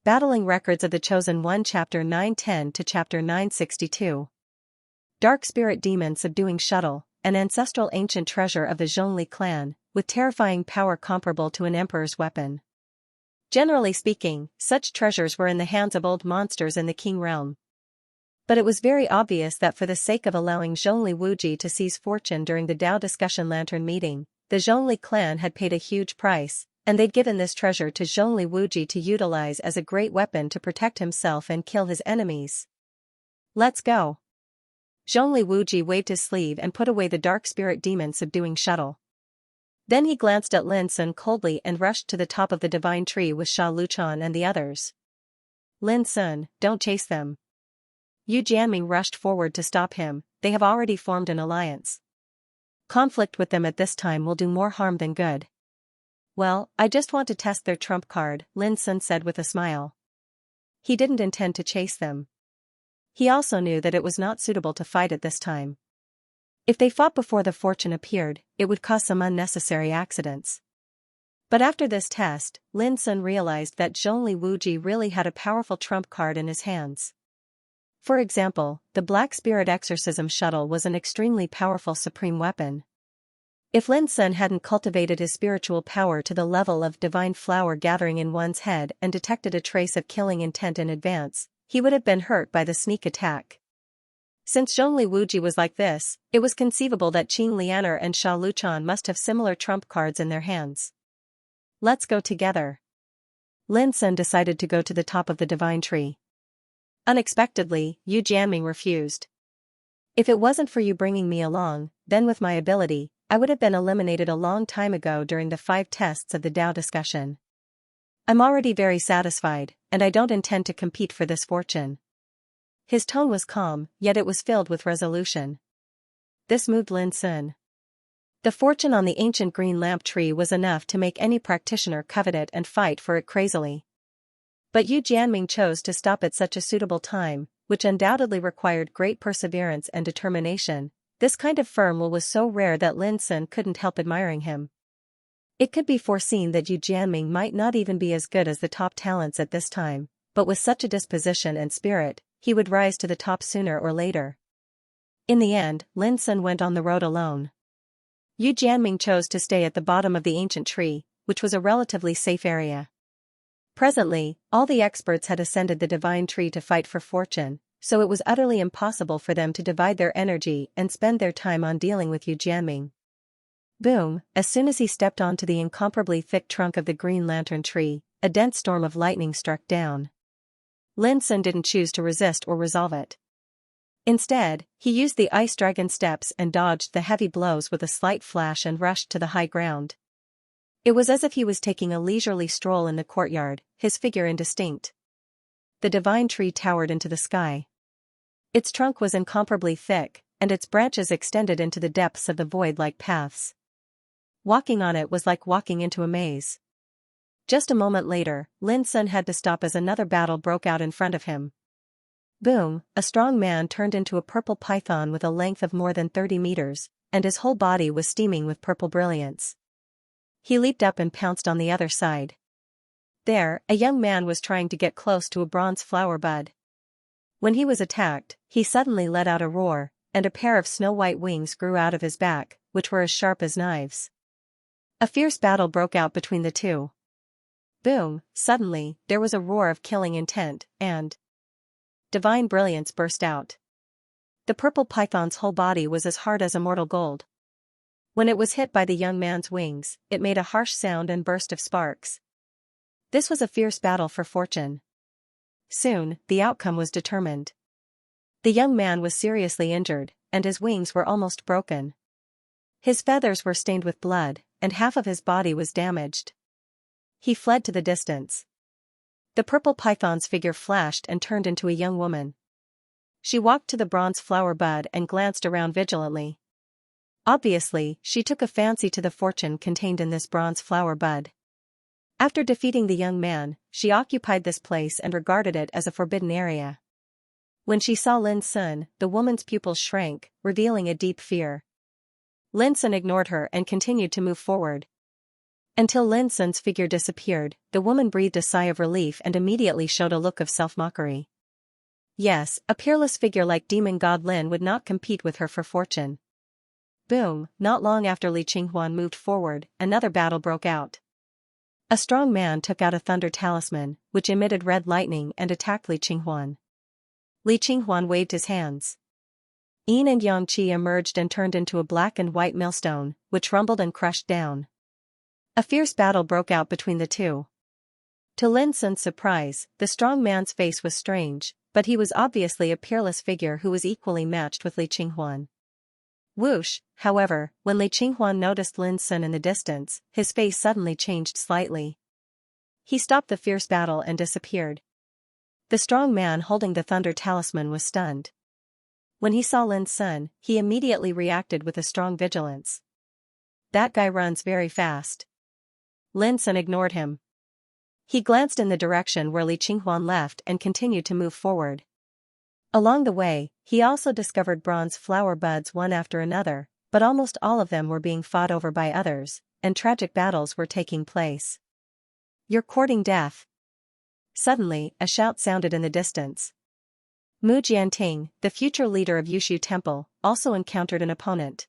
Battling Records of the Chosen One Chapter 910 to Chapter 962. Dark Spirit Demon Subduing Shuttle, an ancestral ancient treasure of the Zhongli clan, with terrifying power comparable to an emperor's weapon. Generally speaking, such treasures were in the hands of old monsters in the Qing realm. But it was very obvious that for the sake of allowing Zhongli Wuji to seize fortune during the Dao Discussion Lantern meeting, the Zhongli clan had paid a huge price, and they'd given this treasure to Zhongli Wuji to utilize as a great weapon to protect himself and kill his enemies. Let's go. Zhongli Wuji waved his sleeve and put away the dark spirit demon subduing shuttle. Then he glanced at Lin Sun coldly and rushed to the top of the divine tree with Sha Luchan and the others. Lin Sun, don't chase them. Yu Jianming rushed forward to stop him. They have already formed an alliance. Conflict with them at this time will do more harm than good. Well, I just want to test their trump card, Lin Sun said with a smile. He didn't intend to chase them. He also knew that it was not suitable to fight at this time. If they fought before the fortune appeared, it would cause some unnecessary accidents. But after this test, Lin Sun realized that Zhongli Wuji really had a powerful trump card in his hands. For example, the Black Spirit Exorcism Shuttle was an extremely powerful supreme weapon. If Lin Sun hadn't cultivated his spiritual power to the level of divine flower gathering in one's head and detected a trace of killing intent in advance, he would have been hurt by the sneak attack. Since Zhongli Wuji was like this, it was conceivable that Qing Lianer and Sha Luchan must have similar trump cards in their hands. Let's go together. Lin Sun decided to go to the top of the divine tree. Unexpectedly, Yu Jianming refused. If it wasn't for you bringing me along, then with my ability, I would have been eliminated a long time ago during the 5 tests of the Dao discussion. I'm already very satisfied, and I don't intend to compete for this fortune. His tone was calm, yet it was filled with resolution. This moved Lin Sun. The fortune on the ancient green lamp tree was enough to make any practitioner covet it and fight for it crazily. But Yu Jianming chose to stop at such a suitable time, which undoubtedly required great perseverance and determination. This kind of firm will was so rare that Lin Sun couldn't help admiring him. It could be foreseen that Yu Jianming might not even be as good as the top talents at this time, but with such a disposition and spirit, he would rise to the top sooner or later. In the end, Lin Sun went on the road alone. Yu Jianming chose to stay at the bottom of the ancient tree, which was a relatively safe area. Presently, all the experts had ascended the divine tree to fight for fortune, so it was utterly impossible for them to divide their energy and spend their time on dealing with Yu Jianming. Boom, as soon as he stepped onto the incomparably thick trunk of the green lantern tree, a dense storm of lightning struck down. Lin Sun didn't choose to resist or resolve it. Instead, he used the ice dragon steps and dodged the heavy blows with a slight flash and rushed to the high ground. It was as if he was taking a leisurely stroll in the courtyard, his figure indistinct. The divine tree towered into the sky. Its trunk was incomparably thick, and its branches extended into the depths of the void like paths. Walking on it was like walking into a maze. Just a moment later, Lin Sun had to stop as another battle broke out in front of him. Boom, a strong man turned into a purple python with a length of more than 30 meters, and his whole body was steaming with purple brilliance. He leaped up and pounced on the other side. There, a young man was trying to get close to a bronze flower bud. When he was attacked, he suddenly let out a roar, and a pair of snow-white wings grew out of his back, which were as sharp as knives. A fierce battle broke out between the two. Boom, suddenly, there was a roar of killing intent, and divine brilliance burst out. The purple python's whole body was as hard as immortal gold. When it was hit by the young man's wings, it made a harsh sound and burst of sparks. This was a fierce battle for fortune. Soon, the outcome was determined. The young man was seriously injured, and his wings were almost broken. His feathers were stained with blood, and half of his body was damaged. He fled to the distance. The purple python's figure flashed and turned into a young woman. She walked to the bronze flower bud and glanced around vigilantly. Obviously, she took a fancy to the fortune contained in this bronze flower bud. After defeating the young man, she occupied this place and regarded it as a forbidden area. When she saw Lin Sun, the woman's pupils shrank, revealing a deep fear. Lin Sun ignored her and continued to move forward. Until Lin Sun's figure disappeared, the woman breathed a sigh of relief and immediately showed a look of self-mockery. Yes, a peerless figure like demon god Lin would not compete with her for fortune. Boom, not long after Li Qinghuan moved forward, another battle broke out. A strong man took out a thunder talisman, which emitted red lightning and attacked Li Qinghuan. Li Qinghuan waved his hands. Yin and Yang Qi emerged and turned into a black and white millstone, which rumbled and crushed down. A fierce battle broke out between the two. To Lin Sun's surprise, the strong man's face was strange, but he was obviously a peerless figure who was equally matched with Li Qinghuan. Whoosh, however, when Li Qinghuan noticed Lin Sun in the distance, his face suddenly changed slightly. He stopped the fierce battle and disappeared. The strong man holding the thunder talisman was stunned. When he saw Lin Sun, he immediately reacted with a strong vigilance. That guy runs very fast. Lin Sun ignored him. He glanced in the direction where Li Qinghuan left and continued to move forward. Along the way, he also discovered bronze flower buds one after another, but almost all of them were being fought over by others, and tragic battles were taking place. "You're courting death." Suddenly, a shout sounded in the distance. Mu Jianting, the future leader of Yushu Temple, also encountered an opponent.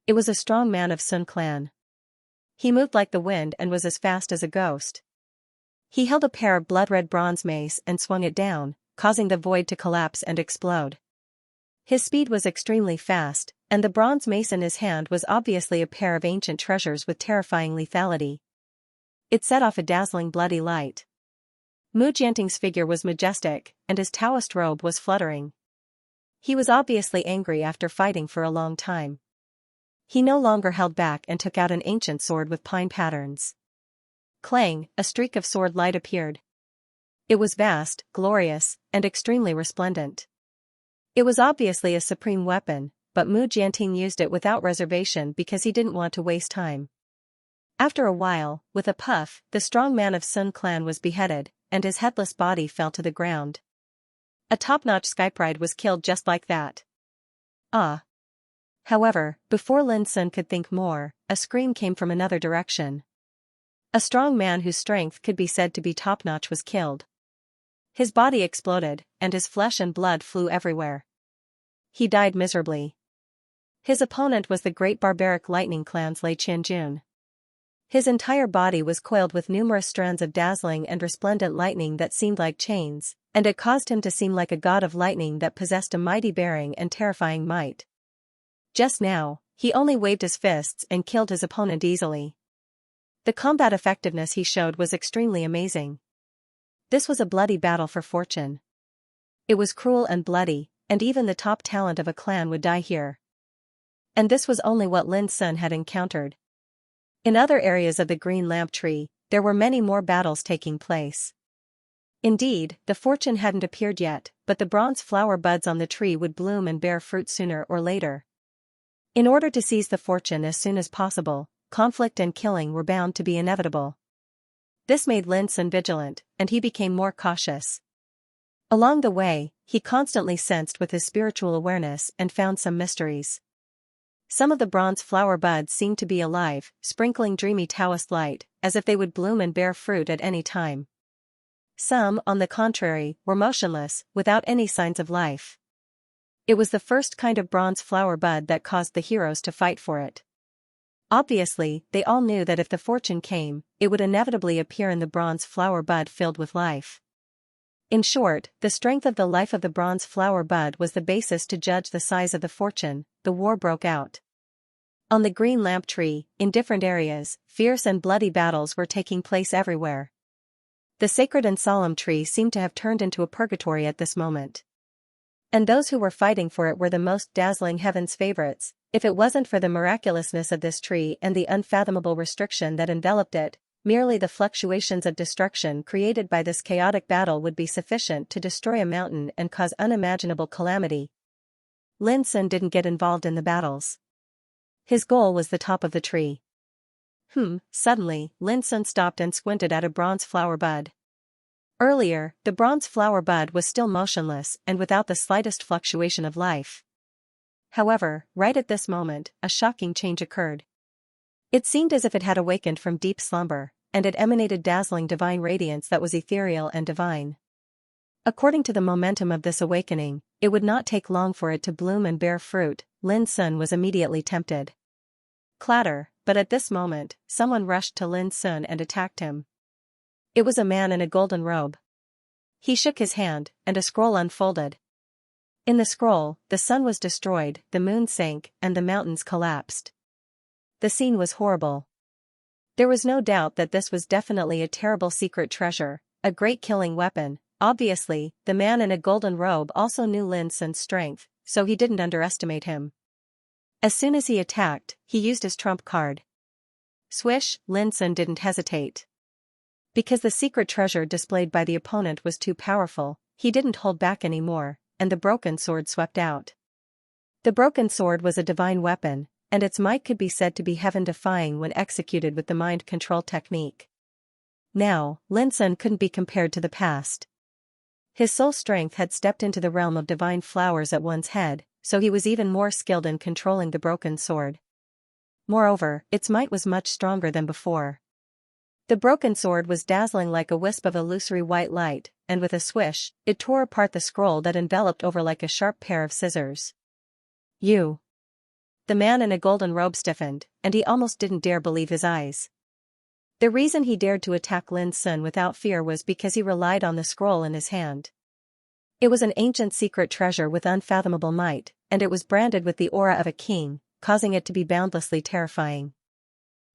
It was a strong man of Sun clan. He moved like the wind and was as fast as a ghost. He held a pair of blood-red bronze mace and swung it down, causing the void to collapse and explode. His speed was extremely fast, and the bronze mace in his hand was obviously a pair of ancient treasures with terrifying lethality. It set off a dazzling bloody light. Mu Jianting's figure was majestic, and his Taoist robe was fluttering. He was obviously angry after fighting for a long time. He no longer held back and took out an ancient sword with pine patterns. Clang, a streak of sword light appeared. It was vast, glorious, and extremely resplendent. It was obviously a supreme weapon, but Mu Jianting used it without reservation because he didn't want to waste time. After a while, with a puff, the strong man of Sun clan was beheaded, and his headless body fell to the ground. A top-notch skypride was killed just like that. Ah! However, before Lin Sun could think more, a scream came from another direction. A strong man whose strength could be said to be top-notch was killed. His body exploded, and his flesh and blood flew everywhere. He died miserably. His opponent was the great barbaric lightning clan's Lei Qianjun. His entire body was coiled with numerous strands of dazzling and resplendent lightning that seemed like chains, and it caused him to seem like a god of lightning that possessed a mighty bearing and terrifying might. Just now, he only waved his fists and killed his opponent easily. The combat effectiveness he showed was extremely amazing. This was a bloody battle for fortune. It was cruel and bloody, and even the top talent of a clan would die here. And this was only what Lin Sun had encountered. In other areas of the green lamp tree, there were many more battles taking place. Indeed, the fortune hadn't appeared yet, but the bronze flower buds on the tree would bloom and bear fruit sooner or later. In order to seize the fortune as soon as possible, conflict and killing were bound to be inevitable. This made Lin Sun vigilant, and he became more cautious. Along the way, he constantly sensed with his spiritual awareness and found some mysteries. Some of the bronze flower buds seemed to be alive, sprinkling dreamy Taoist light, as if they would bloom and bear fruit at any time. Some, on the contrary, were motionless, without any signs of life. It was the first kind of bronze flower bud that caused the heroes to fight for it. Obviously, they all knew that if the fortune came, it would inevitably appear in the bronze flower bud filled with life. In short, the strength of the life of the bronze flower bud was the basis to judge the size of the fortune. The war broke out. On the green lamp tree, in different areas, fierce and bloody battles were taking place everywhere. The sacred and solemn tree seemed to have turned into a purgatory at this moment. And those who were fighting for it were the most dazzling heaven's favorites. If it wasn't for the miraculousness of this tree and the unfathomable restriction that enveloped it, merely the fluctuations of destruction created by this chaotic battle would be sufficient to destroy a mountain and cause unimaginable calamity. Lin Sun didn't get involved in the battles. His goal was the top of the tree. Suddenly, Lin Sun stopped and squinted at a bronze flower bud. Earlier, the bronze flower bud was still motionless and without the slightest fluctuation of life. However, right at this moment, a shocking change occurred. It seemed as if it had awakened from deep slumber, and it emanated dazzling divine radiance that was ethereal and divine. According to the momentum of this awakening, it would not take long for it to bloom and bear fruit. Lin Sun was immediately tempted. Clatter, but at this moment, someone rushed to Lin Sun and attacked him. It was a man in a golden robe. He shook his hand, and a scroll unfolded. In the scroll, the sun was destroyed, the moon sank, and the mountains collapsed. The scene was horrible. There was no doubt that this was definitely a terrible secret treasure, a great killing weapon. Obviously, the man in a golden robe also knew Lin Sun's strength, so he didn't underestimate him. As soon as he attacked, he used his trump card. Swish, Lin Sun didn't hesitate. Because the secret treasure displayed by the opponent was too powerful, he didn't hold back anymore, and the broken sword swept out. The broken sword was a divine weapon, and its might could be said to be heaven-defying when executed with the mind control technique. Now, Lin Sun couldn't be compared to the past. His soul strength had stepped into the realm of divine flowers at one's head, so he was even more skilled in controlling the broken sword. Moreover, its might was much stronger than before. The broken sword was dazzling like a wisp of illusory white light, and with a swish, it tore apart the scroll that enveloped over like a sharp pair of scissors. You! The man in a golden robe stiffened, and he almost didn't dare believe his eyes. The reason he dared to attack Lin Sun without fear was because he relied on the scroll in his hand. It was an ancient secret treasure with unfathomable might, and it was branded with the aura of a king, causing it to be boundlessly terrifying.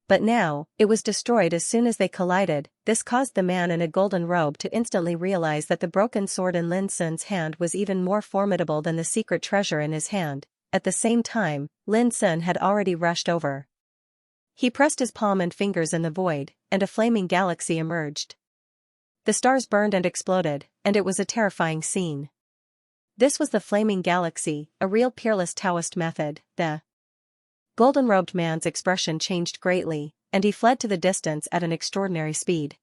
But now, it was destroyed as soon as they collided. This caused the man in a golden robe to instantly realize that the broken sword in Lin Sun's hand was even more formidable than the secret treasure in his hand. At the same time, Lin Sun had already rushed over. He pressed his palm and fingers in the void, and a flaming galaxy emerged. The stars burned and exploded, and it was a terrifying scene. This was the flaming galaxy, a real peerless Taoist method. The golden-robed man's expression changed greatly, and he fled to the distance at an extraordinary speed.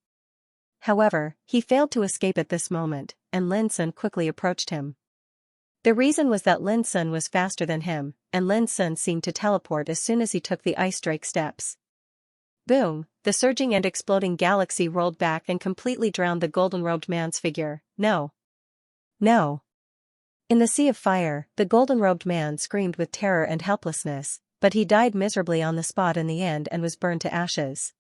However, he failed to escape at this moment, and Lin Sun quickly approached him. The reason was that Lin Sun was faster than him, and Lin Sun seemed to teleport as soon as he took the ice drake steps. Boom! The surging and exploding galaxy rolled back and completely drowned the golden-robed man's figure. No! No! In the sea of fire, the golden-robed man screamed with terror and helplessness, but he died miserably on the spot in the end and was burned to ashes.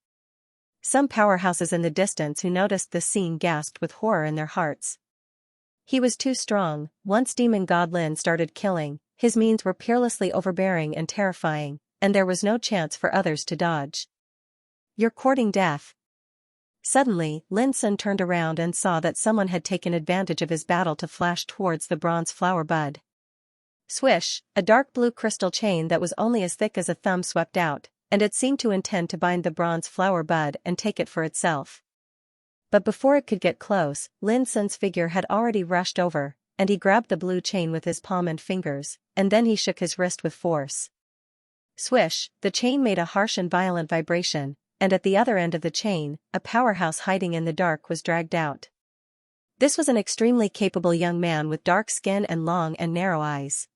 Some powerhouses in the distance who noticed this scene gasped with horror in their hearts. He was too strong. Once demon god Lin started killing, his means were peerlessly overbearing and terrifying, and there was no chance for others to dodge. You're courting death. Suddenly, Lin Sun turned around and saw that someone had taken advantage of his battle to flash towards the bronze flower bud. Swish, a dark blue crystal chain that was only as thick as a thumb swept out, and it seemed to intend to bind the bronze flower bud and take it for itself. But before it could get close, Lin Sun's figure had already rushed over, and he grabbed the blue chain with his palm and fingers, and then he shook his wrist with force. Swish, the chain made a harsh and violent vibration, and at the other end of the chain, a powerhouse hiding in the dark was dragged out. This was an extremely capable young man with dark skin and long and narrow eyes.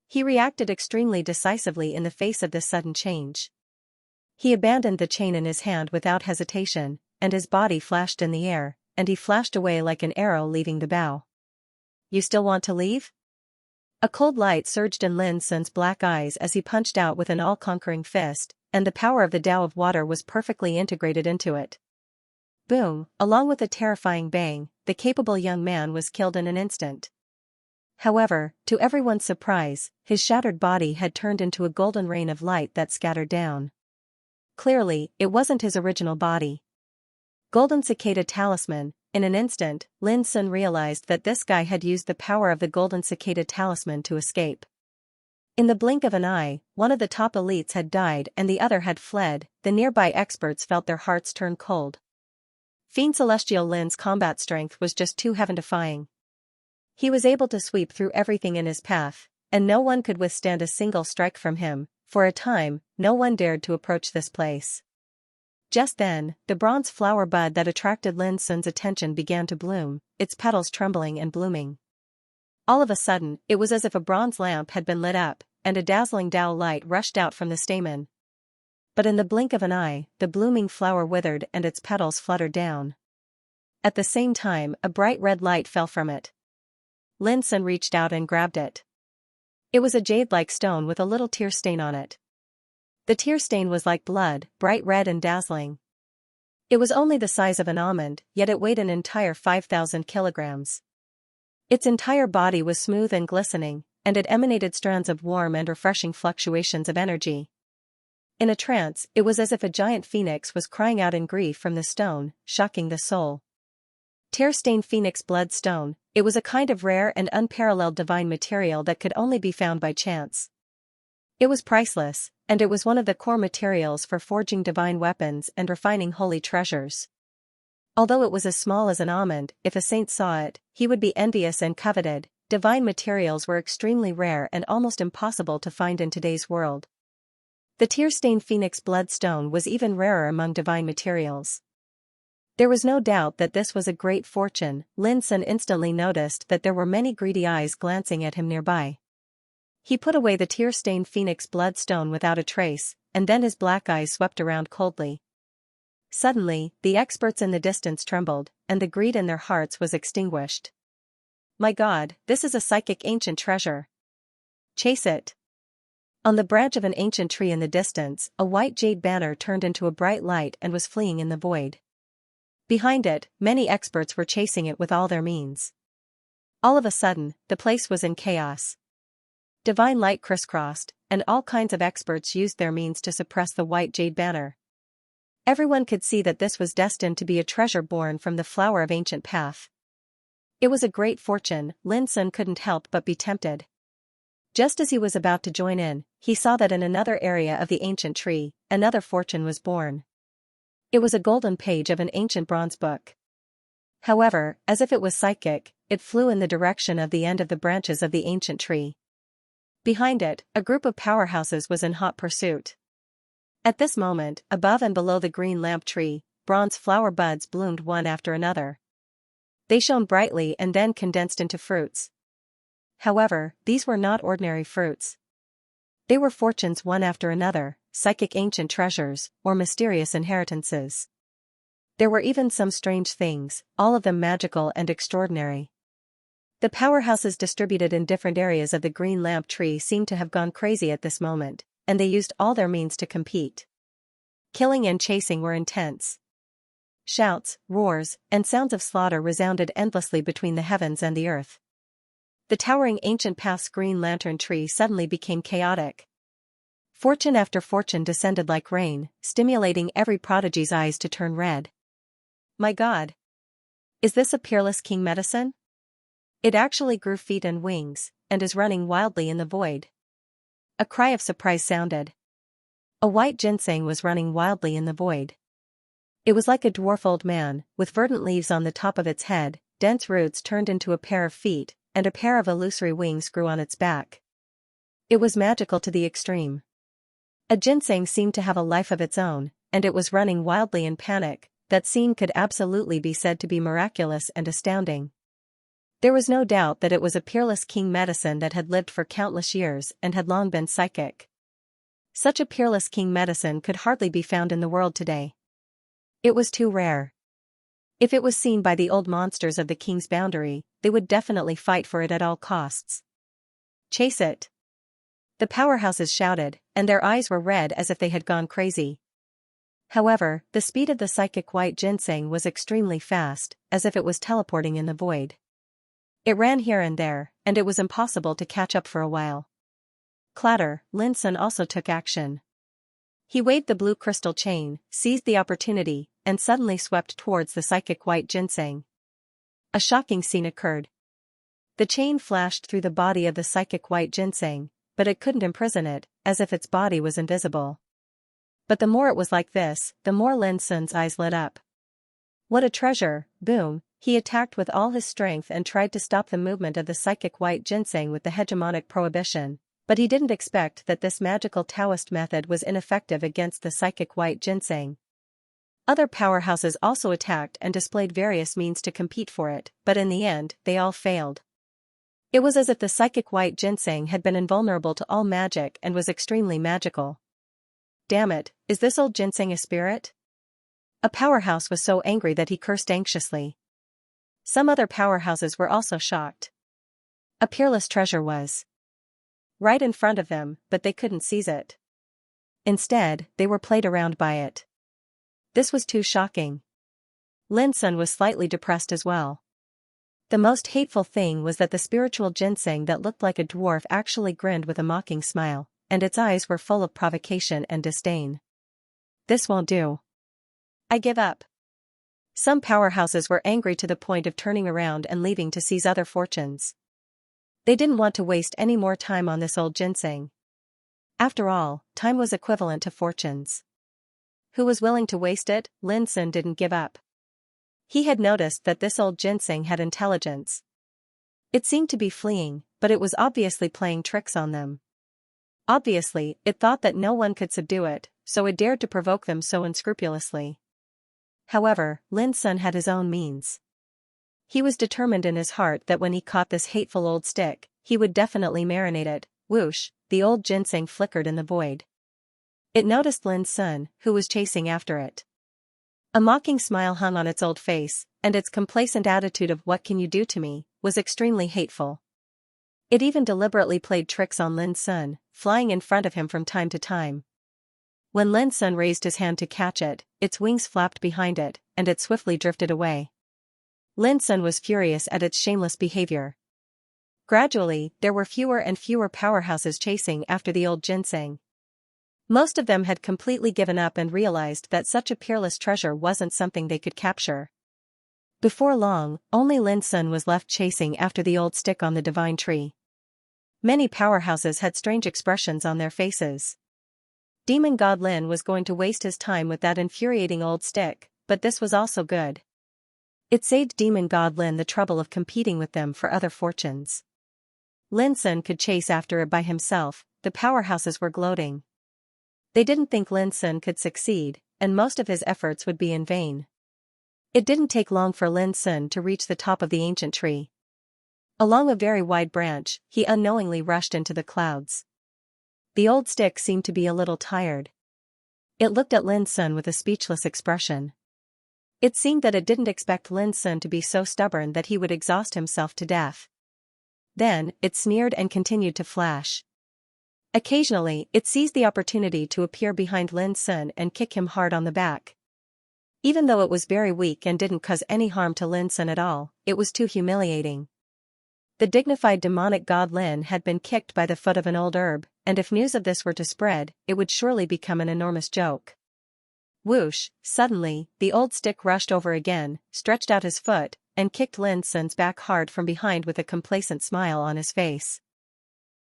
He reacted extremely decisively in the face of this sudden change. He abandoned the chain in his hand without hesitation, and his body flashed in the air, and he flashed away like an arrow leaving the bow. You still want to leave? A cold light surged in Lin Sun's black eyes as he punched out with an all-conquering fist, and the power of the Tao of water was perfectly integrated into it. Boom! Along with a terrifying bang, the capable young man was killed in an instant. However, to everyone's surprise, his shattered body had turned into a golden rain of light that scattered down. Clearly, it wasn't his original body. Golden Cicada Talisman. In an instant, Lin Sun realized that this guy had used the power of the Golden Cicada Talisman to escape. In the blink of an eye, one of the top elites had died and the other had fled. The nearby experts felt their hearts turn cold. Fiend Celestial Lin's combat strength was just too heaven-defying. He was able to sweep through everything in his path, and no one could withstand a single strike from him. For a time, no one dared to approach this place. Just then, the bronze flower bud that attracted Lin Sun's attention began to bloom, its petals trembling and blooming. All of a sudden, it was as if a bronze lamp had been lit up, and a dazzling Tao light rushed out from the stamen. But in the blink of an eye, the blooming flower withered and its petals fluttered down. At the same time, a bright red light fell from it. Lin Sun reached out and grabbed it. It was a jade-like stone with a little tear stain on it. The tear stain was like blood, bright red and dazzling. It was only the size of an almond, yet it weighed an entire 5,000 kilograms. Its entire body was smooth and glistening, and it emanated strands of warm and refreshing fluctuations of energy. In a trance, it was as if a giant phoenix was crying out in grief from the stone, shocking the soul. Tear-stained phoenix blood stone, it was a kind of rare and unparalleled divine material that could only be found by chance. It was priceless, and it was one of the core materials for forging divine weapons and refining holy treasures. Although it was as small as an almond, if a saint saw it, he would be envious and coveted. Divine materials were extremely rare and almost impossible to find in today's world. The tear-stained phoenix bloodstone was even rarer among divine materials. There was no doubt that this was a great fortune. Lin Sun instantly noticed that there were many greedy eyes glancing at him nearby. He put away the tear-stained phoenix bloodstone without a trace, and then his black eyes swept around coldly. Suddenly, the experts in the distance trembled, and the greed in their hearts was extinguished. My God, this is a psychic ancient treasure. Chase it. On the branch of an ancient tree in the distance, a white jade banner turned into a bright light and was fleeing in the void. Behind it, many experts were chasing it with all their means. All of a sudden, the place was in chaos. Divine light crisscrossed, and all kinds of experts used their means to suppress the white jade banner. Everyone could see that this was destined to be a treasure born from the flower of ancient path. It was a great fortune. Lin Sun couldn't help but be tempted. Just as he was about to join in, he saw that in another area of the ancient tree, another fortune was born. It was a golden page of an ancient bronze book. However, as if it was psychic, it flew in the direction of the end of the branches of the ancient tree. Behind it, a group of powerhouses was in hot pursuit. At this moment, above and below the green lamp tree, bronze flower buds bloomed one after another. They shone brightly and then condensed into fruits. However, these were not ordinary fruits. They were fortunes one after another, psychic ancient treasures, or mysterious inheritances. There were even some strange things, all of them magical and extraordinary. The powerhouses distributed in different areas of the green lamp tree seemed to have gone crazy at this moment, and they used all their means to compete. Killing and chasing were intense. Shouts, roars, and sounds of slaughter resounded endlessly between the heavens and the earth. The towering ancient path's green lantern tree suddenly became chaotic. Fortune after fortune descended like rain, stimulating every prodigy's eyes to turn red. My God! Is this a peerless king medicine? It actually grew feet and wings, and is running wildly in the void. A cry of surprise sounded. A white ginseng was running wildly in the void. It was like a dwarf old man, with verdant leaves on the top of its head, dense roots turned into a pair of feet, and a pair of illusory wings grew on its back. It was magical to the extreme. A ginseng seemed to have a life of its own, and it was running wildly in panic. That scene could absolutely be said to be miraculous and astounding. There was no doubt that it was a peerless king medicine that had lived for countless years and had long been psychic. Such a peerless king medicine could hardly be found in the world today. It was too rare. If it was seen by the old monsters of the king's boundary, they would definitely fight for it at all costs. Chase it! The powerhouses shouted, and their eyes were red as if they had gone crazy. However, the speed of the psychic white ginseng was extremely fast, as if it was teleporting in the void. It ran here and there, and it was impossible to catch up for a while. Clatter, Lin Sun also took action. He waved the blue crystal chain, seized the opportunity, and suddenly swept towards the psychic white ginseng. A shocking scene occurred. The chain flashed through the body of the psychic white ginseng, but it couldn't imprison it, as if its body was invisible. But the more it was like this, the more Lin Sun's eyes lit up. What a treasure! Boom! He attacked with all his strength and tried to stop the movement of the psychic white ginseng with the hegemonic prohibition, but he didn't expect that this magical Taoist method was ineffective against the psychic white ginseng. Other powerhouses also attacked and displayed various means to compete for it, but in the end, they all failed. It was as if the psychic white ginseng had been invulnerable to all magic and was extremely magical. Damn it, is this old ginseng a spirit? A powerhouse was so angry that he cursed anxiously. Some other powerhouses were also shocked. A peerless treasure was right in front of them, but they couldn't seize it. Instead, they were played around by it. This was too shocking. Lin Sun was slightly depressed as well. The most hateful thing was that the spiritual ginseng that looked like a dwarf actually grinned with a mocking smile, and its eyes were full of provocation and disdain. This won't do. I give up. Some powerhouses were angry to the point of turning around and leaving to seize other fortunes. They didn't want to waste any more time on this old ginseng. After all, time was equivalent to fortunes. Who was willing to waste it? Lin Sun didn't give up. He had noticed that this old ginseng had intelligence. It seemed to be fleeing, but it was obviously playing tricks on them. Obviously, it thought that no one could subdue it, so it dared to provoke them so unscrupulously. However, Lin Sun had his own means. He was determined in his heart that when he caught this hateful old stick, he would definitely marinate it. Whoosh, the old ginseng flickered in the void. It noticed Lin Sun, who was chasing after it. A mocking smile hung on its old face, and its complacent attitude of "what can you do to me" was extremely hateful. It even deliberately played tricks on Lin Sun, flying in front of him from time to time. When Lin Sun raised his hand to catch it, its wings flapped behind it, and it swiftly drifted away. Lin Sun was furious at its shameless behavior. Gradually, there were fewer and fewer powerhouses chasing after the old ginseng. Most of them had completely given up and realized that such a peerless treasure wasn't something they could capture. Before long, only Lin Sun was left chasing after the old stick on the divine tree. Many powerhouses had strange expressions on their faces. Demon God Lin was going to waste his time with that infuriating old stick, but this was also good. It saved Demon God Lin the trouble of competing with them for other fortunes. Lin Sun could chase after it by himself. The powerhouses were gloating. They didn't think Lin Sun could succeed, and most of his efforts would be in vain. It didn't take long for Lin Sun to reach the top of the ancient tree. Along a very wide branch, he unknowingly rushed into the clouds. The old stick seemed to be a little tired. It looked at Lin Sun with a speechless expression. It seemed that it didn't expect Lin Sun to be so stubborn that he would exhaust himself to death. Then, it sneered and continued to flash. Occasionally, it seized the opportunity to appear behind Lin Sun and kick him hard on the back. Even though it was very weak and didn't cause any harm to Lin Sun at all, it was too humiliating. The dignified demonic god Lin had been kicked by the foot of an old herb, and if news of this were to spread, it would surely become an enormous joke. Whoosh, suddenly, the old stick rushed over again, stretched out his foot, and kicked Lin Sun's back hard from behind with a complacent smile on his face.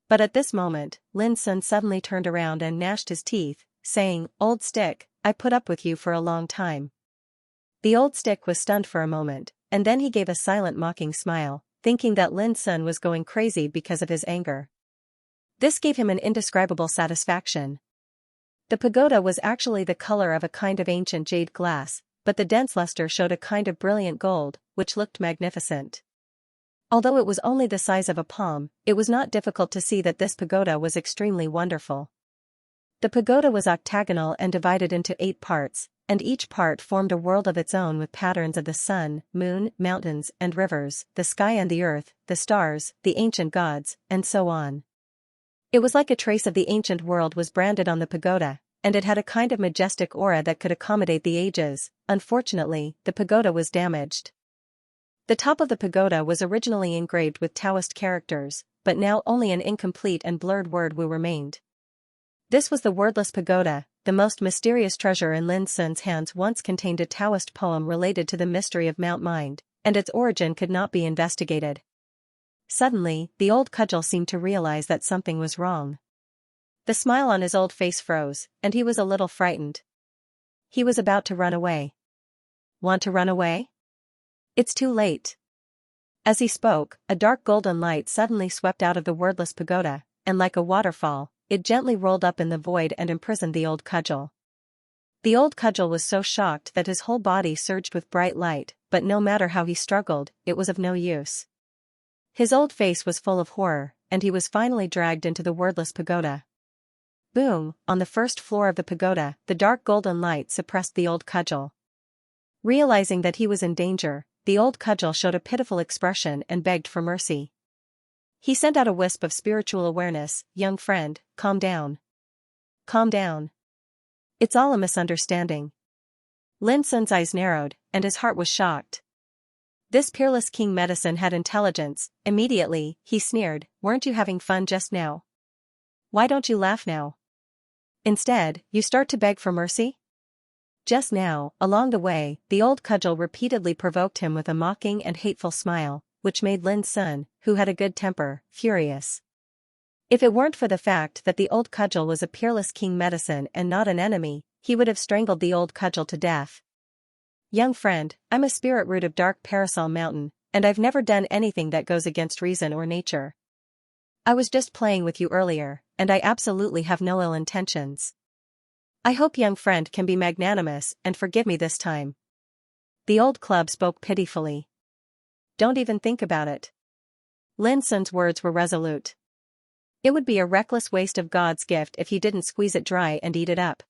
But at this moment, Lin Sun suddenly turned around and gnashed his teeth, saying, "Old stick, I put up with you for a long time." The old stick was stunned for a moment, and then he gave a silent mocking smile, thinking that Lin Sun was going crazy because of his anger. This gave him an indescribable satisfaction. The pagoda was actually the color of a kind of ancient jade glass, but the dense luster showed a kind of brilliant gold, which looked magnificent. Although it was only the size of a palm, it was not difficult to see that this pagoda was extremely wonderful. The pagoda was octagonal and divided into 8 parts, and each part formed a world of its own with patterns of the sun, moon, mountains, and rivers, the sky and the earth, the stars, the ancient gods, and so on. It was like a trace of the ancient world was branded on the pagoda, and it had a kind of majestic aura that could accommodate the ages. Unfortunately, the pagoda was damaged. The top of the pagoda was originally engraved with Taoist characters, but now only an incomplete and blurred word Wu remained. This was the wordless pagoda. The most mysterious treasure in Lin Sun's hands once contained a Taoist poem related to the mystery of Mount Mind, and its origin could not be investigated. Suddenly, the old cudgel seemed to realize that something was wrong. The smile on his old face froze, and he was a little frightened. He was about to run away. Want to run away? It's too late. As he spoke, a dark golden light suddenly swept out of the wordless pagoda, and like a waterfall, it gently rolled up in the void and imprisoned the old cudgel. The old cudgel was so shocked that his whole body surged with bright light, but no matter how he struggled, it was of no use. His old face was full of horror, and he was finally dragged into the wordless pagoda. Boom, on the first floor of the pagoda, the dark golden light suppressed the old cudgel. Realizing that he was in danger, the old cudgel showed a pitiful expression and begged for mercy. He sent out a wisp of spiritual awareness, "Young friend, calm down. Calm down. It's all a misunderstanding." Lin Sun's eyes narrowed, and his heart was shocked. This peerless king medicine had intelligence. Immediately, he sneered, "Weren't you having fun just now? Why don't you laugh now? Instead, you start to beg for mercy?" Just now, along the way, the old cudgel repeatedly provoked him with a mocking and hateful smile, which made Lin Sun, who had a good temper, furious. If it weren't for the fact that the old cudgel was a peerless king medicine and not an enemy, he would have strangled the old cudgel to death. "Young friend, I'm a spirit root of dark Parasol Mountain, and I've never done anything that goes against reason or nature. I was just playing with you earlier, and I absolutely have no ill intentions. I hope young friend can be magnanimous and forgive me this time." The old club spoke pitifully. "Don't even think about it." Lin Sun's words were resolute. It would be a reckless waste of God's gift if he didn't squeeze it dry and eat it up.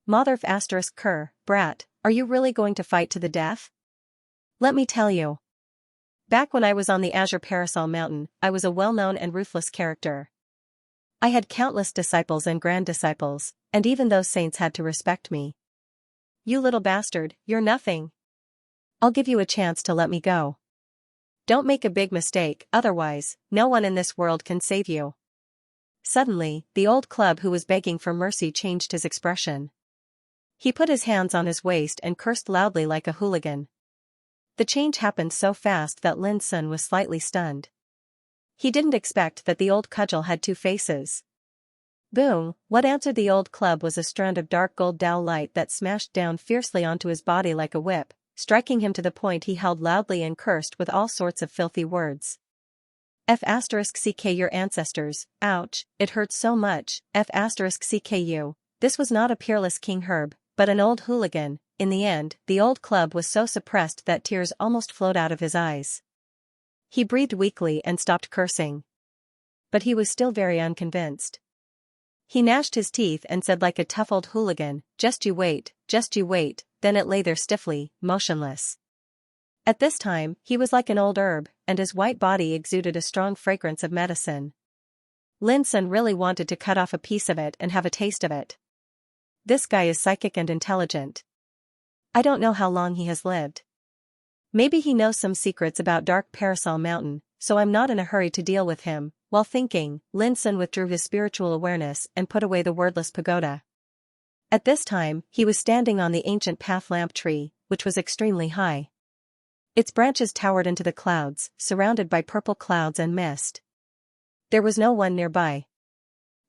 "Motherf asterisk cur, brat, are you really going to fight to the death? Let me tell you. Back when I was on the Azure Parasol Mountain, I was a well-known and ruthless character. I had countless disciples and grand disciples, and even those saints had to respect me. You little bastard, you're nothing. I'll give you a chance to let me go. Don't make a big mistake, otherwise, no one in this world can save you." Suddenly, the old club who was begging for mercy changed his expression. He put his hands on his waist and cursed loudly like a hooligan. The change happened so fast that Lin Sun was slightly stunned. He didn't expect that the old cudgel had two faces. Boom, what answered the old club was a strand of dark gold Dao light that smashed down fiercely onto his body like a whip, striking him to the point he held loudly and cursed with all sorts of filthy words. "F***ck your ancestors, ouch, it hurts so much, F***ck. This was not a peerless King Herb, but an old hooligan." In the end, the old club was so suppressed that tears almost flowed out of his eyes. He breathed weakly and stopped cursing. But he was still very unconvinced. He gnashed his teeth and said like a tough old hooligan, just you wait, then it lay there stiffly, motionless. At this time, he was like an old herb, and his white body exuded a strong fragrance of medicine. Lin Sun really wanted to cut off a piece of it and have a taste of it. This guy is psychic and intelligent. I don't know how long he has lived. Maybe he knows some secrets about Dark Parasol Mountain, so I'm not in a hurry to deal with him. While thinking, Lin Sun withdrew his spiritual awareness and put away the wordless pagoda. At this time, he was standing on the ancient path lamp tree, which was extremely high. Its branches towered into the clouds, surrounded by purple clouds and mist. There was no one nearby.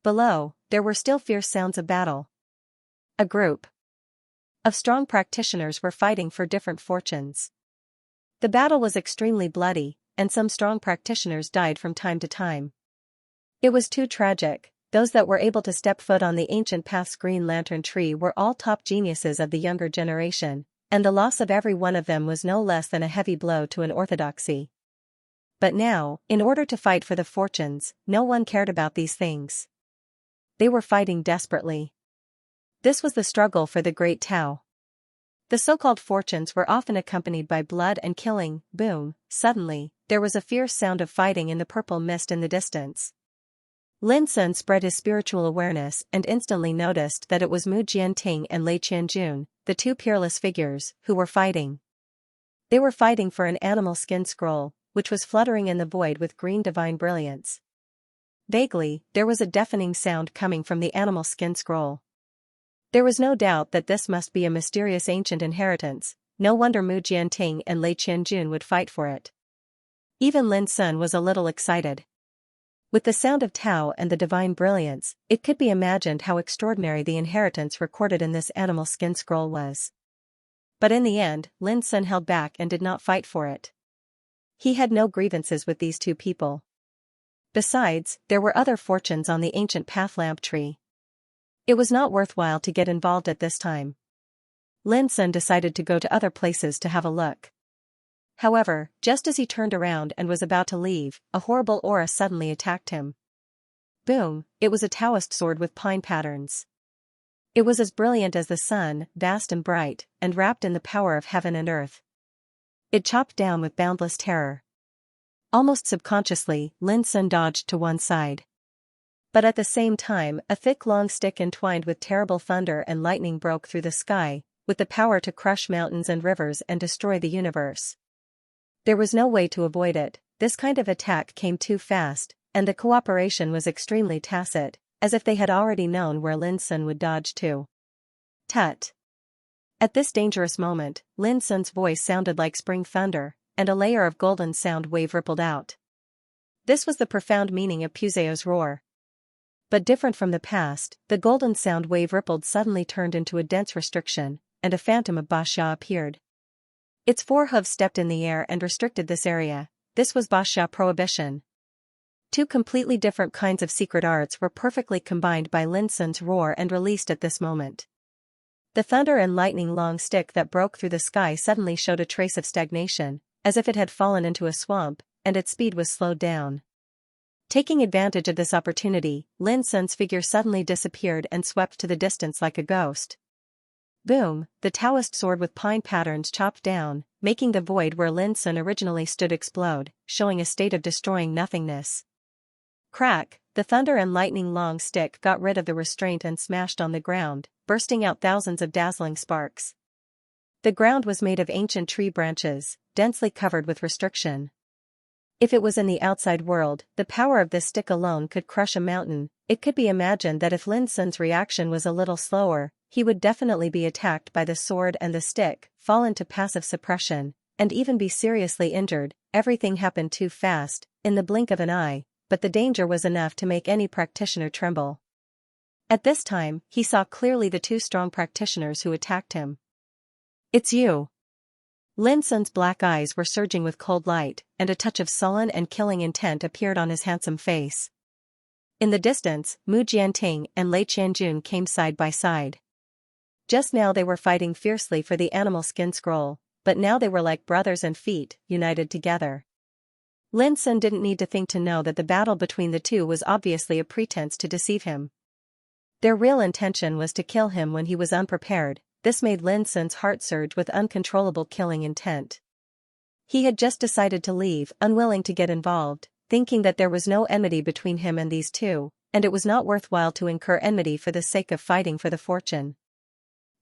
Below, there were still fierce sounds of battle. A group of strong practitioners were fighting for different fortunes. The battle was extremely bloody, and some strong practitioners died from time to time. It was too tragic. Those that were able to step foot on the ancient path's green lantern tree were all top geniuses of the younger generation, and the loss of every one of them was no less than a heavy blow to an orthodoxy. But now, in order to fight for the fortunes, no one cared about these things. They were fighting desperately. This was the struggle for the Great Tao. The so-called fortunes were often accompanied by blood and killing. Boom, suddenly, there was a fierce sound of fighting in the purple mist in the distance. Lin Sun spread his spiritual awareness and instantly noticed that it was Mu Jianting and Lei Qianjun, the two peerless figures, who were fighting. They were fighting for an animal skin scroll, which was fluttering in the void with green divine brilliance. Vaguely, there was a deafening sound coming from the animal skin scroll. There was no doubt that this must be a mysterious ancient inheritance. No wonder Mu Jianting and Lei Qianjun would fight for it. Even Lin Sun was a little excited. With the sound of Tao and the divine brilliance, it could be imagined how extraordinary the inheritance recorded in this animal skin scroll was. But in the end, Lin Sun held back and did not fight for it. He had no grievances with these two people. Besides, there were other fortunes on the ancient path lamp tree. It was not worthwhile to get involved at this time. Lin Sun decided to go to other places to have a look. However, just as he turned around and was about to leave, a horrible aura suddenly attacked him. Boom, it was a Taoist sword with pine patterns. It was as brilliant as the sun, vast and bright, and wrapped in the power of heaven and earth. It chopped down with boundless terror. Almost subconsciously, Lin Sun dodged to one side. But at the same time, a thick long stick entwined with terrible thunder and lightning broke through the sky, with the power to crush mountains and rivers and destroy the universe. There was no way to avoid it. This kind of attack came too fast, and the cooperation was extremely tacit, as if they had already known where Lin Sun would dodge to. Tut! At this dangerous moment, Lin Sun's voice sounded like spring thunder, and a layer of golden sound wave rippled out. This was the profound meaning of Puzeo's roar. But different from the past, the golden sound wave rippled suddenly turned into a dense restriction, and a phantom of Basha appeared. Its 4 hooves stepped in the air and restricted this area. This was Basha prohibition. 2 completely different kinds of secret arts were perfectly combined by Lin Sun's roar and released at this moment. The thunder and lightning long stick that broke through the sky suddenly showed a trace of stagnation, as if it had fallen into a swamp, and its speed was slowed down. Taking advantage of this opportunity, Lin Sun's figure suddenly disappeared and swept to the distance like a ghost. Boom, the Taoist sword with pine patterns chopped down, making the void where Lin Sun originally stood explode, showing a state of destroying nothingness. Crack, the thunder and lightning long stick got rid of the restraint and smashed on the ground, bursting out thousands of dazzling sparks. The ground was made of ancient tree branches, densely covered with restriction. If it was in the outside world, the power of this stick alone could crush a mountain. It could be imagined that if Lin Sun's reaction was a little slower, he would definitely be attacked by the sword and the stick, fall into passive suppression, and even be seriously injured. Everything happened too fast, in the blink of an eye, but the danger was enough to make any practitioner tremble. At this time, he saw clearly the 2 strong practitioners who attacked him. "It's you." Lin Sun's black eyes were surging with cold light, and a touch of sullen and killing intent appeared on his handsome face. In the distance, Mu Jianting and Lei Qianjun came side by side. Just now they were fighting fiercely for the animal skin scroll, but now they were like brothers and feet, united together. Lin Sun didn't need to think to know that the battle between the 2 was obviously a pretense to deceive him. Their real intention was to kill him when he was unprepared. This made Lin Sun's heart surge with uncontrollable killing intent. He had just decided to leave, unwilling to get involved, thinking that there was no enmity between him and these 2, and it was not worthwhile to incur enmity for the sake of fighting for the fortune.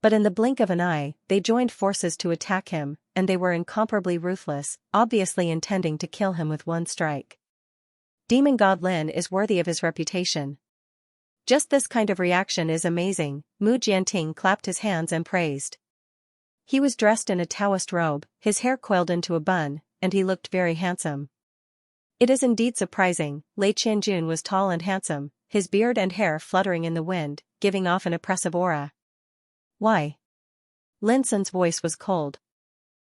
But in the blink of an eye, they joined forces to attack him, and they were incomparably ruthless, obviously intending to kill him with one strike. Demon God Lin is worthy of his reputation. Just this kind of reaction is amazing. Mu Jianting clapped his hands and praised. He was dressed in a Taoist robe, his hair coiled into a bun, and he looked very handsome. It is indeed surprising. Lei Qianjun was tall and handsome, his beard and hair fluttering in the wind, giving off an oppressive aura. "Why?" Lin Sun's voice was cold.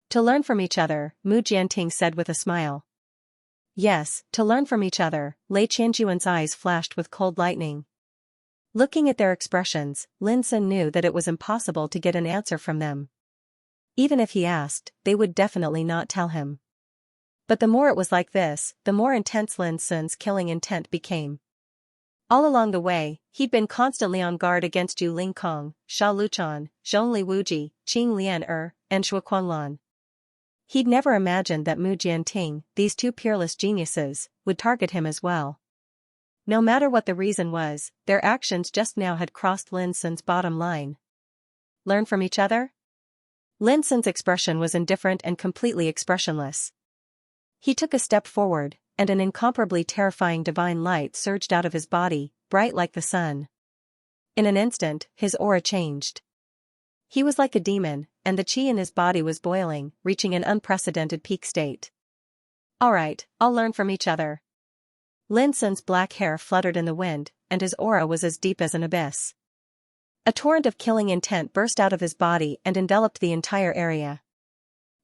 "To learn from each other," Mu Jianting said with a smile. "Yes, to learn from each other." Lei Qianjun's eyes flashed with cold lightning. Looking at their expressions, Lin Sun knew that it was impossible to get an answer from them. Even if he asked, they would definitely not tell him. But the more it was like this, the more intense Lin Sun's killing intent became. All along the way, he'd been constantly on guard against Yu Lingkong, Sha Luchan, Zhongli Wuji, Qing Lian and Shuo Quanlan. He'd never imagined that Mu Jianting, these 2 peerless geniuses, would target him as well. No matter what the reason was, their actions just now had crossed Lin Sun's bottom line. Learn from each other? Lin Sun's expression was indifferent and completely expressionless. He took a step forward, and an incomparably terrifying divine light surged out of his body, bright like the sun. In an instant, his aura changed. He was like a demon, and the chi in his body was boiling, reaching an unprecedented peak state. "All right, I'll learn from each other." Lin Sun's black hair fluttered in the wind, and his aura was as deep as an abyss. A torrent of killing intent burst out of his body and enveloped the entire area.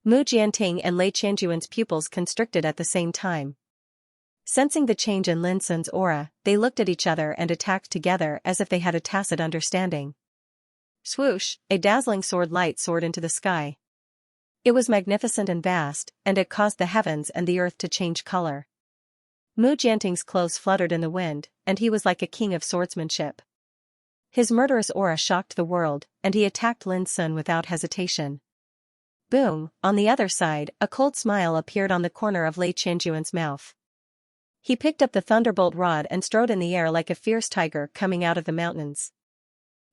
Mu Jianting and Lei Qianjun's pupils constricted at the same time. Sensing the change in Lin Sun's aura, they looked at each other and attacked together as if they had a tacit understanding. Swoosh, a dazzling sword light soared into the sky. It was magnificent and vast, and it caused the heavens and the earth to change color. Mu Jianting's clothes fluttered in the wind, and he was like a king of swordsmanship. His murderous aura shocked the world, and he attacked Lin Sun without hesitation. Boom! On the other side, a cold smile appeared on the corner of Lei Qianjuan's mouth. He picked up the thunderbolt rod and strode in the air like a fierce tiger coming out of the mountains.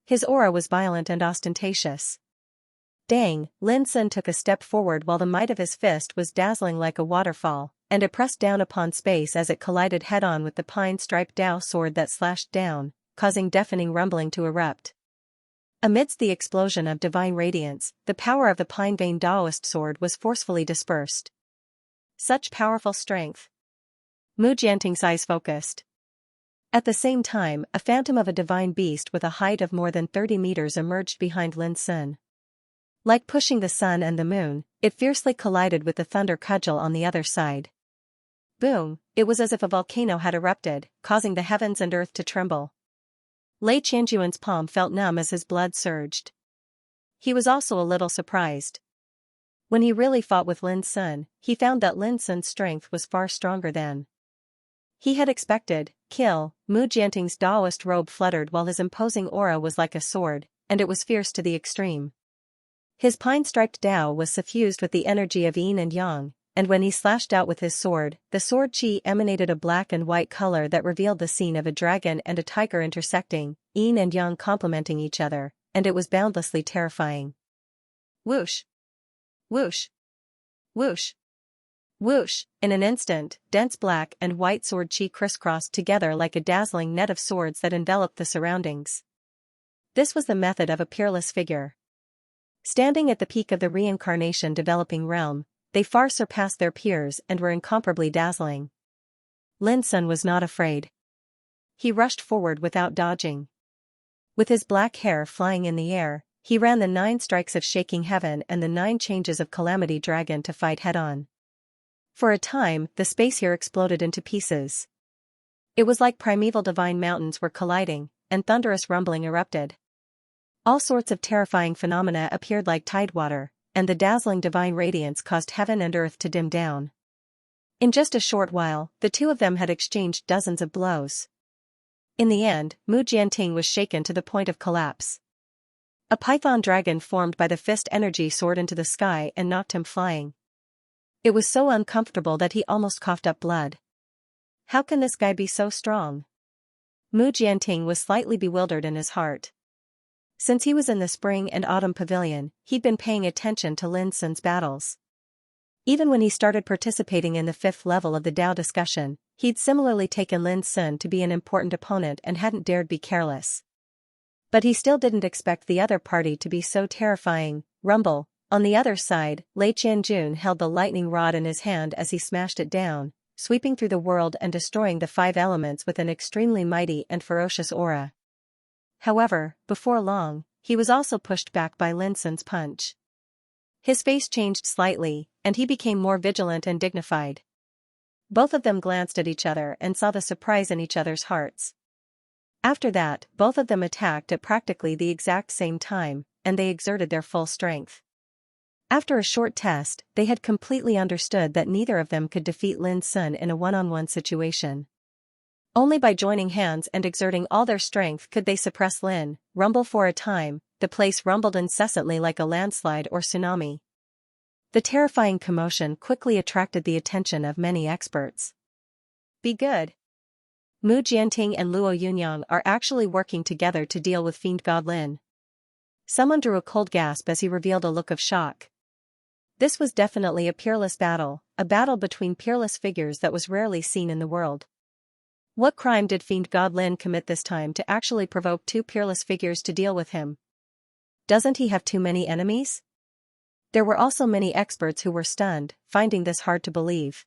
His aura was violent and ostentatious. Dang! Lin Sun took a step forward while the might of his fist was dazzling like a waterfall, and it pressed down upon space as it collided head-on with the pine-striped Dao sword that slashed down, causing deafening rumbling to erupt. Amidst the explosion of divine radiance, the power of the pine-veined Daoist sword was forcefully dispersed. Such powerful strength! Mu Jianting's eyes focused. At the same time, a phantom of a divine beast with a height of more than 30 meters emerged behind Lin Sun. Like pushing the sun and the moon, it fiercely collided with the thunder cudgel on the other side. Boom! It was as if a volcano had erupted, causing the heavens and earth to tremble. Lei Qianjuan's palm felt numb as his blood surged. He was also a little surprised. When he really fought with Lin Sun, he found that Lin Sun's strength was far stronger than he had expected. Kill! Mu Jianting's Daoist robe fluttered while his imposing aura was like a sword, and it was fierce to the extreme. His pine-striped Dao was suffused with the energy of yin and yang, and when he slashed out with his sword, the sword chi emanated a black and white color that revealed the scene of a dragon and a tiger intersecting, yin and yang complementing each other, and it was boundlessly terrifying. Whoosh! Whoosh! Whoosh! Whoosh! In an instant, dense black and white sword chi crisscrossed together like a dazzling net of swords that enveloped the surroundings. This was the method of a peerless figure. Standing at the peak of the reincarnation developing realm, they far surpassed their peers and were incomparably dazzling. Lin Sun was not afraid. He rushed forward without dodging. With his black hair flying in the air, he ran the 9 strikes of shaking heaven and the 9 changes of calamity dragon to fight head-on. For a time, the space here exploded into pieces. It was like primeval divine mountains were colliding, and thunderous rumbling erupted. All sorts of terrifying phenomena appeared like tidewater, and the dazzling divine radiance caused heaven and earth to dim down. In just a short while, the two of them had exchanged dozens of blows. In the end, Mu Jianting was shaken to the point of collapse. A python dragon formed by the fist energy soared into the sky and knocked him flying. It was so uncomfortable that he almost coughed up blood. How can this guy be so strong? Mu Jianting was slightly bewildered in his heart. Since he was in the spring and autumn pavilion, he'd been paying attention to Lin Sun's battles. Even when he started participating in the 5th level of the Dao discussion, he'd similarly taken Lin Sun to be an important opponent and hadn't dared be careless. But he still didn't expect the other party to be so terrifying. Rumble! On the other side, Lei Qianjun held the lightning rod in his hand as he smashed it down, sweeping through the world and destroying the 5 elements with an extremely mighty and ferocious aura. However, before long, he was also pushed back by Lin Sun's punch. His face changed slightly, and he became more vigilant and dignified. Both of them glanced at each other and saw the surprise in each other's hearts. After that, both of them attacked at practically the exact same time, and they exerted their full strength. After a short test, they had completely understood that neither of them could defeat Lin Sun in a one-on-one situation. Only by joining hands and exerting all their strength could they suppress Lin. Rumble. For a time, the place rumbled incessantly like a landslide or tsunami. The terrifying commotion quickly attracted the attention of many experts. Be good. Mu Jianting and Luo Yunyang are actually working together to deal with Fiend God Lin. Someone drew a cold gasp as he revealed a look of shock. This was definitely a peerless battle, a battle between peerless figures that was rarely seen in the world. What crime did Fiend God Lin commit this time to actually provoke 2 peerless figures to deal with him? Doesn't he have too many enemies? There were also many experts who were stunned, finding this hard to believe.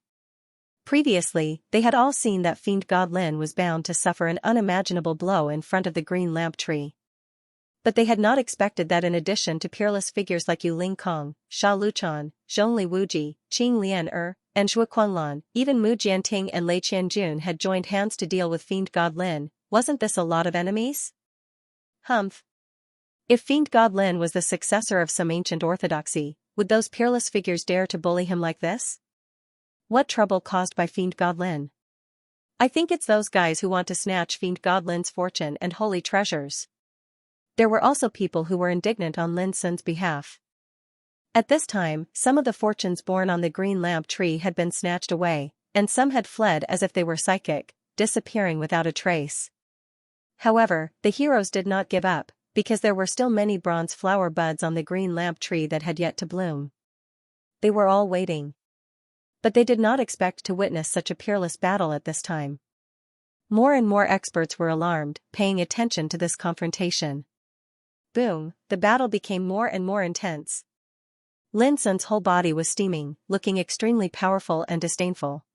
Previously, they had all seen that Fiend God Lin was bound to suffer an unimaginable blow in front of the green lamp tree. But they had not expected that in addition to peerless figures like Yu Ling Kong, Sha Luchan, Zhongli Wuji, Qing Lian and Zhuo Quanlan, even Mu Jianting and Lei Qianjun had joined hands to deal with Fiend God Lin. Wasn't this a lot of enemies? Humph. If Fiend God Lin was the successor of some ancient orthodoxy, would those peerless figures dare to bully him like this? What trouble caused by Fiend God Lin? I think it's those guys who want to snatch Fiend God Lin's fortune and holy treasures. There were also people who were indignant on Lin Sun's behalf. At this time, some of the fortunes born on the green lamp tree had been snatched away, and some had fled as if they were psychic, disappearing without a trace. However, the heroes did not give up, because there were still many bronze flower buds on the green lamp tree that had yet to bloom. They were all waiting. But they did not expect to witness such a peerless battle at this time. More and more experts were alarmed, paying attention to this confrontation. Boom, the battle became more and more intense. Lin Sun's whole body was steaming, looking extremely powerful and disdainful.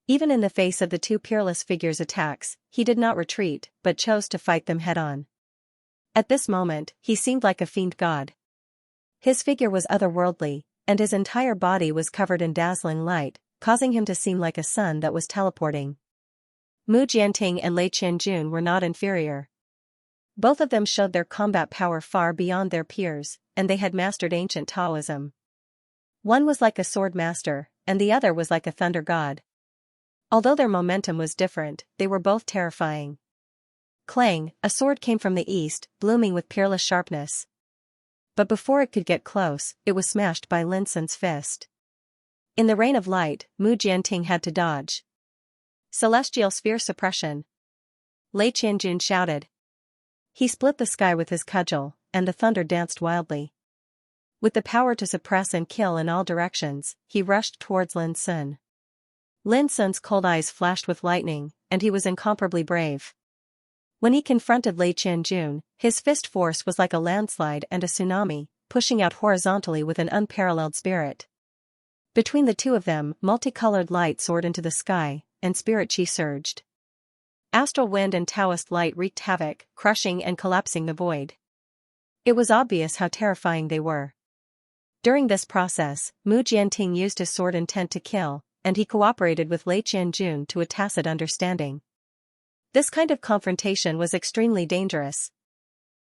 Even in the face of the two peerless figures' attacks, he did not retreat, but chose to fight them head-on. At this moment, he seemed like a fiend god. His figure was otherworldly, and his entire body was covered in dazzling light, causing him to seem like a sun that was teleporting. Mu Jianting and Lei Qianjun were not inferior. Both of them showed their combat power far beyond their peers, and they had mastered ancient Taoism. One was like a sword master, and the other was like a thunder god. Although their momentum was different, they were both terrifying. Clang, a sword came from the east, blooming with peerless sharpness. But before it could get close, it was smashed by Lin Sun's fist. In the rain of light, Mu Jianting had to dodge. Celestial sphere suppression. Lei Qianjun shouted. He split the sky with his cudgel, and the thunder danced wildly. With the power to suppress and kill in all directions, he rushed towards Lin Sun. Lin Sun's cold eyes flashed with lightning, and he was incomparably brave. When he confronted Lei Qianjun, his fist force was like a landslide and a tsunami, pushing out horizontally with an unparalleled spirit. Between the two of them, multicolored light soared into the sky, and spirit chi surged. Astral wind and Taoist light wreaked havoc, crushing and collapsing the void. It was obvious how terrifying they were. During this process, Mu Jianting used his sword intent to kill, and he cooperated with Lei Qianjun to a tacit understanding. This kind of confrontation was extremely dangerous.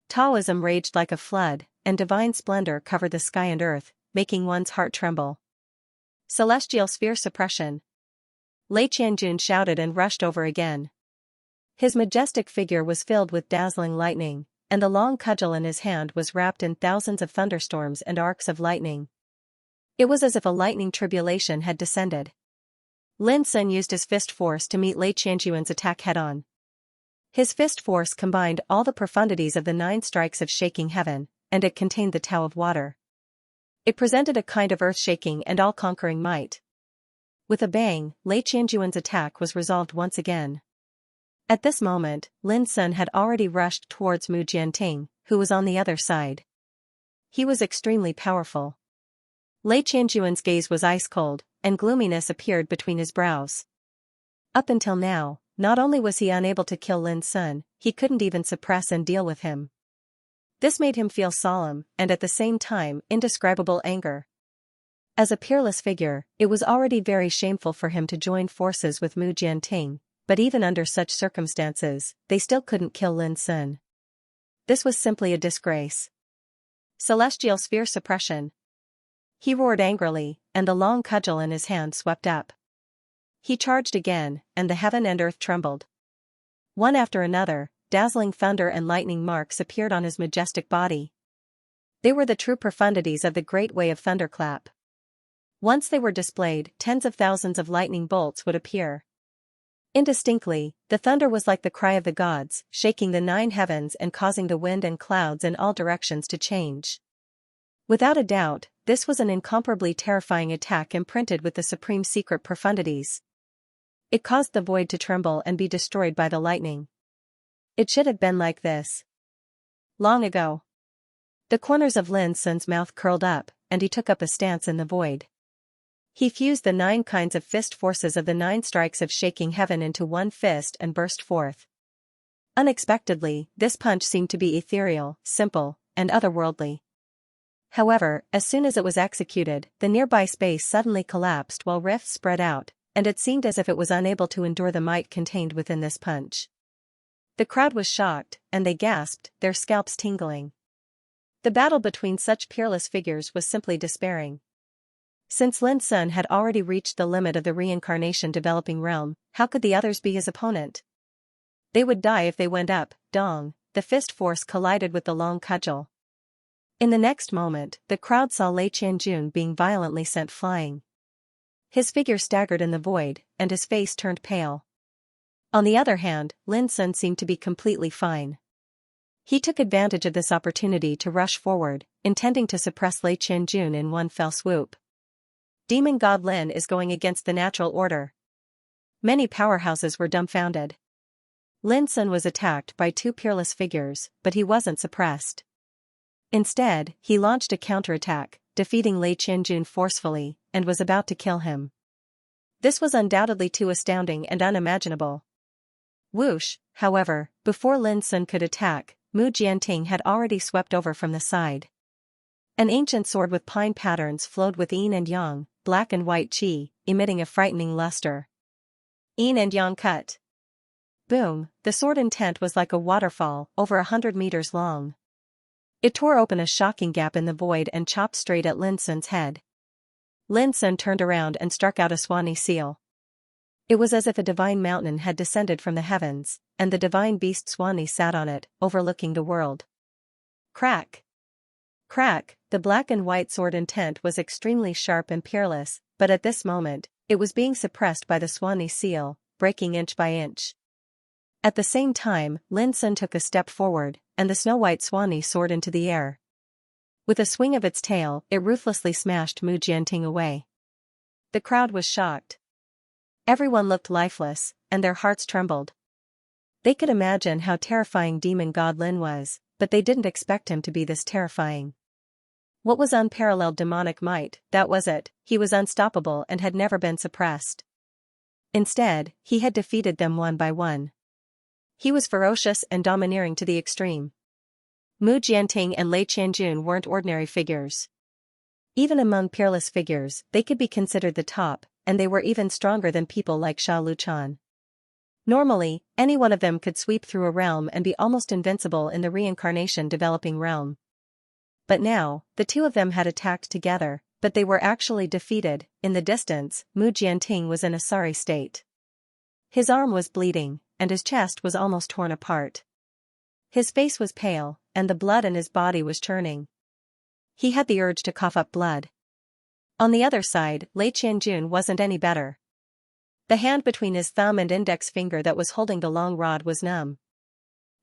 Taoism raged like a flood, and divine splendor covered the sky and earth, making one's heart tremble. Celestial sphere suppression. Lei Qianjun shouted and rushed over again. His majestic figure was filled with dazzling lightning, and the long cudgel in his hand was wrapped in thousands of thunderstorms and arcs of lightning. It was as if a lightning tribulation had descended. Lin Sun used his fist force to meet Lei Qianjun's attack head-on. His fist force combined all the profundities of the 9 strikes of shaking heaven, and it contained the Tao of water. It presented a kind of earth-shaking and all-conquering might. With a bang, Lei Qianjun's attack was resolved once again. At this moment, Lin Sun had already rushed towards Mu Jianting, who was on the other side. He was extremely powerful. Lei Qianjun's gaze was ice-cold, and gloominess appeared between his brows. Up until now, not only was he unable to kill Lin Sun, he couldn't even suppress and deal with him. This made him feel solemn, and at the same time, indescribable anger. As a peerless figure, it was already very shameful for him to join forces with Mu Jianting, but even under such circumstances, they still couldn't kill Lin Sun. This was simply a disgrace. Celestial sphere suppression. He roared angrily, and the long cudgel in his hand swept up. He charged again, and the heaven and earth trembled. One after another, dazzling thunder and lightning marks appeared on his majestic body. They were the true profundities of the great way of thunderclap. Once they were displayed, tens of thousands of lightning bolts would appear. Indistinctly, the thunder was like the cry of the gods, shaking the 9 heavens and causing the wind and clouds in all directions to change. Without a doubt, this was an incomparably terrifying attack imprinted with the supreme secret profundities. It caused the void to tremble and be destroyed by the lightning. It should have been like this. Long ago. The corners of Lin Sun's mouth curled up, and he took up a stance in the void. He fused the 9 kinds of fist forces of the 9 strikes of shaking heaven into one fist and burst forth. Unexpectedly, this punch seemed to be ethereal, simple, and otherworldly. However, as soon as it was executed, the nearby space suddenly collapsed while rifts spread out, and it seemed as if it was unable to endure the might contained within this punch. The crowd was shocked, and they gasped, their scalps tingling. The battle between such peerless figures was simply despairing. Since Lin Sun had already reached the limit of the reincarnation developing realm, how could the others be his opponent? They would die if they went up. Dong, the fist force collided with the long cudgel. In the next moment, the crowd saw Lei Qianjun being violently sent flying. His figure staggered in the void, and his face turned pale. On the other hand, Lin Sun seemed to be completely fine. He took advantage of this opportunity to rush forward, intending to suppress Lei Qianjun in one fell swoop. Demon God Lin is going against the natural order. Many powerhouses were dumbfounded. Lin Sun was attacked by two peerless figures, but he wasn't suppressed. Instead, he launched a counterattack, defeating Lei Qianjun forcefully, and was about to kill him. This was undoubtedly too astounding and unimaginable. Whoosh, however, before Lin Sun could attack, Mu Jianting had already swept over from the side. An ancient sword with pine patterns flowed with yin and yang, black and white qi, emitting a frightening luster. Yin and yang cut. Boom, the sword intent was like a waterfall, over 100 meters long. It tore open a shocking gap in the void and chopped straight at Lin Sun's head. Lin Sun turned around and struck out a Swanee seal. It was as if a divine mountain had descended from the heavens, and the divine beast Swanee sat on it, overlooking the world. Crack! Crack! The black and white sword intent was extremely sharp and peerless, but at this moment, it was being suppressed by the Swanee seal, breaking inch by inch. At the same time, Lin Sun took a step forward, and the snow-white Swanee soared into the air. With a swing of its tail, it ruthlessly smashed Mu Jianting away. The crowd was shocked. Everyone looked lifeless, and their hearts trembled. They could imagine how terrifying Demon God Lin was, but they didn't expect him to be this terrifying. What was unparalleled demonic might? That was it. He was unstoppable and had never been suppressed. Instead, he had defeated them one by one. He was ferocious and domineering to the extreme. Mu Jianting and Lei Qianjun weren't ordinary figures. Even among peerless figures, they could be considered the top, and they were even stronger than people like Sha Luchan. Normally, any one of them could sweep through a realm and be almost invincible in the reincarnation developing realm. But now, the two of them had attacked together, but they were actually defeated. In the distance, Mu Jianting was in a sorry state. His arm was bleeding, and his chest was almost torn apart. His face was pale, and the blood in his body was churning. He had the urge to cough up blood. On the other side, Lei Qianjun wasn't any better. The hand between his thumb and index finger that was holding the long rod was numb.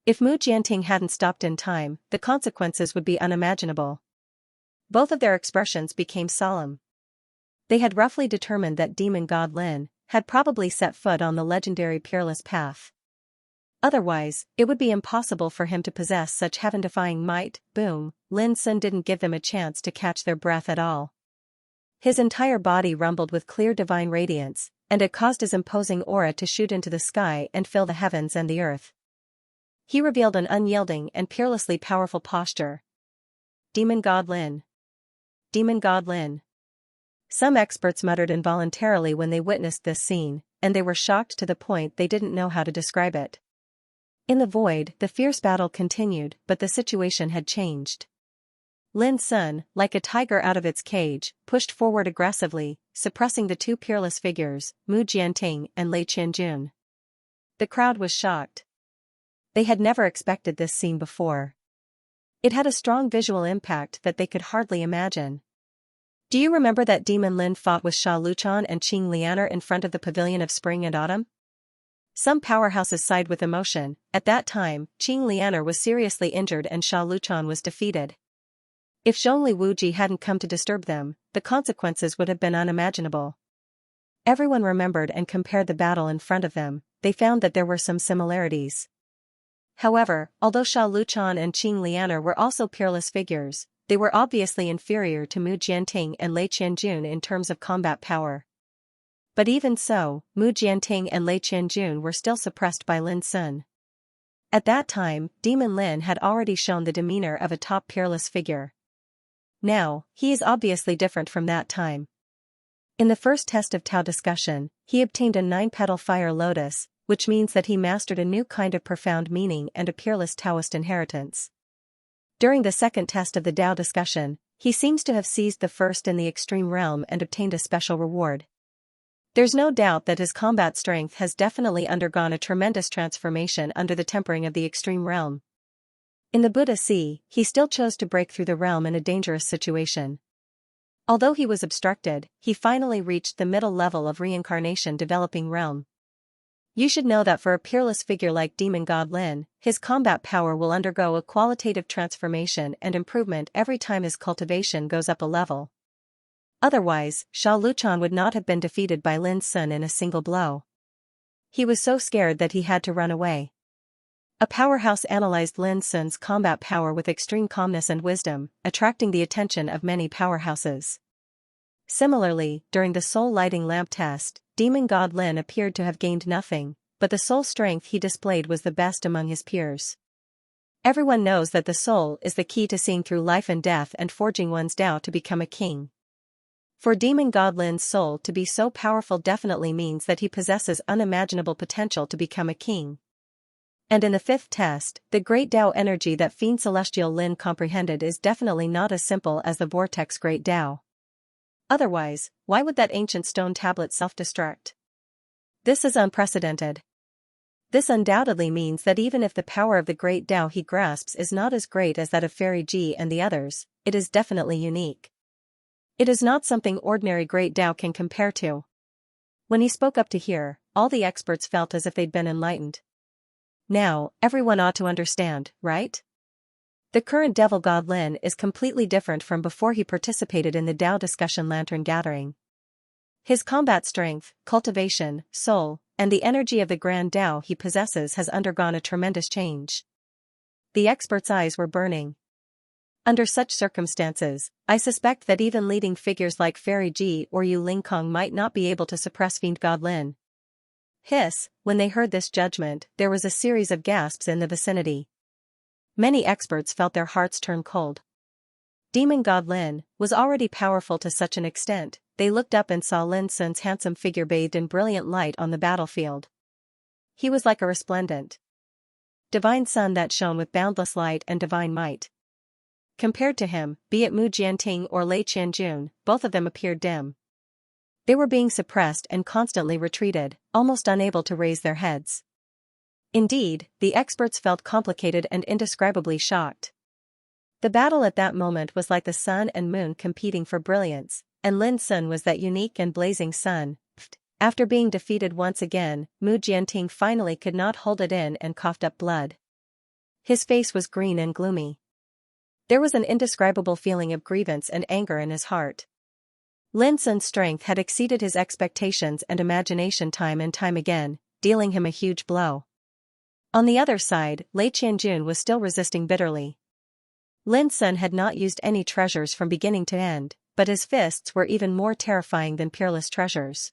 If Mu Jianting hadn't stopped in time, the consequences would be unimaginable. Both of their expressions became solemn. They had roughly determined that Demon God Lin had probably set foot on the legendary peerless path. Otherwise, it would be impossible for him to possess such heaven-defying might. Boom, Lin Sun didn't give them a chance to catch their breath at all. His entire body rumbled with clear divine radiance, and it caused his imposing aura to shoot into the sky and fill the heavens and the earth. He revealed an unyielding and peerlessly powerful posture. Demon God Lin. Demon God Lin. Some experts muttered involuntarily when they witnessed this scene, and they were shocked to the point they didn't know how to describe it. In the void, the fierce battle continued, but the situation had changed. Lin Sun, like a tiger out of its cage, pushed forward aggressively, suppressing the two peerless figures, Mu Jianting and Lei Qianjun. The crowd was shocked. They had never expected this scene before. It had a strong visual impact that they could hardly imagine. Do you remember that Demon Lin fought with Sha Luchan and Qing Lianer in front of the Pavilion of Spring and Autumn? Some powerhouses sighed with emotion. At that time, Qing Lianer was seriously injured and Sha Luchan was defeated. If Zhongli Wuji hadn't come to disturb them, the consequences would have been unimaginable. Everyone remembered and compared the battle in front of them. They found that there were some similarities. However, although Sha Luchan and Qing Lianer were also peerless figures, they were obviously inferior to Mu Jianting and Lei Qianjun in terms of combat power. But even so, Mu Jianting and Lei Qianjun were still suppressed by Lin Sun. At that time, Demon Lin had already shown the demeanor of a top peerless figure. Now, he is obviously different from that time. In the first test of Tao discussion, he obtained a 9-petal fire lotus, which means that he mastered a new kind of profound meaning and a peerless Taoist inheritance. During the second test of the Tao discussion, He seems to have seized the first in the extreme realm and obtained a special reward. There's no doubt that his combat strength has definitely undergone a tremendous transformation under the tempering of the extreme realm. In the Buddha Sea, he still chose to break through the realm in a dangerous situation. Although he was obstructed, he finally reached the middle level of reincarnation developing realm. You should know that for a peerless figure like Demon God Lin, his combat power will undergo a qualitative transformation and improvement every time his cultivation goes up a level. Otherwise, Sha Luchan would not have been defeated by Lin Sun in a single blow. He was so scared that he had to run away. A powerhouse analyzed Lin Sun's combat power with extreme calmness and wisdom, attracting the attention of many powerhouses. Similarly, during the soul lighting lamp test, Demon God Lin appeared to have gained nothing, but the soul strength he displayed was the best among his peers. Everyone knows that the soul is the key to seeing through life and death and forging one's Tao to become a king. For Demon God Lin's soul to be so powerful definitely means that he possesses unimaginable potential to become a king. And in the fifth test, the great Tao energy that Fiend Celestial Lin comprehended is definitely not as simple as the Vortex Great Tao. Otherwise, why would that ancient stone tablet self-destruct? This is unprecedented. This undoubtedly means that even if the power of the great Tao he grasps is not as great as that of Fairy Ji and the others, it is definitely unique. It is not something ordinary great Tao can compare to. When he spoke up to hear, all the experts felt as if they'd been enlightened. Now, everyone ought to understand, right? The current Devil God Lin is completely different from before he participated in the Tao discussion lantern gathering. His combat strength, cultivation, soul, and the energy of the grand Tao he possesses has undergone a tremendous change. The experts' eyes were burning. Under such circumstances, I suspect that even leading figures like Fairy Ji or Yu Lingkong might not be able to suppress Fiend God Lin. Hiss, when they heard this judgment, there was a series of gasps in the vicinity. Many experts felt their hearts turn cold. Demon God Lin was already powerful to such an extent, they looked up and saw Lin Sun's handsome figure bathed in brilliant light on the battlefield. He was like a resplendent divine sun that shone with boundless light and divine might. Compared to him, be it Mu Jianting or Lei Qianjun, both of them appeared dim. They were being suppressed and constantly retreated, almost unable to raise their heads. Indeed, the experts felt complicated and indescribably shocked. The battle at that moment was like the sun and moon competing for brilliance, and Lin Sun was that unique and blazing sun. After being defeated once again, Mu Jianting finally could not hold it in and coughed up blood. His face was green and gloomy. There was an indescribable feeling of grievance and anger in his heart. Lin Sun's strength had exceeded his expectations and imagination time and time again, dealing him a huge blow. On the other side, Lei Qianjun was still resisting bitterly. Lin Sun had not used any treasures from beginning to end, but his fists were even more terrifying than peerless treasures.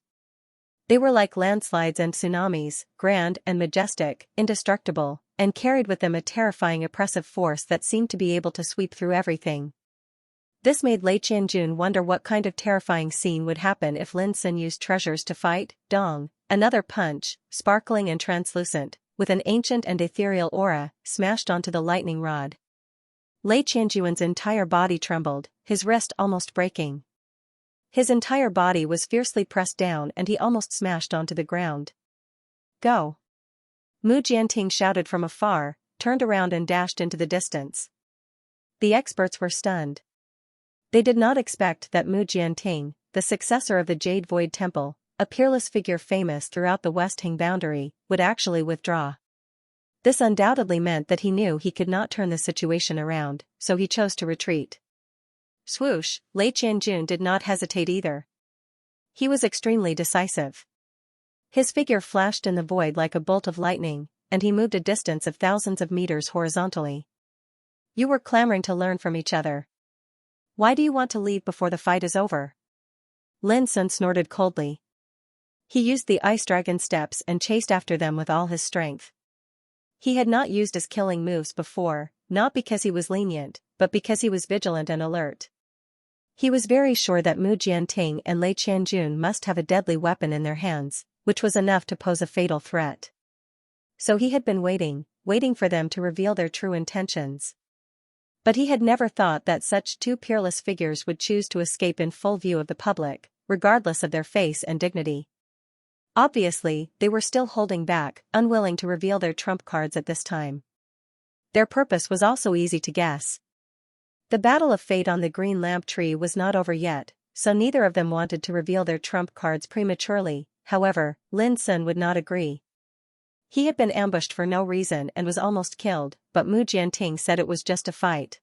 They were like landslides and tsunamis, grand and majestic, indestructible, and carried with them a terrifying oppressive force that seemed to be able to sweep through everything. This made Lei Qianjun wonder what kind of terrifying scene would happen if Lin Sun used treasures to fight. Dong, another punch, sparkling and translucent, with an ancient and ethereal aura, smashed onto the lightning rod. Lei Qianjuan's entire body trembled, his wrist almost breaking. His entire body was fiercely pressed down and he almost smashed onto the ground. Go! Mu Jianting shouted from afar, turned around and dashed into the distance. The experts were stunned. They did not expect that Mu Jianting, the successor of the Jade Void Temple, a peerless figure famous throughout the West Hing boundary, would actually withdraw. This undoubtedly meant that he knew he could not turn the situation around, so he chose to retreat. Swoosh, Lei Qianjun did not hesitate either. He was extremely decisive. His figure flashed in the void like a bolt of lightning, and he moved a distance of thousands of meters horizontally. You were clamoring to learn from each other. Why do you want to leave before the fight is over? Lin Sun snorted coldly. He used the Ice Dragon steps and chased after them with all his strength. He had not used his killing moves before, not because he was lenient, but because he was vigilant and alert. He was very sure that Mu Jianting and Lei Qianjun must have a deadly weapon in their hands, which was enough to pose a fatal threat. So he had been waiting for them to reveal their true intentions. But he had never thought that such two peerless figures would choose to escape in full view of the public, regardless of their face and dignity. Obviously, they were still holding back, unwilling to reveal their trump cards at this time. Their purpose was also easy to guess. The battle of fate on the green lamp tree was not over yet, so neither of them wanted to reveal their trump cards prematurely. However, Lin Sun would not agree. He had been ambushed for no reason and was almost killed, but Mu Jianting said it was just a fight.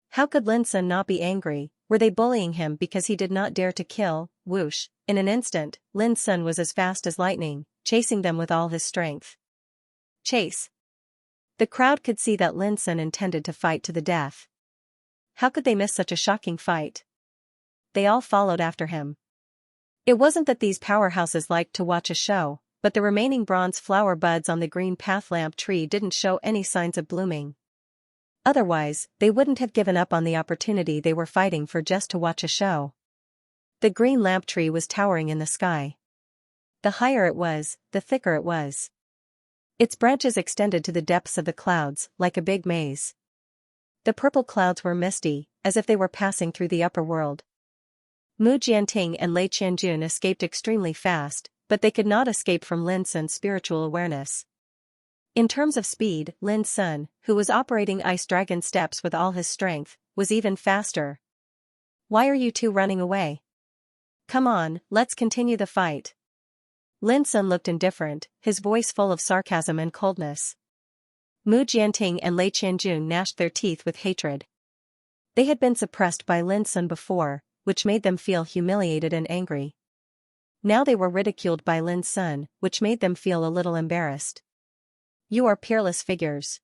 How could Lin Sun not be angry? Were they bullying him because he did not dare to kill? Whoosh! In an instant, Lin Sun was as fast as lightning, chasing them with all his strength. Chase! The crowd could see that Lin Sun intended to fight to the death. How could they miss such a shocking fight? They all followed after him. It wasn't that these powerhouses liked to watch a show, but the remaining bronze flower buds on the green path lamp tree didn't show any signs of blooming. Otherwise, they wouldn't have given up on the opportunity they were fighting for just to watch a show. The green lamp tree was towering in the sky. The higher it was, the thicker it was. Its branches extended to the depths of the clouds, like a big maze. The purple clouds were misty, as if they were passing through the upper world. Mu Jianting and Lei Qianjun escaped extremely fast, but they could not escape from Lin Sun's spiritual awareness. In terms of speed, Lin Sun, who was operating ice dragon steps with all his strength, was even faster. Why are you two running away? Come on, let's continue the fight. Lin Sun looked indifferent, his voice full of sarcasm and coldness. Mu Jianting and Lei Qianjun gnashed their teeth with hatred. They had been suppressed by Lin Sun before, which made them feel humiliated and angry. Now they were ridiculed by Lin Sun, which made them feel a little embarrassed. You are peerless figures.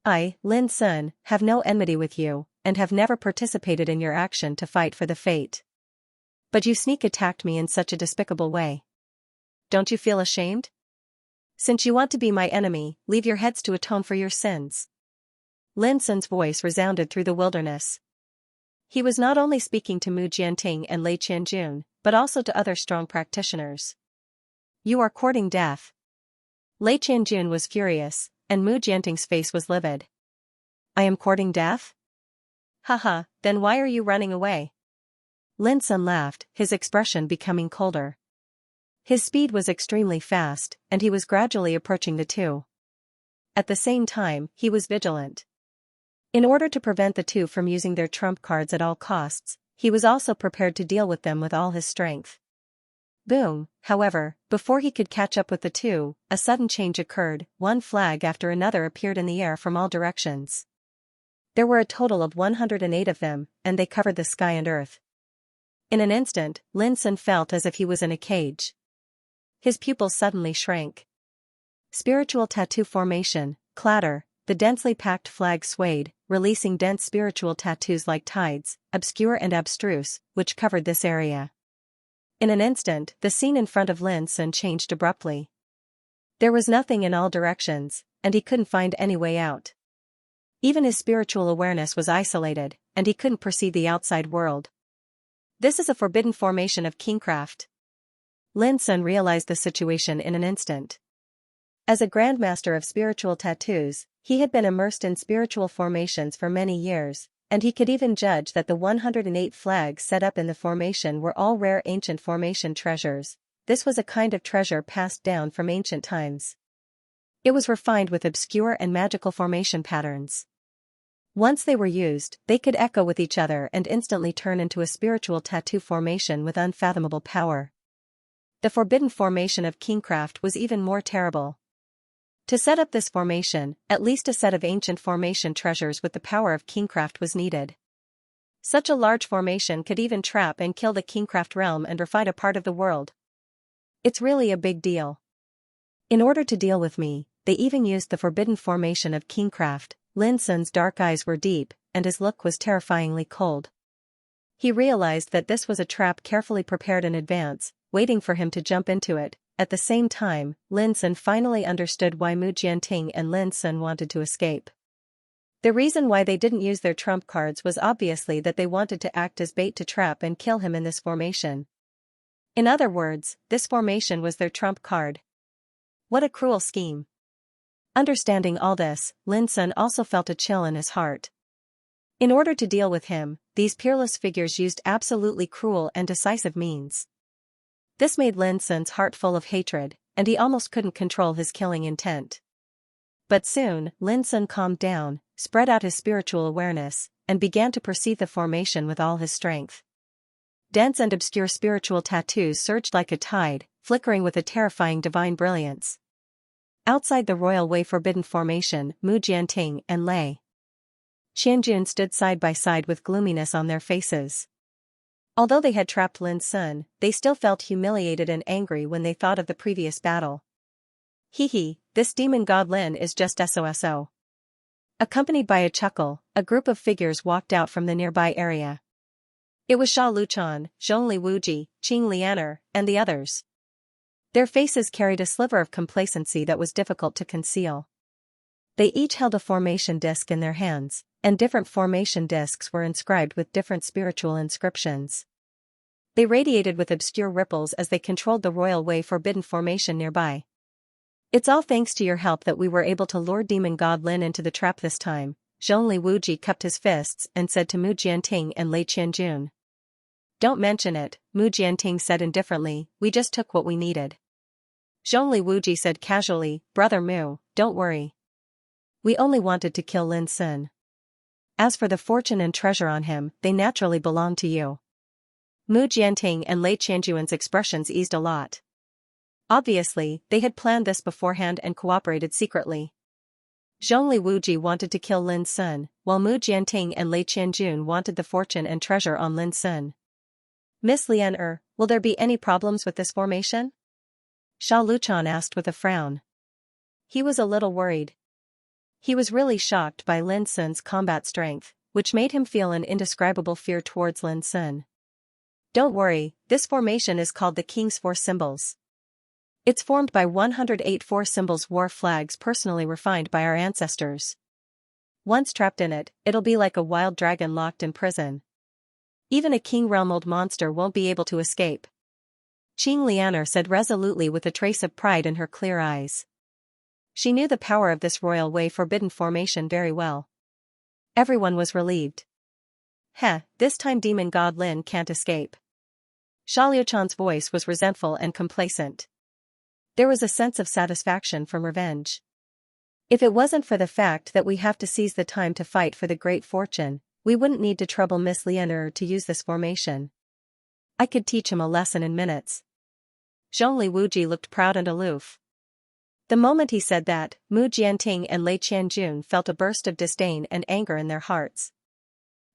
I, Lin Sun, have no enmity with you, and have never participated in your action to fight for the fate. But you sneak attacked me in such a despicable way. Don't you feel ashamed? Since you want to be my enemy, leave your heads to atone for your sins. Lin Sun's voice resounded through the wilderness. He was not only speaking to Mu Jianting and Lei Qianjun, but also to other strong practitioners. You are courting death. Lei Qianjun was furious, and Mu Jianting's face was livid. I am courting death? Haha, then why are you running away? Lin Sun laughed, his expression becoming colder. His speed was extremely fast, and he was gradually approaching the two. At the same time, he was vigilant. In order to prevent the two from using their trump cards at all costs, he was also prepared to deal with them with all his strength. Boom, however, before he could catch up with the two, a sudden change occurred. One flag after another appeared in the air from all directions. There were a total of 108 of them, and they covered the sky and earth. In an instant, Lin Sun felt as if he was in a cage. His pupils suddenly shrank. Spiritual tattoo formation, clatter, the densely packed flag swayed, releasing dense spiritual tattoos like tides, obscure and abstruse, which covered this area. In an instant, the scene in front of Lin Sun changed abruptly. There was nothing in all directions, and he couldn't find any way out. Even his spiritual awareness was isolated, and he couldn't perceive the outside world. This is a forbidden formation of kingcraft. Lin Sun realized the situation in an instant. As a grandmaster of spiritual tattoos, he had been immersed in spiritual formations for many years, and he could even judge that the 108 flags set up in the formation were all rare ancient formation treasures. This was a kind of treasure passed down from ancient times. It was refined with obscure and magical formation patterns. Once they were used, they could echo with each other and instantly turn into a spiritual tattoo formation with unfathomable power. The forbidden formation of kingcraft was even more terrible. To set up this formation, at least a set of ancient formation treasures with the power of kingcraft was needed. Such a large formation could even trap and kill the kingcraft realm and refine a part of the world. It's really a big deal. In order to deal with me, they even used the forbidden formation of kingcraft. Lin Sun's dark eyes were deep, and his look was terrifyingly cold. He realized that this was a trap carefully prepared in advance, waiting for him to jump into it. At the same time, Lin Sun finally understood why Mu Jianting and Lin Sun wanted to escape. The reason why they didn't use their trump cards was obviously that they wanted to act as bait to trap and kill him in this formation. In other words, this formation was their trump card. What a cruel scheme. Understanding all this, Lin Sun also felt a chill in his heart. In order to deal with him, these peerless figures used absolutely cruel and decisive means. This made Lin Sun's heart full of hatred, and he almost couldn't control his killing intent. But soon, Lin Sun calmed down, spread out his spiritual awareness, and began to perceive the formation with all his strength. Dense and obscure spiritual tattoos surged like a tide, flickering with a terrifying divine brilliance. Outside the royal way forbidden formation, Mu Jianting and Lei Qianjun stood side by side with gloominess on their faces. Although they had trapped Lin Sun, they still felt humiliated and angry when they thought of the previous battle. This demon god Lin is just SOSO. Accompanied by a chuckle, a group of figures walked out from the nearby area. It was Sha Luchan, Zhongli Wuji, Qing Lianer, and the others. Their faces carried a sliver of complacency that was difficult to conceal. They each held a formation disc in their hands, and different formation discs were inscribed with different spiritual inscriptions. They radiated with obscure ripples as they controlled the royal way forbidden formation nearby. It's all thanks to your help that we were able to lure demon god Lin into the trap this time, Zhongli Wuji cupped his fists and said to Mu Jianting and Lei Qianjun. Don't mention it, Mu Jianting said indifferently, we just took what we needed. Zhongli Wuji said casually, Brother Mu, don't worry. We only wanted to kill Lin Sun. As for the fortune and treasure on him, they naturally belong to you. Mu Jianting and Lei Qianjun's expressions eased a lot. Obviously, they had planned this beforehand and cooperated secretly. Zhongli Wuji wanted to kill Lin Sun, while Mu Jianting and Lei Qianjun wanted the fortune and treasure on Lin Sun. Miss Lian will there be any problems with this formation? Sha Luchan asked with a frown. He was a little worried. He was really shocked by Lin Sun's combat strength, which made him feel an indescribable fear towards Lin Sun. Don't worry, this formation is called the King's Four Symbols. It's formed by 108 four symbols war flags personally refined by our ancestors. Once trapped in it, it'll be like a wild dragon locked in prison. Even a king realm-old monster won't be able to escape. Qing Lianer said resolutely with a trace of pride in her clear eyes. She knew the power of this royal way forbidden formation very well. Everyone was relieved. This time demon god Lin can't escape. Sha Liuchan's voice was resentful and complacent. There was a sense of satisfaction from revenge. If it wasn't for the fact that we have to seize the time to fight for the great fortune, we wouldn't need to trouble Miss Lianer to use this formation. I could teach him a lesson in minutes. Zhongli Wuji looked proud and aloof. The moment he said that, Mu Jianting and Lei Qianjun felt a burst of disdain and anger in their hearts.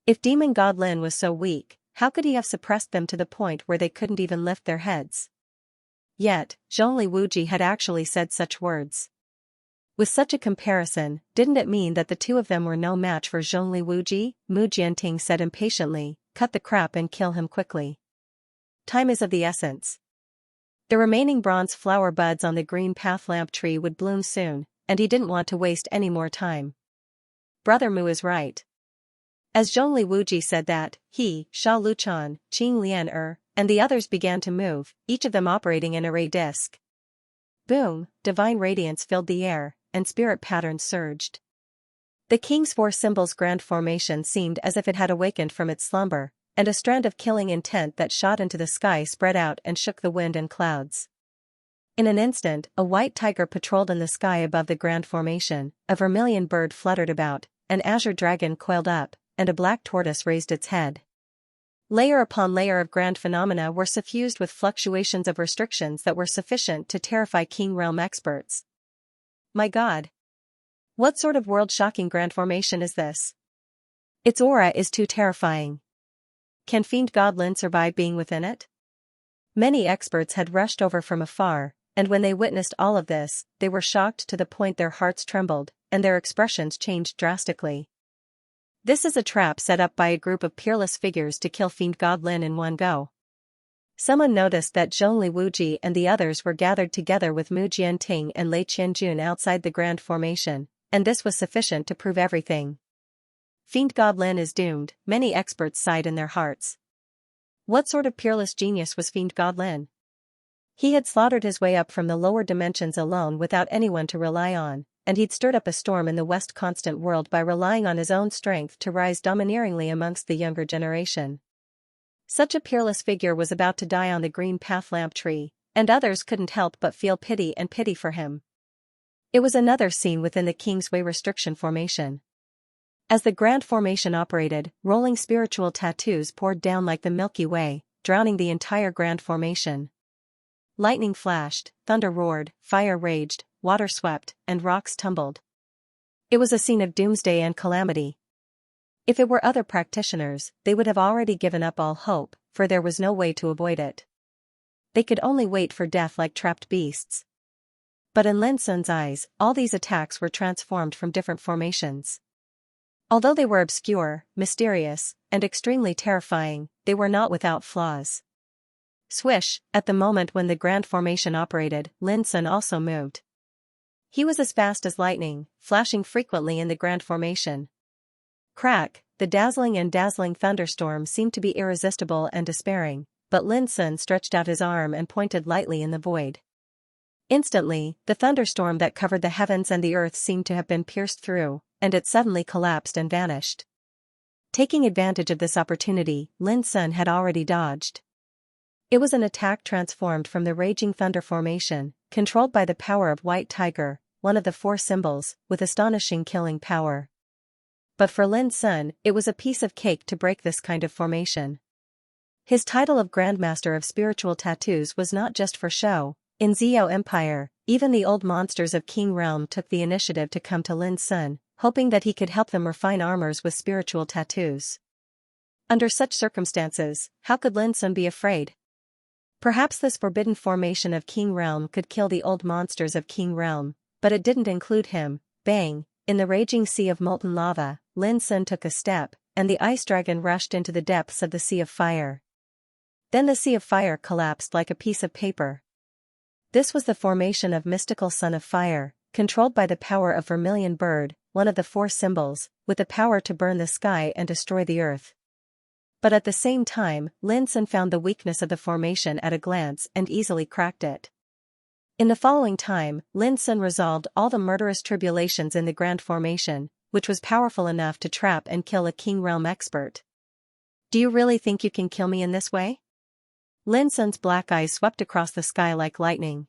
If demon god Lin was so weak, how could he have suppressed them to the point where they couldn't even lift their heads? Yet, Zhongli Wuji had actually said such words. With such a comparison, didn't it mean that the two of them were no match for Zhongli Wuji? Mu Jianting said impatiently, cut the crap and kill him quickly. Time is of the essence. The remaining bronze flower buds on the green path lamp tree would bloom soon, and he didn't want to waste any more time. Brother Mu is right. As Zhongli Wuji said that, he, Sha Luchan, Qing Lian and the others began to move, each of them operating an array disc. Boom, divine radiance filled the air, and spirit patterns surged. The King's Four Symbols grand formation seemed as if it had awakened from its slumber, and a strand of killing intent that shot into the sky spread out and shook the wind and clouds. In an instant, a white tiger patrolled in the sky above the grand formation, a vermilion bird fluttered about, an azure dragon coiled up, and a black tortoise raised its head. Layer upon layer of grand phenomena were suffused with fluctuations of restrictions that were sufficient to terrify King Realm experts. My God! What sort of world-shocking grand formation is this? Its aura is too terrifying. Can Fiend God Lin survive being within it? Many experts had rushed over from afar, and when they witnessed all of this, they were shocked to the point their hearts trembled, and their expressions changed drastically. This is a trap set up by a group of peerless figures to kill Fiend God Lin in one go. Someone noticed that Zhongli Wuji and the others were gathered together with Mu Jianting and Lei Qianjun outside the grand formation, and this was sufficient to prove everything. Fiend God Lin is doomed, many experts sighed in their hearts. What sort of peerless genius was Fiend God Lin? He had slaughtered his way up from the lower dimensions alone without anyone to rely on, and he'd stirred up a storm in the West constant world by relying on his own strength to rise domineeringly amongst the younger generation. Such a peerless figure was about to die on the green path lamp tree, and others couldn't help but feel pity for him. It was another scene within the Kingsway restriction formation. As the grand formation operated, rolling spiritual tattoos poured down like the Milky Way, drowning the entire grand formation. Lightning flashed, thunder roared, fire raged, water swept, and rocks tumbled. It was a scene of doomsday and calamity. If it were other practitioners, they would have already given up all hope, for there was no way to avoid it. They could only wait for death like trapped beasts. But in Lin Sun's eyes, all these attacks were transformed from different formations. Although they were obscure, mysterious, and extremely terrifying, they were not without flaws. Swish, at the moment when the grand formation operated, Lin Sun also moved. He was as fast as lightning, flashing frequently in the grand formation. Crack, the dazzling thunderstorm seemed to be irresistible and despairing, but Lin Sun stretched out his arm and pointed lightly in the void. Instantly, the thunderstorm that covered the heavens and the earth seemed to have been pierced through, and it suddenly collapsed and vanished. Taking advantage of this opportunity, Lin Sun had already dodged. It was an attack transformed from the raging thunder formation, controlled by the power of White Tiger, one of the four symbols, with astonishing killing power. But for Lin Sun, it was a piece of cake to break this kind of formation. His title of Grandmaster of Spiritual Tattoos was not just for show. In Xiao Empire, even the old monsters of King Realm took the initiative to come to Lin Sun, hoping that he could help them refine armors with spiritual tattoos. Under such circumstances, how could Lin Sun be afraid? Perhaps this forbidden formation of King Realm could kill the old monsters of King Realm, but it didn't include him. Bang! In the raging sea of molten lava, Lin Sun took a step, and the ice dragon rushed into the depths of the sea of fire. Then the sea of fire collapsed like a piece of paper. This was the formation of mystical Son of Fire, controlled by the power of Vermilion Bird, one of the four symbols, with the power to burn the sky and destroy the earth. But at the same time, Lin Sun found the weakness of the formation at a glance and easily cracked it. In the following time, Lin Sun resolved all the murderous tribulations in the grand formation, which was powerful enough to trap and kill a King Realm expert. Do you really think you can kill me in this way? Lin Sun's black eyes swept across the sky like lightning.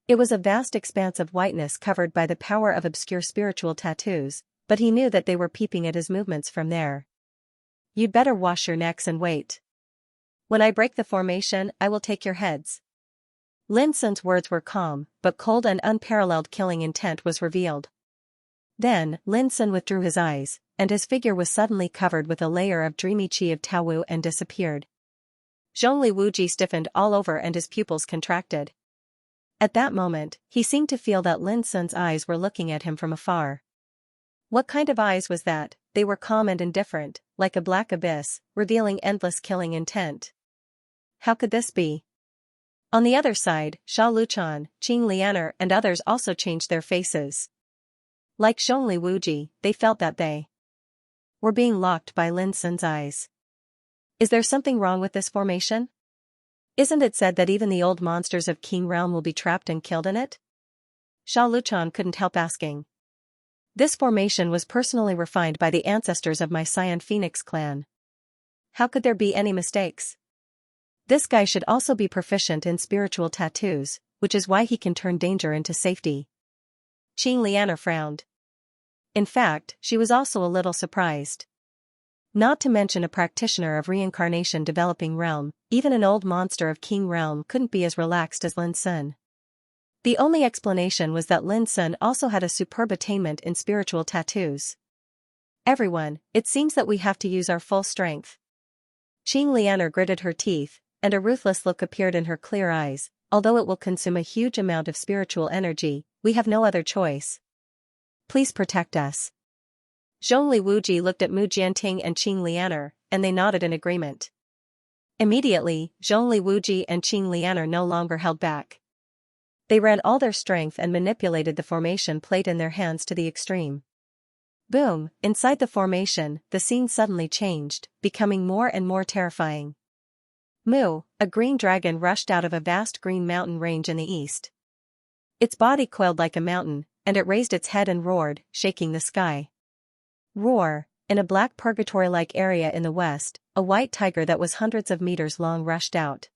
It was a vast expanse of whiteness covered by the power of obscure spiritual tattoos, but he knew that they were peeping at his movements from there. You'd better wash your necks and wait. When I break the formation, I will take your heads. Lin Sun's words were calm, but cold and unparalleled killing intent was revealed. Then, Lin Sun withdrew his eyes, and his figure was suddenly covered with a layer of dreamy chi of Taowu and disappeared. Zhongli Wuji stiffened all over and his pupils contracted. At that moment, he seemed to feel that Lin Sun's eyes were looking at him from afar. What kind of eyes was that? They were calm and indifferent, like a black abyss, revealing endless killing intent. How could this be? On the other side, Sha Luchan, Qing Lianer and others also changed their faces. Like Zhongli Wuji, they felt that they were being locked by Lin Sun's eyes. Is there something wrong with this formation? Isn't it said that even the old monsters of King Realm will be trapped and killed in it? Sha Luchan couldn't help asking. This formation was personally refined by the ancestors of my Cyan Phoenix clan. How could there be any mistakes? This guy should also be proficient in spiritual tattoos, which is why he can turn danger into safety. Qing Lianer frowned. In fact, she was also a little surprised. Not to mention a practitioner of reincarnation developing realm, even an old monster of King Realm couldn't be as relaxed as Lin Sun. The only explanation was that Lin Sun also had a superb attainment in spiritual tattoos. Everyone, it seems that we have to use our full strength. Qing Lianer gritted her teeth, and a ruthless look appeared in her clear eyes. Although it will consume a huge amount of spiritual energy, we have no other choice. Please protect us. Zhongli Wuji looked at Mu Jianting and Qing Lianer, and they nodded in agreement. Immediately, Zhongli Wuji and Qing Lianer no longer held back. They ran all their strength and manipulated the formation plate in their hands to the extreme. Boom! Inside the formation, the scene suddenly changed, becoming more and more terrifying. Mu, a green dragon rushed out of a vast green mountain range in the east. Its body coiled like a mountain, and it raised its head and roared, shaking the sky. Roar! In a black purgatory-like area in the west, a white tiger that was hundreds of meters long rushed out.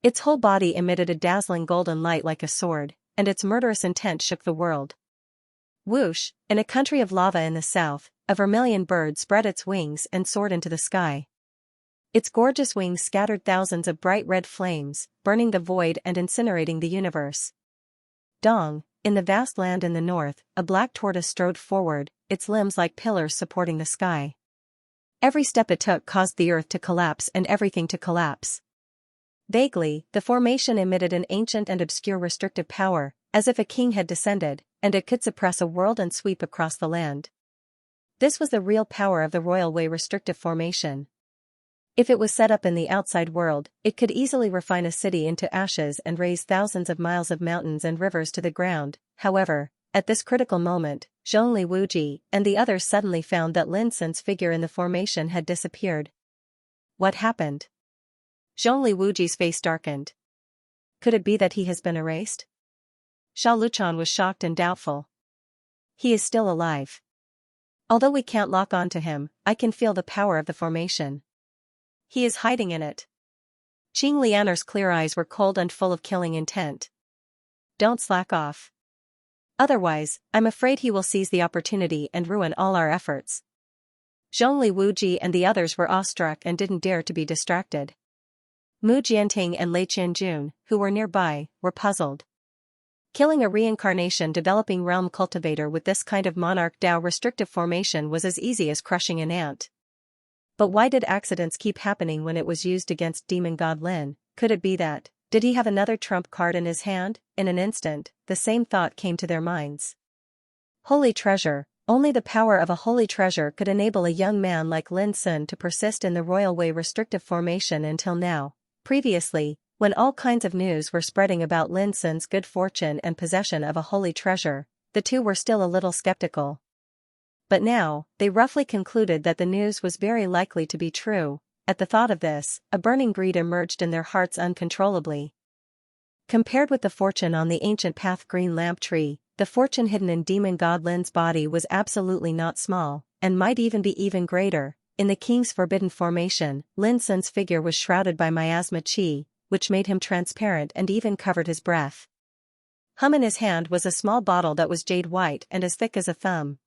Its whole body emitted a dazzling golden light like a sword, and its murderous intent shook the world. Whoosh! In a country of lava in the south, a vermilion bird spread its wings and soared into the sky. Its gorgeous wings scattered thousands of bright red flames, burning the void and incinerating the universe. Dong! In the vast land in the north, a black tortoise strode forward, its limbs like pillars supporting the sky. Every step it took caused the earth to collapse and everything to collapse. Vaguely, the formation emitted an ancient and obscure restrictive power, as if a king had descended, and it could suppress a world and sweep across the land. This was the real power of the Royal Way restrictive formation. If it was set up in the outside world, it could easily refine a city into ashes and raze thousands of miles of mountains and rivers to the ground. However, at this critical moment, Zhongli Wuji and the others suddenly found that Lin Sun's figure in the formation had disappeared. What happened? Zhongli Wuji's face darkened. Could it be that he has been erased? Xiao Luchan was shocked and doubtful. He is still alive. Although we can't lock on to him, I can feel the power of the formation. He is hiding in it. Qing Lianer's clear eyes were cold and full of killing intent. Don't slack off. Otherwise, I'm afraid he will seize the opportunity and ruin all our efforts. Zhongli Wuji and the others were awestruck and didn't dare to be distracted. Mu Jianting and Lei Qianjun, who were nearby, were puzzled. Killing a reincarnation developing realm cultivator with this kind of monarch Dao restrictive formation was as easy as crushing an ant. But why did accidents keep happening when it was used against demon god Lin? Could it be that, did he have another trump card in his hand? In an instant, the same thought came to their minds. Holy treasure! Only the power of a holy treasure could enable a young man like Lin Sun to persist in the Royal Way restrictive formation until now. Previously, when all kinds of news were spreading about Lin Sun's good fortune and possession of a holy treasure, the two were still a little skeptical. But now, they roughly concluded that the news was very likely to be true. At the thought of this, a burning greed emerged in their hearts uncontrollably. Compared with the fortune on the ancient path green lamp tree, the fortune hidden in demon god Lin's body was absolutely not small, and might even be even greater. In the king's forbidden formation, Lin Sun's figure was shrouded by miasma qi, which made him transparent and even covered his breath. In his hand was a small bottle that was jade white and as thick as a thumb.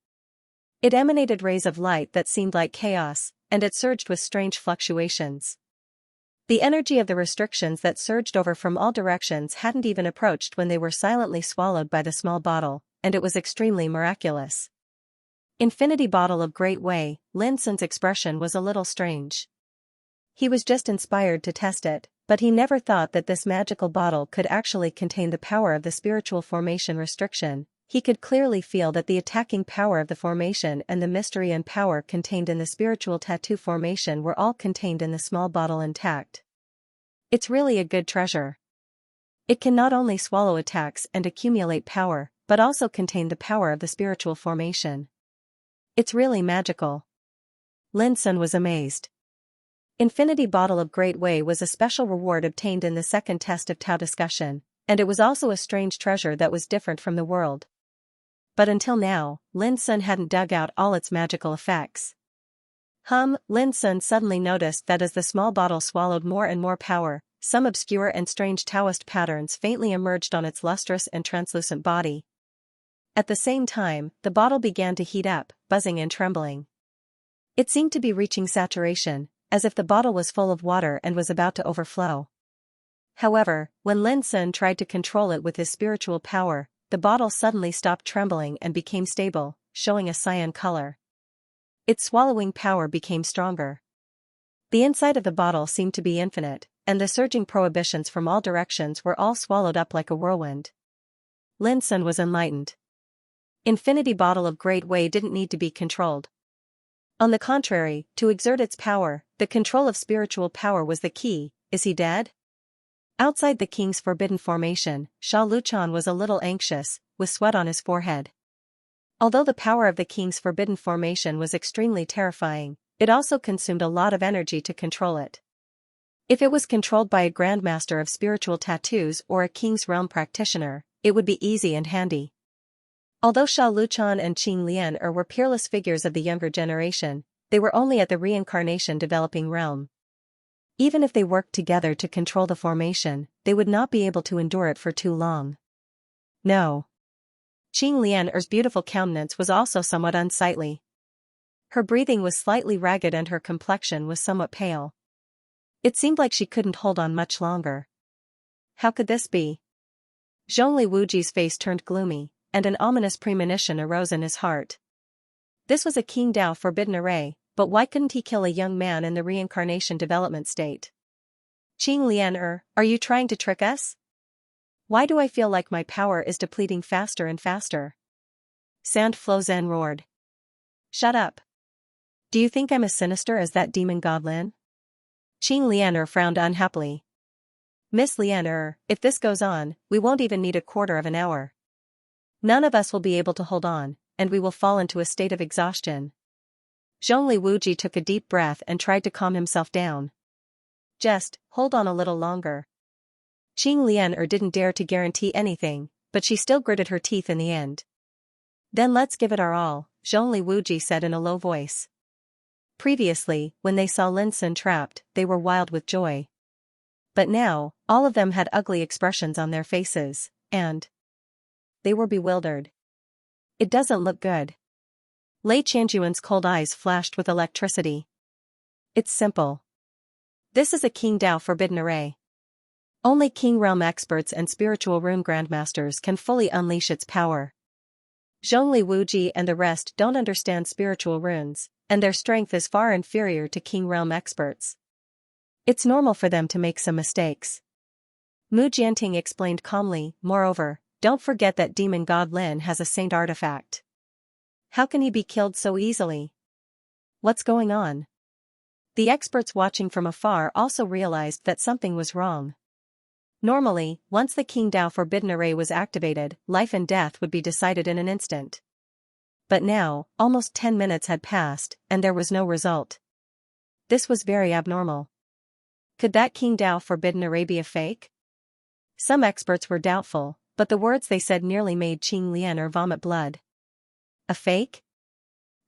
It emanated rays of light that seemed like chaos, and it surged with strange fluctuations. The energy of the restrictions that surged over from all directions hadn't even approached when they were silently swallowed by the small bottle, and it was extremely miraculous. Infinity bottle of great way, Lin Sun's expression was a little strange. He was just inspired to test it, but he never thought that this magical bottle could actually contain the power of the spiritual formation restriction. He could clearly feel that the attacking power of the formation and the mystery and power contained in the spiritual tattoo formation were all contained in the small bottle intact. It's really a good treasure. It can not only swallow attacks and accumulate power, but also contain the power of the spiritual formation. It's really magical. Lin Sun was amazed. Infinity Bottle of Great Way was a special reward obtained in the second test of Tao discussion, and it was also a strange treasure that was different from the world. But until now, Lin Sun hadn't dug out all its magical effects. Lin Sun suddenly noticed that as the small bottle swallowed more and more power, some obscure and strange Taoist patterns faintly emerged on its lustrous and translucent body. At the same time, the bottle began to heat up, buzzing and trembling. It seemed to be reaching saturation, as if the bottle was full of water and was about to overflow. However, when Lin Sun tried to control it with his spiritual power, the bottle suddenly stopped trembling and became stable, showing a cyan color. Its swallowing power became stronger. The inside of the bottle seemed to be infinite, and the surging prohibitions from all directions were all swallowed up like a whirlwind. Lin Sun was enlightened. Infinity Bottle of Great Way didn't need to be controlled. On the contrary, to exert its power, the control of spiritual power was the key. Is he dead? Outside the king's forbidden formation, Xiao Luchan was a little anxious, with sweat on his forehead. Although the power of the king's forbidden formation was extremely terrifying, it also consumed a lot of energy to control it. If it was controlled by a grandmaster of spiritual tattoos or a king's realm practitioner, it would be easy and handy. Although Sha Luchan and Qing Lian were peerless figures of the younger generation, they were only at the reincarnation developing realm. Even if they worked together to control the formation, they would not be able to endure it for too long. No. Qing Lian's beautiful countenance was also somewhat unsightly. Her breathing was slightly ragged and her complexion was somewhat pale. It seemed like she couldn't hold on much longer. How could this be? Zhongli Wuji's face turned gloomy, and an ominous premonition arose in his heart. This was a King Dao forbidden array, but why couldn't he kill a young man in the reincarnation development state? Qing Lian, are you trying to trick us? Why do I feel like my power is depleting faster and faster? Sand Flo Zhen roared. Shut up. Do you think I'm as sinister as that demon god Lin? Qing Lian frowned unhappily. Miss Lian, if this goes on, we won't even need a quarter of an hour. None of us will be able to hold on, and we will fall into a state of exhaustion. Zhongli Wuji took a deep breath and tried to calm himself down. Just hold on a little longer. Qing Lian didn't dare to guarantee anything, but she still gritted her teeth in the end. Then let's give it our all, Zhongli Wuji said in a low voice. Previously, when they saw Lin Sun trapped, they were wild with joy. But now, all of them had ugly expressions on their faces, and they were bewildered. It doesn't look good. Lei Qianjuan's cold eyes flashed with electricity. It's simple. This is a King Dao forbidden array. Only King Realm experts and spiritual rune grandmasters can fully unleash its power. Zhongli Wuji and the rest don't understand spiritual runes, and their strength is far inferior to King Realm experts. It's normal for them to make some mistakes. Mu Jianting explained calmly, moreover, don't forget that demon god Lin has a saint artifact. How can he be killed so easily? What's going on? The experts watching from afar also realized that something was wrong. Normally, once the King Dao forbidden array was activated, life and death would be decided in an instant. But now, almost 10 minutes had passed, and there was no result. This was very abnormal. Could that King Dao forbidden array be a fake? Some experts were doubtful, but the words they said nearly made Qing Lian vomit blood. A fake?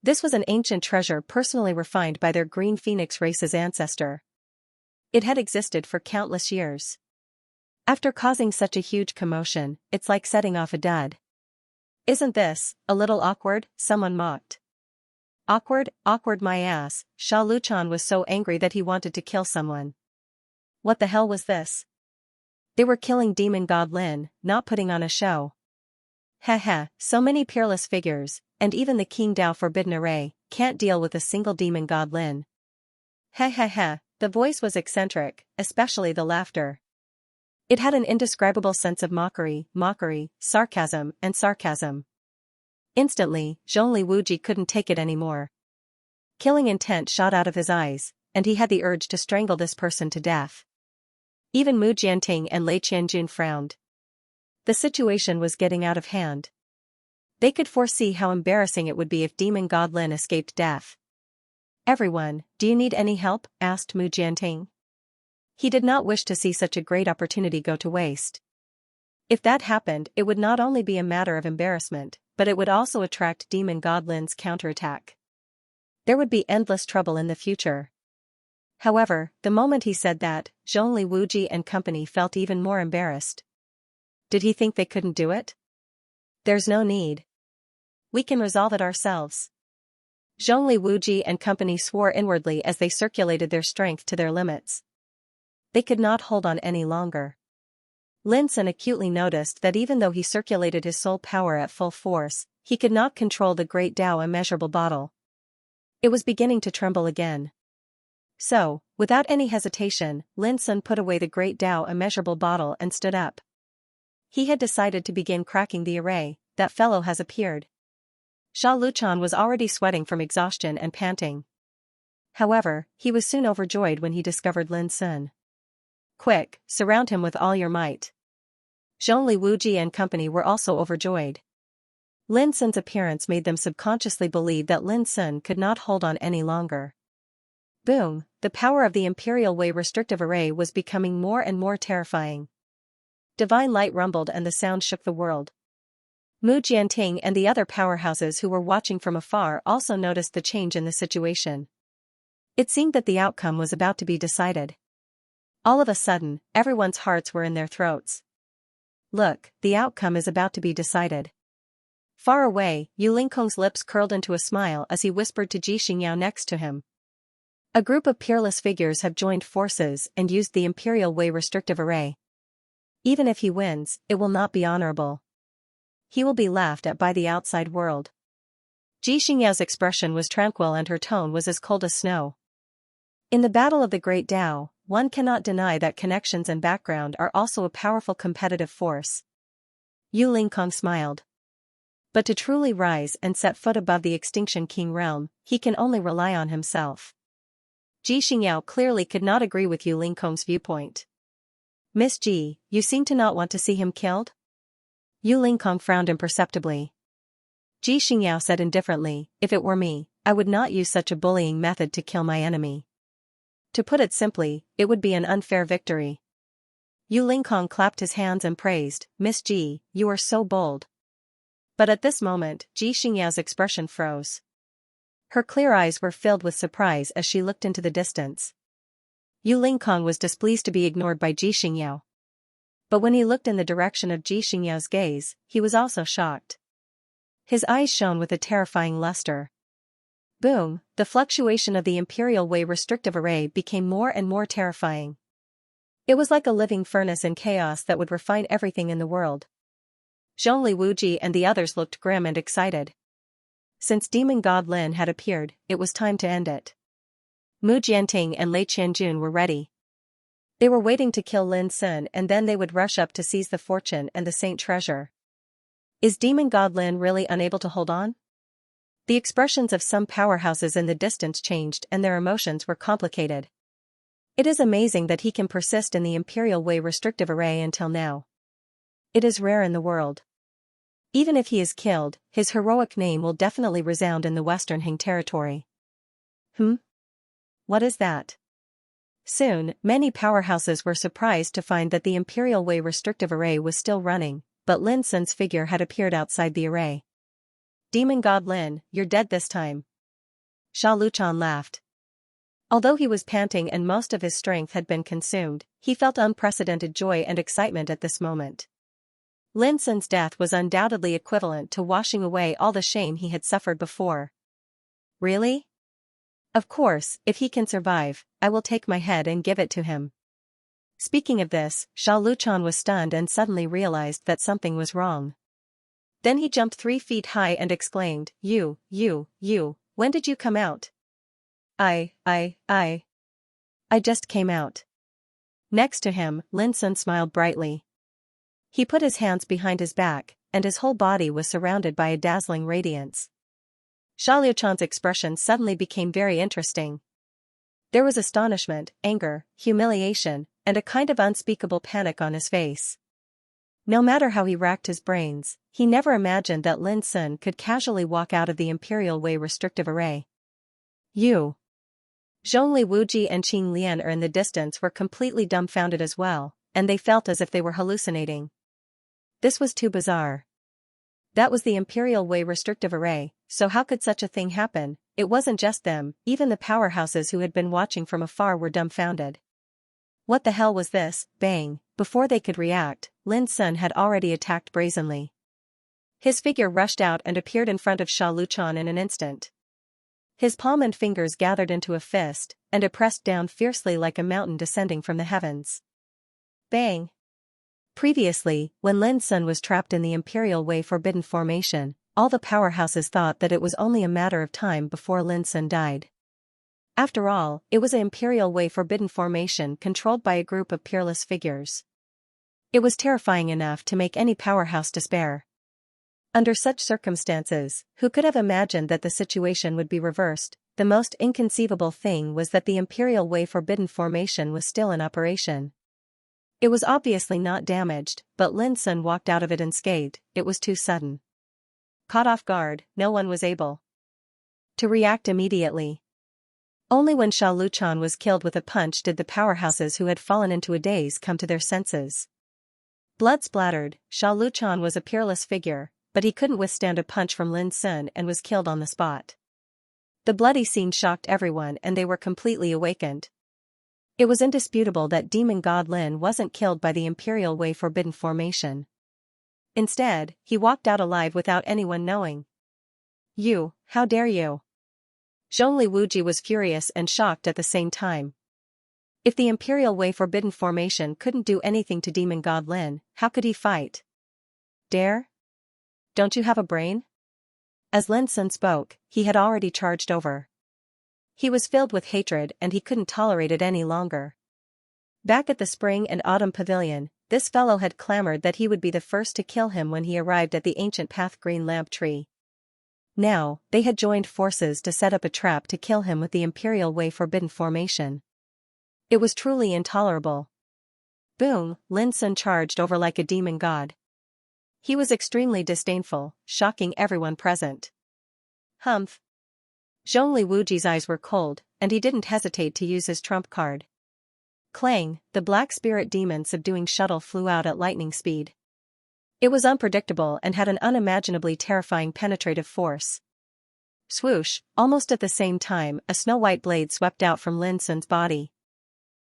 This was an ancient treasure personally refined by their Green Phoenix race's ancestor. It had existed for countless years. After causing such a huge commotion, it's like setting off a dud. Isn't this a little awkward? Someone mocked. Awkward my ass. Sha Luchan was so angry that he wanted to kill someone. What the hell was this? They were killing demon god Lin, not putting on a show. Heh, so many peerless figures, and even the King Dao forbidden array can't deal with a single demon god Lin. Heh, the voice was eccentric, especially the laughter. It had an indescribable sense of mockery, sarcasm. Instantly, Zhongli Wuji couldn't take it anymore. Killing intent shot out of his eyes, and he had the urge to strangle this person to death. Even Mu Jianting and Lei Qianjun frowned. The situation was getting out of hand. They could foresee how embarrassing it would be if demon god Lin escaped death. Everyone, do you need any help? Asked Mu Jianting. He did not wish to see such a great opportunity go to waste. If that happened, it would not only be a matter of embarrassment, but it would also attract demon god Lin's counterattack. There would be endless trouble in the future. However, the moment he said that, Zhongli Wuji and company felt even more embarrassed. Did he think they couldn't do it? There's no need. We can resolve it ourselves. Zhongli Wuji and company swore inwardly as they circulated their strength to their limits. They could not hold on any longer. Lin Sun acutely noticed that even though he circulated his soul power at full force, he could not control the great Dao immeasurable bottle. It was beginning to tremble again. So, without any hesitation, Lin Sun put away the great Dao immeasurable bottle and stood up. He had decided to begin cracking the array. That fellow has appeared. Sha Luchan was already sweating from exhaustion and panting. However, he was soon overjoyed when he discovered Lin Sun. Quick, surround him with all your might. Zhongli Wuji and company were also overjoyed. Lin Sun's appearance made them subconsciously believe that Lin Sun could not hold on any longer. Boom, the power of the Imperial Way restrictive array was becoming more and more terrifying. Divine light rumbled and the sound shook the world. Mu Jianting and the other powerhouses who were watching from afar also noticed the change in the situation. It seemed that the outcome was about to be decided. All of a sudden, everyone's hearts were in their throats. Look, the outcome is about to be decided. Far away, Yu Lingkong's lips curled into a smile as he whispered to Xianxia next to him. A group of peerless figures have joined forces and used the Imperial Way restrictive array. Even if he wins, it will not be honorable. He will be laughed at by the outside world. Xianxia's expression was tranquil and her tone was as cold as snow. In the battle of the Great Tao, one cannot deny that connections and background are also a powerful competitive force. Yu Lingkong smiled. But to truly rise and set foot above the Extinction King realm, he can only rely on himself. Xianxia clearly could not agree with Yu Lingkong's viewpoint. Miss Ji, you seem to not want to see him killed? Yu Lingkong frowned imperceptibly. Xianxia said indifferently, if it were me, I would not use such a bullying method to kill my enemy. To put it simply, it would be an unfair victory. Yu Lingkong clapped his hands and praised, Miss Ji, you are so bold. But at this moment, Xianxia's expression froze. Her clear eyes were filled with surprise as she looked into the distance. Yu Lingkong was displeased to be ignored by Xianxia. But when he looked in the direction of Xianxia's gaze, he was also shocked. His eyes shone with a terrifying luster. Boom, the fluctuation of the Imperial Way restrictive array became more and more terrifying. It was like a living furnace in chaos that would refine everything in the world. Zhongli Wuji and the others looked grim and excited. Since demon god Lin had appeared, it was time to end it. Mu Jianting and Lei Qianjun were ready. They were waiting to kill Lin Sun and then they would rush up to seize the fortune and the saint treasure. Is demon god Lin really unable to hold on? The expressions of some powerhouses in the distance changed and their emotions were complicated. It is amazing that he can persist in the Imperial Way restrictive array until now. It is rare in the world. Even if he is killed, his heroic name will definitely resound in the Western Hing territory. What is that? Soon, many powerhouses were surprised to find that the Imperial Way restrictive array was still running, but Lin Sun's figure had appeared outside the array. Demon god Lin, you're dead this time. Sha Luchan laughed. Although he was panting and most of his strength had been consumed, he felt unprecedented joy and excitement at this moment. Lin Sun's death was undoubtedly equivalent to washing away all the shame he had suffered before. Really? Of course, if he can survive, I will take my head and give it to him. Speaking of this, Sha Luchan was stunned and suddenly realized that something was wrong. Then he jumped 3 feet high and exclaimed, You, when did you come out? I just came out. Next to him, Lin Sun smiled brightly. He put his hands behind his back, and his whole body was surrounded by a dazzling radiance. Sha Luchan's expression suddenly became very interesting. There was astonishment, anger, humiliation, and a kind of unspeakable panic on his face. No matter how he racked his brains, he never imagined that Lin Sun could casually walk out of the Imperial Way restrictive array. Zhongli Wuji and Qing Lian in the distance were completely dumbfounded as well, and they felt as if they were hallucinating. This was too bizarre. That was the Imperial Way restrictive array, so how could such a thing happen? It wasn't just them, even the powerhouses who had been watching from afar were dumbfounded. What the hell was this? Bang! Before they could react, Lin Sun had already attacked brazenly. His figure rushed out and appeared in front of Sha Luchan in an instant. His palm and fingers gathered into a fist, and it pressed down fiercely like a mountain descending from the heavens. Bang! Previously, when Lin Sun was trapped in the Imperial Way forbidden formation, all the powerhouses thought that it was only a matter of time before Lin Sun died. After all, it was an Imperial Way forbidden formation controlled by a group of peerless figures. It was terrifying enough to make any powerhouse despair. Under such circumstances, who could have imagined that the situation would be reversed? The most inconceivable thing was that the Imperial Way forbidden formation was still in operation. It was obviously not damaged, but Lin Sun walked out of it unscathed. It was too sudden. Caught off guard, no one was able to react immediately. Only when Sha Luchan was killed with a punch did the powerhouses who had fallen into a daze come to their senses. Blood splattered, Sha Luchan was a peerless figure, but he couldn't withstand a punch from Lin Sun and was killed on the spot. The bloody scene shocked everyone and they were completely awakened. It was indisputable that demon god Lin wasn't killed by the Imperial Way Forbidden formation. Instead, he walked out alive without anyone knowing. "You, how dare you?" Zhongli Wuji was furious and shocked at the same time. If the Imperial Way Forbidden formation couldn't do anything to demon god Lin, how could he fight? "Dare? Don't you have a brain?" As Lin Sun spoke, he had already charged over. He was filled with hatred and he couldn't tolerate it any longer. Back at the Spring and Autumn Pavilion, this fellow had clamored that he would be the first to kill him when he arrived at the ancient path green lamp tree. Now, they had joined forces to set up a trap to kill him with the Imperial Way Forbidden formation. It was truly intolerable. Boom, Lin Sun charged over like a demon god. He was extremely disdainful, shocking everyone present. Humph. Zhongli Wuji's eyes were cold, and he didn't hesitate to use his trump card. Clang, the black spirit demon subduing shuttle flew out at lightning speed. It was unpredictable and had an unimaginably terrifying penetrative force. Swoosh, almost at the same time, a snow-white blade swept out from Lin Sun's body.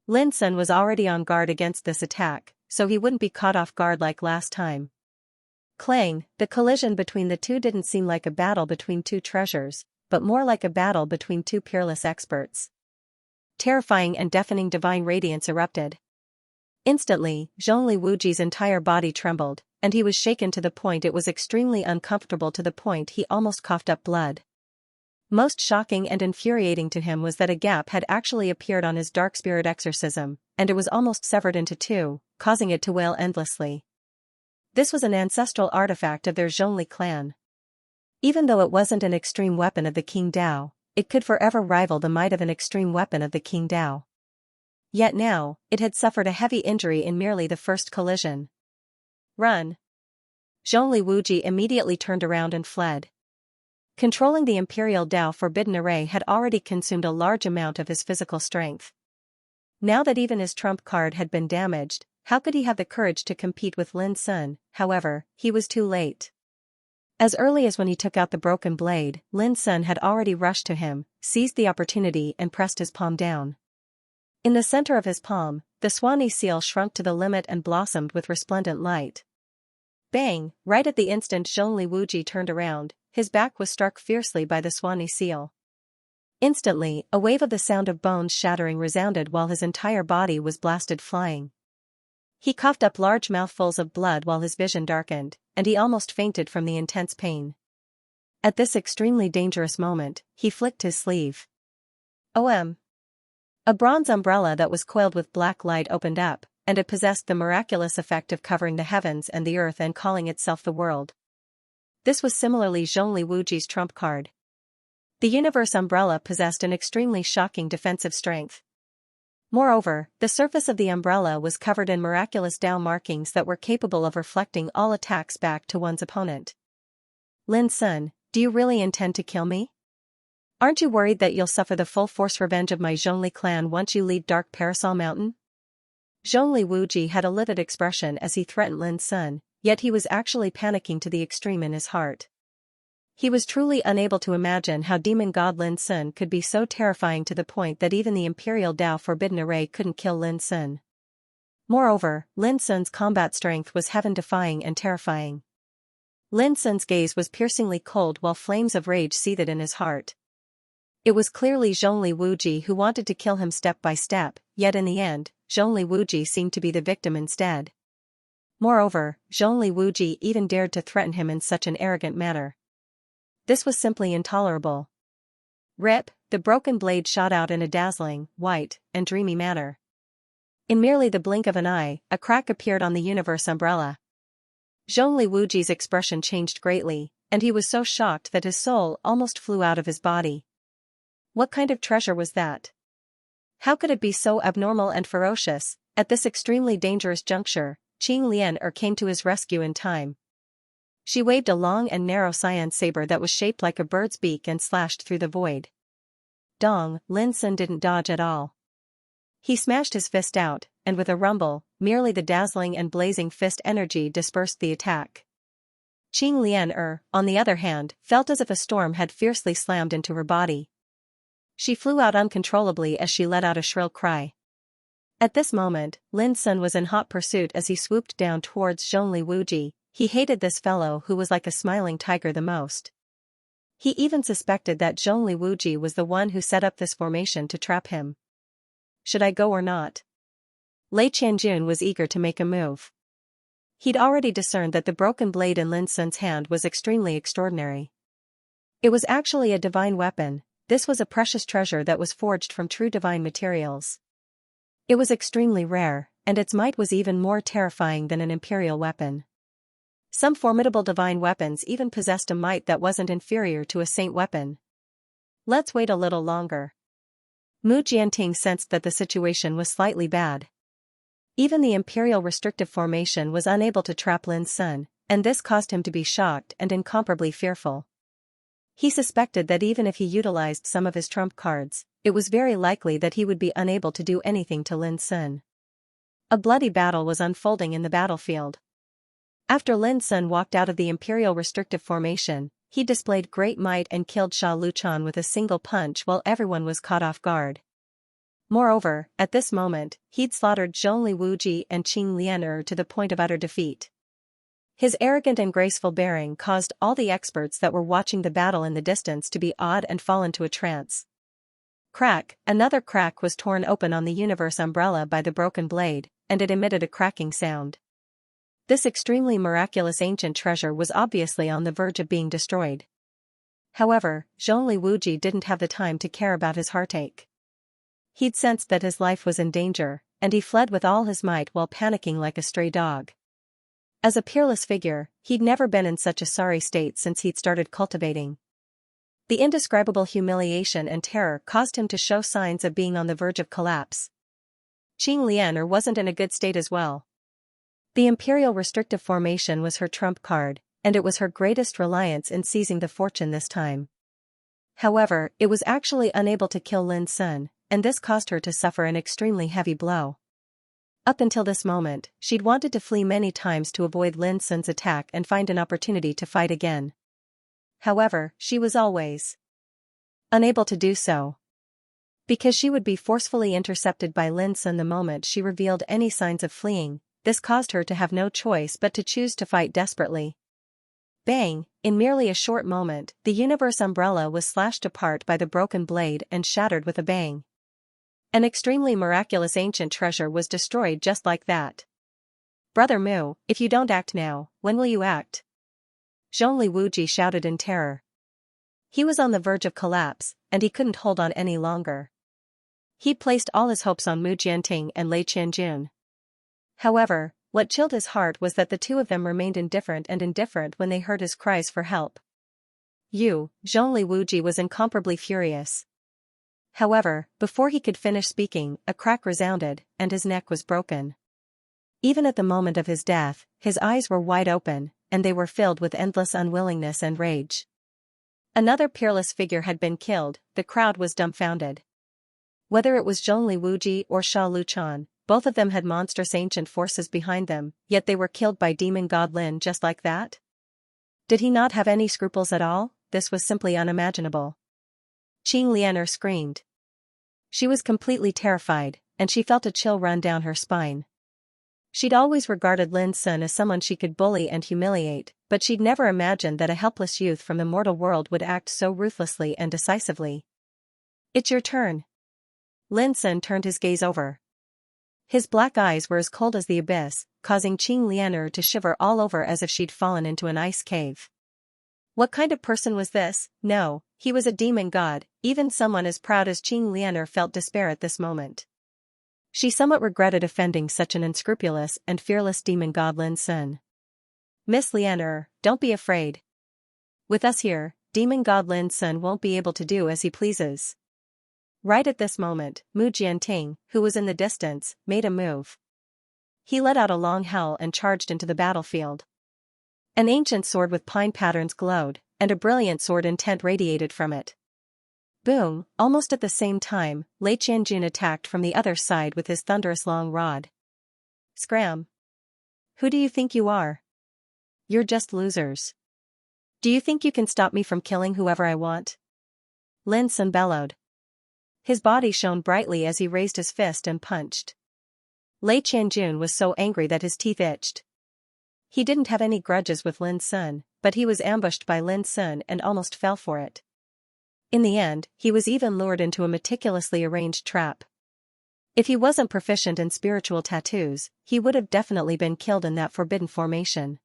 Lin Sun was already on guard against this attack, so he wouldn't be caught off guard like last time. Clang, the collision between the two didn't seem like a battle between two treasures, but more like a battle between two peerless experts. Terrifying and deafening divine radiance erupted. Instantly, Zhongli Wuji's entire body trembled, and he was shaken to the point it was extremely uncomfortable to the point he almost coughed up blood. Most shocking and infuriating to him was that a gap had actually appeared on his dark spirit exorcism, and it was almost severed into two, causing it to wail endlessly. This was an ancestral artifact of their Zhongli clan. Even though it wasn't an extreme weapon of the King Dao, it could forever rival the might of an extreme weapon of the King Dao. Yet now, it had suffered a heavy injury in merely the first collision. Run! Zhongli Wuji immediately turned around and fled. Controlling the Imperial Dao Forbidden Array had already consumed a large amount of his physical strength. Now that even his trump card had been damaged, how could he have the courage to compete with Lin Sun? However, he was too late. As early as when he took out the broken blade, Lin Sun had already rushed to him, seized the opportunity and pressed his palm down. In the center of his palm, the Swanee seal shrunk to the limit and blossomed with resplendent light. Bang! Right at the instant Zhongli Wuji turned around, his back was struck fiercely by the Swanee seal. Instantly, a wave of the sound of bones shattering resounded while his entire body was blasted flying. He coughed up large mouthfuls of blood while his vision darkened, and he almost fainted from the intense pain. At this extremely dangerous moment, he flicked his sleeve. OM. A bronze umbrella that was coiled with black light opened up, and it possessed the miraculous effect of covering the heavens and the earth and calling itself the world. This was similarly Zhongli Wuji's trump card. The universe umbrella possessed an extremely shocking defensive strength. Moreover, the surface of the umbrella was covered in miraculous Dao markings that were capable of reflecting all attacks back to one's opponent. Lin Sun, do you really intend to kill me? Aren't you worried that you'll suffer the full force revenge of my Zhongli clan once you leave Dark Parasol Mountain? Zhongli Wuji had a livid expression as he threatened Lin Sun, yet he was actually panicking to the extreme in his heart. He was truly unable to imagine how demon god Lin Sun could be so terrifying to the point that even the Imperial Dao Forbidden Array couldn't kill Lin Sun. Moreover, Lin Sun's combat strength was heaven-defying and terrifying. Lin Sun's gaze was piercingly cold while flames of rage seethed in his heart. It was clearly Zhongli Wuji who wanted to kill him step by step, yet in the end, Zhongli Wuji seemed to be the victim instead. Moreover, Zhongli Wuji even dared to threaten him in such an arrogant manner. This was simply intolerable. Rip, the broken blade shot out in a dazzling, white, and dreamy manner. In merely the blink of an eye, a crack appeared on the universe umbrella. Zhongli Wuji's expression changed greatly, and he was so shocked that his soul almost flew out of his body. What kind of treasure was that? How could it be so abnormal and ferocious? At this extremely dangerous juncture, Qing Lian came to his rescue in time. She waved a long and narrow cyan saber that was shaped like a bird's beak and slashed through the void. Dong, Lin Sun didn't dodge at all. He smashed his fist out, and with a rumble, merely the dazzling and blazing fist energy dispersed the attack. Qing Lian, on the other hand, felt as if a storm had fiercely slammed into her body. She flew out uncontrollably as she let out a shrill cry. At this moment, Lin Sun was in hot pursuit as he swooped down towards Zhongli Wuji. He hated this fellow who was like a smiling tiger the most. He even suspected that Zhongli Wuji was the one who set up this formation to trap him. Should I go or not? Lei Qianjun was eager to make a move. He'd already discerned that the broken blade in Lin Sun's hand was extremely extraordinary. It was actually a divine weapon. This was a precious treasure that was forged from true divine materials. It was extremely rare, and its might was even more terrifying than an imperial weapon. Some formidable divine weapons even possessed a might that wasn't inferior to a saint weapon. Let's wait a little longer. Mu Jianting sensed that the situation was slightly bad. Even the imperial restrictive formation was unable to trap Lin Sun, and this caused him to be shocked and incomparably fearful. He suspected that even if he utilized some of his trump cards, it was very likely that he would be unable to do anything to Lin Sun. A bloody battle was unfolding in the battlefield. After Lin Sun walked out of the imperial restrictive formation, he displayed great might and killed Sha Luchan with a single punch while everyone was caught off guard. Moreover, at this moment, he'd slaughtered Zhongli Wuji and Qing Lian to the point of utter defeat. His arrogant and graceful bearing caused all the experts that were watching the battle in the distance to be awed and fall into a trance. Crack, another crack was torn open on the universe umbrella by the broken blade, and it emitted a cracking sound. This extremely miraculous ancient treasure was obviously on the verge of being destroyed. However, Zhongli Wuji didn't have the time to care about his heartache. He'd sensed that his life was in danger, and he fled with all his might while panicking like a stray dog. As a peerless figure, he'd never been in such a sorry state since he'd started cultivating. The indescribable humiliation and terror caused him to show signs of being on the verge of collapse. Qing Lian wasn't in a good state as well. The imperial restrictive formation was her trump card, and it was her greatest reliance in seizing the fortune this time. However, it was actually unable to kill Lin Sun, and this caused her to suffer an extremely heavy blow. Up until this moment, she'd wanted to flee many times to avoid Lin Sun's attack and find an opportunity to fight again. However, she was always unable to do so. Because she would be forcefully intercepted by Lin Sun the moment she revealed any signs of fleeing. This caused her to have no choice but to choose to fight desperately. Bang! In merely a short moment, the universe umbrella was slashed apart by the broken blade and shattered with a bang. An extremely miraculous ancient treasure was destroyed just like that. Brother Mu, if you don't act now, when will you act? Zhongli Wuji shouted in terror. He was on the verge of collapse, and he couldn't hold on any longer. He'd placed all his hopes on Mu Jianting and Lei Qianjun. However, what chilled his heart was that the two of them remained indifferent when they heard his cries for help. Zhongli Wuji was incomparably furious. However, before he could finish speaking, a crack resounded, and his neck was broken. Even at the moment of his death, his eyes were wide open, and they were filled with endless unwillingness and rage. Another peerless figure had been killed. The crowd was dumbfounded. Whether it was Zhongli Wuji or Sha Luchan, both of them had monstrous ancient forces behind them, yet they were killed by demon god Lin just like that? Did he not have any scruples at all? This was simply unimaginable. Qing Lian screamed. She was completely terrified, and she felt a chill run down her spine. She'd always regarded Lin Sun as someone she could bully and humiliate, but she'd never imagined that a helpless youth from the mortal world would act so ruthlessly and decisively. It's your turn. Lin Sun turned his gaze over. His black eyes were as cold as the abyss, causing Qing Lian to shiver all over as if she'd fallen into an ice cave. What kind of person was this? No, he was a demon god. Even someone as proud as Qing Lian felt despair at this moment. She somewhat regretted offending such an unscrupulous and fearless demon god Lin Sun. Miss Lian, don't be afraid. With us here, demon god Lin Sun won't be able to do as he pleases. Right at this moment, Mu Jianting, who was in the distance, made a move. He let out a long howl and charged into the battlefield. An ancient sword with pine patterns glowed, and a brilliant sword intent radiated from it. Boom! Almost at the same time, Lei Qianjun attacked from the other side with his thunderous long rod. Scram! Who do you think you are? You're just losers. Do you think you can stop me from killing whoever I want? Lin Sun bellowed. His body shone brightly as he raised his fist and punched. Lei Qianjun was so angry that his teeth itched. He didn't have any grudges with Lin Sun, but he was ambushed by Lin Sun and almost fell for it. In the end, he was even lured into a meticulously arranged trap. If he wasn't proficient in spiritual tattoos, he would have definitely been killed in that forbidden formation.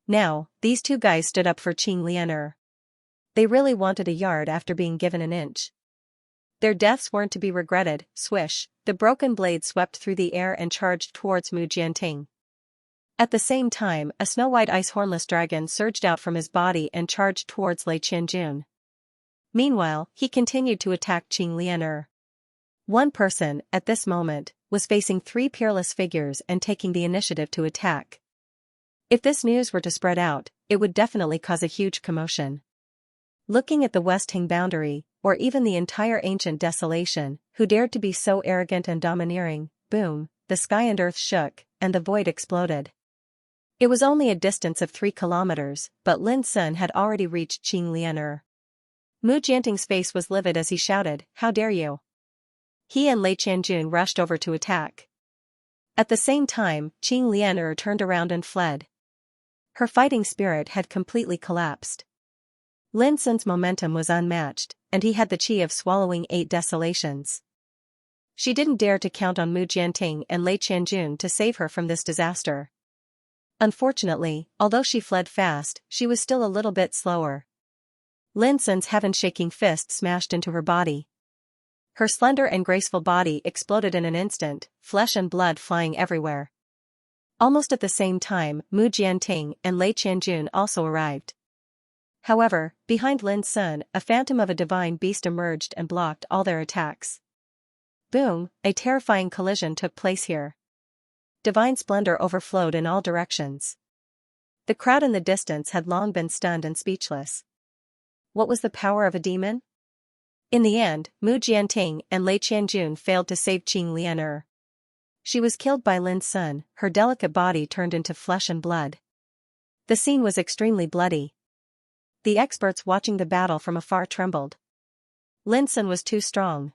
Now, these two guys stood up for Qing Lianer. They really wanted a yard after being given an inch. Their deaths weren't to be regretted. Swish, the broken blade swept through the air and charged towards Mu Jianting. At the same time, a snow-white ice-hornless dragon surged out from his body and charged towards Lei Qianjun. Meanwhile, he continued to attack Qing Lianer. One person, at this moment, was facing three peerless figures and taking the initiative to attack. If this news were to spread out, it would definitely cause a huge commotion. Looking at the West Hing boundary, or even the entire ancient desolation, who dared to be so arrogant and domineering, boom, the sky and earth shook, and the void exploded. It was only a distance of 3 kilometers, but Lin Sun had already reached Qing Lianer. Mu Jianting's face was livid as he shouted, "How dare you!" He and Lei Qianjun rushed over to attack. At the same time, Qing Lianer turned around and fled. Her fighting spirit had completely collapsed. Lin Sun's momentum was unmatched, and he had the chi of swallowing 8 desolations. She didn't dare to count on Mu Jianting and Lei Qianjun to save her from this disaster. Unfortunately, although she fled fast, she was still a little bit slower. Lin Sun's heaven-shaking fist smashed into her body. Her slender and graceful body exploded in an instant, flesh and blood flying everywhere. Almost at the same time, Mu Jianting and Lei Qianjun also arrived. However, behind Lin Sun, a phantom of a divine beast emerged and blocked all their attacks. Boom, a terrifying collision took place here. Divine splendor overflowed in all directions. The crowd in the distance had long been stunned and speechless. What was the power of a demon? In the end, Mu Jianting and Lei Qianjun failed to save Qing Lianer. She was killed by Lin Sun, her delicate body turned into flesh and blood. The scene was extremely bloody. The experts watching the battle from afar trembled. Lin Sun was too strong.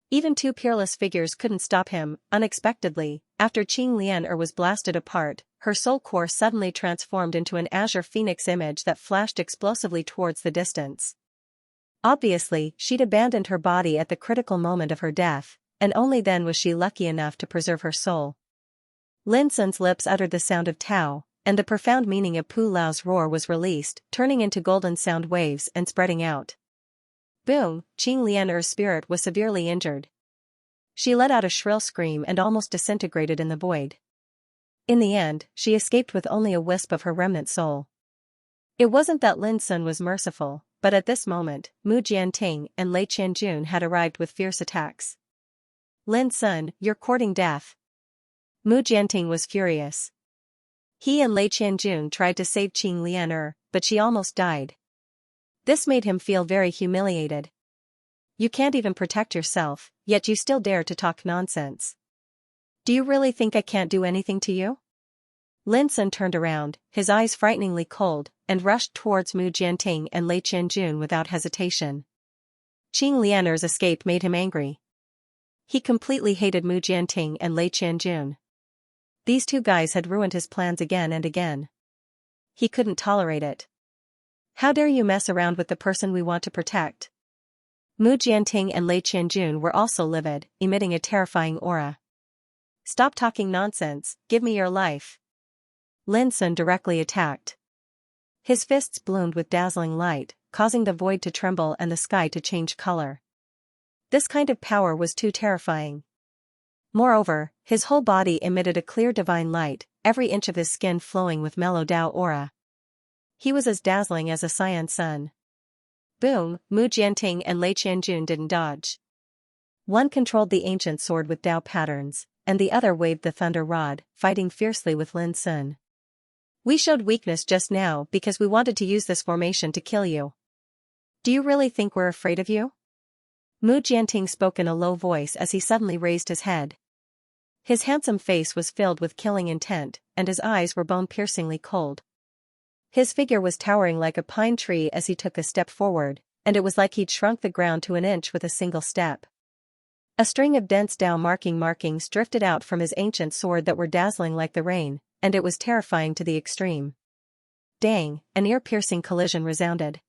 Even 2 peerless figures couldn't stop him. Unexpectedly, after Qing Lianer was blasted apart, her soul core suddenly transformed into an azure phoenix image that flashed explosively towards the distance. Obviously, she'd abandoned her body at the critical moment of her death, and only then was she lucky enough to preserve her soul. Lin Sun's lips uttered the sound of Tao, and the profound meaning of Pu Lao's roar was released, turning into golden sound waves and spreading out. Boom, Qing Lianer's spirit was severely injured. She let out a shrill scream and almost disintegrated in the void. In the end, she escaped with only a wisp of her remnant soul. It wasn't that Lin Sun was merciful, but at this moment, Mu Jianting and Lei Qianjun had arrived with fierce attacks. Lin Sun, you're courting death. Mu Jianting was furious. He and Lei Qianjun tried to save Qing Lianer, but she almost died. This made him feel very humiliated. You can't even protect yourself, yet you still dare to talk nonsense. Do you really think I can't do anything to you? Lin Sun turned around, his eyes frighteningly cold, and rushed towards Mu Jianting and Lei Qianjun without hesitation. Qing Lianer's escape made him angry. He completely hated Mu Jianting and Lei Qianjun. These two guys had ruined his plans again and again. He couldn't tolerate it. How dare you mess around with the person we want to protect? Mu Jianting and Lei Qianjun were also livid, emitting a terrifying aura. Stop talking nonsense, give me your life. Lin Sun directly attacked. His fists bloomed with dazzling light, causing the void to tremble and the sky to change color. This kind of power was too terrifying. Moreover, his whole body emitted a clear divine light, every inch of his skin flowing with mellow Tao aura. He was as dazzling as a cyan sun. Boom, Mu Jianting and Lei Qianjun didn't dodge. One controlled the ancient sword with Tao patterns, and the other waved the thunder rod, fighting fiercely with Lin Sun. We showed weakness just now because we wanted to use this formation to kill you. Do you really think we're afraid of you? Mu Jianting spoke in a low voice as he suddenly raised his head. His handsome face was filled with killing intent, and his eyes were bone-piercingly cold. His figure was towering like a pine tree as he took a step forward, and it was like he'd shrunk the ground to an inch with a single step. A string of dense Dao markings drifted out from his ancient sword that were dazzling like the rain, and it was terrifying to the extreme. Dang, an ear-piercing collision resounded.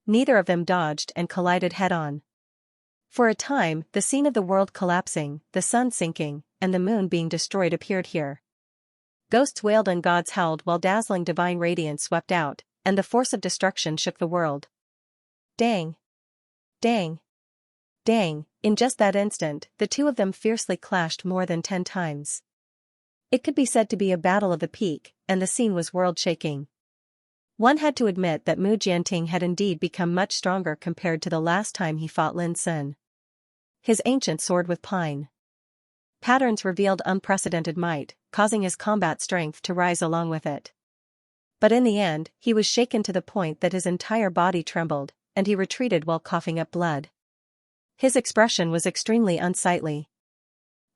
Neither of them dodged and collided head-on. For a time, the scene of the world collapsing, the sun sinking, and the moon being destroyed appeared here. Ghosts wailed and gods howled while dazzling divine radiance swept out, and the force of destruction shook the world. Dang! Dang! Dang! In just that instant, the two of them fiercely clashed more than 10 times. It could be said to be a battle of the peak, and the scene was world-shaking. One had to admit that Mu Jianting had indeed become much stronger compared to the last time he fought Lin Sun. His ancient sword with pine patterns revealed unprecedented might, causing his combat strength to rise along with it. But in the end, he was shaken to the point that his entire body trembled, and he retreated while coughing up blood. His expression was extremely unsightly.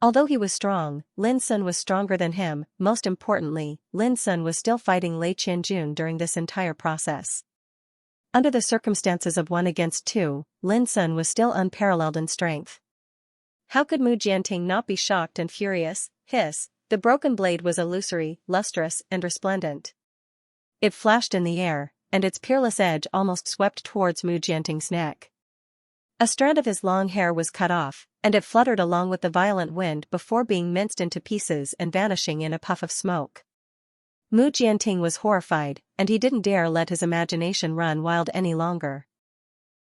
Although he was strong, Lin Sun was stronger than him. Most importantly, Lin Sun was still fighting Lei Qianjun during this entire process. Under the circumstances of 1 against 2, Lin Sun was still unparalleled in strength. How could Mu Jianting not be shocked and furious? The broken blade was illusory, lustrous, and resplendent. It flashed in the air, and its peerless edge almost swept towards Mu Jianting's neck. A strand of his long hair was cut off, and it fluttered along with the violent wind before being minced into pieces and vanishing in a puff of smoke. Mu Jianting was horrified, and he didn't dare let his imagination run wild any longer.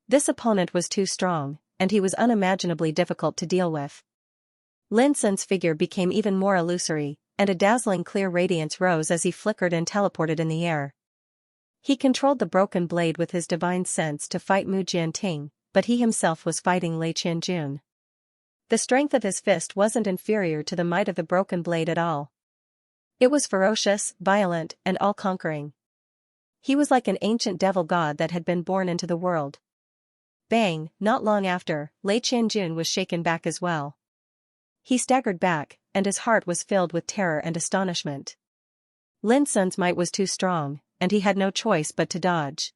This opponent was too strong, and he was unimaginably difficult to deal with. Lin Sun's figure became even more illusory, and a dazzling clear radiance rose as he flickered and teleported in the air. He controlled the broken blade with his divine sense to fight Mu Jianting, but he himself was fighting Lei Qianjun. The strength of his fist wasn't inferior to the might of the broken blade at all. It was ferocious, violent, and all-conquering. He was like an ancient devil god that had been born into the world. Bang! Not long after, Lei Qianjun was shaken back as well. He staggered back, and his heart was filled with terror and astonishment. Lin Sun's might was too strong, and he had no choice but to dodge.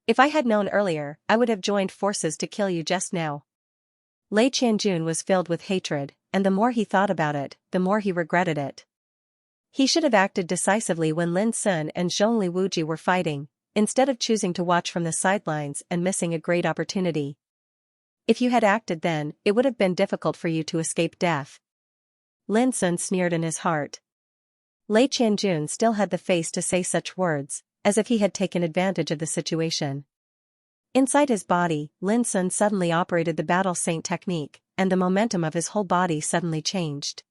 If I had known earlier, I would have joined forces to kill you just now. Lei Qianjun was filled with hatred, and the more he thought about it, the more he regretted it. He should have acted decisively when Lin Sun and Zhongli Wuji were fighting, instead of choosing to watch from the sidelines and missing a great opportunity. If you had acted then, it would have been difficult for you to escape death. Lin Sun sneered in his heart. Lei Qianjun still had the face to say such words, as if he had taken advantage of the situation. Inside his body, Lin Sun suddenly operated the battle saint technique, and the momentum of his whole body suddenly changed.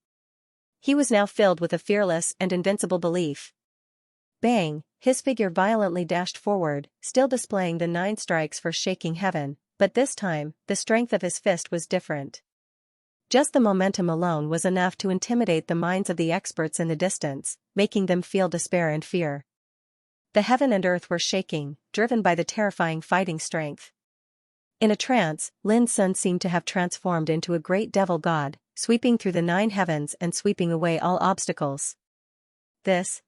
He was now filled with a fearless and invincible belief. Bang! His figure violently dashed forward, still displaying the 9 strikes for shaking heaven, but this time, the strength of his fist was different. Just the momentum alone was enough to intimidate the minds of the experts in the distance, making them feel despair and fear. The heaven and earth were shaking, driven by the terrifying fighting strength. In a trance, Lin Sun seemed to have transformed into a great devil god, sweeping through the 9 heavens and sweeping away all obstacles. This.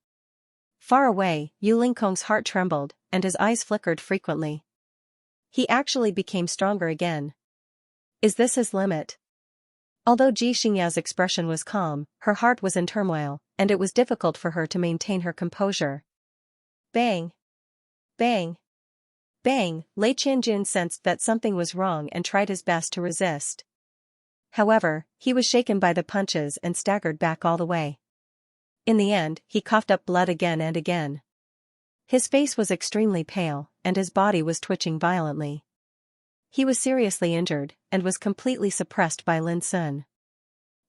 Far away, Yu Lingkong's heart trembled, and his eyes flickered frequently. He actually became stronger again. Is this his limit? Although Ji Xingyao's expression was calm, her heart was in turmoil, and it was difficult for her to maintain her composure. Bang! Bang! Bang! Lei Qianjun sensed that something was wrong and tried his best to resist. However, he was shaken by the punches and staggered back all the way. In the end, he coughed up blood again and again. His face was extremely pale, and his body was twitching violently. He was seriously injured, and was completely suppressed by Lin Sun.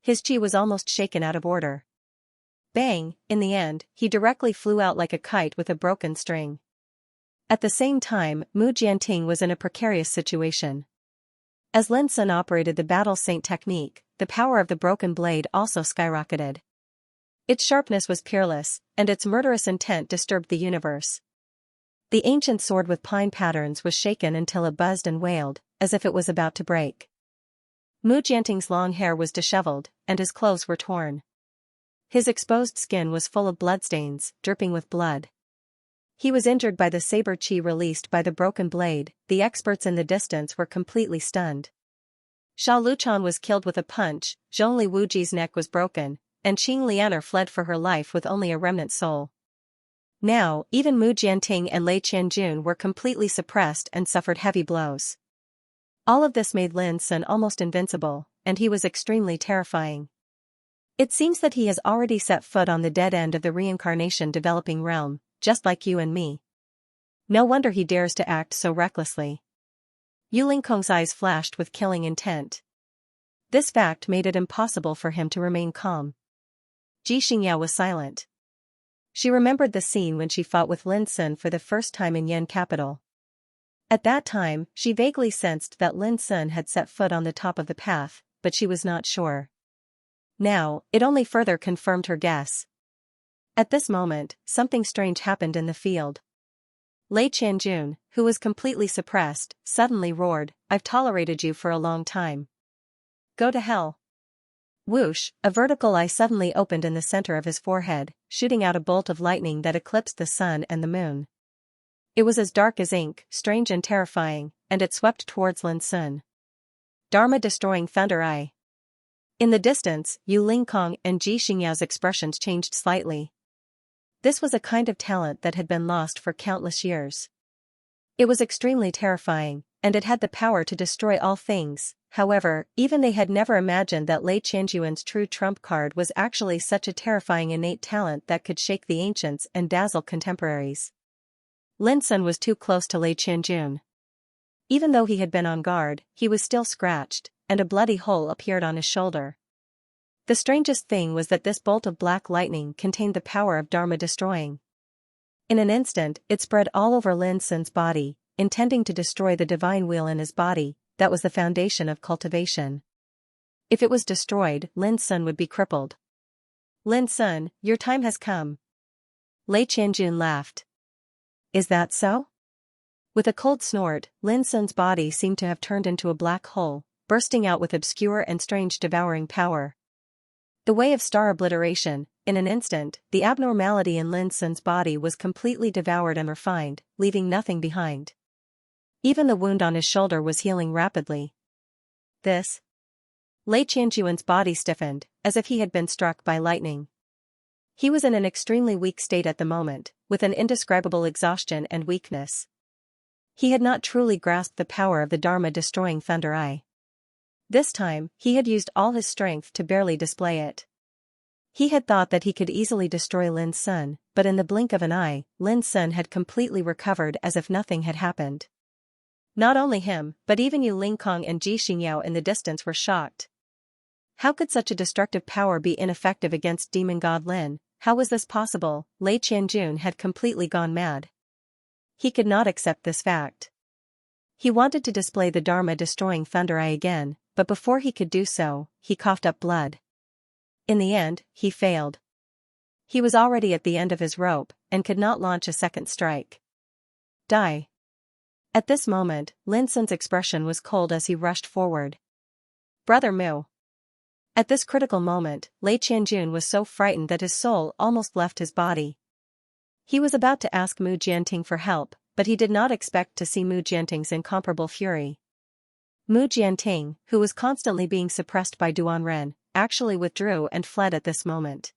His chi was almost shaken out of order. Bang! In the end, he directly flew out like a kite with a broken string. At the same time, Mu Jianting was in a precarious situation. As Lin Sun operated the battle saint technique, the power of the broken blade also skyrocketed. Its sharpness was peerless, and its murderous intent disturbed the universe. The ancient sword with pine patterns was shaken until it buzzed and wailed, as if it was about to break. Mu Jianting's long hair was disheveled, and his clothes were torn. His exposed skin was full of bloodstains, dripping with blood. He was injured by the saber chi released by the broken blade. The experts in the distance were completely stunned. Sha Luchan was killed with a punch, Zhongli Wuji's neck was broken, and Qing Lianer fled for her life with only a remnant soul. Now, even Mu Jianting and Lei Qianjun were completely suppressed and suffered heavy blows. All of this made Lin Sun almost invincible, and he was extremely terrifying. It seems that he has already set foot on the dead end of the reincarnation developing realm, just like you and me. No wonder he dares to act so recklessly. Yu Lingkong's eyes flashed with killing intent. This fact made it impossible for him to remain calm. Ji Xingya was silent. She remembered the scene when she fought with Lin Sun for the first time in Yan capital. At that time, she vaguely sensed that Lin Sun had set foot on the top of the path, but she was not sure. Now, it only further confirmed her guess. At this moment, something strange happened in the field. Lei Qianjun, who was completely suppressed, suddenly roared, "I've tolerated you for a long time. Go to hell." Whoosh, a vertical eye suddenly opened in the center of his forehead, shooting out a bolt of lightning that eclipsed the sun and the moon. It was as dark as ink, strange and terrifying, and it swept towards Lin Sun. Dharma-destroying thunder eye. In the distance, Yu Lingkong and Ji Xingyao's expressions changed slightly. This was a kind of talent that had been lost for countless years. It was extremely terrifying, and it had the power to destroy all things. However, even they had never imagined that Lei Qianjuan's true trump card was actually such a terrifying innate talent that could shake the ancients and dazzle contemporaries. Lin Sun was too close to Lei Qianjun. Even though he had been on guard, he was still scratched, and a bloody hole appeared on his shoulder. The strangest thing was that this bolt of black lightning contained the power of Dharma destroying. In an instant, it spread all over Lin Sun's body, intending to destroy the divine wheel in his body. That was the foundation of cultivation. If it was destroyed, Lin Sun would be crippled. "Lin Sun, your time has come." Lei Qianjun laughed. "Is that so?" With a cold snort, Lin Sun's body seemed to have turned into a black hole, bursting out with obscure and strange devouring power. The way of star obliteration, in an instant, the abnormality in Lin Sun's body was completely devoured and refined, leaving nothing behind. Even the wound on his shoulder was healing rapidly. This. Lei Qianjuan's body stiffened, as if he had been struck by lightning. He was in an extremely weak state at the moment, with an indescribable exhaustion and weakness. He had not truly grasped the power of the Dharma-destroying thunder eye. This time, he had used all his strength to barely display it. He had thought that he could easily destroy Lin Sun, but in the blink of an eye, Lin Sun had completely recovered as if nothing had happened. Not only him, but even Yu Lingkong and Ji Xingyao in the distance were shocked. How could such a destructive power be ineffective against demon god Lin? How was this possible? Lei Qianjun had completely gone mad. He could not accept this fact. He wanted to display the Dharma-destroying thunder eye again, but before he could do so, he coughed up blood. In the end, he failed. He was already at the end of his rope, and could not launch a second strike. Die. At this moment, Lin Sun's expression was cold as he rushed forward. "Brother Mu." At this critical moment, Lei Qianjun was so frightened that his soul almost left his body. He was about to ask Mu Jianting for help, but he did not expect to see Mu Jianting's incomparable fury. Mu Jianting, who was constantly being suppressed by Duanren, actually withdrew and fled at this moment.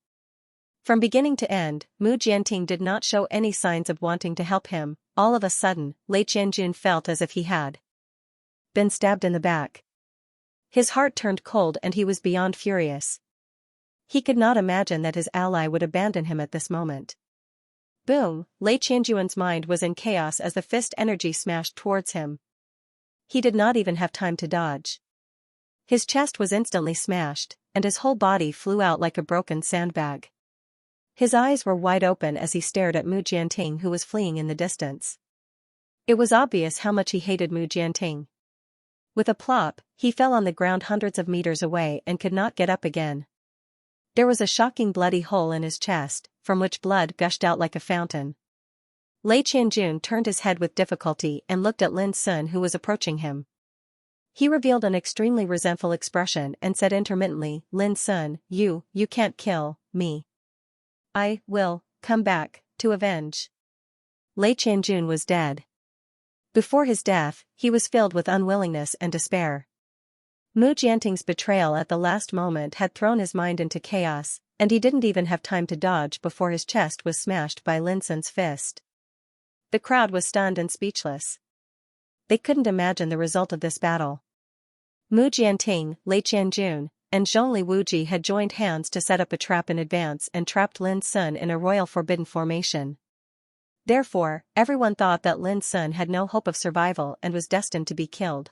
From beginning to end, Mu Jianting did not show any signs of wanting to help him. All of a sudden, Lei Qianjun felt as if he had been stabbed in the back. His heart turned cold and he was beyond furious. He could not imagine that his ally would abandon him at this moment. Boom! Lei Qianjuan's mind was in chaos as the fist energy smashed towards him. He did not even have time to dodge. His chest was instantly smashed, and his whole body flew out like a broken sandbag. His eyes were wide open as he stared at Mu Jianting, who was fleeing in the distance. It was obvious how much he hated Mu Jianting. With a plop, he fell on the ground hundreds of meters away and could not get up again. There was a shocking bloody hole in his chest, from which blood gushed out like a fountain. Lei Qianjun turned his head with difficulty and looked at Lin Sun, who was approaching him. He revealed an extremely resentful expression and said intermittently, "Lin Sun, you can't kill me. I will come back to avenge." Lei Qianjun was dead. Before his death, he was filled with unwillingness and despair. Mu Jianting's betrayal at the last moment had thrown his mind into chaos, and he didn't even have time to dodge before his chest was smashed by Lin Sun's fist. The crowd was stunned and speechless. They couldn't imagine the result of this battle. Mu Jianting, Lei Qianjun, and Zhongli Wuji had joined hands to set up a trap in advance and trapped Lin Sun in a royal forbidden formation. Therefore, everyone thought that Lin Sun had no hope of survival and was destined to be killed.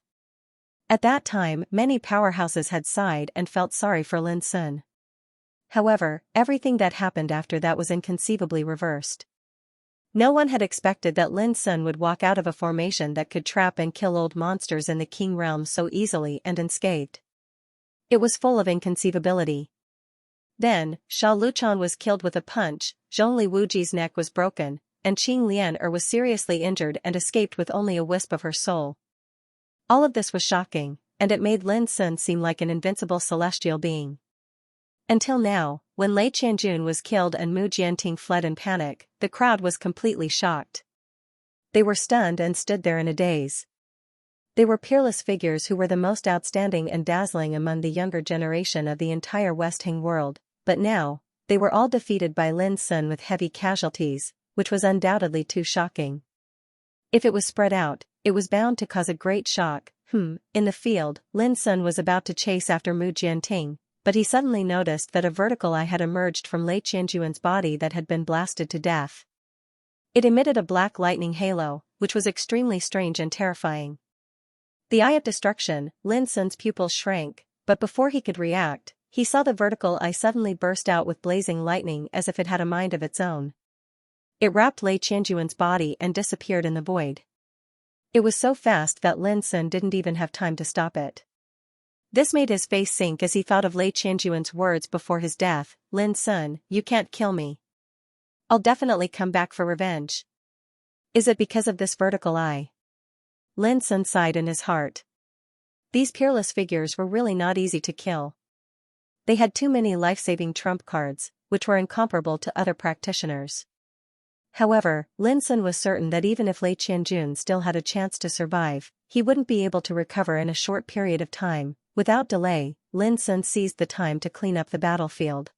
At that time, many powerhouses had sighed and felt sorry for Lin Sun. However, everything that happened after that was inconceivably reversed. No one had expected that Lin Sun would walk out of a formation that could trap and kill old monsters in the Qing realm so easily and unscathed. It was full of inconceivability. Then, Sha Luchan was killed with a punch, Zhongli Wuji's neck was broken, and Qing Lianer was seriously injured and escaped with only a wisp of her soul. All of this was shocking, and it made Lin Sun seem like an invincible celestial being. Until now, when Lei Qianjun was killed and Mu Jianting fled in panic, the crowd was completely shocked. They were stunned and stood there in a daze. They were peerless figures who were the most outstanding and dazzling among the younger generation of the entire West Hing world, but now, they were all defeated by Lin Sun with heavy casualties, which was undoubtedly too shocking. If it was spread out, it was bound to cause a great shock. In the field, Lin Sun was about to chase after Mu Jianting, but he suddenly noticed that a vertical eye had emerged from Lei Qianjun's body that had been blasted to death. It emitted a black lightning halo, which was extremely strange and terrifying. The eye of destruction, Lin Sun's pupils shrank, but before he could react, he saw the vertical eye suddenly burst out with blazing lightning as if it had a mind of its own. It wrapped Lei Qianjun's body and disappeared in the void. It was so fast that Lin Sun didn't even have time to stop it. This made his face sink as he thought of Lei Qianjun's words before his death, "Lin Sun, you can't kill me. I'll definitely come back for revenge." Is it because of this vertical eye? Lin Sun sighed in his heart. These peerless figures were really not easy to kill. They had too many life-saving trump cards, which were incomparable to other practitioners. However, Lin Sun was certain that even if Lei Qianjun still had a chance to survive, he wouldn't be able to recover in a short period of time. Without delay, Lin Sun seized the time to clean up the battlefield.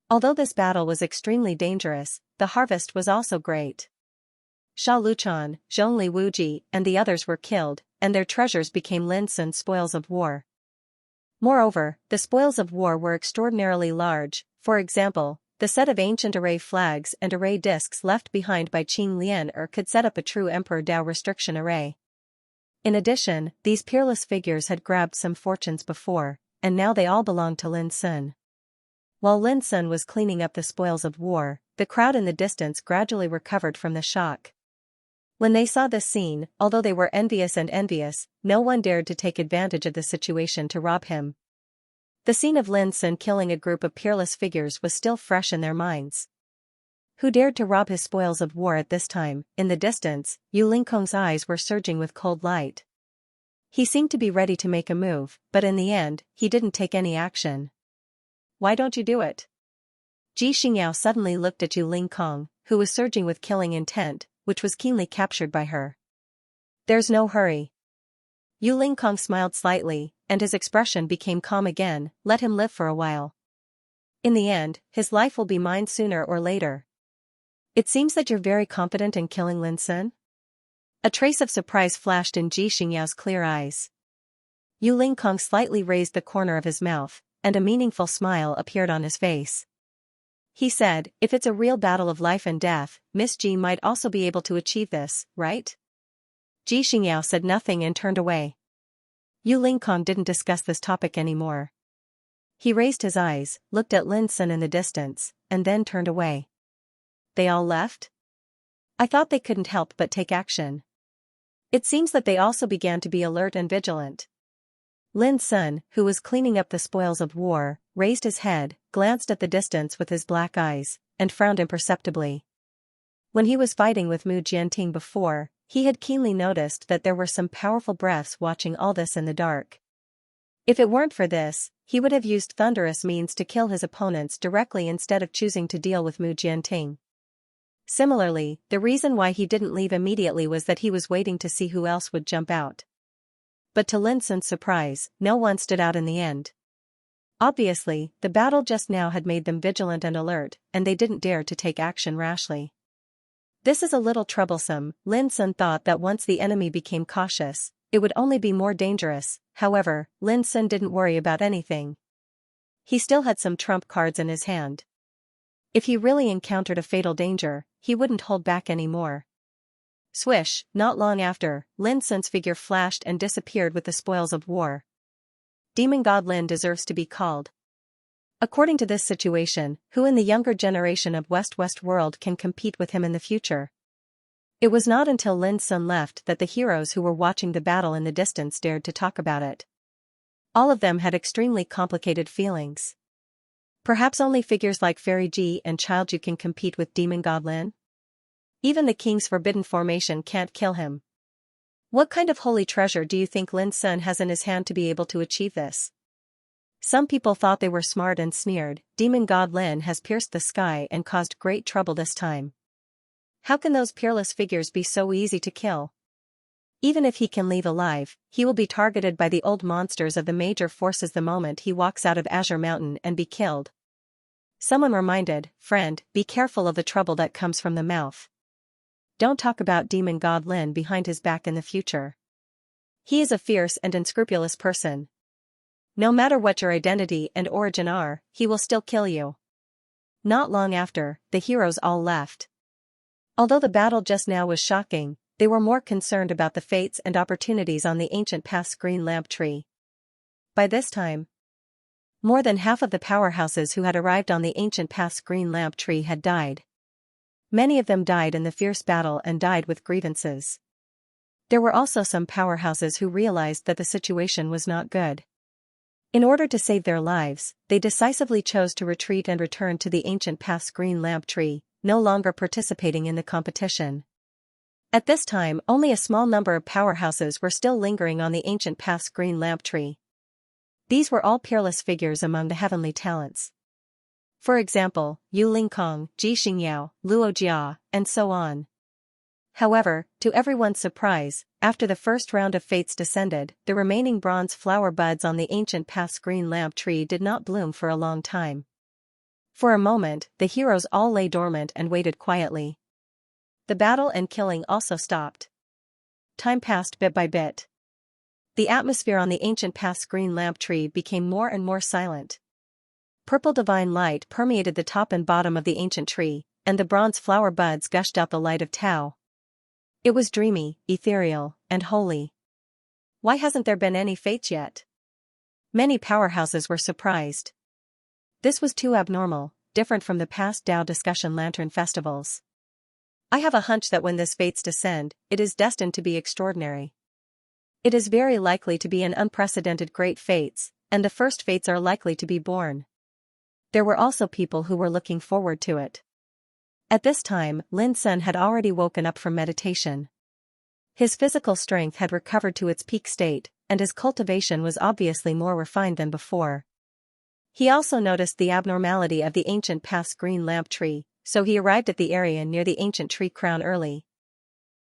Although this battle was extremely dangerous, the harvest was also great. Sha Luchan, Zhongli Wuji, and the others were killed, and their treasures became Lin Sun's spoils of war. Moreover, the spoils of war were extraordinarily large. For example, the set of ancient array flags and array discs left behind by Qing Lianer could set up a true Emperor Dao restriction array. In addition, these peerless figures had grabbed some fortunes before, and now they all belonged to Lin Sun. While Lin Sun was cleaning up the spoils of war, the crowd in the distance gradually recovered from the shock. When they saw this scene, although they were envious, no one dared to take advantage of the situation to rob him. The scene of Lin Sun killing a group of peerless figures was still fresh in their minds. Who dared to rob his spoils of war at this time? In the distance, Yu Lingkong's eyes were surging with cold light. He seemed to be ready to make a move, but in the end, he didn't take any action. "Why don't you do it?" Ji Xingyao suddenly looked at Yu Lingkong, who was surging with killing intent, which was keenly captured by her. "There's no hurry." Yu Lingkong smiled slightly, and his expression became calm again. "Let him live for a while. In the end, his life will be mine sooner or later." "It seems that you're very confident in killing Lin Sun?" A trace of surprise flashed in Ji Xingyao's clear eyes. Yu Lingkong slightly raised the corner of his mouth, and a meaningful smile appeared on his face. He said, "If it's a real battle of life and death, Miss Ji might also be able to achieve this, right?" Ji Xingyao said nothing and turned away. Yu Lingkong didn't discuss this topic anymore. He raised his eyes, looked at Lin Sun in the distance, and then turned away. "They all left? I thought they couldn't help but take action." It seems that they also began to be alert and vigilant. Lin Sun, who was cleaning up the spoils of war, raised his head, glanced at the distance with his black eyes, and frowned imperceptibly. When he was fighting with Mu Jianting before, he had keenly noticed that there were some powerful breaths watching all this in the dark. If it weren't for this, he would have used thunderous means to kill his opponents directly instead of choosing to deal with Mu Jianting. Similarly, the reason why he didn't leave immediately was that he was waiting to see who else would jump out. But to Lin Sun's surprise, no one stood out in the end. Obviously, the battle just now had made them vigilant and alert, and they didn't dare to take action rashly. This is a little troublesome. Lin Sun thought that once the enemy became cautious, it would only be more dangerous. However, Lin Sun didn't worry about anything. He still had some trump cards in his hand. If he really encountered a fatal danger, he wouldn't hold back anymore. Swish, not long after, Lin Sun's figure flashed and disappeared with the spoils of war. Demon God Lin deserves to be called. According to this situation, who in the younger generation of West World can compete with him in the future? It was not until Lin Sun left that the heroes who were watching the battle in the distance dared to talk about it. All of them had extremely complicated feelings. Perhaps only figures like Fairy Ji and Child Ju can compete with Demon God Lin? Even the King's Forbidden Formation can't kill him. What kind of holy treasure do you think Lin Sun has in his hand to be able to achieve this? Some people thought they were smart and sneered. Demon God Lin has pierced the sky and caused great trouble this time. How can those peerless figures be so easy to kill? Even if he can leave alive, he will be targeted by the old monsters of the major forces the moment he walks out of Azure Mountain and be killed. Someone reminded, friend, be careful of the trouble that comes from the mouth. Don't talk about Demon God Lin behind his back in the future. He is a fierce and unscrupulous person. No matter what your identity and origin are, he will still kill you. Not long after, the heroes all left. Although the battle just now was shocking, they were more concerned about the fates and opportunities on the ancient past's green lamp tree. By this time, more than half of the powerhouses who had arrived on the ancient past's green lamp tree had died. Many of them died in the fierce battle and died with grievances. There were also some powerhouses who realized that the situation was not good. In order to save their lives, they decisively chose to retreat and return to the ancient past's green lamp tree, no longer participating in the competition. At this time, only a small number of powerhouses were still lingering on the ancient past's green lamp tree. These were all peerless figures among the heavenly talents. For example, Yu Lingkong, Ji Xingyao, Luo Jia, and so on. However, to everyone's surprise, after the first round of fates descended, the remaining bronze flower buds on the ancient past's green lamp tree did not bloom for a long time. For a moment, the heroes all lay dormant and waited quietly. The battle and killing also stopped. Time passed bit by bit. The atmosphere on the ancient past's green lamp tree became more and more silent. Purple divine light permeated the top and bottom of the ancient tree, and the bronze flower buds gushed out the light of Tao. It was dreamy, ethereal, and holy. Why hasn't there been any fates yet? Many powerhouses were surprised. This was too abnormal, different from the past Tao discussion lantern festivals. I have a hunch that when this fates descend, it is destined to be extraordinary. It is very likely to be an unprecedented great fates, and the first fates are likely to be born. There were also people who were looking forward to it. At this time, Lin Sun had already woken up from meditation. His physical strength had recovered to its peak state, and his cultivation was obviously more refined than before. He also noticed the abnormality of the ancient past's green lamp tree, so he arrived at the area near the ancient tree crown early.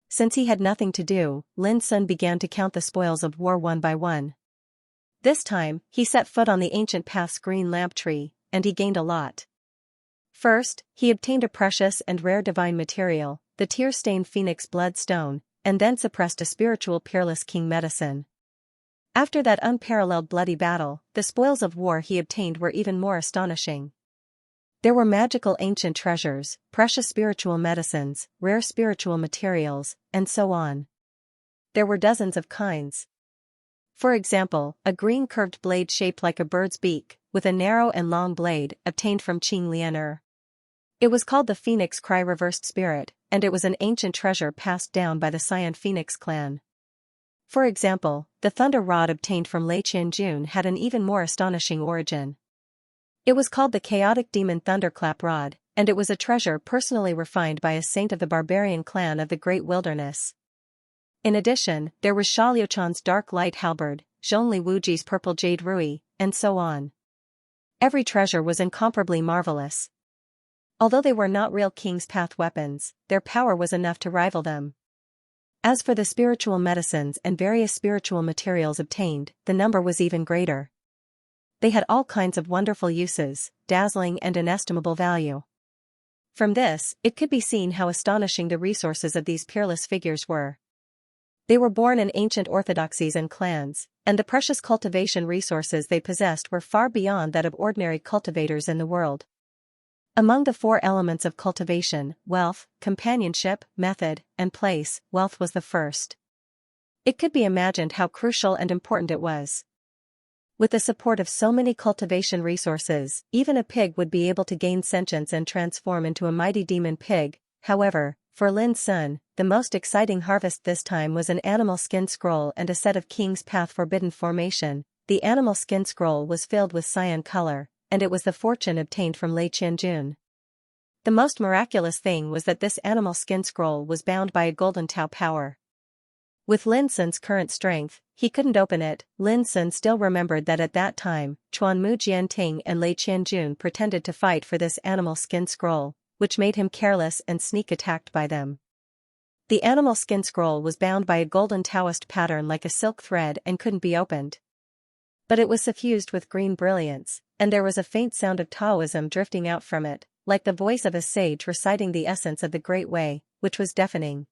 Since he had nothing to do, Lin Sun began to count the spoils of war one by one. This time, he set foot on the ancient past's green lamp tree, and he gained a lot. First, he obtained a precious and rare divine material, the tear-stained phoenix blood stone, and then suppressed a spiritual peerless king medicine. After that unparalleled bloody battle, the spoils of war he obtained were even more astonishing. There were magical ancient treasures, precious spiritual medicines, rare spiritual materials, and so on. There were dozens of kinds. For example, a green curved blade shaped like a bird's beak, with a narrow and long blade, obtained from Qing Lianer. It was called the Phoenix Cry Reversed Spirit, and it was an ancient treasure passed down by the Cyan Phoenix clan. For example, the thunder rod obtained from Lei Qianjun had an even more astonishing origin. It was called the Chaotic Demon Thunderclap Rod, and it was a treasure personally refined by a saint of the barbarian clan of the Great Wilderness. In addition, there was Sha Liuchan's Dark Light Halberd, Zhongli Wuji's Purple Jade Rui, and so on. Every treasure was incomparably marvelous. Although they were not real King's Path weapons, their power was enough to rival them. As for the spiritual medicines and various spiritual materials obtained, the number was even greater. They had all kinds of wonderful uses, dazzling and inestimable value. From this, it could be seen how astonishing the resources of these peerless figures were. They were born in ancient orthodoxies and clans, and the precious cultivation resources they possessed were far beyond that of ordinary cultivators in the world. Among the 4 elements of cultivation, wealth, companionship, method, and place, wealth was the first. It could be imagined how crucial and important it was. With the support of so many cultivation resources, even a pig would be able to gain sentience and transform into a mighty demon pig. However, for Lin Sun, the most exciting harvest this time was an animal skin scroll and a set of King's Path forbidden formation. The animal skin scroll was filled with cyan color, and it was the fortune obtained from Lei Qianjun. The most miraculous thing was that this animal skin scroll was bound by a golden Tao power. With Lin Sun's current strength, he couldn't open it. Lin Sun still remembered that at that time, Chuanmu Jianting and Lei Qianjun pretended to fight for this animal skin scroll, which made him careless and sneak attacked by them. The animal skin scroll was bound by a golden Taoist pattern like a silk thread and couldn't be opened. But it was suffused with green brilliance, and there was a faint sound of Taoism drifting out from it, like the voice of a sage reciting the essence of the Great Way, which was deafening.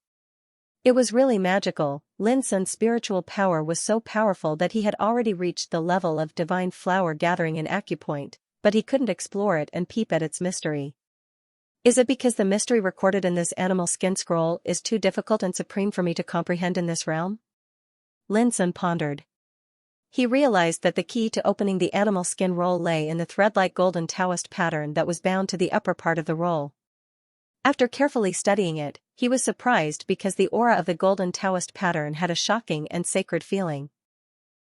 It was really magical. Lin Sun's spiritual power was so powerful that he had already reached the level of divine flower gathering in acupoint, but he couldn't explore it and peep at its mystery. Is it because the mystery recorded in this animal skin scroll is too difficult and supreme for me to comprehend in this realm? Lin Sun pondered. He realized that the key to opening the animal skin roll lay in the thread-like golden Taoist pattern that was bound to the upper part of the roll. After carefully studying it, he was surprised because the aura of the golden Taoist pattern had a shocking and sacred feeling.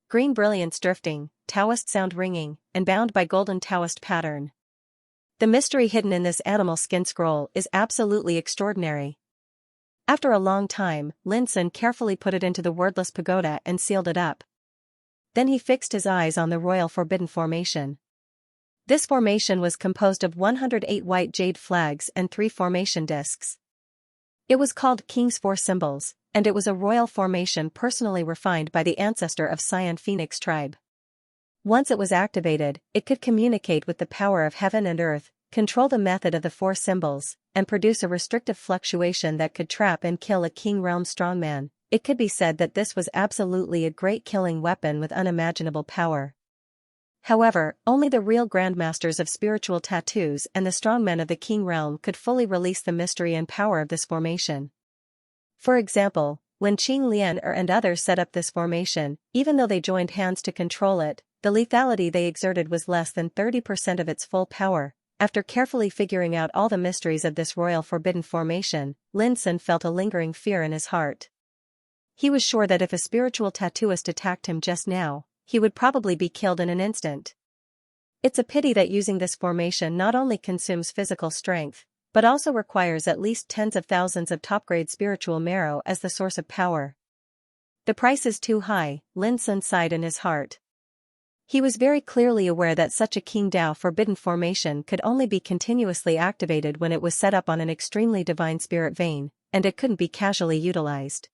Green brilliance drifting, Taoist sound ringing, and bound by golden Taoist pattern. The mystery hidden in this animal skin scroll is absolutely extraordinary. After a long time, Lin Sun carefully put it into the wordless pagoda and sealed it up. Then he fixed his eyes on the royal forbidden formation. This formation was composed of 108 white jade flags and 3 formation discs. It was called King's 4 Symbols, and it was a royal formation personally refined by the ancestor of Cyan Phoenix tribe. Once it was activated, it could communicate with the power of heaven and earth, control the method of the 4 symbols, and produce a restrictive fluctuation that could trap and kill a king realm strongman. It could be said that this was absolutely a great killing weapon with unimaginable power. However, only the real grandmasters of spiritual tattoos and the strongmen of the king realm could fully release the mystery and power of this formation. For example, when Qing Lian and others set up this formation, even though they joined hands to control it, the lethality they exerted was less than 30% of its full power. After carefully figuring out all the mysteries of this royal forbidden formation, Lin Sun felt a lingering fear in his heart. He was sure that if a spiritual tattooist attacked him just now, he would probably be killed in an instant. It's a pity that using this formation not only consumes physical strength, but also requires at least tens of thousands of top-grade spiritual marrow as the source of power. The price is too high, Lin Sun sighed in his heart. He was very clearly aware that such a King Dao forbidden formation could only be continuously activated when it was set up on an extremely divine spirit vein, and it couldn't be casually utilized.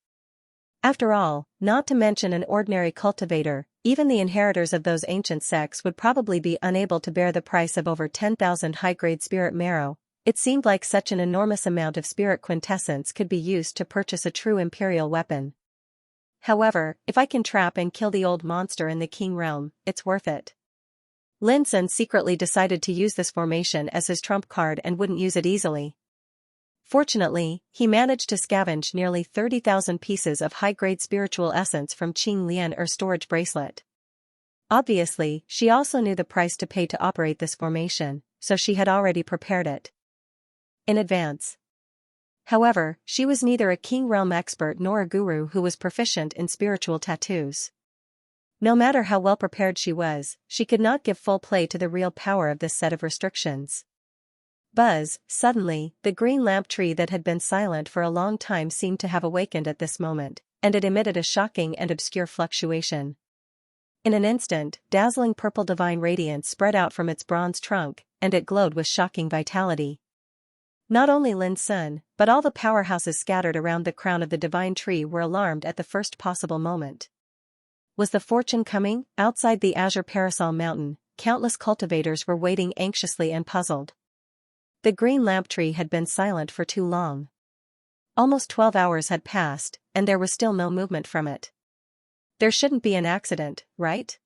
After all, not to mention an ordinary cultivator, even the inheritors of those ancient sects would probably be unable to bear the price of over 10,000 high-grade spirit marrow. It seemed like such an enormous amount of spirit quintessence could be used to purchase a true imperial weapon. However, if I can trap and kill the old monster in the king realm, it's worth it. Lin Sun secretly decided to use this formation as his trump card and wouldn't use it easily. Fortunately, he managed to scavenge nearly 30,000 pieces of high-grade spiritual essence from Qing Lian's storage bracelet. Obviously, she also knew the price to pay to operate this formation, so she had already prepared it in advance. However, she was neither a king realm expert nor a guru who was proficient in spiritual tattoos. No matter how well prepared she was, she could not give full play to the real power of this set of restrictions. Buzz, suddenly, the green lamp tree that had been silent for a long time seemed to have awakened at this moment, and it emitted a shocking and obscure fluctuation. In an instant, dazzling purple divine radiance spread out from its bronze trunk, and it glowed with shocking vitality. Not only Lin Sun, but all the powerhouses scattered around the crown of the divine tree were alarmed at the first possible moment. Was the fortune coming? Outside the azure parasol mountain, countless cultivators were waiting anxiously and puzzled. The green lamp tree had been silent for too long. Almost 12 hours had passed, and there was still no movement from it. There shouldn't be an accident, right?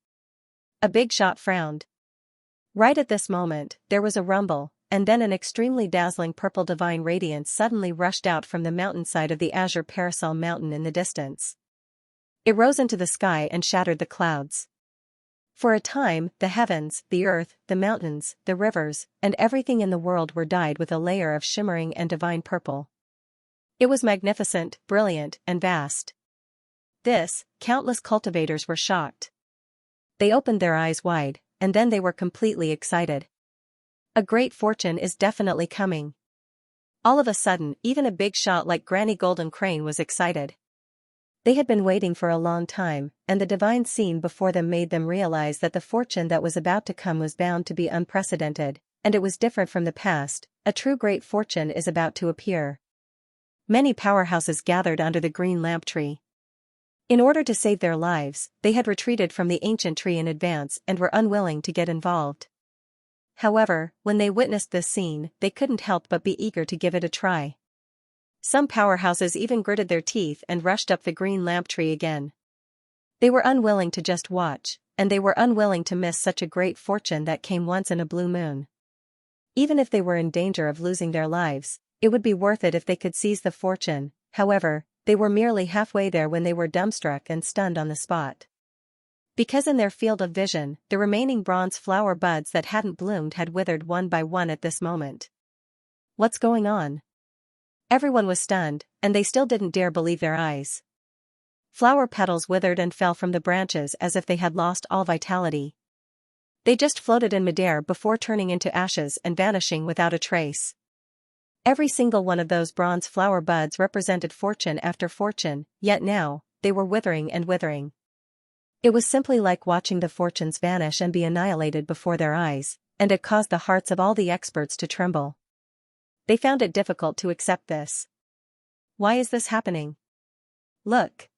A big shot frowned. Right at this moment, there was a rumble, and then an extremely dazzling purple divine radiance suddenly rushed out from the mountainside of the azure parasol mountain in the distance. It rose into the sky and shattered the clouds. For a time, the heavens, the earth, the mountains, the rivers, and everything in the world were dyed with a layer of shimmering and divine purple. It was magnificent, brilliant, and vast. Countless cultivators were shocked. They opened their eyes wide, and then they were completely excited. A great fortune is definitely coming. All of a sudden, even a big shot like Granny Golden Crane was excited. They had been waiting for a long time, and the divine scene before them made them realize that the fortune that was about to come was bound to be unprecedented, and it was different from the past. A true great fortune is about to appear. Many powerhouses gathered under the green lamp tree. In order to save their lives, they had retreated from the ancient tree in advance and were unwilling to get involved. However, when they witnessed this scene, they couldn't help but be eager to give it a try. Some powerhouses even gritted their teeth and rushed up the green lamp tree again. They were unwilling to just watch, and they were unwilling to miss such a great fortune that came once in a blue moon. Even if they were in danger of losing their lives, it would be worth it if they could seize the fortune. However, they were merely halfway there when they were dumbstruck and stunned on the spot. Because in their field of vision, the remaining bronze flower buds that hadn't bloomed had withered one by one at this moment. What's going on? Everyone was stunned, and they still didn't dare believe their eyes. Flower petals withered and fell from the branches as if they had lost all vitality. They just floated in midair before turning into ashes and vanishing without a trace. Every single one of those bronze flower buds represented fortune after fortune, yet now, they were withering and withering. It was simply like watching the fortunes vanish and be annihilated before their eyes, and it caused the hearts of all the experts to tremble. They found it difficult to accept this. Why is this happening? Look.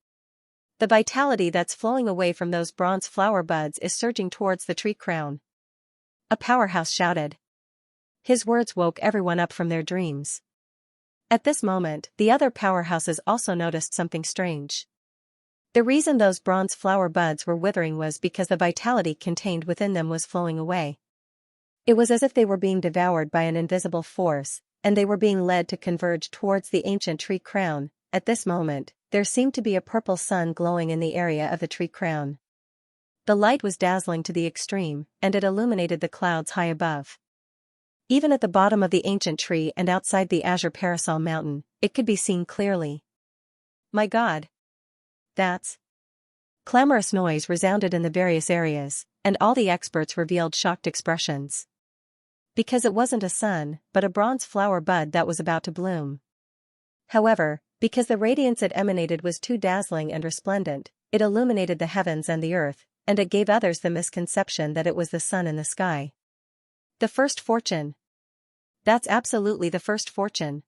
The vitality that's flowing away from those bronze flower buds is surging towards the tree crown. A powerhouse shouted. His words woke everyone up from their dreams. At this moment, the other powerhouses also noticed something strange. The reason those bronze flower buds were withering was because the vitality contained within them was flowing away. It was as if they were being devoured by an invisible force, and they were being led to converge towards the ancient tree crown. At this moment, there seemed to be a purple sun glowing in the area of the tree crown. The light was dazzling to the extreme, and it illuminated the clouds high above. Even at the bottom of the ancient tree and outside the azure parasol mountain, it could be seen clearly. My God! That's... Clamorous noise resounded in the various areas, and all the experts revealed shocked expressions. Because it wasn't a sun, but a bronze flower bud that was about to bloom. However, because the radiance it emanated was too dazzling and resplendent, it illuminated the heavens and the earth, and it gave others the misconception that it was the sun in the sky. The first fortune. That's absolutely the first fortune.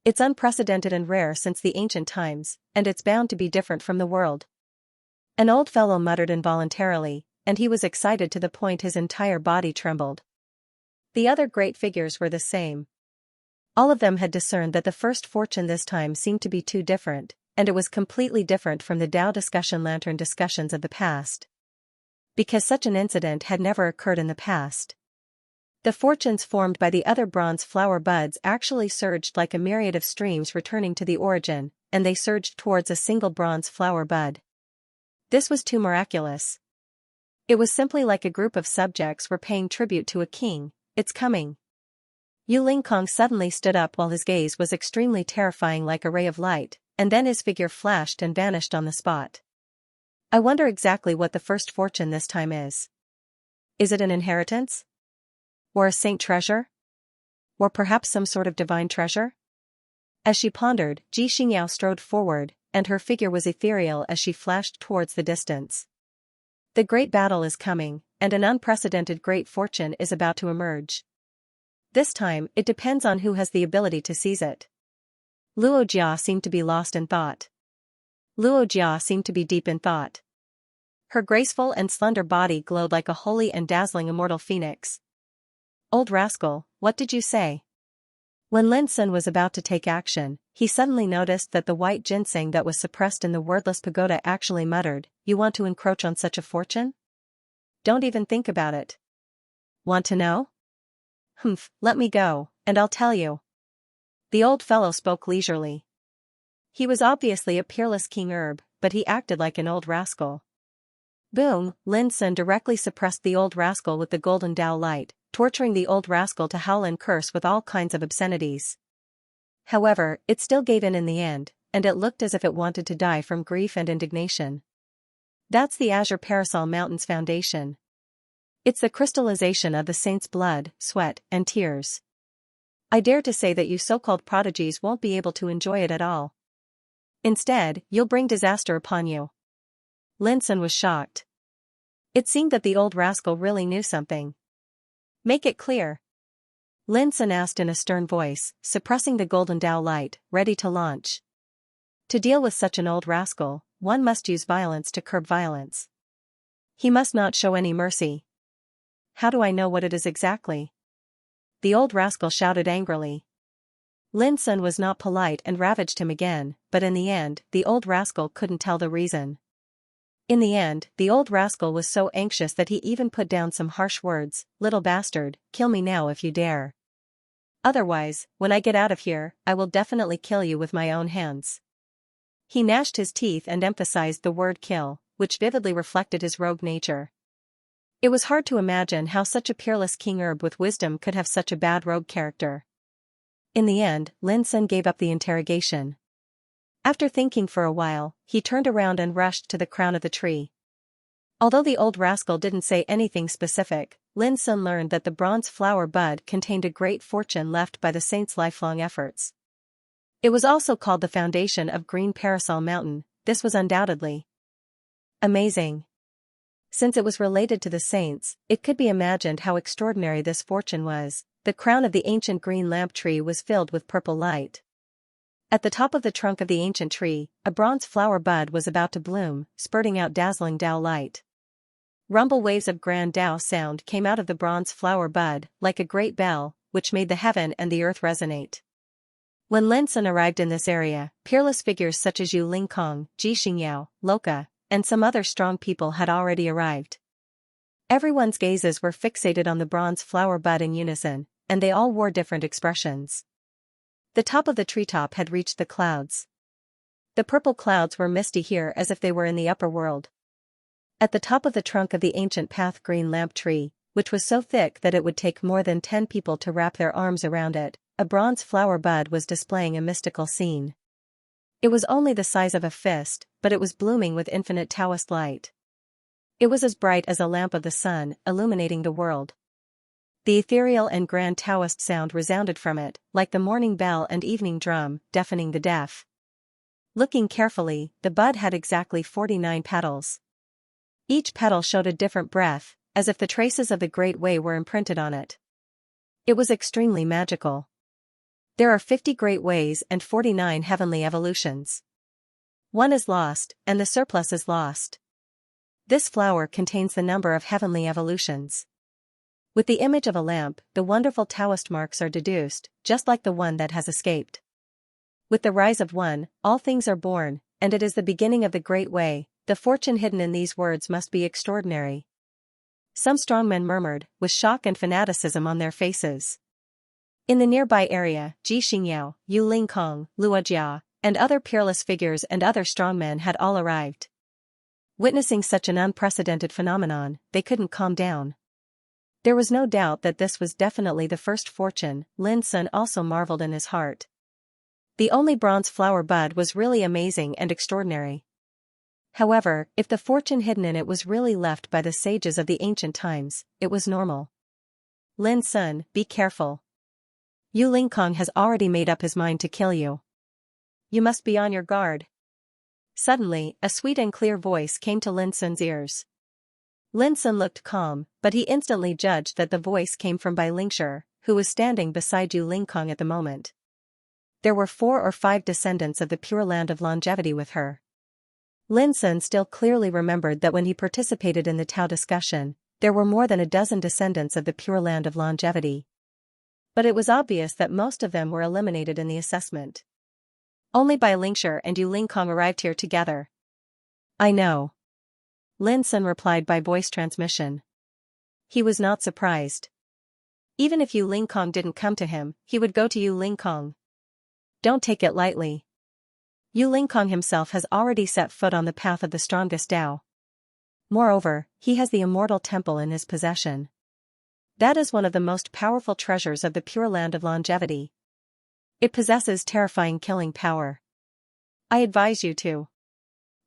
It's unprecedented and rare since the ancient times, and it's bound to be different from the world. An old fellow muttered involuntarily, and he was excited to the point his entire body trembled. The other great figures were the same. All of them had discerned that the first fortune this time seemed to be too different, and it was completely different from the Tao discussion lantern discussions of the past. Because such an incident had never occurred in the past. The fortunes formed by the other bronze flower buds actually surged like a myriad of streams returning to the origin, and they surged towards a single bronze flower bud. This was too miraculous. It was simply like a group of subjects were paying tribute to a king. It's coming. Yu Lingkong suddenly stood up while his gaze was extremely terrifying like a ray of light, and then his figure flashed and vanished on the spot. I wonder exactly what the first fortune this time is. Is it an inheritance? Or a saint treasure? Or perhaps some sort of divine treasure? As she pondered, Xianxia strode forward, and her figure was ethereal as she flashed towards the distance. The great battle is coming, and an unprecedented great fortune is about to emerge. This time, it depends on who has the ability to seize it. Luo Jia seemed to be lost in thought. Luo Jia seemed to be deep in thought. Her graceful and slender body glowed like a holy and dazzling immortal phoenix. Old rascal, what did you say? When Lin Sun was about to take action, he suddenly noticed that the white ginseng that was suppressed in the wordless pagoda actually muttered, "You want to encroach on such a fortune? Don't even think about it. Want to know? Humph, let me go, and I'll tell you." The old fellow spoke leisurely. He was obviously a peerless king herb, but he acted like an old rascal. Boom, Lin Sun directly suppressed the old rascal with the golden Dao light, torturing the old rascal to howl and curse with all kinds of obscenities. However, it still gave in the end, and it looked as if it wanted to die from grief and indignation. That's the Azure Parasol Mountain's foundation. It's the crystallization of the saints' blood, sweat, and tears. I dare to say that you so-called prodigies won't be able to enjoy it at all. Instead, you'll bring disaster upon you. Lin Sun was shocked. It seemed that the old rascal really knew something. Make it clear. Lin Sun asked in a stern voice, suppressing the golden Dao light, ready to launch. To deal with such an old rascal, one must use violence to curb violence. He must not show any mercy. How do I know what it is exactly? The old rascal shouted angrily. Lin Sun was not polite and ravaged him again, but in the end, the old rascal couldn't tell the reason. In the end, the old rascal was so anxious that he even put down some harsh words, "Little bastard, kill me now if you dare. Otherwise, when I get out of here, I will definitely kill you with my own hands." He gnashed his teeth and emphasized the word kill, which vividly reflected his rogue nature. It was hard to imagine how such a peerless king herb with wisdom could have such a bad rogue character. In the end, Lin Sun gave up the interrogation. After thinking for a while, he turned around and rushed to the crown of the tree. Although the old rascal didn't say anything specific, Lin Sun learned that the bronze flower bud contained a great fortune left by the saints' lifelong efforts. It was also called the foundation of Green Parasol Mountain. This was undoubtedly amazing. Since it was related to the saints, it could be imagined how extraordinary this fortune was. The crown of the ancient green lamp tree was filled with purple light. At the top of the trunk of the ancient tree, a bronze flower bud was about to bloom, spurting out dazzling Dao light. Rumble waves of grand Dao sound came out of the bronze flower bud, like a great bell, which made the heaven and the earth resonate. When Lin Sun arrived in this area, peerless figures such as Yu Lingkong, Xianxia, Loka, and some other strong people had already arrived. Everyone's gazes were fixated on the bronze flower bud in unison, and they all wore different expressions. The top of the treetop had reached the clouds. The purple clouds were misty here as if they were in the upper world. At the top of the trunk of the ancient path green lamp tree, which was so thick that it would take more than 10 people to wrap their arms around it, a bronze flower bud was displaying a mystical scene. It was only the size of a fist, but it was blooming with infinite Taoist light. It was as bright as a lamp of the sun, illuminating the world. The ethereal and grand Taoist sound resounded from it, like the morning bell and evening drum, deafening the deaf. Looking carefully, the bud had exactly 49 petals. Each petal showed a different breath, as if the traces of the Great Way were imprinted on it. It was extremely magical. There are 50 Great Ways and 49 heavenly evolutions. One is lost, and the surplus is lost. This flower contains the number of heavenly evolutions. With the image of a lamp, the wonderful Taoist marks are deduced, just like the one that has escaped. With the rise of one, all things are born, and it is the beginning of the Great Way. The fortune hidden in these words must be extraordinary. Some strongmen murmured, with shock and fanaticism on their faces. In the nearby area, Ji Xingyao, Yu Lingkong, Luo Jia, and other peerless figures and other strongmen had all arrived. Witnessing such an unprecedented phenomenon, they couldn't calm down. There was no doubt that this was definitely the first fortune. Lin Sun also marveled in his heart. The only bronze flower bud was really amazing and extraordinary. However, if the fortune hidden in it was really left by the sages of the ancient times, it was normal. Lin Sun, be careful. Yu Lingkong has already made up his mind to kill you. You must be on your guard. Suddenly, a sweet and clear voice came to Lin Sun's ears. Lin Sun looked calm, but he instantly judged that the voice came from Bai Lingshi, who was standing beside Yu Lingkong at the moment. There were 4 or 5 descendants of the Pure Land of Longevity with her. Lin Sun still clearly remembered that when he participated in the Tao discussion, there were more than a dozen descendants of the Pure Land of Longevity. But it was obvious that most of them were eliminated in the assessment. Only Bai Lingshi and Yu Lingkong arrived here together. I know. Lin Sun replied by voice transmission. He was not surprised. Even if Yu Lingkong didn't come to him, he would go to Yu Lingkong. Don't take it lightly. Yu Lingkong himself has already set foot on the path of the strongest Tao. Moreover, he has the immortal temple in his possession. That is one of the most powerful treasures of the Pure Land of Longevity. It possesses terrifying killing power. I advise you to.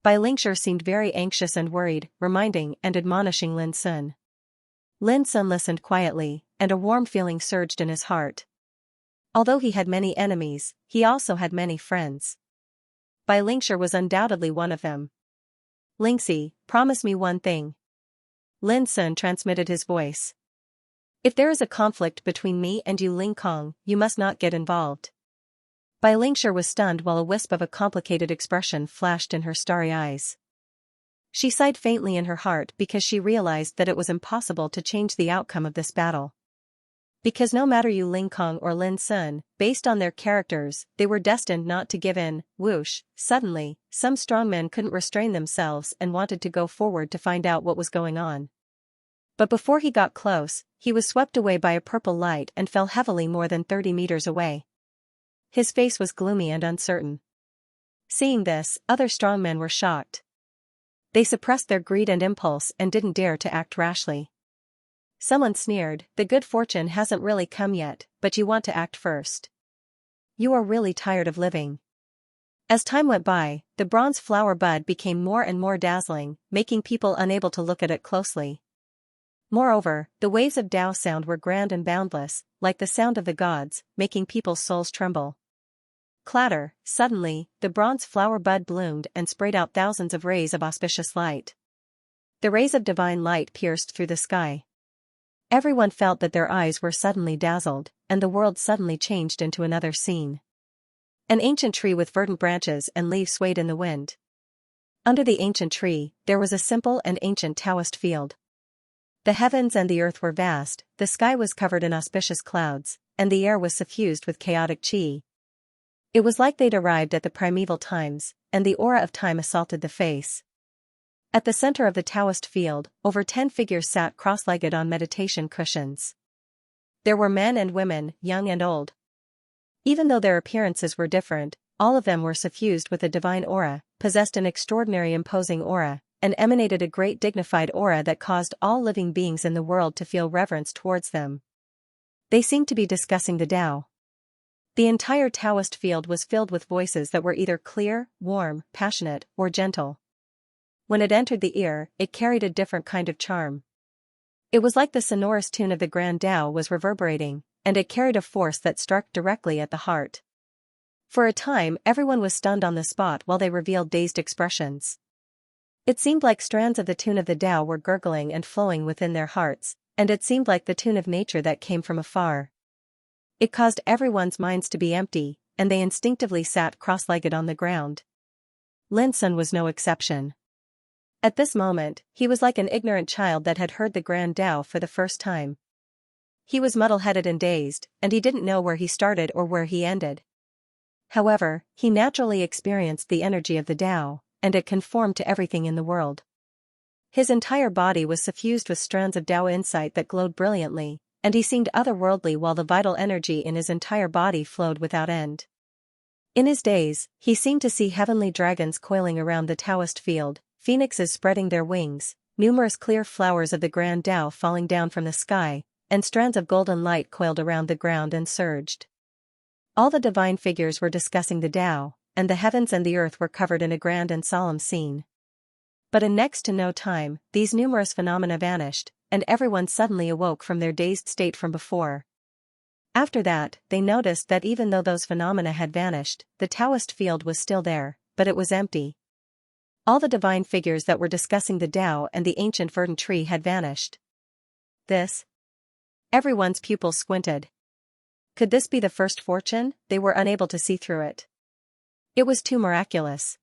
Bai Lingshi seemed very anxious and worried, reminding and admonishing Lin Sun. Lin Sun listened quietly, and a warm feeling surged in his heart. Although he had many enemies, he also had many friends. Bai Lingshi was undoubtedly one of them. Lingxi, promise me one thing. Lin Sun transmitted his voice. If there is a conflict between me and Yu Lingkong, you must not get involved. Bai Lingshi was stunned while a wisp of a complicated expression flashed in her starry eyes. She sighed faintly in her heart because she realized that it was impossible to change the outcome of this battle. Because no matter Yu Lingkong or Lin Sun, based on their characters, they were destined not to give in. Whoosh, suddenly, some strongmen couldn't restrain themselves and wanted to go forward to find out what was going on. But before he got close, he was swept away by a purple light and fell heavily more than 30 meters away. His face was gloomy and uncertain. Seeing this, other strongmen were shocked. They suppressed their greed and impulse and didn't dare to act rashly. Someone sneered, the good fortune hasn't really come yet, but you want to act first. You are really tired of living. As time went by, the bronze flower bud became more and more dazzling, making people unable to look at it closely. Moreover, the waves of Tao sound were grand and boundless, like the sound of the gods, making people's souls tremble. Clatter, suddenly, the bronze flower bud bloomed and sprayed out thousands of rays of auspicious light. The rays of divine light pierced through the sky. Everyone felt that their eyes were suddenly dazzled, and the world suddenly changed into another scene. An ancient tree with verdant branches and leaves swayed in the wind. Under the ancient tree, there was a simple and ancient Taoist field. The heavens and the earth were vast, the sky was covered in auspicious clouds, and the air was suffused with chaotic qi. It was like they'd arrived at the primeval times, and the aura of time assaulted the face. At the center of the Taoist field, over 10 figures sat cross-legged on meditation cushions. There were men and women, young and old. Even though their appearances were different, all of them were suffused with a divine aura, possessed an extraordinary imposing aura, and emanated a great dignified aura that caused all living beings in the world to feel reverence towards them. They seemed to be discussing the Tao. The entire Taoist field was filled with voices that were either clear, warm, passionate, or gentle. When it entered the ear, it carried a different kind of charm. It was like the sonorous tune of the Grand Tao was reverberating, and it carried a force that struck directly at the heart. For a time, everyone was stunned on the spot while they revealed dazed expressions. It seemed like strands of the tune of the Tao were gurgling and flowing within their hearts, and it seemed like the tune of nature that came from afar. It caused everyone's minds to be empty, and they instinctively sat cross-legged on the ground. Lin Sun was no exception. At this moment, he was like an ignorant child that had heard the Grand Tao for the first time. He was muddle-headed and dazed, and he didn't know where he started or where he ended. However, he naturally experienced the energy of the Tao, and it conformed to everything in the world. His entire body was suffused with strands of Tao insight that glowed brilliantly, and he seemed otherworldly while the vital energy in his entire body flowed without end. In his daze, he seemed to see heavenly dragons coiling around the Taoist field, phoenixes spreading their wings, numerous clear flowers of the Grand Tao falling down from the sky, and strands of golden light coiled around the ground and surged. All the divine figures were discussing the Tao, and the heavens and the earth were covered in a grand and solemn scene. But in next to no time, these numerous phenomena vanished, and everyone suddenly awoke from their dazed state from before. After that, they noticed that even though those phenomena had vanished, the Taoist field was still there, but it was empty. All the divine figures that were discussing the Tao and the ancient verdant tree had vanished. This? Everyone's pupils squinted. Could this be the first fortune? They were unable to see through it. It was too miraculous.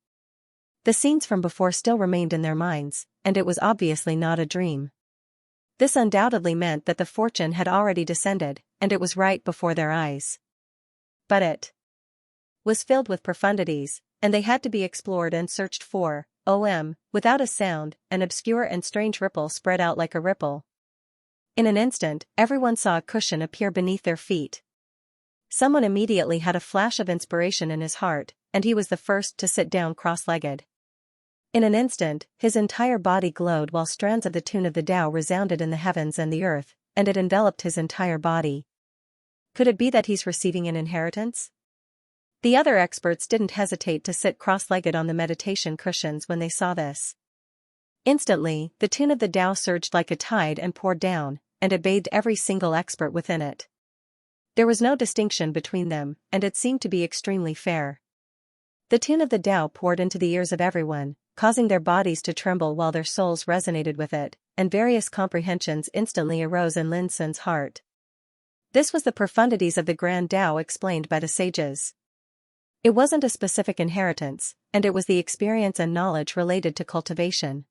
The scenes from before still remained in their minds, and it was obviously not a dream. This undoubtedly meant that the fortune had already descended, and it was right before their eyes. But it was filled with profundities, and they had to be explored and searched for. Without a sound, an obscure and strange ripple spread out like a ripple. In an instant, everyone saw a cushion appear beneath their feet. Someone immediately had a flash of inspiration in his heart, and he was the first to sit down cross-legged. In an instant, his entire body glowed while strands of the tune of the Tao resounded in the heavens and the earth, and it enveloped his entire body. Could it be that he's receiving an inheritance? The other experts didn't hesitate to sit cross-legged on the meditation cushions when they saw this. Instantly, the tune of the Tao surged like a tide and poured down, and it bathed every single expert within it. There was no distinction between them, and it seemed to be extremely fair. The tune of the Tao poured into the ears of everyone, causing their bodies to tremble while their souls resonated with it, and various comprehensions instantly arose in Lin Sun's heart. This was the profundities of the Grand Tao explained by the sages. It wasn't a specific inheritance, and it was the experience and knowledge related to cultivation.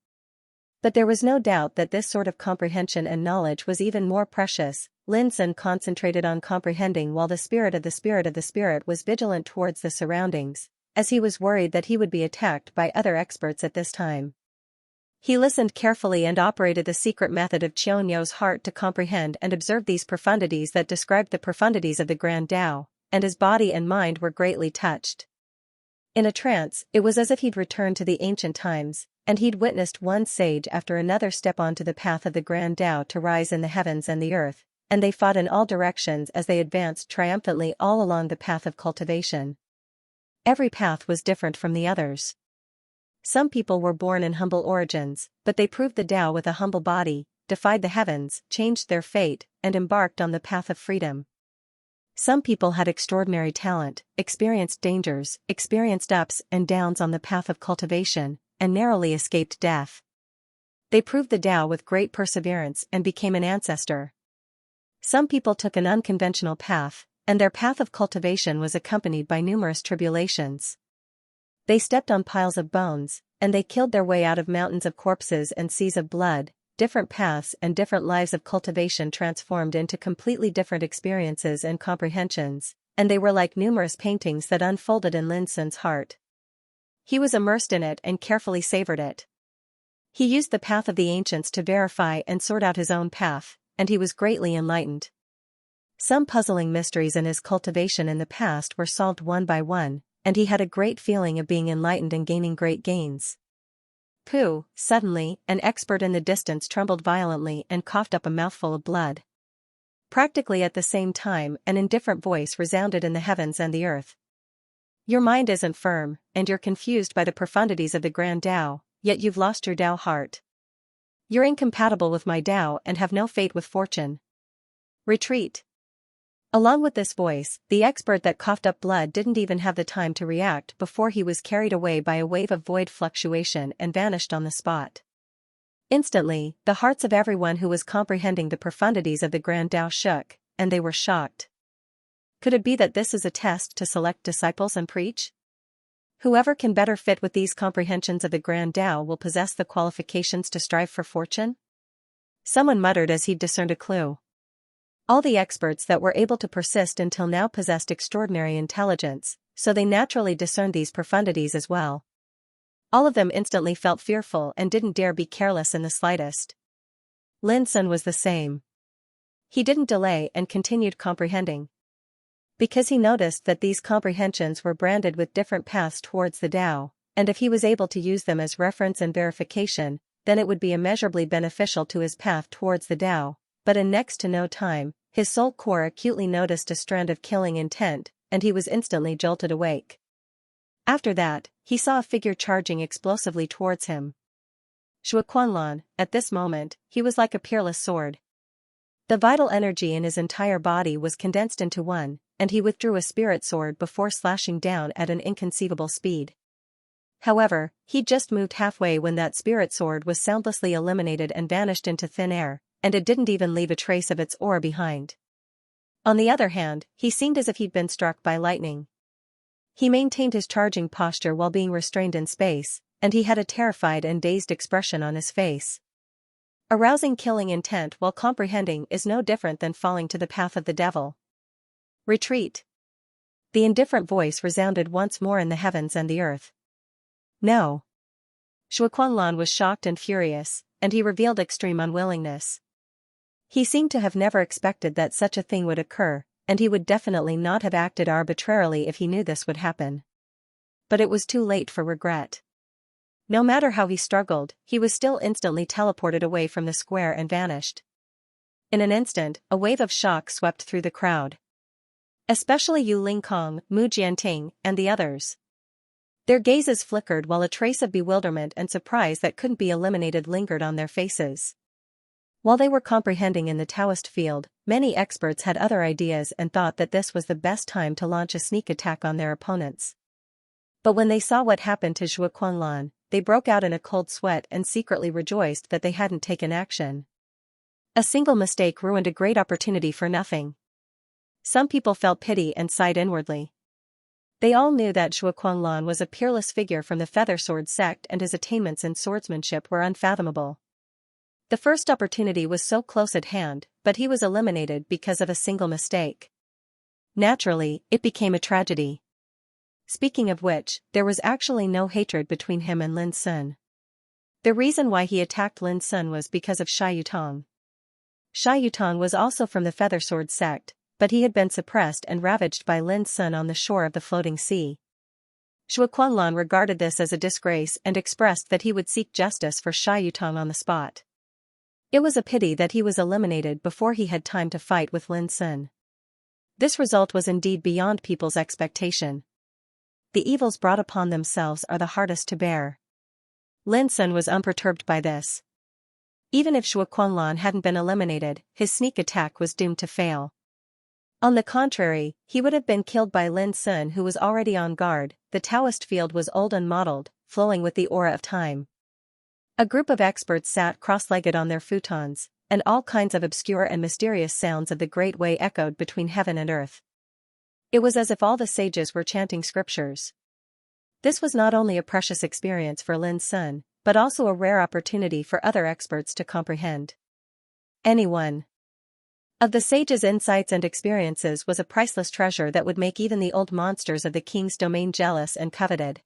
But there was no doubt that this sort of comprehension and knowledge was even more precious. Lin Sun concentrated on comprehending while the spirit of the spirit was vigilant towards the surroundings, as he was worried that he would be attacked by other experts at this time. He listened carefully and operated the secret method of Qianxia's heart to comprehend and observe these profundities that described the profundities of the Grand Tao, and his body and mind were greatly touched. In a trance, it was as if he'd returned to the ancient times, and he'd witnessed one sage after another step onto the path of the Grand Tao to rise in the heavens and the earth, and they fought in all directions as they advanced triumphantly all along the path of cultivation. Every path was different from the others. Some people were born in humble origins, but they proved the Tao with a humble body, defied the heavens, changed their fate, and embarked on the path of freedom. Some people had extraordinary talent, experienced dangers, experienced ups and downs on the path of cultivation, and narrowly escaped death. They proved the Tao with great perseverance and became an ancestor. Some people took an unconventional path, and their path of cultivation was accompanied by numerous tribulations. They stepped on piles of bones, and they killed their way out of mountains of corpses and seas of blood. Different paths and different lives of cultivation transformed into completely different experiences and comprehensions, and they were like numerous paintings that unfolded in Lin Sun's heart. He was immersed in it and carefully savored it. He used the path of the ancients to verify and sort out his own path, and he was greatly enlightened. Some puzzling mysteries in his cultivation in the past were solved one by one, and he had a great feeling of being enlightened and gaining great gains. Suddenly, an expert in the distance trembled violently and coughed up a mouthful of blood. Practically at the same time, an indifferent voice resounded in the heavens and the earth. Your mind isn't firm, and you're confused by the profundities of the Grand Tao, yet you've lost your Tao heart. You're incompatible with my Tao and have no fate with fortune. Retreat. Along with this voice, the expert that coughed up blood didn't even have the time to react before he was carried away by a wave of void fluctuation and vanished on the spot. Instantly, the hearts of everyone who was comprehending the profundities of the Grand Tao shook, and they were shocked. Could it be that this is a test to select disciples and preach? Whoever can better fit with these comprehensions of the Grand Tao will possess the qualifications to strive for fortune? Someone muttered as he discerned a clue. All the experts that were able to persist until now possessed extraordinary intelligence, so they naturally discerned these profundities as well. All of them instantly felt fearful and didn't dare be careless in the slightest. Lin Sun was the same. He didn't delay and continued comprehending. Because he noticed that these comprehensions were branded with different paths towards the Tao, and if he was able to use them as reference and verification, then it would be immeasurably beneficial to his path towards the Tao. But in next to no time, his soul core acutely noticed a strand of killing intent, and he was instantly jolted awake. After that, he saw a figure charging explosively towards him. Shuaquanlan, at this moment, he was like a peerless sword. The vital energy in his entire body was condensed into one, and he withdrew a spirit sword before slashing down at an inconceivable speed. However, he'd just moved halfway when that spirit sword was soundlessly eliminated and vanished into thin air, and it didn't even leave a trace of its aura behind. On the other hand, he seemed as if he'd been struck by lightning. He maintained his charging posture while being restrained in space, and he had a terrified and dazed expression on his face. Arousing killing intent while comprehending is no different than falling to the path of the devil. Retreat. The indifferent voice resounded once more in the heavens and the earth. No. Shuoquanlan was shocked and furious, and he revealed extreme unwillingness. He seemed to have never expected that such a thing would occur, and he would definitely not have acted arbitrarily if he knew this would happen. But it was too late for regret. No matter how he struggled, he was still instantly teleported away from the square and vanished. In an instant, a wave of shock swept through the crowd. Especially Yu Lingkong, Mu Jianting, and the others. Their gazes flickered while a trace of bewilderment and surprise that couldn't be eliminated lingered on their faces. While they were comprehending in the Taoist field, many experts had other ideas and thought that this was the best time to launch a sneak attack on their opponents. But when they saw what happened to Zhuo Quanlan, they broke out in a cold sweat and secretly rejoiced that they hadn't taken action. A single mistake ruined a great opportunity for nothing. Some people felt pity and sighed inwardly. They all knew that Zhuo Quanlan was a peerless figure from the Feather Sword sect and his attainments in swordsmanship were unfathomable. The first opportunity was so close at hand, but he was eliminated because of a single mistake. Naturally, it became a tragedy. Speaking of which, there was actually no hatred between him and Lin Sun. The reason why he attacked Lin Sun was because of Shai Yutong. Shai Yutong was also from the Feather Sword sect, but he had been suppressed and ravaged by Lin Sun on the shore of the floating sea. Zhuo Quanlan regarded this as a disgrace and expressed that he would seek justice for Shai Yutong on the spot. It was a pity that he was eliminated before he had time to fight with Lin Sun. This result was indeed beyond people's expectation. The evils brought upon themselves are the hardest to bear. Lin Sun was unperturbed by this. Even if Zhuo Quanlan hadn't been eliminated, his sneak attack was doomed to fail. On the contrary, he would have been killed by Lin Sun, who was already on guard. The Taoist field was old and mottled, flowing with the aura of time. A group of experts sat cross-legged on their futons, and all kinds of obscure and mysterious sounds of the Great Way echoed between heaven and earth. It was as if all the sages were chanting scriptures. This was not only a precious experience for Lin Sun, but also a rare opportunity for other experts to comprehend. Anyone of the sages' insights and experiences was a priceless treasure that would make even the old monsters of the king's domain jealous and coveted.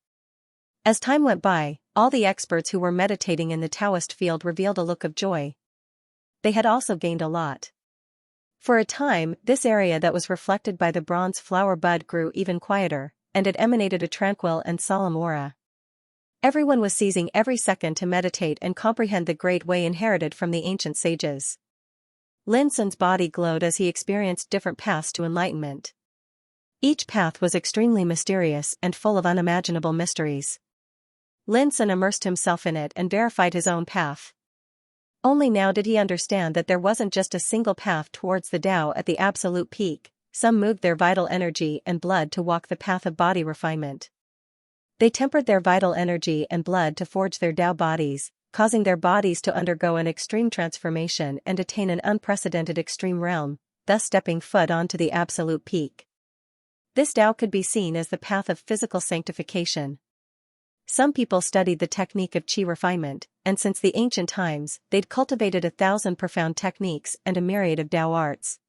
As time went by, all the experts who were meditating in the Taoist field revealed a look of joy. They had also gained a lot. For a time, this area that was reflected by the bronze flower bud grew even quieter, and it emanated a tranquil and solemn aura. Everyone was seizing every second to meditate and comprehend the great way inherited from the ancient sages. Lin Sun's body glowed as he experienced different paths to enlightenment. Each path was extremely mysterious and full of unimaginable mysteries. Lin Sun immersed himself in it and verified his own path. Only now did he understand that there wasn't just a single path towards the Tao at the absolute peak. Some moved their vital energy and blood to walk the path of body refinement. They tempered their vital energy and blood to forge their Tao bodies, causing their bodies to undergo an extreme transformation and attain an unprecedented extreme realm, thus stepping foot onto the absolute peak. This Tao could be seen as the path of physical sanctification. Some people studied the technique of qi refinement, and since the ancient times, they'd cultivated 1,000 profound techniques and a myriad of Tao arts.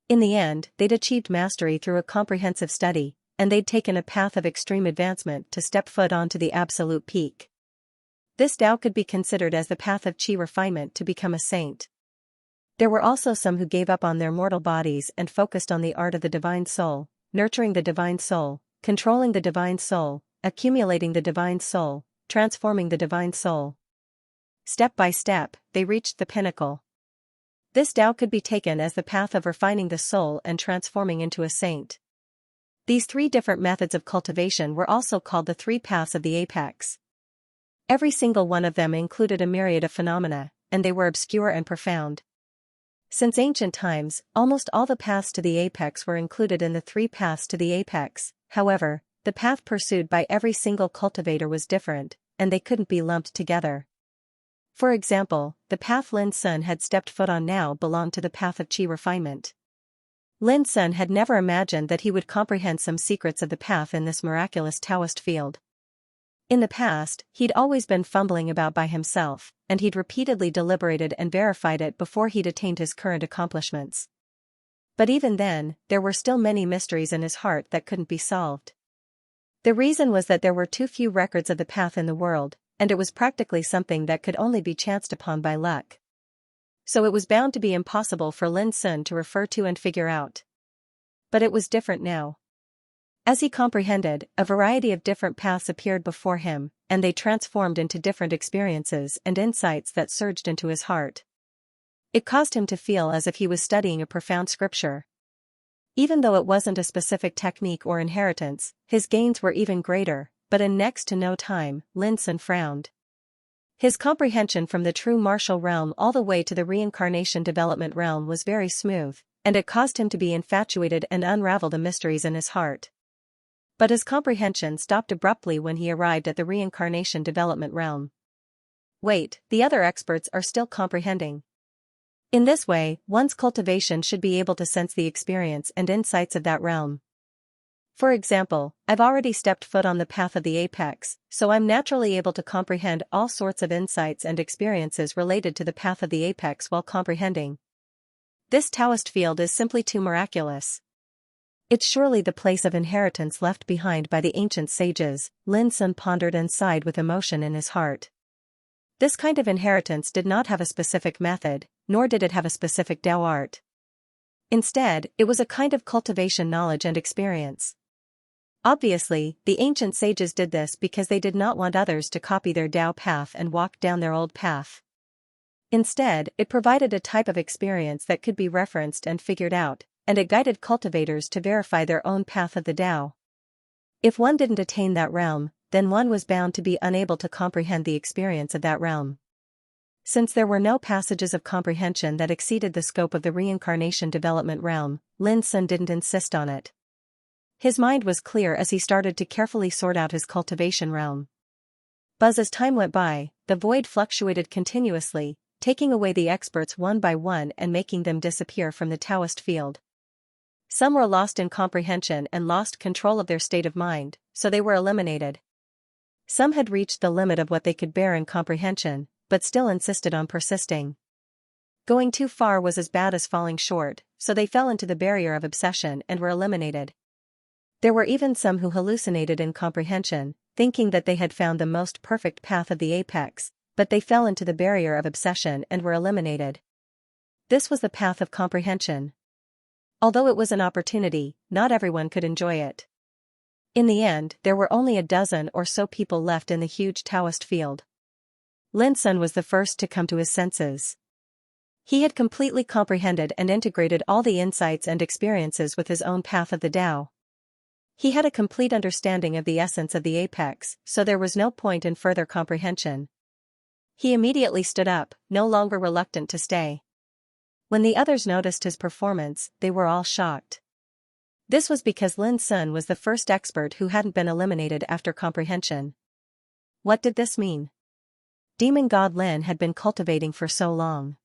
In the end, they'd achieved mastery through a comprehensive study, and they'd taken a path of extreme advancement to step foot onto the absolute peak. This Tao could be considered as the path of qi refinement to become a saint. There were also some who gave up on their mortal bodies and focused on the art of the divine soul, nurturing the divine soul, controlling the divine soul, accumulating the divine soul, transforming the divine soul. Step by step, they reached the pinnacle. This Tao could be taken as the path of refining the soul and transforming into a saint. These three different methods of cultivation were also called the three paths of the apex. Every single one of them included a myriad of phenomena, and they were obscure and profound. Since ancient times, almost all the paths to the apex were included in the three paths to the apex. However, the path pursued by every single cultivator was different, and they couldn't be lumped together. For example, the path Lin Sun had stepped foot on now belonged to the path of qi refinement. Lin Sun had never imagined that he would comprehend some secrets of the path in this miraculous Taoist field. In the past, he'd always been fumbling about by himself, and he'd repeatedly deliberated and verified it before he'd attained his current accomplishments. But even then, there were still many mysteries in his heart that couldn't be solved. The reason was that there were too few records of the path in the world, and it was practically something that could only be chanced upon by luck. So it was bound to be impossible for Lin Sun to refer to and figure out. But it was different now. As he comprehended, a variety of different paths appeared before him, and they transformed into different experiences and insights that surged into his heart. It caused him to feel as if he was studying a profound scripture. Even though it wasn't a specific technique or inheritance, his gains were even greater, but in next to no time, Lin Sun frowned. His comprehension from the true martial realm all the way to the reincarnation development realm was very smooth, and it caused him to be infatuated and unravel the mysteries in his heart. But his comprehension stopped abruptly when he arrived at the reincarnation development realm. Wait, the other experts are still comprehending. In this way, one's cultivation should be able to sense the experience and insights of that realm. For example, I've already stepped foot on the path of the apex, so I'm naturally able to comprehend all sorts of insights and experiences related to the path of the apex while comprehending. This Taoist field is simply too miraculous. It's surely the place of inheritance left behind by the ancient sages, Lin Sun pondered and sighed with emotion in his heart. This kind of inheritance did not have a specific method, nor did it have a specific Tao art. Instead, it was a kind of cultivation knowledge and experience. Obviously, the ancient sages did this because they did not want others to copy their Tao path and walk down their old path. Instead, it provided a type of experience that could be referenced and figured out, and it guided cultivators to verify their own path of the Tao. If one didn't attain that realm, then one was bound to be unable to comprehend the experience of that realm. Since there were no passages of comprehension that exceeded the scope of the reincarnation development realm, Lin Sun didn't insist on it. His mind was clear as he started to carefully sort out his cultivation realm. But as time went by, the void fluctuated continuously, taking away the experts one by one and making them disappear from the Taoist field. Some were lost in comprehension and lost control of their state of mind, so they were eliminated. Some had reached the limit of what they could bear in comprehension, but still insisted on persisting. Going too far was as bad as falling short, so they fell into the barrier of obsession and were eliminated. There were even some who hallucinated in comprehension, thinking that they had found the most perfect path of the apex, but they fell into the barrier of obsession and were eliminated. This was the path of comprehension. Although it was an opportunity, not everyone could enjoy it. In the end, there were only a dozen or so people left in the huge Taoist field. Lin Sun was the first to come to his senses. He had completely comprehended and integrated all the insights and experiences with his own path of the Tao. He had a complete understanding of the essence of the apex, so there was no point in further comprehension. He immediately stood up, no longer reluctant to stay. When the others noticed his performance, they were all shocked. This was because Lin Sun was the first expert who hadn't been eliminated after comprehension. What did this mean? Demon God Lin had been cultivating for so long.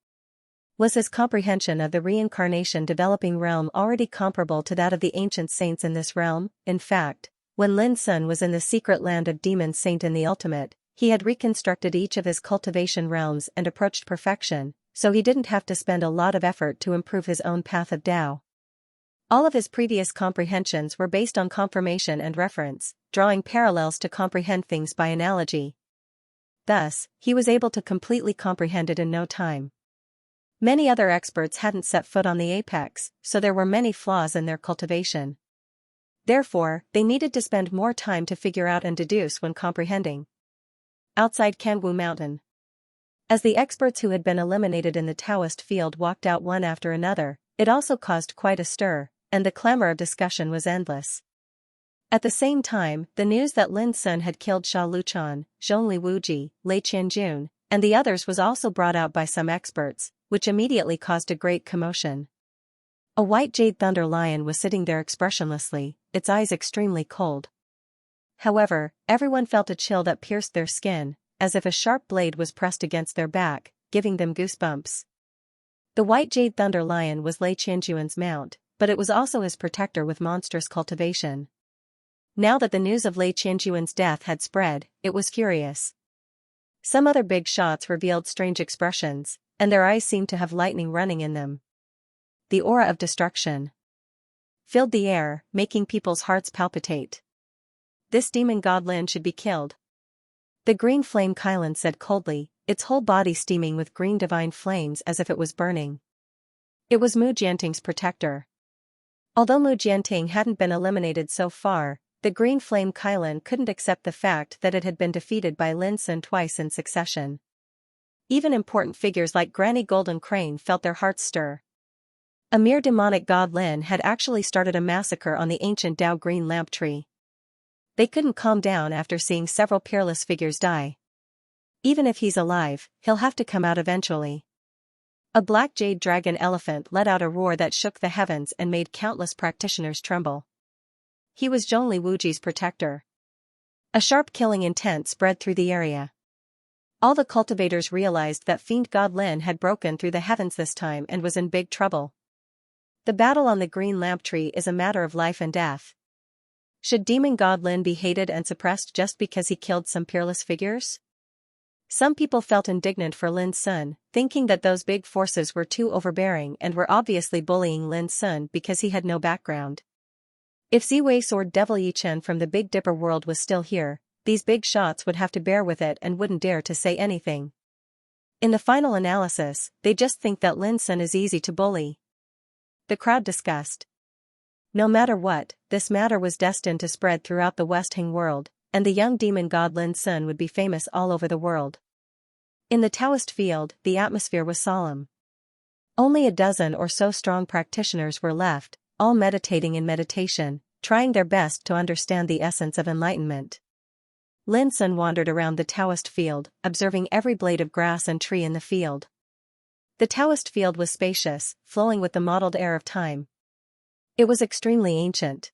Was his comprehension of the reincarnation developing realm already comparable to that of the ancient saints in this realm? In fact, when Lin Sun was in the secret land of Demon Saint in the Ultimate, he had reconstructed each of his cultivation realms and approached perfection, so he didn't have to spend a lot of effort to improve his own path of Tao. All of his previous comprehensions were based on confirmation and reference, drawing parallels to comprehend things by analogy. Thus, he was able to completely comprehend it in no time. Many other experts hadn't set foot on the apex, so there were many flaws in their cultivation. Therefore, they needed to spend more time to figure out and deduce when comprehending. Outside Kangwu Mountain. As the experts who had been eliminated in the Taoist field walked out one after another, it also caused quite a stir, and the clamor of discussion was endless. At the same time, the news that Lin Sun had killed Sha Luchan, Zhongli Wuji, Lei Qianjun, and the others was also brought out by some experts, which immediately caused a great commotion. A white jade thunder lion was sitting there expressionlessly, its eyes extremely cold. However, everyone felt a chill that pierced their skin, as if a sharp blade was pressed against their back, giving them goosebumps. The white jade thunder lion was Lei Qianjuan's mount, but it was also his protector with monstrous cultivation. Now that the news of Lei Qianjuan's death had spread, it was furious. Some other big shots revealed strange expressions, and their eyes seemed to have lightning running in them. The aura of destruction filled the air, making people's hearts palpitate. This demon god Lin should be killed. The green flame Kylan said coldly, its whole body steaming with green divine flames as if it was burning. It was Mu Jianting's protector. Although Mu Jianting hadn't been eliminated so far, the green flame Kylan couldn't accept the fact that it had been defeated by Lin Sun twice in succession. Even important figures like Granny Golden Crane felt their hearts stir. A mere demonic god Lin had actually started a massacre on the ancient Dao green lamp tree. They couldn't calm down after seeing several peerless figures die. Even if he's alive, he'll have to come out eventually. A black jade dragon elephant let out a roar that shook the heavens and made countless practitioners tremble. He was Zhongli Wuji's protector. A sharp killing intent spread through the area. All the cultivators realized that fiend god Lin had broken through the heavens this time and was in big trouble. The battle on the green lamp tree is a matter of life and death. Should demon god Lin be hated and suppressed just because he killed some peerless figures? Some people felt indignant for Lin Sun, thinking that those big forces were too overbearing and were obviously bullying Lin Sun because he had no background. If Ziwei Sword Devil Yichen from the Big Dipper world was still here, these big shots would have to bear with it and wouldn't dare to say anything. In the final analysis, they just think that Lin Sun is easy to bully. The crowd discussed. No matter what, this matter was destined to spread throughout the West Hing world, and the young demon god Lin Sun would be famous all over the world. In the Taoist field, the atmosphere was solemn. Only a dozen or so strong practitioners were left, all meditating in meditation, trying their best to understand the essence of enlightenment. Lin Sun wandered around the Taoist field, observing every blade of grass and tree in the field. The Taoist field was spacious, flowing with the mottled air of time. It was extremely ancient.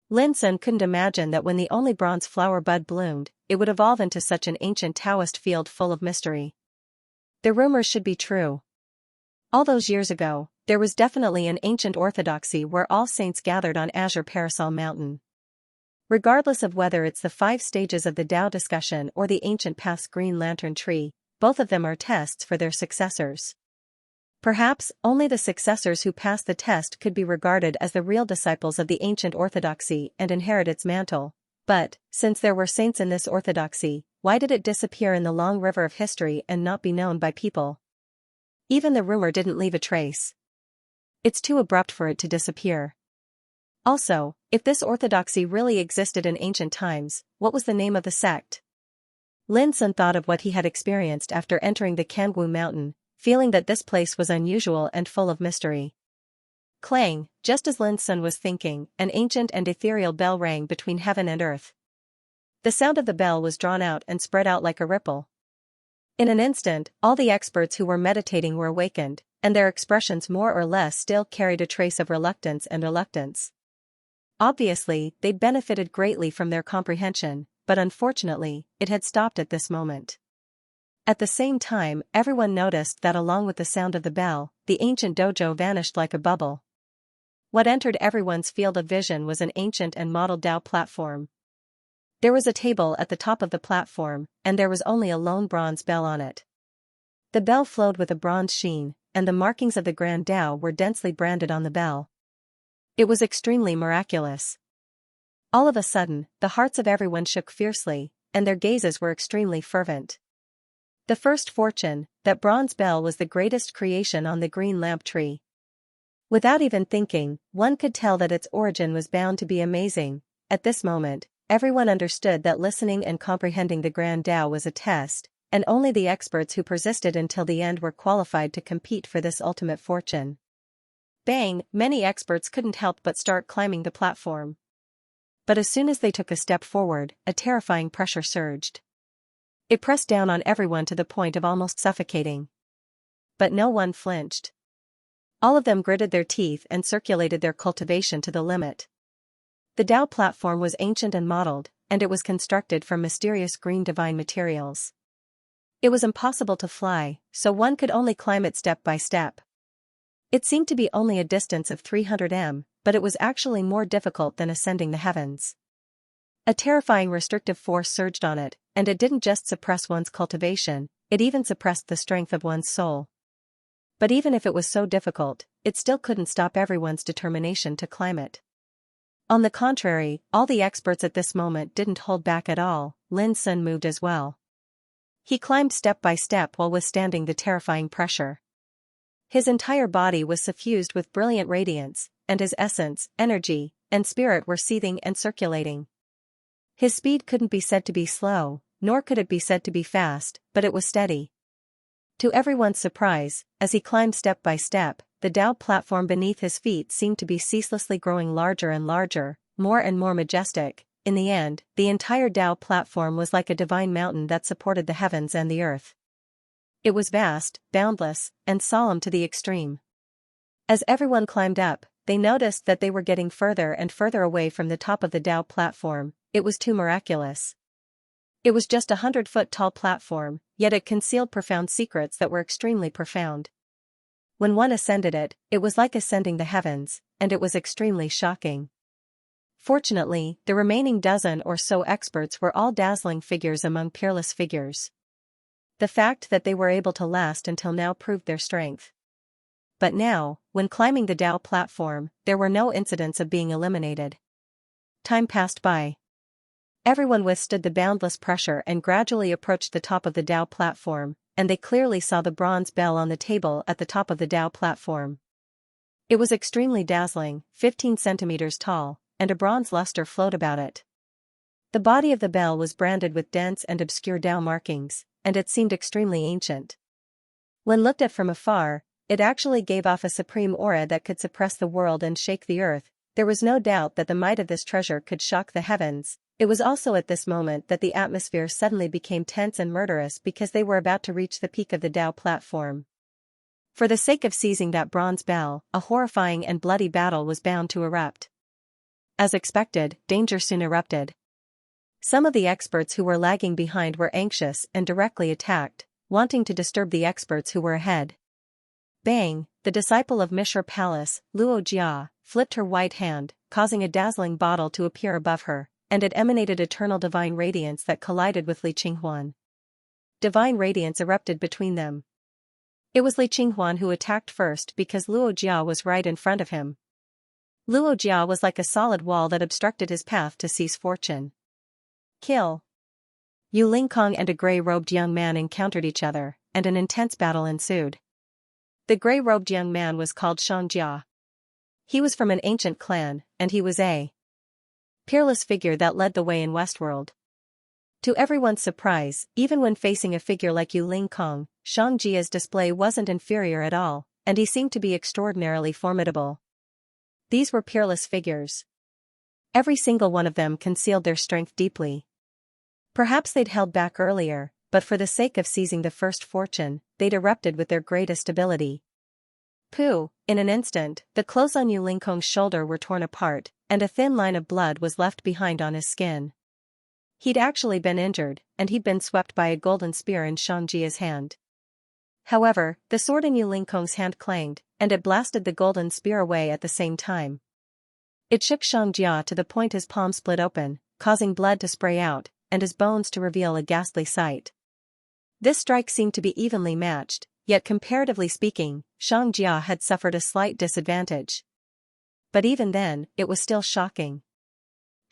Lin Sun couldn't imagine that when the only bronze flower bud bloomed, it would evolve into such an ancient Taoist field full of mystery. The rumors should be true. All those years ago, there was definitely an ancient orthodoxy where all saints gathered on Azure Parasol Mountain. Regardless of whether it's the 5 stages of the Tao discussion or the ancient path's green lantern tree, both of them are tests for their successors. Perhaps only the successors who pass the test could be regarded as the real disciples of the ancient orthodoxy and inherit its mantle. But, since there were saints in this orthodoxy, why did it disappear in the long river of history and not be known by people? Even the rumor didn't leave a trace. It's too abrupt for it to disappear. Also, if this orthodoxy really existed in ancient times, what was the name of the sect? Lin Sun thought of what he had experienced after entering the Kangwu Mountain, feeling that this place was unusual and full of mystery. Clang, just as Lin Sun was thinking, an ancient and ethereal bell rang between heaven and earth. The sound of the bell was drawn out and spread out like a ripple. In an instant, all the experts who were meditating were awakened, and their expressions more or less still carried a trace of reluctance and reluctance. Obviously, they'd benefited greatly from their comprehension, but unfortunately, it had stopped at this moment. At the same time, everyone noticed that along with the sound of the bell, the ancient dojo vanished like a bubble. What entered everyone's field of vision was an ancient and modeled Tao platform. There was a table at the top of the platform, and there was only a lone bronze bell on it. The bell flowed with a bronze sheen, and the markings of the Grand Tao were densely branded on the bell. It was extremely miraculous. All of a sudden, the hearts of everyone shook fiercely, and their gazes were extremely fervent. The first fortune, that bronze bell was the greatest creation on the green lamp tree. Without even thinking, one could tell that its origin was bound to be amazing. At this moment, everyone understood that listening and comprehending the Grand Tao was a test, and only the experts who persisted until the end were qualified to compete for this ultimate fortune. Bang! Many experts couldn't help but start climbing the platform. But as soon as they took a step forward, a terrifying pressure surged. It pressed down on everyone to the point of almost suffocating. But no one flinched. All of them gritted their teeth and circulated their cultivation to the limit. The Tao platform was ancient and modeled, and it was constructed from mysterious green divine materials. It was impossible to fly, so one could only climb it step by step. It seemed to be only a distance of 300 m, but it was actually more difficult than ascending the heavens. A terrifying restrictive force surged on it, and it didn't just suppress one's cultivation, it even suppressed the strength of one's soul. But even if it was so difficult, it still couldn't stop everyone's determination to climb it. On the contrary, all the experts at this moment didn't hold back at all. Lin Sun moved as well. He climbed step by step while withstanding the terrifying pressure. His entire body was suffused with brilliant radiance, and his essence, energy, and spirit were seething and circulating. His speed couldn't be said to be slow, nor could it be said to be fast, but it was steady. To everyone's surprise, as he climbed step by step, the Tao platform beneath his feet seemed to be ceaselessly growing larger and larger, more and more majestic. In the end, the entire Tao platform was like a divine mountain that supported the heavens and the earth. It was vast, boundless, and solemn to the extreme. As everyone climbed up, they noticed that they were getting further and further away from the top of the Tao platform. It was too miraculous. It was just 100-foot-tall platform, yet it concealed profound secrets that were extremely profound. When one ascended it, it was like ascending the heavens, and it was extremely shocking. Fortunately, the remaining dozen or so experts were all dazzling figures among peerless figures. The fact that they were able to last until now proved their strength. But now, when climbing the Tao platform, there were no incidents of being eliminated. Time passed by. Everyone withstood the boundless pressure and gradually approached the top of the Tao platform, and they clearly saw the bronze bell on the table at the top of the Tao platform. It was extremely dazzling, 15 centimeters tall, and a bronze luster flowed about it. The body of the bell was branded with dense and obscure Tao markings, and it seemed extremely ancient. When looked at from afar, it actually gave off a supreme aura that could suppress the world and shake the earth. There was no doubt that the might of this treasure could shock the heavens. It was also at this moment that the atmosphere suddenly became tense and murderous because they were about to reach the peak of the Tao platform. For the sake of seizing that bronze bell, a horrifying and bloody battle was bound to erupt. As expected, danger soon erupted. Some of the experts who were lagging behind were anxious and directly attacked, wanting to disturb the experts who were ahead. Bang! The disciple of Mishra Palace, Luo Jia, flipped her white hand, causing a dazzling bottle to appear above her, and it emanated eternal divine radiance that collided with Li Qinghuan. Divine radiance erupted between them. It was Li Qinghuan who attacked first because Luo Jia was right in front of him. Luo Jia was like a solid wall that obstructed his path to seize fortune. Kill. Yu Lingkong and a gray-robed young man encountered each other, and an intense battle ensued. The gray-robed young man was called Xianxia. He was from an ancient clan, and he was a peerless figure that led the way in Westworld. To everyone's surprise, even when facing a figure like Yu Lingkong, Xiangjia's display wasn't inferior at all, and he seemed to be extraordinarily formidable. These were peerless figures. Every single one of them concealed their strength deeply. Perhaps they'd held back earlier, but for the sake of seizing the first fortune, they'd erupted with their greatest ability. Pooh! In an instant, the clothes on Yu Lingkong's shoulder were torn apart, and a thin line of blood was left behind on his skin. He'd actually been injured, and he'd been swept by a golden spear in Xiangjia's hand. However, the sword in Yu Lingkong's hand clanged, and it blasted the golden spear away at the same time. It shook Xiangjia to the point his palm split open, causing blood to spray out, and his bones to reveal a ghastly sight. This strike seemed to be evenly matched, yet comparatively speaking, Xiangjia had suffered a slight disadvantage. But even then, it was still shocking.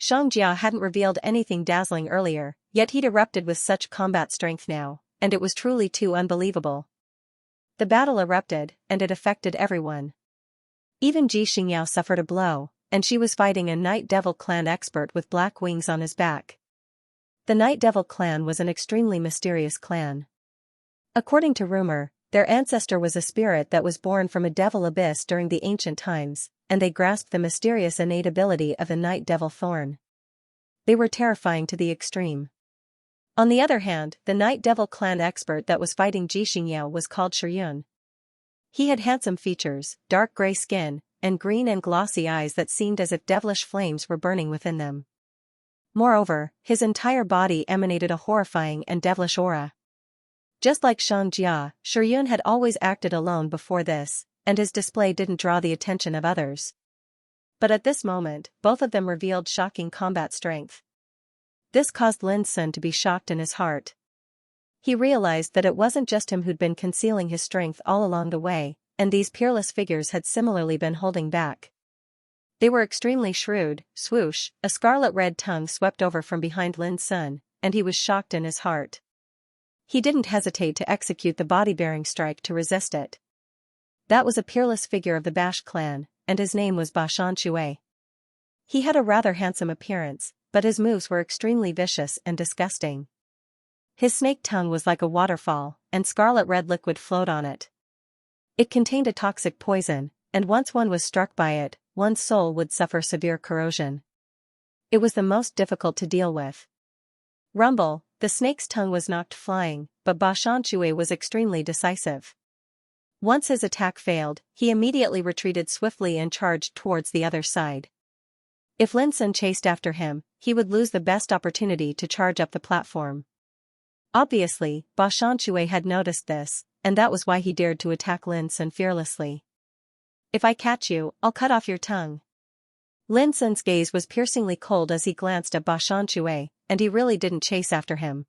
Xiangjia hadn't revealed anything dazzling earlier, yet he'd erupted with such combat strength now, and it was truly too unbelievable. The battle erupted, and it affected everyone. Even Ji Xingyao suffered a blow, and she was fighting a Night Devil clan expert with black wings on his back. The Night Devil clan was an extremely mysterious clan. According to rumor, their ancestor was a spirit that was born from a devil abyss during the ancient times, and they grasped the mysterious innate ability of the Night Devil Thorn. They were terrifying to the extreme. On the other hand, the Night Devil clan expert that was fighting Ji Xingyao was called Shiyun. He had handsome features, dark gray skin, and green and glossy eyes that seemed as if devilish flames were burning within them. Moreover, his entire body emanated a horrifying and devilish aura. Just like Xiangjia, Shiyun had always acted alone before this, and his display didn't draw the attention of others. But at this moment, both of them revealed shocking combat strength. This caused Lin Sun to be shocked in his heart. He realized that it wasn't just him who'd been concealing his strength all along the way, and these peerless figures had similarly been holding back. They were extremely shrewd. Swoosh, a scarlet-red tongue swept over from behind Lin Sun, and he was shocked in his heart. He didn't hesitate to execute the body-bearing strike to resist it. That was a peerless figure of the Bash clan, and his name was Ba Xianxia. He had a rather handsome appearance, but his moves were extremely vicious and disgusting. His snake tongue was like a waterfall, and scarlet-red liquid flowed on it. It contained a toxic poison, and once one was struck by it, one's soul would suffer severe corrosion. It was the most difficult to deal with. Rumble, the snake's tongue was knocked flying, but Ba Xianxia was extremely decisive. Once his attack failed, he immediately retreated swiftly and charged towards the other side. If Lin Sun chased after him, he would lose the best opportunity to charge up the platform. Obviously, Ba Xianxia had noticed this, and that was why he dared to attack Lin Sun fearlessly. "If I catch you, I'll cut off your tongue." Lin Sun's gaze was piercingly cold as he glanced at Ba Xianxia, and he really didn't chase after him.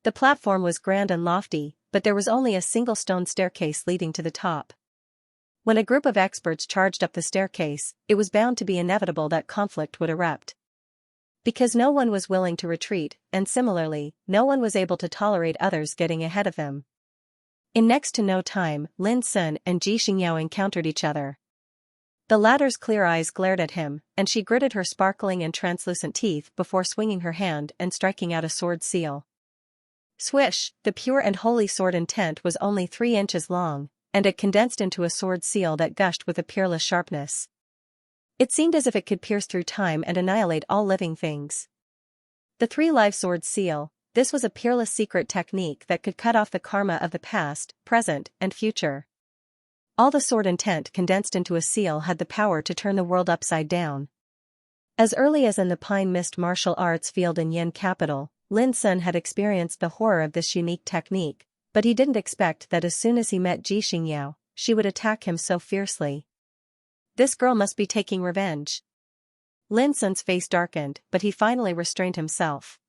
The platform was grand and lofty, but there was only a single stone staircase leading to the top. When a group of experts charged up the staircase, it was bound to be inevitable that conflict would erupt. Because no one was willing to retreat, and similarly, no one was able to tolerate others getting ahead of them. In next to no time, Lin Sun and Xianxia encountered each other. The latter's clear eyes glared at him, and she gritted her sparkling and translucent teeth before swinging her hand and striking out a sword seal. Swish, the pure and holy sword intent was only 3 inches long, and it condensed into a sword seal that gushed with a peerless sharpness. It seemed as if it could pierce through time and annihilate all living things. The 3-live sword seal, this was a peerless secret technique that could cut off the karma of the past, present, and future. All the sword intent condensed into a seal had the power to turn the world upside down. As early as in the Pine Mist martial arts field in Yin capital, Lin Sun had experienced the horror of this unique technique, but he didn't expect that as soon as he met Xianxia, she would attack him so fiercely. This girl must be taking revenge. Lin Sun's face darkened, but he finally restrained himself.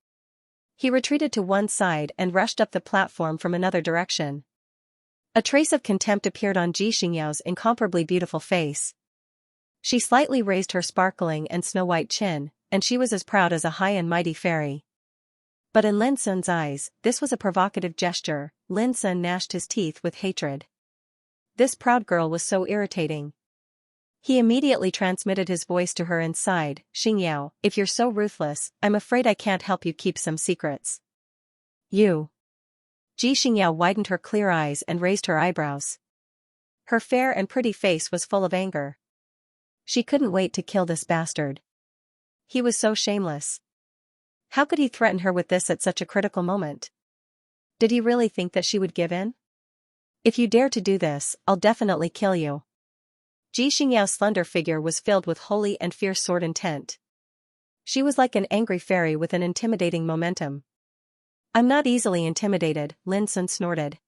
He retreated to one side and rushed up the platform from another direction. A trace of contempt appeared on Xianxia's incomparably beautiful face. She slightly raised her sparkling and snow-white chin, and she was as proud as a high and mighty fairy. But in Lin Sun's eyes, this was a provocative gesture. Lin Sun gnashed his teeth with hatred. This proud girl was so irritating. He immediately transmitted his voice to her and sighed, "Xianxia, if you're so ruthless, I'm afraid I can't help you keep some secrets." "You?" Xianxia widened her clear eyes and raised her eyebrows. Her fair and pretty face was full of anger. She couldn't wait to kill this bastard. He was so shameless. How could he threaten her with this at such a critical moment? Did he really think that she would give in? "If you dare to do this, I'll definitely kill you." Xianxia's slender figure was filled with holy and fierce sword intent. She was like an angry fairy with an intimidating momentum. "I'm not easily intimidated," Lin Sun snorted.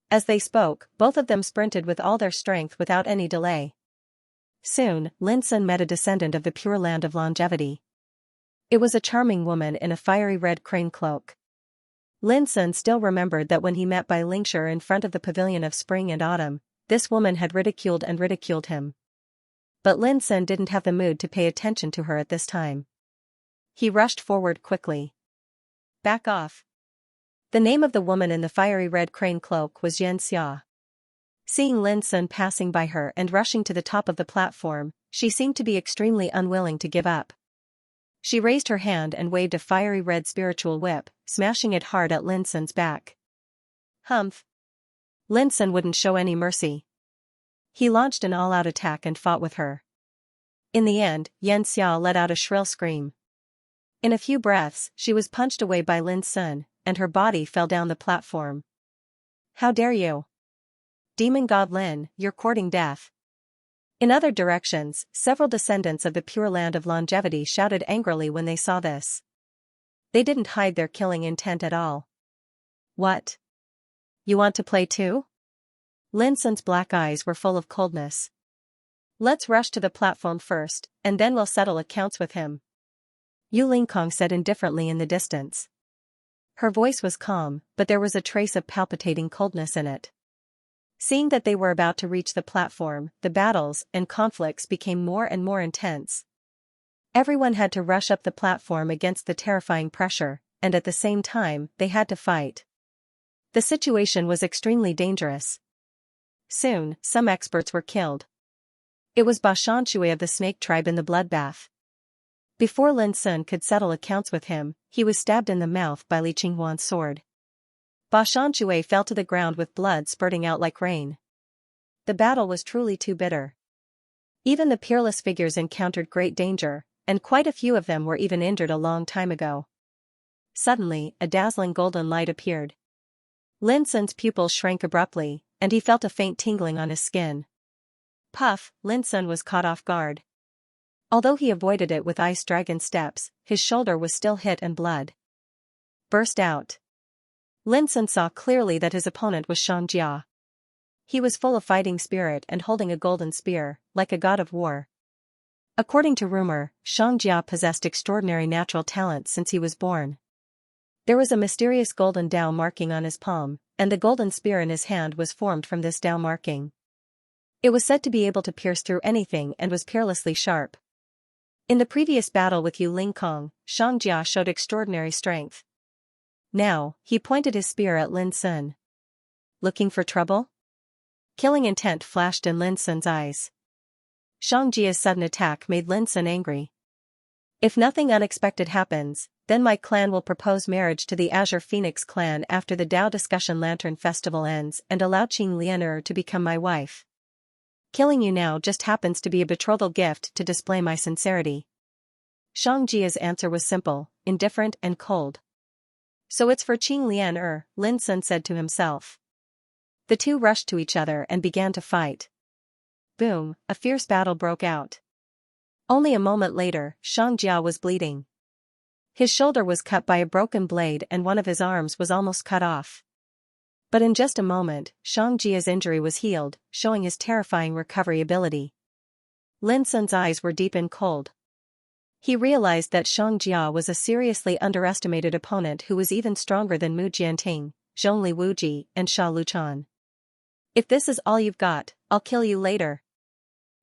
As they spoke, both of them sprinted with all their strength without any delay. Soon, Lin Sun met a descendant of the pure land of longevity. It was a charming woman in a fiery red crane cloak. Lin Sun still remembered that when he met Bai Lingshi in front of the pavilion of spring and autumn, this woman had ridiculed him. But Lin Sun didn't have the mood to pay attention to her at this time. He rushed forward quickly. "Back off." The name of the woman in the fiery red crane cloak was Xianxia. Seeing Lin Sun passing by her and rushing to the top of the platform, she seemed to be extremely unwilling to give up. She raised her hand and waved a fiery red spiritual whip, smashing it hard at Lin Sun's back. Humph. Lin Sun wouldn't show any mercy. He launched an all-out attack and fought with her. In the end, Xianxia let out a shrill scream. In a few breaths, she was punched away by Lin Sun, and her body fell down the platform. "How dare you? Demon God Lin, you're courting death." In other directions, several descendants of the pure land of longevity shouted angrily when they saw this. They didn't hide their killing intent at all. "What? You want to play too?" Lin Sun's black eyes were full of coldness. "Let's rush to the platform first, and then we'll settle accounts with him," Yu Lingkong said indifferently in the distance. Her voice was calm, but there was a trace of palpitating coldness in it. Seeing that they were about to reach the platform, the battles and conflicts became more and more intense. Everyone had to rush up the platform against the terrifying pressure, and at the same time, they had to fight. The situation was extremely dangerous. Soon, some experts were killed. It was Xianxia of the snake tribe in the bloodbath. Before Lin Sun could settle accounts with him, he was stabbed in the mouth by Li Qinghuan's sword. Xianxia fell to the ground with blood spurting out like rain. The battle was truly too bitter. Even the peerless figures encountered great danger, and quite a few of them were even injured a long time ago. Suddenly, a dazzling golden light appeared. Lin Sun's pupils shrank abruptly, and he felt a faint tingling on his skin. Puff, Lin Sun was caught off guard. Although he avoided it with ice dragon steps, his shoulder was still hit and blood burst out. Lin Sun saw clearly that his opponent was Xianxia. He was full of fighting spirit and holding a golden spear, like a god of war. According to rumor, Xianxia possessed extraordinary natural talents since he was born. There was a mysterious golden Dao marking on his palm, and the golden spear in his hand was formed from this Dao marking. It was said to be able to pierce through anything and was peerlessly sharp. In the previous battle with Yu Lingkong, Xianxia showed extraordinary strength. Now, he pointed his spear at Lin Sun. Looking for trouble? Killing intent flashed in Lin Sun's eyes. Xiangjia's sudden attack made Lin Sun angry. If nothing unexpected happens, then my clan will propose marriage to the Azure Phoenix clan after the Dao Discussion Lantern Festival ends and allow Qing Lianer to become my wife. Killing you now just happens to be a betrothal gift to display my sincerity. Xiangjia's answer was simple, indifferent and cold. So it's for Qing Lianer, Lin Sun said to himself. The two rushed to each other and began to fight. Boom, a fierce battle broke out. Only a moment later, Xianxia was bleeding. His shoulder was cut by a broken blade and one of his arms was almost cut off. But in just a moment, Xiangjia's injury was healed, showing his terrifying recovery ability. Lin Sun's eyes were deep and cold. He realized that Xianxia was a seriously underestimated opponent who was even stronger than Mu Jianting, Zhongli Wuji, and Sha Luchan. If this is all you've got, I'll kill you later.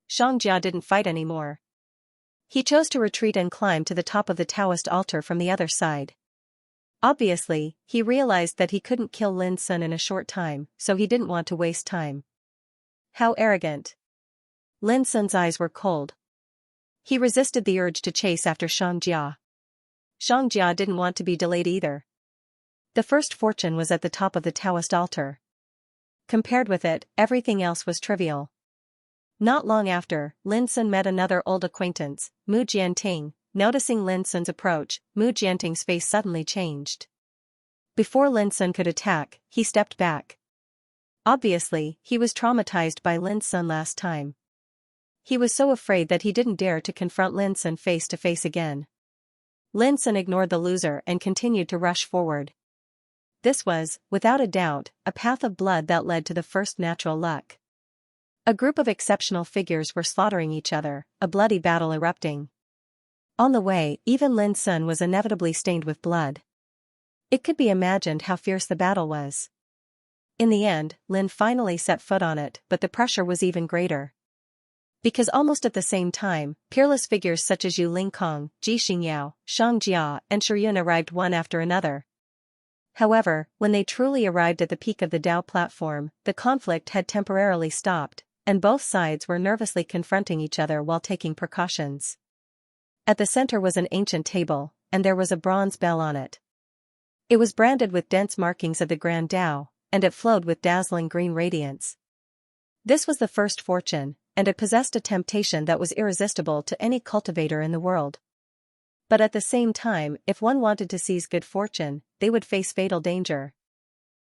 Xianxia didn't fight anymore. He chose to retreat and climb to the top of the Taoist altar from the other side. Obviously, he realized that he couldn't kill Lin Sun in a short time, so he didn't want to waste time. How arrogant. Lin Sun's eyes were cold. He resisted the urge to chase after Xianxia. Xianxia didn't want to be delayed either. The first fortune was at the top of the Taoist altar. Compared with it, everything else was trivial. Not long after, Lin Sun met another old acquaintance, Mu Jianting. Noticing Lin Sun's approach, Mu Jianting's face suddenly changed. Before Lin Sun could attack, he stepped back. Obviously, he was traumatized by Lin Sun last time. He was so afraid that he didn't dare to confront Lin Sun face to face again. Lin Sun ignored the loser and continued to rush forward. This was, without a doubt, a path of blood that led to the first natural luck. A group of exceptional figures were slaughtering each other, a bloody battle erupting. On the way, even Lin Sun was inevitably stained with blood. It could be imagined how fierce the battle was. In the end, Lin finally set foot on it, but the pressure was even greater. Because almost at the same time, peerless figures such as Yu Lingkong, Ji Xingyao, Xianxia, and Shiyun arrived one after another. However, when they truly arrived at the peak of the Dao platform, the conflict had temporarily stopped, and both sides were nervously confronting each other while taking precautions. At the center was an ancient table, and there was a bronze bell on it. It was branded with dense markings of the Grand Dao, and it flowed with dazzling green radiance. This was the first fortune, and it possessed a temptation that was irresistible to any cultivator in the world. But at the same time, if one wanted to seize good fortune, they would face fatal danger.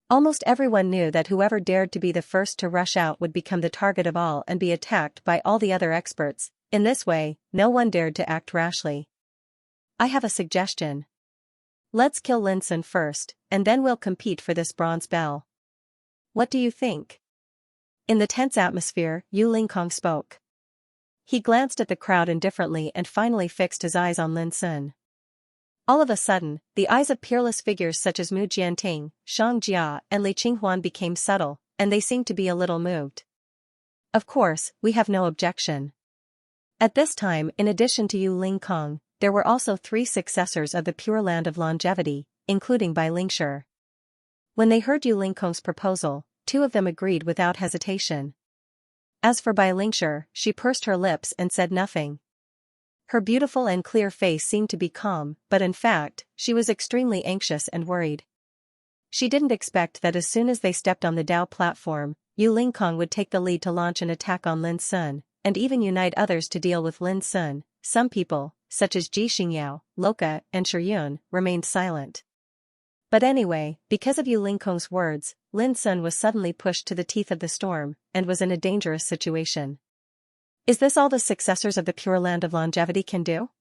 Almost everyone knew that whoever dared to be the first to rush out would become the target of all and be attacked by all the other experts. In this way, no one dared to act rashly. I have a suggestion. Let's kill Lin Sun first, and then we'll compete for this bronze bell. What do you think? In the tense atmosphere, Yu Lingkong spoke. He glanced at the crowd indifferently and finally fixed his eyes on Lin Sun. All of a sudden, the eyes of peerless figures such as Mu Jianting, Xianxia, and Li Qinghuan became subtle, and they seemed to be a little moved. Of course, we have no objection. At this time, in addition to Yu Lingkong, there were also 3 successors of the Pure Land of Longevity, including Bai Lingshi. When they heard Yu Lingkong's proposal, 2 of them agreed without hesitation. As for Bai Lingshi, she pursed her lips and said nothing. Her beautiful and clear face seemed to be calm, but in fact, she was extremely anxious and worried. She didn't expect that as soon as they stepped on the Dao platform, Yu Lingkong would take the lead to launch an attack on Lin Sun, and even unite others to deal with Lin Sun. Some people, such as Ji Xingyao, Loka, and Shiyun, remained silent. But anyway, because of Yu Lingkong's words, Lin Sun was suddenly pushed to the teeth of the storm, and was in a dangerous situation. Is this all the successors of the Pure Land of Longevity can do?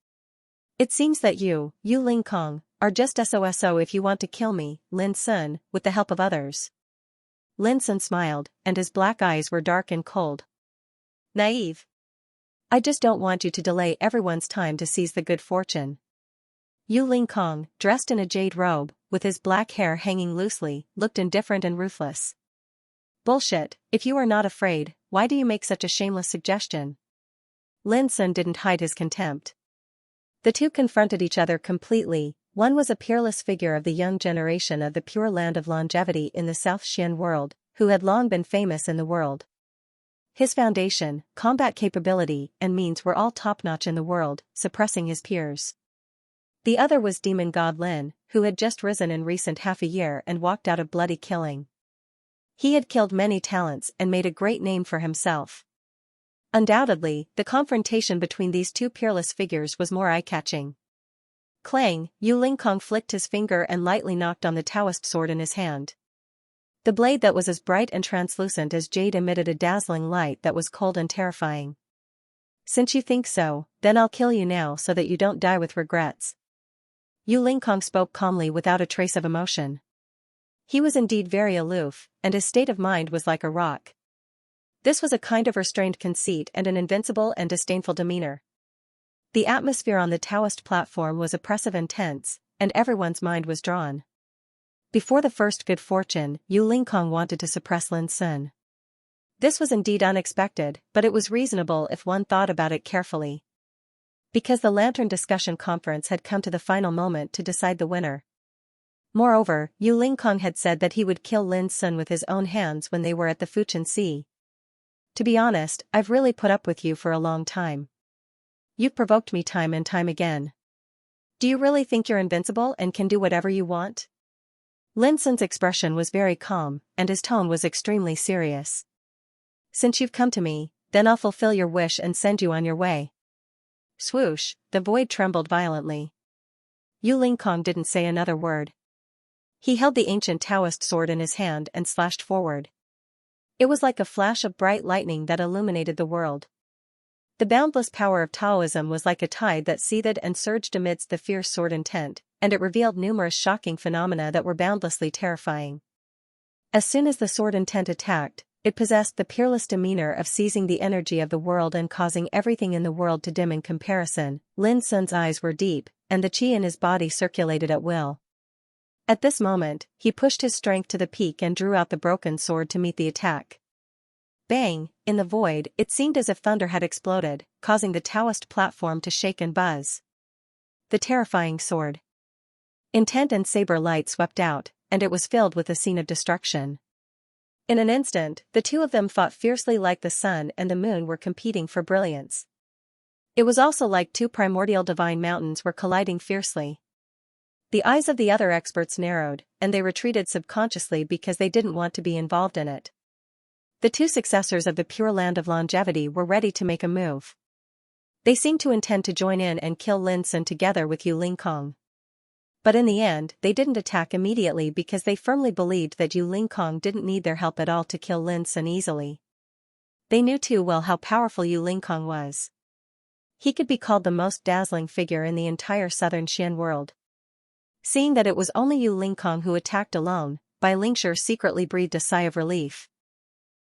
It seems that you, Yu Lingkong, are just SOSO if you want to kill me, Lin Sun, with the help of others. Lin Sun smiled, and his black eyes were dark and cold. Naive. I just don't want you to delay everyone's time to seize the good fortune. Yu Lingkong, dressed in a jade robe, with his black hair hanging loosely, looked indifferent and ruthless. Bullshit, if you are not afraid, why do you make such a shameless suggestion? Lin Sun didn't hide his contempt. The 2 confronted each other completely. One was a peerless figure of the young generation of the Pure Land of Longevity in the South Xian world, who had long been famous in the world. His foundation, combat capability, and means were all top-notch in the world, suppressing his peers. The other was Demon God Lin, who had just risen in recent half a year and walked out of bloody killing. He had killed many talents and made a great name for himself. Undoubtedly, the confrontation between these 2 peerless figures was more eye-catching. Clang, Yu Lingkong flicked his finger and lightly knocked on the Taoist sword in his hand. The blade that was as bright and translucent as jade emitted a dazzling light that was cold and terrifying. Since you think so, then I'll kill you now so that you don't die with regrets. Yu Lingkong spoke calmly without a trace of emotion. He was indeed very aloof, and his state of mind was like a rock. This was a kind of restrained conceit and an invincible and disdainful demeanor. The atmosphere on the Taoist platform was oppressive and tense, and everyone's mind was drawn. Before the first good fortune, Yu Lingkong wanted to suppress Lin Sun. This was indeed unexpected, but it was reasonable if one thought about it carefully. Because the Lantern Discussion Conference had come to the final moment to decide the winner. Moreover, Yu Lingkong had said that he would kill Lin Sun with his own hands when they were at the Fuchin Sea. To be honest, I've really put up with you for a long time. You've provoked me time and time again. Do you really think you're invincible and can do whatever you want? Lin Sun's expression was very calm, and his tone was extremely serious. Since you've come to me, then I'll fulfill your wish and send you on your way. Swoosh, the void trembled violently. Yu Lingkong didn't say another word. He held the ancient Taoist sword in his hand and slashed forward. It was like a flash of bright lightning that illuminated the world. The boundless power of Taoism was like a tide that seethed and surged amidst the fierce sword intent, and it revealed numerous shocking phenomena that were boundlessly terrifying. As soon as the sword intent attacked, it possessed the peerless demeanor of seizing the energy of the world and causing everything in the world to dim in comparison. Lin Sun's eyes were deep, and the qi in his body circulated at will. At this moment, he pushed his strength to the peak and drew out the broken sword to meet the attack. Bang! In the void, it seemed as if thunder had exploded, causing the Taoist platform to shake and buzz. The terrifying sword. Intent and saber light swept out, and it was filled with a scene of destruction. In an instant, the 2 of them fought fiercely like the sun and the moon were competing for brilliance. It was also like 2 primordial divine mountains were colliding fiercely. The eyes of the other experts narrowed, and they retreated subconsciously because they didn't want to be involved in it. The 2 successors of the Pure Land of Longevity were ready to make a move. They seemed to intend to join in and kill Lin Sun together with Yu Lingkong. But in the end, they didn't attack immediately because they firmly believed that Yu Lingkong didn't need their help at all to kill Lin Sun easily. They knew too well how powerful Yu Lingkong was. He could be called the most dazzling figure in the entire southern Xian world. Seeing that it was only Yu Lingkong who attacked alone, Bai Lingshi secretly breathed a sigh of relief.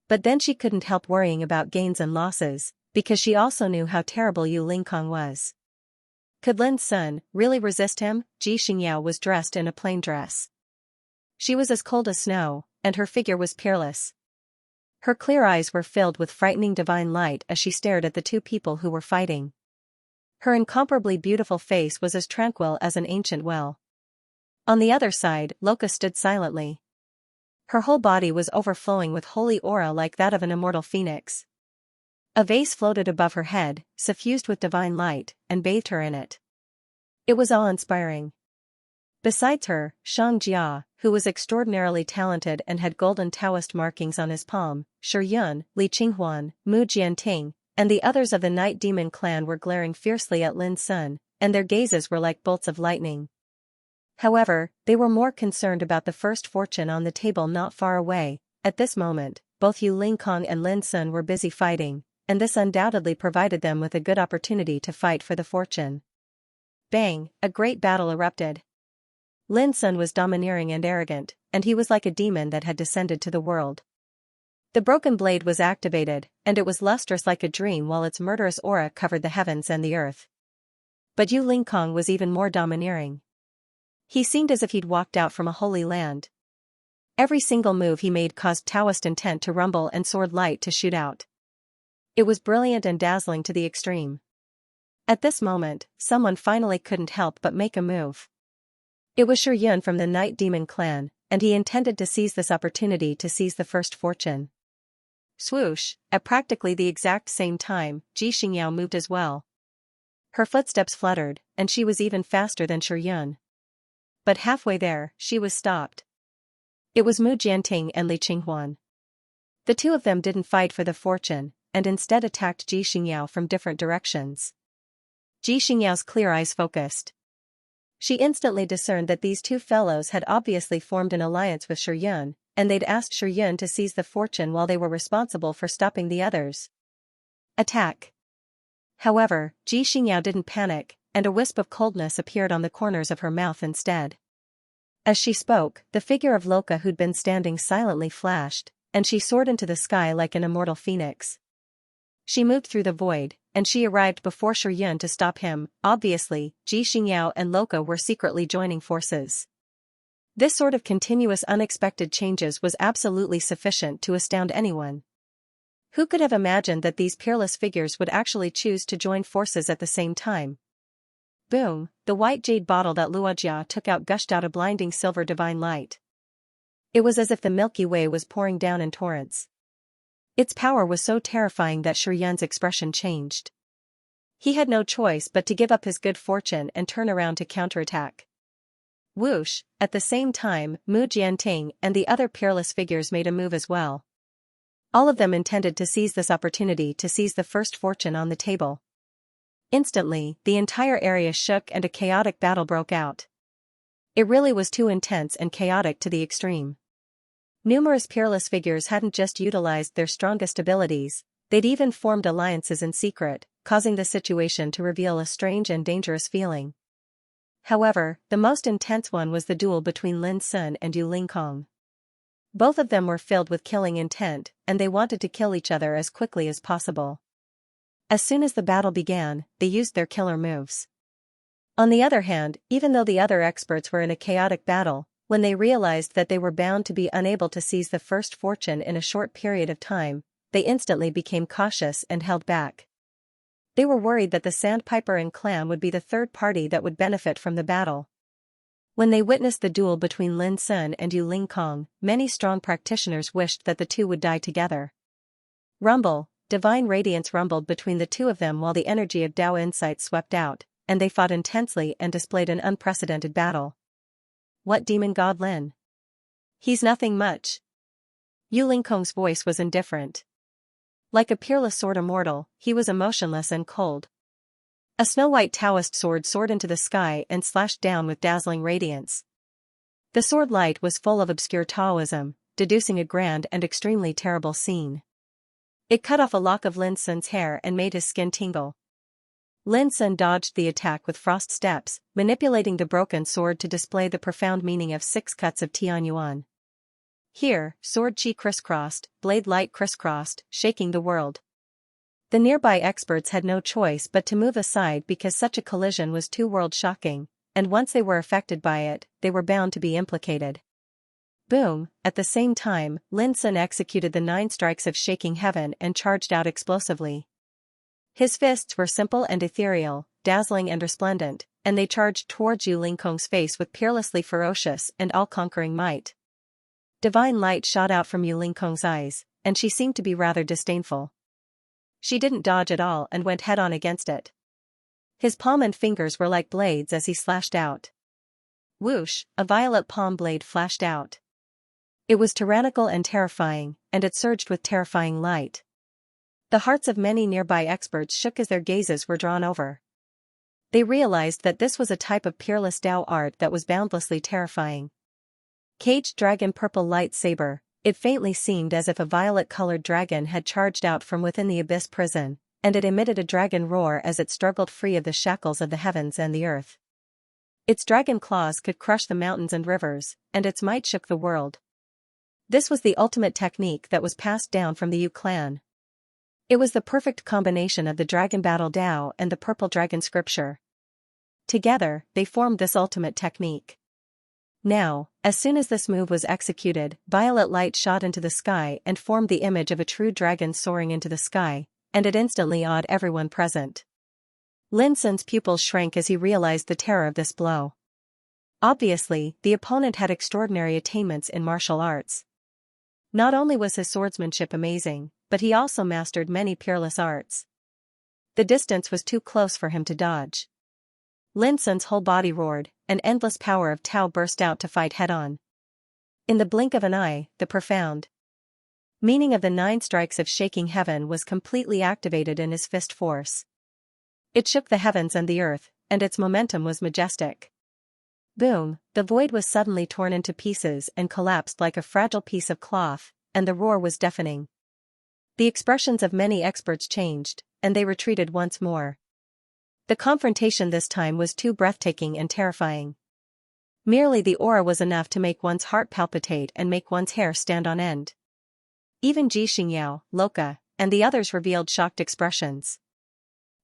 But then she couldn't help worrying about gains and losses, because she also knew how terrible Yu Lingkong was. Could Lin Sun really resist him? Xianxia was dressed in a plain dress. She was as cold as snow, and her figure was peerless. Her clear eyes were filled with frightening divine light as she stared at the two people who were fighting. Her incomparably beautiful face was as tranquil as an ancient well. On the other side, Loka stood silently. Her whole body was overflowing with holy aura like that of an immortal phoenix. A vase floated above her head, suffused with divine light, and bathed her in it. It was awe-inspiring. Besides her, Xianxia, who was extraordinarily talented and had golden Taoist markings on his palm, Shi Yun, Li Qinghuan, Mu Jianting, and the others of the Night Demon clan were glaring fiercely at Lin Sun, and their gazes were like bolts of lightning. However, they were more concerned about the first fortune on the table not far away. At this moment, both Yu Lingkong and Lin Sun were busy fighting, and this undoubtedly provided them with a good opportunity to fight for the fortune. Bang! A great battle erupted. Lin Sun was domineering and arrogant, and he was like a demon that had descended to the world. The broken blade was activated, and it was lustrous like a dream while its murderous aura covered the heavens and the earth. But Yu Lingkong was even more domineering. He seemed as if he'd walked out from a holy land. Every single move he made caused Taoist intent to rumble and sword light to shoot out. It was brilliant and dazzling to the extreme. At this moment, someone finally couldn't help but make a move. It was Shi Yun from the Night Demon clan, and he intended to seize this opportunity to seize the first fortune. Swoosh! At practically the exact same time, Xianxia moved as well. Her footsteps fluttered, and she was even faster than Shi Yun. But halfway there, she was stopped. It was Mu Jianting and Li Qinghuan. The two of them didn't fight for the fortune, and instead attacked Xianxia from different directions. Xianxia's clear eyes focused. She instantly discerned that these two fellows had obviously formed an alliance with Shi Yun, and they'd asked Shi Yun to seize the fortune while they were responsible for stopping the others. Attack! However, Xianxia didn't panic, and a wisp of coldness appeared on the corners of her mouth instead. As she spoke, the figure of Loka who'd been standing silently flashed, and she soared into the sky like an immortal phoenix. She moved through the void, and she arrived before Shi Yun to stop him. Obviously, Xianxia and Loka were secretly joining forces. This sort of continuous unexpected changes was absolutely sufficient to astound anyone. Who could have imagined that these peerless figures would actually choose to join forces at the same time? Boom! The white jade bottle that Luojia took out gushed out a blinding silver divine light. It was as if the Milky Way was pouring down in torrents. Its power was so terrifying that Shi Yun's expression changed. He had no choice but to give up his good fortune and turn around to counterattack. Whoosh! At the same time, Mu Jianting and the other peerless figures made a move as well. All of them intended to seize this opportunity to seize the first fortune on the table. Instantly, the entire area shook and a chaotic battle broke out. It really was too intense and chaotic to the extreme. Numerous peerless figures hadn't just utilized their strongest abilities, they'd even formed alliances in secret, causing the situation to reveal a strange and dangerous feeling. However, the most intense one was the duel between Lin Sun and Yu Lingkong. Both of them were filled with killing intent, and they wanted to kill each other as quickly as possible. As soon as the battle began, they used their killer moves. On the other hand, even though the other experts were in a chaotic battle, when they realized that they were bound to be unable to seize the first fortune in a short period of time, they instantly became cautious and held back. They were worried that the Sandpiper and clan would be the third party that would benefit from the battle. When they witnessed the duel between Lin Sun and Yu Lingkong, many strong practitioners wished that the two would die together. Rumble! Divine radiance rumbled between the two of them while the energy of Tao insight swept out, and they fought intensely and displayed an unprecedented battle. What demon god Lin? He's nothing much. Yu Lingkong's voice was indifferent. Like a peerless sword immortal, he was emotionless and cold. A snow-white Taoist sword soared into the sky and slashed down with dazzling radiance. The sword light was full of obscure Taoism, deducing a grand and extremely terrible scene. It cut off a lock of Lin Sun's hair and made his skin tingle. Lin Sun dodged the attack with frost steps, manipulating the broken sword to display the profound meaning of 6 cuts of Tianyuan. Here, sword chi crisscrossed, blade light crisscrossed, shaking the world. The nearby experts had no choice but to move aside because such a collision was too world-shocking, and once they were affected by it, they were bound to be implicated. Boom! At the same time, Lin Sun executed the 9 strikes of shaking heaven and charged out explosively. His fists were simple and ethereal, dazzling and resplendent, and they charged towards Yu Lingkong's face with peerlessly ferocious and all-conquering might. Divine light shot out from Yu Lingkong's eyes, and she seemed to be rather disdainful. She didn't dodge at all and went head-on against it. His palm and fingers were like blades as he slashed out. Whoosh! A violet palm blade flashed out. It was tyrannical and terrifying, and it surged with terrifying light. The hearts of many nearby experts shook as their gazes were drawn over. They realized that this was a type of peerless Tao art that was boundlessly terrifying. Caged dragon purple light saber, it faintly seemed as if a violet-colored dragon had charged out from within the abyss prison, and it emitted a dragon roar as it struggled free of the shackles of the heavens and the earth. Its dragon claws could crush the mountains and rivers, and its might shook the world. This was the ultimate technique that was passed down from the Yu clan. It was the perfect combination of the Dragon Battle Tao and the Purple Dragon Scripture. Together, they formed this ultimate technique. Now, as soon as this move was executed, violet light shot into the sky and formed the image of a true dragon soaring into the sky, and it instantly awed everyone present. Lin Sun's pupils shrank as he realized the terror of this blow. Obviously, the opponent had extraordinary attainments in martial arts. Not only was his swordsmanship amazing, but he also mastered many peerless arts. The distance was too close for him to dodge. Lin Sun's whole body roared, an endless power of Tao burst out to fight head-on. In the blink of an eye, the profound meaning of the 9 strikes of shaking heaven was completely activated in his fist force. It shook the heavens and the earth, and its momentum was majestic. Boom! The void was suddenly torn into pieces and collapsed like a fragile piece of cloth, and the roar was deafening. The expressions of many experts changed, and they retreated once more. The confrontation this time was too breathtaking and terrifying. Merely the aura was enough to make one's heart palpitate and make one's hair stand on end. Even Xianxia, Loka, and the others revealed shocked expressions.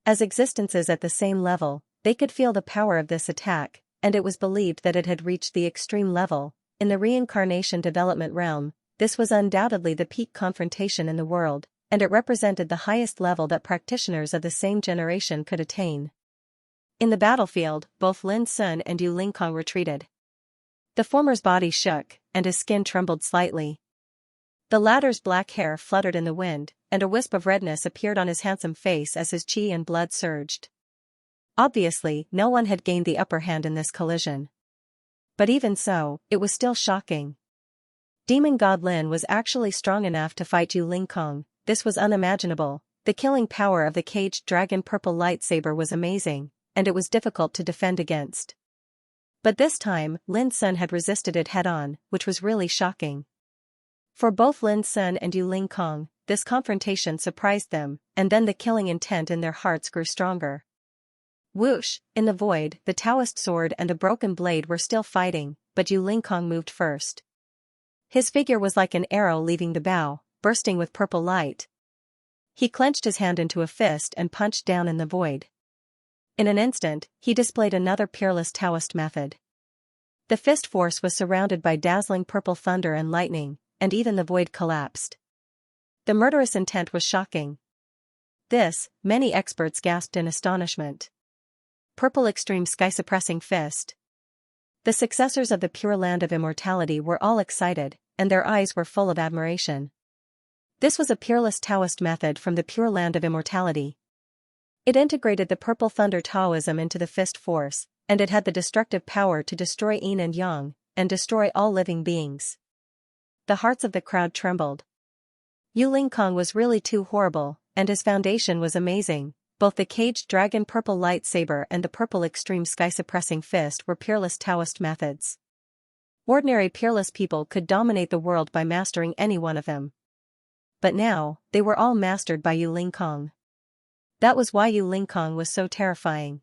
As existences at the same level, they could feel the power of this attack, and it was believed that it had reached the extreme level. In the reincarnation development realm, this was undoubtedly the peak confrontation in the world, and it represented the highest level that practitioners of the same generation could attain. In the battlefield, both Lin Sun and Yu Lingkong retreated. The former's body shook, and his skin trembled slightly. The latter's black hair fluttered in the wind, and a wisp of redness appeared on his handsome face as his chi and blood surged. Obviously, no one had gained the upper hand in this collision. But even so, it was still shocking. Demon God Lin was actually strong enough to fight Yu Lingkong. This was unimaginable. The killing power of the caged dragon purple lightsaber was amazing, and it was difficult to defend against. But this time, Lin Sun had resisted it head-on, which was really shocking. For both Lin Sun and Yu Lingkong, this confrontation surprised them, and then the killing intent in their hearts grew stronger. Whoosh! In the void, the Taoist sword and the broken blade were still fighting, but Yu Lingkong moved first. His figure was like an arrow leaving the bow, bursting with purple light. He clenched his hand into a fist and punched down in the void. In an instant, he displayed another peerless Taoist method. The fist force was surrounded by dazzling purple thunder and lightning, and even the void collapsed. The murderous intent was shocking. This, many experts gasped in astonishment. Purple extreme sky-suppressing fist. The successors of the Pure Land of Immortality were all excited, and their eyes were full of admiration. This was a peerless Taoist method from the Pure Land of Immortality. It integrated the purple thunder Taoism into the fist force, and it had the destructive power to destroy yin and yang, and destroy all living beings. The hearts of the crowd trembled. Yu Lingkong was really too horrible, and his foundation was amazing. Both the caged dragon purple lightsaber and the purple extreme sky-suppressing fist were peerless Taoist methods. Ordinary peerless people could dominate the world by mastering any one of them. But now, they were all mastered by Yu Lingkong. That was why Yu Lingkong was so terrifying.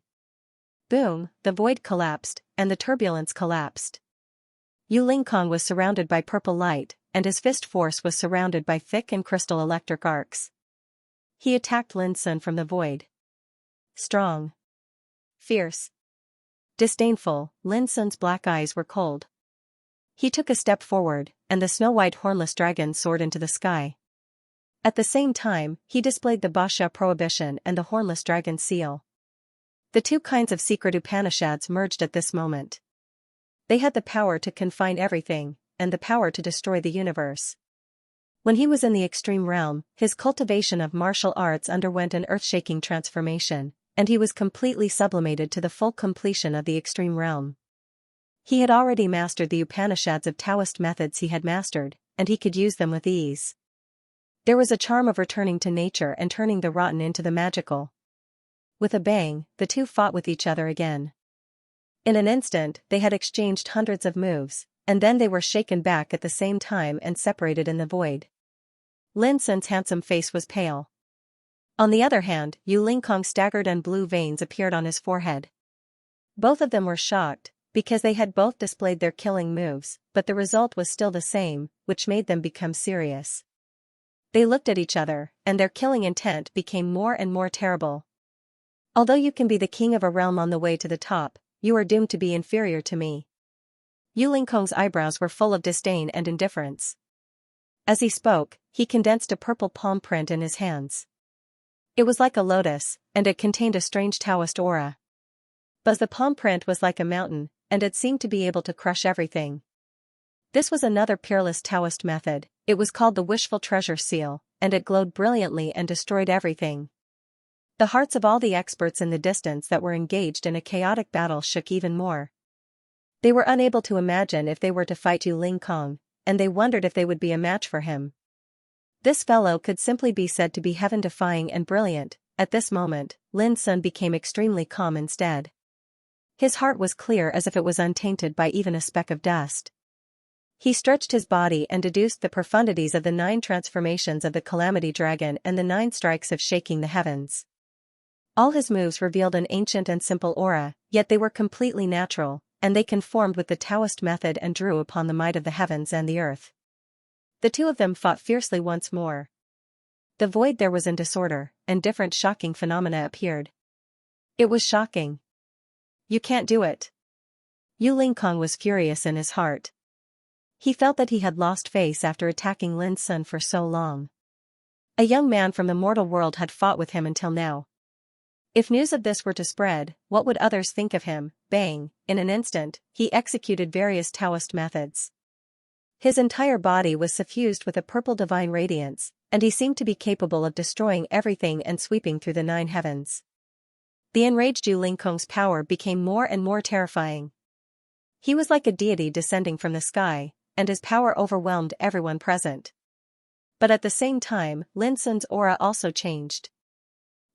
Boom! The void collapsed, and the turbulence collapsed. Yu Lingkong was surrounded by purple light, and his fist force was surrounded by thick and crystal electric arcs. He attacked Lin Sun from the void. Strong. Fierce. Disdainful, Lin Sun's black eyes were cold. He took a step forward, and the snow-white hornless dragon soared into the sky. At the same time, he displayed the Basha prohibition and the hornless dragon seal. The two kinds of secret Upanishads merged at this moment. They had the power to confine everything, and the power to destroy the universe. When he was in the extreme realm, his cultivation of martial arts underwent an earth-shaking transformation, and he was completely sublimated to the full completion of the extreme realm. He had already mastered the Upanishads of Taoist methods he had mastered, and he could use them with ease. There was a charm of returning to nature and turning the rotten into the magical. With a bang, the two fought with each other again. In an instant, they had exchanged hundreds of moves, and then they were shaken back at the same time and separated in the void. Lin Sun's handsome face was pale. On the other hand, Yu Lingkong staggered and blue veins appeared on his forehead. Both of them were shocked, because they had both displayed their killing moves, but the result was still the same, which made them become serious. They looked at each other, and their killing intent became more and more terrible. Although you can be the king of a realm on the way to the top, you are doomed to be inferior to me. Yu Lingkong's eyebrows were full of disdain and indifference. As he spoke, he condensed a purple palm print in his hands. It was like a lotus, and it contained a strange Taoist aura. But the palm print was like a mountain, and it seemed to be able to crush everything. This was another peerless Taoist method. It was called the Wishful Treasure Seal, and it glowed brilliantly and destroyed everything. The hearts of all the experts in the distance that were engaged in a chaotic battle shook even more. They were unable to imagine if they were to fight Yu Lingkong, and they wondered if they would be a match for him. This fellow could simply be said to be heaven-defying and brilliant. At this moment, Lin Sun became extremely calm instead. His heart was clear as if it was untainted by even a speck of dust. He stretched his body and deduced the profundities of the 9 transformations of the Calamity Dragon and the 9 strikes of shaking the heavens. All his moves revealed an ancient and simple aura, yet they were completely natural, and they conformed with the Taoist method and drew upon the might of the heavens and the earth. The two of them fought fiercely once more. The void there was in disorder, and different shocking phenomena appeared. It was shocking. You can't do it. Yu Lingkong was furious in his heart. He felt that he had lost face after attacking Lin Sun for so long. A young man from the mortal world had fought with him until now. If news of this were to spread, what would others think of him? Bang! In an instant, he executed various Taoist methods. His entire body was suffused with a purple divine radiance, and he seemed to be capable of destroying everything and sweeping through the 9 heavens. The enraged Yu Lingkong's power became more and more terrifying. He was like a deity descending from the sky, and his power overwhelmed everyone present. But at the same time, Lin Sun's aura also changed.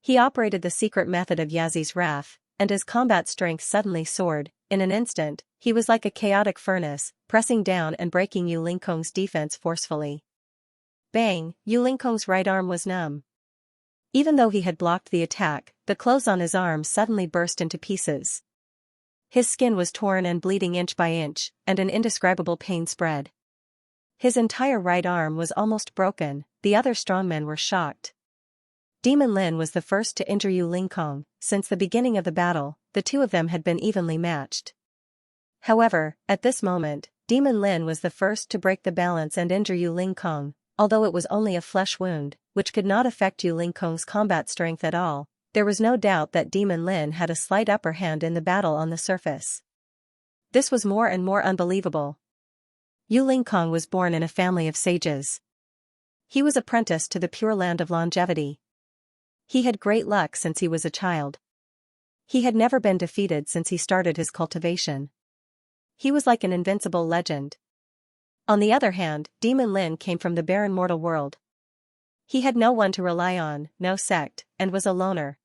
He operated the secret method of Yazi's wrath, and his combat strength suddenly soared. In an instant, he was like a chaotic furnace, pressing down and breaking Yu Lingkong's defense forcefully. Bang! Yu Lingkong's right arm was numb. Even though he had blocked the attack, the clothes on his arm suddenly burst into pieces. His skin was torn and bleeding inch by inch, and an indescribable pain spread. His entire right arm was almost broken. The other strongmen were shocked. Demon Lin was the first to injure Yu Lingkong. Since the beginning of the battle, the two of them had been evenly matched. However, at this moment, Demon Lin was the first to break the balance and injure Yu Lingkong. Although it was only a flesh wound, which could not affect Yu Lingkong's combat strength at all, there was no doubt that Demon Lin had a slight upper hand in the battle on the surface. This was more and more unbelievable. Yu Lingkong was born in a family of sages. He was apprenticed to the Pure Land of Longevity. He had great luck since he was a child. He had never been defeated since he started his cultivation. He was like an invincible legend. On the other hand, Demon Lin came from the barren mortal world. He had no one to rely on, no sect, and was a loner.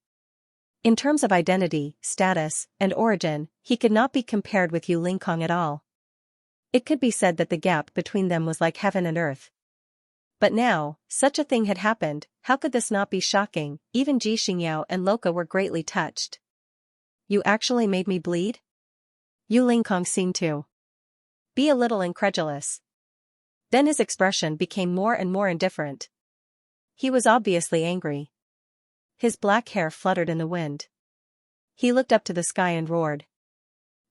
In terms of identity, status, and origin, he could not be compared with Yu Lingkong at all. It could be said that the gap between them was like heaven and earth. But now, such a thing had happened. How could this not be shocking? Even Xianxia and Loka were greatly touched. You actually made me bleed? Yu Lingkong seemed to be a little incredulous. Then his expression became more and more indifferent. He was obviously angry. His black hair fluttered in the wind. He looked up to the sky and roared.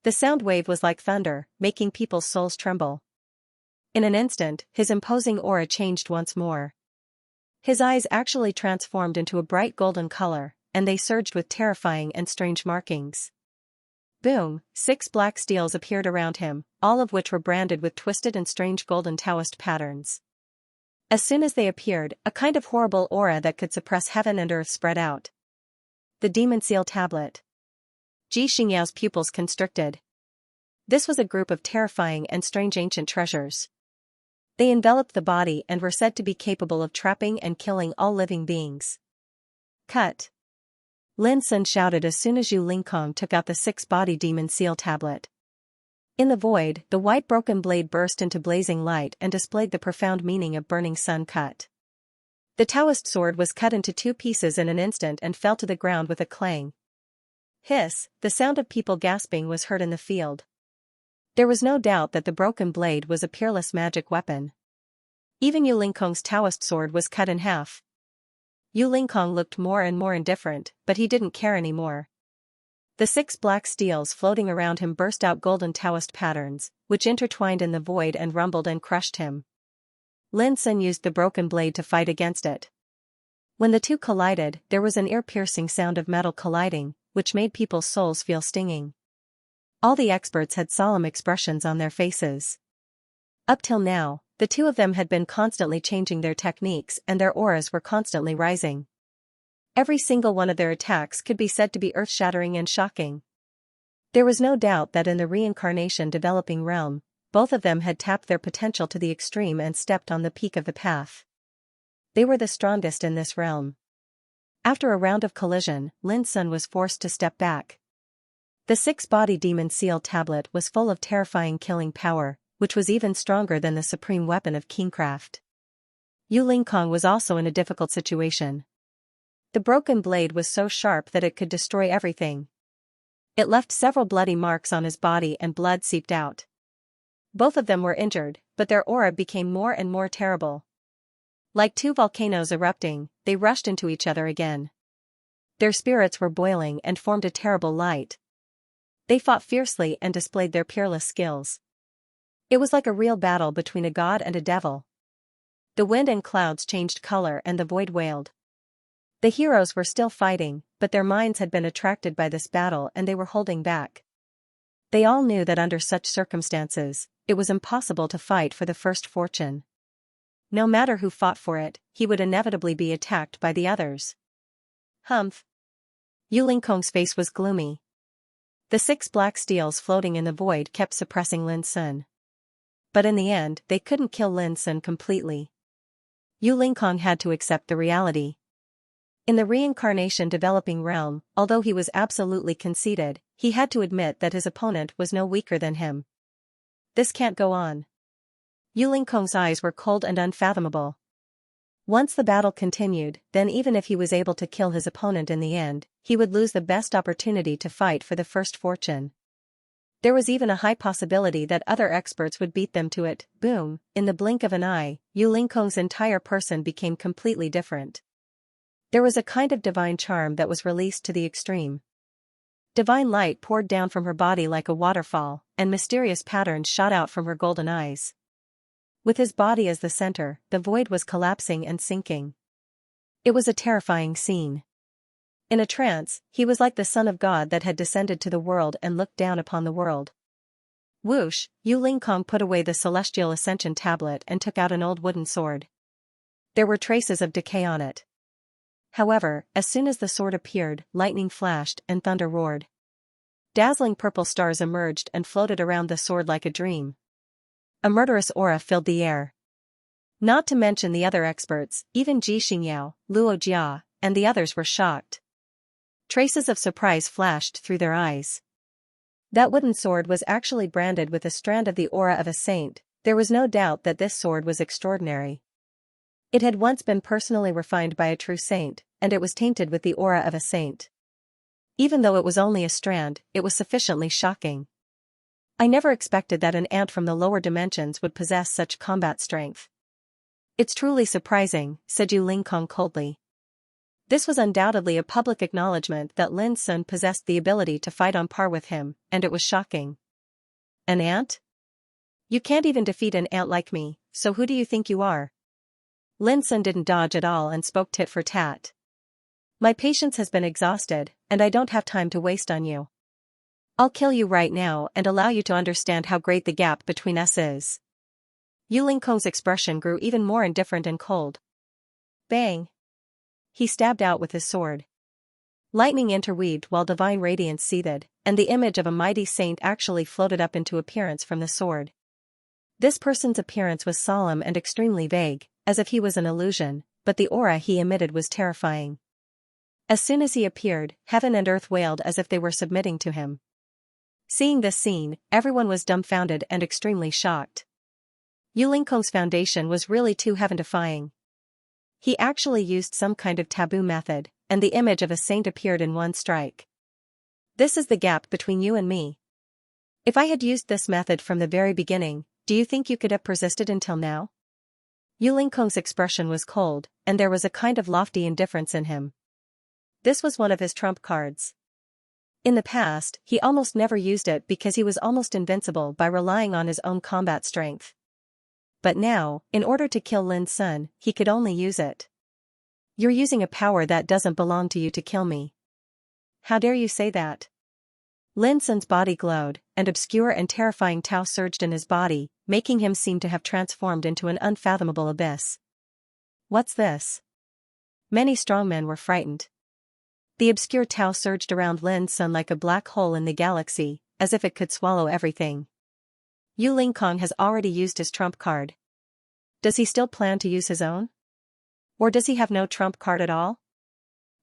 The sound wave was like thunder, making people's souls tremble. In an instant, his imposing aura changed once more. His eyes actually transformed into a bright golden color, and they surged with terrifying and strange markings. Boom! 6 black steels appeared around him, all of which were branded with twisted and strange golden Taoist patterns. As soon as they appeared, a kind of horrible aura that could suppress heaven and earth spread out. The Demon Seal Tablet. Xianxia's pupils constricted. This was a group of terrifying and strange ancient treasures. They enveloped the body and were said to be capable of trapping and killing all living beings. Cut! Lin Sun shouted as soon as Yu Lingkong took out the 6-body Demon Seal Tablet. In the void, the white broken blade burst into blazing light and displayed the profound meaning of burning sun cut. The Taoist sword was cut into 2 pieces in an instant and fell to the ground with a clang. Hiss! The sound of people gasping was heard in the field. There was no doubt that the broken blade was a peerless magic weapon. Even Yu Lingkong's Taoist sword was cut in half. Yu Lingkong looked more and more indifferent, but he didn't care anymore. The 6 black steels floating around him burst out golden Taoist patterns, which intertwined in the void and rumbled and crushed him. Lin Sun used the broken blade to fight against it. When the two collided, there was an ear-piercing sound of metal colliding, which made people's souls feel stinging. All the experts had solemn expressions on their faces. Up till now, the two of them had been constantly changing their techniques and their auras were constantly rising. Every single one of their attacks could be said to be earth-shattering and shocking. There was no doubt that in the reincarnation developing realm, both of them had tapped their potential to the extreme and stepped on the peak of the path. They were the strongest in this realm. After a round of collision, Lin Sun was forced to step back. The 6-body Demon Seal Tablet was full of terrifying killing power, which was even stronger than the supreme weapon of kingcraft. Yu Lingkong was also in a difficult situation. The broken blade was so sharp that it could destroy everything. It left several bloody marks on his body and blood seeped out. Both of them were injured, but their aura became more and more terrible. Like 2 volcanoes erupting, they rushed into each other again. Their spirits were boiling and formed a terrible light. They fought fiercely and displayed their peerless skills. It was like a real battle between a god and a devil. The wind and clouds changed color and the void wailed. The heroes were still fighting, but their minds had been attracted by this battle and they were holding back. They all knew that under such circumstances, it was impossible to fight for the first fortune. No matter who fought for it, he would inevitably be attacked by the others. Humph! Yu Lingkong's face was gloomy. The 6 black steels floating in the void kept suppressing Lin Sun. But in the end, they couldn't kill Lin Sun completely. Yu Lingkong had to accept the reality. In the reincarnation developing realm, although he was absolutely conceited, he had to admit that his opponent was no weaker than him. This can't go on. Yu Lingkong's eyes were cold and unfathomable. Once the battle continued, then even if he was able to kill his opponent in the end, he would lose the best opportunity to fight for the first fortune. There was even a high possibility that other experts would beat them to it. Boom! In the blink of an eye, Yu Lingkong's entire person became completely different. There was a kind of divine charm that was released to the extreme. Divine light poured down from her body like a waterfall, and mysterious patterns shot out from her golden eyes. With his body as the center, the void was collapsing and sinking. It was a terrifying scene. In a trance, he was like the Son of God that had descended to the world and looked down upon the world. Whoosh! Yu Lingkong put away the Celestial Ascension Tablet and took out an old wooden sword. There were traces of decay on it. However, as soon as the sword appeared, lightning flashed and thunder roared. Dazzling purple stars emerged and floated around the sword like a dream. A murderous aura filled the air. Not to mention the other experts, even Xianxia, Luo Jia, and the others were shocked. Traces of surprise flashed through their eyes. That wooden sword was actually branded with a strand of the aura of a saint. There was no doubt that this sword was extraordinary. It had once been personally refined by a true saint, and it was tainted with the aura of a saint. Even though it was only a strand, it was sufficiently shocking. I never expected that an ant from the lower dimensions would possess such combat strength. It's truly surprising, said Yu Lingkong coldly. This was undoubtedly a public acknowledgement that Lin Sun possessed the ability to fight on par with him, and it was shocking. An ant? You can't even defeat an ant like me, so who do you think you are? Lin Sun didn't dodge at all and spoke tit for tat. My patience has been exhausted, and I don't have time to waste on you. I'll kill you right now and allow you to understand how great the gap between us is. Yu Lingkong's expression grew even more indifferent and cold. Bang! He stabbed out with his sword. Lightning interweaved while divine radiance seethed, and the image of a mighty saint actually floated up into appearance from the sword. This person's appearance was solemn and extremely vague, as if he was an illusion, but the aura he emitted was terrifying. As soon as he appeared, heaven and earth wailed as if they were submitting to him. Seeing this scene, everyone was dumbfounded and extremely shocked. Yu Lingkong's foundation was really too heaven-defying. He actually used some kind of taboo method, and the image of a saint appeared in one strike. This is the gap between you and me. If I had used this method from the very beginning, do you think you could have persisted until now? Yu Lingkong's expression was cold, and there was a kind of lofty indifference in him. This was one of his trump cards. In the past, he almost never used it because he was almost invincible by relying on his own combat strength. But now, in order to kill Lin Sun, he could only use it. You're using a power that doesn't belong to you to kill me. How dare you say that? Lin Sun's body glowed, and obscure and terrifying Tao surged in his body, making him seem to have transformed into an unfathomable abyss. What's this? Many strongmen were frightened. The obscure Tao surged around Lin Sun like a black hole in the galaxy, as if it could swallow everything. Yu Lingkong has already used his trump card. Does he still plan to use his own? Or does he have no trump card at all?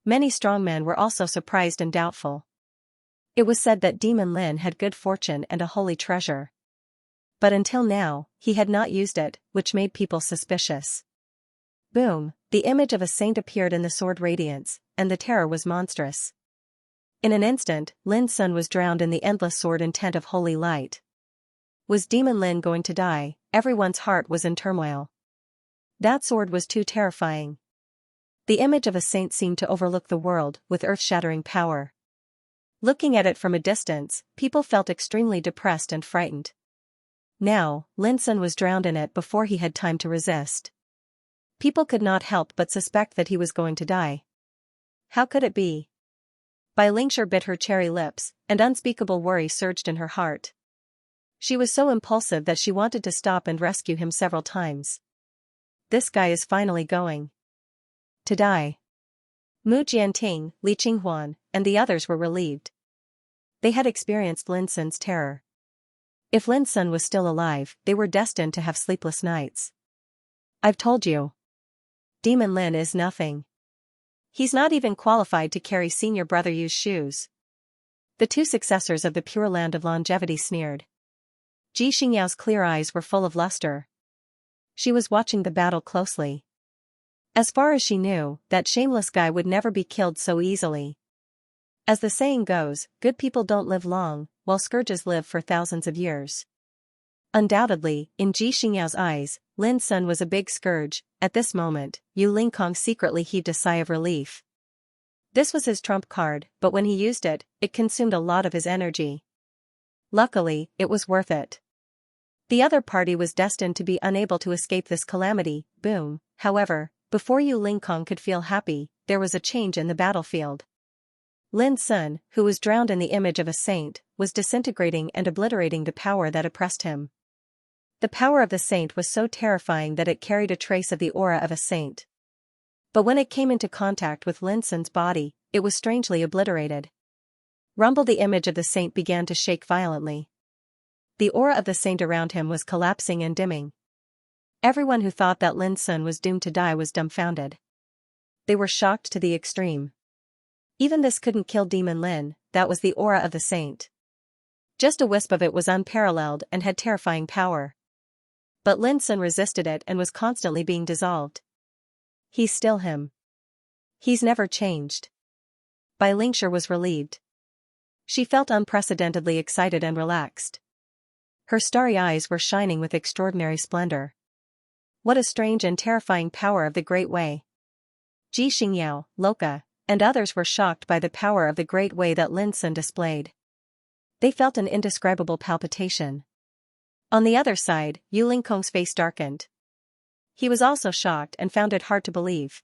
Many strongmen were also surprised and doubtful. It was said that Demon Lin had good fortune and a holy treasure. But until now, he had not used it, which made people suspicious. Boom, the image of a saint appeared in the sword radiance, and the terror was monstrous. In an instant, Lin Sun was drowned in the endless sword intent of holy light. Was Demon Lin going to die? Everyone's heart was in turmoil. That sword was too terrifying. The image of a saint seemed to overlook the world with earth-shattering power. Looking at it from a distance, people felt extremely depressed and frightened. Now, Lin Sun was drowned in it before he had time to resist. People could not help but suspect that he was going to die. How could it be? Bai Lingshi bit her cherry lips, and unspeakable worry surged in her heart. She was so impulsive that she wanted to stop and rescue him several times. This guy is finally going to die. Mu Jianting, Li Qinghuan, and the others were relieved. They had experienced Lin Sun's terror. If Lin Sun was still alive, they were destined to have sleepless nights. I've told you. Demon Lin is nothing. He's not even qualified to carry senior brother Yu's shoes. The two successors of the Pure Land of Longevity sneered. Ji Xingyao's clear eyes were full of luster. She was watching the battle closely. As far as she knew, that shameless guy would never be killed so easily. As the saying goes, good people don't live long, while scourges live for thousands of years. Undoubtedly, in Ji Xingyao's eyes, Lin Sun was a big scourge. At this moment, Yu Lingkong secretly heaved a sigh of relief. This was his trump card, but when he used it, it consumed a lot of his energy. Luckily, it was worth it. The other party was destined to be unable to escape this calamity. Boom. However, before Yu Lingkong could feel happy, there was a change in the battlefield. Lin Sun, who was drowned in the image of a saint, was disintegrating and obliterating the power that oppressed him. The power of the saint was so terrifying that it carried a trace of the aura of a saint. But when it came into contact with Lin Sun's body, it was strangely obliterated. Rumble, the image of the saint began to shake violently. The aura of the saint around him was collapsing and dimming. Everyone who thought that Lin Sun was doomed to die was dumbfounded. They were shocked to the extreme. Even this couldn't kill Demon Lin, that was the aura of the saint. Just a wisp of it was unparalleled and had terrifying power. But Lin Sun resisted it and was constantly being dissolved. He's still him. He's never changed. Bai Lingshi was relieved. She felt unprecedentedly excited and relaxed. Her starry eyes were shining with extraordinary splendor. What a strange and terrifying power of the Great Way! Ji Xingyao, Loka, and others were shocked by the power of the Great Way that Lin Sun displayed. They felt an indescribable palpitation. On the other side, Yu Lingkong's face darkened. He was also shocked and found it hard to believe.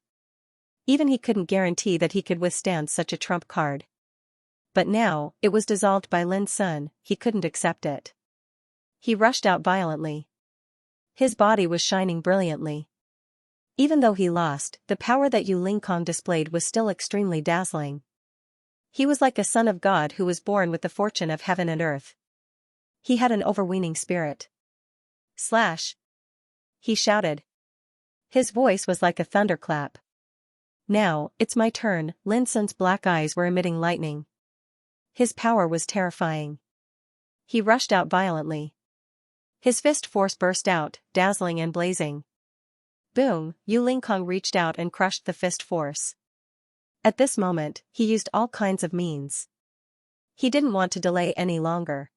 Even he couldn't guarantee that he could withstand such a trump card. But now, it was dissolved by Lin Sun, he couldn't accept it. He rushed out violently. His body was shining brilliantly. Even though he lost, the power that Yu Lingkong displayed was still extremely dazzling. He was like a son of God who was born with the fortune of heaven and earth. He had an overweening spirit. Slash! He shouted. His voice was like a thunderclap. Now, it's my turn. Lin Sun's black eyes were emitting lightning. His power was terrifying. He rushed out violently. His fist force burst out, dazzling and blazing. Boom! Yu Lingkong reached out and crushed the fist force. At this moment, he used all kinds of means. He didn't want to delay any longer.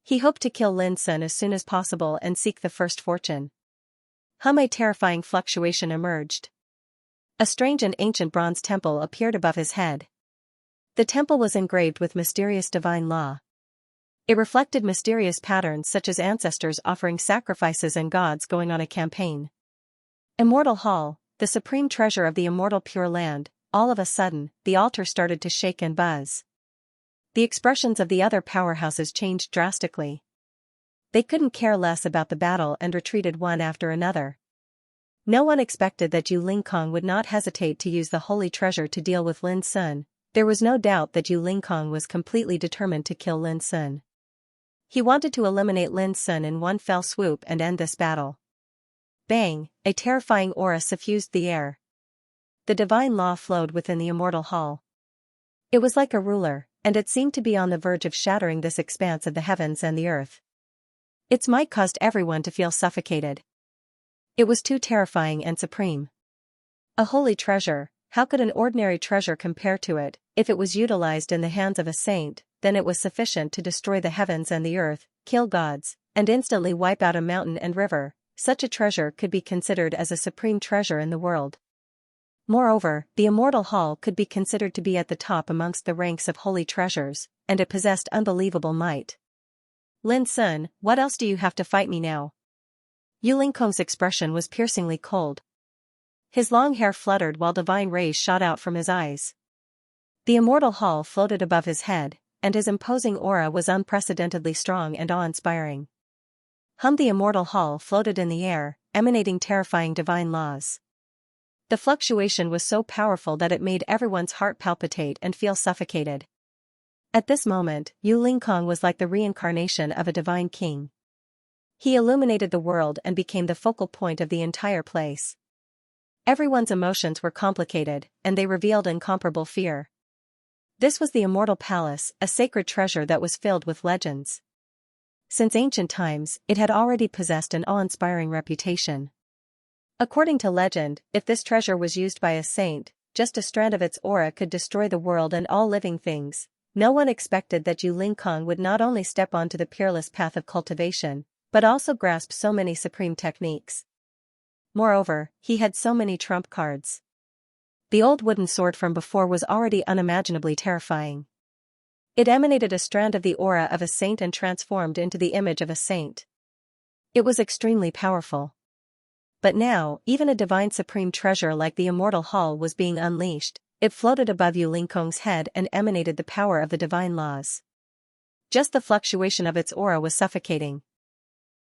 He hoped to kill Lin Sun as soon as possible and seek the first fortune. A terrifying fluctuation emerged. A strange and ancient bronze temple appeared above his head. The temple was engraved with mysterious divine law. It reflected mysterious patterns such as ancestors offering sacrifices and gods going on a campaign. Immortal Hall, the supreme treasure of the immortal Pure Land. All of a sudden, the altar started to shake and buzz. The expressions of the other powerhouses changed drastically. They couldn't care less about the battle and retreated one after another. No one expected that Yu Lingkong would not hesitate to use the holy treasure to deal with Lin Sun. There was no doubt that Yu Lingkong was completely determined to kill Lin Sun. He wanted to eliminate Lin Sun in one fell swoop and end this battle. Bang! A terrifying aura suffused the air. The divine law flowed within the immortal hall. It was like a ruler, and it seemed to be on the verge of shattering this expanse of the heavens and the earth. Its might caused everyone to feel suffocated. It was too terrifying and supreme. A holy treasure, how could an ordinary treasure compare to it? If it was utilized in the hands of a saint, then it was sufficient to destroy the heavens and the earth, kill gods, and instantly wipe out a mountain and river. Such a treasure could be considered as a supreme treasure in the world. Moreover, the immortal hall could be considered to be at the top amongst the ranks of holy treasures, and it possessed unbelievable might. Lin Sun, what else do you have to fight me now? Yu Lingkong's expression was piercingly cold. His long hair fluttered while divine rays shot out from his eyes. The immortal hall floated above his head, and his imposing aura was unprecedentedly strong and awe-inspiring. The immortal hall floated in the air, emanating terrifying divine laws. The fluctuation was so powerful that it made everyone's heart palpitate and feel suffocated. At this moment, Yu Lingkong was like the reincarnation of a divine king. He illuminated the world and became the focal point of the entire place. Everyone's emotions were complicated, and they revealed incomparable fear. This was the Immortal Palace, a sacred treasure that was filled with legends. Since ancient times, it had already possessed an awe-inspiring reputation. According to legend, if this treasure was used by a saint, just a strand of its aura could destroy the world and all living things. No one expected that Yu Lingkong would not only step onto the peerless path of cultivation, but also grasp so many supreme techniques. Moreover, he had so many trump cards. The old wooden sword from before was already unimaginably terrifying. It emanated a strand of the aura of a saint and transformed into the image of a saint. It was extremely powerful. But now, even a divine supreme treasure like the Immortal Hall was being unleashed. It floated above Yu Lingkong's head and emanated the power of the divine laws. Just the fluctuation of its aura was suffocating.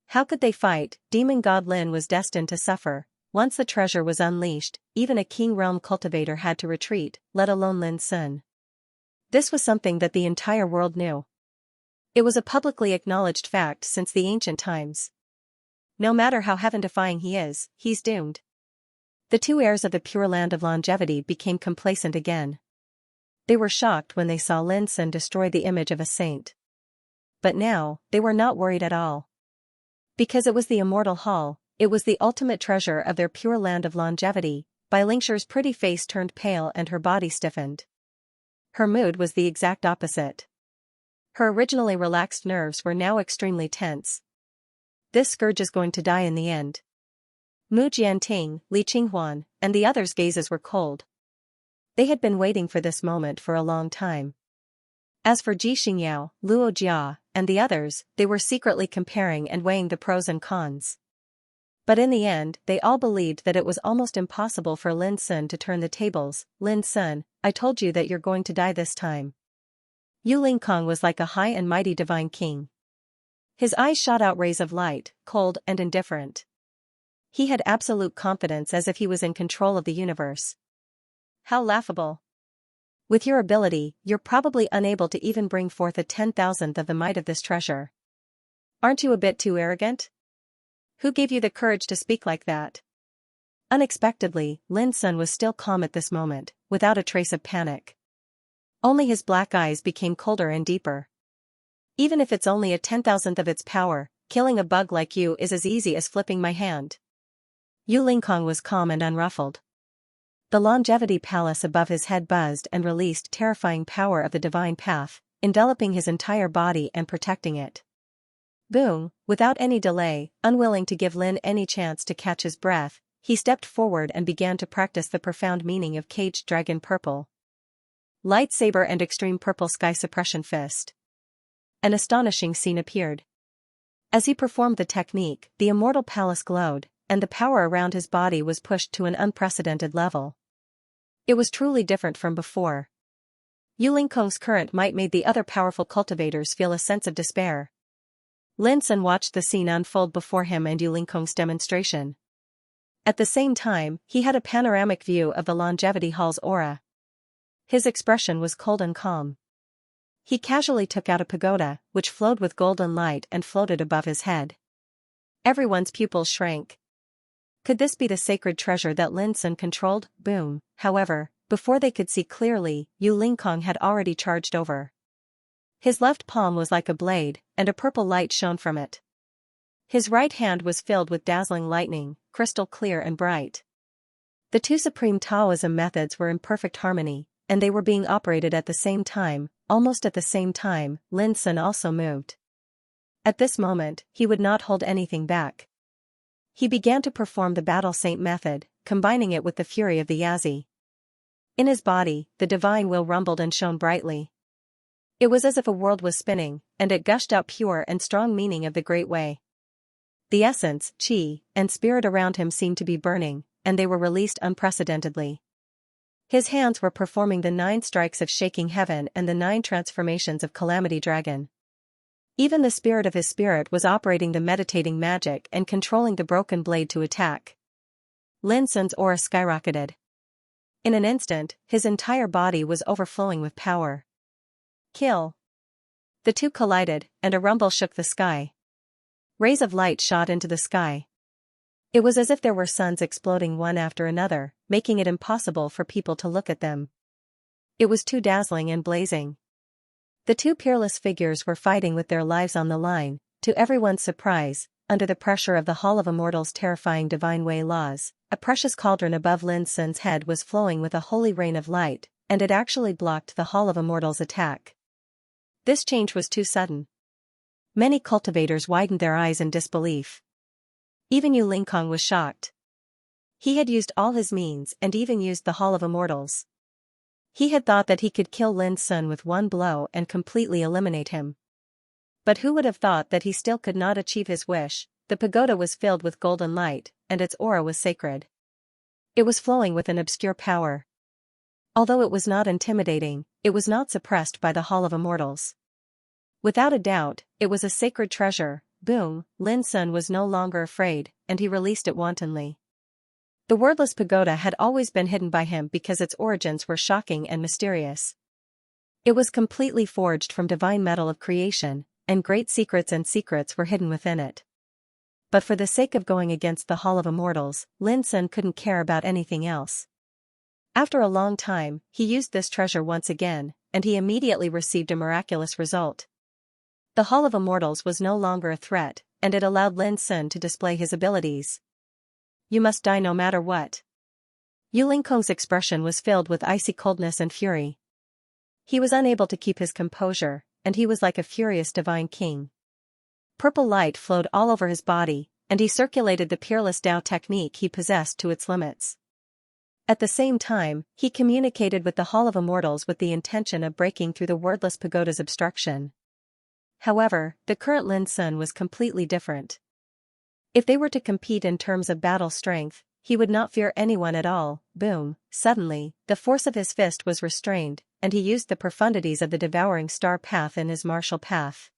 How could they fight? Demon god Lin was destined to suffer. Once the treasure was unleashed, even a king realm cultivator had to retreat, let alone Lin Sun. This was something that the entire world knew. It was a publicly acknowledged fact since the ancient times. No matter how heaven-defying he is, he's doomed. The two heirs of the Pure Land of Longevity became complacent again. They were shocked when they saw Lin Sun destroy the image of a saint. But now, they were not worried at all. Because it was the Immortal Hall, it was the ultimate treasure of their Pure Land of Longevity. Bai Lingshi's pretty face turned pale and her body stiffened. Her mood was the exact opposite. Her originally relaxed nerves were now extremely tense. This scourge is going to die in the end. Mu Jianting, Li Qinghuan, and the others' gazes were cold. They had been waiting for this moment for a long time. As for Ji Xingyao, Luo Jia, and the others, they were secretly comparing and weighing the pros and cons. But in the end, they all believed that it was almost impossible for Lin Sun to turn the tables. Lin Sun, I told you that you're going to die this time. Yu Lingkong was like a high and mighty divine king. His eyes shot out rays of light, cold and indifferent. He had absolute confidence as if he was in control of the universe. How laughable. With your ability, you're probably unable to even bring forth a 10,000th of the might of this treasure. Aren't you a bit too arrogant? Who gave you the courage to speak like that? Unexpectedly, Lin Sun was still calm at this moment, without a trace of panic. Only his black eyes became colder and deeper. Even if it's only a 10,000th of its power, killing a bug like you is as easy as flipping my hand. Yu Lingkong was calm and unruffled. The longevity palace above his head buzzed and released terrifying power of the divine path, enveloping his entire body and protecting it. Boom, without any delay, unwilling to give Lin any chance to catch his breath, he stepped forward and began to practice the profound meaning of Caged Dragon Purple. Lightsaber and Extreme Purple Sky Suppression Fist. An astonishing scene appeared. As he performed the technique, the immortal palace glowed, and the power around his body was pushed to an unprecedented level. It was truly different from before. Yu Lingkong's current might made the other powerful cultivators feel a sense of despair. Lin Sun watched the scene unfold before him and Yu Lingkong's demonstration. At the same time, he had a panoramic view of the Longevity Hall's aura. His expression was cold and calm. He casually took out a pagoda, which flowed with golden light and floated above his head. Everyone's pupils shrank. Could this be the sacred treasure that Lin Sun controlled? Boom. However, before they could see clearly, Yu Lingkong had already charged over. His left palm was like a blade, and a purple light shone from it. His right hand was filled with dazzling lightning, crystal clear and bright. The two supreme Taoism methods were in perfect harmony, and they were being operated at the same time. Almost at the same time, Lin Sun also moved. At this moment, he would not hold anything back. He began to perform the Battle Saint method, combining it with the fury of the Yazi. In his body, the divine will rumbled and shone brightly. It was as if a world was spinning, and it gushed out pure and strong meaning of the Great Way. The essence, qi, and spirit around him seemed to be burning, and they were released unprecedentedly. His hands were performing the 9 strikes of shaking heaven and the 9 transformations of Calamity Dragon. Even the spirit of his spirit was operating the meditating magic and controlling the broken blade to attack. Lin Sun's aura skyrocketed. In an instant, his entire body was overflowing with power. Kill. The two collided, and a rumble shook the sky. Rays of light shot into the sky. It was as if there were suns exploding one after another, making it impossible for people to look at them. It was too dazzling and blazing. The two peerless figures were fighting with their lives on the line, to everyone's surprise, under the pressure of the Hall of Immortals' terrifying divine way laws. A precious cauldron above Lin Sun's head was flowing with a holy rain of light, and it actually blocked the Hall of Immortals' attack. This change was too sudden. Many cultivators widened their eyes in disbelief. Even Yu Lingkong was shocked. He had used all his means and even used the Hall of Immortals. He had thought that he could kill Lin Sun with one blow and completely eliminate him. But who would have thought that he still could not achieve his wish? The pagoda was filled with golden light, and its aura was sacred. It was flowing with an obscure power. Although it was not intimidating, it was not suppressed by the Hall of Immortals. Without a doubt, it was a sacred treasure. Boom, Lin Sun was no longer afraid, and he released it wantonly. The wordless pagoda had always been hidden by him because its origins were shocking and mysterious. It was completely forged from divine metal of creation, and great secrets were hidden within it. But for the sake of going against the Hall of Immortals, Lin Sun couldn't care about anything else. After a long time, he used this treasure once again, and he immediately received a miraculous result. The Hall of Immortals was no longer a threat, and it allowed Lin Sun to display his abilities. You must die no matter what. Yu Lingkong's expression was filled with icy coldness and fury. He was unable to keep his composure, and he was like a furious divine king. Purple light flowed all over his body, and he circulated the peerless Tao technique he possessed to its limits. At the same time, he communicated with the Hall of Immortals with the intention of breaking through the wordless pagoda's obstruction. However, the current Lin Sun was completely different. If they were to compete in terms of battle strength, he would not fear anyone at all. Boom! Suddenly, the force of his fist was restrained, and he used the profundities of the devouring star path in his martial path.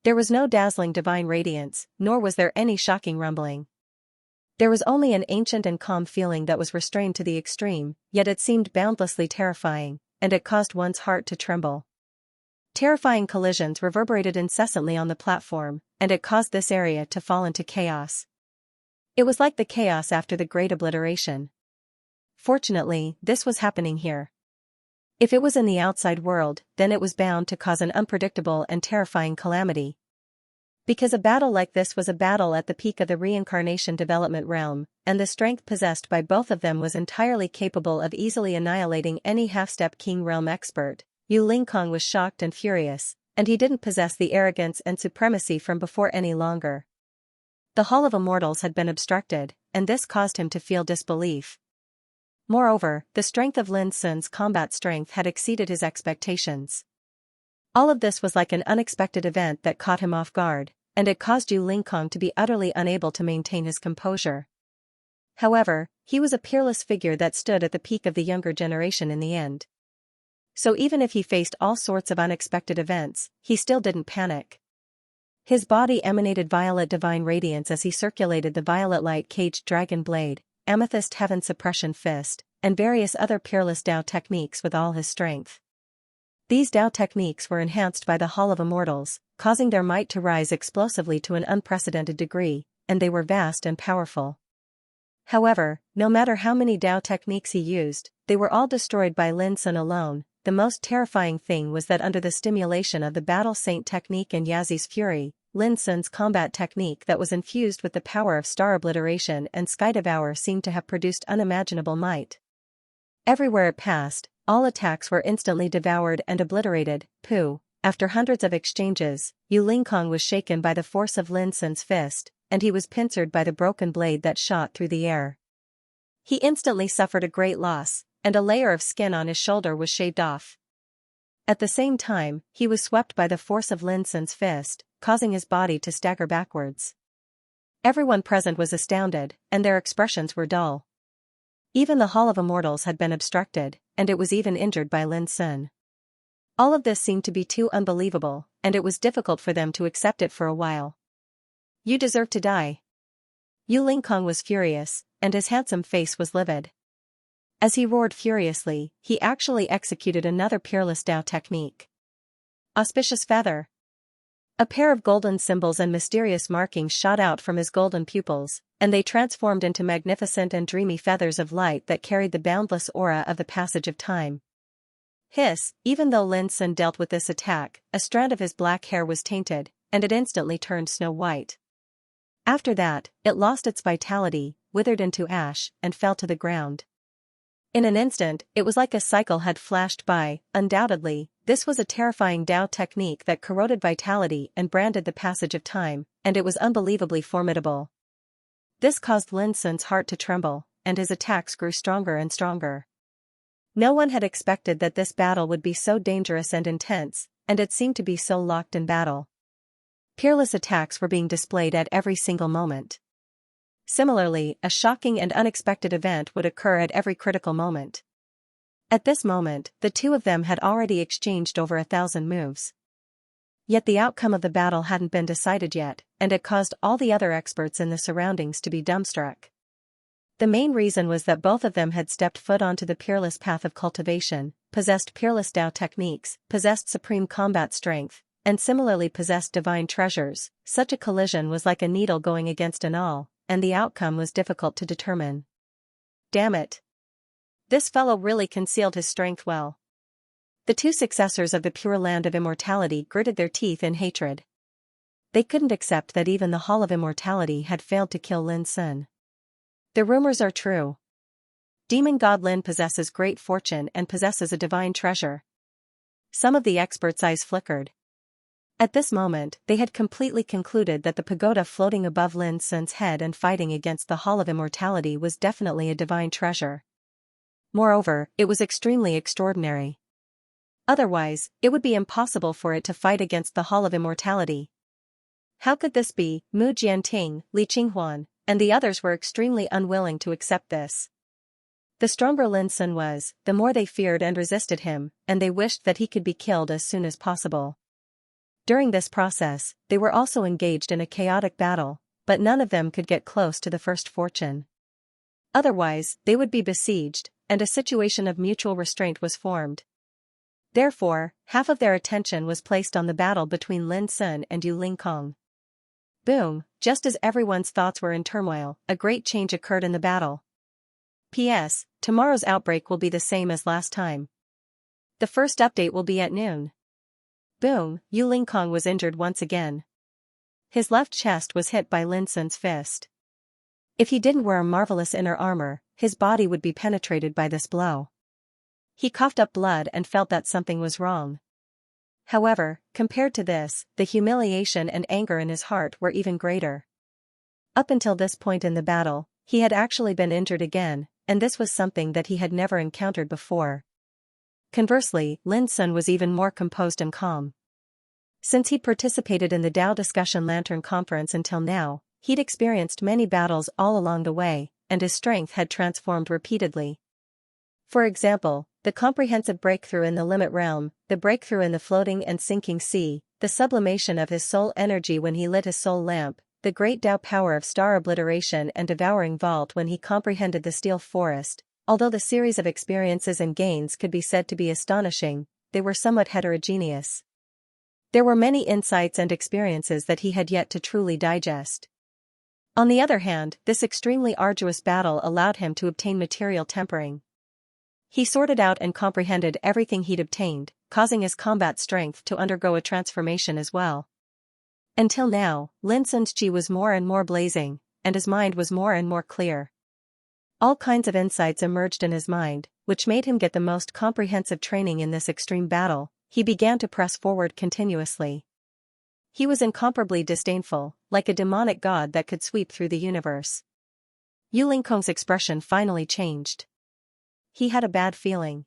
There was no dazzling divine radiance, nor was there any shocking rumbling. There was only an ancient and calm feeling that was restrained to the extreme, yet it seemed boundlessly terrifying, and it caused one's heart to tremble. Terrifying collisions reverberated incessantly on the platform, and it caused this area to fall into chaos. It was like the chaos after the Great Obliteration. Fortunately, this was happening here. If it was in the outside world, then it was bound to cause an unpredictable and terrifying calamity. Because a battle like this was a battle at the peak of the reincarnation development realm, and the strength possessed by both of them was entirely capable of easily annihilating any half-step King Realm expert, Yu Lingkong was shocked and furious, and he didn't possess the arrogance and supremacy from before any longer. The Hall of Immortals had been obstructed, and this caused him to feel disbelief. Moreover, the strength of Lin Sun's combat strength had exceeded his expectations. All of this was like an unexpected event that caught him off guard, and it caused Yu Lingkong to be utterly unable to maintain his composure. However, he was a peerless figure that stood at the peak of the younger generation in the end. So even if he faced all sorts of unexpected events, he still didn't panic. His body emanated violet divine radiance as he circulated the violet light caged dragon blade, amethyst heaven suppression fist, and various other peerless Tao techniques with all his strength. These Tao techniques were enhanced by the Hall of Immortals, causing their might to rise explosively to an unprecedented degree, and they were vast and powerful. However, no matter how many Tao techniques he used, they were all destroyed by Lin Sun alone. The most terrifying thing was that under the stimulation of the Battle Saint technique and Yazi's fury, Lin Sun's combat technique that was infused with the power of star obliteration and sky devour seemed to have produced unimaginable might. Everywhere it passed, all attacks were instantly devoured and obliterated. Pooh! After hundreds of exchanges, Yu Lingkong was shaken by the force of Lin Sun's fist, and he was pincered by the broken blade that shot through the air. He instantly suffered a great loss, and a layer of skin on his shoulder was shaved off. At the same time, he was swept by the force of Lin Sun's fist, causing his body to stagger backwards. Everyone present was astounded, and their expressions were dull. Even the Hall of Immortals had been obstructed, and it was even injured by Lin Sun. All of this seemed to be too unbelievable, and it was difficult for them to accept it for a while. "You deserve to die." Yu Lingkong was furious, and his handsome face was livid. As he roared furiously, he actually executed another peerless Tao technique. Auspicious feather. A pair of golden symbols and mysterious markings shot out from his golden pupils, and they transformed into magnificent and dreamy feathers of light that carried the boundless aura of the passage of time. Hiss! Even though Lin Sun dealt with this attack, a strand of his black hair was tainted, and it instantly turned snow white. After that, it lost its vitality, withered into ash, and fell to the ground. In an instant, it was like a cycle had flashed by. Undoubtedly, this was a terrifying Tao technique that corroded vitality and branded the passage of time, and it was unbelievably formidable. This caused Lin Sun's heart to tremble, and his attacks grew stronger and stronger. No one had expected that this battle would be so dangerous and intense, and it seemed to be so locked in battle. Peerless attacks were being displayed at every single moment. Similarly, a shocking and unexpected event would occur at every critical moment. At this moment, the two of them had already exchanged over 1,000 moves. Yet the outcome of the battle hadn't been decided yet, and it caused all the other experts in the surroundings to be dumbstruck. The main reason was that both of them had stepped foot onto the peerless path of cultivation, possessed peerless Tao techniques, possessed supreme combat strength, and similarly possessed divine treasures. Such a collision was like a needle going against an awl, and the outcome was difficult to determine. Damn it! This fellow really concealed his strength well. The two successors of the Pure Land of Immortality gritted their teeth in hatred. They couldn't accept that even the Hall of Immortality had failed to kill Lin Sun. The rumors are true. Demon God Lin possesses great fortune and possesses a divine treasure. Some of the experts' eyes flickered. At this moment, they had completely concluded that the pagoda floating above Lin Sun's head and fighting against the Hall of Immortality was definitely a divine treasure. Moreover, it was extremely extraordinary. Otherwise, it would be impossible for it to fight against the Hall of Immortality. How could this be? Mu Jianting, Li Qinghuan, and the others were extremely unwilling to accept this. The stronger Lin Sun was, the more they feared and resisted him, and they wished that he could be killed as soon as possible. During this process, they were also engaged in a chaotic battle, but none of them could get close to the first fortune. Otherwise, they would be besieged, and a situation of mutual restraint was formed. Therefore, half of their attention was placed on the battle between Lin Sun and Yu Lingkong. Boom, just as everyone's thoughts were in turmoil, a great change occurred in the battle. P.S. Tomorrow's outbreak will be the same as last time. The first update will be at noon. Boom, Yu Lingkong was injured once again. His left chest was hit by Lin Sun's fist. If he didn't wear a marvelous inner armor, his body would be penetrated by this blow. He coughed up blood and felt that something was wrong. However, compared to this, the humiliation and anger in his heart were even greater. Up until this point in the battle, he had actually been injured again, and this was something that he had never encountered before. Conversely, Lin Sun was even more composed and calm. Since he'd participated in the Dao Discussion Lantern Conference until now, he'd experienced many battles all along the way, and his strength had transformed repeatedly. For example, the comprehensive breakthrough in the limit realm, the breakthrough in the floating and sinking sea, the sublimation of his soul energy when he lit his soul lamp, the great Dao power of star obliteration and devouring vault when he comprehended the steel forest. Although the series of experiences and gains could be said to be astonishing, they were somewhat heterogeneous. There were many insights and experiences that he had yet to truly digest. On the other hand, this extremely arduous battle allowed him to obtain material tempering. He sorted out and comprehended everything he'd obtained, causing his combat strength to undergo a transformation as well. Until now, Lin Sun's chi was more and more blazing, and his mind was more and more clear. All kinds of insights emerged in his mind, which made him get the most comprehensive training in this extreme battle. He began to press forward continuously. He was incomparably disdainful, like a demonic god that could sweep through the universe. Yu Lingkong's expression finally changed. He had a bad feeling.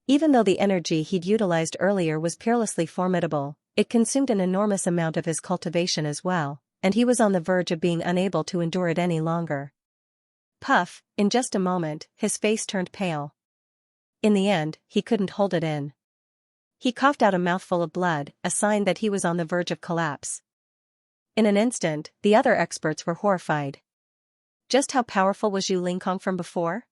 Even though the energy he'd utilized earlier was peerlessly formidable, it consumed an enormous amount of his cultivation as well, and he was on the verge of being unable to endure it any longer. Puff, in just a moment, his face turned pale. In the end, he couldn't hold it in. He coughed out a mouthful of blood, a sign that he was on the verge of collapse. In an instant, the other experts were horrified. Just how powerful was Yu Lingkong from before?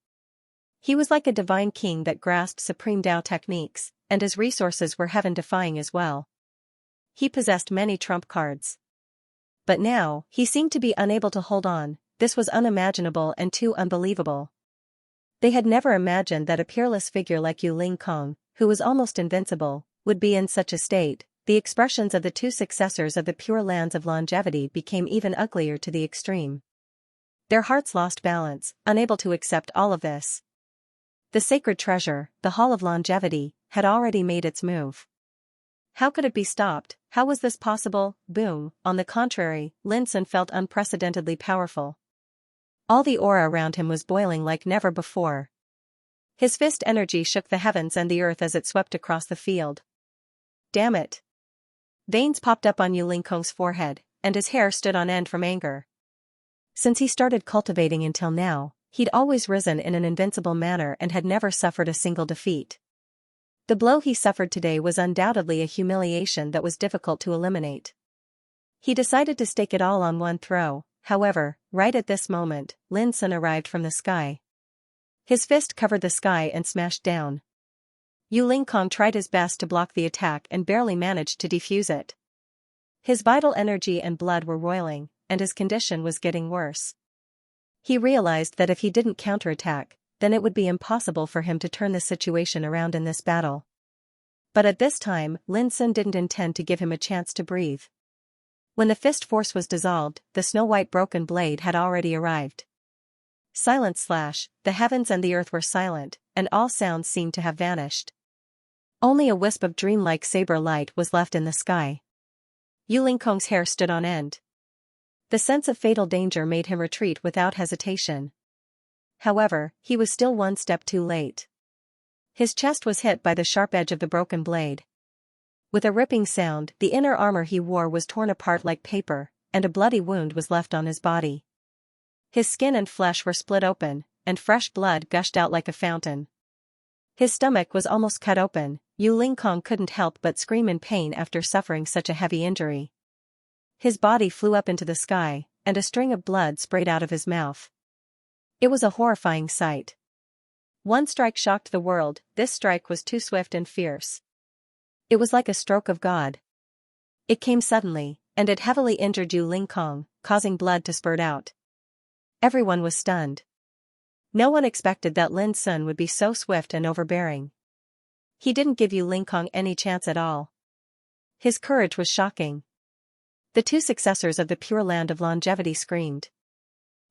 He was like a divine king that grasped supreme Dao techniques, and his resources were heaven-defying as well. He possessed many trump cards. But now, he seemed to be unable to hold on. This was unimaginable and too unbelievable. They had never imagined that a peerless figure like Yu Lingkong, who was almost invincible, would be in such a state. The expressions of the two successors of the Pure Lands of Longevity became even uglier to the extreme. Their hearts lost balance, unable to accept all of this. The sacred treasure, the Hall of Longevity, had already made its move. How could it be stopped? How was this possible? Boom. On the contrary, Lin Sun felt unprecedentedly powerful. All the aura around him was boiling like never before. His fist energy shook the heavens and the earth as it swept across the field. Damn it! Veins popped up on Yu Lingkong's forehead, and his hair stood on end from anger. Since he started cultivating until now, he'd always risen in an invincible manner and had never suffered a single defeat. The blow he suffered today was undoubtedly a humiliation that was difficult to eliminate. He decided to stake it all on one throw. However, right at this moment, Lin Sun arrived from the sky. His fist covered the sky and smashed down. Yu Lingkong tried his best to block the attack and barely managed to defuse it. His vital energy and blood were roiling, and his condition was getting worse. He realized that if he didn't counterattack, then it would be impossible for him to turn the situation around in this battle. But at this time, Lin Sun didn't intend to give him a chance to breathe. When the fist force was dissolved, the snow-white broken blade had already arrived. Silence / the heavens and the earth were silent, and all sounds seemed to have vanished. Only a wisp of dreamlike saber light was left in the sky. Yu Lingkong's hair stood on end. The sense of fatal danger made him retreat without hesitation. However, he was still one step too late. His chest was hit by the sharp edge of the broken blade. With a ripping sound, the inner armor he wore was torn apart like paper, and a bloody wound was left on his body. His skin and flesh were split open, and fresh blood gushed out like a fountain. His stomach was almost cut open. Yu Lingkong couldn't help but scream in pain after suffering such a heavy injury. His body flew up into the sky, and a string of blood sprayed out of his mouth. It was a horrifying sight. One strike shocked the world. This strike was too swift and fierce. It was like a stroke of God. It came suddenly, and it heavily injured Yu Lingkong, causing blood to spurt out. Everyone was stunned. No one expected that Lin Sun would be so swift and overbearing. He didn't give Yu Lingkong any chance at all. His courage was shocking. The two successors of the Pure Land of Longevity screamed.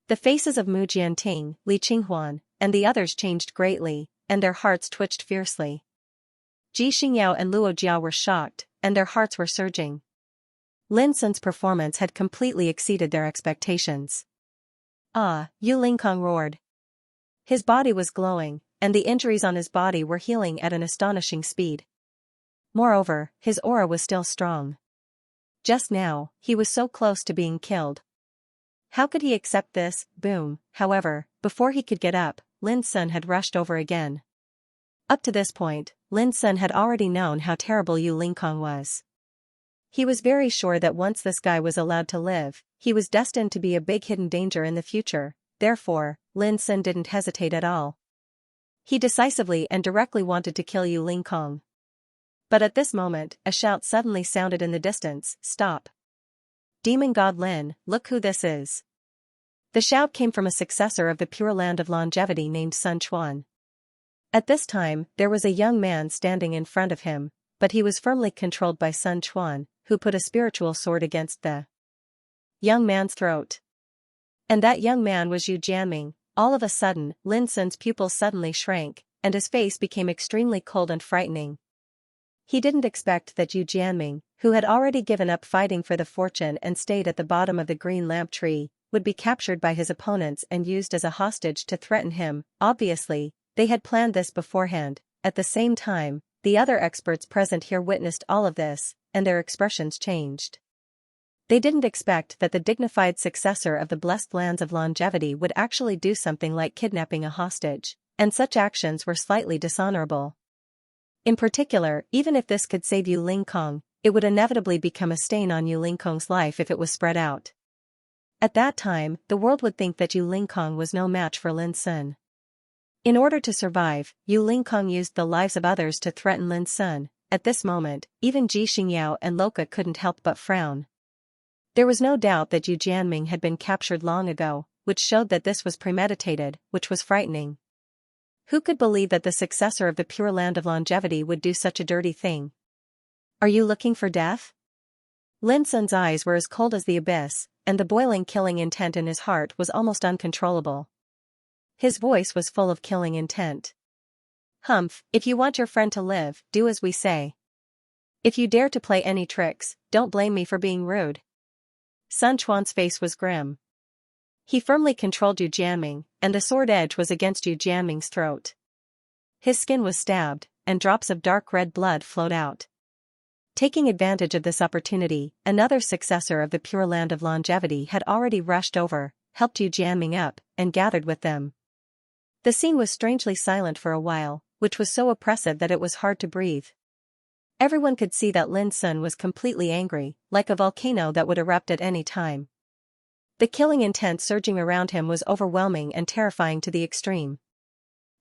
The faces of Mu Jianting, Li Qinghuan, and the others changed greatly, and their hearts twitched fiercely. Ji Xingyao and Luo Jiao were shocked, and their hearts were surging. Lin Sun's performance had completely exceeded their expectations. Ah, Yu Lingkong roared. His body was glowing, and the injuries on his body were healing at an astonishing speed. Moreover, his aura was still strong. Just now, he was so close to being killed. How could he accept this? Boom. However, before he could get up, Lin Sun had rushed over again. Up to this point, Lin Sun had already known how terrible Yu Lingkong was. He was very sure that once this guy was allowed to live, he was destined to be a big hidden danger in the future. Therefore, Lin Sun didn't hesitate at all. He decisively and directly wanted to kill Yu Lingkong. But at this moment, a shout suddenly sounded in the distance. Stop! Demon God Lin, look who this is. The shout came from a successor of the Pure Land of Longevity named Sun Quan. At this time, there was a young man standing in front of him, but he was firmly controlled by Sun Quan, who put a spiritual sword against the young man's throat. And that young man was Yu Jianming. All of a sudden, Lin Sun's pupils suddenly shrank, and his face became extremely cold and frightening. He didn't expect that Yu Jianming, who had already given up fighting for the fortune and stayed at the bottom of the green lamp tree, would be captured by his opponents and used as a hostage to threaten him. Obviously, they had planned this beforehand. At the same time, the other experts present here witnessed all of this, and their expressions changed. They didn't expect that the dignified successor of the blessed lands of longevity would actually do something like kidnapping a hostage, and such actions were slightly dishonorable. In particular, even if this could save Yu Lingkong, it would inevitably become a stain on Yu Lingkong's life if it was spread out. At that time, the world would think that Yu Lingkong was no match for Lin Sun. In order to survive, Yu Lingkong used the lives of others to threaten Lin Sun. At this moment, even Ji Xingyao and Loka couldn't help but frown. There was no doubt that Yu Jianming had been captured long ago, which showed that this was premeditated, which was frightening. Who could believe that the successor of the Pure Land of Longevity would do such a dirty thing? Are you looking for death? Lin Sun's eyes were as cold as the abyss, and the boiling killing intent in his heart was almost uncontrollable. His voice was full of killing intent. Humph, if you want your friend to live, do as we say. If you dare to play any tricks, don't blame me for being rude. Sun Quan's face was grim. He firmly controlled Yu Jianming, and the sword edge was against Yu Jianming's throat. His skin was stabbed, and drops of dark red blood flowed out. Taking advantage of this opportunity, another successor of the Pure Land of Longevity had already rushed over, helped Yu Jianming up, and gathered with them. The scene was strangely silent for a while, which was so oppressive that it was hard to breathe. Everyone could see that Lin Sun was completely angry, like a volcano that would erupt at any time. The killing intent surging around him was overwhelming and terrifying to the extreme.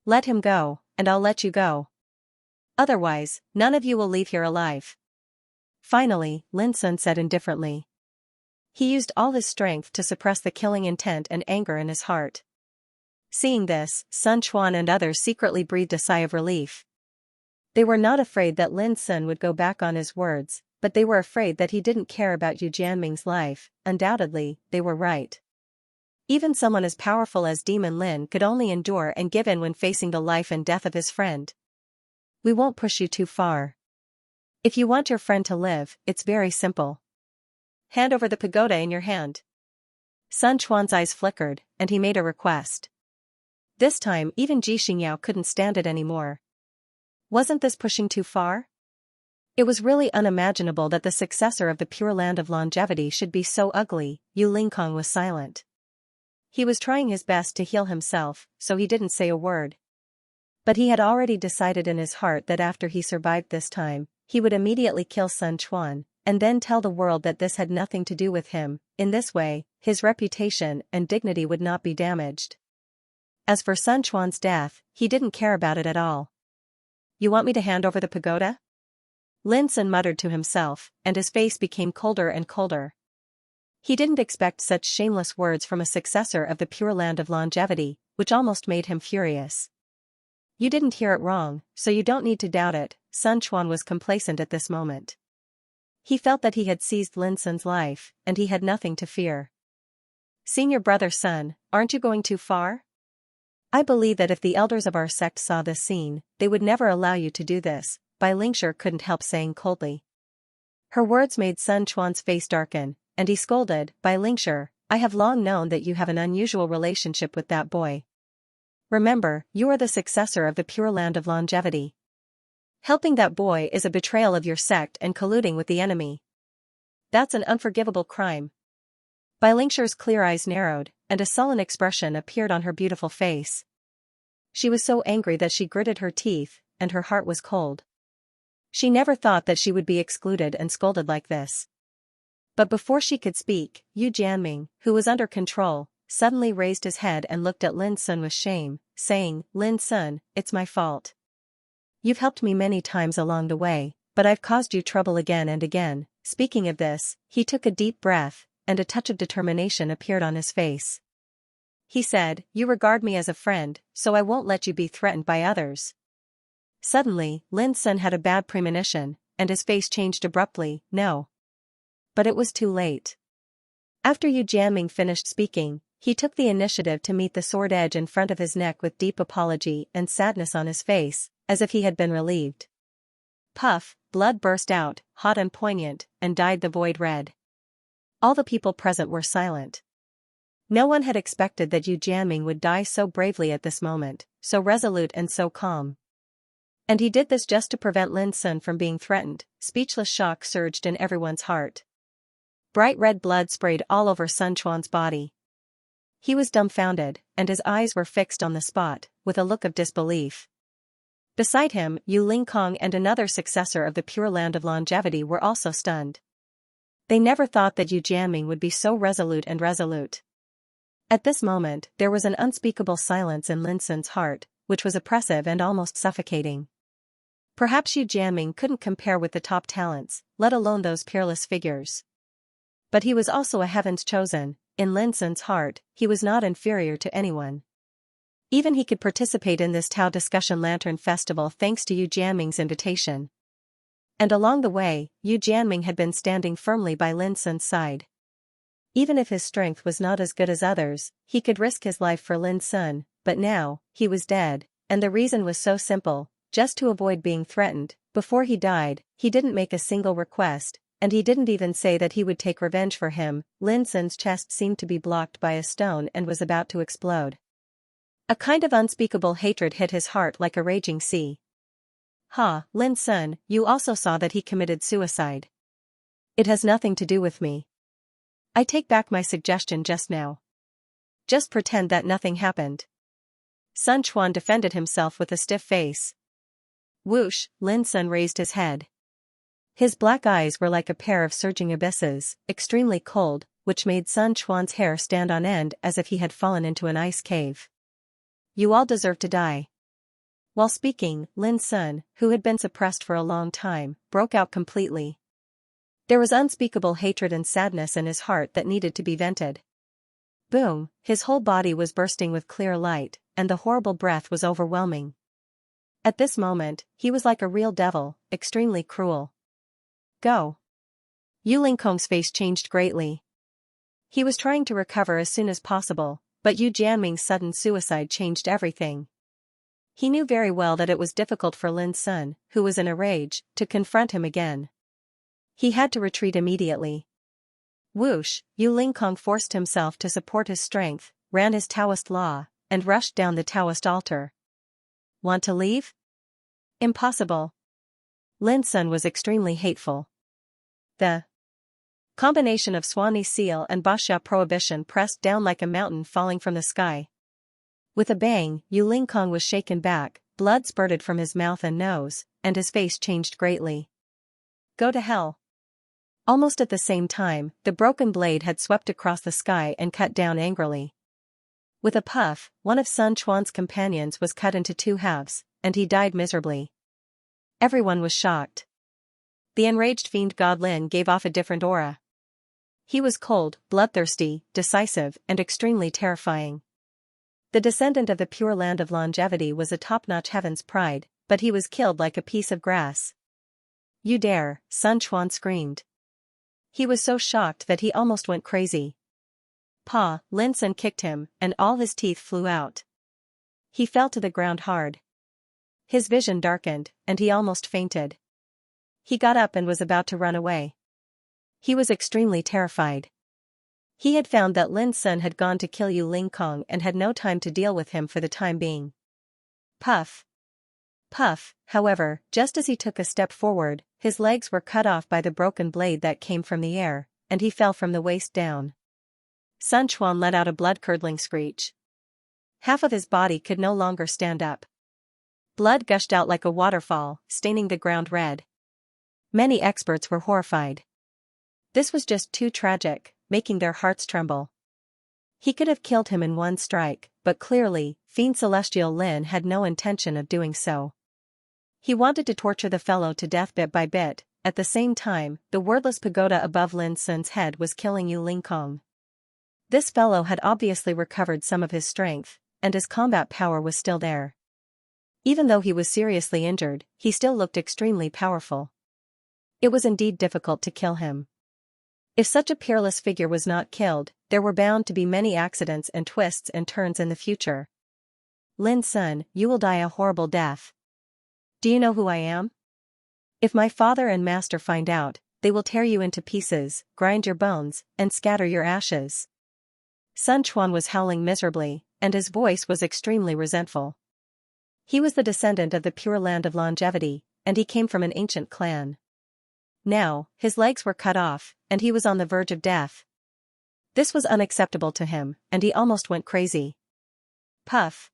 Let him go, and I'll let you go. Otherwise, none of you will leave here alive. Finally, Lin Sun said indifferently. He used all his strength to suppress the killing intent and anger in his heart. Seeing this, Sun Quan and others secretly breathed a sigh of relief. They were not afraid that Lin Sun would go back on his words, but they were afraid that he didn't care about Yu Jianming's life. Undoubtedly, they were right. Even someone as powerful as Demon Lin could only endure and give in when facing the life and death of his friend. We won't push you too far. If you want your friend to live, it's very simple. Hand over the pagoda in your hand. Sun Quan's eyes flickered, and he made a request. This time even Xianxia couldn't stand it anymore. Wasn't this pushing too far? It was really unimaginable that the successor of the Pure Land of Longevity should be so ugly. Yu Lingkong was silent. He was trying his best to heal himself, so he didn't say a word. But he had already decided in his heart that after he survived this time, he would immediately kill Sun Quan, and then tell the world that this had nothing to do with him. In this way, his reputation and dignity would not be damaged. As for Sun Quan's death, he didn't care about it at all. You want me to hand over the pagoda? Lin Sun muttered to himself, and his face became colder and colder. He didn't expect such shameless words from a successor of the Pure Land of Longevity, which almost made him furious. You didn't hear it wrong, so you don't need to doubt it. Sun Quan was complacent at this moment. He felt that he had seized Lin Sun's life, and he had nothing to fear. Senior brother Sun, aren't you going too far? I believe that if the elders of our sect saw this scene, they would never allow you to do this, Bai Lingshi couldn't help saying coldly. Her words made Sun Quan's face darken, and he scolded, Bai Lingshi, I have long known that you have an unusual relationship with that boy. Remember, you are the successor of the Pure Land of Longevity. Helping that boy is a betrayal of your sect and colluding with the enemy. That's an unforgivable crime. Bai Lingshi's clear eyes narrowed, and a sullen expression appeared on her beautiful face. She was so angry that she gritted her teeth, and her heart was cold. She never thought that she would be excluded and scolded like this. But before she could speak, Yu Jianming, who was under control, suddenly raised his head and looked at Lin Sun with shame, saying, Lin Sun, it's my fault. You've helped me many times along the way, but I've caused you trouble again and again. Speaking of this, he took a deep breath, and a touch of determination appeared on his face. He said, you regard me as a friend, so I won't let you be threatened by others. Suddenly, Lin Sun had a bad premonition, and his face changed abruptly. No. But it was too late. After Yu Jianming finished speaking, he took the initiative to meet the sword edge in front of his neck with deep apology and sadness on his face, as if he had been relieved. Puff, blood burst out, hot and poignant, and dyed the void red. All the people present were silent. No one had expected that Yu Jianming would die so bravely at this moment, so resolute and so calm. And he did this just to prevent Lin Sun from being threatened. Speechless shock surged in everyone's heart. Bright red blood sprayed all over Sun Quan's body. He was dumbfounded, and his eyes were fixed on the spot, with a look of disbelief. Beside him, Yu Lingkong and another successor of the Pure Land of Longevity were also stunned. They never thought that Yu Jianming would be so resolute. At this moment, there was an unspeakable silence in Lin Sun's heart, which was oppressive and almost suffocating. Perhaps Yu Jianming couldn't compare with the top talents, let alone those peerless figures. But he was also a heaven's chosen. In Lin Sun's heart, he was not inferior to anyone. Even he could participate in this Tao Discussion Lantern Festival thanks to Yu Jianming's invitation. And along the way, Yu Jianming had been standing firmly by Lin Sun's side. Even if his strength was not as good as others, he could risk his life for Lin Sun, but now, he was dead, and the reason was so simple, just to avoid being threatened. Before he died, he didn't make a single request, and he didn't even say that he would take revenge for him. Lin Sun's chest seemed to be blocked by a stone and was about to explode. A kind of unspeakable hatred hit his heart like a raging sea. Ha, Lin Sun, you also saw that he committed suicide. It has nothing to do with me. I take back my suggestion just now. Just pretend that nothing happened. Sun Quan defended himself with a stiff face. Whoosh, Lin Sun raised his head. His black eyes were like a pair of surging abysses, extremely cold, which made Sun Quan's hair stand on end as if he had fallen into an ice cave. You all deserve to die. While speaking, Lin Sun, who had been suppressed for a long time, broke out completely. There was unspeakable hatred and sadness in his heart that needed to be vented. Boom, his whole body was bursting with clear light, and the horrible breath was overwhelming. At this moment, he was like a real devil, extremely cruel. Go. Yu Lingkong's face changed greatly. He was trying to recover as soon as possible, but Yu Jianming's sudden suicide changed everything. He knew very well that it was difficult for Lin Sun, who was in a rage, to confront him again. He had to retreat immediately. Whoosh, Yu Lingkong forced himself to support his strength, ran his Taoist law, and rushed down the Taoist altar. Want to leave? Impossible. Lin Sun was extremely hateful. The combination of Swanee seal and Basha prohibition pressed down like a mountain falling from the sky. With a bang, Yu Lingkong was shaken back, blood spurted from his mouth and nose, and his face changed greatly. Go to hell. Almost at the same time, the broken blade had swept across the sky and cut down angrily. With a puff, one of Sun Quan's companions was cut into two halves, and he died miserably. Everyone was shocked. The enraged fiend god Lin gave off a different aura. He was cold, bloodthirsty, decisive, and extremely terrifying. The descendant of the pure land of longevity was a top-notch heaven's pride, but he was killed like a piece of grass. You dare, Sun Quan screamed. He was so shocked that he almost went crazy. Pa, Lin Sun kicked him, and all his teeth flew out. He fell to the ground hard. His vision darkened, and he almost fainted. He got up and was about to run away. He was extremely terrified. He had found that Lin Sun had gone to kill Yu Lingkong and had no time to deal with him for the time being. Puff. Puff, however, just as he took a step forward, his legs were cut off by the broken blade that came from the air, and he fell from the waist down. Sun Quan let out a blood-curdling screech. Half of his body could no longer stand up. Blood gushed out like a waterfall, staining the ground red. Many experts were horrified. This was just too tragic, making their hearts tremble. He could have killed him in one strike, but clearly, Fiend Celestial Lin had no intention of doing so. He wanted to torture the fellow to death bit by bit. At the same time, the wordless pagoda above Lin Sun's head was killing Yu Lingkong. This fellow had obviously recovered some of his strength, and his combat power was still there. Even though he was seriously injured, he still looked extremely powerful. It was indeed difficult to kill him. If such a peerless figure was not killed, there were bound to be many accidents and twists and turns in the future. Lin Sun, you will die a horrible death. Do you know who I am? If my father and master find out, they will tear you into pieces, grind your bones, and scatter your ashes. Sun Quan was howling miserably, and his voice was extremely resentful. He was the descendant of the pure land of longevity, and he came from an ancient clan. Now, his legs were cut off, and he was on the verge of death. This was unacceptable to him, and he almost went crazy. Puff.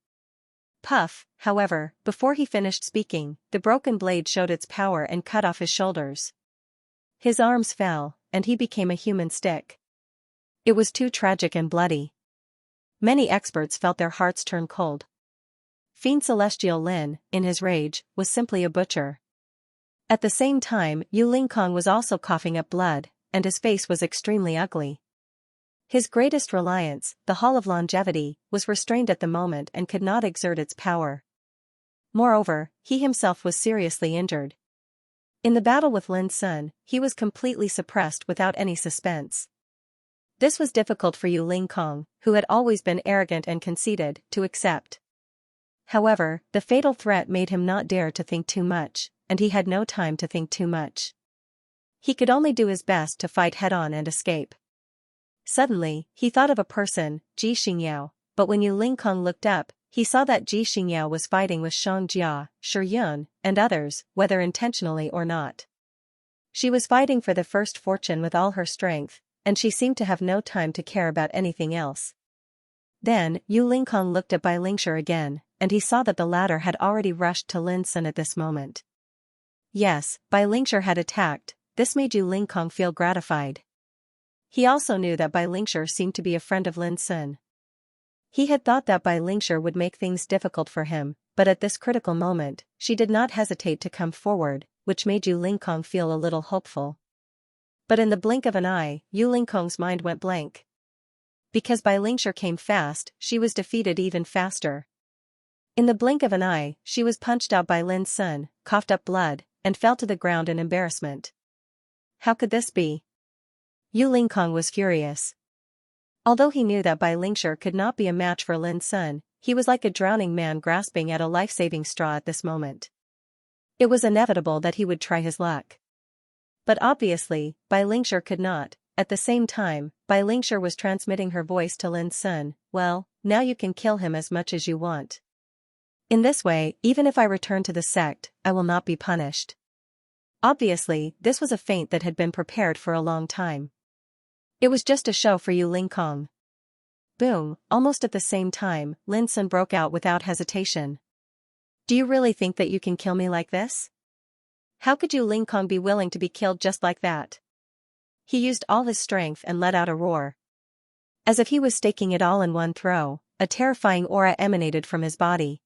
Puff, however, before he finished speaking, the broken blade showed its power and cut off his shoulders. His arms fell, and he became a human stick. It was too tragic and bloody. Many experts felt their hearts turn cold. Fiend Celestial Lin, in his rage, was simply a butcher. At the same time, Yu Lingkong was also coughing up blood, and his face was extremely ugly. His greatest reliance, the Hall of Longevity, was restrained at the moment and could not exert its power. Moreover, he himself was seriously injured. In the battle with Lin Sun, he was completely suppressed without any suspense. This was difficult for Yu Lingkong, who had always been arrogant and conceited, to accept. However, the fatal threat made him not dare to think too much, and he had no time to think too much. He could only do his best to fight head-on and escape. Suddenly, he thought of a person, Xianxia, but when Yu Lingkong looked up, he saw that Xianxia was fighting with Xianxia, Shiyun, and others, whether intentionally or not. She was fighting for the first fortune with all her strength, and she seemed to have no time to care about anything else. Then, Yu Lingkong looked at Bai Lingshi again, and he saw that the latter had already rushed to Lin Sun at this moment. Yes, Bai Lingshi had attacked. This made Yu Lingkong feel gratified. He also knew that Bai Lingshi seemed to be a friend of Lin Sun. He had thought that Bai Lingshi would make things difficult for him, but at this critical moment, she did not hesitate to come forward, which made Yu Lingkong feel a little hopeful. But in the blink of an eye, Yu Lingkong's mind went blank. Because Bai Lingshi came fast, she was defeated even faster. In the blink of an eye, she was punched out by Lin Sun, coughed up blood, and fell to the ground in embarrassment. How could this be? Yu Lingkong was furious. Although he knew that Bai Lingshi could not be a match for Lin Sun, he was like a drowning man grasping at a life-saving straw at this moment. It was inevitable that he would try his luck. But obviously, Bai Lingshi could not. At the same time, Bai Lingshi was transmitting her voice to Lin Sun. Well, now you can kill him as much as you want. In this way, even if I return to the sect, I will not be punished. Obviously, this was a feint that had been prepared for a long time. It was just a show for you, Ling Kong. Boom, almost at the same time, Lin Sun broke out without hesitation. Do you really think that you can kill me like this? How could you, Ling Kong, be willing to be killed just like that? He used all his strength and let out a roar. As if he was staking it all in one throw, a terrifying aura emanated from his body.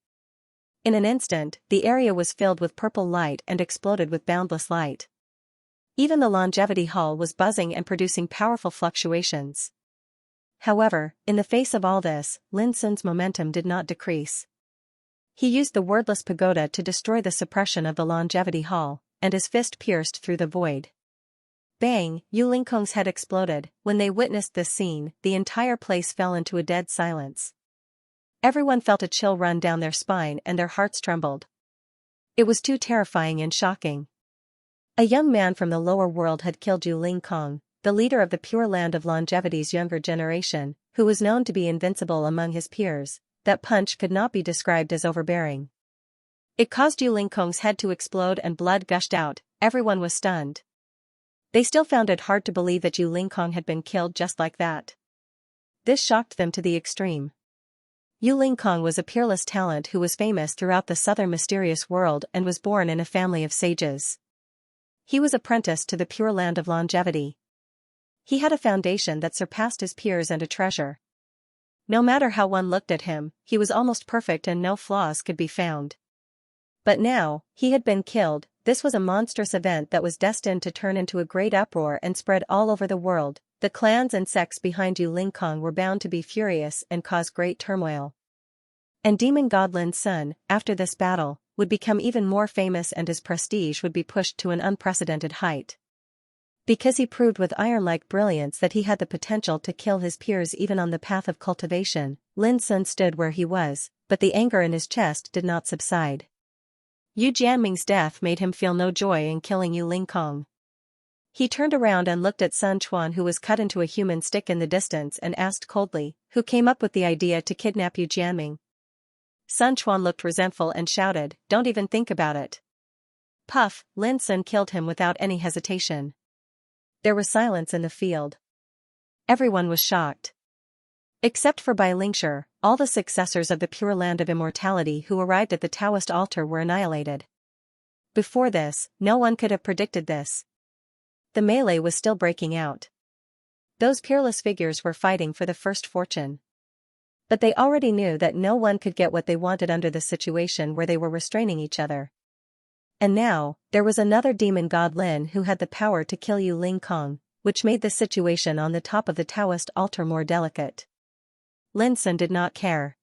In an instant, the area was filled with purple light and exploded with boundless light. Even the longevity hull was buzzing and producing powerful fluctuations. However, in the face of all this, Lin Sun's momentum did not decrease. He used the wordless pagoda to destroy the suppression of the longevity hull, and his fist pierced through the void. Bang! Yu Lingkong's head exploded. When they witnessed this scene, the entire place fell into a dead silence. Everyone felt a chill run down their spine and their hearts trembled. It was too terrifying and shocking. A young man from the lower world had killed Yu Lingkong, the leader of the Pure Land of Longevity's younger generation, who was known to be invincible among his peers. That punch could not be described as overbearing. It caused Yu Lingkong's head to explode and blood gushed out. Everyone was stunned. They still found it hard to believe that Yu Lingkong had been killed just like that. This shocked them to the extreme. Yu Lingkong was a peerless talent who was famous throughout the southern mysterious world and was born in a family of sages. He was apprenticed to the Pure Land of Longevity. He had a foundation that surpassed his peers and a treasure. No matter how one looked at him, he was almost perfect and no flaws could be found. But now, he had been killed. This was a monstrous event that was destined to turn into a great uproar and spread all over the world. The clans and sects behind Yu Lingkong were bound to be furious and cause great turmoil. And demon god Lin Sun, after this battle, would become even more famous and his prestige would be pushed to an unprecedented height. Because he proved with iron-like brilliance that he had the potential to kill his peers even on the path of cultivation, Lin Sun stood where he was, but the anger in his chest did not subside. Yu Jianming's death made him feel no joy in killing Yu Lingkong. He turned around and looked at Sun Quan, who was cut into a human stick in the distance, and asked coldly, "Who came up with the idea to kidnap Yu Jianming?" Sun Quan looked resentful and shouted, "Don't even think about it." Puff, Lin Sun killed him without any hesitation. There was silence in the field. Everyone was shocked. Except for Bai Lingshi, all the successors of the Pure Land of Immortality who arrived at the Taoist altar were annihilated. Before this, no one could have predicted this. The melee was still breaking out. Those peerless figures were fighting for the first fortune. But they already knew that no one could get what they wanted under the situation where they were restraining each other. And now, there was another demon god Lin who had the power to kill Yu Lingkong, which made the situation on the top of the Taoist altar more delicate. Lin Sun did not care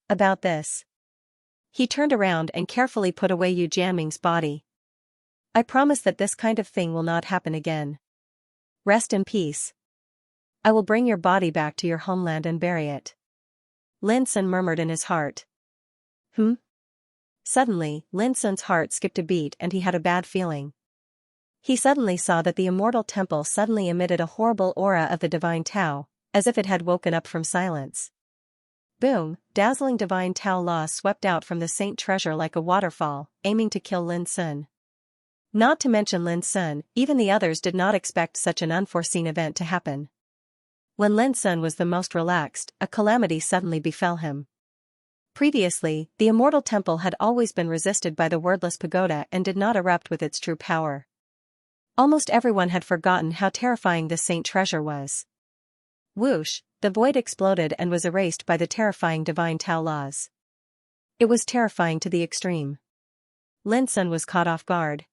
about this. He turned around and carefully put away Yu Jianming's body. "I promise that this kind of thing will not happen again. Rest in peace. I will bring your body back to your homeland and bury it." Lin Sun murmured in his heart. Suddenly, Lin Sun's heart skipped a beat and he had a bad feeling. He suddenly saw that the immortal temple suddenly emitted a horrible aura of the divine Tao, as if it had woken up from silence. Boom, dazzling divine Tao law swept out from the saint treasure like a waterfall, aiming to kill Lin Sun. Not to mention Lin Sun, even the others did not expect such an unforeseen event to happen. When Lin Sun was the most relaxed, a calamity suddenly befell him. Previously, the immortal temple had always been resisted by the wordless pagoda and did not erupt with its true power. Almost everyone had forgotten how terrifying this saint treasure was. Whoosh, the void exploded and was erased by the terrifying divine Tao laws. It was terrifying to the extreme. Lin Sun was caught off guard.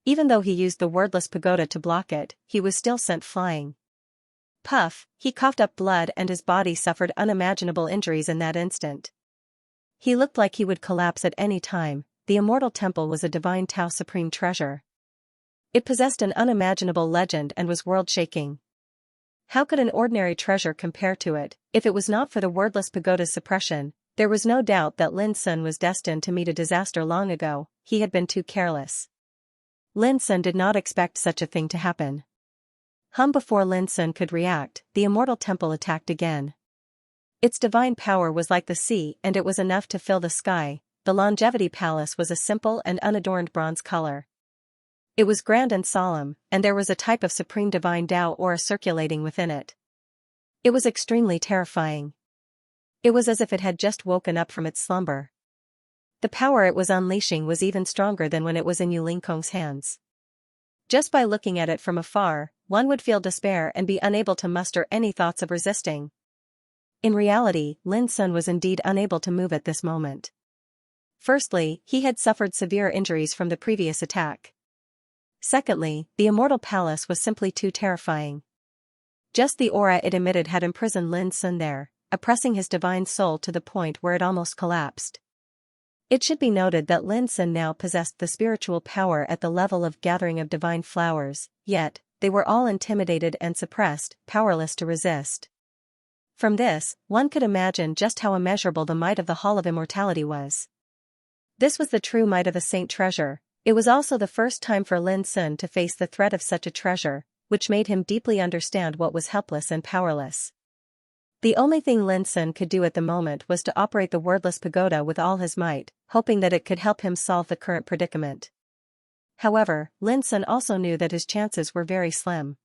Even though he used the wordless pagoda to block it, he was still sent flying. Puff, he coughed up blood and his body suffered unimaginable injuries in that instant. He looked like he would collapse at any time. The immortal temple was a divine Tao supreme treasure. It possessed an unimaginable legend and was world-shaking. How could an ordinary treasure compare to it? If it was not for the wordless pagoda's suppression, there was no doubt that Lin Sun was destined to meet a disaster long ago. He had been too careless. Lin Sun did not expect such a thing to happen. Before Lin Sun could react, the immortal temple attacked again. Its divine power was like the sea, and it was enough to fill the sky. The longevity palace was a simple and unadorned bronze color. It was grand and solemn, and there was a type of supreme divine Tao aura circulating within it. It was extremely terrifying. It was as if it had just woken up from its slumber. The power it was unleashing was even stronger than when it was in Yu Lingkong's hands. Just by looking at it from afar, one would feel despair and be unable to muster any thoughts of resisting. In reality, Lin Sun was indeed unable to move at this moment. Firstly, he had suffered severe injuries from the previous attack. Secondly, the immortal palace was simply too terrifying. Just the aura it emitted had imprisoned Lin Sun there, oppressing his divine soul to the point where it almost collapsed. It should be noted that Lin Sun now possessed the spiritual power at the level of gathering of divine flowers, yet, they were all intimidated and suppressed, powerless to resist. From this, one could imagine just how immeasurable the might of the Hall of Immortality was. This was the true might of a saint treasure. It was also the first time for Lin Sun to face the threat of such a treasure, which made him deeply understand what was helpless and powerless. The only thing Lin Sun could do at the moment was to operate the wordless pagoda with all his might, hoping that it could help him solve the current predicament. However, Lin Sun also knew that his chances were very slim.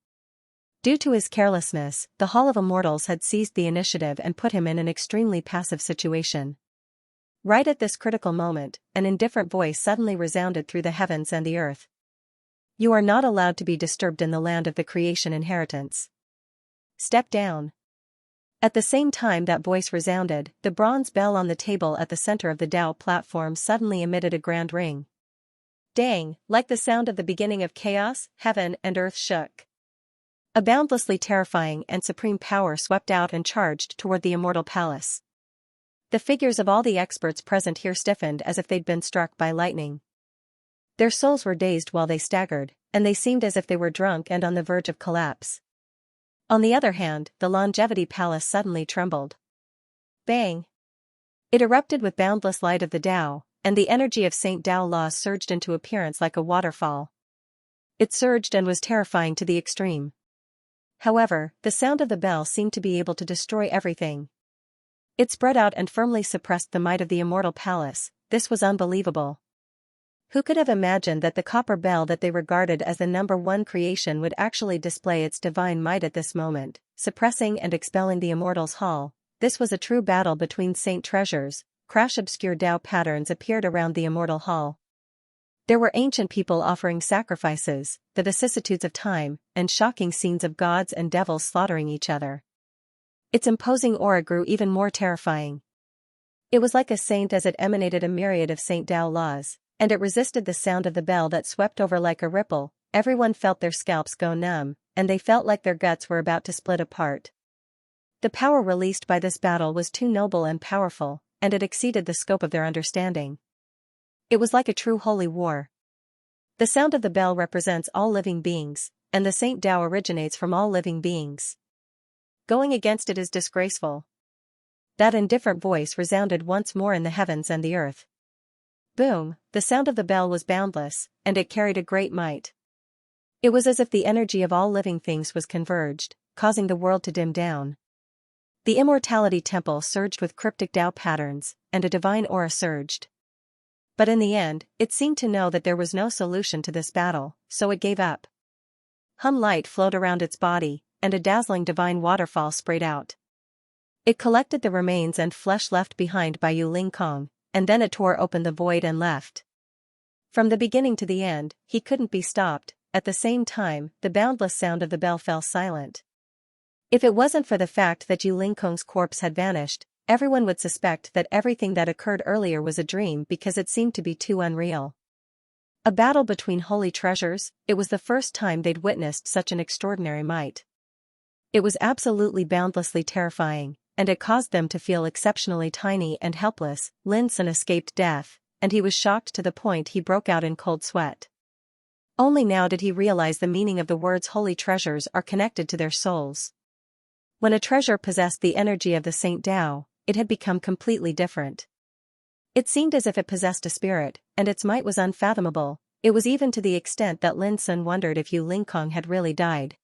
Due to his carelessness, the Hall of Immortals had seized the initiative and put him in an extremely passive situation. Right at this critical moment, an indifferent voice suddenly resounded through the heavens and the earth. You are not allowed to be disturbed in the land of the creation inheritance. Step down. At the same time that voice resounded, the bronze bell on the table at the center of the Tao platform suddenly emitted a grand ring. Dang, like the sound of the beginning of chaos, heaven and earth shook. A boundlessly terrifying and supreme power swept out and charged toward the immortal palace. The figures of all the experts present here stiffened as if they'd been struck by lightning. Their souls were dazed while they staggered, and they seemed as if they were drunk and on the verge of collapse. On the other hand, the longevity palace suddenly trembled. Bang! It erupted with boundless light of the Tao, and the energy of Saint Tao laws surged into appearance like a waterfall. It surged and was terrifying to the extreme. However, the sound of the bell seemed to be able to destroy everything. It spread out and firmly suppressed the might of the immortal palace. This was unbelievable. Who could have imagined that the copper bell that they regarded as the #1 creation would actually display its divine might at this moment, suppressing and expelling the immortals' hall? This was a true battle between saint treasures. Crash obscure Tao patterns appeared around the immortal hall. There were ancient people offering sacrifices, the vicissitudes of time, and shocking scenes of gods and devils slaughtering each other. Its imposing aura grew even more terrifying. It was like a saint as it emanated a myriad of Saint Tao laws, and it resisted the sound of the bell that swept over like a ripple. Everyone felt their scalps go numb, and they felt like their guts were about to split apart. The power released by this battle was too noble and powerful, and it exceeded the scope of their understanding. It was like a true holy war. The sound of the bell represents all living beings, and the Saint Tao originates from all living beings. Going against it is disgraceful. That indifferent voice resounded once more in the heavens and the earth. Boom, the sound of the bell was boundless, and it carried a great might. It was as if the energy of all living things was converged, causing the world to dim down. The immortality temple surged with cryptic Tao patterns, and a divine aura surged. But in the end, it seemed to know that there was no solution to this battle, so it gave up. Light flowed around its body, and a dazzling divine waterfall sprayed out. It collected the remains and flesh left behind by Yu Lingkong, and then it tore open the void and left. From the beginning to the end, he couldn't be stopped. At the same time, the boundless sound of the bell fell silent. If it wasn't for the fact that Yu Lingkong's corpse had vanished, everyone would suspect that everything that occurred earlier was a dream because it seemed to be too unreal. A battle between holy treasures, it was the first time they'd witnessed such an extraordinary might. It was absolutely boundlessly terrifying, and it caused them to feel exceptionally tiny and helpless. Lin Sun escaped death, and he was shocked to the point he broke out in cold sweat. Only now did he realize the meaning of the words holy treasures are connected to their souls. When a treasure possessed the energy of the Saint Tao, it had become completely different. It seemed as if it possessed a spirit, and its might was unfathomable. It was even to the extent that Lin Sun wondered if Yu Lingkong had really died.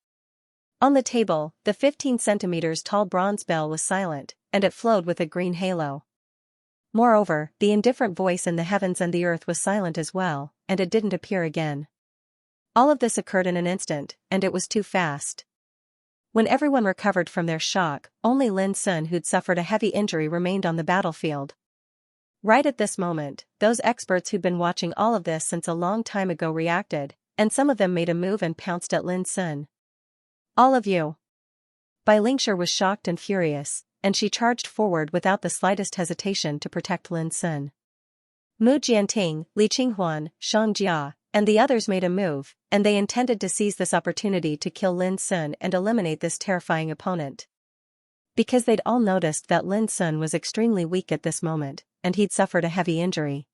On the table, the 15 centimeters tall bronze bell was silent, and it flowed with a green halo. Moreover, the indifferent voice in the heavens and the earth was silent as well, and it didn't appear again. All of this occurred in an instant, and it was too fast. When everyone recovered from their shock, only Lin Sun, who'd suffered a heavy injury, remained on the battlefield. Right at this moment, those experts who'd been watching all of this since a long time ago reacted, and some of them made a move and pounced at Lin Sun. All of you. Bai Lingshi was shocked and furious, and she charged forward without the slightest hesitation to protect Lin Sun. Mu Jianting, Li Qinghuan, Xianxia, and the others made a move, and they intended to seize this opportunity to kill Lin Sun and eliminate this terrifying opponent. Because they'd all noticed that Lin Sun was extremely weak at this moment, and he'd suffered a heavy injury.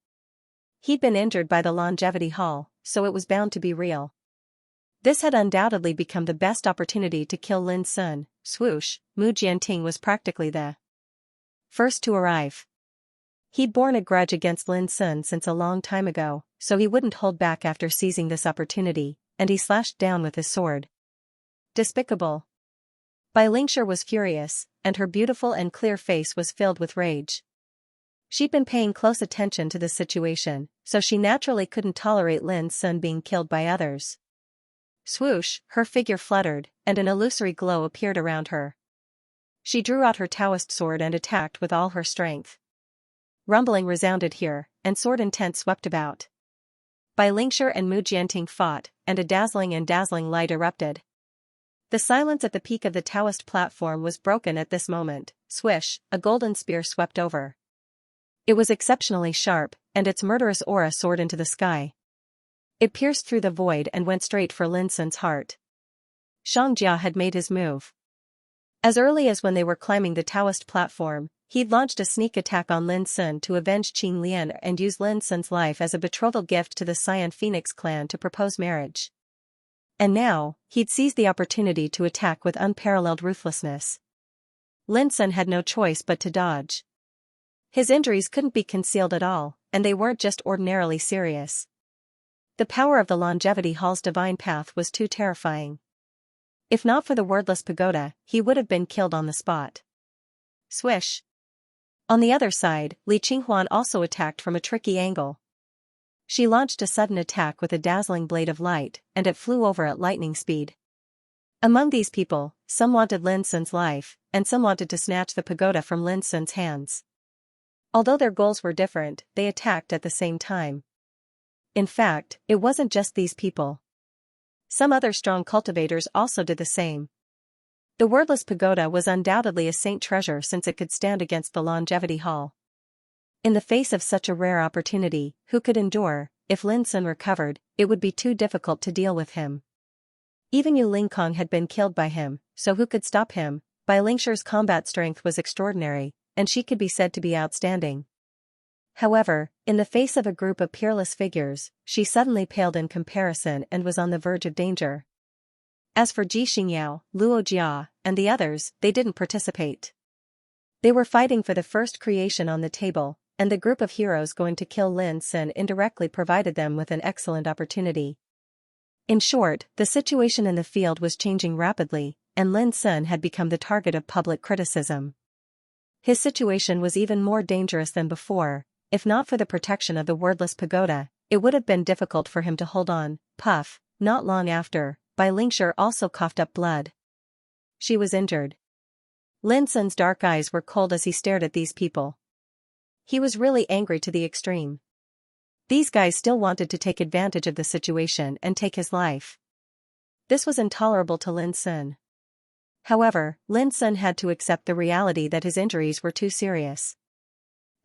He'd been injured by the longevity hall, so it was bound to be real. This had undoubtedly become the best opportunity to kill Lin Sun. Swoosh, Mu Jianting was practically the first to arrive. He'd borne a grudge against Lin Sun since a long time ago, so he wouldn't hold back after seizing this opportunity, and he slashed down with his sword. Despicable. Bai Lingshi was furious, and her beautiful and clear face was filled with rage. She'd been paying close attention to the situation, so she naturally couldn't tolerate Lin Sun being killed by others. Swoosh, her figure fluttered, and an illusory glow appeared around her. She drew out her Taoist sword and attacked with all her strength. Rumbling resounded here, and sword intent swept about. Bai Lingshi and Mu Jianting fought, and a dazzling light erupted. The silence at the peak of the Taoist platform was broken at this moment. Swish, a golden spear swept over. It was exceptionally sharp, and its murderous aura soared into the sky. It pierced through the void and went straight for Lin Sun's heart. Xianxia had made his move. As early as when they were climbing the Taoist platform, he'd launched a sneak attack on Lin Sun to avenge Qing Lian and use Lin Sun's life as a betrothal gift to the Cyan Phoenix clan to propose marriage. And now, he'd seized the opportunity to attack with unparalleled ruthlessness. Lin Sun had no choice but to dodge. His injuries couldn't be concealed at all, and they weren't just ordinarily serious. The power of the longevity hall's divine path was too terrifying. If not for the wordless pagoda, he would have been killed on the spot. Swish. On the other side, Li Qinghuan also attacked from a tricky angle. She launched a sudden attack with a dazzling blade of light, and it flew over at lightning speed. Among these people, some wanted Lin Sun's life, and some wanted to snatch the pagoda from Lin Sun's hands. Although their goals were different, they attacked at the same time. In fact, it wasn't just these people. Some other strong cultivators also did the same. The wordless pagoda was undoubtedly a saint treasure since it could stand against the longevity hall. In the face of such a rare opportunity, who could endure? If Lin Sun recovered, it would be too difficult to deal with him. Even Yu Lingkong had been killed by him, so who could stop him? Bai Lingshi's combat strength was extraordinary, and she could be said to be outstanding. However, in the face of a group of peerless figures, she suddenly paled in comparison and was on the verge of danger. As for Ji Xingyao, Luo Jia, and the others, they didn't participate. They were fighting for the first creation on the table, and the group of heroes going to kill Lin Sun indirectly provided them with an excellent opportunity. In short, the situation in the field was changing rapidly, and Lin Sun had become the target of public criticism. His situation was even more dangerous than before. If not for the protection of the wordless pagoda, it would have been difficult for him to hold on. Puff, not long after, Bai Lingshi also coughed up blood. She was injured. Lin Sun's dark eyes were cold as he stared at these people. He was really angry to the extreme. These guys still wanted to take advantage of the situation and take his life. This was intolerable to Lin Sun. However, Lin Sun had to accept the reality that his injuries were too serious.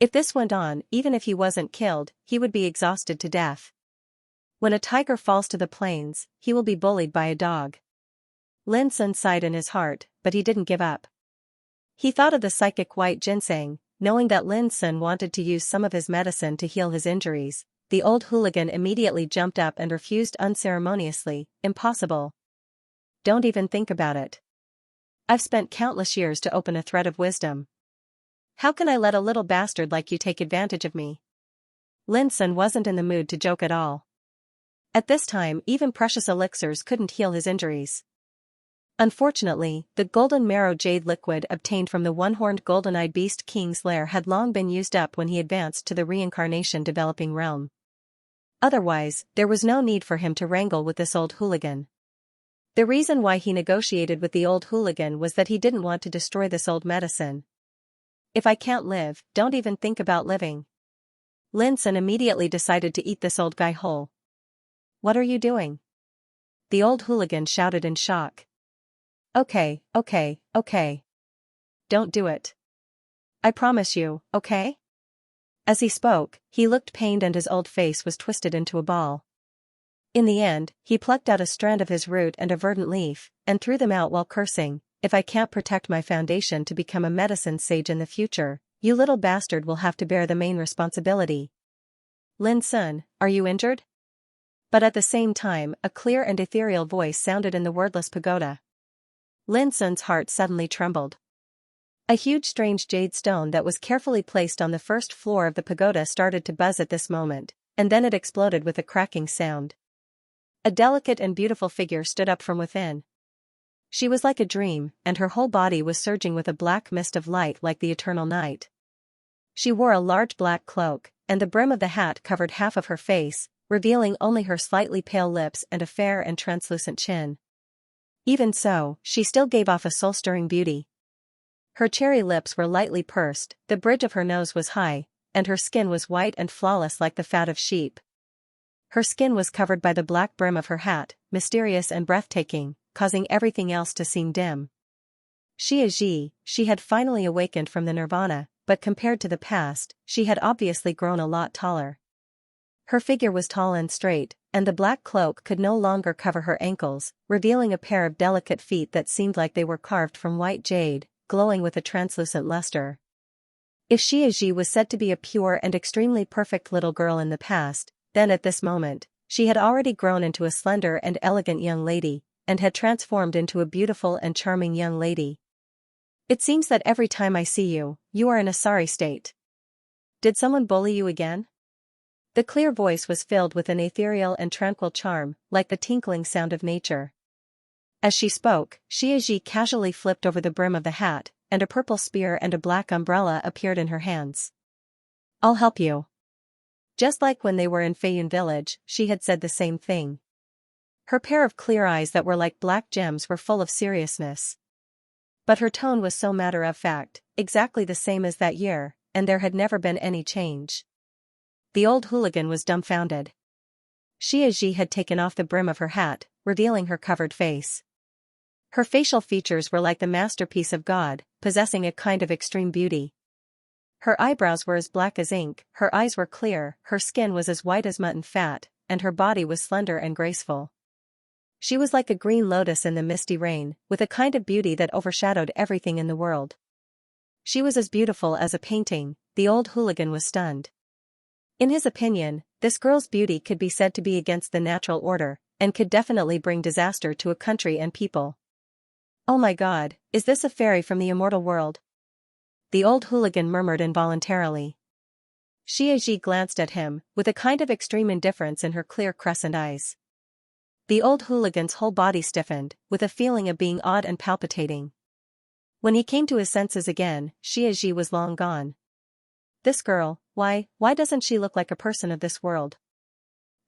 If this went on, even if he wasn't killed, he would be exhausted to death. When a tiger falls to the plains, he will be bullied by a dog. Lin Sun sighed in his heart, but he didn't give up. He thought of the psychic white ginseng, knowing that Lin Sun wanted to use some of his medicine to heal his injuries. The old hooligan immediately jumped up and refused unceremoniously. Impossible. Don't even think about it. I've spent countless years to open a thread of wisdom. How can I let a little bastard like you take advantage of me? Lin Sun wasn't in the mood to joke at all. At this time, even precious elixirs couldn't heal his injuries. Unfortunately, the golden marrow jade liquid obtained from the one-horned golden-eyed beast king's lair had long been used up when he advanced to the reincarnation developing realm. Otherwise, there was no need for him to wrangle with this old hooligan. The reason why he negotiated with the old hooligan was that he didn't want to destroy this old medicine. If I can't live, don't even think about living. Lin Sun immediately decided to eat this old guy whole. What are you doing? The old hooligan shouted in shock. Okay. Don't do it. I promise you, okay? As he spoke, he looked pained and his old face was twisted into a ball. In the end, he plucked out a strand of his root and a verdant leaf, and threw them out while cursing, if I can't protect my foundation to become a medicine sage in the future, you little bastard will have to bear the main responsibility. Lin Sun, are you injured? But at the same time, a clear and ethereal voice sounded in the wordless pagoda. Lin Sun's heart suddenly trembled. A huge strange jade stone that was carefully placed on the first floor of the pagoda started to buzz at this moment, and then it exploded with a cracking sound. A delicate and beautiful figure stood up from within. She was like a dream, and her whole body was surging with a black mist of light like the eternal night. She wore a large black cloak, and the brim of the hat covered half of her face, revealing only her slightly pale lips and a fair and translucent chin. Even so, she still gave off a soul-stirring beauty. Her cherry lips were lightly pursed, the bridge of her nose was high, and her skin was white and flawless like the fat of sheep. Her skin was covered by the black brim of her hat, mysterious and breathtaking, causing everything else to seem dim. Xianxia, she had finally awakened from the nirvana, but compared to the past, she had obviously grown a lot taller. Her figure was tall and straight, and the black cloak could no longer cover her ankles, revealing a pair of delicate feet that seemed like they were carved from white jade, glowing with a translucent luster. If Xianxia was said to be a pure and extremely perfect little girl in the past, then at this moment, she had already grown into a slender and elegant young lady, and had transformed into a beautiful and charming young lady. It seems that every time I see you, you are in a sorry state. Did someone bully you again? The clear voice was filled with an ethereal and tranquil charm, like the tinkling sound of nature. As she spoke, Xianxia casually flipped over the brim of the hat, and a purple spear and a black umbrella appeared in her hands. I'll help you. Just like when they were in Feiyun village, she had said the same thing. Her pair of clear eyes that were like black gems were full of seriousness. But her tone was so matter-of-fact, exactly the same as that year, and there had never been any change. The old hooligan was dumbfounded. Xianxia had taken off the brim of her hat, revealing her covered face. Her facial features were like the masterpiece of God, possessing a kind of extreme beauty. Her eyebrows were as black as ink, her eyes were clear, her skin was as white as mutton fat, and her body was slender and graceful. She was like a green lotus in the misty rain, with a kind of beauty that overshadowed everything in the world. She was as beautiful as a painting. The old hooligan was stunned. In his opinion, this girl's beauty could be said to be against the natural order, and could definitely bring disaster to a country and people. Oh my God, is this a fairy from the immortal world? The old hooligan murmured involuntarily. Xianxia glanced at him, with a kind of extreme indifference in her clear crescent eyes. The old hooligan's whole body stiffened, with a feeling of being awed and palpitating. When he came to his senses again, Xianxia was long gone. This girl, why doesn't she look like a person of this world?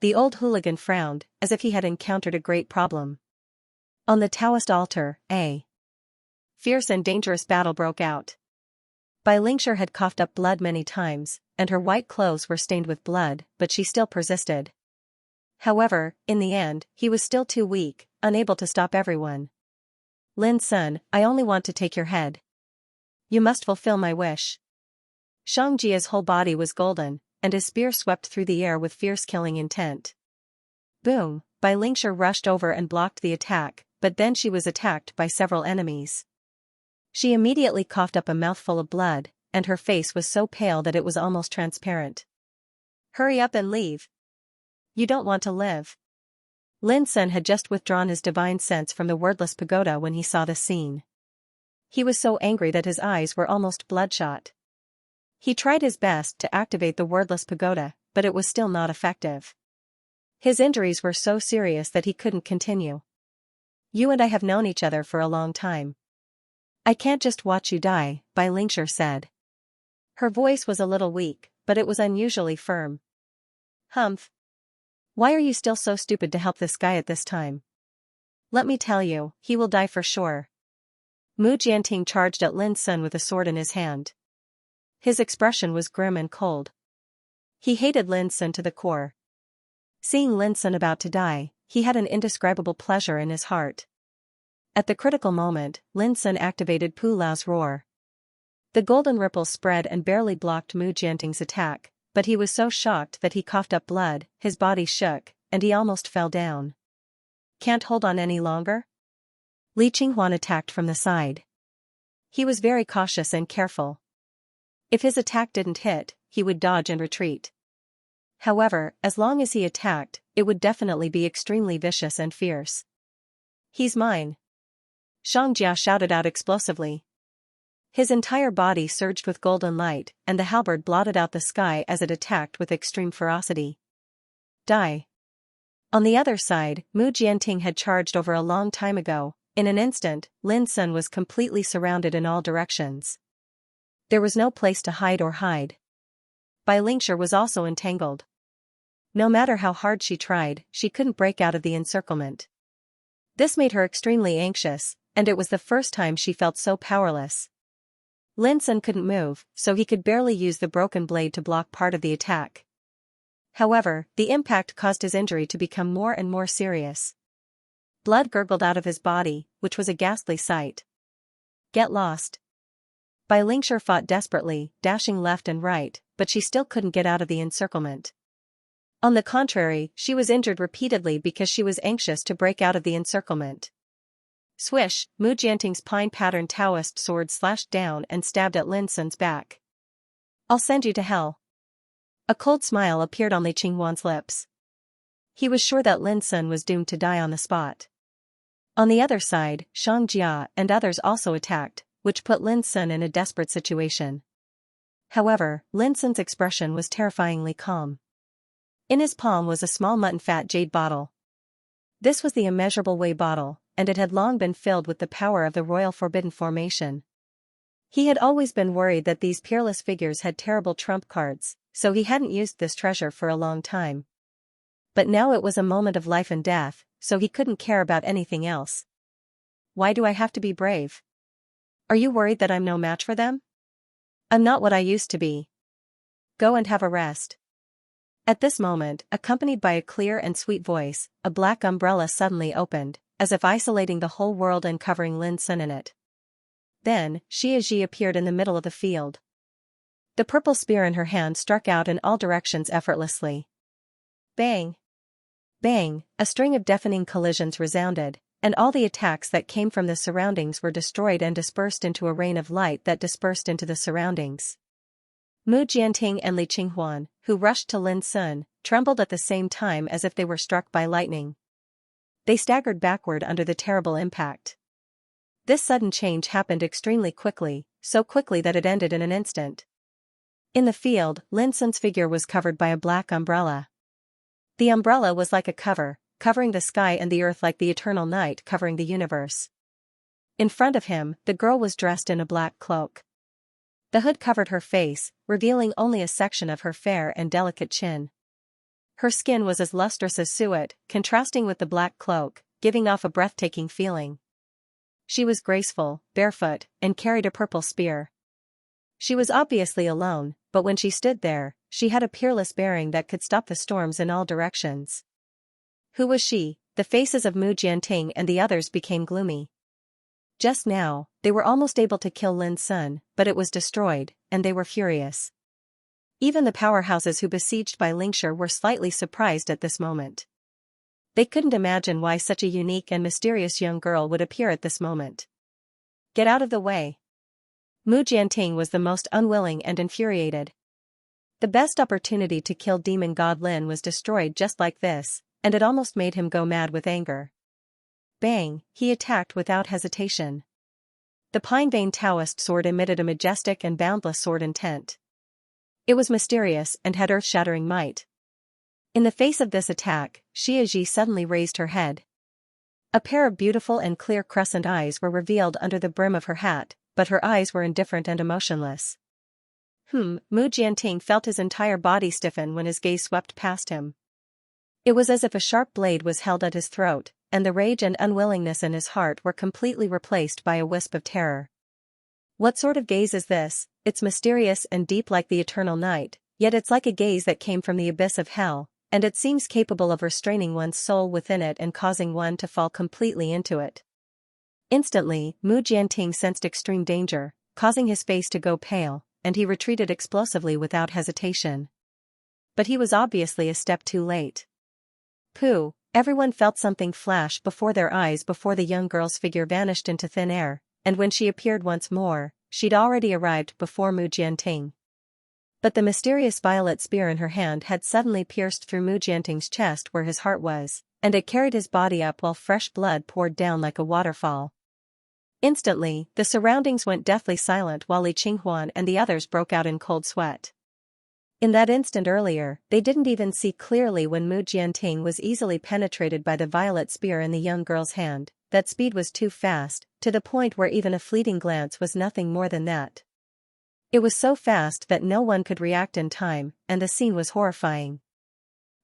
The old hooligan frowned, as if he had encountered a great problem. On the Taoist altar, a fierce and dangerous battle broke out. Bai Lingshire had coughed up blood many times, and her white clothes were stained with blood, but she still persisted. However, in the end, he was still too weak, unable to stop everyone. Lin Sun, I only want to take your head. You must fulfill my wish. Xiangjia's whole body was golden, and his spear swept through the air with fierce killing intent. Boom, Bai Lingshire rushed over and blocked the attack, but then she was attacked by several enemies. She immediately coughed up a mouthful of blood, and her face was so pale that it was almost transparent. Hurry up and leave. You don't want to live. Lin Sun had just withdrawn his divine sense from the wordless pagoda when he saw the scene. He was so angry that his eyes were almost bloodshot. He tried his best to activate the wordless pagoda, but it was still not effective. His injuries were so serious that he couldn't continue. You and I have known each other for a long time. I can't just watch you die, Xianxia said. Her voice was a little weak, but it was unusually firm. Humph. Why are you still so stupid to help this guy at this time? Let me tell you, he will die for sure. Mu Jianting charged at Lin Sun with a sword in his hand. His expression was grim and cold. He hated Lin Sun to the core. Seeing Lin Sun about to die, he had an indescribable pleasure in his heart. At the critical moment, Lin Sun activated Pu Lao's roar. The golden ripples spread and barely blocked Mu Jianting's attack, but he was so shocked that he coughed up blood, his body shook, and he almost fell down. Can't hold on any longer? Li Qinghuan attacked from the side. He was very cautious and careful. If his attack didn't hit, he would dodge and retreat. However, as long as he attacked, it would definitely be extremely vicious and fierce. He's mine! Xianxia shouted out explosively. His entire body surged with golden light, and the halberd blotted out the sky as it attacked with extreme ferocity. Die! On the other side, Mu Jianting had charged over a long time ago. In an instant, Lin Sun was completely surrounded in all directions. There was no place to hide or hide. Xianxia was also entangled. No matter how hard she tried, she couldn't break out of the encirclement. This made her extremely anxious, and it was the first time she felt so powerless. Lin Sun couldn't move, so he could barely use the broken blade to block part of the attack. However, the impact caused his injury to become more and more serious. Blood gurgled out of his body, which was a ghastly sight. Get lost! Xianxia fought desperately, dashing left and right, but she still couldn't get out of the encirclement. On the contrary, she was injured repeatedly because she was anxious to break out of the encirclement. Swish, Mu Jianting's pine-patterned Taoist sword slashed down and stabbed at Lin Sun's back. I'll send you to hell. A cold smile appeared on Li Qinghuan's lips. He was sure that Lin Sun was doomed to die on the spot. On the other side, Xianxia and others also attacked, which put Lin Sun in a desperate situation. However, Lin Sun's expression was terrifyingly calm. In his palm was a small mutton-fat jade bottle. This was the immeasurable whey bottle, and it had long been filled with the power of the royal forbidden formation. He had always been worried that these peerless figures had terrible trump cards, so he hadn't used this treasure for a long time. But now it was a moment of life and death, so he couldn't care about anything else. Why do I have to be brave? Are you worried that I'm no match for them? I'm not what I used to be. Go and have a rest. At this moment, accompanied by a clear and sweet voice, a black umbrella suddenly opened, as if isolating the whole world and covering Lin Sun in it. Then, Xianxia appeared in the middle of the field. The purple spear in her hand struck out in all directions effortlessly. Bang! Bang! A string of deafening collisions resounded, and all the attacks that came from the surroundings were destroyed and dispersed into a rain of light that dispersed into the surroundings. Mu Jianting and Li Qinghuan, who rushed to Lin Sun, trembled at the same time as if they were struck by lightning. They staggered backward under the terrible impact. This sudden change happened extremely quickly, so quickly that it ended in an instant. In the field, Lin Sun's figure was covered by a black umbrella. The umbrella was like a cover, covering the sky and the earth like the eternal night covering the universe. In front of him, the girl was dressed in a black cloak. The hood covered her face, revealing only a section of her fair and delicate chin. Her skin was as lustrous as suet, contrasting with the black cloak, giving off a breathtaking feeling. She was graceful, barefoot, and carried a purple spear. She was obviously alone, but when she stood there, she had a peerless bearing that could stop the storms in all directions. Who was she? The faces of Mu Jianting and the others became gloomy. Just now, they were almost able to kill Lin Sun, but it was destroyed, and they were furious. Even the powerhouses who besieged Xianxia were slightly surprised at this moment. They couldn't imagine why such a unique and mysterious young girl would appear at this moment. Get out of the way! Mu Jianting was the most unwilling and infuriated. The best opportunity to kill demon god Lin was destroyed just like this, and it almost made him go mad with anger. Bang! He attacked without hesitation. The pine-veined Taoist sword emitted a majestic and boundless sword intent. It was mysterious and had earth-shattering might. In the face of this attack, Xianxia suddenly raised her head. A pair of beautiful and clear crescent eyes were revealed under the brim of her hat, but her eyes were indifferent and emotionless. Mu Jianting felt his entire body stiffen when his gaze swept past him. It was as if a sharp blade was held at his throat, and the rage and unwillingness in his heart were completely replaced by a wisp of terror. What sort of gaze is this? It's mysterious and deep like the eternal night, yet it's like a gaze that came from the abyss of hell, and it seems capable of restraining one's soul within it and causing one to fall completely into it. Instantly, Mu Jianting sensed extreme danger, causing his face to go pale, and he retreated explosively without hesitation. But he was obviously a step too late. Pooh! Everyone felt something flash before their eyes before the young girl's figure vanished into thin air, and when she appeared once more, she'd already arrived before Mu Jianting. But the mysterious violet spear in her hand had suddenly pierced through Mu Jianting's chest where his heart was, and it carried his body up while fresh blood poured down like a waterfall. Instantly, the surroundings went deathly silent while Li Qinghuan and the others broke out in cold sweat. In that instant earlier, they didn't even see clearly when Mu Jianting was easily penetrated by the violet spear in the young girl's hand. That speed was too fast, to the point where even a fleeting glance was nothing more than that. It was so fast that no one could react in time, and the scene was horrifying.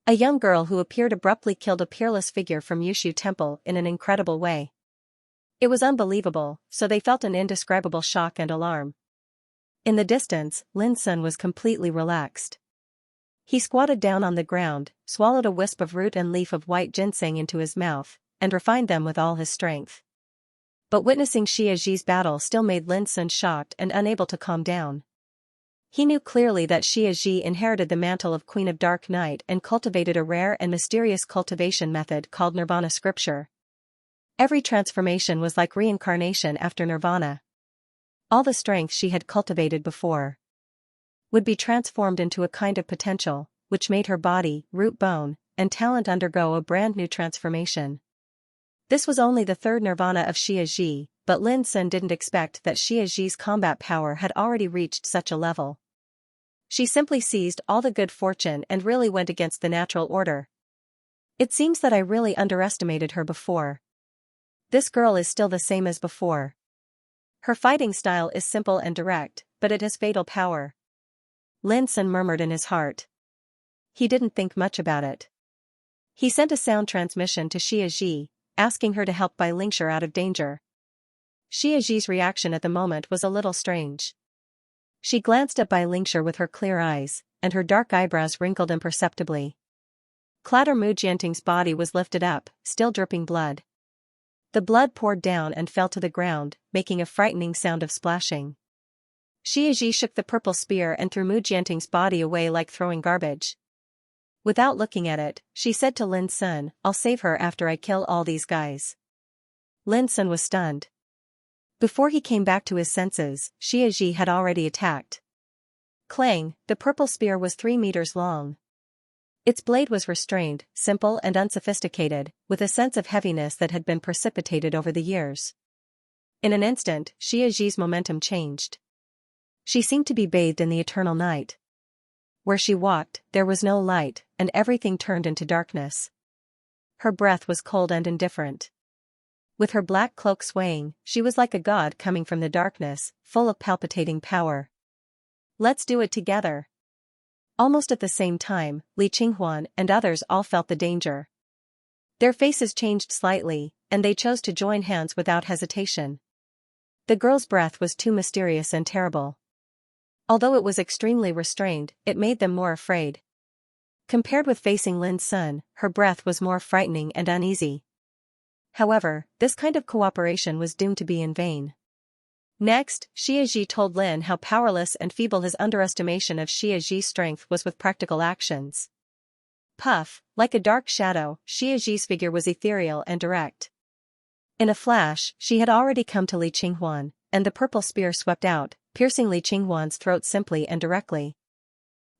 A young girl who appeared abruptly killed a peerless figure from Yushu Temple in an incredible way. It was unbelievable, so they felt an indescribable shock and alarm. In the distance, Lin Sun was completely relaxed. He squatted down on the ground, swallowed a wisp of root and leaf of white ginseng into his mouth, and refined them with all his strength. But witnessing Xianxia's battle still made Lin Sun shocked and unable to calm down. He knew clearly that Xianxia inherited the mantle of Queen of Dark Night and cultivated a rare and mysterious cultivation method called Nirvana Scripture. Every transformation was like reincarnation after Nirvana. All the strength she had cultivated before would be transformed into a kind of potential, which made her body, root bone, and talent undergo a brand new transformation. This was only the third nirvana of Xianxia, but Lin Sun didn't expect that Xianxia's combat power had already reached such a level. She simply seized all the good fortune and really went against the natural order. It seems that I really underestimated her before. This girl is still the same as before. Her fighting style is simple and direct, but it has fatal power. Lin Sun murmured in his heart. He didn't think much about it. He sent a sound transmission to Xianxia, asking her to help Bai Lingshi out of danger. Xianxia's reaction at the moment was a little strange. She glanced at Bai Lingshi with her clear eyes, and her dark eyebrows wrinkled imperceptibly. Clatter Mu Jianting's body was lifted up, still dripping blood. The blood poured down and fell to the ground, making a frightening sound of splashing. Xianxia shook the purple spear and threw Mu Jianting's body away like throwing garbage. Without looking at it, she said to Lin Sun, "I'll save her after I kill all these guys." Lin Sun was stunned. Before he came back to his senses, Xianxia had already attacked. Clang, the purple spear was 3 meters long. Its blade was restrained, simple and unsophisticated, with a sense of heaviness that had been precipitated over the years. In an instant, Xianxia's momentum changed. She seemed to be bathed in the eternal night. Where she walked, there was no light, and everything turned into darkness. Her breath was cold and indifferent. With her black cloak swaying, she was like a god coming from the darkness, full of palpitating power. "Let's do it together." Almost at the same time, Li Qinghuan and others all felt the danger. Their faces changed slightly, and they chose to join hands without hesitation. The girl's breath was too mysterious and terrible. Although it was extremely restrained, it made them more afraid. Compared with facing Lin Sun, her breath was more frightening and uneasy. However, this kind of cooperation was doomed to be in vain. Next, Xianxia told Lin how powerless and feeble his underestimation of Xianxia's strength was with practical actions. Puff, like a dark shadow, Xianxia's figure was ethereal and direct. In a flash, she had already come to Li Qinghuan, and the purple spear swept out, piercing Li Qinghuan's throat simply and directly.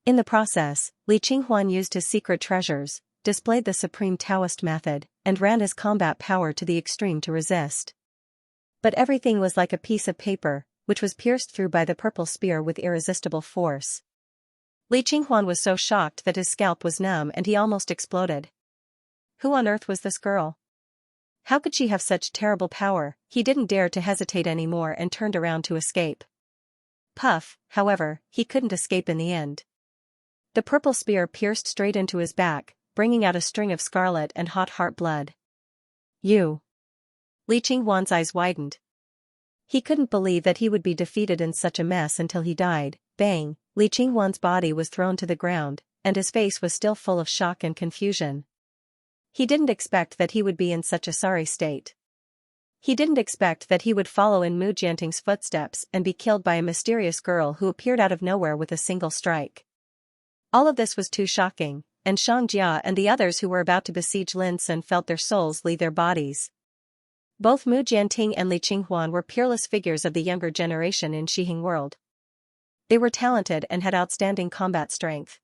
In the process, Li Qinghuan used his secret treasures, displayed the supreme Taoist method, and ran his combat power to the extreme to resist. But everything was like a piece of paper, which was pierced through by the purple spear with irresistible force. Li Qinghuan was so shocked that his scalp was numb and he almost exploded. Who on earth was this girl? How could she have such terrible power? He didn't dare to hesitate anymore and turned around to escape. Puff, however, he couldn't escape in the end. The purple spear pierced straight into his back, bringing out a string of scarlet and hot heart blood. You! Li Qinghuan's eyes widened. He couldn't believe that he would be defeated in such a mess until he died. Bang! Li Qinghuan's body was thrown to the ground, and his face was still full of shock and confusion. He didn't expect that he would be in such a sorry state. He didn't expect that he would follow in Mu Jianting's footsteps and be killed by a mysterious girl who appeared out of nowhere with a single strike. All of this was too shocking, and Xianxia and the others who were about to besiege Lin Sun felt their souls leave their bodies. Both Mu Jianting and Li Qinghuan were peerless figures of the younger generation in Shihing world. They were talented and had outstanding combat strength.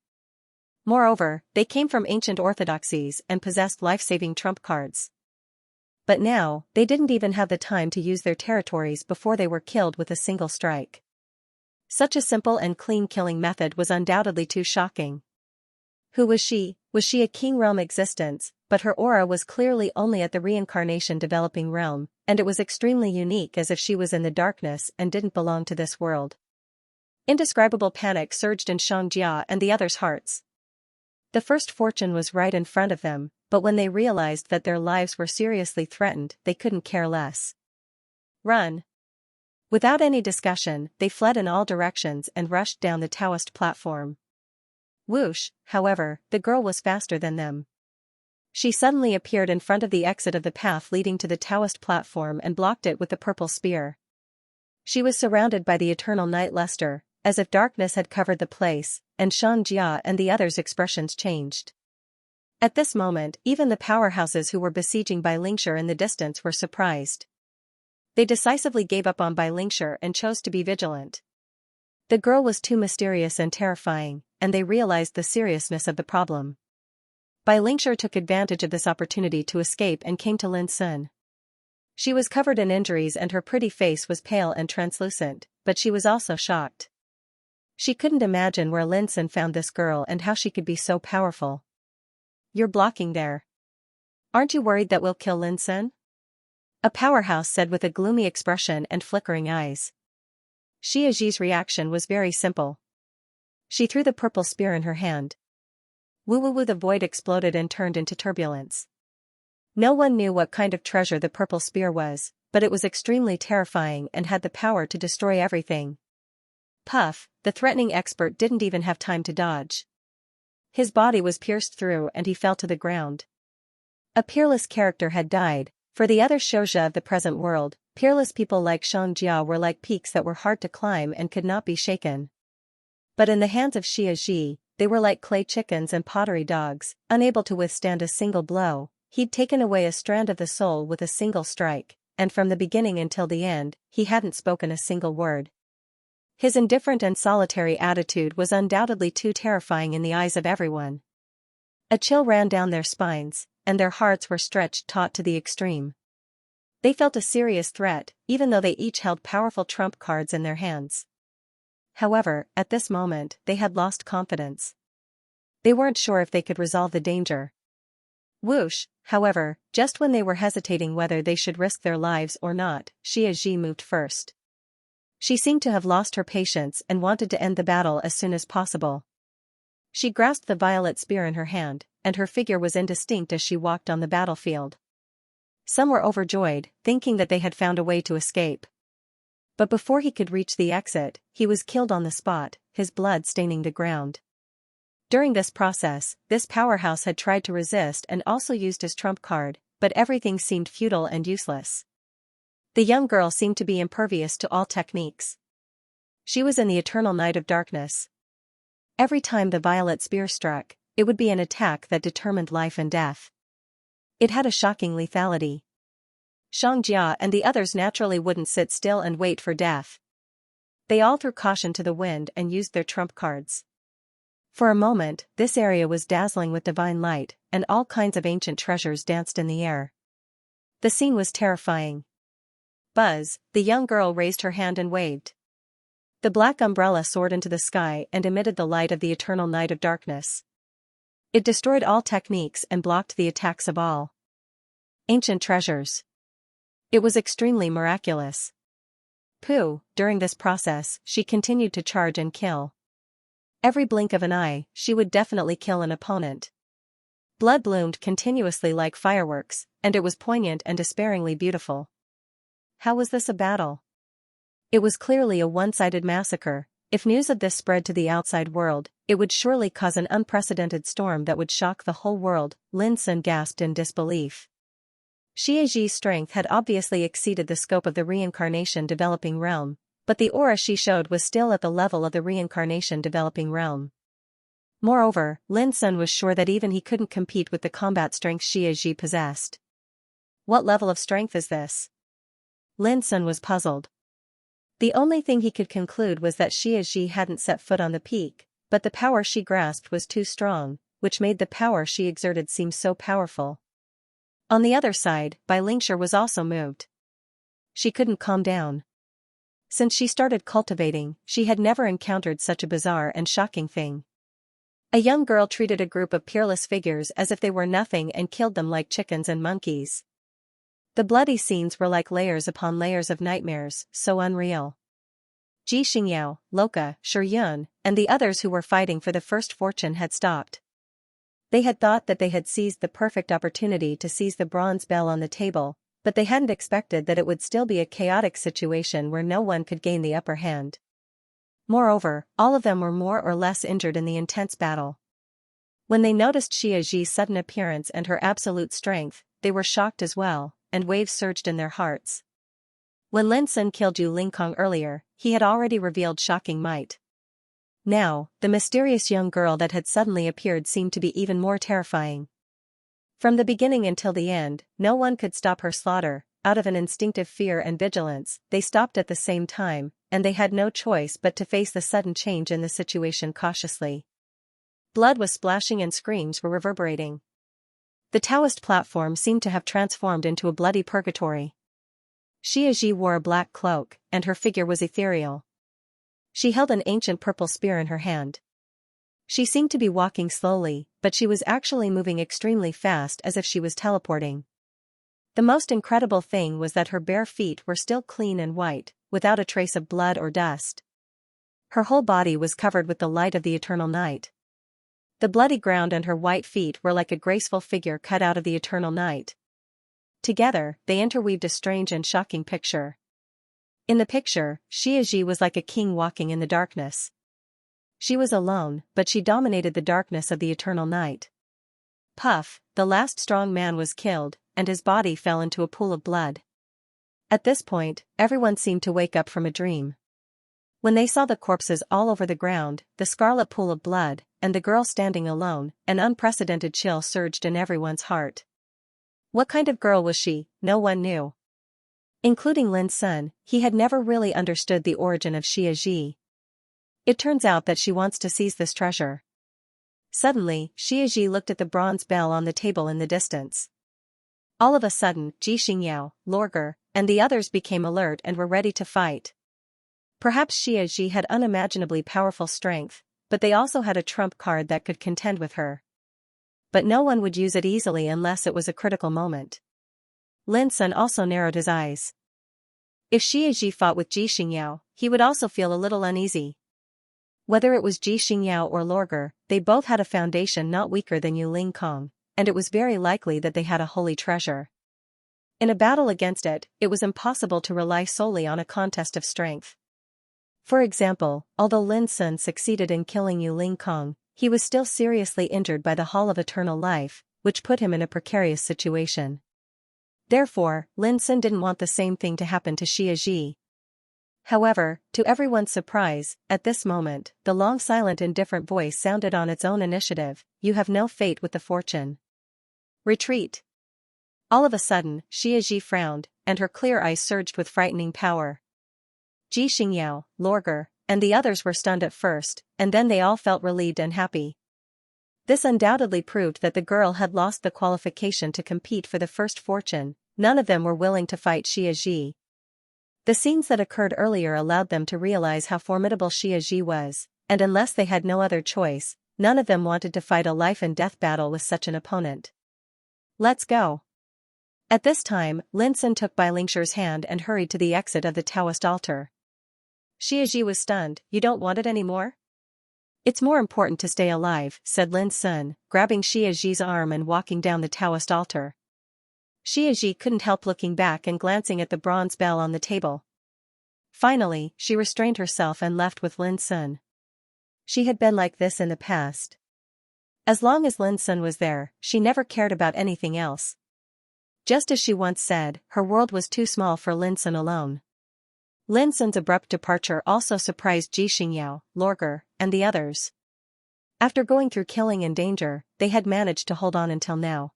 Moreover, they came from ancient orthodoxies and possessed life-saving trump cards. But now, they didn't even have the time to use their territories before they were killed with a single strike. Such a simple and clean killing method was undoubtedly too shocking. Who was she? Was she a king realm existence? But her aura was clearly only at the reincarnation developing realm, and it was extremely unique, as if she was in the darkness and didn't belong to this world. Indescribable panic surged in Xianxia and the others' hearts. The first fortune was right in front of them, but when they realized that their lives were seriously threatened, they couldn't care less. Run! Without any discussion, they fled in all directions and rushed down the Taoist platform. Whoosh, however, the girl was faster than them. She suddenly appeared in front of the exit of the path leading to the Taoist platform and blocked it with the purple spear. She was surrounded by the eternal night luster, as if darkness had covered the place, and Xianxia and the others' expressions changed. At this moment, even the powerhouses who were besieging Bai Lingshi in the distance were surprised. They decisively gave up on Bai Lingshi and chose to be vigilant. The girl was too mysterious and terrifying, and they realized the seriousness of the problem. Bai Lingshi took advantage of this opportunity to escape and came to Lin Sun. She was covered in injuries and her pretty face was pale and translucent, but she was also shocked. She couldn't imagine where Lin Sun found this girl and how she could be so powerful. You're blocking there. Aren't you worried that we'll kill Lin Sun? A powerhouse said with a gloomy expression and flickering eyes. Xiaxhi's reaction was very simple. She threw the purple spear in her hand. Woo-woo-woo, the void exploded and turned into turbulence. No one knew what kind of treasure the purple spear was, but it was extremely terrifying and had the power to destroy everything. Puff, the threatening expert, didn't even have time to dodge. His body was pierced through and he fell to the ground. A peerless character had died. For the other Xiaxia of the present world, peerless people like Xianxia were like peaks that were hard to climb and could not be shaken. But in the hands of Xiaxhi, they were like clay chickens and pottery dogs, unable to withstand a single blow. He'd taken away a strand of the soul with a single strike, and from the beginning until the end, he hadn't spoken a single word. His indifferent and solitary attitude was undoubtedly too terrifying in the eyes of everyone. A chill ran down their spines, and their hearts were stretched taut to the extreme. They felt a serious threat, even though they each held powerful trump cards in their hands. However, at this moment, they had lost confidence. They weren't sure if they could resolve the danger. Whoosh, however, just when they were hesitating whether they should risk their lives or not, Xiaxhi moved first. She seemed to have lost her patience and wanted to end the battle as soon as possible. She grasped the violet spear in her hand, and her figure was indistinct as she walked on the battlefield. Some were overjoyed, thinking that they had found a way to escape. But before he could reach the exit, he was killed on the spot, his blood staining the ground. During this process, this powerhouse had tried to resist and also used his trump card, but everything seemed futile and useless. The young girl seemed to be impervious to all techniques. She was in the eternal night of darkness. Every time the violet spear struck, it would be an attack that determined life and death. It had a shocking lethality. Xianxia and the others naturally wouldn't sit still and wait for death. They all threw caution to the wind and used their trump cards. For a moment, this area was dazzling with divine light, and all kinds of ancient treasures danced in the air. The scene was terrifying. Buzz, the young girl raised her hand and waved. The black umbrella soared into the sky and emitted the light of the eternal night of darkness. It destroyed all techniques and blocked the attacks of all ancient treasures. It was extremely miraculous. During this process, she continued to charge and kill. Every blink of an eye, she would definitely kill an opponent. Blood bloomed continuously like fireworks, and it was poignant and despairingly beautiful. How was this a battle? It was clearly a one-sided massacre. If news of this spread to the outside world, it would surely cause an unprecedented storm that would shock the whole world. Lin Sun gasped in disbelief. Xiaxi's strength had obviously exceeded the scope of the reincarnation developing realm, but the aura she showed was still at the level of the reincarnation developing realm. Moreover, Lin Sun was sure that even he couldn't compete with the combat strength Xiaxi possessed. What level of strength is this? Lin Sun was puzzled. The only thing he could conclude was that Xiaxi hadn't set foot on the peak, but the power she grasped was too strong, which made the power she exerted seem so powerful. On the other side, Bai Lingshi was also moved. She couldn't calm down. Since she started cultivating, she had never encountered such a bizarre and shocking thing. A young girl treated a group of peerless figures as if they were nothing and killed them like chickens and monkeys. The bloody scenes were like layers upon layers of nightmares, so unreal. Xianxia, Loka, Shiyun, and the others who were fighting for the first fortune had stopped. They had thought that they had seized the perfect opportunity to seize the bronze bell on the table, but they hadn't expected that it would still be a chaotic situation where no one could gain the upper hand. Moreover, all of them were more or less injured in the intense battle. When they noticed Xiaxi's sudden appearance and her absolute strength, they were shocked as well, and waves surged in their hearts. When Lin Sun killed Yu Lingkong earlier, he had already revealed shocking might. Now, the mysterious young girl that had suddenly appeared seemed to be even more terrifying. From the beginning until the end, no one could stop her slaughter. Out of an instinctive fear and vigilance, they stopped at the same time, and they had no choice but to face the sudden change in the situation cautiously. Blood was splashing and screams were reverberating. The Taoist platform seemed to have transformed into a bloody purgatory. Xiaxi wore a black cloak, and her figure was ethereal. She held an ancient purple spear in her hand. She seemed to be walking slowly, but she was actually moving extremely fast as if she was teleporting. The most incredible thing was that her bare feet were still clean and white, without a trace of blood or dust. Her whole body was covered with the light of the eternal night. The bloody ground and her white feet were like a graceful figure cut out of the eternal night. Together, they interweaved a strange and shocking picture. In the picture, Xiaxi was like a king walking in the darkness. She was alone, but she dominated the darkness of the eternal night. Puff, the last strong man was killed, and his body fell into a pool of blood. At this point, everyone seemed to wake up from a dream. When they saw the corpses all over the ground, the scarlet pool of blood, and the girl standing alone, an unprecedented chill surged in everyone's heart. What kind of girl was she? No one knew. Including Lin Sun, he had never really understood the origin of Xiaxi. It turns out that she wants to seize this treasure. Suddenly, Xiaxi looked at the bronze bell on the table in the distance. All of a sudden, Xianxia, Lorger, and the others became alert and were ready to fight. Perhaps Xiaxi had unimaginably powerful strength, but they also had a trump card that could contend with her. But no one would use it easily unless it was a critical moment. Lin Sun also narrowed his eyes. If Xiaxi fought with Xianxia, he would also feel a little uneasy. Whether it was Xianxia or Lorger, they both had a foundation not weaker than Yu Lingkong, and it was very likely that they had a holy treasure. In a battle against it, it was impossible to rely solely on a contest of strength. For example, although Lin Sun succeeded in killing Yu Lingkong, he was still seriously injured by the Hall of Eternal Life, which put him in a precarious situation. Therefore, Lin Sun didn't want the same thing to happen to Xiaxi. However, to everyone's surprise, at this moment, the long silent indifferent voice sounded on its own initiative, "You have no fate with the fortune. Retreat." All of a sudden, Xiaxi frowned, and her clear eyes surged with frightening power. Xianxia, Lorger, and the others were stunned at first, and then they all felt relieved and happy. This undoubtedly proved that the girl had lost the qualification to compete for the first fortune. None of them were willing to fight Xiaxi. The scenes that occurred earlier allowed them to realize how formidable Xianxia was, and unless they had no other choice, none of them wanted to fight a life-and-death battle with such an opponent. Let's go. At this time, Lin Sun took Bai Lingshi's hand and hurried to the exit of the Taoist altar. Xianxia was stunned. You don't want it anymore? It's more important to stay alive, said Lin Sun, grabbing Xianxia's arm and walking down the Taoist altar. Xianxia couldn't help looking back and glancing at the bronze bell on the table. Finally, she restrained herself and left with Lin Sun. She had been like this in the past. As long as Lin Sun was there, she never cared about anything else. Just as she once said, her world was too small for Lin Sun alone. Lin Sun's abrupt departure also surprised Ji Xingyao, Lorger, and the others. After going through killing and danger, they had managed to hold on until now.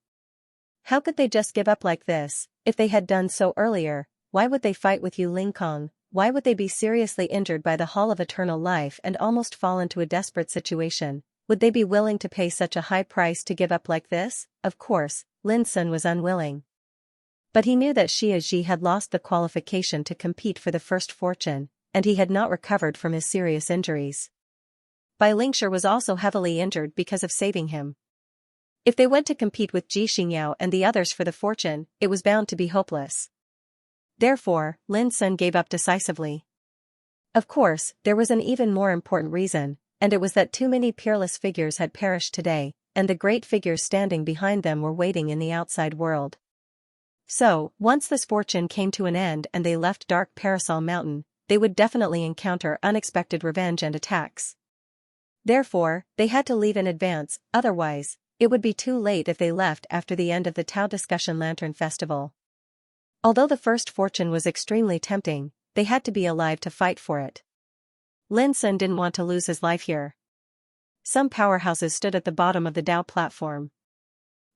How could they just give up like this? If they had done so earlier, why would they fight with Yu Lingkong? Why would they be seriously injured by the Hall of Eternal Life and almost fall into a desperate situation? Would they be willing to pay such a high price to give up like this? Of course, Lin Sun was unwilling. But he knew that Xianxia had lost the qualification to compete for the first fortune, and he had not recovered from his serious injuries. Bai Lingshi was also heavily injured because of saving him. If they went to compete with Ji Xingyao and the others for the fortune, it was bound to be hopeless. Therefore, Lin Sun gave up decisively. Of course, there was an even more important reason, and it was that too many peerless figures had perished today, and the great figures standing behind them were waiting in the outside world. So, once this fortune came to an end and they left Dark Parasol Mountain, they would definitely encounter unexpected revenge and attacks. Therefore, they had to leave in advance, otherwise, it would be too late if they left after the end of the Tao Discussion Lantern Festival. Although the first fortune was extremely tempting, they had to be alive to fight for it. Lin Sun didn't want to lose his life here. Some powerhouses stood at the bottom of the Tao platform.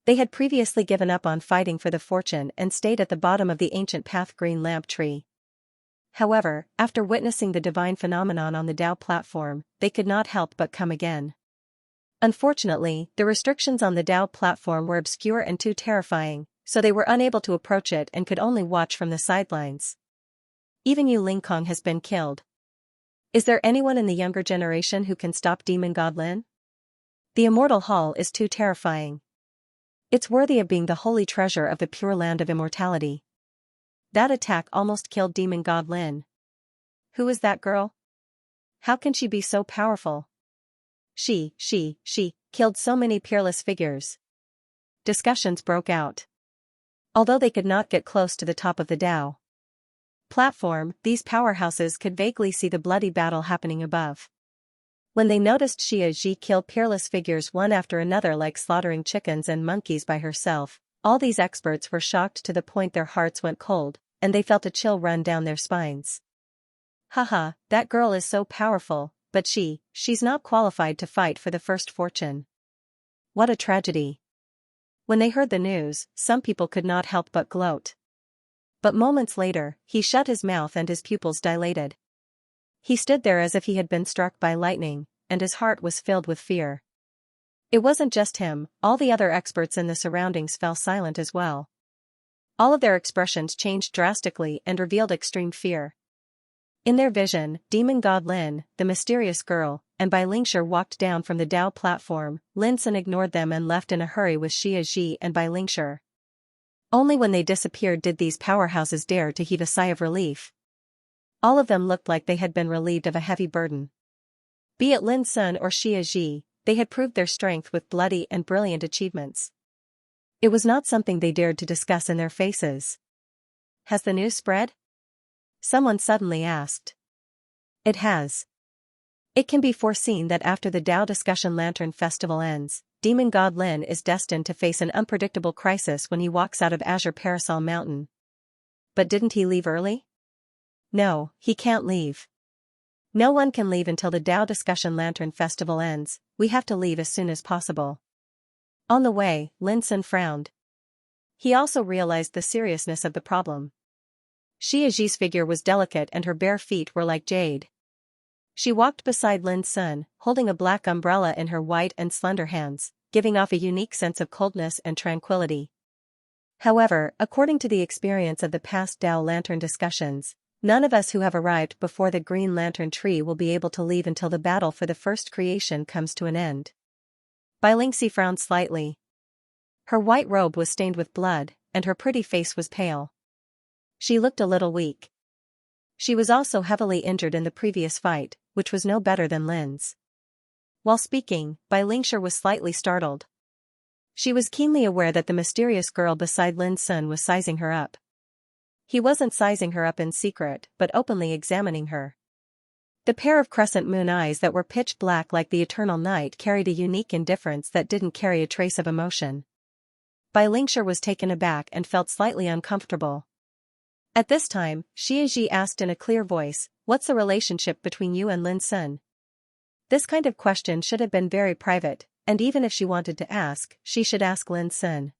They had previously given up on fighting for the fortune and stayed at the bottom of the ancient path green lamp tree. However, after witnessing the divine phenomenon on the Tao platform, they could not help but come again. Unfortunately, the restrictions on the Tao platform were obscure and too terrifying, so they were unable to approach it and could only watch from the sidelines. Even Yu Lingkong has been killed. Is there anyone in the younger generation who can stop Demon God Lin? The Immortal Hall is too terrifying. It's worthy of being the holy treasure of the pure land of immortality. That attack almost killed Demon God Lin. Who is that girl? How can she be so powerful? She killed so many peerless figures. Discussions broke out. Although they could not get close to the top of the Tao platform, these powerhouses could vaguely see the bloody battle happening above. When they noticed Xianxia kill peerless figures one after another like slaughtering chickens and monkeys by herself, all these experts were shocked to the point their hearts went cold, and they felt a chill run down their spines. Haha, that girl is so powerful, but she's not qualified to fight for the first fortune. What a tragedy. When they heard the news, some people could not help but gloat. But moments later, he shut his mouth and his pupils dilated. He stood there as if he had been struck by lightning, and his heart was filled with fear. It wasn't just him, all the other experts in the surroundings fell silent as well. All of their expressions changed drastically and revealed extreme fear. In their vision, Demon God Lin, the mysterious girl, and Bai Lingshi walked down from the Tao platform. Lin Sun ignored them and left in a hurry with Xianxia and Bai Lingshi. Only when they disappeared did these powerhouses dare to heave a sigh of relief. All of them looked like they had been relieved of a heavy burden. Be it Lin Sun or Xianxia, they had proved their strength with bloody and brilliant achievements. It was not something they dared to discuss in their faces. Has the news spread? Someone suddenly asked. It has. It can be foreseen that after the Tao Discussion Lantern Festival ends, Demon God Lin is destined to face an unpredictable crisis when he walks out of Azure Parasol Mountain. But didn't he leave early? No, he can't leave. No one can leave until the Tao Discussion Lantern Festival ends. We have to leave as soon as possible. On the way, Lin Sun frowned. He also realized the seriousness of the problem. Xianxia's figure was delicate and her bare feet were like jade. She walked beside Lin Sun, holding a black umbrella in her white and slender hands, giving off a unique sense of coldness and tranquility. However, according to the experience of the past Tao Lantern discussions, None of us who have arrived before the Green Lantern tree will be able to leave until the battle for the first creation comes to an end. Xianxia frowned slightly. Her white robe was stained with blood, and her pretty face was pale. She looked a little weak. She was also heavily injured in the previous fight, which was no better than Lin's. While speaking, Xianxia was slightly startled. She was keenly aware that the mysterious girl beside Lin Sun was sizing her up. He wasn't sizing her up in secret, but openly examining her. The pair of crescent moon eyes that were pitch black like the eternal night carried a unique indifference that didn't carry a trace of emotion. Xianxia was taken aback and felt slightly uncomfortable. At this time, Xianxia asked in a clear voice, "What's the relationship between you and Lin Sun?" This kind of question should have been very private, and even if she wanted to ask, she should ask Lin Sun.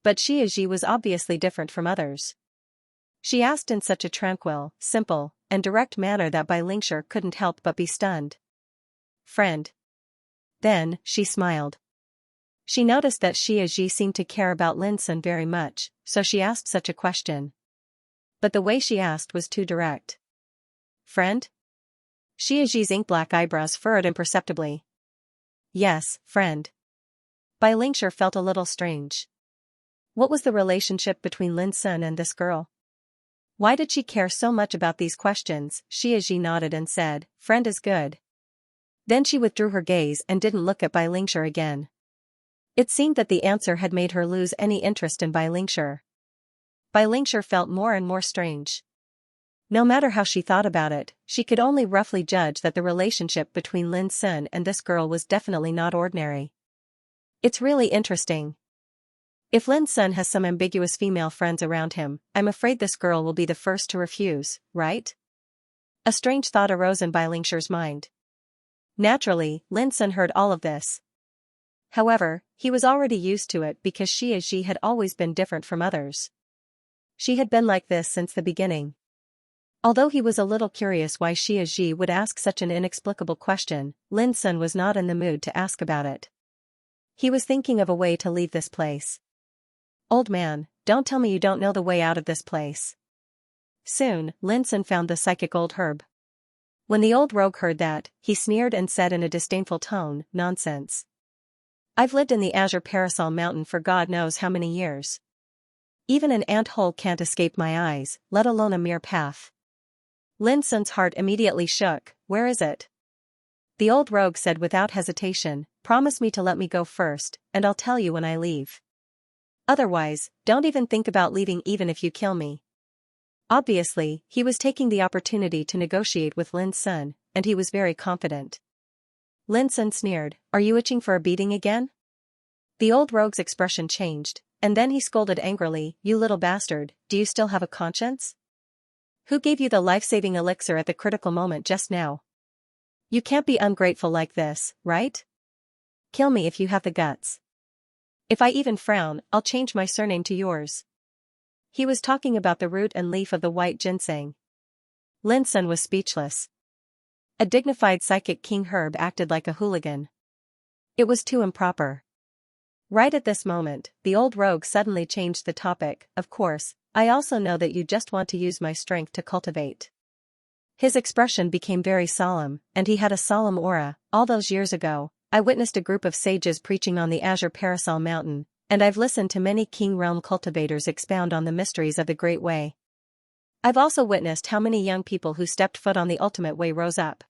But Xianxia was obviously different from others. She asked in such a tranquil, simple, and direct manner that Xianxia couldn't help but be stunned. "Friend." Then, she smiled. She noticed that Xianxia seemed to care about Lin Sun very much, so she asked such a question. But the way she asked was too direct. "Friend?" Xianxia's ink-black eyebrows furrowed imperceptibly. "Yes, friend." Xianxia felt a little strange. What was the relationship between Lin Sun and this girl? Why did she care so much about these questions? Xianxia nodded and said, "Friend is good." Then she withdrew her gaze and didn't look at Xianxia again. It seemed that the answer had made her lose any interest in Xianxia. Xianxia felt more and more strange. No matter how she thought about it, she could only roughly judge that the relationship between Lin Sun and this girl was definitely not ordinary. It's really interesting. If Lin Sun has some ambiguous female friends around him, I'm afraid this girl will be the first to refuse, right? A strange thought arose in Xianxia's mind. Naturally, Lin Sun heard all of this. However, he was already used to it because Xianxia had always been different from others. She had been like this since the beginning. Although he was a little curious why Xianxia would ask such an inexplicable question, Lin Sun was not in the mood to ask about it. He was thinking of a way to leave this place. "Old man, don't tell me you don't know the way out of this place." Soon, Lin Sun found the psychic old herb. When the old rogue heard that, he sneered and said in a disdainful tone, "Nonsense. I've lived in the Azure Parasol Mountain for God knows how many years. Even an ant-hole can't escape my eyes, let alone a mere path." Lin Sun's heart immediately shook. "Where is it?" The old rogue said without hesitation, "Promise me to let me go first, and I'll tell you when I leave. Otherwise, don't even think about leaving even if you kill me." Obviously, he was taking the opportunity to negotiate with Lin Sun, and he was very confident. Lin Sun sneered, "Are you itching for a beating again?" The old rogue's expression changed, and then he scolded angrily, "You little bastard, do you still have a conscience? Who gave you the life-saving elixir at the critical moment just now? You can't be ungrateful like this, right? Kill me if you have the guts. If I even frown, I'll change my surname to yours." He was talking about the root and leaf of the white ginseng. Lin Sun was speechless. A dignified psychic king herb acted like a hooligan. It was too improper. Right at this moment, the old rogue suddenly changed the topic. "Of course, I also know that you just want to use my strength to cultivate." His expression became very solemn, and he had a solemn aura. "All those years ago, I witnessed a group of sages preaching on the Azure Parasol Mountain, and I've listened to many King Realm cultivators expound on the mysteries of the Great Way. I've also witnessed how many young people who stepped foot on the ultimate way rose up.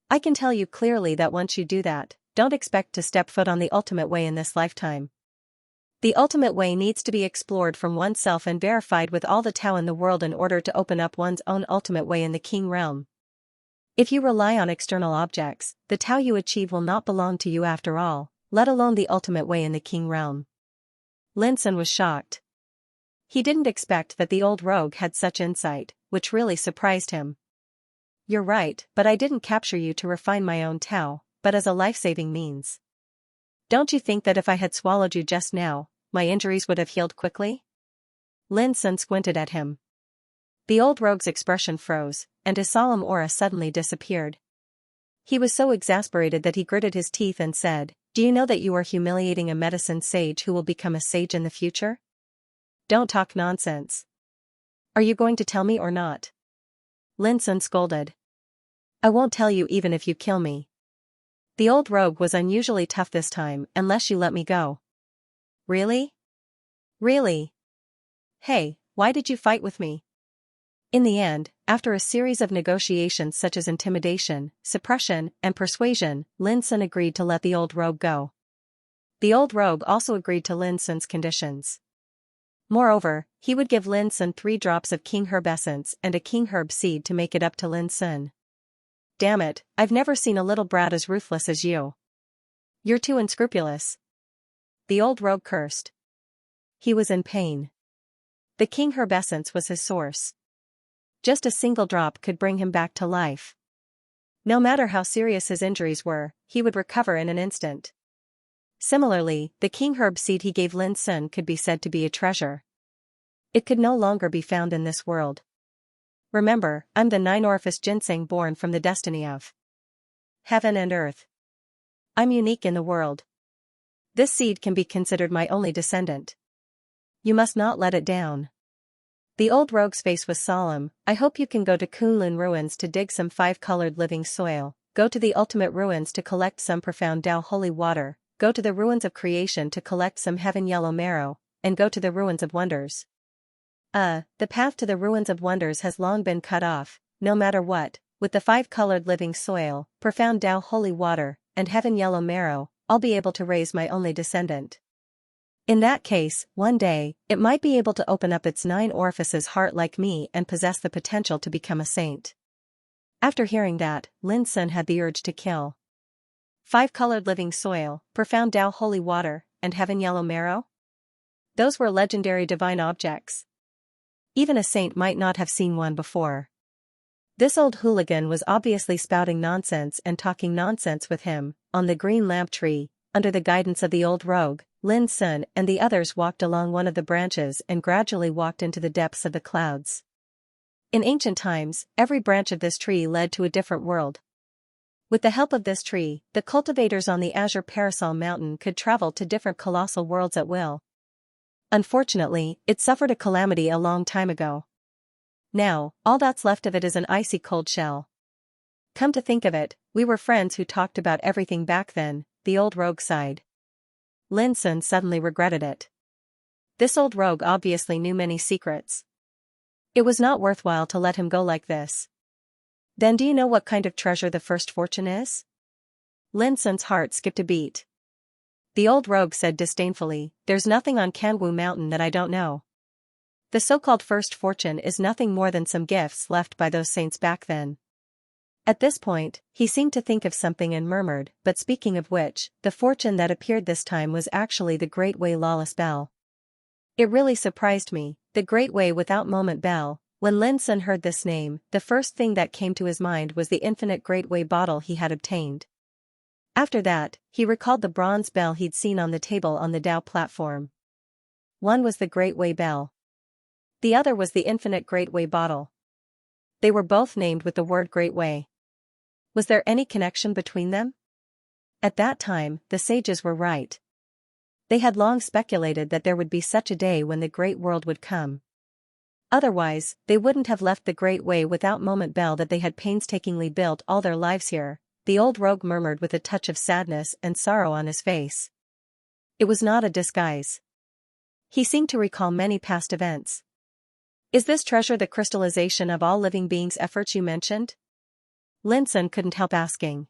I can tell you clearly that once you do that, don't expect to step foot on the ultimate way in this lifetime. The ultimate way needs to be explored from oneself and verified with all the Tao in the world in order to open up one's own ultimate way in the King Realm. If you rely on external objects, the Tao you achieve will not belong to you after all, let alone the ultimate way in the King Realm." Lin Sun was shocked. He didn't expect that the old rogue had such insight, which really surprised him. "You're right, but I didn't capture you to refine my own Tao, but as a life-saving means. Don't you think that if I had swallowed you just now, my injuries would have healed quickly?" Lin Sun squinted at him. The old rogue's expression froze, and his solemn aura suddenly disappeared. He was so exasperated that he gritted his teeth and said, "Do you know that you are humiliating a medicine sage who will become a sage in the future? Don't talk nonsense. Are you going to tell me or not?" Lin Sun scolded. I won't tell you even if you kill me. The old rogue was unusually tough this time unless you let me go. Really? Really? Hey, why did you fight with me? In the end, after a series of negotiations such as intimidation, suppression, and persuasion, Lin Sun agreed to let the old rogue go. The old rogue also agreed to Lin Sun's conditions. Moreover, he would give Lin Sun 3 drops of king herb essence and a king herb seed to make it up to Lin Sun. Damn it, I've never seen a little brat as ruthless as you. You're too unscrupulous. The old rogue cursed. He was in pain. The king herb essence was his source. Just a single drop could bring him back to life. No matter how serious his injuries were, he would recover in an instant. Similarly, the king herb seed he gave Lin Sun could be said to be a treasure. It could no longer be found in this world. Remember, I'm the 9-orifice ginseng born from the destiny of heaven and earth. I'm unique in the world. This seed can be considered my only descendant. You must not let it down. The old rogue's face was solemn. I hope you can go to Kunlun ruins to dig some 5-colored living soil, go to the ultimate ruins to collect some profound Tao holy water, go to the ruins of creation to collect some heaven yellow marrow, and go to the ruins of wonders. The path to the ruins of wonders has long been cut off, no matter what, with the 5-colored living soil, profound Tao holy water, and heaven yellow marrow, I'll be able to raise my only descendant. In that case, one day, it might be able to open up its 9 orifices heart like me and possess the potential to become a saint. After hearing that, Lin Sun had the urge to kill. 5-colored living soil, profound Tao holy water, and heaven yellow marrow? Those were legendary divine objects. Even a saint might not have seen one before. This old hooligan was obviously spouting nonsense and talking nonsense with him. On the green lamp tree, under the guidance of the old rogue, Lin Sun and the others walked along one of the branches and gradually walked into the depths of the clouds. In ancient times, every branch of this tree led to a different world. With the help of this tree, the cultivators on the Azure Parasol Mountain could travel to different colossal worlds at will. Unfortunately, it suffered a calamity a long time ago. Now, all that's left of it is an icy cold shell. Come to think of it, we were friends who talked about everything back then, the old rogue sighed. Lin Sun suddenly regretted it. This old rogue obviously knew many secrets. It was not worthwhile to let him go like this. Then do you know what kind of treasure the first fortune is? Lin Sun's heart skipped a beat. The old rogue said disdainfully, there's nothing on Kanwu Mountain that I don't know. The so-called first fortune is nothing more than some gifts left by those saints back then. At this point, he seemed to think of something and murmured, but speaking of which, the fortune that appeared this time was actually the Great Way Lawless Bell. It really surprised me, the Great Way Without Moment Bell. When Lin Sun heard this name, the first thing that came to his mind was the infinite Great Way bottle he had obtained. After that, he recalled the bronze bell he'd seen on the table on the Tao platform. One was the Great Way Bell. The other was the infinite Great Way bottle. They were both named with the word Great Way. Was there any connection between them? At that time, the sages were right. They had long speculated that there would be such a day when the great world would come. Otherwise, they wouldn't have left the Great Way Without Moment Bell that they had painstakingly built all their lives here, the old rogue murmured with a touch of sadness and sorrow on his face. It was not a disguise. He seemed to recall many past events. Is this treasure the crystallization of all living beings' efforts you mentioned? Lin Sun couldn't help asking.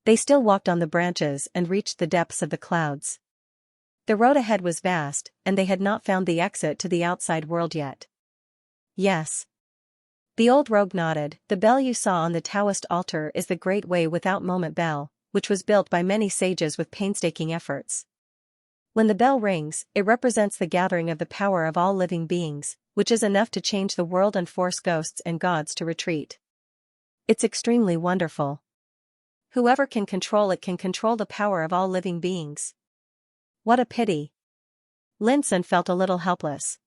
They still walked on the branches and reached the depths of the clouds. The road ahead was vast, and they had not found the exit to the outside world yet. Yes. The old rogue nodded. The bell you saw on the Taoist altar is the Great Way Without Moment Bell, which was built by many sages with painstaking efforts. When the bell rings, it represents the gathering of the power of all living beings, which is enough to change the world and force ghosts and gods to retreat. It's extremely wonderful. Whoever can control it can control the power of all living beings. What a pity. Lin Sun felt a little helpless.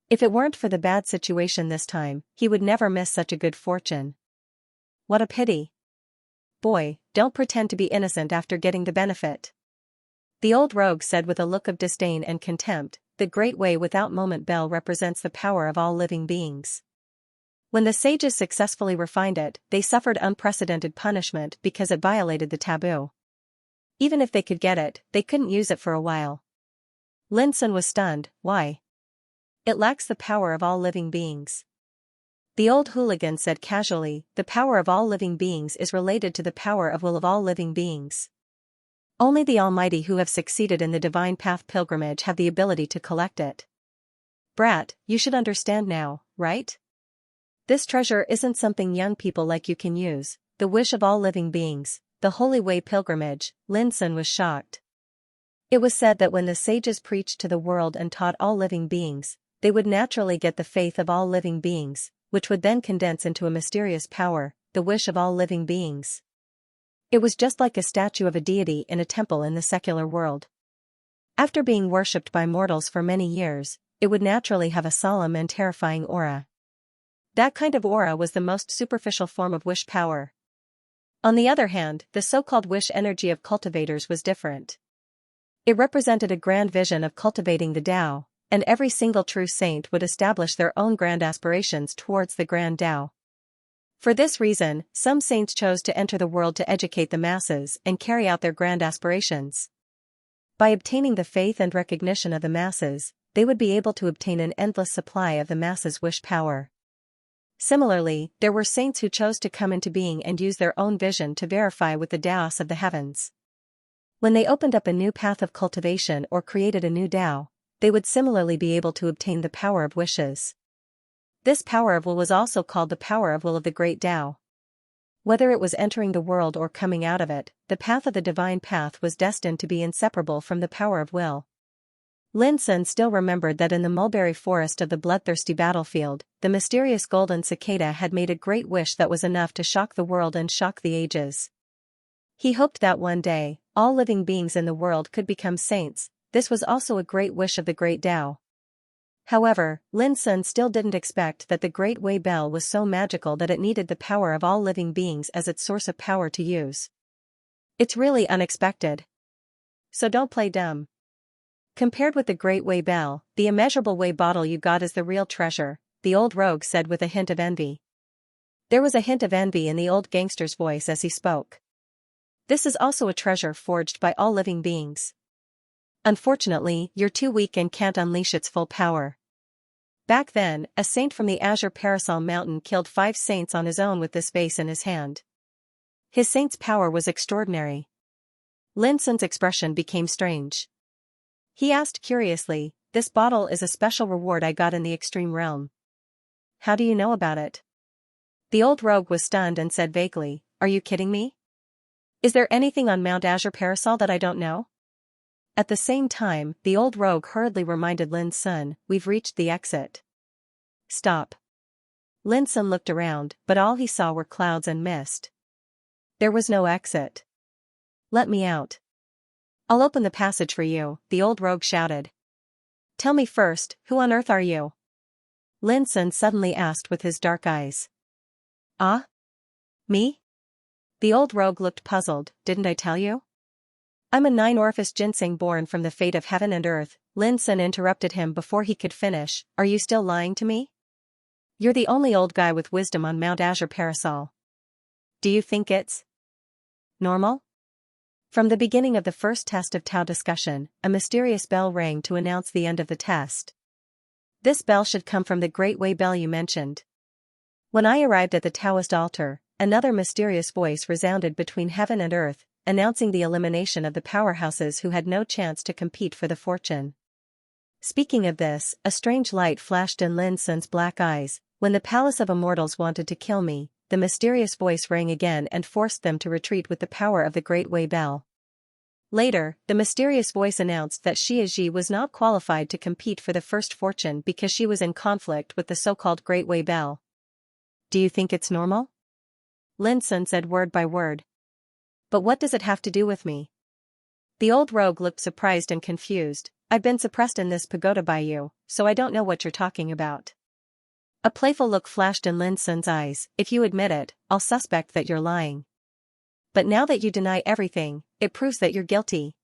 If it weren't for the bad situation this time, he would never miss such a good fortune. What a pity. Boy, don't pretend to be innocent after getting the benefit. The old rogue said with a look of disdain and contempt, the Great Way Without Moment Bell represents the power of all living beings. When the sages successfully refined it, they suffered unprecedented punishment because it violated the taboo. Even if they could get it, they couldn't use it for a while. Lin Sun was stunned. Why? It lacks the power of all living beings. The old hooligan said casually, the power of all living beings is related to the power of will of all living beings. Only the Almighty who have succeeded in the divine path pilgrimage have the ability to collect it. Brat, you should understand now, right? This treasure isn't something young people like you can use, the wish of all living beings, the Holy Way pilgrimage. Lin Sun was shocked. It was said that when the sages preached to the world and taught all living beings, they would naturally get the faith of all living beings, which would then condense into a mysterious power, the wish of all living beings. It was just like a statue of a deity in a temple in the secular world. After being worshipped by mortals for many years, it would naturally have a solemn and terrifying aura. That kind of aura was the most superficial form of wish power. On the other hand, the so-called wish energy of cultivators was different. It represented a grand vision of cultivating the Tao, and every single true saint would establish their own grand aspirations towards the grand Tao. For this reason, some saints chose to enter the world to educate the masses and carry out their grand aspirations. By obtaining the faith and recognition of the masses, they would be able to obtain an endless supply of the masses' wish power. Similarly, there were saints who chose to come into being and use their own vision to verify with the Taos of the heavens. When they opened up a new path of cultivation or created a new Tao, they would similarly be able to obtain the power of wishes. This power of will was also called the power of will of the great Tao. Whether it was entering the world or coming out of it, the path of the divine path was destined to be inseparable from the power of will. Lin Sun still remembered that in the mulberry forest of the bloodthirsty battlefield, the mysterious golden cicada had made a great wish that was enough to shock the world and shock the ages. He hoped that one day, all living beings in the world could become saints. This was also a great wish of the great Tao. However, Lin Sun still didn't expect that the Great Way Bell was so magical that it needed the power of all living beings as its source of power to use. It's really unexpected. So don't play dumb. Compared with the Great Way Bell, the immeasurable way bottle you got is the real treasure, the old rogue said with a hint of envy. There was a hint of envy in the old gangster's voice as he spoke. This is also a treasure forged by all living beings. Unfortunately, you're too weak and can't unleash its full power. Back then, a saint from the Azure Parasol Mountain killed 5 saints on his own with this vase in his hand. His saint's power was extraordinary. Lin Sun's expression became strange. He asked curiously, this bottle is a special reward I got in the extreme realm. How do you know about it? The old rogue was stunned and said vaguely, are you kidding me? Is there anything on Mount Azure Parasol that I don't know? At the same time, the old rogue hurriedly reminded Lin Sun, we've reached the exit. Stop. Lin Sun looked around, but all he saw were clouds and mist. There was no exit. Let me out. I'll open the passage for you, the old rogue shouted. Tell me first, who on earth are you? Lin Sun suddenly asked with his dark eyes. Ah? Me? The old rogue looked puzzled, didn't I tell you? I'm a 9-orifice ginseng born from the fate of heaven and earth. Lin Sun interrupted him before he could finish, are you still lying to me? You're the only old guy with wisdom on Mount Azure Parasol. Do you think it's normal? From the beginning of the first test of Tao discussion, a mysterious bell rang to announce the end of the test. This bell should come from the Great Way Bell you mentioned. When I arrived at the Taoist altar, another mysterious voice resounded between heaven and earth, announcing the elimination of the powerhouses who had no chance to compete for the fortune. Speaking of this, a strange light flashed in Lin Sun's black eyes. When the palace of immortals wanted to kill me, the mysterious voice rang again and forced them to retreat with the power of the Great Way Bell. Later, the mysterious voice announced that Xia Ji was not qualified to compete for the first fortune because she was in conflict with the so-called Great Way Bell. Do you think it's normal? Lin Sun said word by word. But what does it have to do with me? The old rogue looked surprised and confused. I've been suppressed in this pagoda by you, so I don't know what you're talking about. A playful look flashed in Lin Sun's eyes. If you admit it, I'll suspect that you're lying. But now that you deny everything, it proves that you're guilty.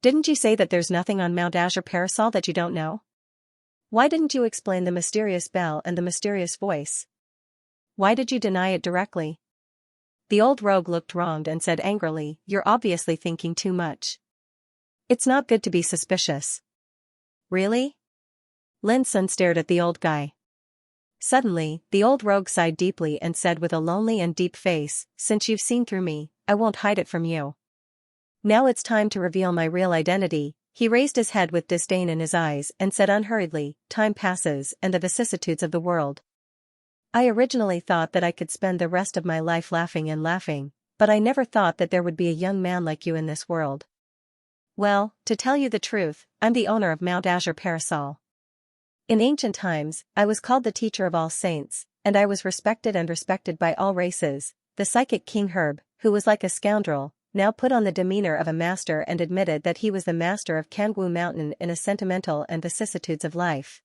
Didn't you say that there's nothing on Mount Azure Parasol that you don't know? Why didn't you explain the mysterious bell and the mysterious voice? Why did you deny it directly? The old rogue looked wronged and said angrily, "You're obviously thinking too much. It's not good to be suspicious." "Really?" Lin Sun stared at the old guy. Suddenly, the old rogue sighed deeply and said with a lonely and deep face, "Since you've seen through me, I won't hide it from you. Now it's time to reveal my real identity." He raised his head with disdain in his eyes and said unhurriedly, "Time passes and the vicissitudes of the world. I originally thought that I could spend the rest of my life laughing and laughing, but I never thought that there would be a young man like you in this world. Well, to tell you the truth, I'm the owner of Mount Azure Parasol. In ancient times, I was called the teacher of all saints, and I was respected by all races." The psychic King Herb, who was like a scoundrel, now put on the demeanor of a master and admitted that he was the master of Kangwu Mountain in a sentimental and vicissitudes of life.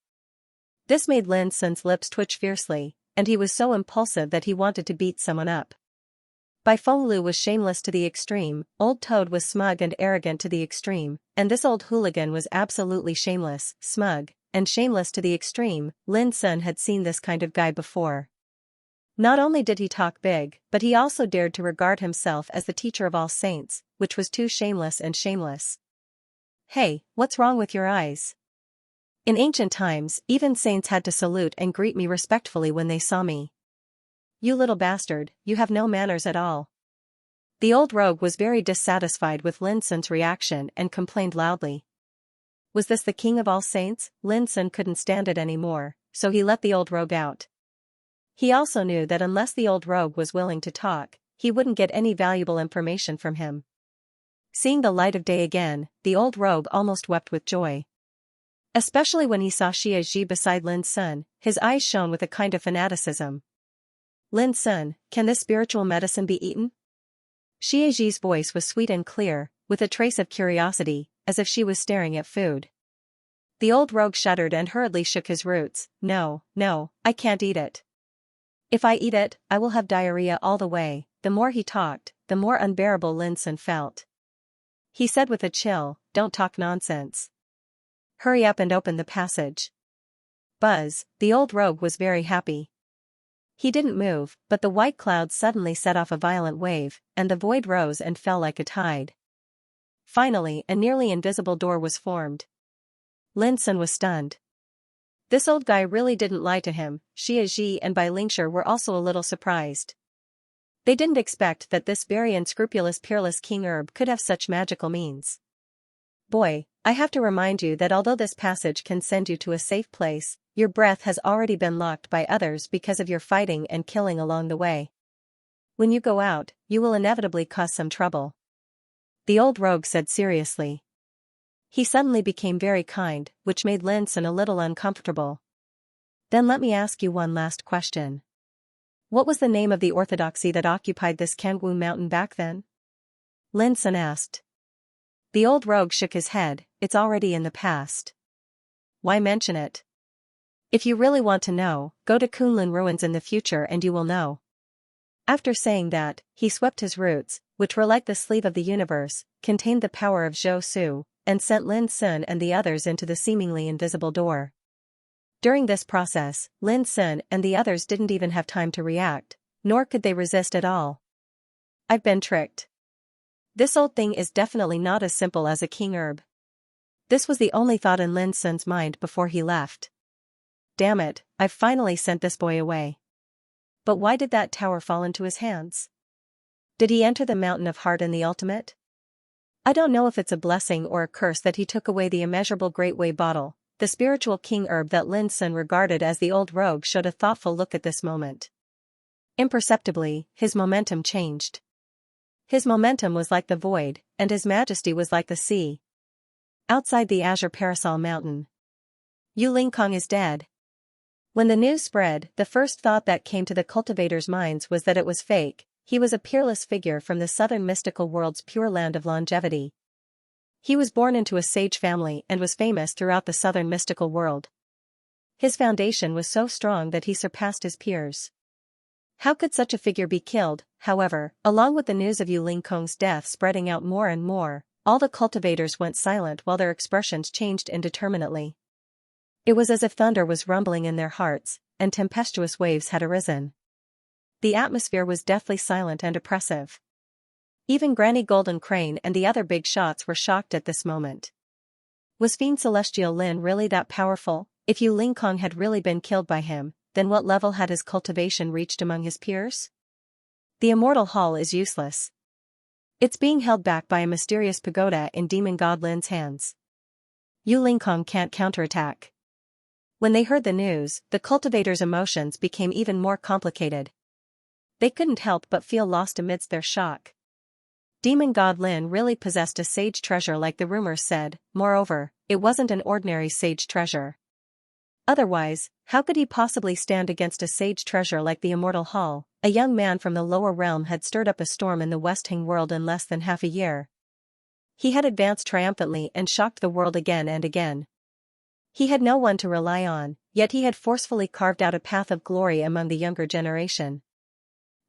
This made Lin Sun's lips twitch fiercely, and he was so impulsive that he wanted to beat someone up. Bai Fenglu was shameless to the extreme, Old Toad was smug and arrogant to the extreme, and this old hooligan was absolutely shameless, smug, and shameless to the extreme. Lin Sun had seen this kind of guy before. Not only did he talk big, but he also dared to regard himself as the teacher of all saints, which was too shameless and shameless. "Hey, what's wrong with your eyes? In ancient times, even saints had to salute and greet me respectfully when they saw me. You little bastard, you have no manners at all." The old rogue was very dissatisfied with Lin Sun's reaction and complained loudly. Was this the king of all saints? Lin Sun couldn't stand it anymore, so he let the old rogue out. He also knew that unless the old rogue was willing to talk, he wouldn't get any valuable information from him. Seeing the light of day again, the old rogue almost wept with joy. Especially when he saw Xianxia beside Lin Sun, his eyes shone with a kind of fanaticism. "Lin Sun, can this spiritual medicine be eaten?" Xianxia's voice was sweet and clear, with a trace of curiosity, as if she was staring at food. The old rogue shuddered and hurriedly shook his roots. No, I can't eat it. If I eat it, I will have diarrhea all the way." The more he talked, the more unbearable Lin Sun felt. He said with a chill, "Don't talk nonsense. Hurry up and open the passage." Buzz, the old rogue was very happy. He didn't move, but the white clouds suddenly set off a violent wave, and the void rose and fell like a tide. Finally, a nearly invisible door was formed. Lin Sun was stunned. This old guy really didn't lie to him. Xianxia and Bai Lingshi were also a little surprised. They didn't expect that this very unscrupulous peerless King Herb could have such magical means. "Boy, I have to remind you that although this passage can send you to a safe place, your breath has already been locked by others because of your fighting and killing along the way. When you go out, you will inevitably cause some trouble," the old rogue said seriously. He suddenly became very kind, which made Lin Sun a little uncomfortable. "Then let me ask you one last question. What was the name of the orthodoxy that occupied this Kangwu mountain back then?" Lin Sun asked. The old rogue shook his head. "It's already in the past. Why mention it? If you really want to know, go to Kunlun ruins in the future and you will know." After saying that, he swept his roots, which were like the sleeve of the universe, contained the power of Zhou Su, and sent Lin Sun and the others into the seemingly invisible door. During this process, Lin Sun and the others didn't even have time to react, nor could they resist at all. "I've been tricked. This old thing is definitely not as simple as a king herb." This was the only thought in Lin Sun's mind before he left. "Damn it, I've finally sent this boy away." But why did that tower fall into his hands? Did he enter the mountain of heart in the ultimate? I don't know if it's a blessing or a curse that he took away the immeasurable Great Way bottle. The spiritual king herb that Lin Sun regarded as the old rogue showed a thoughtful look at this moment. Imperceptibly, his momentum changed. His momentum was like the void, and his majesty was like the sea. Outside the Azure Parasol Mountain, Yu Lingkong is dead. When the news spread, the first thought that came to the cultivators' minds was that it was fake. He was a peerless figure from the southern mystical world's pure land of longevity. He was born into a sage family and was famous throughout the southern mystical world. His foundation was so strong that he surpassed his peers. How could such a figure be killed? However, along with the news of Yu Lingkong's death spreading out more and more, all the cultivators went silent while their expressions changed indeterminately. It was as if thunder was rumbling in their hearts, and tempestuous waves had arisen. the atmosphere was deathly silent and oppressive. Even Granny Golden Crane and the other big shots were shocked at this moment. Was Fiend Celestial Lin really that powerful? If Yu Ling Kong had really been killed by him, then what level had his cultivation reached among his peers? The Immortal Hall is useless. It's being held back by a mysterious pagoda in Demon God Lin's hands. Yu Ling Kong can't counterattack. When they heard the news, the cultivators' emotions became even more complicated. They couldn't help but feel lost amidst their shock. Demon God Lin really possessed a sage treasure like the rumors said. Moreover, it wasn't an ordinary sage treasure. Otherwise, how could he possibly stand against a sage treasure like the Immortal Hall? A young man from the lower realm had stirred up a storm in the Westing world in less than half a year. He had advanced triumphantly and shocked the world again and again. He had no one to rely on, yet he had forcefully carved out a path of glory among the younger generation.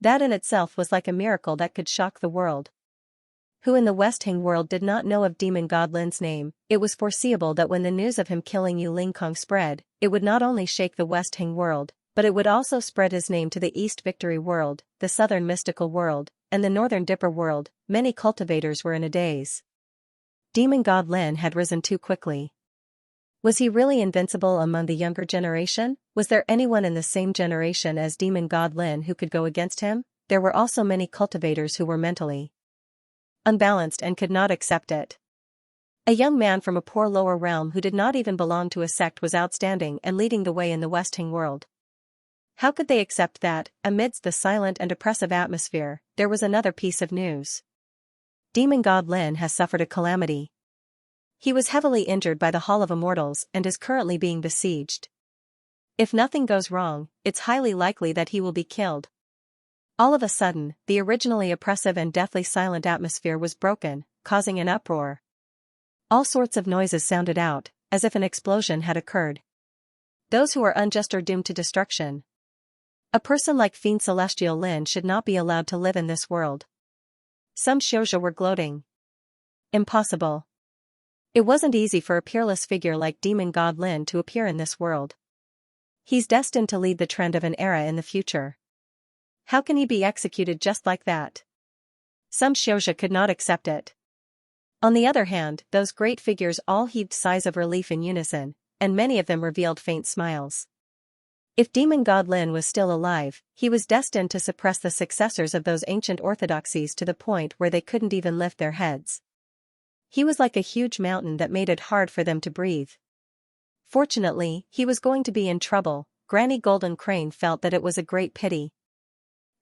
That in itself was like a miracle that could shock the world. Who in the Westing world did not know of Demon God Lin's name? It was foreseeable that when the news of him killing Yu Ling Kong spread, it would not only shake the Westing world, but it would also spread his name to the East Victory world, the Southern Mystical world, and the Northern Dipper world. Many cultivators were in a daze. Demon God Lin had risen too quickly. Was he really invincible among the younger generation? Was there anyone in the same generation as Demon God Lin who could go against him? There were also many cultivators who were mentally unbalanced and could not accept it. A young man from a poor lower realm who did not even belong to a sect was outstanding and leading the way in the Westing world. How could they accept that? Amidst the silent and oppressive atmosphere, there was another piece of news. Demon God Lin has suffered a calamity. He was heavily injured by the Hall of Immortals and is currently being besieged. If nothing goes wrong, it's highly likely that he will be killed. All of a sudden, the originally oppressive and deathly silent atmosphere was broken, causing an uproar. All sorts of noises sounded out, as if an explosion had occurred. Those who are unjust are doomed to destruction. A person like Fiend Celestial Lin should not be allowed to live in this world. Some Xianxia were gloating. Impossible. It wasn't easy for a peerless figure like Demon God Lin to appear in this world. He's destined to lead the trend of an era in the future. How can he be executed just like that? Some Xianxia could not accept it. On the other hand, those great figures all heaved sighs of relief in unison, and many of them revealed faint smiles. If Demon God Lin was still alive, he was destined to suppress the successors of those ancient orthodoxies to the point where they couldn't even lift their heads. He was like a huge mountain that made it hard for them to breathe. Fortunately, he was going to be in trouble. Granny Golden Crane felt that it was a great pity.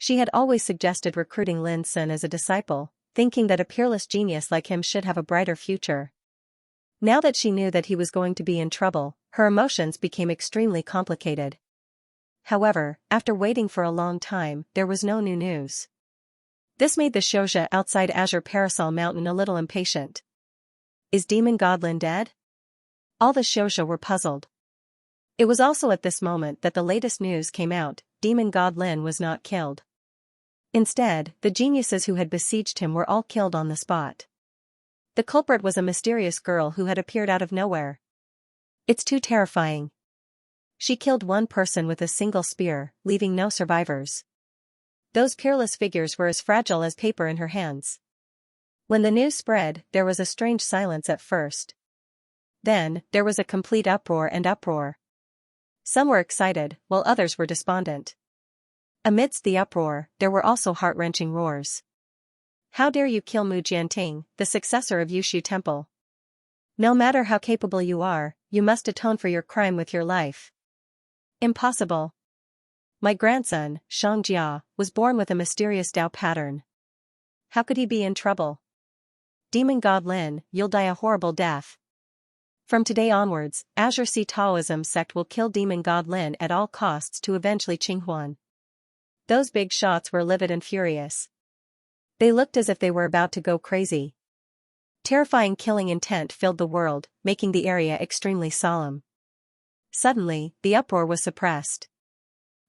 She had always suggested recruiting Lin Sun as a disciple, thinking that a peerless genius like him should have a brighter future. Now that she knew that he was going to be in trouble, her emotions became extremely complicated. However, after waiting for a long time, there was no new news. This made the Xianxia outside Azure Parasol Mountain a little impatient. Is Demon God Lin dead? All the Xianxia were puzzled. It was also at this moment that the latest news came out. Demon God Lin was not killed. Instead, the geniuses who had besieged him were all killed on the spot. The culprit was a mysterious girl who had appeared out of nowhere. It's too terrifying. She killed one person with a single spear, leaving no survivors. Those peerless figures were as fragile as paper in her hands. When the news spread, there was a strange silence at first. Then, there was a complete uproar. Some were excited, while others were despondent. Amidst the uproar, there were also heart-wrenching roars. How dare you kill Mu Jianting, the successor of Yushu Temple? No matter how capable you are, you must atone for your crime with your life. Impossible. My grandson, Xianxia, was born with a mysterious Tao pattern. How could he be in trouble? Demon God Lin, you'll die a horrible death. From today onwards, Azure Sea Taoism sect will kill Demon God Lin at all costs to avenge Li Qinghuan. Those big shots were livid and furious. They looked as if they were about to go crazy. Terrifying killing intent filled the world, making the area extremely solemn. Suddenly, the uproar was suppressed.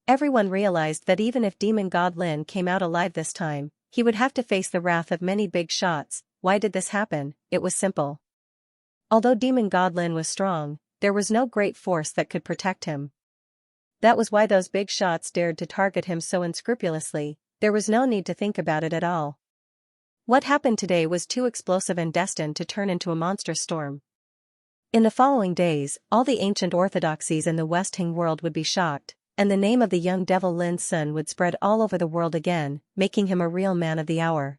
Everyone realized that even if Demon God Lin came out alive this time, he would have to face the wrath of many big shots. Why did this happen? It was simple. Although Demon God Lin was strong, there was no great force that could protect him. That was why those big shots dared to target him so unscrupulously. There was no need to think about it at all. What happened today was too explosive and destined to turn into a monstrous storm. In the following days, all the ancient orthodoxies in the West Hing world would be shocked, and the name of the young devil Lin Sun would spread all over the world again, making him a real man of the hour.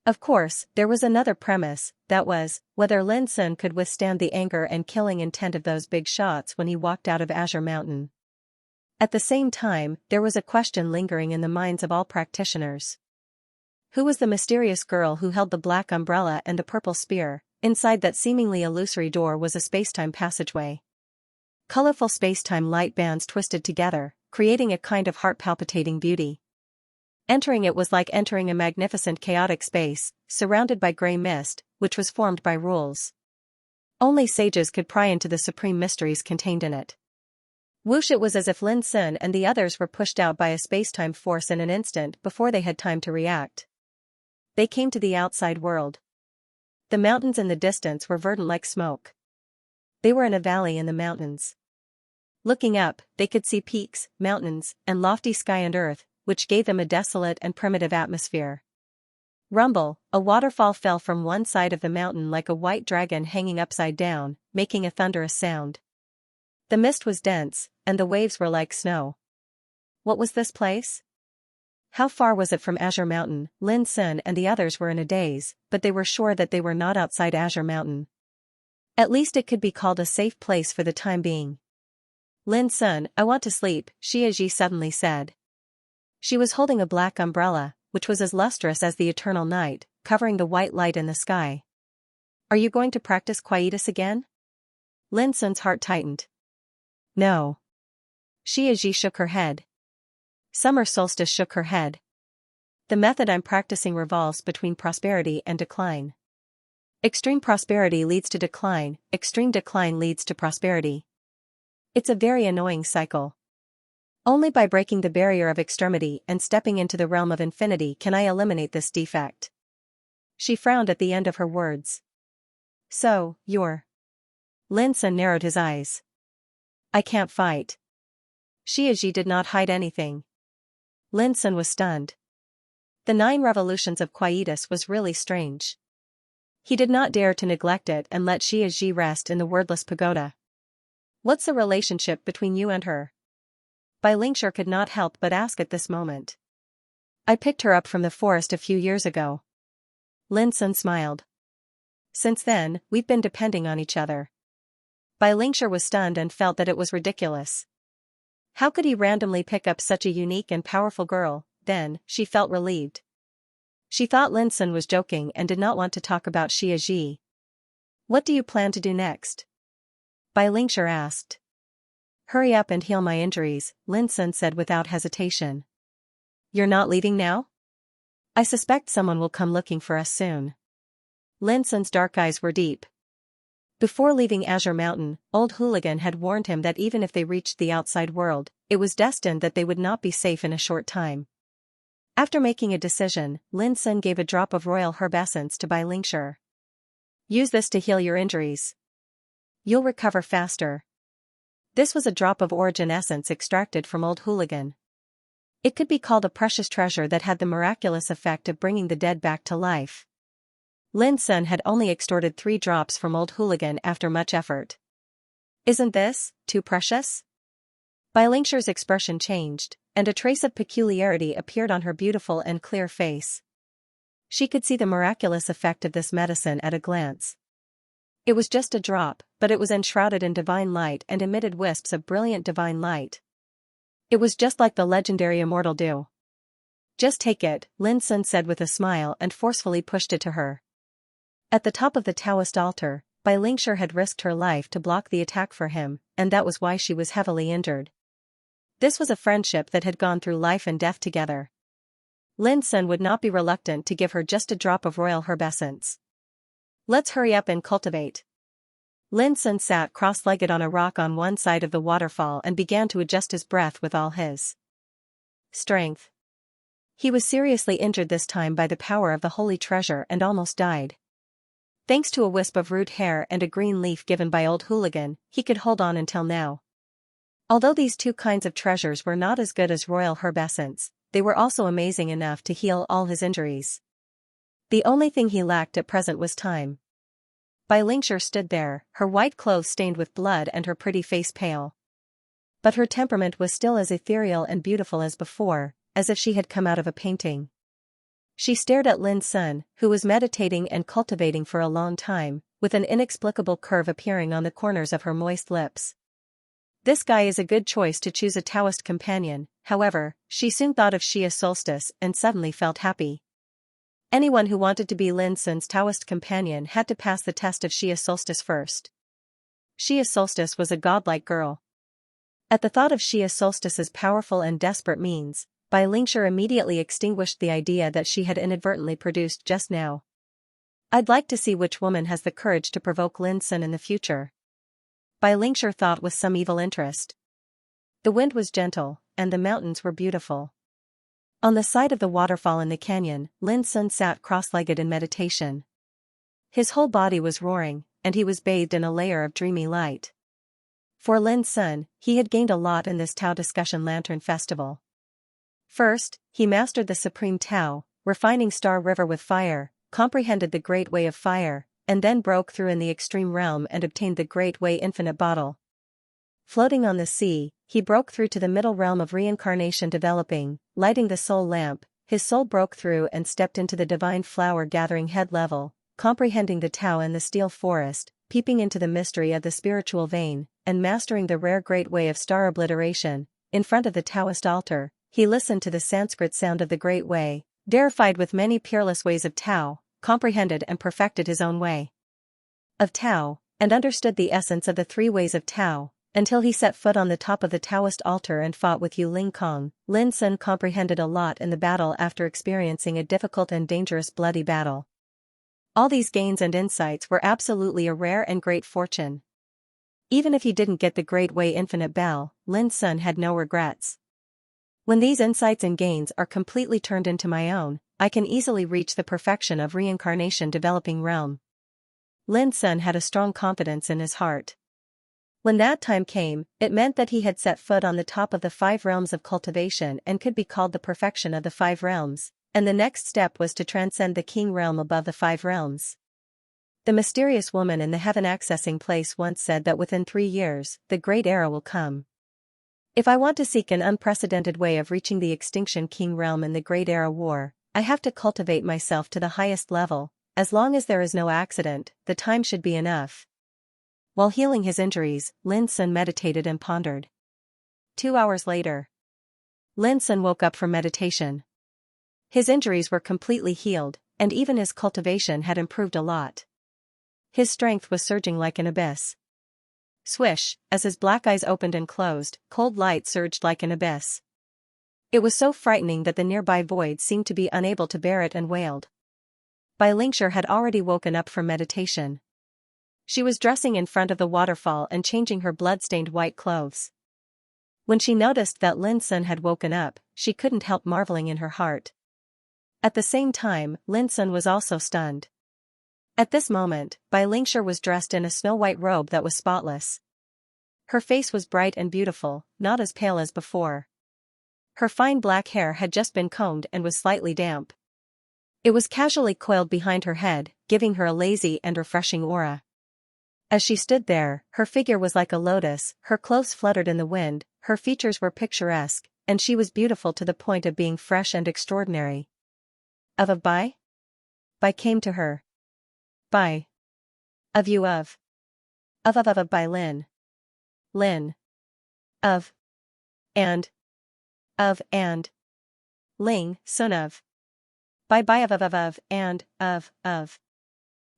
Of course, there was another premise, that was, whether Lin Sun could withstand the anger and killing intent of those big shots when he walked out of Azure Mountain. At the same time, there was a question lingering in the minds of all practitioners. Who was the mysterious girl who held the black umbrella and the purple spear? Inside that seemingly illusory door was a spacetime passageway. Colorful spacetime light bands twisted together, creating a kind of heart-palpitating beauty. Entering it was like entering a magnificent chaotic space, surrounded by gray mist, which was formed by rules. Only sages could pry into the supreme mysteries contained in it. Whoosh! It was as if Lin Sun and the others were pushed out by a spacetime force in an instant before they had time to react. They came to the outside world. The mountains in the distance were verdant like smoke. They were in a valley in the mountains. Looking up, they could see peaks, mountains, and lofty sky and earth, which gave them a desolate and primitive atmosphere. Rumble, a waterfall fell from one side of the mountain like a white dragon hanging upside down, making a thunderous sound. The mist was dense, and the waves were like snow. What was this place? How far was it from Azure Mountain? Lin Sun and the others were in a daze, but they were sure that they were not outside Azure Mountain. At least it could be called a safe place for the time being. Lin Sun, I want to sleep, Xianxia suddenly said. She was holding a black umbrella, which was as lustrous as the eternal night, covering the white light in the sky. Are you going to practice quietus again? Lin Sun's heart tightened. No. Xianxia shook her head. Summer Solstice shook her head. The method I'm practicing revolves between prosperity and decline. Extreme prosperity leads to decline, extreme decline leads to prosperity. It's a very annoying cycle. Only by breaking the barrier of extremity and stepping into the realm of infinity can I eliminate this defect. She frowned at the end of her words. So, you're... Lin Sun narrowed his eyes. I can't fight. Xianxia did not hide anything. Lin Sun was stunned. The 9 revolutions of quietus was really strange. He did not dare to neglect it and let Xianxia rest in the wordless pagoda. What's the relationship between you and her? Bai Lingshur could not help but ask at this moment. I picked her up from the forest a few years ago. Lin Sun smiled. Since then, we've been depending on each other. Bai Lingshur was stunned and felt that it was ridiculous. How could he randomly pick up such a unique and powerful girl? Then, she felt relieved. She thought Lin Sun was joking and did not want to talk about Xianxia. What do you plan to do next? Bai Lingshur asked. Hurry up and heal my injuries, Lin Sun said without hesitation. You're not leaving now? I suspect someone will come looking for us soon. Lin Sun's dark eyes were deep. Before leaving Azure Mountain, Old Hooligan had warned him that even if they reached the outside world, it was destined that they would not be safe in a short time. After making a decision, Lin Sun gave a drop of royal herb essence to Bai Lingshur. Use this to heal your injuries. You'll recover faster. This was a drop of origin essence extracted from Old Hooligan. It could be called a precious treasure that had the miraculous effect of bringing the dead back to life. Lin Sun had only extorted 3 drops from Old Hooligan after much effort. Isn't this too precious? Bai Lingshur's expression changed, and a trace of peculiarity appeared on her beautiful and clear face. She could see the miraculous effect of this medicine at a glance. It was just a drop, but it was enshrouded in divine light and emitted wisps of brilliant divine light. It was just like the legendary immortal dew. Just take it, Lin Sun said with a smile and forcefully pushed it to her. At the top of the Taoist altar, Bai Lingshur had risked her life to block the attack for him, and that was why she was heavily injured. This was a friendship that had gone through life and death together. Lin Sun would not be reluctant to give her just a drop of royal herb essence. Let's hurry up and cultivate. Lin Sun sat cross-legged on a rock on one side of the waterfall and began to adjust his breath with all his strength. He was seriously injured this time by the power of the holy treasure and almost died. Thanks to a wisp of root hair and a green leaf given by Old Hooligan, he could hold on until now. Although these two kinds of treasures were not as good as royal herb essence, they were also amazing enough to heal all his injuries. The only thing he lacked at present was time. Bai Lingshi stood there, her white clothes stained with blood and her pretty face pale. But her temperament was still as ethereal and beautiful as before, as if she had come out of a painting. She stared at Lin Sun, who was meditating and cultivating for a long time, with an inexplicable curve appearing on the corners of her moist lips. This guy is a good choice to choose a Taoist companion. However, she soon thought of Xia Solstice and suddenly felt happy. Anyone who wanted to be Lin Sun's Taoist companion had to pass the test of Xia Solstice first. Xia Solstice was a godlike girl. At the thought of Xia Solstice's powerful and desperate means, Bai Lingshi immediately extinguished the idea that she had inadvertently produced just now. I'd like to see which woman has the courage to provoke Lin Sun in the future. Bai Lingshi thought with some evil interest. The wind was gentle, and the mountains were beautiful. On the side of the waterfall in the canyon, Lin Sun sat cross-legged in meditation. His whole body was roaring, and he was bathed in a layer of dreamy light. For Lin Sun, he had gained a lot in this Tao Discussion Lantern Festival. First, he mastered the Supreme Tao, refining Star River with fire, comprehended the Great Way of Fire, and then broke through in the Extreme Realm and obtained the Great Way Infinite Bottle. Floating on the sea, he broke through to the middle realm of reincarnation developing, lighting the soul lamp, his soul broke through and stepped into the divine flower gathering head level, comprehending the Tao and the steel forest, peeping into the mystery of the spiritual vein, and mastering the rare Great Way of Star Obliteration. In front of the Taoist altar, he listened to the Sanskrit sound of the Great Way, deified with many peerless ways of Tao, comprehended and perfected his own way of Tao, and understood the essence of the three ways of Tao, until he set foot on the top of the Taoist altar and fought with Yu Ling Kong. Lin Sun comprehended a lot in the battle after experiencing a difficult and dangerous bloody battle. All these gains and insights were absolutely a rare and great fortune. Even if he didn't get the Great Way Infinite Bell, Lin Sun had no regrets. When these insights and gains are completely turned into my own, I can easily reach the perfection of reincarnation developing realm. Lin Sun had a strong confidence in his heart. When that time came, it meant that he had set foot on the top of the 5 realms of cultivation and could be called the perfection of the 5 realms, and the next step was to transcend the king realm above the 5 realms. The mysterious woman in the heaven accessing place once said that within 3 years, the great era will come. If I want to seek an unprecedented way of reaching the extinction king realm in the great era war, I have to cultivate myself to the highest level. As long as there is no accident, the time should be enough. While healing his injuries, Lin Sun meditated and pondered. 2 hours later, Lin Sun woke up from meditation. His injuries were completely healed, and even his cultivation had improved a lot. His strength was surging like an abyss. Swish, as his black eyes opened and closed, cold light surged like an abyss. It was so frightening that the nearby void seemed to be unable to bear it and wailed. Bai Lingshi had already woken up from meditation. She was dressing in front of the waterfall and changing her blood-stained white clothes. When she noticed that Lin Sun had woken up, she couldn't help marveling in her heart. At the same time, Lin Sun was also stunned. At this moment, Bai Lingshi was dressed in a snow-white robe that was spotless. Her face was bright and beautiful, not as pale as before. Her fine black hair had just been combed and was slightly damp. It was casually coiled behind her head, giving her a lazy and refreshing aura. As she stood there, her figure was like a lotus, her clothes fluttered in the wind, her features were picturesque, and she was beautiful to the point of being fresh and extraordinary. Of Bai? Bai came to her. Bai. Of you of Bai Lin. Lin. Of. And. Of and. Ling, Sun of. Bai of and, of.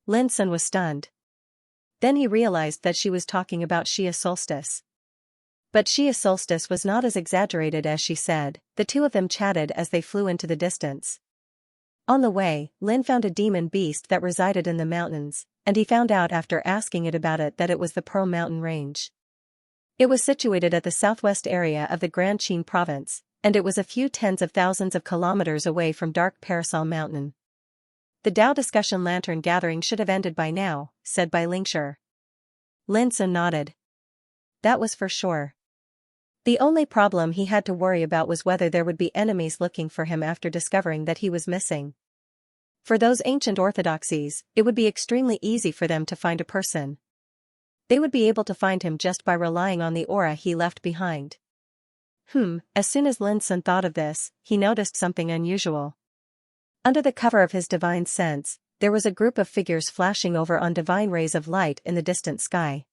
Lin Sun was stunned. Then he realized that she was talking about Xia Solstice. But Xia Solstice was not as exaggerated as she said. The two of them chatted as they flew into the distance. On the way, Lin found a demon beast that resided in the mountains, and he found out after asking it about it that it was the Pearl Mountain Range. It was situated at the southwest area of the Grand Qin province, and it was a few tens of thousands of kilometers away from Dark Parasol Mountain. The Tao Discussion Lantern gathering should have ended by now, said Bai Lingshi. Lin Sun nodded. That was for sure. The only problem he had to worry about was whether there would be enemies looking for him after discovering that he was missing. For those ancient orthodoxies, it would be extremely easy for them to find a person. They would be able to find him just by relying on the aura he left behind. As soon as Lin Sun thought of this, he noticed something unusual. Under the cover of his divine sense, there was a group of figures flashing over on divine rays of light in the distant sky.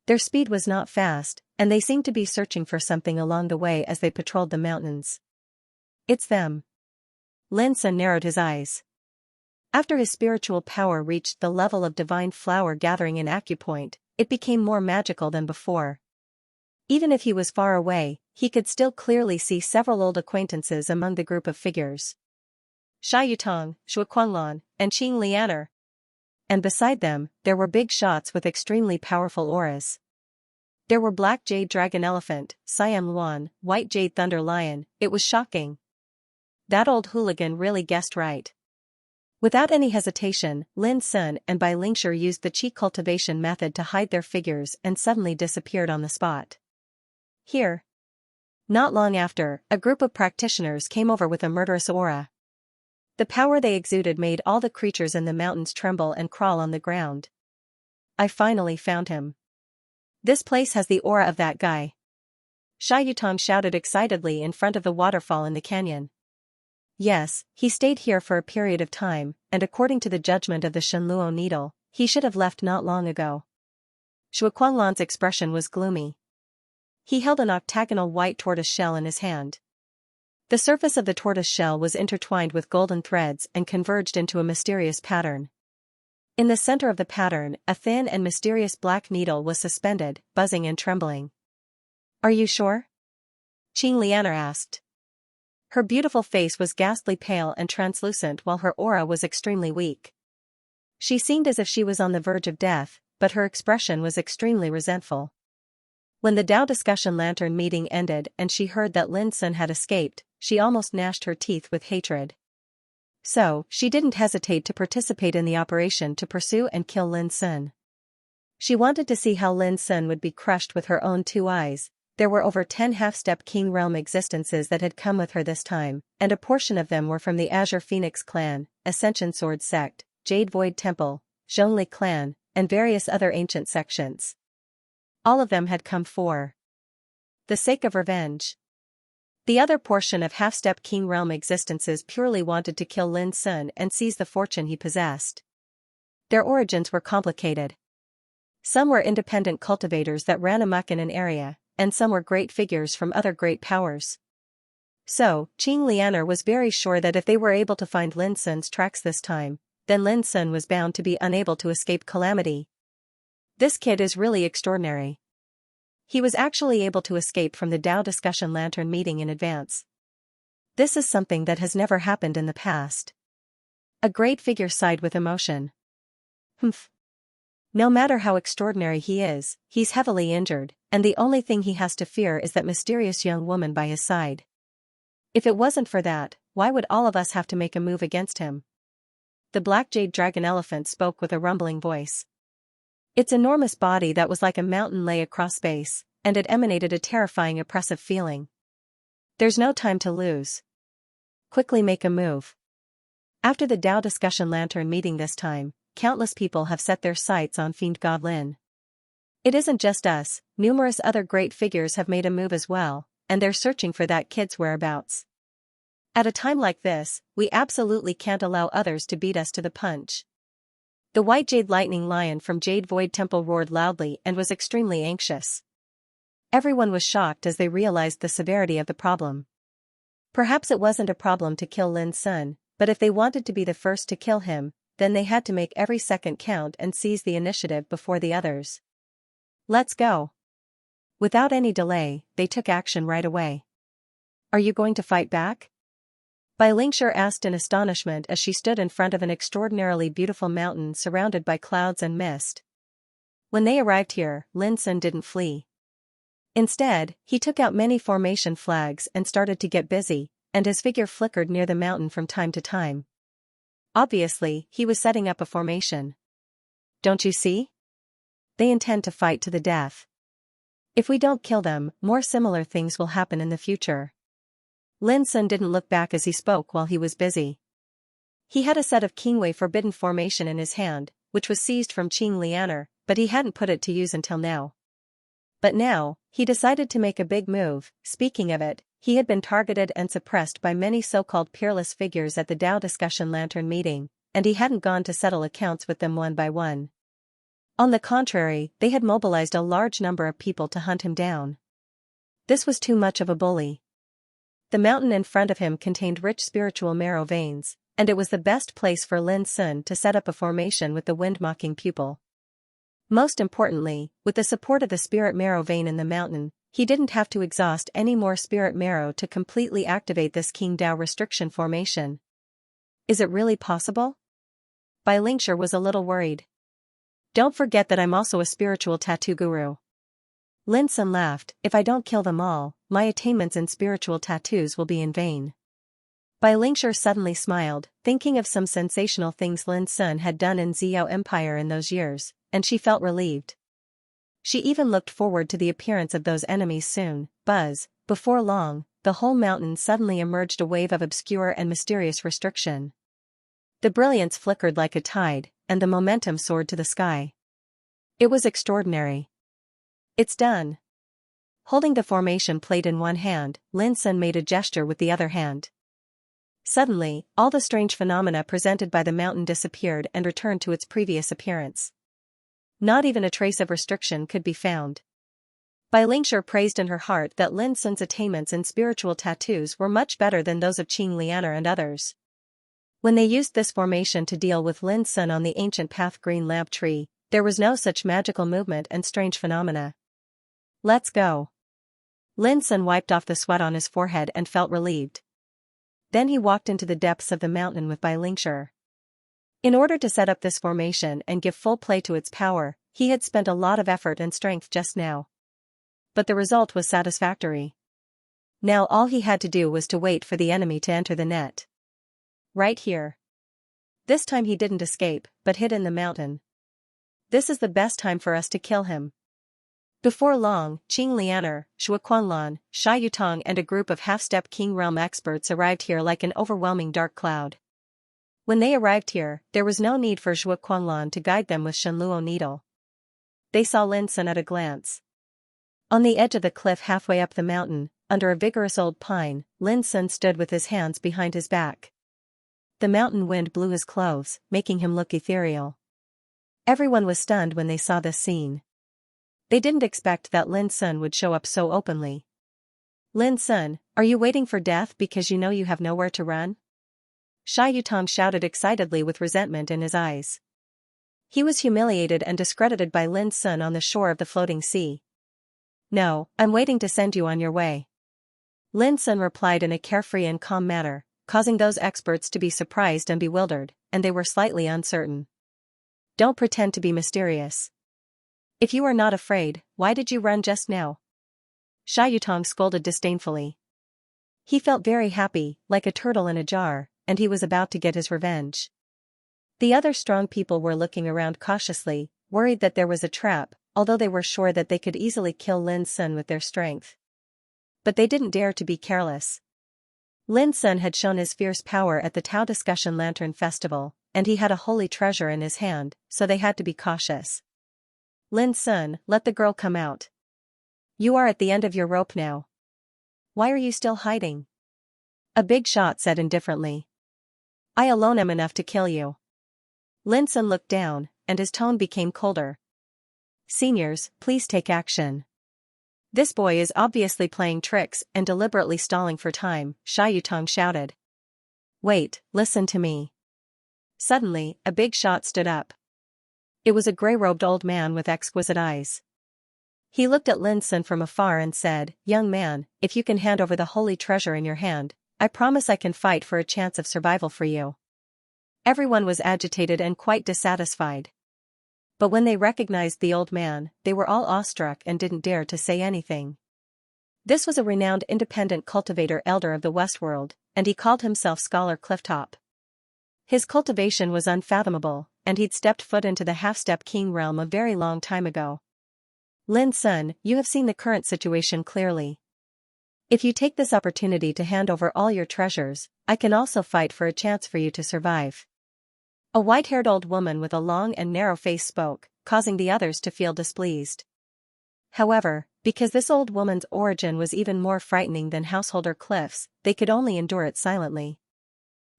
Their speed was not fast, and they seemed to be searching for something along the way as they patrolled the mountains. It's them. Lin Sun narrowed his eyes. After his spiritual power reached the level of divine flower gathering in acupoint, it became more magical than before. Even if he was far away, he could still clearly see several old acquaintances among the group of figures. Xia Yutong, Xue Kuanglan, and Qing Lianer. And beside them, there were big shots with extremely powerful auras. There were Black Jade Dragon Elephant, Siam Luan, White Jade Thunder Lion. It was shocking. That old hooligan really guessed right. Without any hesitation, Lin Sun and Bai Lingshi used the qi cultivation method to hide their figures and suddenly disappeared on the spot. Here. Not long after, a group of practitioners came over with a murderous aura. The power they exuded made all the creatures in the mountains tremble and crawl on the ground. I finally found him. This place has the aura of that guy. Xia Yutong shouted excitedly in front of the waterfall in the canyon. Yes, he stayed here for a period of time, and according to the judgment of the Shenluo needle, he should have left not long ago. Xue Kuanglan's expression was gloomy. He held an octagonal white tortoise shell in his hand. The surface of the tortoise shell was intertwined with golden threads and converged into a mysterious pattern. In the center of the pattern, a thin and mysterious black needle was suspended, buzzing and trembling. Are you sure? Qing Lianer asked. Her beautiful face was ghastly pale and translucent while her aura was extremely weak. She seemed as if she was on the verge of death, but her expression was extremely resentful. When the Dao discussion lantern meeting ended and she heard that Lin Sun had escaped, she almost gnashed her teeth with hatred. So, she didn't hesitate to participate in the operation to pursue and kill Lin Sun. She wanted to see how Lin Sun would be crushed with her own two eyes. There were over 10 half-step King Realm existences that had come with her this time, and a portion of them were from the Azure Phoenix clan, Ascension Sword Sect, Jade Void Temple, Zhongli clan, and various other ancient sections. All of them had come for the sake of revenge. The other portion of half-step King Realm existences purely wanted to kill Lin Sun and seize the fortune he possessed. Their origins were complicated. Some were independent cultivators that ran amok in an area, and some were great figures from other great powers. So, Qing Lianer was very sure that if they were able to find Lin Sun's tracks this time, then Lin Sun was bound to be unable to escape calamity. This kid is really extraordinary. He was actually able to escape from the Dao discussion lantern meeting in advance. This is something that has never happened in the past. A great figure sighed with emotion. No matter how extraordinary he is, he's heavily injured, and the only thing he has to fear is that mysterious young woman by his side. If it wasn't for that, why would all of us have to make a move against him? The Black Jade Dragon Elephant spoke with a rumbling voice. Its enormous body that was like a mountain lay across space, and it emanated a terrifying oppressive feeling. There's no time to lose. Quickly make a move. After the Dao discussion lantern meeting this time, countless people have set their sights on Fiend God Lin. It isn't just us, numerous other great figures have made a move as well, and they're searching for that kid's whereabouts. At a time like this, we absolutely can't allow others to beat us to the punch. The White Jade Lightning Lion from Jade Void Temple roared loudly and was extremely anxious. Everyone was shocked as they realized the severity of the problem. Perhaps it wasn't a problem to kill Lin Sun, but if they wanted to be the first to kill him, then they had to make every second count and seize the initiative before the others. Let's go. Without any delay, they took action right away. Are you going to fight back? Bai Lingshi asked in astonishment as she stood in front of an extraordinarily beautiful mountain surrounded by clouds and mist. When they arrived here, Lin Sun didn't flee. Instead, he took out many formation flags and started to get busy, and his figure flickered near the mountain from time to time. Obviously, he was setting up a formation. Don't you see? They intend to fight to the death. If we don't kill them, more similar things will happen in the future. Lin Sun didn't look back as he spoke while he was busy. He had a set of Qingwei forbidden formation in his hand, which was seized from Qing Lianer, but he hadn't put it to use until now. But now, he decided to make a big move. Speaking of it, he had been targeted and suppressed by many so-called peerless figures at the Dao Discussion Lantern meeting, and he hadn't gone to settle accounts with them one by one. On the contrary, they had mobilized a large number of people to hunt him down. This was too much of a bully. The mountain in front of him contained rich spiritual marrow veins, and it was the best place for Lin Sun to set up a formation with the wind-mocking pupil. Most importantly, with the support of the spirit marrow vein in the mountain, he didn't have to exhaust any more spirit marrow to completely activate this Qing Dao restriction formation. Is it really possible? Bai Lingshi was a little worried. Don't forget that I'm also a spiritual tattoo guru. Lin Sun laughed. If I don't kill them all, my attainments in spiritual tattoos will be in vain. Bai Lingshi suddenly smiled, thinking of some sensational things Lin Sun had done in Ziyao Empire in those years, and she felt relieved. She even looked forward to the appearance of those enemies soon. Before long, the whole mountain suddenly emerged a wave of obscure and mysterious restriction. The brilliance flickered like a tide, and the momentum soared to the sky. It was extraordinary. It's done. Holding the formation plate in one hand, Lin Sun made a gesture with the other hand. Suddenly, all the strange phenomena presented by the mountain disappeared and returned to its previous appearance. Not even a trace of restriction could be found. Bai Lingshi praised in her heart that Lin Sun's attainments in spiritual tattoos were much better than those of Qing Lianer and others. When they used this formation to deal with Lin Sun on the ancient path green lamp tree, there was no such magical movement and strange phenomena. Let's go. Lin Sun wiped off the sweat on his forehead and felt relieved. Then he walked into the depths of the mountain with Bai Lingshi. In order to set up this formation and give full play to its power, he had spent a lot of effort and strength just now. But the result was satisfactory. Now all he had to do was to wait for the enemy to enter the net. Right here. This time he didn't escape, but hid in the mountain. This is the best time for us to kill him. Before long, Qing Lianer, Shuaquanlan, Xia Yutong and a group of half-step Qing realm experts arrived here like an overwhelming dark cloud. When they arrived here, there was no need for Shuaquanlan to guide them with Shenluo needle. They saw Lin Sun at a glance. On the edge of the cliff halfway up the mountain, under a vigorous old pine, Lin Sun stood with his hands behind his back. The mountain wind blew his clothes, making him look ethereal. Everyone was stunned when they saw this scene. They didn't expect that Lin Sun would show up so openly. Lin Sun, are you waiting for death because you know you have nowhere to run? Xia Yutong shouted excitedly with resentment in his eyes. He was humiliated and discredited by Lin Sun on the shore of the floating sea. No, I'm waiting to send you on your way. Lin Sun replied in a carefree and calm manner, causing those experts to be surprised and bewildered, and they were slightly uncertain. Don't pretend to be mysterious. If you are not afraid, why did you run just now? Xia Yutong scolded disdainfully. He felt very happy, like a turtle in a jar, and he was about to get his revenge. The other strong people were looking around cautiously, worried that there was a trap, although they were sure that they could easily kill Lin Sun with their strength. But they didn't dare to be careless. Lin Sun had shown his fierce power at the Tao Discussion Lantern Festival, and he had a holy treasure in his hand, so they had to be cautious. Lin Sun, let the girl come out. You are at the end of your rope now. Why are you still hiding? A big shot said indifferently. I alone am enough to kill you. Lin Sun looked down, and his tone became colder. Seniors, please take action. This boy is obviously playing tricks and deliberately stalling for time, Xia Yutong shouted. Wait, listen to me. Suddenly, a big shot stood up. It was a grey-robed old man with exquisite eyes. He looked at Lin Sun from afar and said, Young man, if you can hand over the holy treasure in your hand, I promise I can fight for a chance of survival for you. Everyone was agitated and quite dissatisfied. But when they recognized the old man, they were all awestruck and didn't dare to say anything. This was a renowned independent cultivator elder of the Westworld, and he called himself Scholar Clifftop. His cultivation was unfathomable, and he'd stepped foot into the half-step King realm a very long time ago. Lin Sun, you have seen the current situation clearly. If you take this opportunity to hand over all your treasures, I can also fight for a chance for you to survive. A white-haired old woman with a long and narrow face spoke, causing the others to feel displeased. However, because this old woman's origin was even more frightening than householder Cliff's, they could only endure it silently.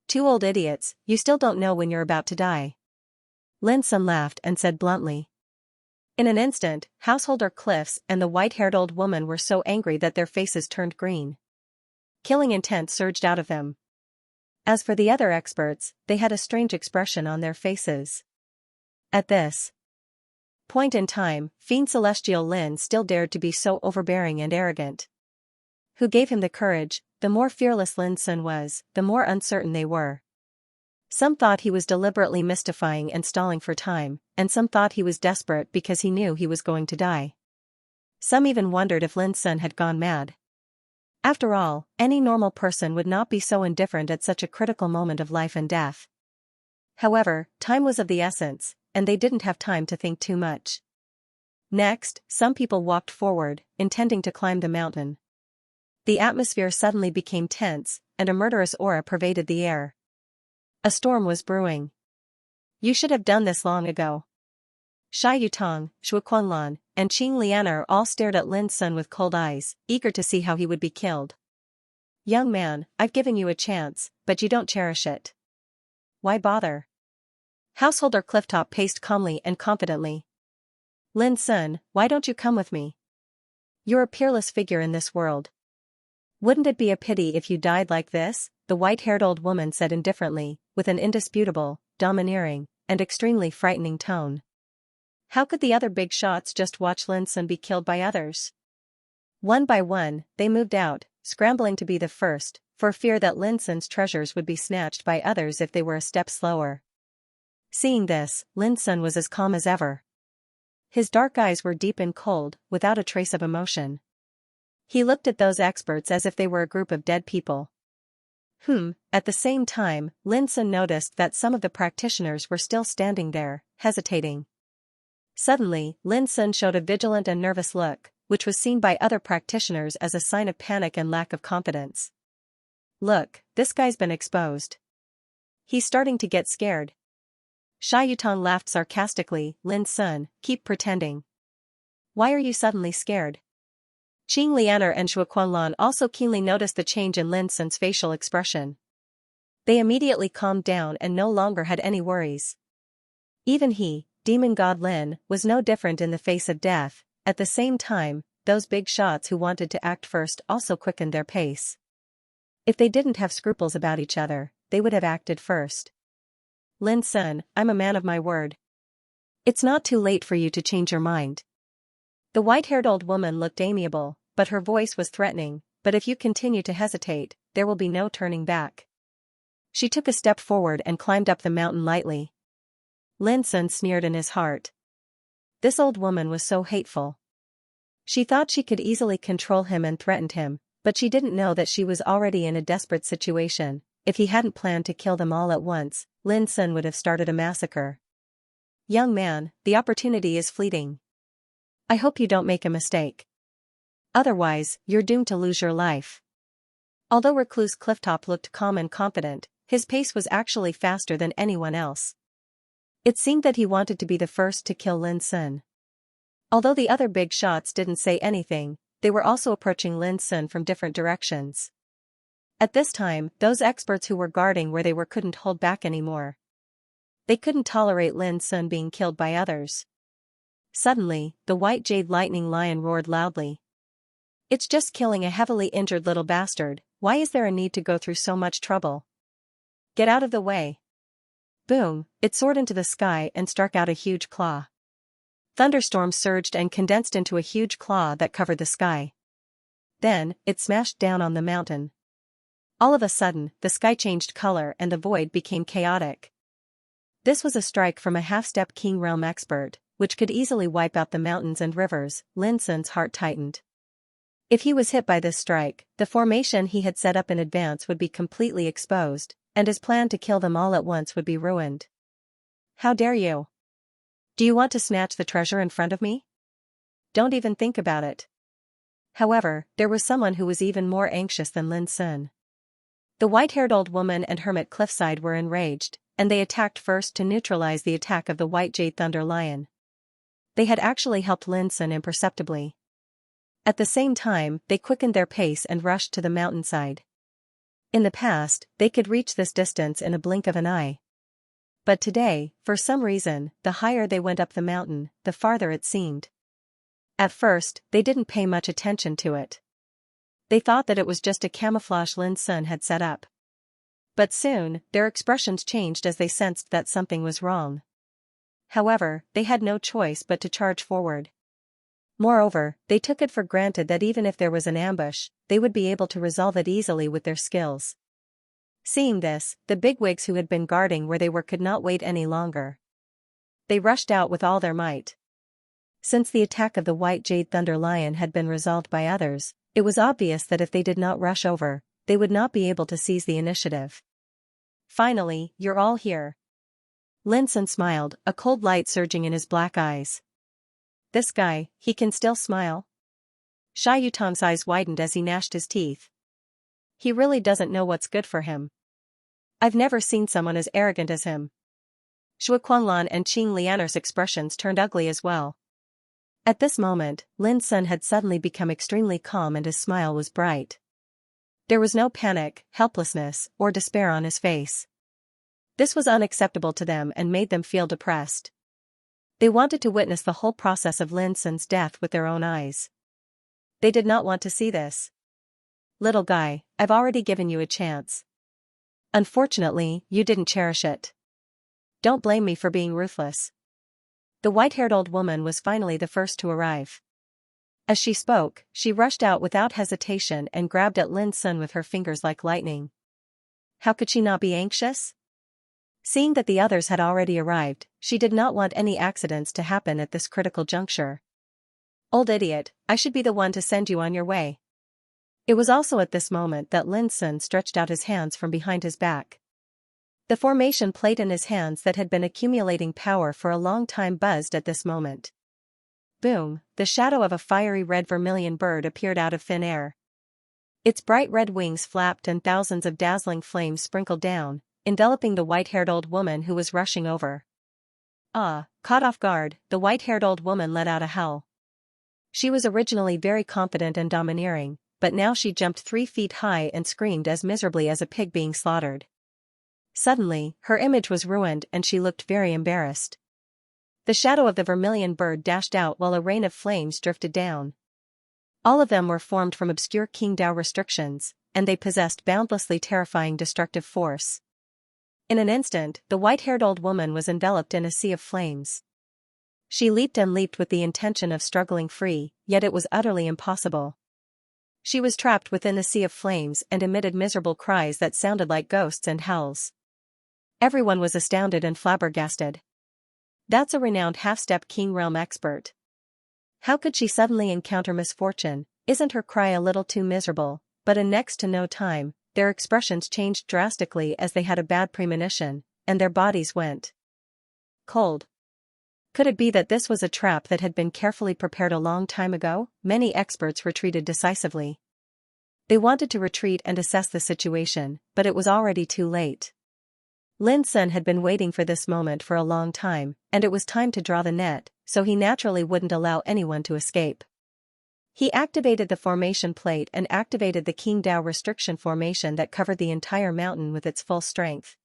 Two old idiots, you still don't know when you're about to die. Lin Sun laughed and said bluntly. In an instant, householder Cliffs and the white-haired old woman were so angry that their faces turned green. Killing intent surged out of them. As for the other experts, they had a strange expression on their faces. At this point in time, Fiend Celestial Lin still dared to be so overbearing and arrogant. Who gave him the courage? The more fearless Lin Sun was, the more uncertain they were. Some thought he was deliberately mystifying and stalling for time, and some thought he was desperate because he knew he was going to die. Some even wondered if Lin Sun had gone mad. After all, any normal person would not be so indifferent at such a critical moment of life and death. However, time was of the essence, and they didn't have time to think too much. Next, some people walked forward, intending to climb the mountain. The atmosphere suddenly became tense, and a murderous aura pervaded the air. A storm was brewing. You should have done this long ago. Xia Yutong, Shuaquanlan, and Qing Lianer all stared at Lin Sun with cold eyes, eager to see how he would be killed. Young man, I've given you a chance, but you don't cherish it. Why bother? Householder Clifftop paced calmly and confidently. Lin Sun, why don't you come with me? You're a peerless figure in this world. Wouldn't it be a pity if you died like this? The white-haired old woman said indifferently, with an indisputable, domineering, and extremely frightening tone. How could the other big shots just watch Lin Sun be killed by others? One by one, they moved out, scrambling to be the first, for fear that Lin Sun's treasures would be snatched by others if they were a step slower. Seeing this, Lin Sun was as calm as ever. His dark eyes were deep and cold, without a trace of emotion. He looked at those experts as if they were a group of dead people. At the same time, Lin Sun noticed that some of the practitioners were still standing there, hesitating. Suddenly, Lin Sun showed a vigilant and nervous look, which was seen by other practitioners as a sign of panic and lack of confidence. Look, this guy's been exposed. He's starting to get scared. Xia Yutong laughed sarcastically. Lin Sun, keep pretending. Why are you suddenly scared? Qing Lianer and Shuaquanlan also keenly noticed the change in Lin Sun's facial expression. They immediately calmed down and no longer had any worries. Even he, Demon God Lin, was no different in the face of death. At the same time, those big shots who wanted to act first also quickened their pace. If they didn't have scruples about each other, they would have acted first. Lin Sun, I'm a man of my word. It's not too late for you to change your mind. The white-haired old woman looked amiable, but her voice was threatening. But if you continue to hesitate, there will be no turning back. She took a step forward and climbed up the mountain lightly. Lin Sun sneered in his heart. This old woman was so hateful. She thought she could easily control him and threatened him, but she didn't know that she was already in a desperate situation. If he hadn't planned to kill them all at once, Lin Sun would have started a massacre. Young man, the opportunity is fleeting. I hope you don't make a mistake. Otherwise, you're doomed to lose your life. Although Recluse Clifftop looked calm and confident, his pace was actually faster than anyone else. It seemed that he wanted to be the first to kill Lin Sun. Although the other big shots didn't say anything, they were also approaching Lin Sun from different directions. At this time, those experts who were guarding where they were couldn't hold back anymore. They couldn't tolerate Lin Sun being killed by others. Suddenly, the white jade lightning lion roared loudly. It's just killing a heavily injured little bastard. Why is there a need to go through so much trouble? Get out of the way. Boom, it soared into the sky and struck out a huge claw. Thunderstorms surged and condensed into a huge claw that covered the sky. Then, it smashed down on the mountain. All of a sudden, the sky changed color and the void became chaotic. This was a strike from a half-step King Realm expert, which could easily wipe out the mountains and rivers. Lin Sun's heart tightened. If he was hit by this strike, the formation he had set up in advance would be completely exposed, and his plan to kill them all at once would be ruined. How dare you? Do you want to snatch the treasure in front of me? don't even think about it. However, there was someone who was even more anxious than Lin Sun. The white-haired old woman and Hermit Cliffside were enraged, and they attacked first to neutralize the attack of the White Jade Thunder Lion. They had actually helped Lin Sun imperceptibly. At the same time, they quickened their pace and rushed to the mountainside. In the past, they could reach this distance in a blink of an eye. But today, for some reason, the higher they went up the mountain, the farther it seemed. At first, they didn't pay much attention to it. They thought that it was just a camouflage Lin Sun had set up. But soon, their expressions changed as they sensed that something was wrong. However, they had no choice but to charge forward. Moreover, they took it for granted that even if there was an ambush, they would be able to resolve it easily with their skills. Seeing this, the bigwigs who had been guarding where they were could not wait any longer. They rushed out with all their might. Since the attack of the White Jade Thunder Lion had been resolved by others, it was obvious that if they did not rush over, they would not be able to seize the initiative. Finally, you're all here. Lin Sun smiled, a cold light surging in his black eyes. This guy, he can still smile? Xia Yutan's eyes widened as he gnashed his teeth. He really doesn't know what's good for him. I've never seen someone as arrogant as him. Xue Kuanglan and Qing Lianer's expressions turned ugly as well. At this moment, Lin Sun had suddenly become extremely calm and his smile was bright. There was no panic, helplessness, or despair on his face. This was unacceptable to them and made them feel depressed. They wanted to witness the whole process of Lin Sun's death with their own eyes. They did not want to see this. Little guy, I've already given you a chance. Unfortunately, you didn't cherish it. Don't blame me for being ruthless. The white-haired old woman was finally the first to arrive. As she spoke, she rushed out without hesitation and grabbed at Lin Sun with her fingers like lightning. How could she not be anxious? Seeing that the others had already arrived, she did not want any accidents to happen at this critical juncture. Old idiot, I should be the one to send you on your way. It was also at this moment that Lin Sun stretched out his hands from behind his back. The formation plate in his hands that had been accumulating power for a long time buzzed at this moment. Boom, the shadow of a fiery red vermilion bird appeared out of thin air. Its bright red wings flapped and thousands of dazzling flames sprinkled down, enveloping the white-haired old woman who was rushing over. Caught off guard, the white-haired old woman let out a howl. She was originally very confident and domineering, but now she jumped 3 feet high and screamed as miserably as a pig being slaughtered. Suddenly, her image was ruined and she looked very embarrassed. The shadow of the vermilion bird dashed out while a rain of flames drifted down. All of them were formed from obscure King Dao restrictions, and they possessed boundlessly terrifying destructive force. In an instant, the white-haired old woman was enveloped in a sea of flames. She leaped and leaped with the intention of struggling free, yet it was utterly impossible. She was trapped within the sea of flames and emitted miserable cries that sounded like ghosts and howls. Everyone was astounded and flabbergasted. That's a renowned half-step King Realm expert. How could she suddenly encounter misfortune? Isn't her cry a little too miserable? But in next to no time, their expressions changed drastically as they had a bad premonition, and their bodies went cold. Could it be that this was a trap that had been carefully prepared a long time ago? Many experts retreated decisively. They wanted to retreat and assess the situation, but it was already too late. Lin Sun had been waiting for this moment for a long time, and it was time to draw the net, so he naturally wouldn't allow anyone to escape. He activated the formation plate and activated the King Dao restriction formation that covered the entire mountain with its full strength.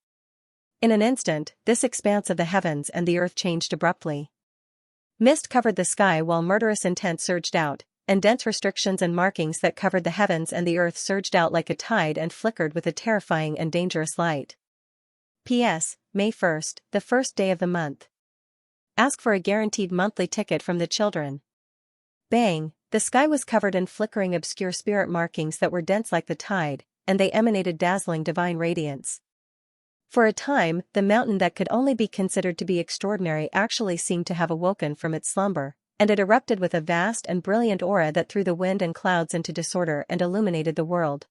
In an instant, this expanse of the heavens and the earth changed abruptly. Mist covered the sky while murderous intent surged out, and dense restrictions and markings that covered the heavens and the earth surged out like a tide and flickered with a terrifying and dangerous light. P.S. May 1st, the first day of the month. Ask for a guaranteed monthly ticket from the children. Bang! The sky was covered in flickering obscure spirit markings that were dense like the tide, and they emanated dazzling divine radiance. For a time, the mountain that could only be considered to be extraordinary actually seemed to have awoken from its slumber, and it erupted with a vast and brilliant aura that threw the wind and clouds into disorder and illuminated the world.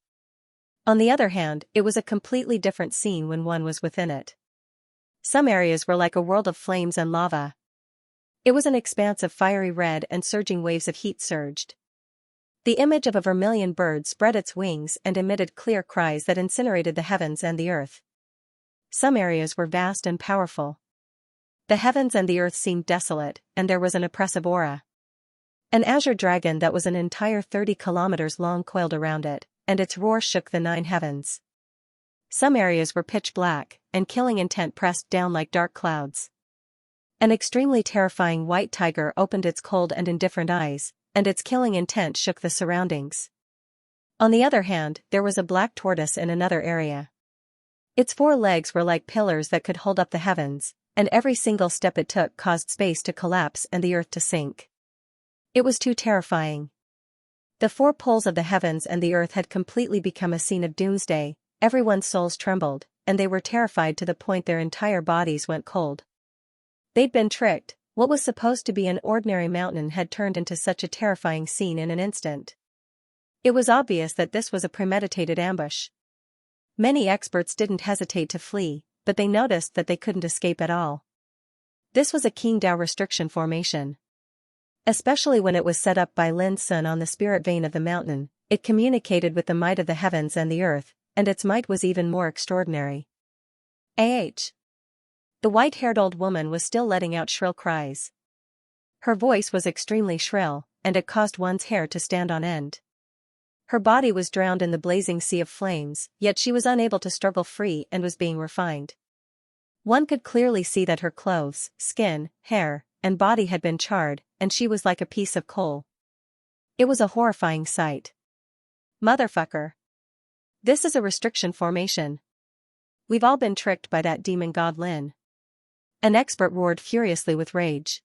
On the other hand, it was a completely different scene when one was within it. Some areas were like a world of flames and lava. It was an expanse of fiery red and surging waves of heat surged. The image of a vermilion bird spread its wings and emitted clear cries that incinerated the heavens and the earth. Some areas were vast and powerful. The heavens and the earth seemed desolate, and there was an oppressive aura. An azure dragon that was an entire 30 kilometers long coiled around it, and its roar shook the 9 heavens. Some areas were pitch black, and killing intent pressed down like dark clouds. An extremely terrifying white tiger opened its cold and indifferent eyes, and its killing intent shook the surroundings. On the other hand, there was a black tortoise in another area. Its 4 legs were like pillars that could hold up the heavens, and every single step it took caused space to collapse and the earth to sink. It was too terrifying. The 4 poles of the heavens and the earth had completely become a scene of doomsday. Everyone's souls trembled, and they were terrified to the point their entire bodies went cold. They'd been tricked. What was supposed to be an ordinary mountain had turned into such a terrifying scene in an instant. It was obvious that this was a premeditated ambush. Many experts didn't hesitate to flee, but they noticed that they couldn't escape at all. This was a Qingdao restriction formation. Especially when it was set up by Lin Sun on the spirit vein of the mountain, it communicated with the might of the heavens and the earth, and its might was even more extraordinary. The white-haired old woman was still letting out shrill cries. Her voice was extremely shrill, and it caused one's hair to stand on end. Her body was drowned in the blazing sea of flames, yet she was unable to struggle free and was being refined. One could clearly see that her clothes, skin, hair, and body had been charred, and she was like a piece of coal. It was a horrifying sight. Motherfucker. This is a restriction formation. We've all been tricked by that demon god Lin. An expert roared furiously with rage.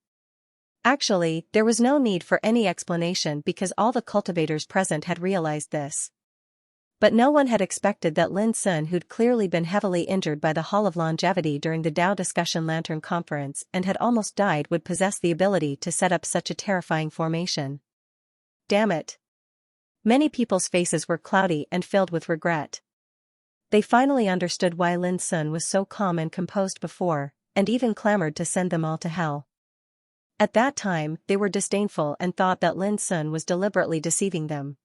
Actually, there was no need for any explanation because all the cultivators present had realized this. But no one had expected that Lin Sun, who'd clearly been heavily injured by the Hall of Longevity during the Tao Discussion Lantern Conference and had almost died, would possess the ability to set up such a terrifying formation. Damn it. Many people's faces were cloudy and filled with regret. They finally understood why Lin Sun was so calm and composed before, and even clamored to send them all to hell. At that time, they were disdainful and thought that Lin Sun was deliberately deceiving them.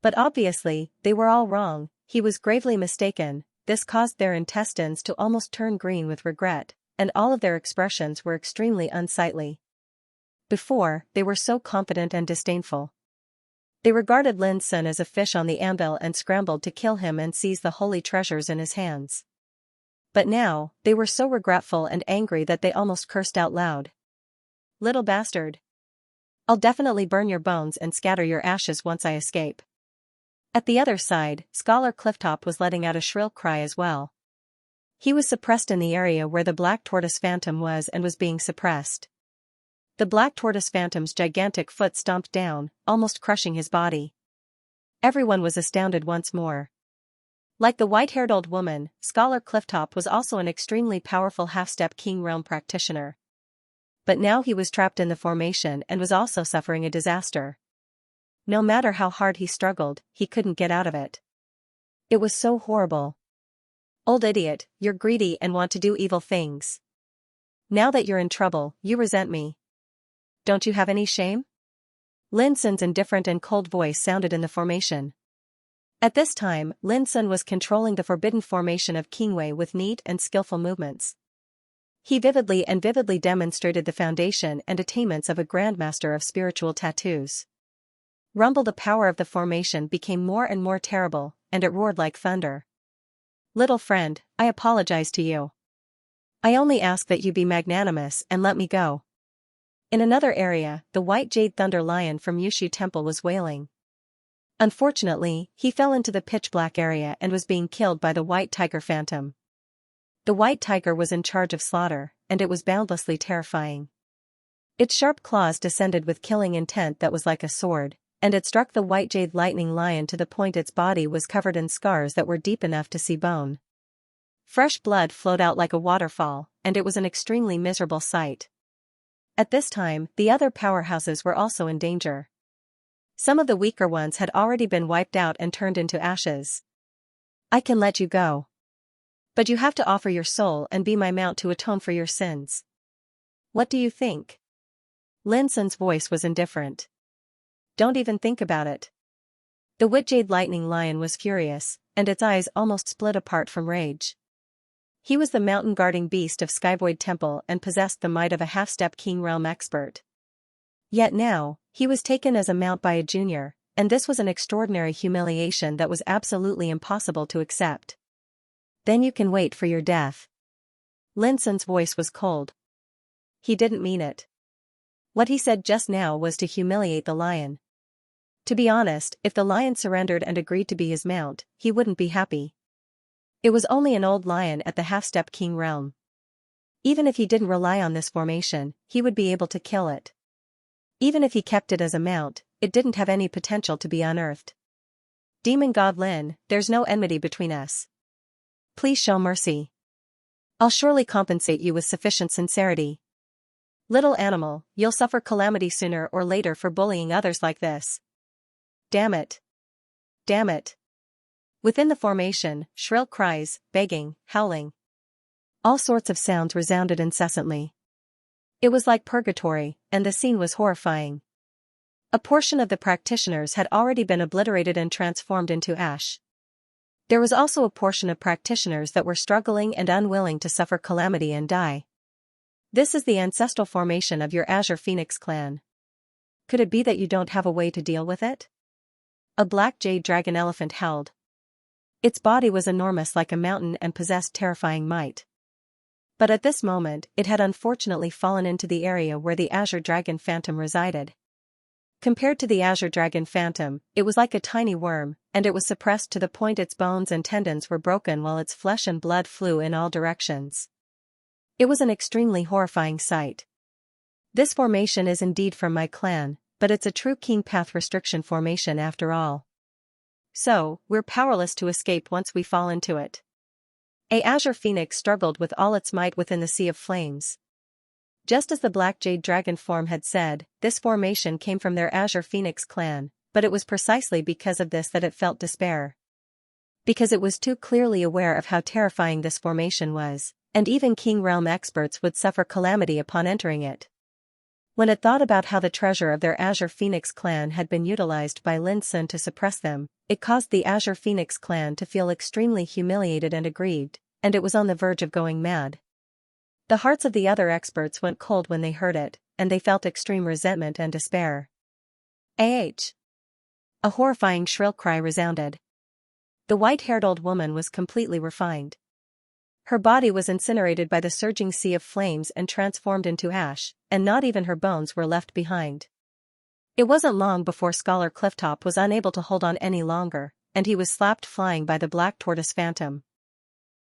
But obviously, they were all wrong. He was gravely mistaken. This caused their intestines to almost turn green with regret, and all of their expressions were extremely unsightly. Before, they were so confident and disdainful. They regarded Lin Sun as a fish on the anvil and scrambled to kill him and seize the holy treasures in his hands. But now, they were so regretful and angry that they almost cursed out loud. Little bastard. I'll definitely burn your bones and scatter your ashes once I escape. At the other side, Scholar Clifftop was letting out a shrill cry as well. He was suppressed in the area where the Black Tortoise Phantom was and was being suppressed. The Black Tortoise Phantom's gigantic foot stomped down, almost crushing his body. Everyone was astounded once more. Like the white-haired old woman, Scholar Clifftop was also an extremely powerful half-step King Realm practitioner. But now he was trapped in the formation and was also suffering a disaster. No matter how hard he struggled, he couldn't get out of it. It was so horrible. Old idiot, you're greedy and want to do evil things. Now that you're in trouble, you resent me. Don't you have any shame? Lin Sun's indifferent and cold voice sounded in the formation. At this time, Lin Sun was controlling the forbidden formation of Qingwei with neat and skillful movements. He vividly demonstrated the foundation and attainments of a grandmaster of spiritual tattoos. Rumble, the power of the formation became more and more terrible, and it roared like thunder. Little friend, I apologize to you. I only ask that you be magnanimous and let me go. In another area, the white jade thunder lion from Yushu Temple was wailing. Unfortunately, he fell into the pitch-black area and was being killed by the white tiger phantom. The white tiger was in charge of slaughter, and it was boundlessly terrifying. Its sharp claws descended with killing intent that was like a sword, and it struck the white jade lightning lion to the point its body was covered in scars that were deep enough to see bone. Fresh blood flowed out like a waterfall, and it was an extremely miserable sight. At this time, the other powerhouses were also in danger. Some of the weaker ones had already been wiped out and turned into ashes. I can let you go. But you have to offer your soul and be my mount to atone for your sins. What do you think? Lin Sun's voice was indifferent. Don't even think about it. The Wit Jade Lightning Lion was furious, and its eyes almost split apart from rage. He was the mountain-guarding beast of Skyvoid Temple and possessed the might of a half-step King Realm expert. Yet now, he was taken as a mount by a junior, and this was an extraordinary humiliation that was absolutely impossible to accept. Then you can wait for your death. Lin Sun's voice was cold. He didn't mean it. What he said just now was to humiliate the lion. To be honest, if the lion surrendered and agreed to be his mount, he wouldn't be happy. It was only an old lion at the half-step King Realm. Even if he didn't rely on this formation, he would be able to kill it. Even if he kept it as a mount, it didn't have any potential to be unearthed. Demon God Lin, there's no enmity between us. Please show mercy. I'll surely compensate you with sufficient sincerity. Little animal, you'll suffer calamity sooner or later for bullying others like this. Damn it. Damn it. Within the formation, shrill cries, begging, howling. All sorts of sounds resounded incessantly. It was like purgatory, and the scene was horrifying. A portion of the practitioners had already been obliterated and transformed into ash. There was also a portion of practitioners that were struggling and unwilling to suffer calamity and die. This is the ancestral formation of your Azure Phoenix clan. Could it be that you don't have a way to deal with it? A black jade dragon elephant howled. Its body was enormous like a mountain and possessed terrifying might. But at this moment, it had unfortunately fallen into the area where the Azure Dragon Phantom resided. Compared to the Azure Dragon Phantom, it was like a tiny worm, and it was suppressed to the point its bones and tendons were broken while its flesh and blood flew in all directions. It was an extremely horrifying sight. This formation is indeed from my clan, but it's a true King Path restriction formation after all. So, we're powerless to escape once we fall into it. A Azure Phoenix struggled with all its might within the sea of flames. Just as the Black Jade Dragon form had said, this formation came from their Azure Phoenix clan, but it was precisely because of this that it felt despair. Because it was too clearly aware of how terrifying this formation was, and even King Realm experts would suffer calamity upon entering it. When it thought about how the treasure of their Azure Phoenix clan had been utilized by Lin Sun to suppress them, it caused the Azure Phoenix clan to feel extremely humiliated and aggrieved, and it was on the verge of going mad. The hearts of the other experts went cold when they heard it, and they felt extreme resentment and despair. A horrifying shrill cry resounded. The white-haired old woman was completely refined. Her body was incinerated by the surging sea of flames and transformed into ash, and not even her bones were left behind. It wasn't long before Scholar Clifftop was unable to hold on any longer, and he was slapped flying by the Black Tortoise Phantom.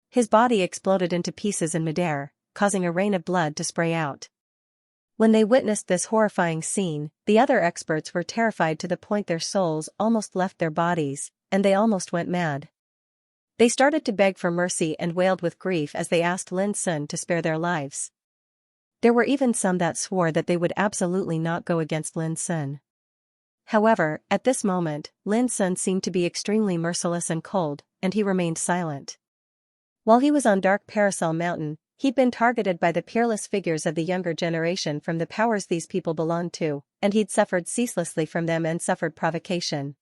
His body exploded into pieces in midair, causing a rain of blood to spray out. When they witnessed this horrifying scene, the other experts were terrified to the point their souls almost left their bodies, and they almost went mad. They started to beg for mercy and wailed with grief as they asked Lin Sun to spare their lives. There were even some that swore that they would absolutely not go against Lin Sun. However, at this moment, Lin Sun seemed to be extremely merciless and cold, and he remained silent. While he was on Dark Parasol Mountain, he'd been targeted by the peerless figures of the younger generation from the powers these people belonged to, and he'd suffered ceaselessly from them and suffered provocation.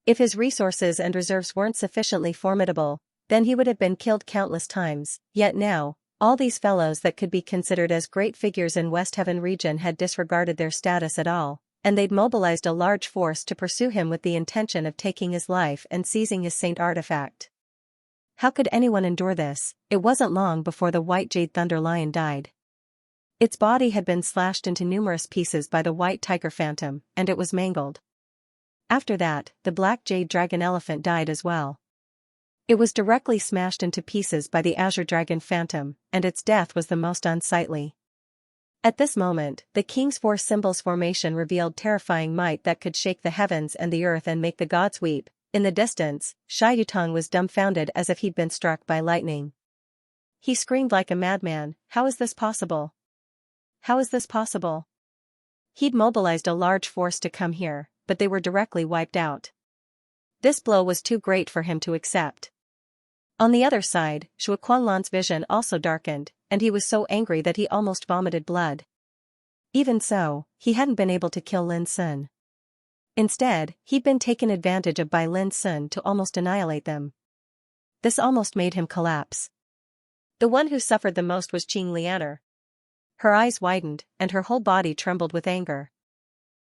If his resources and reserves weren't sufficiently formidable, then he would have been killed countless times, yet now, all these fellows that could be considered as great figures in West Heaven region had disregarded their status at all, and they'd mobilized a large force to pursue him with the intention of taking his life and seizing his saint artifact. How could anyone endure this? It wasn't long before the White Jade Thunder Lion died. Its body had been slashed into numerous pieces by the White Tiger Phantom, and it was mangled. After that, the Black Jade Dragon Elephant died as well. It was directly smashed into pieces by the Azure Dragon Phantom, and its death was the most unsightly. At this moment, the King's Four Symbols formation revealed terrifying might that could shake the heavens and the earth and make the gods weep. In the distance, Xia Yutong was dumbfounded as if he'd been struck by lightning. He screamed like a madman, "How is this possible? How is this possible?" He'd mobilized a large force to come here, but they were directly wiped out. This blow was too great for him to accept. On the other side, Shuo Lan's vision also darkened, and he was so angry that he almost vomited blood. Even so, he hadn't been able to kill Lin Sun. Instead, he'd been taken advantage of by Lin Sun to almost annihilate them. This almost made him collapse. The one who suffered the most was Qing Lianer. Her eyes widened, and her whole body trembled with anger.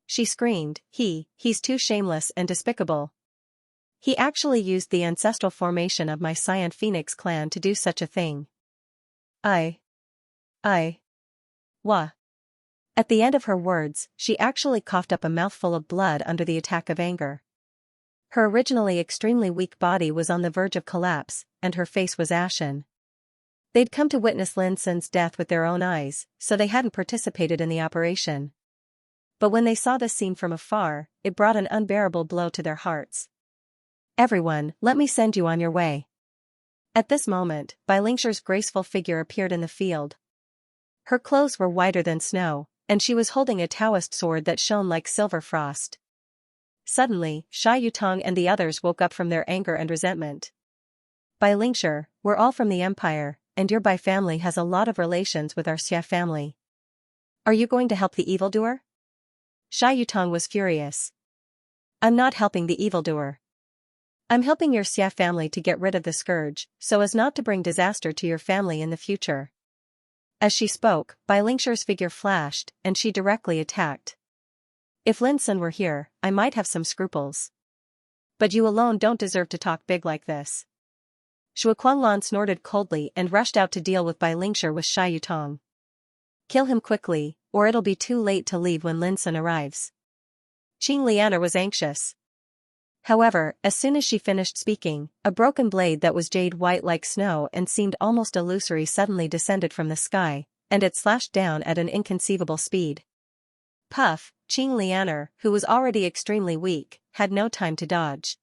She screamed, he's too shameless and despicable. He actually used the ancestral formation of my Cyan Phoenix clan to do such a thing. Wah. At the end of her words, she actually coughed up a mouthful of blood under the attack of anger. Her originally extremely weak body was on the verge of collapse, and her face was ashen. They'd come to witness Lin Sun's death with their own eyes, so they hadn't participated in the operation. But when they saw this scene from afar, it brought an unbearable blow to their hearts. Everyone, let me send you on your way. At this moment, Bai Lingshir's graceful figure appeared in the field. Her clothes were whiter than snow, and she was holding a Taoist sword that shone like silver frost. Suddenly, Xia Yutong and the others woke up from their anger and resentment. Bai Lingshir, we're all from the Empire, and your Bai family has a lot of relations with our Xia family. Are you going to help the evildoer? Xia Yutong was furious. I'm not helping the evildoer. I'm helping your Xia family to get rid of the scourge, so as not to bring disaster to your family in the future. As she spoke, Bai Lingshir's figure flashed, and she directly attacked. If Lin Sun were here, I might have some scruples. But you alone don't deserve to talk big like this. Shu Quanlan snorted coldly and rushed out to deal with Bai Lingshir with Xia Yutong. Kill him quickly, or it'll be too late to leave when Lin Sun arrives. Qing Lianer was anxious. However, as soon as she finished speaking, a broken blade that was jade white like snow and seemed almost illusory suddenly descended from the sky, and it slashed down at an inconceivable speed. Puff, Qing Lianer, who was already extremely weak, had no time to dodge.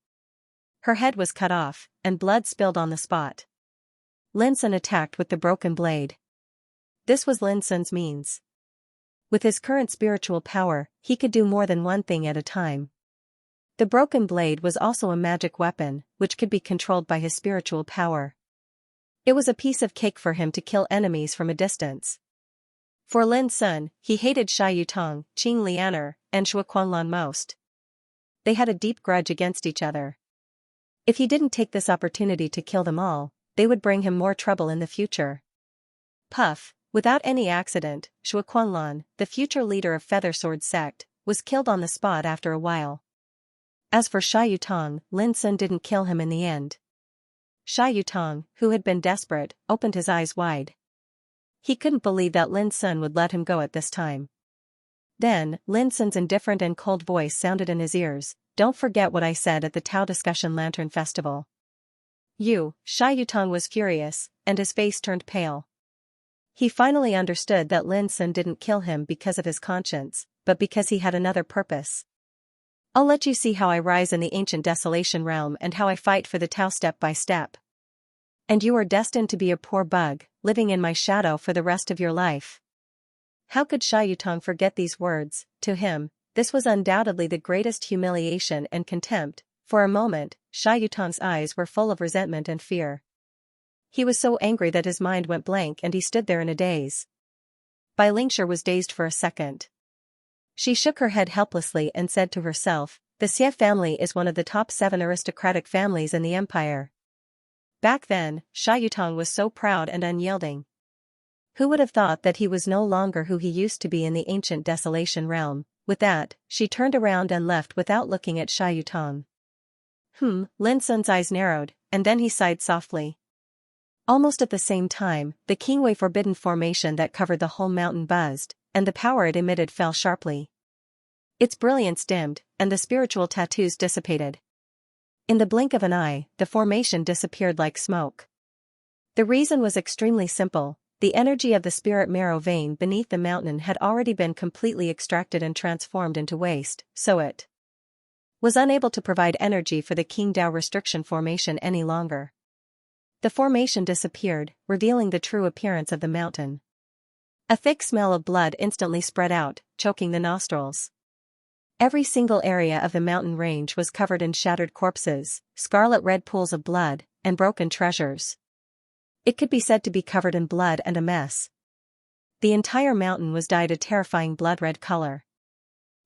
Her head was cut off, and blood spilled on the spot. Lin Sun attacked with the broken blade. This was Lin Sun's means. With his current spiritual power, he could do more than one thing at a time. The broken blade was also a magic weapon, which could be controlled by his spiritual power. It was a piece of cake for him to kill enemies from a distance. For Lin Sun, he hated Xia Yutong, Qing Lianer, and Shu Quanlan most. They had a deep grudge against each other. If he didn't take this opportunity to kill them all, they would bring him more trouble in the future. Puff, without any accident, Shu Quanlan, the future leader of Feather Sword sect, was killed on the spot after a while. As for Xia Yutong, Lin Sun didn't kill him in the end. Xia Yutong, who had been desperate, opened his eyes wide. He couldn't believe that Lin Sun would let him go at this time. Then, Lin Sun's indifferent and cold voice sounded in his ears, "Don't forget what I said at the Tao Discussion Lantern Festival." Xia Yutong was furious, and his face turned pale. He finally understood that Lin Sun didn't kill him because of his conscience, but because he had another purpose. I'll let you see how I rise in the ancient desolation realm and how I fight for the Tao step by step. And you are destined to be a poor bug, living in my shadow for the rest of your life. How could Xia Yutong forget these words? To him, this was undoubtedly the greatest humiliation and contempt. For a moment, Xia Yutong's eyes were full of resentment and fear. He was so angry that his mind went blank and he stood there in a daze. Bai Lingshir was dazed for a second. She shook her head helplessly and said to herself, the Xie family is one of the top 7 aristocratic families in the empire. Back then, Xia Yutong was so proud and unyielding. Who would have thought that he was no longer who he used to be in the ancient desolation realm? With that, she turned around and left without looking at Xia Yutong. Lin Sun's eyes narrowed, and then he sighed softly. Almost at the same time, the Qingwei Forbidden formation that covered the whole mountain buzzed, and the power it emitted fell sharply. Its brilliance dimmed, and the spiritual tattoos dissipated. In the blink of an eye, the formation disappeared like smoke. The reason was extremely simple: the energy of the spirit marrow vein beneath the mountain had already been completely extracted and transformed into waste, so it was unable to provide energy for the Qingdao restriction formation any longer. The formation disappeared, revealing the true appearance of the mountain. A thick smell of blood instantly spread out, choking the nostrils. Every single area of the mountain range was covered in shattered corpses, scarlet-red pools of blood, and broken treasures. It could be said to be covered in blood and a mess. The entire mountain was dyed a terrifying blood-red color.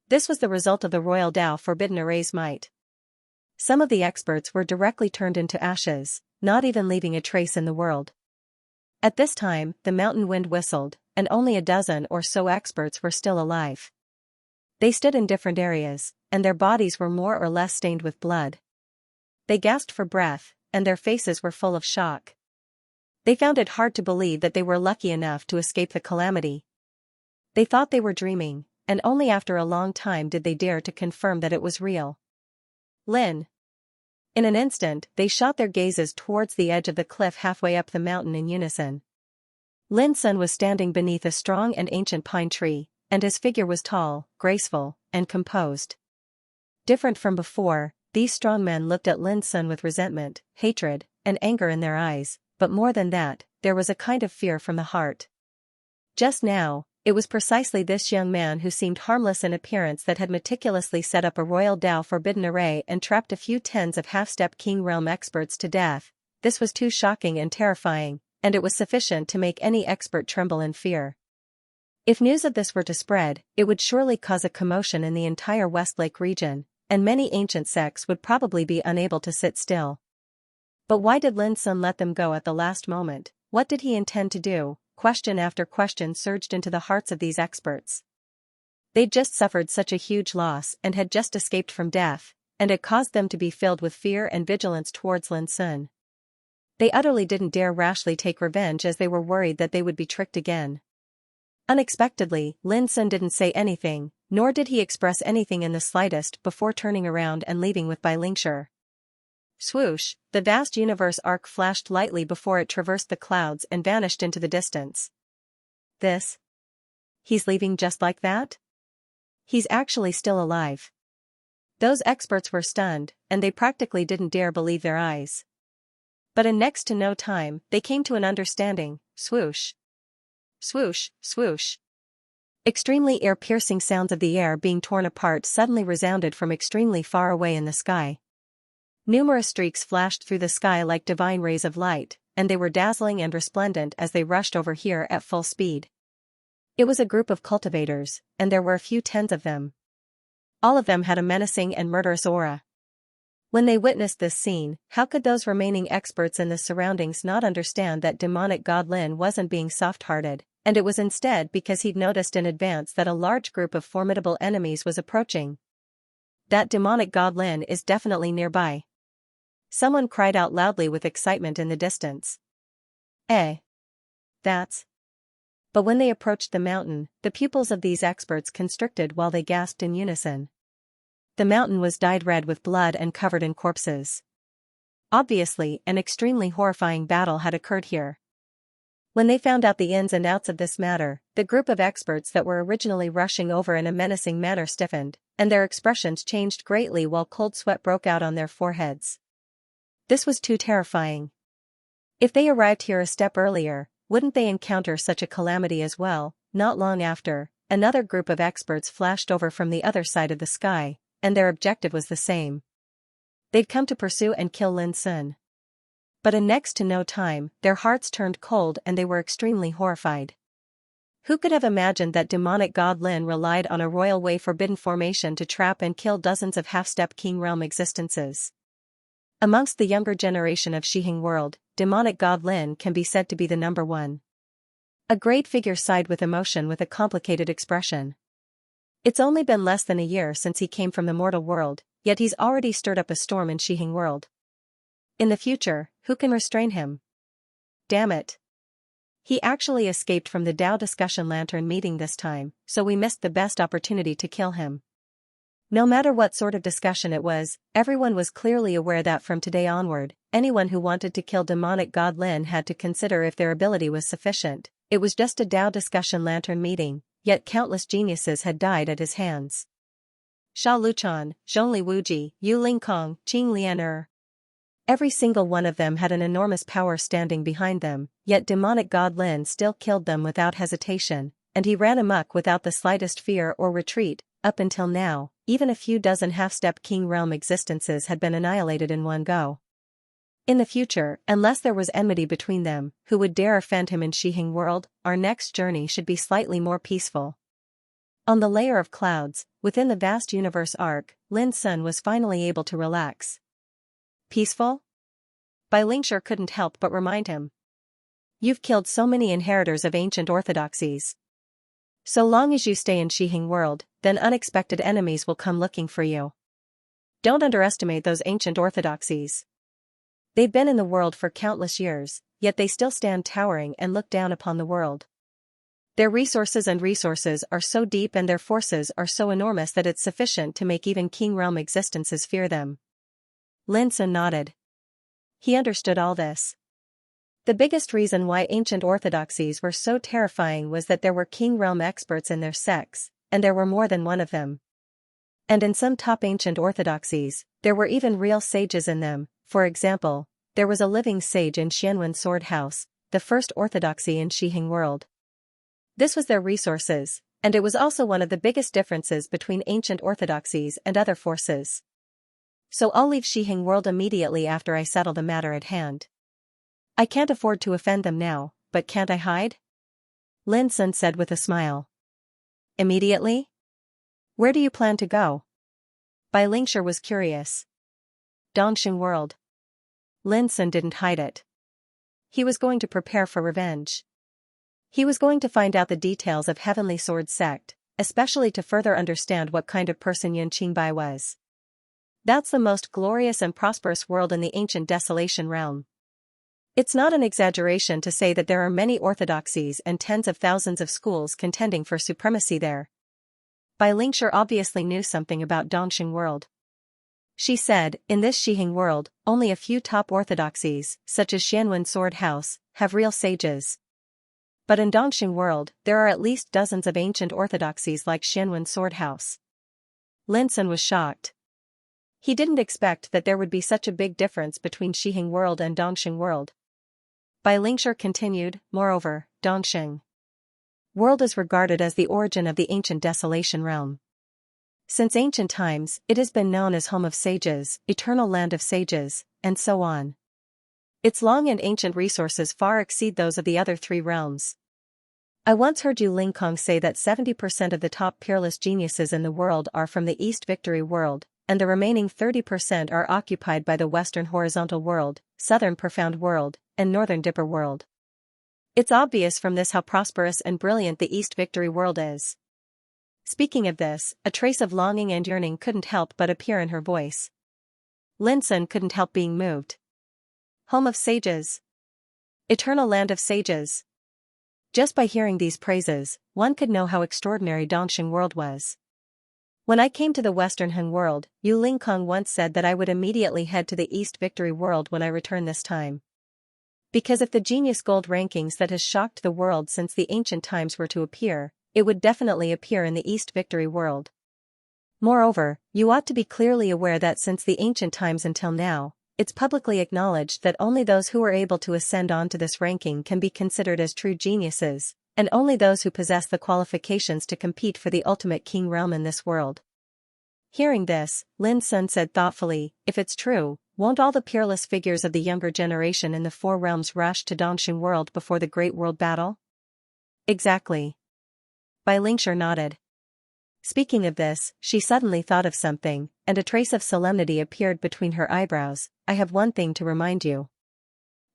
This was the result of the royal Tao Forbidden Array's might. Some of the experts were directly turned into ashes, not even leaving a trace in the world. At this time, the mountain wind whistled, and only a dozen or so experts were still alive. They stood in different areas, and their bodies were more or less stained with blood. They gasped for breath, and their faces were full of shock. They found it hard to believe that they were lucky enough to escape the calamity. They thought they were dreaming, and only after a long time did they dare to confirm that it was real. Lin. In an instant, they shot their gazes towards the edge of the cliff halfway up the mountain in unison. Lin Sun was standing beneath a strong and ancient pine tree, and his figure was tall, graceful, and composed. Different from before, these strong men looked at Lin Sun with resentment, hatred, and anger in their eyes, but more than that, there was a kind of fear from the heart. Just now, it was precisely this young man who seemed harmless in appearance that had meticulously set up a royal Tao Forbidden Array and trapped a few tens of half-step King Realm experts to death. This was too shocking and terrifying, and it was sufficient to make any expert tremble in fear. If news of this were to spread, it would surely cause a commotion in the entire Westlake region, and many ancient sects would probably be unable to sit still. But why did Lin Sun let them go at the last moment? What did he intend to do? Question after question surged into the hearts of these experts. They'd just suffered such a huge loss and had just escaped from death, and it caused them to be filled with fear and vigilance towards Lin Sun. They utterly didn't dare rashly take revenge as they were worried that they would be tricked again. Unexpectedly, Lin Sun didn't say anything, nor did he express anything in the slightest before turning around and leaving with Bai Lingshi. Swoosh, the vast universe arc flashed lightly before it traversed the clouds and vanished into the distance. This? He's leaving just like that? He's actually still alive. Those experts were stunned, and they practically didn't dare believe their eyes. But in next to no time, they came to an understanding. Swoosh. Swoosh, swoosh. Extremely ear-piercing sounds of the air being torn apart suddenly resounded from extremely far away in the sky. Numerous streaks flashed through the sky like divine rays of light, and they were dazzling and resplendent as they rushed over here at full speed. It was a group of cultivators, and there were a few tens of them. All of them had a menacing and murderous aura. When they witnessed this scene, how could those remaining experts in the surroundings not understand that demonic god Lin wasn't being soft-hearted, and it was instead because he'd noticed in advance that a large group of formidable enemies was approaching. That demonic god Lin is definitely nearby. Someone cried out loudly with excitement in the distance. That's... But when they approached the mountain, the pupils of these experts constricted while they gasped in unison. The mountain was dyed red with blood and covered in corpses. Obviously, an extremely horrifying battle had occurred here. When they found out the ins and outs of this matter, the group of experts that were originally rushing over in a menacing manner stiffened, and their expressions changed greatly while cold sweat broke out on their foreheads. This was too terrifying. If they arrived here a step earlier, wouldn't they encounter such a calamity as well? Not long after, another group of experts flashed over from the other side of the sky, and their objective was the same. They'd come to pursue and kill Lin Sun. But in next to no time, their hearts turned cold and they were extremely horrified. Who could have imagined that demonic god Lin relied on a royal way forbidden formation to trap and kill dozens of half-step King Realm existences? Amongst the younger generation of Shihing world, demonic god Lin can be said to be the number one. A great figure sighed with emotion with a complicated expression. It's only been less than a year since he came from the mortal world, yet he's already stirred up a storm in Shihing world. In the future, who can restrain him? Damn it. He actually escaped from the Tao discussion lantern meeting this time, so we missed the best opportunity to kill him. No matter what sort of discussion it was, everyone was clearly aware that from today onward, anyone who wanted to kill demonic god Lin had to consider if their ability was sufficient. It was just a Tao discussion lantern meeting, yet countless geniuses had died at his hands. Sha Luchan, Zhongli Wuji, Yu Lingkong, Qing Lianer. Every single one of them had an enormous power standing behind them, yet demonic god Lin still killed them without hesitation, and he ran amok without the slightest fear or retreat. Up until now, even a few dozen half-step King Realm existences had been annihilated in one go. In the future, unless there was enmity between them, who would dare offend him in Shihing world, our next journey should be slightly more peaceful. On the layer of clouds, within the vast universe arc, Lin Sun was finally able to relax. Peaceful? Bai Lingshi couldn't help but remind him. You've killed so many inheritors of ancient orthodoxies. So long as you stay in Shihing world, then unexpected enemies will come looking for you. Don't underestimate those ancient orthodoxies. They've been in the world for countless years, yet they still stand towering and look down upon the world. Their resources are so deep and their forces are so enormous that it's sufficient to make even King realm existences fear them. Lin Sun nodded. He understood all this. The biggest reason why ancient orthodoxies were so terrifying was that there were King realm experts in their sects, and there were more than one of them. And in some top ancient orthodoxies, there were even real sages in them. For example, there was a living sage in Xianwen Sword House, the first orthodoxy in Shihing world. This was their resources, and it was also one of the biggest differences between ancient orthodoxies and other forces. So I'll leave Shihing world immediately after I settle the matter at hand. I can't afford to offend them now, but can't I hide? Lin Sun said with a smile. Immediately? Where do you plan to go? Bai Lingshi was curious. Dongxing world. Lin Sun didn't hide it. He was going to prepare for revenge. He was going to find out the details of Heavenly Sword sect, especially to further understand what kind of person Yan Qingbai was. That's the most glorious and prosperous world in the ancient Desolation realm. It's not an exaggeration to say that there are many orthodoxies and tens of thousands of schools contending for supremacy there. Bai Lingshi obviously knew something about Dongxing world. She said, in this Shihing world, only a few top orthodoxies, such as Xianwen Sword House, have real sages. But in Dongxing world, there are at least dozens of ancient orthodoxies like Xianwen Sword House. Lin Sun was shocked. He didn't expect that there would be such a big difference between Shihing world and Dongxing world. Bai Lingshi continued, moreover, Dongxing world is regarded as the origin of the ancient Desolation realm. Since ancient times, it has been known as home of sages, eternal land of sages, and so on. Its long and ancient resources far exceed those of the other three realms. I once heard Yu Lingkong say that 70% of the top peerless geniuses in the world are from the East Victory world, and the remaining 30% are occupied by the Western Horizontal world, Southern Profound world, and Northern Dipper world. It's obvious from this how prosperous and brilliant the East Victory world is. Speaking of this, a trace of longing and yearning couldn't help but appear in her voice. Lin Sun couldn't help being moved. Home of sages. Eternal land of sages. Just by hearing these praises, one could know how extraordinary Dongxing world was. When I came to the Western Han world, Yu Lingkong once said that I would immediately head to the East Victory world when I return this time. Because if the Genius Gold rankings that has shocked the world since the ancient times were to appear, it would definitely appear in the East Victory world. Moreover, you ought to be clearly aware that since the ancient times until now, it's publicly acknowledged that only those who are able to ascend onto this ranking can be considered as true geniuses, and only those who possess the qualifications to compete for the ultimate king realm in this world. Hearing this, Lin Sun said thoughtfully, if it's true, won't all the peerless figures of the younger generation in the four realms rush to Dongxing world before the great world battle? Exactly. Bai Lingshi nodded. Speaking of this, she suddenly thought of something, and a trace of solemnity appeared between her eyebrows. I have one thing to remind you.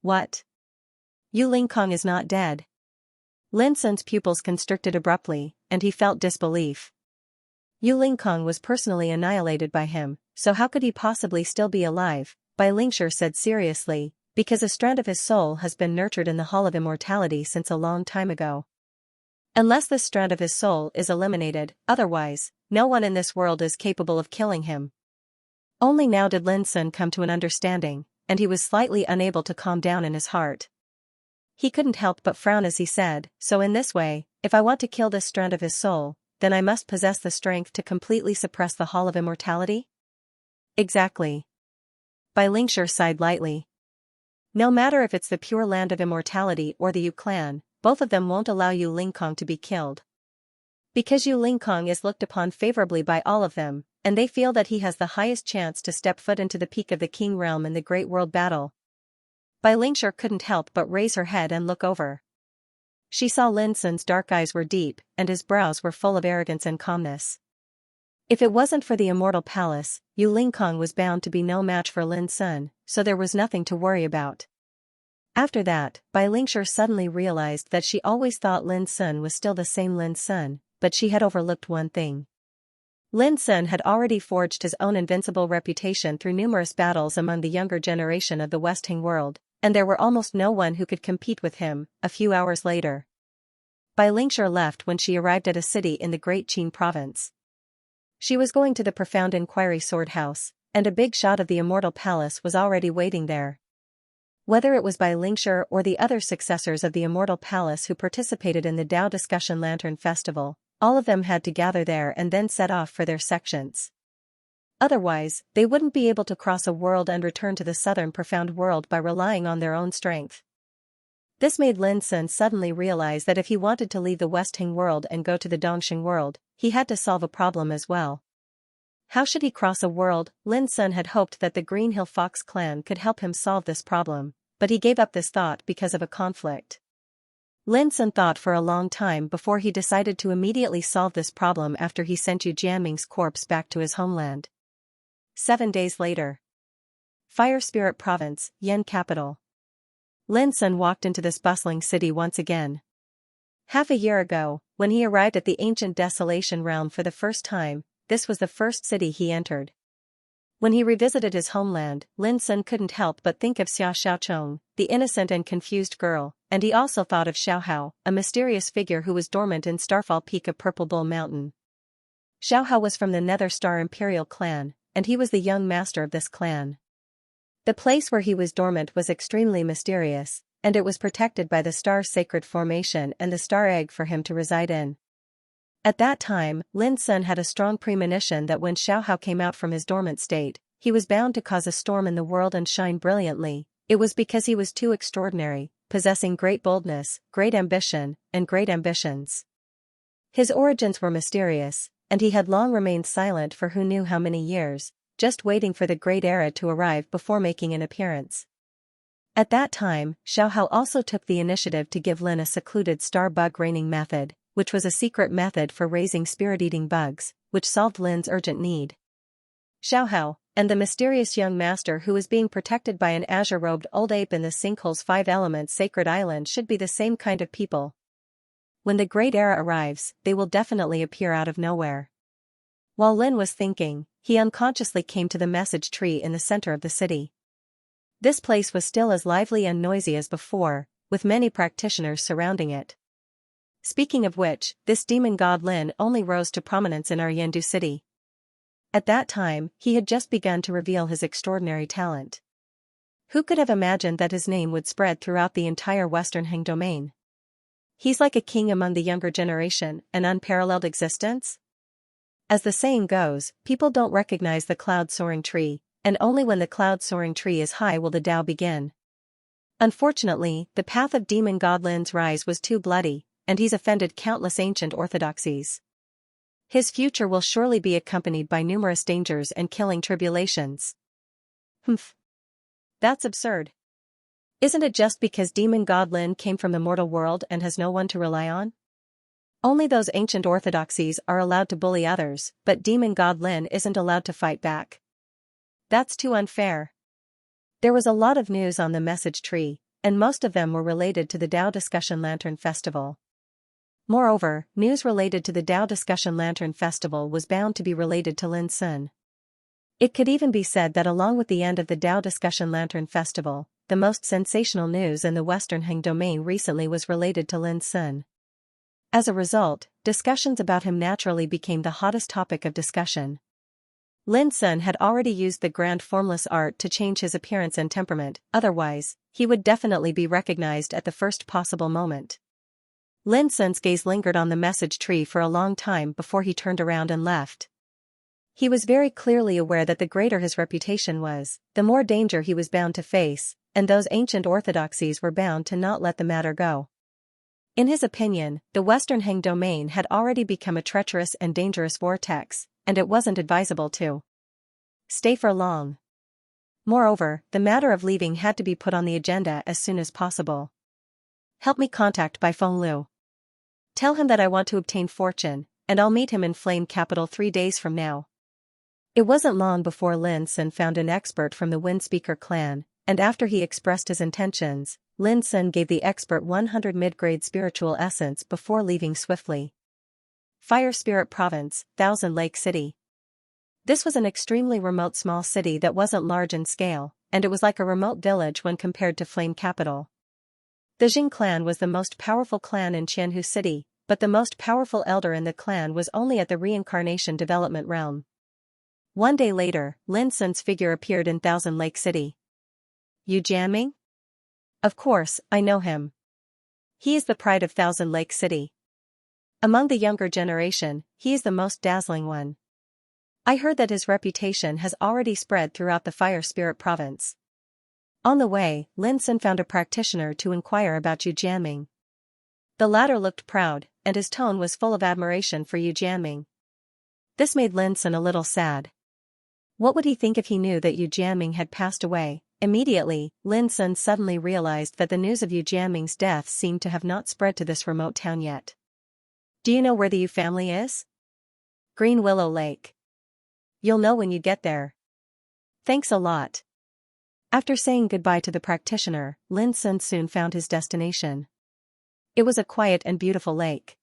What? Yu Lingkong is not dead. Lin Sun's pupils constricted abruptly, and he felt disbelief. Yu Lingkong was personally annihilated by him, so how could he possibly still be alive? Bai Lingshi said seriously, because a strand of his soul has been nurtured in the Hall of Immortality since a long time ago. Unless this strand of his soul is eliminated, otherwise, no one in this world is capable of killing him. Only now did Lin Sun come to an understanding, and he was slightly unable to calm down in his heart. He couldn't help but frown as he said, so in this way, if I want to kill this strand of his soul, then I must possess the strength to completely suppress the Hall of Immortality? Exactly. Bai Lingshi sighed lightly. No matter if it's the Pure Land of Immortality or the Yu clan, both of them won't allow Yu Lingkong to be killed. Because Yu Lingkong is looked upon favorably by all of them, and they feel that he has the highest chance to step foot into the peak of the King realm in the Great World Battle. Bai Lingshi couldn't help but raise her head and look over. She saw Lin Sun's dark eyes were deep, and his brows were full of arrogance and calmness. If it wasn't for the Immortal Palace, Yu Lingkong was bound to be no match for Lin Sun, so there was nothing to worry about. After that, Bai Lingshi suddenly realized that she always thought Lin Sun was still the same Lin Sun, but she had overlooked one thing. Lin Sun had already forged his own invincible reputation through numerous battles among the younger generation of the Westing world, and there were almost no one who could compete with him. A few hours later, Bai Lingshi left when she arrived at a city in the Great Qin province. She was going to the Profound Inquiry Sword House, and a big shot of the Immortal Palace was already waiting there. Whether it was Bai Lingshi or the other successors of the Immortal Palace who participated in the Tao Discussion Lantern Festival, all of them had to gather there and then set off for their sections. Otherwise, they wouldn't be able to cross a world and return to the southern Profound World by relying on their own strength. This made Lin Sun suddenly realize that if he wanted to leave the Westing world and go to the Dongxing world, he had to solve a problem as well. How should he cross a world? Lin Sun had hoped that the Green Hill Fox clan could help him solve this problem, but he gave up this thought because of a conflict. Lin Sun thought for a long time before he decided to immediately solve this problem after he sent Yu Jianming's corpse back to his homeland. 7 days later. Fire Spirit Province, Yen capital. Lin Sun walked into this bustling city once again. Half a year ago, when he arrived at the ancient Desolation Realm for the first time, this was the first city he entered. When he revisited his homeland, Lin Sun couldn't help but think of Xia Xiaochong, the innocent and confused girl, and he also thought of Xiaohao, a mysterious figure who was dormant in Starfall Peak of Purple Bull Mountain. Xiaohao was from the Nether Star Imperial clan, and he was the young master of this clan. The place where he was dormant was extremely mysterious, and it was protected by the Star Sacred Formation and the Star Egg for him to reside in. At that time, Lin Sun had a strong premonition that when Xiaohao came out from his dormant state, he was bound to cause a storm in the world and shine brilliantly. It was because he was too extraordinary, possessing great boldness, great ambition, and great ambitions. His origins were mysterious, and he had long remained silent for who knew how many years, just waiting for the great era to arrive before making an appearance. At that time, Xiaohao also took the initiative to give Lin a secluded star bug raining method, which was a secret method for raising spirit-eating bugs, which solved Lin's urgent need. Xiaohao, and the mysterious young master who was being protected by an azure-robed old ape in the Sinkhole's 5-element sacred island should be the same kind of people. When the great era arrives, they will definitely appear out of nowhere. While Lin was thinking, he unconsciously came to the message tree in the center of the city. This place was still as lively and noisy as before, with many practitioners surrounding it. Speaking of which, this demon god Lin only rose to prominence in our Yendu city. At that time, he had just begun to reveal his extraordinary talent. Who could have imagined that his name would spread throughout the entire Western Heng domain? He's like a king among the younger generation, an unparalleled existence? As the saying goes, people don't recognize the cloud-soaring tree, and only when the cloud-soaring tree is high will the Tao begin. Unfortunately, the path of demon god Lin's rise was too bloody, and he's offended countless ancient orthodoxies. His future will surely be accompanied by numerous dangers and killing tribulations. Humph. That's absurd. Isn't it just because demon god Lin came from the mortal world and has no one to rely on? Only those ancient orthodoxies are allowed to bully others, but demon god Lin isn't allowed to fight back. That's too unfair. There was a lot of news on the message tree, and most of them were related to the Tao Discussion Lantern Festival. Moreover, news related to the Tao Discussion Lantern Festival was bound to be related to Lin Sun. It could even be said that along with the end of the Tao Discussion Lantern Festival, the most sensational news in the Western Heng domain recently was related to Lin Sun. As a result, discussions about him naturally became the hottest topic of discussion. Lin Sun had already used the grand formless art to change his appearance and temperament, otherwise, he would definitely be recognized at the first possible moment. Lin Sun's gaze lingered on the message tree for a long time before he turned around and left. He was very clearly aware that the greater his reputation was, the more danger he was bound to face, and those ancient orthodoxies were bound to not let the matter go. In his opinion, the Western Heng domain had already become a treacherous and dangerous vortex, and it wasn't advisable to stay for long. Moreover, the matter of leaving had to be put on the agenda as soon as possible. Help me contact by phone Liu. Tell him that I want to obtain fortune, and I'll meet him in Flame Capital 3 days from now. It wasn't long before Lin Sun found an expert from the Windspeaker clan, and after he expressed his intentions, Lin Sun gave the expert 100 mid-grade spiritual essence before leaving swiftly. Fire Spirit Province, Thousand Lake City. This was an extremely remote small city that wasn't large in scale, and it was like a remote village when compared to Flame Capital. The Jing clan was the most powerful clan in Qianhu City, but the most powerful elder in the clan was only at the reincarnation development realm. One day later, Lin Sun's figure appeared in Thousand Lake City. Yu Jianming? Of course, I know him. He is the pride of Thousand Lake City. Among the younger generation, he is the most dazzling one. I heard that his reputation has already spread throughout the Fire Spirit Province. On the way, Lin Sun found a practitioner to inquire about Yu Jianming. The latter looked proud, and his tone was full of admiration for Yu Jianming. This made Lin Sun a little sad. What would he think if he knew that Yu Jianming had passed away? Immediately, Lin Sun suddenly realized that the news of Yu Jianming's death seemed to have not spread to this remote town yet. Do you know where the Yu family is? Green Willow Lake. You'll know when you get there. Thanks a lot. After saying goodbye to the practitioner, Lin Sun soon found his destination. It was a quiet and beautiful lake.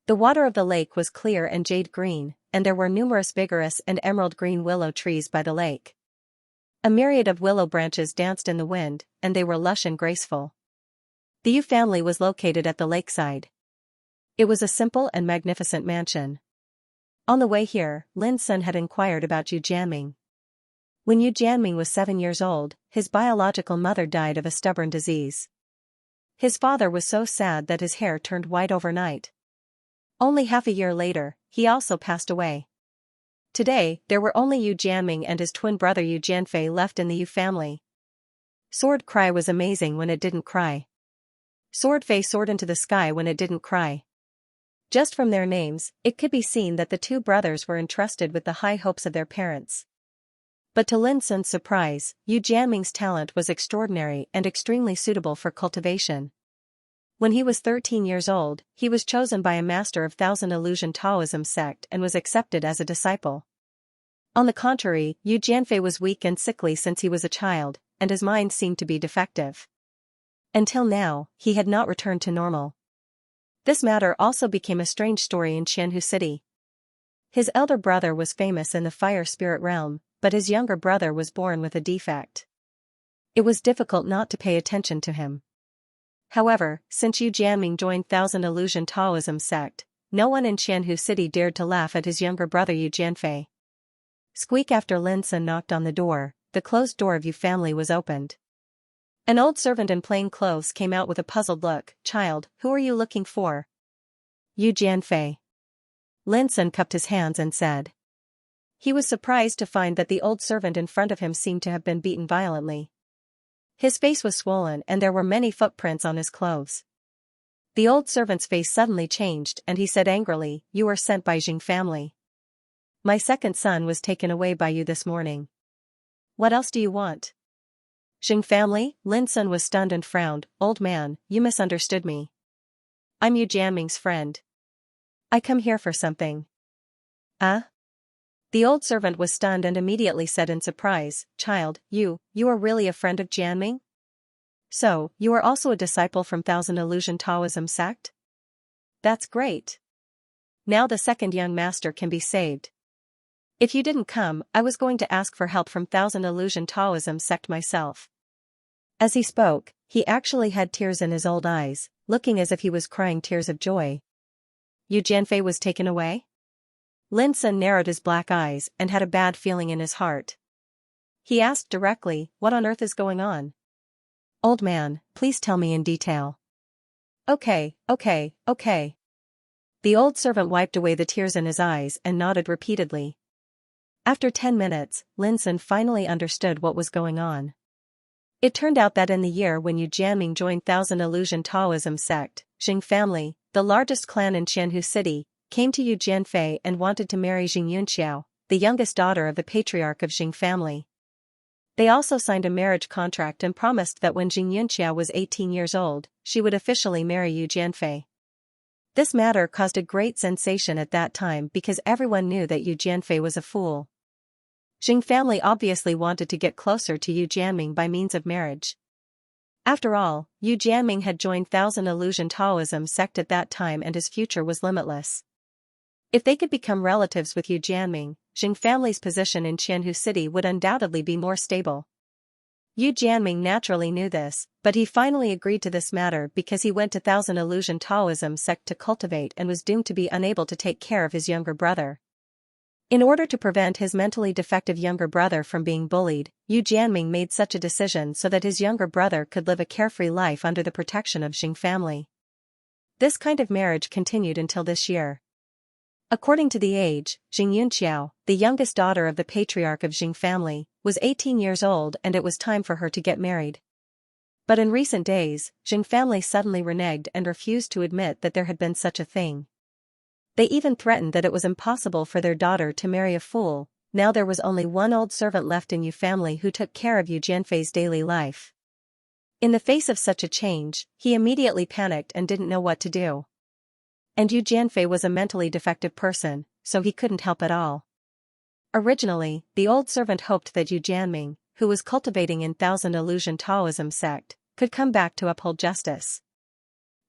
The water of the lake was clear and jade green, and there were numerous vigorous and emerald green willow trees by the lake. A myriad of willow branches danced in the wind, and they were lush and graceful. The Yu family was located at the lakeside. It was a simple and magnificent mansion. On the way here, Lin Sun had inquired about Yu Jianming. When Yu Jianming was 7 years old, his biological mother died of a stubborn disease. His father was so sad that his hair turned white overnight. Only half a year later, he also passed away. Today, there were only Yu Jianming and his twin brother Yu Jianfei left in the Yu family. Sword Cry was amazing when it didn't cry. Sword Fei soared into the sky when it didn't cry. Just from their names, it could be seen that the two brothers were entrusted with the high hopes of their parents. But to Lin Sun's surprise, Yu Jianming's talent was extraordinary and extremely suitable for cultivation. When he was 13 years old, he was chosen by a master of Thousand Illusion Taoism sect and was accepted as a disciple. On the contrary, Yu Jianfei was weak and sickly since he was a child, and his mind seemed to be defective. Until now, he had not returned to normal. This matter also became a strange story in Qianhu City. His elder brother was famous in the fire spirit realm, but his younger brother was born with a defect. It was difficult not to pay attention to him. However, since Yu Jianming joined Thousand Illusion Taoism sect, no one in Qianhu City dared to laugh at his younger brother Yu Jianfei. Squeak after Lin Sun knocked on the door, the closed door of Yu family was opened. An old servant in plain clothes came out with a puzzled look. Child, who are you looking for? Yu Jianfei. Lin Sun cupped his hands and said. He was surprised to find that the old servant in front of him seemed to have been beaten violently. His face was swollen and there were many footprints on his clothes. The old servant's face suddenly changed and he said angrily, You were sent by Jing family. My second son was taken away by you this morning. What else do you want? Jing family? Lin Sun was stunned and frowned. Old man, you misunderstood me. I'm Yu Jianming's friend. I come here for something. The old servant was stunned and immediately said in surprise, Child, you are really a friend of Jianming? So, you are also a disciple from Thousand Illusion Taoism sect? That's great. Now the second young master can be saved. If you didn't come, I was going to ask for help from Thousand Illusion Taoism sect myself. As he spoke, he actually had tears in his old eyes, looking as if he was crying tears of joy. Yu Jianfei was taken away? Lin Sun narrowed his black eyes and had a bad feeling in his heart. He asked directly, What on earth is going on? Old man, please tell me in detail. Okay. The old servant wiped away the tears in his eyes and nodded repeatedly. After 10 minutes, Lin Sun finally understood what was going on. It turned out that in the year when Yu Jianming joined Thousand Illusion Taoism sect, Jing family, the largest clan in Qianhu City, came to Yu Jianfei and wanted to marry Xianxia, the youngest daughter of the patriarch of Jing family. They also signed a marriage contract and promised that when Xianxia was 18 years old, she would officially marry Yu Jianfei. This matter caused a great sensation at that time because everyone knew that Yu Jianfei was a fool. Jing family obviously wanted to get closer to Yu Jianming by means of marriage. After all, Yu Jianming had joined Thousand Illusion Taoism sect at that time and his future was limitless. If they could become relatives with Yu Jianming, Jing family's position in Qianhu City would undoubtedly be more stable. Yu Jianming naturally knew this, but he finally agreed to this matter because he went to Thousand Illusion Taoism sect to cultivate and was doomed to be unable to take care of his younger brother. In order to prevent his mentally defective younger brother from being bullied, Yu Jianming made such a decision so that his younger brother could live a carefree life under the protection of Jing family. This kind of marriage continued until this year. According to the age, Jing Yunqiao, the youngest daughter of the patriarch of Jing family, was 18 years old and it was time for her to get married. But in recent days, Jing family suddenly reneged and refused to admit that there had been such a thing. They even threatened that it was impossible for their daughter to marry a fool. Now there was only one old servant left in Yu family who took care of Yu Jianfei's daily life. In the face of such a change, he immediately panicked and didn't know what to do. And Yu Jianfei was a mentally defective person, so he couldn't help at all. Originally, the old servant hoped that Yu Jianming, who was cultivating in Thousand Illusion Taoism sect, could come back to uphold justice.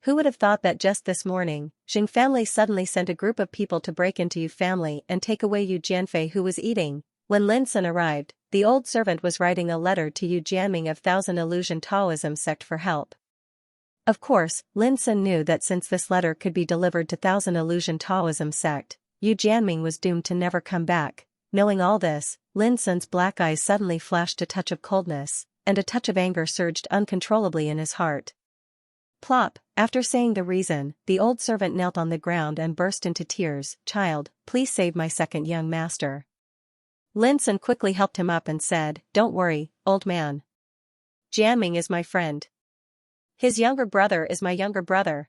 Who would have thought that just this morning, Jing family suddenly sent a group of people to break into Yu family and take away Yu Jianfei who was eating? When Lin Sun arrived, the old servant was writing a letter to Yu Jianming of Thousand Illusion Taoism sect for help. Of course, Lin Sun knew that since this letter could be delivered to Thousand Illusion Taoism sect, Yu Jianming was doomed to never come back. Knowing all this, Lin Sun's black eyes suddenly flashed a touch of coldness, and a touch of anger surged uncontrollably in his heart. Plop, after saying the reason, the old servant knelt on the ground and burst into tears. "Child, please save my second young master." Lin Sun quickly helped him up and said, "Don't worry, old man. Jianming is my friend. His younger brother is my younger brother."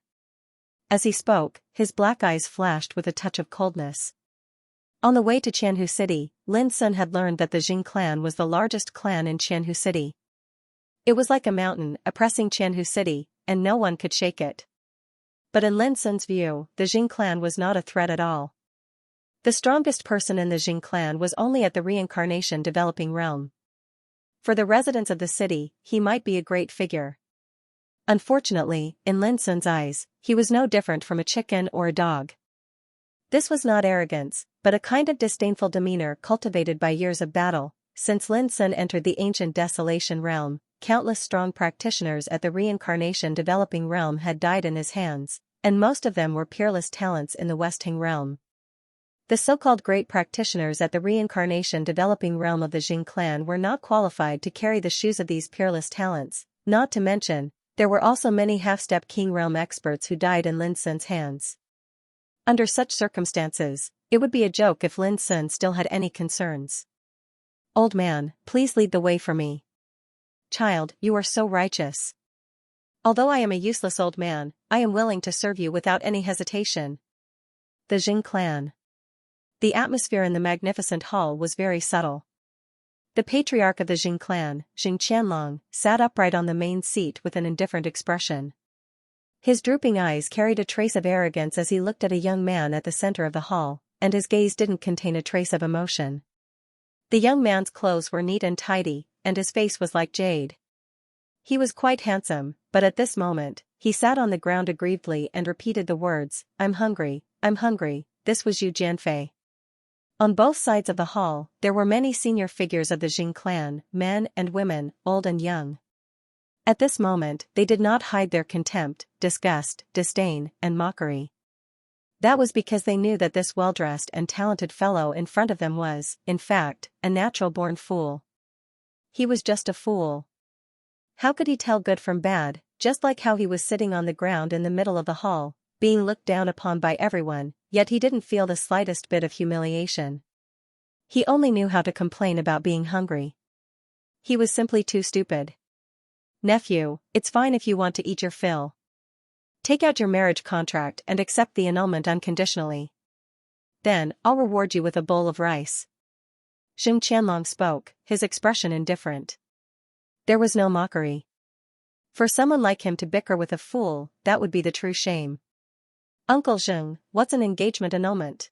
As he spoke, his black eyes flashed with a touch of coldness. On the way to Qianhu City, Lin Sun had learned that the Jing clan was the largest clan in Qianhu City. It was like a mountain oppressing Qianhu City, and no one could shake it. But in Lin Sun's view, the Jing clan was not a threat at all. The strongest person in the Jing clan was only at the reincarnation developing realm. For the residents of the city, he might be a great figure. Unfortunately, in Lin Sun's eyes, he was no different from a chicken or a dog. This was not arrogance, but a kind of disdainful demeanor cultivated by years of battle. Since Lin Sun entered the ancient desolation realm, countless strong practitioners at the reincarnation developing realm had died in his hands, and most of them were peerless talents in the Westing realm. The so-called great practitioners at the reincarnation developing realm of the Jing clan were not qualified to carry the shoes of these peerless talents, not to mention, there were also many half-step king realm experts who died in Lin Sun's hands. Under such circumstances, it would be a joke if Lin Sun still had any concerns. "Old man, please lead the way for me." "Child, you are so righteous. Although I am a useless old man, I am willing to serve you without any hesitation." The Jing clan. The atmosphere in the magnificent hall was very subtle. The patriarch of the Jing clan, Jing Qianlong, sat upright on the main seat with an indifferent expression. His drooping eyes carried a trace of arrogance as he looked at a young man at the center of the hall, and his gaze didn't contain a trace of emotion. The young man's clothes were neat and tidy, and his face was like jade. He was quite handsome, but at this moment, he sat on the ground aggrievedly and repeated the words, I'm hungry, I'm hungry." This was Yu Jianfei. On both sides of the hall, there were many senior figures of the Jing clan, men and women, old and young. At this moment, they did not hide their contempt, disgust, disdain, and mockery. That was because they knew that this well-dressed and talented fellow in front of them was, in fact, a natural-born fool. He was just a fool. How could he tell good from bad, just like how he was sitting on the ground in the middle of the hall, being looked down upon by everyone, yet he didn't feel the slightest bit of humiliation. He only knew how to complain about being hungry. He was simply too stupid. "Nephew, it's fine if you want to eat your fill. Take out your marriage contract and accept the annulment unconditionally. Then, I'll reward you with a bowl of rice." Xing Qianlong spoke, his expression indifferent. There was no mockery. For someone like him to bicker with a fool, that would be the true shame. Uncle Xing, what's an engagement annulment?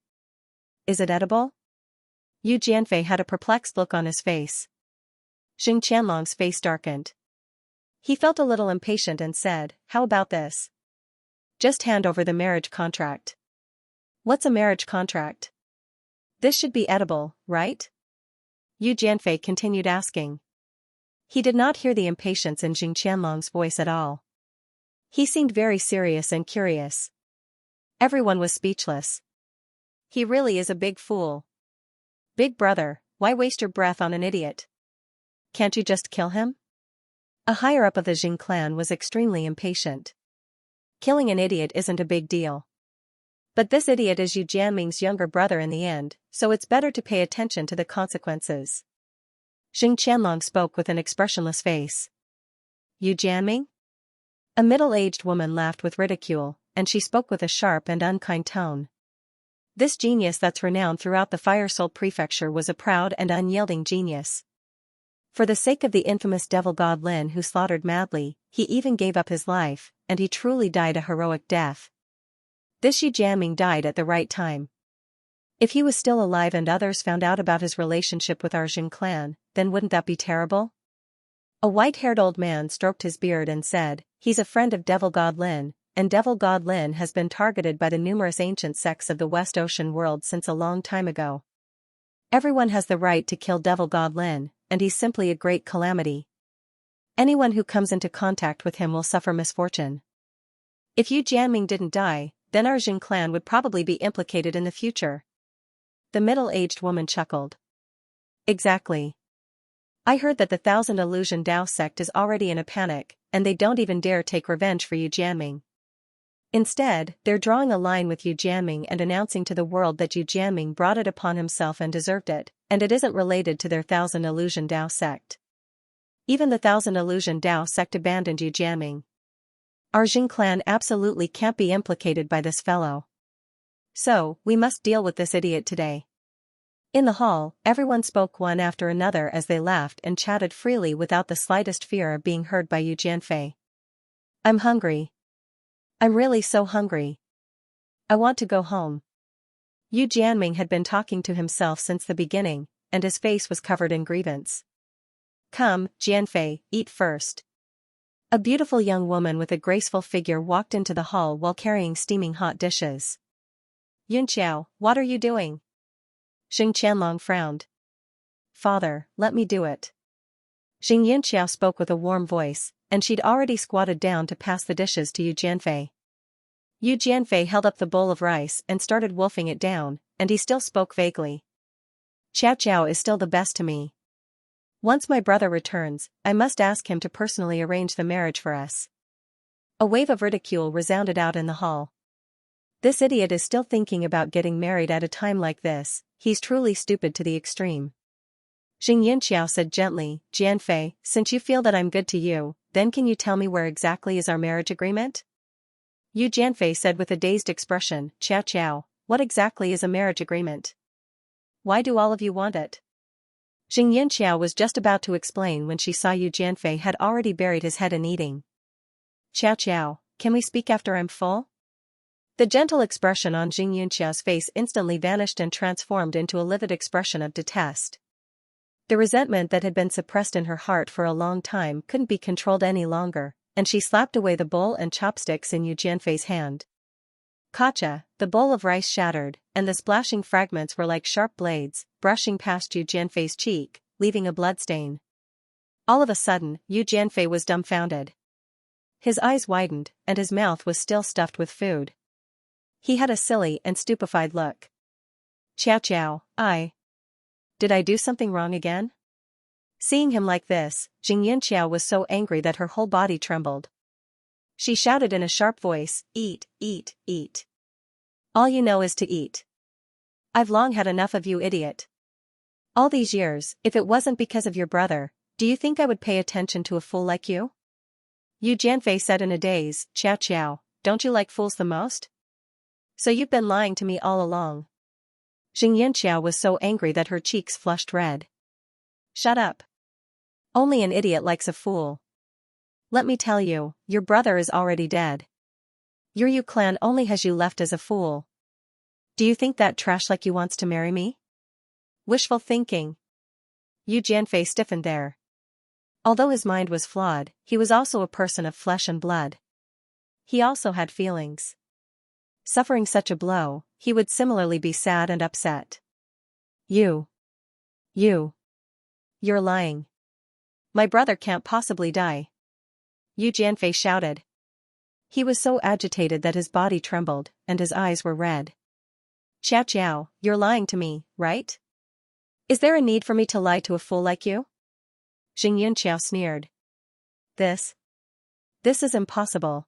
Is it edible? Yu Jianfei had a perplexed look on his face. Xing Qianlong's face darkened. He felt a little impatient and said, how about this? Just hand over the marriage contract. What's a marriage contract? This should be edible, right? Yu Jianfei continued asking. He did not hear the impatience in Xing Qianlong's voice at all. He seemed very serious and curious. Everyone was speechless. He really is a big fool. Big brother, why waste your breath on an idiot? Can't you just kill him? A higher-up of the Jing clan was extremely impatient. Killing an idiot isn't a big deal. But this idiot is Yu Jianming's younger brother in the end, so it's better to pay attention to the consequences. Xing Qianlong spoke with an expressionless face. Yu Jianming? A middle-aged woman laughed with ridicule, and she spoke with a sharp and unkind tone. This genius that's renowned throughout the Fire Soul Prefecture was a proud and unyielding genius. For the sake of the infamous devil god Lin who slaughtered madly, he even gave up his life, and he truly died a heroic death. This Yu Jianming died at the right time. If he was still alive and others found out about his relationship with our Jing clan, then wouldn't that be terrible? A white-haired old man stroked his beard and said, he's a friend of devil god Lin, and devil god Lin has been targeted by the numerous ancient sects of the West Ocean world since a long time ago. Everyone has the right to kill devil god Lin, and he's simply a great calamity. Anyone who comes into contact with him will suffer misfortune. If Yu Jianming didn't die, then our Jing clan would probably be implicated in the future. The middle-aged woman chuckled. Exactly. I heard that the Thousand Illusion Dao sect is already in a panic, and they don't even dare take revenge for Yu Jianming. Instead, they're drawing a line with Yu Jianming and announcing to the world that Yu Jianming brought it upon himself and deserved it, and it isn't related to their Thousand Illusion Dao sect. Even the Thousand Illusion Dao sect abandoned Yu Jianming. Our Jing clan absolutely can't be implicated by this fellow. So, we must deal with this idiot today. In the hall, everyone spoke one after another as they laughed and chatted freely without the slightest fear of being heard by Yu Jianfei. I'm hungry. I'm really so hungry. I want to go home. Yu Jianming had been talking to himself since the beginning, and his face was covered in grievance. Come, Jianfei, eat first. A beautiful young woman with a graceful figure walked into the hall while carrying steaming hot dishes. Yunqiao, what are you doing? Xing Qianlong frowned. Father, let me do it. Xing Yunqiao spoke with a warm voice, and she'd already squatted down to pass the dishes to Yu Jianfei. Yu Jianfei held up the bowl of rice and started wolfing it down, and he still spoke vaguely. Xiao is still the best to me. Once my brother returns, I must ask him to personally arrange the marriage for us. A wave of ridicule resounded out in the hall. This idiot is still thinking about getting married at a time like this, he's truly stupid to the extreme. Xing Yunqiao said gently, Jianfei, since you feel that I'm good to you, then can you tell me where exactly is our marriage agreement? Yu Jianfei said with a dazed expression, Xiao, what exactly is a marriage agreement? Why do all of you want it? Xing Yunqiao was just about to explain when she saw Yu Jianfei had already buried his head in eating. Xiao, can we speak after I'm full? The gentle expression on Xing Yunqiao's face instantly vanished and transformed into a livid expression of detest. The resentment that had been suppressed in her heart for a long time couldn't be controlled any longer, and she slapped away the bowl and chopsticks in Yu Jianfei's hand. Kacha, the bowl of rice shattered, and the splashing fragments were like sharp blades, brushing past Yu Jianfei's cheek, leaving a bloodstain. All of a sudden, Yu Jianfei was dumbfounded. His eyes widened, and his mouth was still stuffed with food. He had a silly and stupefied look. Xiao, did I do something wrong again? Seeing him like this, Xing Yunqiao was so angry that her whole body trembled. She shouted in a sharp voice, Eat, eat, eat. All you know is to eat. I've long had enough of you, idiot. All these years, if it wasn't because of your brother, do you think I would pay attention to a fool like you? Yu Jianfei said in a daze, Xiao, don't you like fools the most? So you've been lying to me all along. Xianxia was so angry that her cheeks flushed red. Shut up. Only an idiot likes a fool. Let me tell you, your brother is already dead. Your Yu clan only has you left as a fool. Do you think that trash like you wants to marry me? Wishful thinking. Yu Jianfei stiffened there. Although his mind was flawed, he was also a person of flesh and blood. He also had feelings. Suffering such a blow, he would similarly be sad and upset. You're lying. My brother can't possibly die. Yu Jianfei shouted. He was so agitated that his body trembled, and his eyes were red. Xiao, you're lying to me, right? Is there a need for me to lie to a fool like you? Xianxia sneered. This is impossible.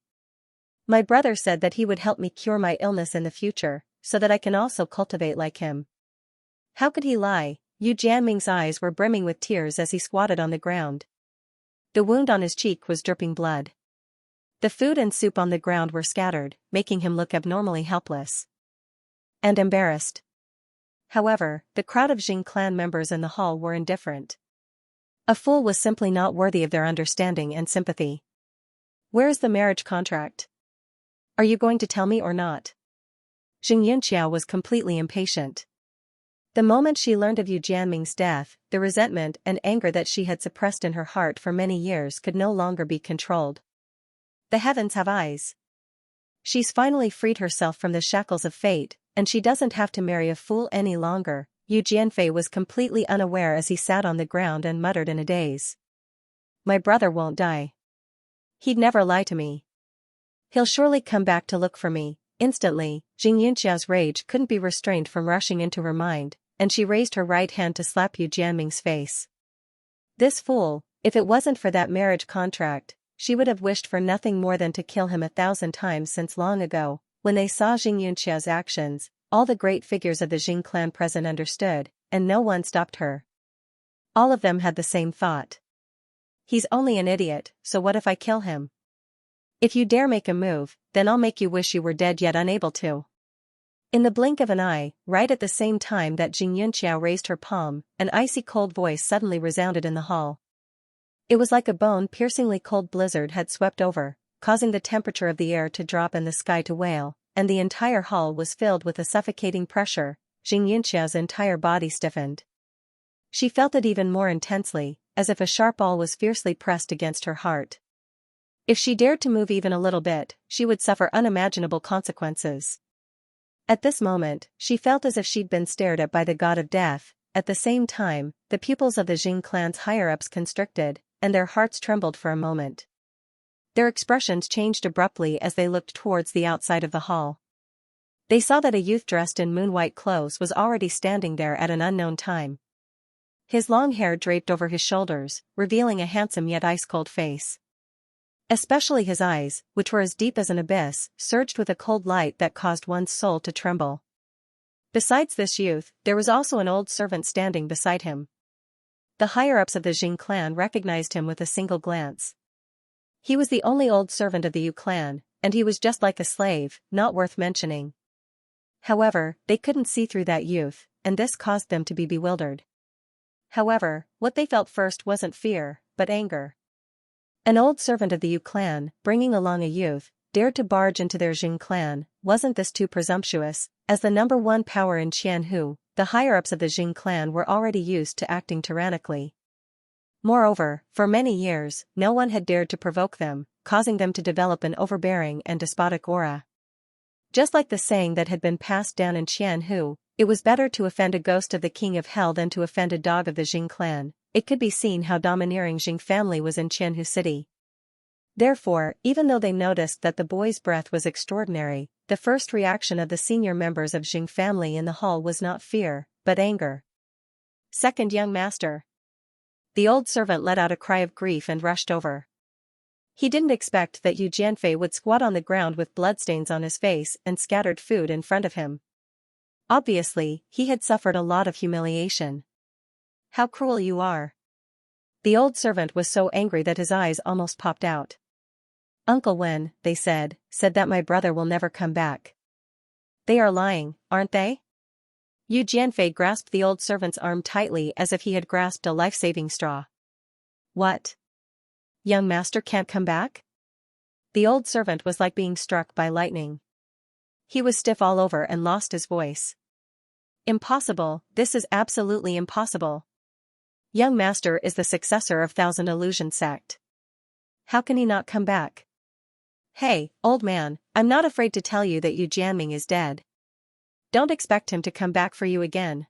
My brother said that he would help me cure my illness in the future, so that I can also cultivate like him. How could he lie? Yu Jianming's eyes were brimming with tears as he squatted on the ground. The wound on his cheek was dripping blood. The food and soup on the ground were scattered, making him look abnormally helpless and embarrassed. However, the crowd of Jing clan members in the hall were indifferent. A fool was simply not worthy of their understanding and sympathy. Where is the marriage contract? Are you going to tell me or not? Xianxia was completely impatient. The moment she learned of Yu Jianming's death, the resentment and anger that she had suppressed in her heart for many years could no longer be controlled. The heavens have eyes. She's finally freed herself from the shackles of fate, and she doesn't have to marry a fool any longer. Yu Jianfei was completely unaware as he sat on the ground and muttered in a daze. My brother won't die. He'd never lie to me. He'll surely come back to look for me. Instantly, Xianxia's rage couldn't be restrained from rushing into her mind, and she raised her right hand to slap Yu Jianming's face. This fool, if it wasn't for that marriage contract, she would have wished for nothing more than to kill him 1,000 times since long ago. When they saw Xianxia's actions, all the great figures of the Jing clan present understood, and no one stopped her. All of them had the same thought. He's only an idiot, so what if I kill him? If you dare make a move, then I'll make you wish you were dead yet unable to. In the blink of an eye, right at the same time that Xianxia raised her palm, an icy cold voice suddenly resounded in the hall. It was like a bone-piercingly cold blizzard had swept over, causing the temperature of the air to drop and the sky to wail, and the entire hall was filled with a suffocating pressure. Xianxia's entire body stiffened. She felt it even more intensely, as if a sharp awl was fiercely pressed against her heart. If she dared to move even a little bit, she would suffer unimaginable consequences. At this moment, she felt as if she'd been stared at by the god of death. At the same time, the pupils of the Jing clan's higher-ups constricted, and their hearts trembled for a moment. Their expressions changed abruptly as they looked towards the outside of the hall. They saw that a youth dressed in moon-white clothes was already standing there at an unknown time. His long hair draped over his shoulders, revealing a handsome yet ice-cold face. Especially his eyes, which were as deep as an abyss, surged with a cold light that caused one's soul to tremble. Besides this youth, there was also an old servant standing beside him. The higher-ups of the Jing clan recognized him with a single glance. He was the only old servant of the Yu clan, and he was just like a slave, not worth mentioning. However, they couldn't see through that youth, and this caused them to be bewildered. However, what they felt first wasn't fear, but anger. An old servant of the Yu clan, bringing along a youth, dared to barge into their Jing clan. Wasn't this too presumptuous? As the number one power in Qianhu, the higher-ups of the Jing clan were already used to acting tyrannically. Moreover, for many years, no one had dared to provoke them, causing them to develop an overbearing and despotic aura. Just like the saying that had been passed down in Qianhu, it was better to offend a ghost of the king of hell than to offend a dog of the Jing clan. It could be seen how domineering Jing family was in Qianhu city. Therefore, even though they noticed that the boy's breath was extraordinary, the first reaction of the senior members of Jing family in the hall was not fear, but anger. Second young master. The old servant let out a cry of grief and rushed over. He didn't expect that Yu Jianfei would squat on the ground with bloodstains on his face and scattered food in front of him. Obviously, he had suffered a lot of humiliation. How cruel you are. The old servant was so angry that his eyes almost popped out. Uncle Wen, they said that my brother will never come back. They are lying, aren't they? Yu Jianfei grasped the old servant's arm tightly as if he had grasped a life-saving straw. What? Young master can't come back? The old servant was like being struck by lightning. He was stiff all over and lost his voice. Impossible, this is absolutely impossible. Young master is the successor of Thousand Illusion sect. How can he not come back? Hey, old man, I'm not afraid to tell you that Yu Jianming is dead. Don't expect him to come back for you again.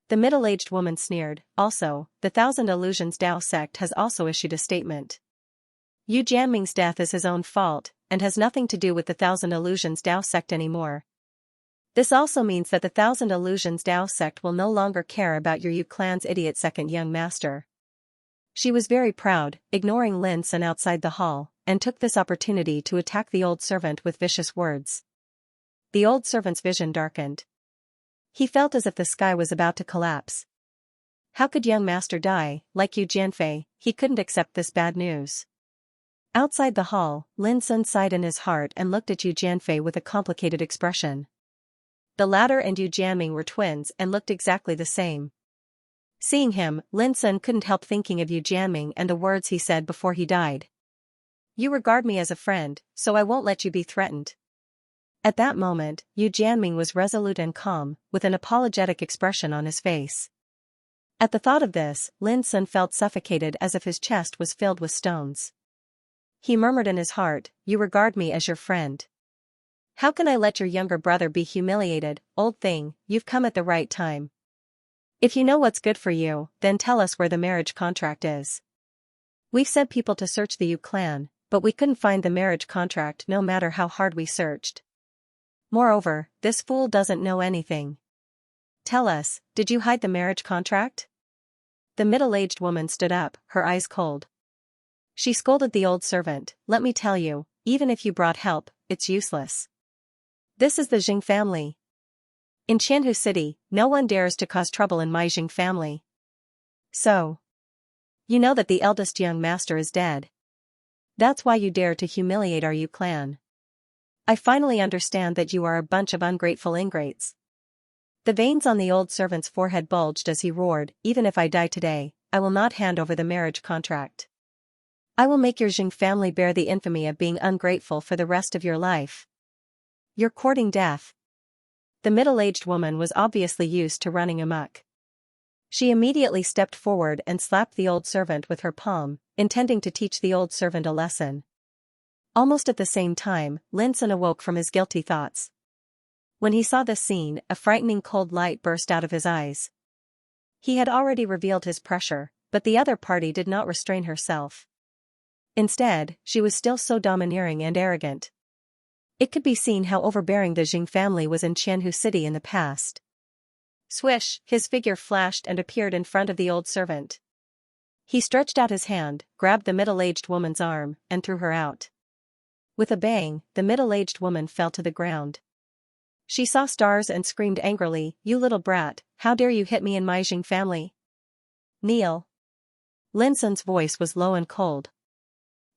The middle-aged woman sneered. Also, the Thousand Illusions Dao sect has also issued a statement. Yu Jianming's death is his own fault, and has nothing to do with the Thousand Illusions Dao sect anymore. This also means that the Thousand Illusions Dao sect will no longer care about your Yu clan's idiot second young master. She was very proud, ignoring Lin Sun outside the hall, and took this opportunity to attack the old servant with vicious words. The old servant's vision darkened. He felt as if the sky was about to collapse. How could young master die? Like Yu Jianfei, he couldn't accept this bad news. Outside the hall, Lin Sun sighed in his heart and looked at Yu Jianfei with a complicated expression. The latter and Yu Jianming were twins and looked exactly the same. Seeing him, Lin Sun couldn't help thinking of Yu Jianming and the words he said before he died. You regard me as a friend, so I won't let you be threatened. At that moment, Yu Jianming was resolute and calm, with an apologetic expression on his face. At the thought of this, Lin Sun felt suffocated as if his chest was filled with stones. He murmured in his heart, "You regard me as your friend. How can I let your younger brother be humiliated? Old thing, you've come at the right time. If you know what's good for you, then tell us where the marriage contract is. We've sent people to search the Yu clan, but we couldn't find the marriage contract no matter how hard we searched. Moreover, this fool doesn't know anything. Tell us, did you hide the marriage contract?" The middle-aged woman stood up, her eyes cold. She scolded the old servant, "Let me tell you, even if you brought help, it's useless. This is the Jing family. In Qianhu City, no one dares to cause trouble in my Jing family. So, you know that the eldest young master is dead. That's why you dare to humiliate our Yu clan. I finally understand that you are a bunch of ungrateful ingrates." The veins on the old servant's forehead bulged as he roared, "Even if I die today, I will not hand over the marriage contract. I will make your Jing family bear the infamy of being ungrateful for the rest of your life. You're courting death." The middle-aged woman was obviously used to running amok. She immediately stepped forward and slapped the old servant with her palm, intending to teach the old servant a lesson. Almost at the same time, Lin Sun awoke from his guilty thoughts. When he saw this scene, a frightening cold light burst out of his eyes. He had already revealed his pressure, but the other party did not restrain herself. Instead, she was still so domineering and arrogant. It could be seen how overbearing the Jing family was in Qianhu City in the past. Swish, his figure flashed and appeared in front of the old servant. He stretched out his hand, grabbed the middle-aged woman's arm, and threw her out. With a bang, the middle-aged woman fell to the ground. She saw stars and screamed angrily, "You little brat, how dare you hit me in my Jing family? Kneel." Lin Sun's voice was low and cold.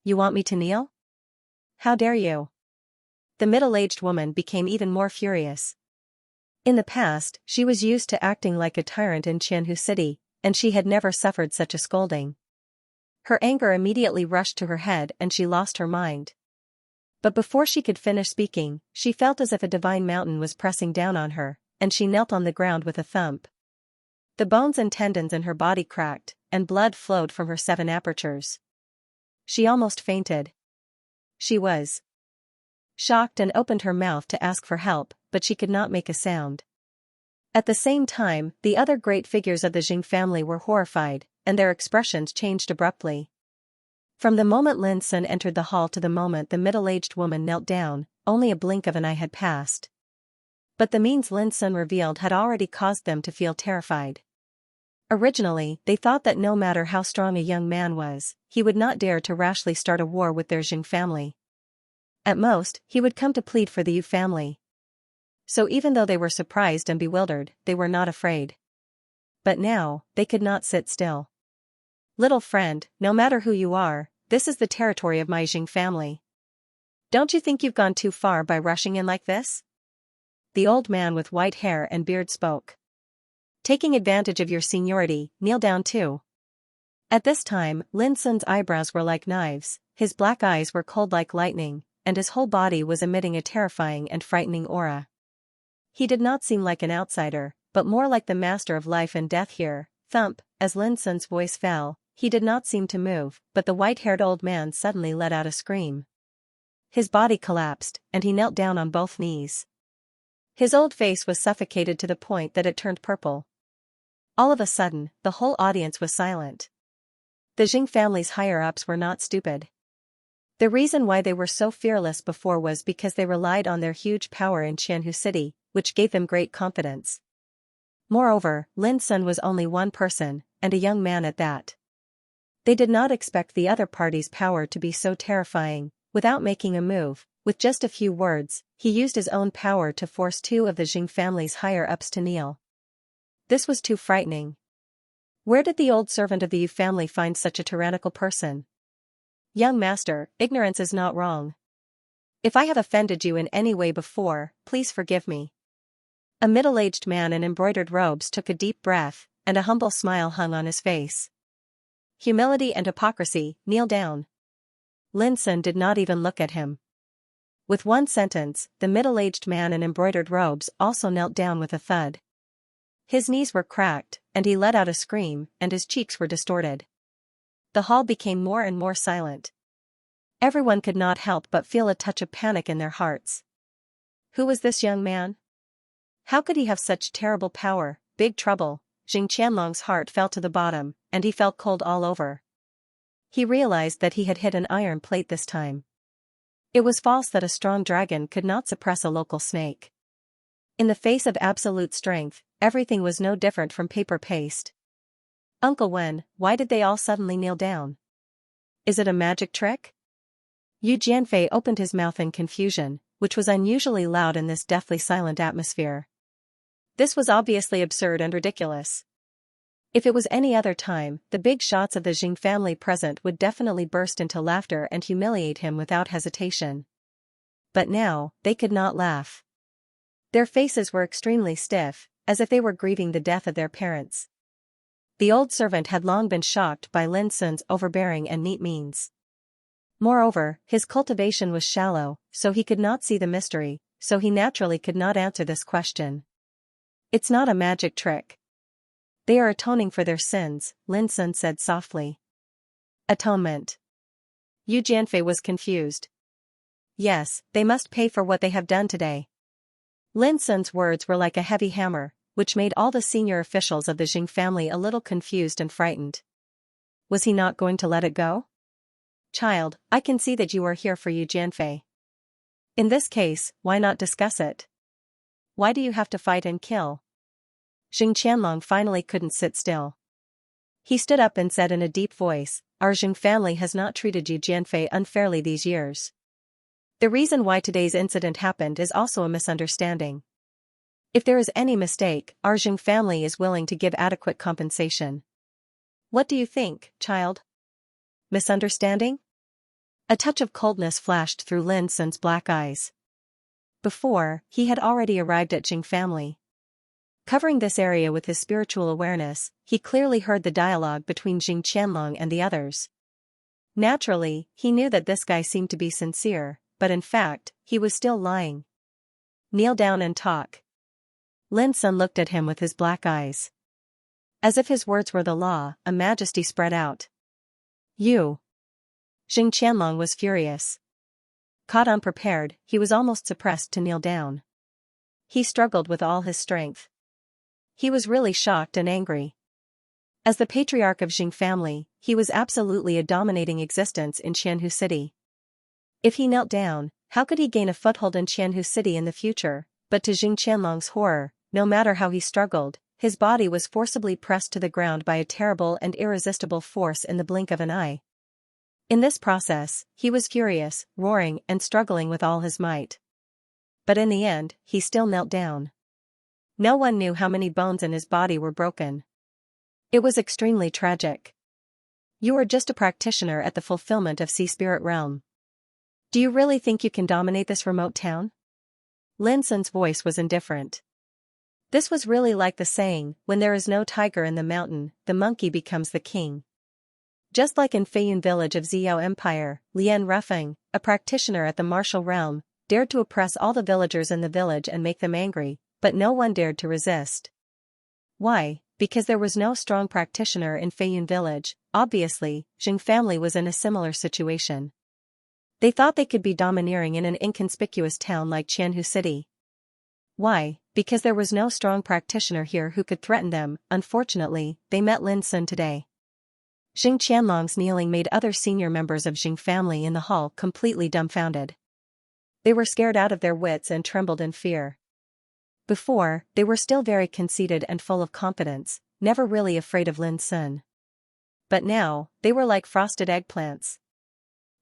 "You want me to kneel? How dare you?" The middle-aged woman became even more furious. In the past, she was used to acting like a tyrant in Qianhu City, and she had never suffered such a scolding. Her anger immediately rushed to her head and she lost her mind. But before she could finish speaking, she felt as if a divine mountain was pressing down on her, and she knelt on the ground with a thump. The bones and tendons in her body cracked, and blood flowed from her 7 apertures. She almost fainted. She was shocked and opened her mouth to ask for help, but she could not make a sound. At the same time, the other great figures of the Jing family were horrified, and their expressions changed abruptly. From the moment Lin Sun entered the hall to the moment the middle-aged woman knelt down, only a blink of an eye had passed. But the means Lin Sun revealed had already caused them to feel terrified. Originally, they thought that no matter how strong a young man was, he would not dare to rashly start a war with their Jing family. At most, he would come to plead for the Yu family. So even though they were surprised and bewildered, they were not afraid. But now, they could not sit still. "Little friend, no matter who you are, this is the territory of my Jing family. Don't you think you've gone too far by rushing in like this?" The old man with white hair and beard spoke. Taking advantage of your seniority, kneel down too. At this time, Lin Sun's eyebrows were like knives, his black eyes were cold like lightning, and his whole body was emitting a terrifying and frightening aura. He did not seem like an outsider, but more like the master of life and death here. Thump, as Lin Sun's voice fell, he did not seem to move, but the white-haired old man suddenly let out a scream. His body collapsed, and he knelt down on both knees. His old face was suffocated to the point that it turned purple. All of a sudden, the whole audience was silent. The Jing family's higher-ups were not stupid. The reason why they were so fearless before was because they relied on their huge power in Xianxia City, which gave them great confidence. Moreover, Lin Sun was only one person, and a young man at that. They did not expect the other party's power to be so terrifying. Without making a move, with just a few words, he used his own power to force two of the Jing family's higher-ups to kneel. This was too frightening. Where did the old servant of the Yu family find such a tyrannical person? Young master, ignorance is not wrong. If I have offended you in any way before, please forgive me. A middle-aged man in embroidered robes took a deep breath, and a humble smile hung on his face. Humility and hypocrisy, kneel down. Lin Sun did not even look at him. With one sentence, the middle-aged man in embroidered robes also knelt down with a thud. His knees were cracked, and he let out a scream, and his cheeks were distorted. The hall became more and more silent. Everyone could not help but feel a touch of panic in their hearts. Who was this young man? How could he have such terrible power? Big trouble. Jing Qianlong's heart fell to the bottom, and he felt cold all over. He realized that he had hit an iron plate this time. It was false that a strong dragon could not suppress a local snake. In the face of absolute strength, everything was no different from paper paste. Uncle Wen, why did they all suddenly kneel down? Is it a magic trick? Yu Jianfei opened his mouth in confusion, which was unusually loud in this deathly silent atmosphere. This was obviously absurd and ridiculous. If it was any other time, the big shots of the Jing family present would definitely burst into laughter and humiliate him without hesitation. But now, they could not laugh. Their faces were extremely stiff, as if they were grieving the death of their parents. The old servant had long been shocked by Lin Sun's overbearing and neat means. Moreover, his cultivation was shallow, so he could not see the mystery, so he naturally could not answer this question. It's not a magic trick. They are atoning for their sins, Lin Sun said softly. Atonement. Yu Jianfei was confused. Yes, they must pay for what they have done today. Lin Sun's words were like a heavy hammer, which made all the senior officials of the Jing family a little confused and frightened. Was he not going to let it go? Child, I can see that you are here for Yu Jianfei. In this case, why not discuss it? Why do you have to fight and kill? Jing Qianlong finally couldn't sit still. He stood up and said in a deep voice, our Jing family has not treated Yu Jianfei unfairly these years. The reason why today's incident happened is also a misunderstanding. If there is any mistake, our Jing family is willing to give adequate compensation. What do you think, child? Misunderstanding? A touch of coldness flashed through Lin Sun's black eyes. Before, he had already arrived at Jing family. Covering this area with his spiritual awareness, he clearly heard the dialogue between Jing Qianlong and the others. Naturally, he knew that this guy seemed to be sincere, but in fact, he was still lying. Kneel down and talk. Lin Sun looked at him with his black eyes. As if his words were the law, a majesty spread out. You. Jing Qianlong was furious. Caught unprepared, he was almost suppressed to kneel down. He struggled with all his strength. He was really shocked and angry. As the patriarch of Jing family, he was absolutely a dominating existence in Xianxia City. If he knelt down, how could he gain a foothold in Xianxia City in the future? But to Jing Qianlong's horror, no matter how he struggled, his body was forcibly pressed to the ground by a terrible and irresistible force in the blink of an eye. In this process, he was furious, roaring and struggling with all his might. But in the end, he still knelt down. No one knew how many bones in his body were broken. It was extremely tragic. You are just a practitioner at the fulfillment of Sea Spirit Realm. Do you really think you can dominate this remote town? Lin Sun's voice was indifferent. This was really like the saying, when there is no tiger in the mountain, the monkey becomes the king. Just like in Feiyun village of Xiao Empire, Lian Rufeng, a practitioner at the martial realm, dared to oppress all the villagers in the village and make them angry, but no one dared to resist. Why? Because there was no strong practitioner in Feiyun village. Obviously, Jing family was in a similar situation. They thought they could be domineering in an inconspicuous town like Qianhu City. Why? Because there was no strong practitioner here who could threaten them. Unfortunately, they met Lin Sun today. Jing Qianlong's kneeling made other senior members of Jing family in the hall completely dumbfounded. They were scared out of their wits and trembled in fear. Before, they were still very conceited and full of confidence, never really afraid of Lin Sun. But now, they were like frosted eggplants.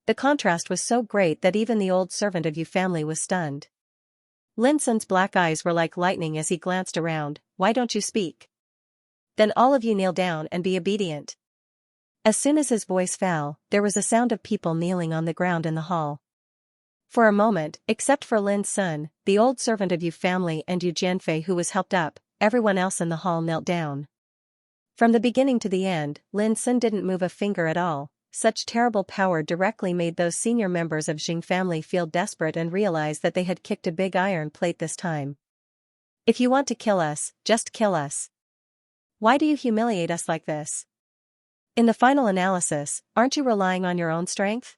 The contrast was so great that even the old servant of Yu family was stunned. Lin Sun's black eyes were like lightning as he glanced around. Why don't you speak? Then all of you kneel down and be obedient. As soon as his voice fell, there was a sound of people kneeling on the ground in the hall. For a moment, except for Lin Sun, the old servant of Yu family and Yu Jianfei who was helped up, everyone else in the hall knelt down. From the beginning to the end, Lin Sun didn't move a finger at all. Such terrible power directly made those senior members of Jing family feel desperate and realize that they had kicked a big iron plate this time. If you want to kill us, just kill us. Why do you humiliate us like this? In the final analysis, aren't you relying on your own strength?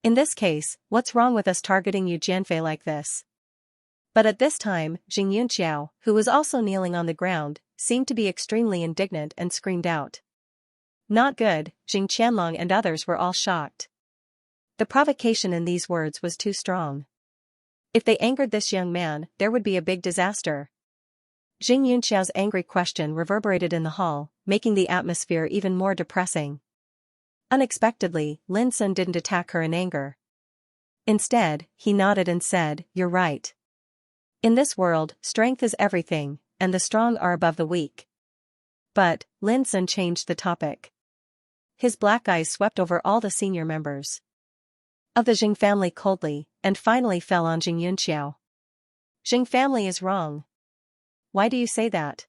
In this case, what's wrong with us targeting Yu Jianfei like this? But at this time, Jing Yunqiao, who was also kneeling on the ground, seemed to be extremely indignant and screamed out. Not good. Jing Qianlong and others were all shocked. The provocation in these words was too strong. If they angered this young man, there would be a big disaster. Jing Yunqiao's angry question reverberated in the hall, making the atmosphere even more depressing. Unexpectedly, Lin Sun didn't attack her in anger. Instead, he nodded and said, "You're right. In this world, strength is everything, and the strong are above the weak." But, Lin Sun changed the topic. His black eyes swept over all the senior members of the Jing family coldly, and finally fell on Jing Yunqiao. Jing family is wrong. Why do you say that?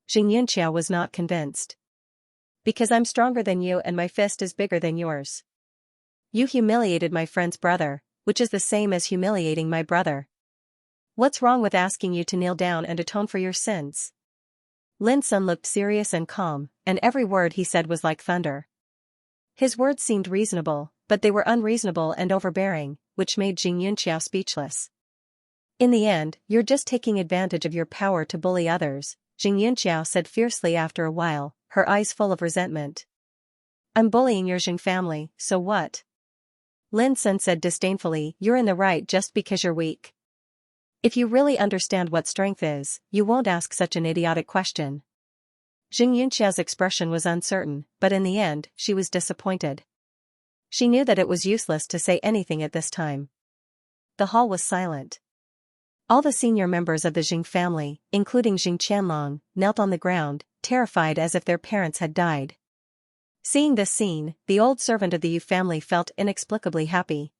Jing Yunqiao was not convinced. Because I'm stronger than you and my fist is bigger than yours. You humiliated my friend's brother, which is the same as humiliating my brother. What's wrong with asking you to kneel down and atone for your sins? Lin Sun looked serious and calm, and every word he said was like thunder. His words seemed reasonable, but they were unreasonable and overbearing, which made Jing Yunqiao speechless. In the end, you're just taking advantage of your power to bully others, Jing Yunqiao said fiercely after a while, her eyes full of resentment. I'm bullying your Jing family, so what? Lin Sun said disdainfully, you're in the right just because you're weak. If you really understand what strength is, you won't ask such an idiotic question. Jing Yunqiao's expression was uncertain, but in the end, she was disappointed. She knew that it was useless to say anything at this time. The hall was silent. All the senior members of the Jing family, including Jing Qianlong, knelt on the ground, terrified as if their parents had died. Seeing this scene, the old servant of the Yu family felt inexplicably happy.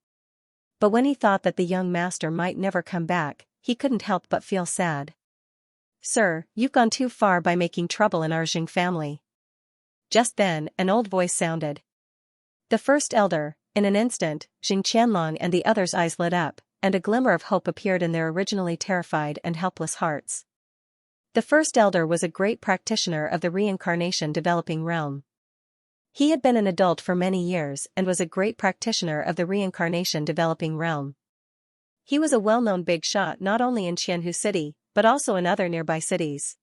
But when he thought that the young master might never come back, he couldn't help but feel sad. Sir, you've gone too far by making trouble in our Jing family. Just then, an old voice sounded. The first elder. In an instant, Jing Qianlong and the others' eyes lit up, and a glimmer of hope appeared in their originally terrified and helpless hearts. The first elder was a great practitioner of the reincarnation developing realm. He had been an adult for many years and was a great practitioner of the reincarnation developing realm. He was a well-known big shot not only in Qianhu City, but also in other nearby cities.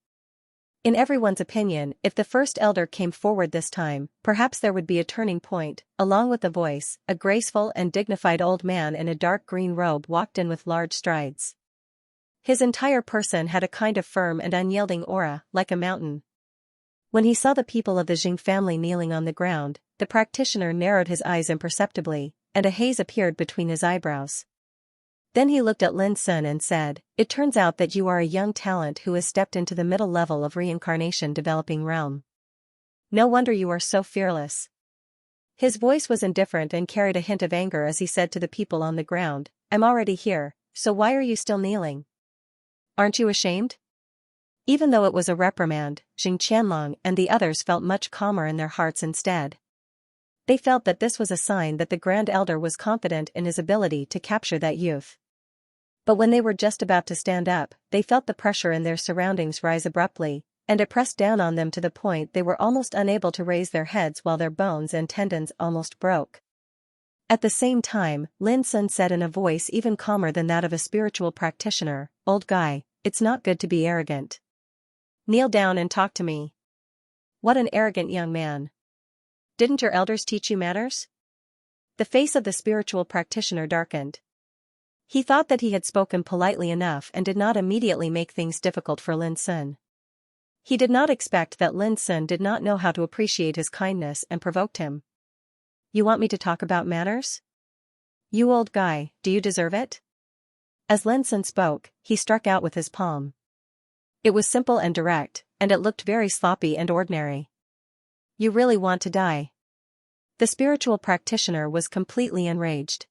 In everyone's opinion, if the first elder came forward this time, perhaps there would be a turning point. Along with the voice, a graceful and dignified old man in a dark green robe walked in with large strides. His entire person had a kind of firm and unyielding aura, like a mountain. When he saw the people of the Jing family kneeling on the ground, the practitioner narrowed his eyes imperceptibly, and a haze appeared between his eyebrows. Then he looked at Lin Sun and said, "It turns out that you are a young talent who has stepped into the middle level of reincarnation developing realm. No wonder you are so fearless." His voice was indifferent and carried a hint of anger as he said to the people on the ground, "I'm already here, so why are you still kneeling? Aren't you ashamed? Even though it was a reprimand, Jing Qianlong and the others felt much calmer in their hearts instead. They felt that this was a sign that the Grand Elder was confident in his ability to capture that youth. But when they were just about to stand up, they felt the pressure in their surroundings rise abruptly, and it pressed down on them to the point they were almost unable to raise their heads while their bones and tendons almost broke. At the same time, Lin Sun said in a voice even calmer than that of a spiritual practitioner, "Old guy, it's not good to be arrogant. Kneel down and talk to me." What an arrogant young man. Didn't your elders teach you manners? The face of the spiritual practitioner darkened. He thought that he had spoken politely enough and did not immediately make things difficult for Lin Sun. He did not expect that Lin Sun did not know how to appreciate his kindness and provoked him. "You want me to talk about manners? You old guy, do you deserve it?" As Lin Sun spoke, he struck out with his palm. It was simple and direct, and it looked very sloppy and ordinary. "You really want to die?" The spiritual practitioner was completely enraged.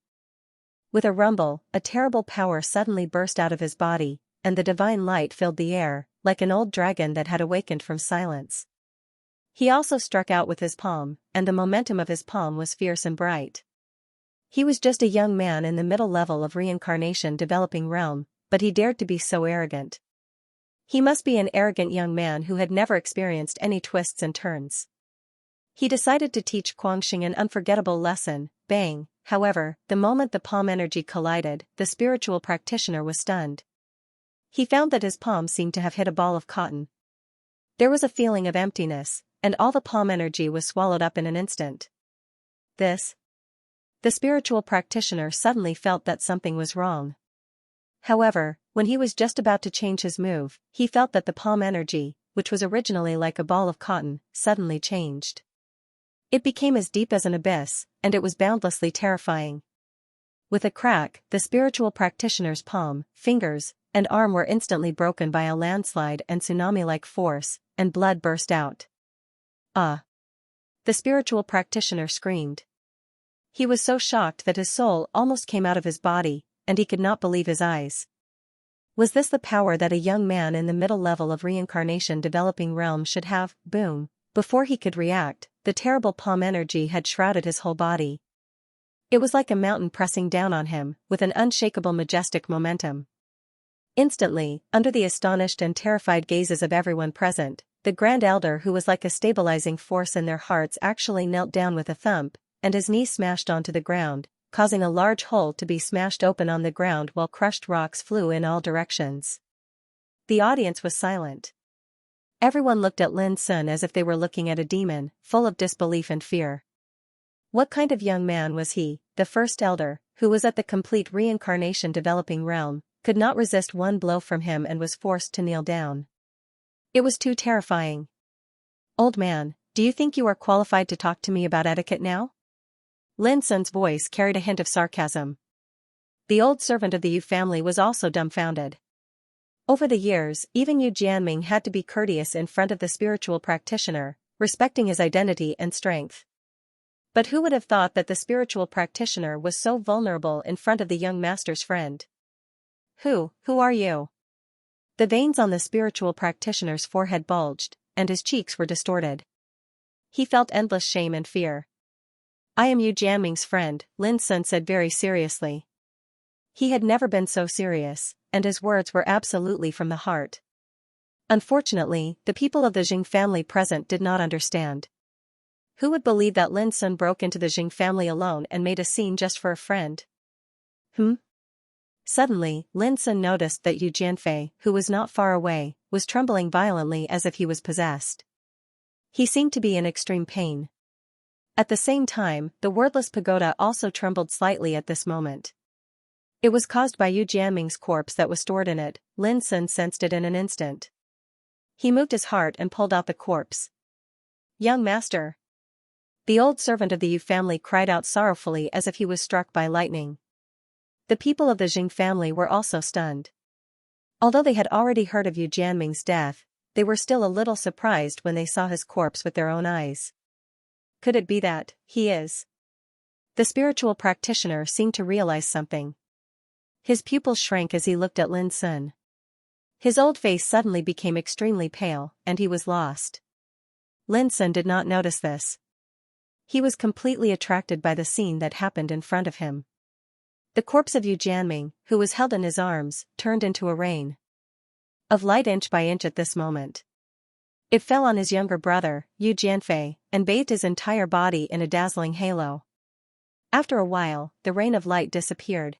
With a rumble, a terrible power suddenly burst out of his body, and the divine light filled the air, like an old dragon that had awakened from silence. He also struck out with his palm, and the momentum of his palm was fierce and bright. He was just a young man in the middle level of reincarnation developing realm, but he dared to be so arrogant. He must be an arrogant young man who had never experienced any twists and turns. He decided to teach Guangxing an unforgettable lesson. Bang! However, the moment the palm energy collided, the spiritual practitioner was stunned. He found that his palm seemed to have hit a ball of cotton. There was a feeling of emptiness, and all the palm energy was swallowed up in an instant. The spiritual practitioner suddenly felt that something was wrong. However, when he was just about to change his move, he felt that the palm energy, which was originally like a ball of cotton, suddenly changed. It became as deep as an abyss, and it was boundlessly terrifying. With a crack, the spiritual practitioner's palm, fingers, and arm were instantly broken by a landslide and tsunami-like force, and blood burst out. "Ah!" The spiritual practitioner screamed. He was so shocked that his soul almost came out of his body, and he could not believe his eyes. Was this the power that a young man in the middle level of reincarnation developing realm should have? Boom! Before he could react, the terrible palm energy had shrouded his whole body. It was like a mountain pressing down on him, with an unshakable majestic momentum. Instantly, under the astonished and terrified gazes of everyone present, the Grand Elder who was like a stabilizing force in their hearts actually knelt down with a thump, and his knee smashed onto the ground, causing a large hole to be smashed open on the ground while crushed rocks flew in all directions. The audience was silent. Everyone looked at Lin Sun as if they were looking at a demon, full of disbelief and fear. What kind of young man was he? The first elder, who was at the complete reincarnation developing realm, could not resist one blow from him and was forced to kneel down. It was too terrifying. "Old man, do you think you are qualified to talk to me about etiquette now?" Lin Sun's voice carried a hint of sarcasm. The old servant of the Yu family was also dumbfounded. Over the years, even Yu Jianming had to be courteous in front of the spiritual practitioner, respecting his identity and strength. But who would have thought that the spiritual practitioner was so vulnerable in front of the young master's friend? Who are you?" The veins on the spiritual practitioner's forehead bulged, and his cheeks were distorted. He felt endless shame and fear. "I am Yu Jianming's friend," Lin Sun said very seriously. He had never been so serious, and his words were absolutely from the heart. Unfortunately, the people of the Jing family present did not understand. Who would believe that Lin Sun broke into the Jing family alone and made a scene just for a friend? Suddenly, Lin Sun noticed that Yu Jianfei, who was not far away, was trembling violently as if he was possessed. He seemed to be in extreme pain. At the same time, the wordless pagoda also trembled slightly at this moment. It was caused by Yu Jianming's corpse that was stored in it. Lin Sun sensed it in an instant. He moved his heart and pulled out the corpse. "Young master!" The old servant of the Yu family cried out sorrowfully as if he was struck by lightning. The people of the Jing family were also stunned. Although they had already heard of Yu Jianming's death, they were still a little surprised when they saw his corpse with their own eyes. Could it be that he is? The spiritual practitioner seemed to realize something. His pupils shrank as he looked at Lin Sun. His old face suddenly became extremely pale, and he was lost. Lin Sun did not notice this. He was completely attracted by the scene that happened in front of him. The corpse of Yu Jianming, who was held in his arms, turned into a rain of light inch by inch at this moment. It fell on his younger brother, Yu Jianfei, and bathed his entire body in a dazzling halo. After a while, the rain of light disappeared.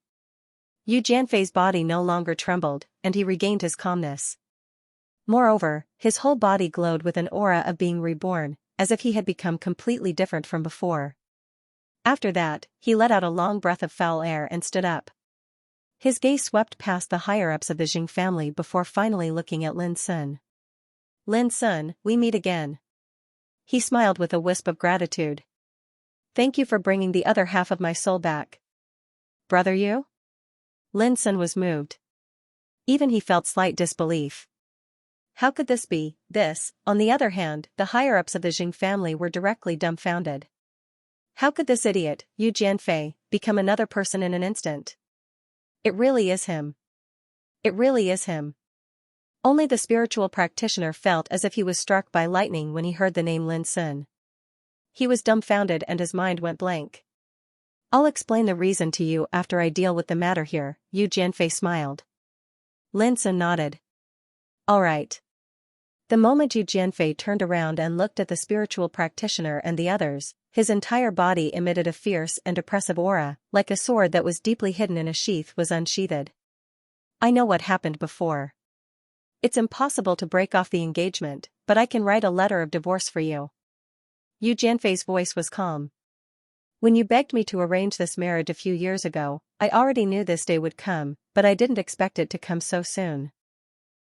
Yu Jianfei's body no longer trembled, and he regained his calmness. Moreover, his whole body glowed with an aura of being reborn, as if he had become completely different from before. After that, he let out a long breath of foul air and stood up. His gaze swept past the higher-ups of the Jing family before finally looking at Lin Sun. Lin Sun, we meet again. He smiled with a wisp of gratitude. Thank you for bringing the other half of my soul back. Brother Yu? Lin Sun was moved. Even he felt slight disbelief. How could this be? On the other hand, the higher-ups of the Jing family were directly dumbfounded. How could this idiot, Yu Jianfei, become another person in an instant? It really is him. It really is him. Only the spiritual practitioner felt as if he was struck by lightning when he heard the name Lin Sun. He was dumbfounded and his mind went blank. I'll explain the reason to you after I deal with the matter here, Yu Jianfei smiled. Lin Sun nodded. All right. The moment Yu Jianfei turned around and looked at the spiritual practitioner and the others, his entire body emitted a fierce and oppressive aura, like a sword that was deeply hidden in a sheath was unsheathed. I know what happened before. It's impossible to break off the engagement, but I can write a letter of divorce for you. Yu Jianfei's voice was calm. When you begged me to arrange this marriage a few years ago, I already knew this day would come, but I didn't expect it to come so soon.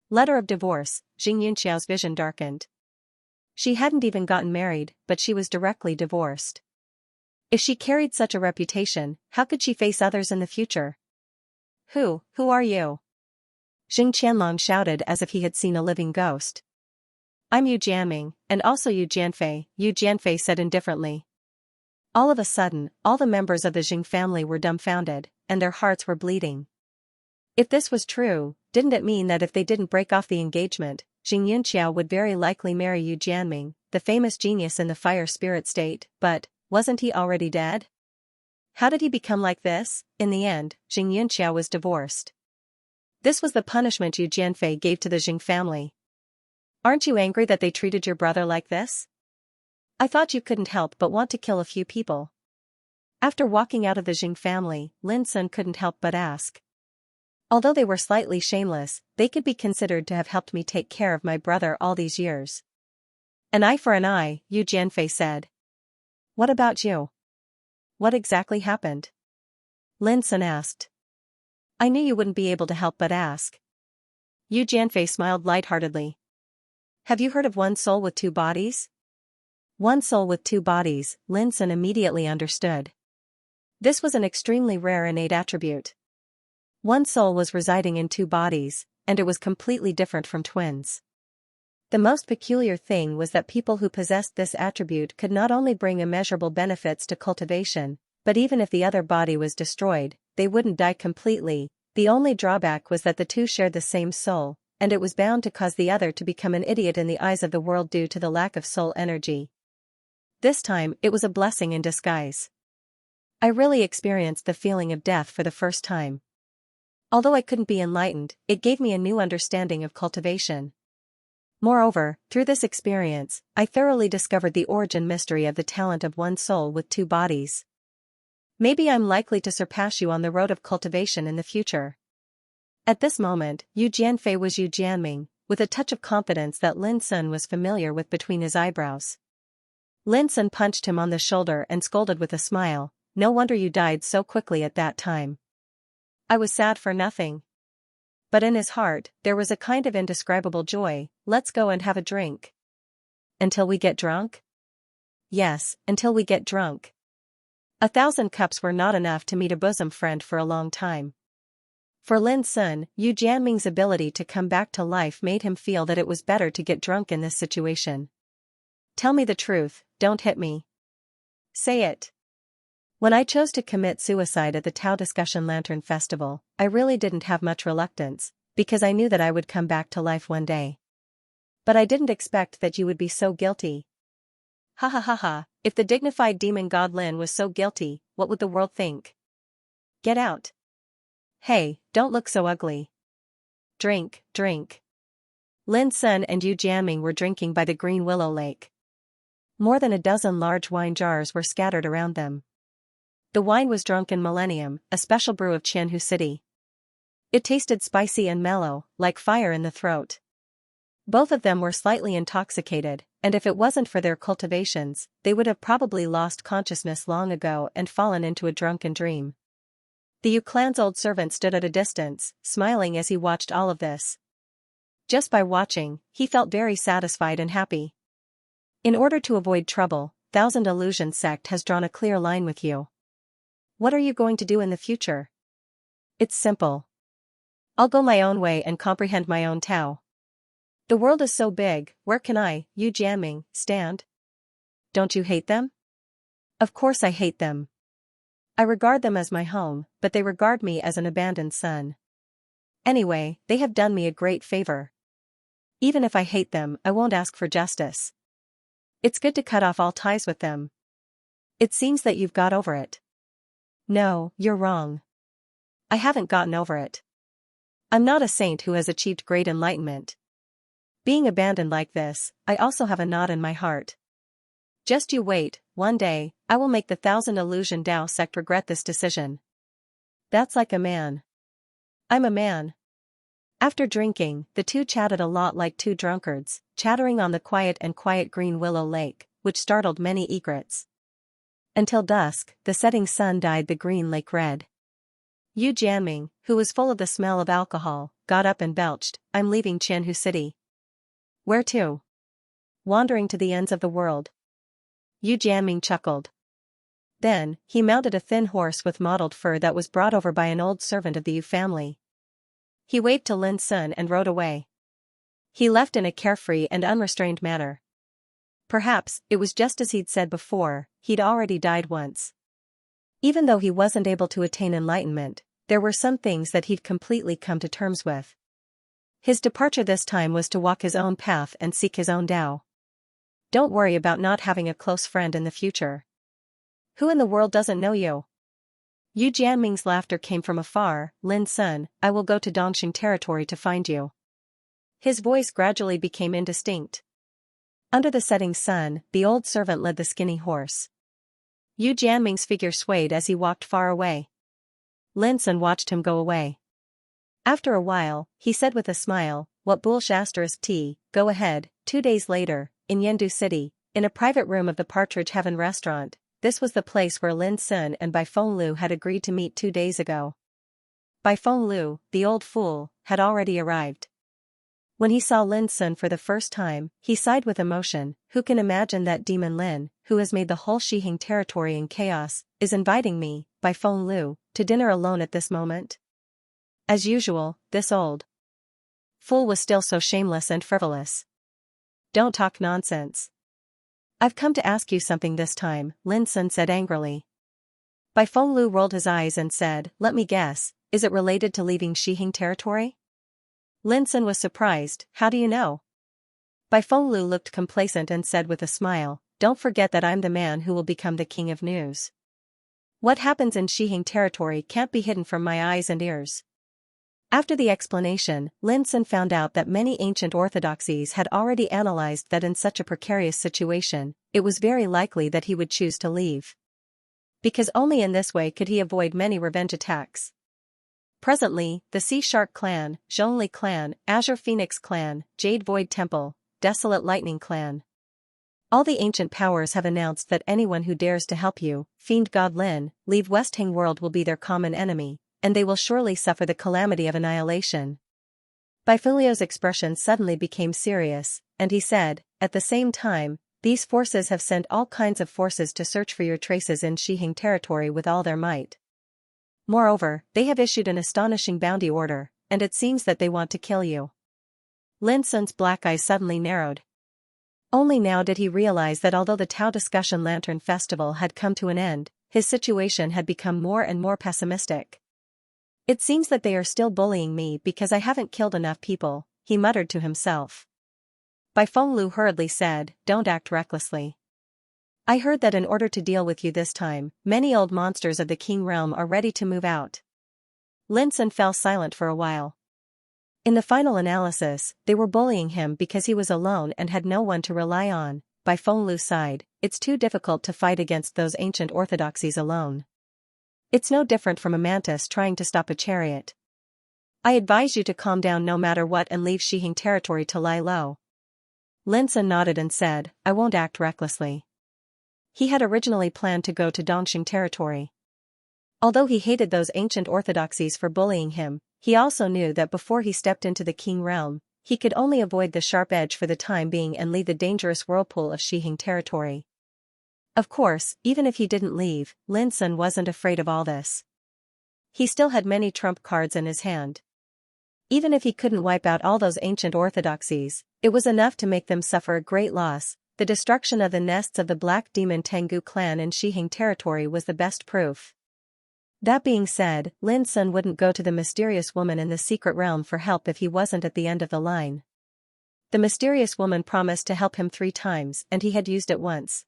Letter of divorce, Xianxia's vision darkened. She hadn't even gotten married, but she was directly divorced. If she carried such a reputation, how could she face others in the future? Who are you? Jing Qianlong shouted as if he had seen a living ghost. I'm Yu Jianming, and also Yu Jianfei, Yu Jianfei said indifferently. All of a sudden, all the members of the Jing family were dumbfounded, and their hearts were bleeding. If this was true, didn't it mean that if they didn't break off the engagement, Xianxia would very likely marry Yu Jianming, the famous genius in the fire spirit state, but wasn't he already dead? How did he become like this? In the end, Xianxia was divorced. This was the punishment Yu Jianfei gave to the Jing family. Aren't you angry that they treated your brother like this? I thought you couldn't help but want to kill a few people. After walking out of the Jing family, Lin Sun couldn't help but ask. Although they were slightly shameless, they could be considered to have helped me take care of my brother all these years. An eye for an eye, Yu Jianfei said. What about you? What exactly happened? Lin Sun asked. I knew you wouldn't be able to help but ask. Yu Jianfei smiled lightheartedly. Have you heard of one soul with two bodies? One soul with two bodies, Lin Sun immediately understood. This was an extremely rare innate attribute. One soul was residing in two bodies, and it was completely different from twins. The most peculiar thing was that people who possessed this attribute could not only bring immeasurable benefits to cultivation, but even if the other body was destroyed, they wouldn't die completely. The only drawback was that the two shared the same soul, and it was bound to cause the other to become an idiot in the eyes of the world due to the lack of soul energy. This time, it was a blessing in disguise. I really experienced the feeling of death for the first time. Although I couldn't be enlightened, it gave me a new understanding of cultivation. Moreover, through this experience, I thoroughly discovered the origin mystery of the talent of one soul with two bodies. Maybe I'm likely to surpass you on the road of cultivation in the future. At this moment, Yu Jianfei was Yu Jianming, with a touch of confidence that Lin Sun was familiar with between his eyebrows. Lin Sun punched him on the shoulder and scolded with a smile, no wonder you died so quickly at that time. I was sad for nothing. But in his heart, there was a kind of indescribable joy. Let's go and have a drink. Until we get drunk? Yes, until we get drunk. 1,000 cups were not enough to meet a bosom friend for a long time. For Lin Sun, Yu Jianming's ability to come back to life made him feel that it was better to get drunk in this situation. Tell me the truth, don't hit me. Say it. When I chose to commit suicide at the Tao Discussion Lantern Festival, I really didn't have much reluctance, Because I knew that I would come back to life one day. But I didn't expect that you would be so guilty. Ha ha ha ha, if the dignified demon god Lin was so guilty, what would the world think? Get out. Hey, don't look so ugly. Drink, drink. Lin Sun and Yu Jianming were drinking by the green willow lake. More than a dozen large wine jars were scattered around them. The wine was Drunken Millennium, a special brew of Qianhu City. It tasted spicy and mellow, like fire in the throat. Both of them were slightly intoxicated, and if it wasn't for their cultivations, they would have probably lost consciousness long ago and fallen into a drunken dream. The Yu clan's old servant stood at a distance, smiling as he watched all of this. Just by watching, he felt very satisfied and happy. In order to avoid trouble, Thousand Illusion Sect has drawn a clear line with you. What are you going to do in the future? It's simple. I'll go my own way and comprehend my own Tao. The world is so big, where can I, Yu Jianming, stand? Don't you hate them? Of course I hate them. I regard them as my home, but they regard me as an abandoned son. Anyway, they have done me a great favor. Even if I hate them, I won't ask for justice. It's good to cut off all ties with them. It seems that you've got over it. No, you're wrong. I haven't gotten over it. I'm not a saint who has achieved great enlightenment. Being abandoned like this, I also have a knot in my heart. Just you wait, one day, I will make the Thousand Illusion Dao sect regret this decision. That's like a man. I'm a man. After drinking, the two chatted a lot like two drunkards, chattering on the quiet green willow lake, which startled many egrets. Until dusk, the setting sun dyed the green lake red. Yu Jianming, who was full of the smell of alcohol, got up and belched, I'm leaving Qianhu City. Where to? Wandering to the ends of the world. Yu Jianming chuckled. Then, he mounted a thin horse with mottled fur that was brought over by an old servant of the Yu family. He waved to Lin Sun and rode away. He left in a carefree and unrestrained manner. Perhaps, it was just as he'd said before, he'd already died once. Even though he wasn't able to attain enlightenment, there were some things that he'd completely come to terms with. His departure this time was to walk his own path and seek his own Tao. Don't worry about not having a close friend in the future. Who in the world doesn't know you? Yu Jianming's laughter came from afar. Lin Sun, I will go to Dongxing territory to find you. His voice gradually became indistinct. Under the setting sun, the old servant led the skinny horse. Yu Jianming's figure swayed as he walked far away. Lin Sun watched him go away. After a while, he said with a smile, what bullsh***, go ahead. 2 days later, in Yendu City, in a private room of the Partridge Heaven restaurant, this was the place where Lin Sun and Bai Fenglu had agreed to meet 2 days ago. Bai Fenglu, the old fool, had already arrived. When he saw Lin Sun for the first time, he sighed with emotion. Who can imagine that demon Lin, who has made the whole Xihing territory in chaos, is inviting me, Bai Fenglu, to dinner alone at this moment? As usual, this old fool was still so shameless and frivolous. Don't talk nonsense. I've come to ask you something this time, Lin Sun said angrily. Bai Fenglu rolled his eyes and said, let me guess, is it related to leaving Xihing territory? Lin Sun was surprised, how do you know? Bai Fenglu looked complacent and said with a smile, don't forget that I'm the man who will become the king of news. What happens in Xihing territory can't be hidden from my eyes and ears. After the explanation, Lin Sun found out that many ancient orthodoxies had already analyzed that in such a precarious situation, it was very likely that he would choose to leave. Because only in this way could he avoid many revenge attacks. Presently, the Sea Shark clan, Zhongli clan, Azure Phoenix clan, Jade Void Temple, Desolate Lightning clan. All the ancient powers have announced that anyone who dares to help you, Fiend God Lin, leave Westhang world will be their common enemy, and they will surely suffer the calamity of annihilation. Bai Fenglu's expression suddenly became serious, and he said, at the same time, these forces have sent all kinds of forces to search for your traces in Xihing territory with all their might. Moreover, they have issued an astonishing bounty order, and it seems that they want to kill you. Lin Sun's black eyes suddenly narrowed. Only now did he realize that although the Tao Discussion Lantern Festival had come to an end, his situation had become more and more pessimistic. It seems that they are still bullying me because I haven't killed enough people, he muttered to himself. Bai Fenglu hurriedly said, don't act recklessly. I heard that in order to deal with you this time, many old monsters of the King realm are ready to move out. Lin Sun fell silent for a while. In the final analysis, they were bullying him because he was alone and had no one to rely on. Bai Fenglu sighed, it's too difficult to fight against those ancient orthodoxies alone. It's no different from a mantis trying to stop a chariot. I advise you to calm down no matter what and leave Xihing territory to lie low. Lin Sun nodded and said, I won't act recklessly. He had originally planned to go to Dongxing territory. Although he hated those ancient orthodoxies for bullying him, he also knew that before he stepped into the King realm, he could only avoid the sharp edge for the time being and leave the dangerous whirlpool of Xihing territory. Of course, even if he didn't leave, Lin Sun wasn't afraid of all this. He still had many trump cards in his hand. Even if he couldn't wipe out all those ancient orthodoxies, it was enough to make them suffer a great loss. The destruction of the nests of the Black Demon Tengu clan in Xihing territory was the best proof. That being said, Lin Sun wouldn't go to the mysterious woman in the secret realm for help if he wasn't at the end of the line. The mysterious woman promised to help him 3 times and he had used it once.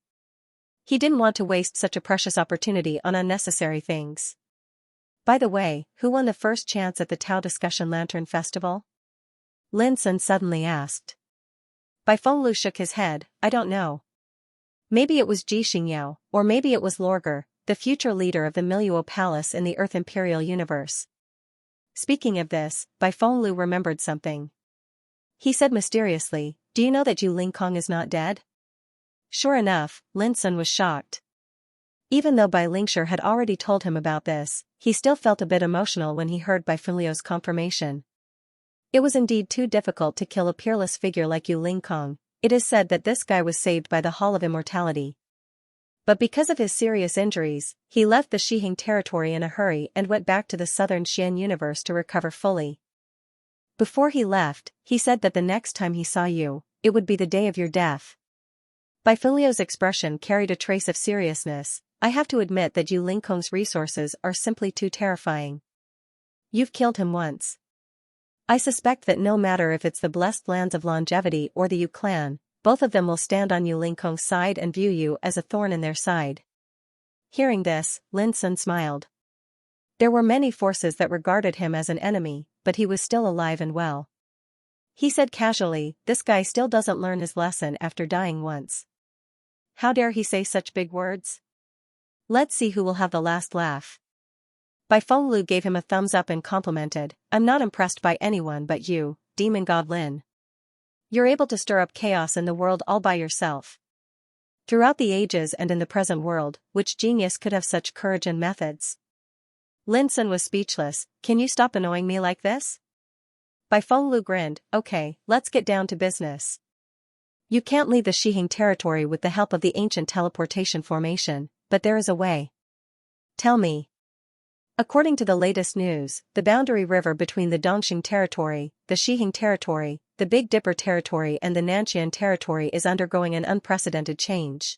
He didn't want to waste such a precious opportunity on unnecessary things. By the way, who won the first chance at the Tao Discussion Lantern Festival? Lin Sun suddenly asked. Bai Fenglu shook his head, I don't know. Maybe it was Ji Xingyao, or maybe it was Lorger, the future leader of the Miluo Palace in the Earth Imperial Universe. Speaking of this, Bai Fenglu remembered something. He said mysteriously, do you know that Yu Lingkong is not dead? Sure enough, Lin Sun was shocked. Even though Bai Lingshi had already told him about this, he still felt a bit emotional when he heard Bai Fenglu's confirmation. It was indeed too difficult to kill a peerless figure like Yu Lingkong. It is said that this guy was saved by the Hall of Immortality. But because of his serious injuries, he left the Xihing territory in a hurry and went back to the southern Xian universe to recover fully. Before he left, he said that the next time he saw you, it would be the day of your death. Bai Fenglu's expression carried a trace of seriousness. I have to admit that Yu Lingkong's resources are simply too terrifying. You've killed him once. I suspect that no matter if it's the blessed lands of longevity or the Yu clan, both of them will stand on Yu Lingkong's side and view you as a thorn in their side. Hearing this, Lin Sun smiled. There were many forces that regarded him as an enemy, but he was still alive and well. He said casually, this guy still doesn't learn his lesson after dying once. How dare he say such big words? Let's see who will have the last laugh. Bai Fenglu gave him a thumbs up and complimented, I'm not impressed by anyone but you, Demon God Lin. You're able to stir up chaos in the world all by yourself. Throughout the ages and in the present world, which genius could have such courage and methods? Lin Sun was speechless, can you stop annoying me like this? Bai Fenglu grinned, okay, let's get down to business. You can't leave the Xihing territory with the help of the ancient teleportation formation, but there is a way. Tell me. According to the latest news, the boundary river between the Dongxing territory, the Xihing territory, the Big Dipper territory and the Nanxian territory is undergoing an unprecedented change.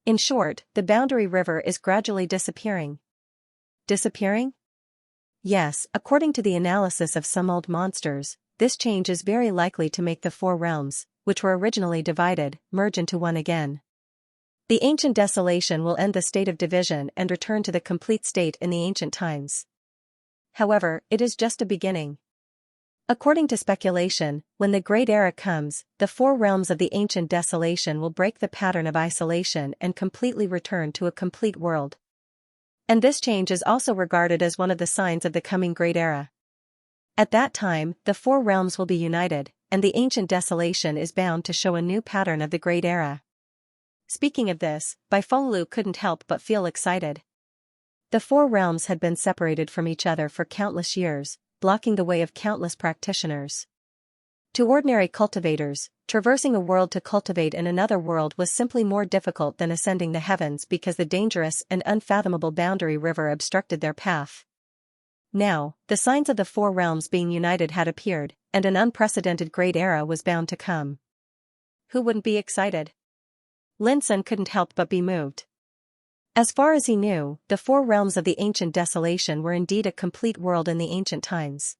In short, the boundary river is gradually disappearing. Disappearing? Yes, according to the analysis of some old monsters, this change is very likely to make the 4 realms, which were originally divided, merge into one again. The ancient desolation will end the state of division and return to the complete state in the ancient times. However, it is just a beginning. According to speculation, when the Great Era comes, the 4 realms of the ancient desolation will break the pattern of isolation and completely return to a complete world. And this change is also regarded as one of the signs of the coming Great Era. At that time, the 4 realms will be united, and the ancient desolation is bound to show a new pattern of the Great Era. Speaking of this, Bai Fenglu couldn't help but feel excited. The 4 realms had been separated from each other for countless years, blocking the way of countless practitioners. To ordinary cultivators, traversing a world to cultivate in another world was simply more difficult than ascending the heavens because the dangerous and unfathomable boundary river obstructed their path. Now, the signs of the 4 realms being united had appeared, and an unprecedented Great Era was bound to come. Who wouldn't be excited? Lin Sun couldn't help but be moved. As far as he knew, the four realms of the ancient desolation were indeed a complete world in the ancient times.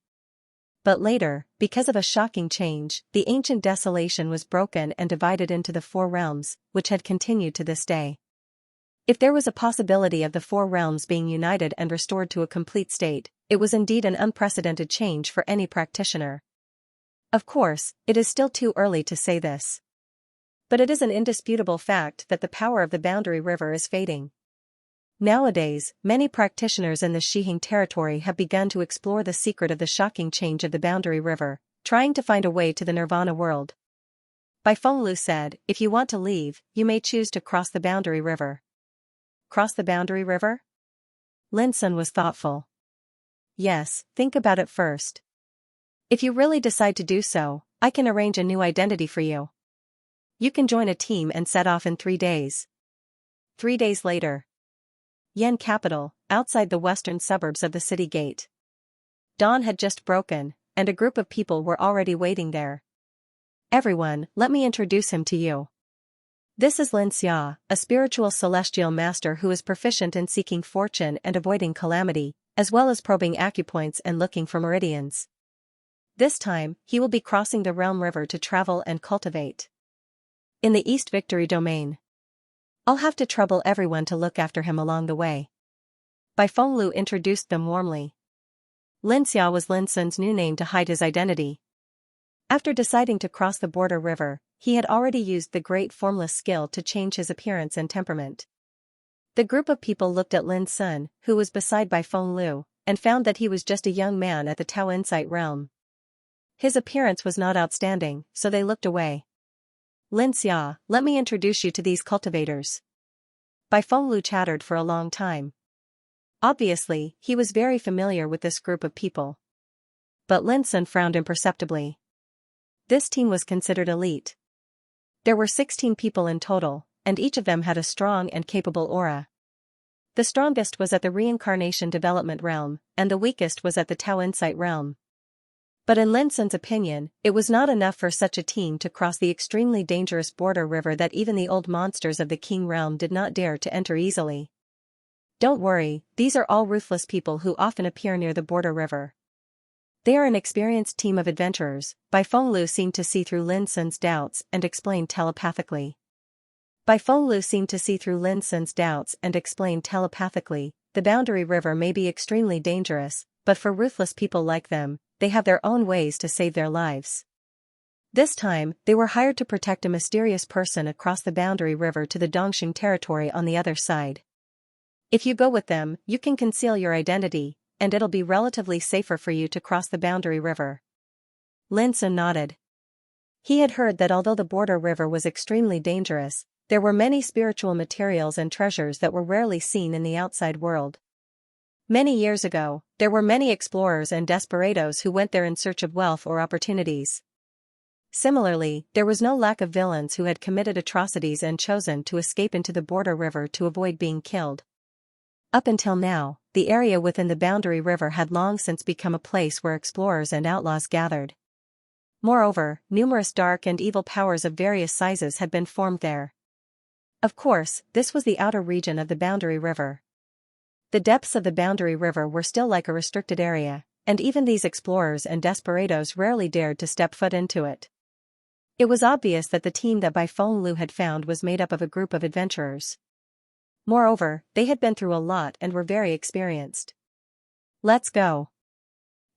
But later, because of a shocking change, the ancient desolation was broken and divided into the four realms, which had continued to this day. If there was a possibility of the four realms being united and restored to a complete state, it was indeed an unprecedented change for any practitioner. Of course, it is still too early to say this. But it is an indisputable fact that the power of the Boundary River is fading. Nowadays, many practitioners in the Xihing territory have begun to explore the secret of the shocking change of the Boundary River, trying to find a way to the Nirvana world. Bai Fenglu said, "If you want to leave, you may choose to cross the Boundary River." Cross the Boundary River? Lin Sun was thoughtful. Yes, think about it first. If you really decide to do so, I can arrange a new identity for you. You can join a team and set off in 3 days. 3 days later. Yan capital, outside the western suburbs of the city gate. Dawn had just broken, and a group of people were already waiting there. "Everyone, let me introduce him to you. This is Xianxia, a spiritual celestial master who is proficient in seeking fortune and avoiding calamity, as well as probing acupoints and looking for meridians. This time, he will be crossing the Realm River to travel and cultivate. In the East Victory domain. I'll have to trouble everyone to look after him along the way." Bai Fenglu introduced them warmly. Xianxia was Lin Sun's new name to hide his identity. After deciding to cross the border river, he had already used the great formless skill to change his appearance and temperament. The group of people looked at Lin Sun, who was beside Bai Fenglu, and found that he was just a young man at the Tao Insight realm. His appearance was not outstanding, so they looked away. "Xianxia, let me introduce you to these cultivators." Bai Fenglu chattered for a long time. Obviously, he was very familiar with this group of people. But Lin Sun frowned imperceptibly. This team was considered elite. There were 16 people in total, and each of them had a strong and capable aura. The strongest was at the Reincarnation Development realm, and the weakest was at the Tao Insight realm. But in Lin Sun's opinion, it was not enough for such a team to cross the extremely dangerous border river that even the old monsters of the King realm did not dare to enter easily. "Don't worry, these are all ruthless people who often appear near the border river. They are an experienced team of adventurers." Bai Fenglu seemed to see through Lin Sun's doubts and explained telepathically. The Boundary River may be extremely dangerous, but for ruthless people like them, they have their own ways to save their lives. This time, they were hired to protect a mysterious person across the Boundary River to the Dongxing territory on the other side. If you go with them, you can conceal your identity, and it'll be relatively safer for you to cross the Boundary River. Lin Sun nodded. He had heard that although the border river was extremely dangerous, there were many spiritual materials and treasures that were rarely seen in the outside world. Many years ago, there were many explorers and desperados who went there in search of wealth or opportunities. Similarly, there was no lack of villains who had committed atrocities and chosen to escape into the border river to avoid being killed. Up until now, the area within the Boundary River had long since become a place where explorers and outlaws gathered. Moreover, numerous dark and evil powers of various sizes had been formed there. Of course, this was the outer region of the Boundary River. The depths of the Boundary River were still like a restricted area, and even these explorers and desperados rarely dared to step foot into it. It was obvious that the team that Bai Fenglu had found was made up of a group of adventurers. Moreover, they had been through a lot and were very experienced. "Let's go.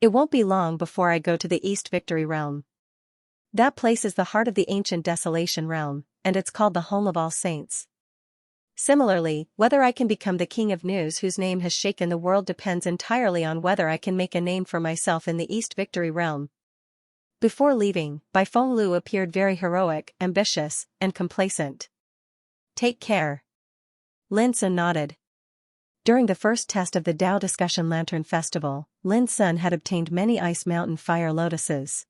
It won't be long before I go to the East Victory realm. That place is the heart of the ancient Desolation realm, and it's called the Home of All Saints. Similarly, whether I can become the King of News whose name has shaken the world depends entirely on whether I can make a name for myself in the East Victory realm." Before leaving, Bai Fenglu appeared very heroic, ambitious, and complacent. "Take care." Lin Sun nodded. During the first test of the Tao Discussion Lantern Festival, Lin Sun had obtained many Ice Mountain Fire Lotuses.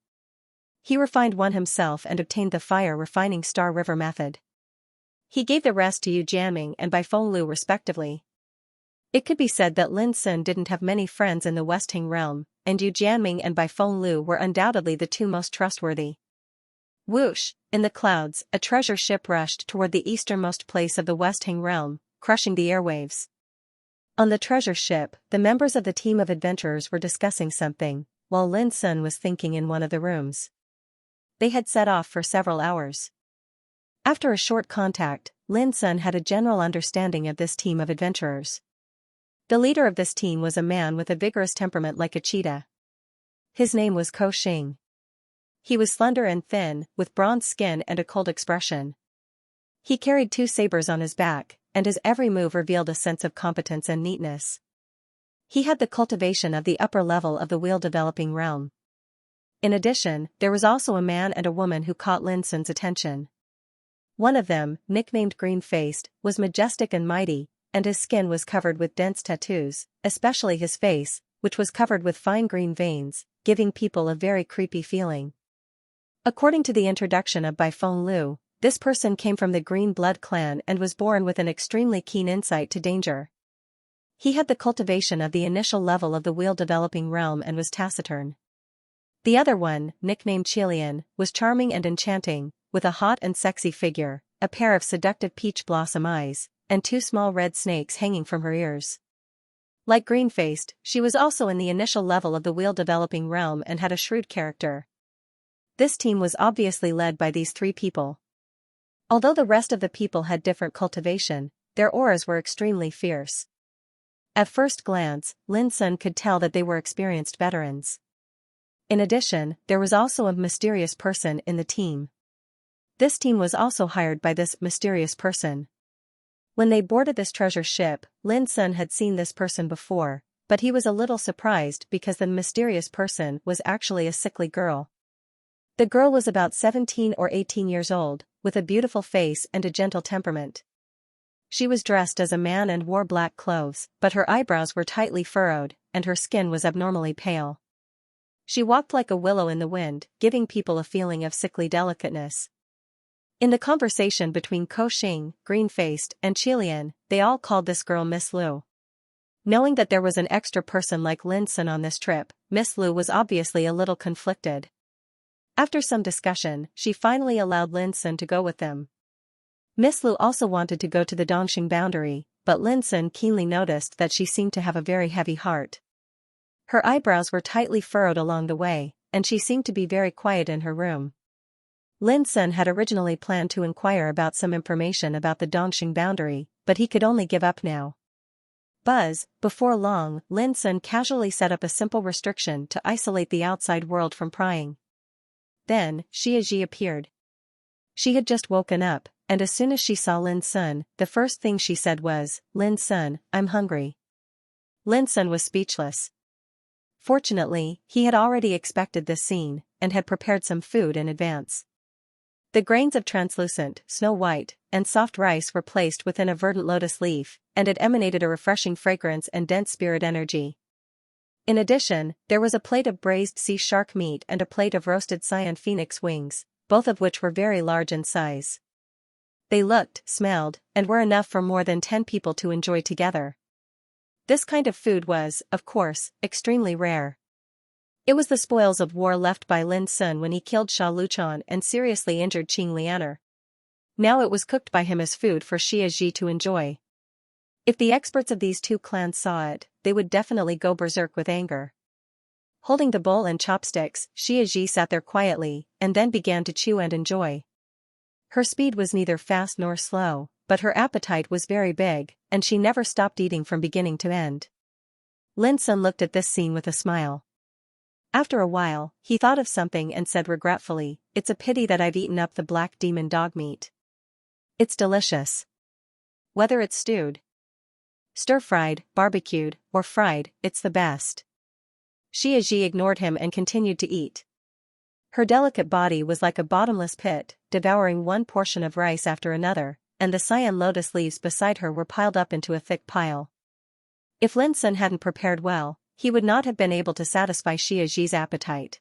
He refined one himself and obtained the Fire Refining Star River method. He gave the rest to Yu Jianming and Bai Fenglu respectively. It could be said that Lin Sun didn't have many friends in the Westing realm, and Yu Jianming and Bai Fenglu were undoubtedly the two most trustworthy. Whoosh! In the clouds, a treasure ship rushed toward the easternmost place of the Westing realm, crushing the airwaves. On the treasure ship, the members of the team of adventurers were discussing something, while Lin Sun was thinking in one of the rooms. They had set off for several hours. After a short contact, Lin Sun had a general understanding of this team of adventurers. The leader of this team was a man with a vigorous temperament like a cheetah. His name was Ko Xing. He was slender and thin, with bronze skin and a cold expression. He carried 2 sabers on his back, and his every move revealed a sense of competence and neatness. He had the cultivation of the upper level of the wheel-developing realm. In addition, there was also a man and a woman who caught Lin Sun's attention. One of them, nicknamed Green-Faced, was majestic and mighty, and his skin was covered with dense tattoos, especially his face, which was covered with fine green veins, giving people a very creepy feeling. According to the introduction of Bai Feng Lu, this person came from the Green Blood clan and was born with an extremely keen insight to danger. He had the cultivation of the initial level of the wheel-developing realm and was taciturn. The other one, nicknamed Xianxia, was charming and enchanting, with a hot and sexy figure, a pair of seductive peach blossom eyes, and 2 small red snakes hanging from her ears. Like Green-Faced, she was also in the initial level of the wheel-developing realm and had a shrewd character. This team was obviously led by these 3 people. Although the rest of the people had different cultivation, their auras were extremely fierce. At first glance, Lin Sun could tell that they were experienced veterans. In addition, there was also a mysterious person in the team. This team was also hired by this mysterious person. When they boarded this treasure ship, Lin Sun had seen this person before, but he was a little surprised because the mysterious person was actually a sickly girl. The girl was about 17 or 18 years old, with a beautiful face and a gentle temperament. She was dressed as a man and wore black clothes, but her eyebrows were tightly furrowed, and her skin was abnormally pale. She walked like a willow in the wind, giving people a feeling of sickly delicateness. In the conversation between Ko Xing, Green-Faced, and Xianxia, they all called this girl Miss Lu. Knowing that there was an extra person like Lin Sun on this trip, Miss Lu was obviously a little conflicted. After some discussion, she finally allowed Lin Sun to go with them. Miss Lu also wanted to go to the Dongxing boundary, but Lin Sun keenly noticed that she seemed to have a very heavy heart. Her eyebrows were tightly furrowed along the way, and she seemed to be very quiet in her room. Lin Sun had originally planned to inquire about some information about the Dongxing boundary, but he could only give up now. Before long, Lin Sun casually set up a simple restriction to isolate the outside world from prying. Then, Xianxia appeared. She had just woken up, and as soon as she saw Lin Sun, the first thing she said was, "Lin Sun, I'm hungry." Lin Sun was speechless. Fortunately, he had already expected this scene, and had prepared some food in advance. The grains of translucent, snow-white, and soft rice were placed within a verdant lotus leaf, and it emanated a refreshing fragrance and dense spirit energy. In addition, there was a plate of braised sea shark meat and a plate of roasted cyan phoenix wings, both of which were very large in size. They looked, smelled, and were enough for more than 10 people to enjoy together. This kind of food was, of course, extremely rare. It was the spoils of war left by Lin Sun when he killed Sha Luchan and seriously injured Qing Lianer. Now it was cooked by him as food for Xianxia to enjoy. If the experts of these 2 clans saw it, they would definitely go berserk with anger. Holding the bowl and chopsticks, Xianxia sat there quietly, and then began to chew and enjoy. Her speed was neither fast nor slow, but her appetite was very big, and she never stopped eating from beginning to end. Lin Sun looked at this scene with a smile. After a while, he thought of something and said regretfully, "It's a pity that I've eaten up the black demon dog meat. It's delicious. Whether it's stewed, stir-fried, barbecued, or fried, it's the best." Xianxia ignored him and continued to eat. Her delicate body was like a bottomless pit, devouring one portion of rice after another, and the cyan lotus leaves beside her were piled up into a thick pile. If Lin Sun hadn't prepared well, he would not have been able to satisfy Xianxia's appetite.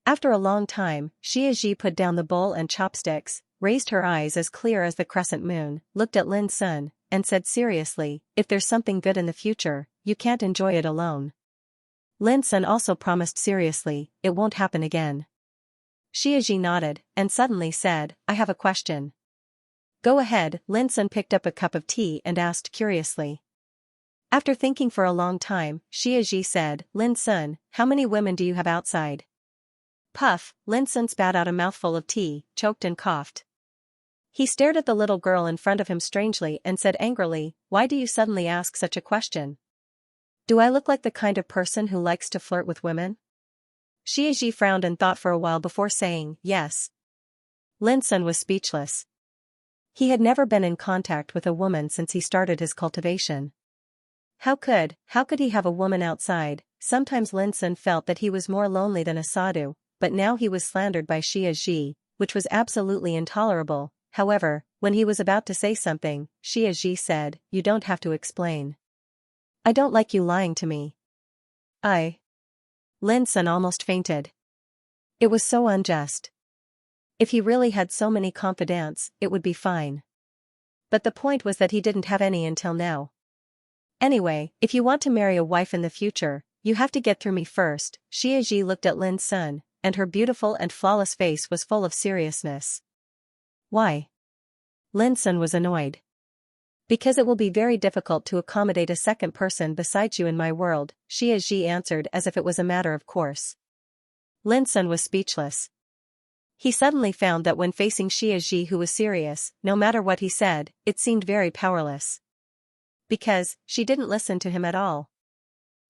After a long time, Xianxia put down the bowl and chopsticks, raised her eyes as clear as the crescent moon, looked at Lin Sun, and said seriously, "If there's something good in the future, you can't enjoy it alone." Lin Sun also promised seriously, "It won't happen again." Xianxia nodded, and suddenly said, "I have a question." Go ahead, Lin Sun picked up a cup of tea and asked curiously. After thinking for a long time, Xie said, Lin Sun, how many women do you have outside? Puff, Lin Sun spat out a mouthful of tea, choked and coughed. He stared at the little girl in front of him strangely and said angrily, why do you suddenly ask such a question? Do I look like the kind of person who likes to flirt with women? Xie frowned and thought for a while before saying, yes. Lin Sun was speechless. He had never been in contact with a woman since he started his cultivation. How could he have a woman outside? Sometimes Lin Sun felt that he was more lonely than a sadhu, but now he was slandered by Xie, which was absolutely intolerable. However, when he was about to say something, Xie said, you don't have to explain. I don't like you lying to me. Lin Sun almost fainted. It was so unjust. If he really had so many confidants, it would be fine. But the point was that he didn't have any until now. Anyway, if you want to marry a wife in the future, you have to get through me first. Xie looked at Lin Sun, and her beautiful and flawless face was full of seriousness. Why? Lin Sun was annoyed. Because it will be very difficult to accommodate a second person besides you in my world, Xie answered as if it was a matter of course. Lin Sun was speechless. He suddenly found that when facing Xie who was serious, no matter what he said, it seemed very powerless. Because, she didn't listen to him at all.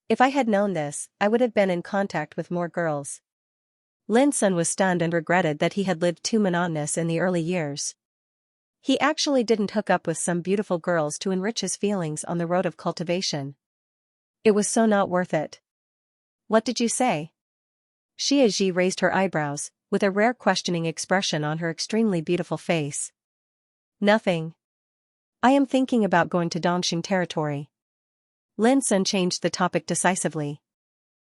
If I had known this, I would have been in contact with more girls. Lin Sun was stunned and regretted that he had lived too monotonous in the early years. He actually didn't hook up with some beautiful girls to enrich his feelings on the road of cultivation. It was so not worth it. What did you say? Xie raised her eyebrows, with a rare questioning expression on her extremely beautiful face. Nothing. I am thinking about going to Dongxing territory. Lin Sun changed the topic decisively.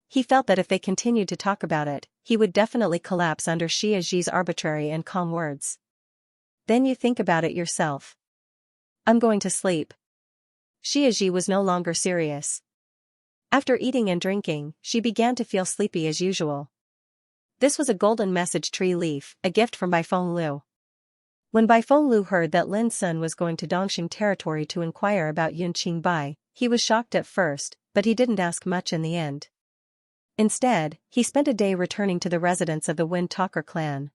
He felt that if they continued to talk about it, he would definitely collapse under Xie's arbitrary and calm words. Then you think about it yourself. I'm going to sleep. Xie was no longer serious. After eating and drinking, she began to feel sleepy as usual. This was a golden message tree leaf, a gift from Baifeng Lu. When Baifeng Lu heard that Lin Sun was going to Dongxing territory to inquire about Yunqing Bai, he was shocked at first, but he didn't ask much in the end. Instead, he spent a day returning to the residence of the Wind Talker clan.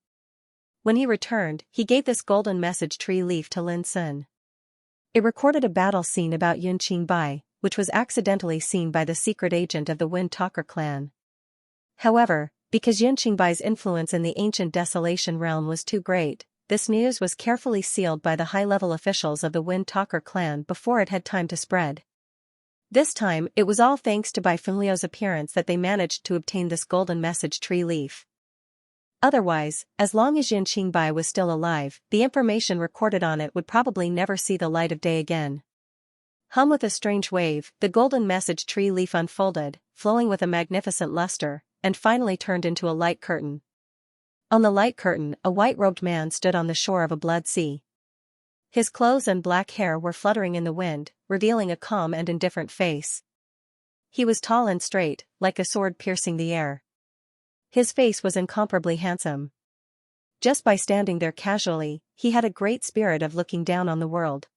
When he returned, he gave this golden message tree leaf to Lin Sun. It recorded a battle scene about Yunqing Bai, which was accidentally seen by the secret agent of the Wind Talker clan. However, because Yunqing Bai's influence in the ancient Desolation realm was too great, this news was carefully sealed by the high-level officials of the Wind Talker clan before it had time to spread. This time, it was all thanks to Baifeng Lu's appearance that they managed to obtain this golden message tree leaf. Otherwise, as long as Yunqing Bai was still alive, the information recorded on it would probably never see the light of day again. Hum with a strange wave, the golden message tree leaf unfolded, flowing with a magnificent luster, and finally turned into a light curtain. On the light curtain, a white-robed man stood on the shore of a blood sea. His clothes and black hair were fluttering in the wind, revealing a calm and indifferent face. He was tall and straight, like a sword piercing the air. His face was incomparably handsome. Just by standing there casually, he had a great spirit of looking down on the world.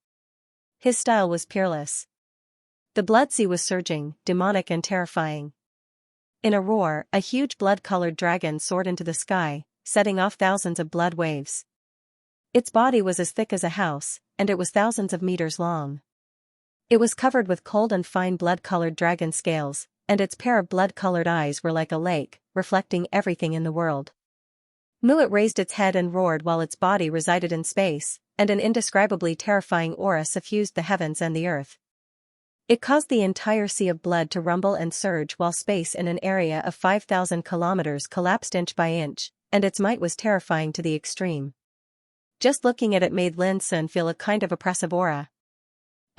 His style was peerless. The blood sea was surging, demonic and terrifying. In a roar, a huge blood-colored dragon soared into the sky, setting off thousands of blood waves. Its body was as thick as a house, and it was thousands of meters long. It was covered with cold and fine blood-colored dragon scales, and its pair of blood-colored eyes were like a lake, reflecting everything in the world. It raised its head and roared while its body resided in space, and an indescribably terrifying aura suffused the heavens and the earth. It caused the entire sea of blood to rumble and surge while space in an area of 5,000 kilometers collapsed inch by inch, and its might was terrifying to the extreme. Just looking at it made Lin Sun feel a kind of oppressive aura.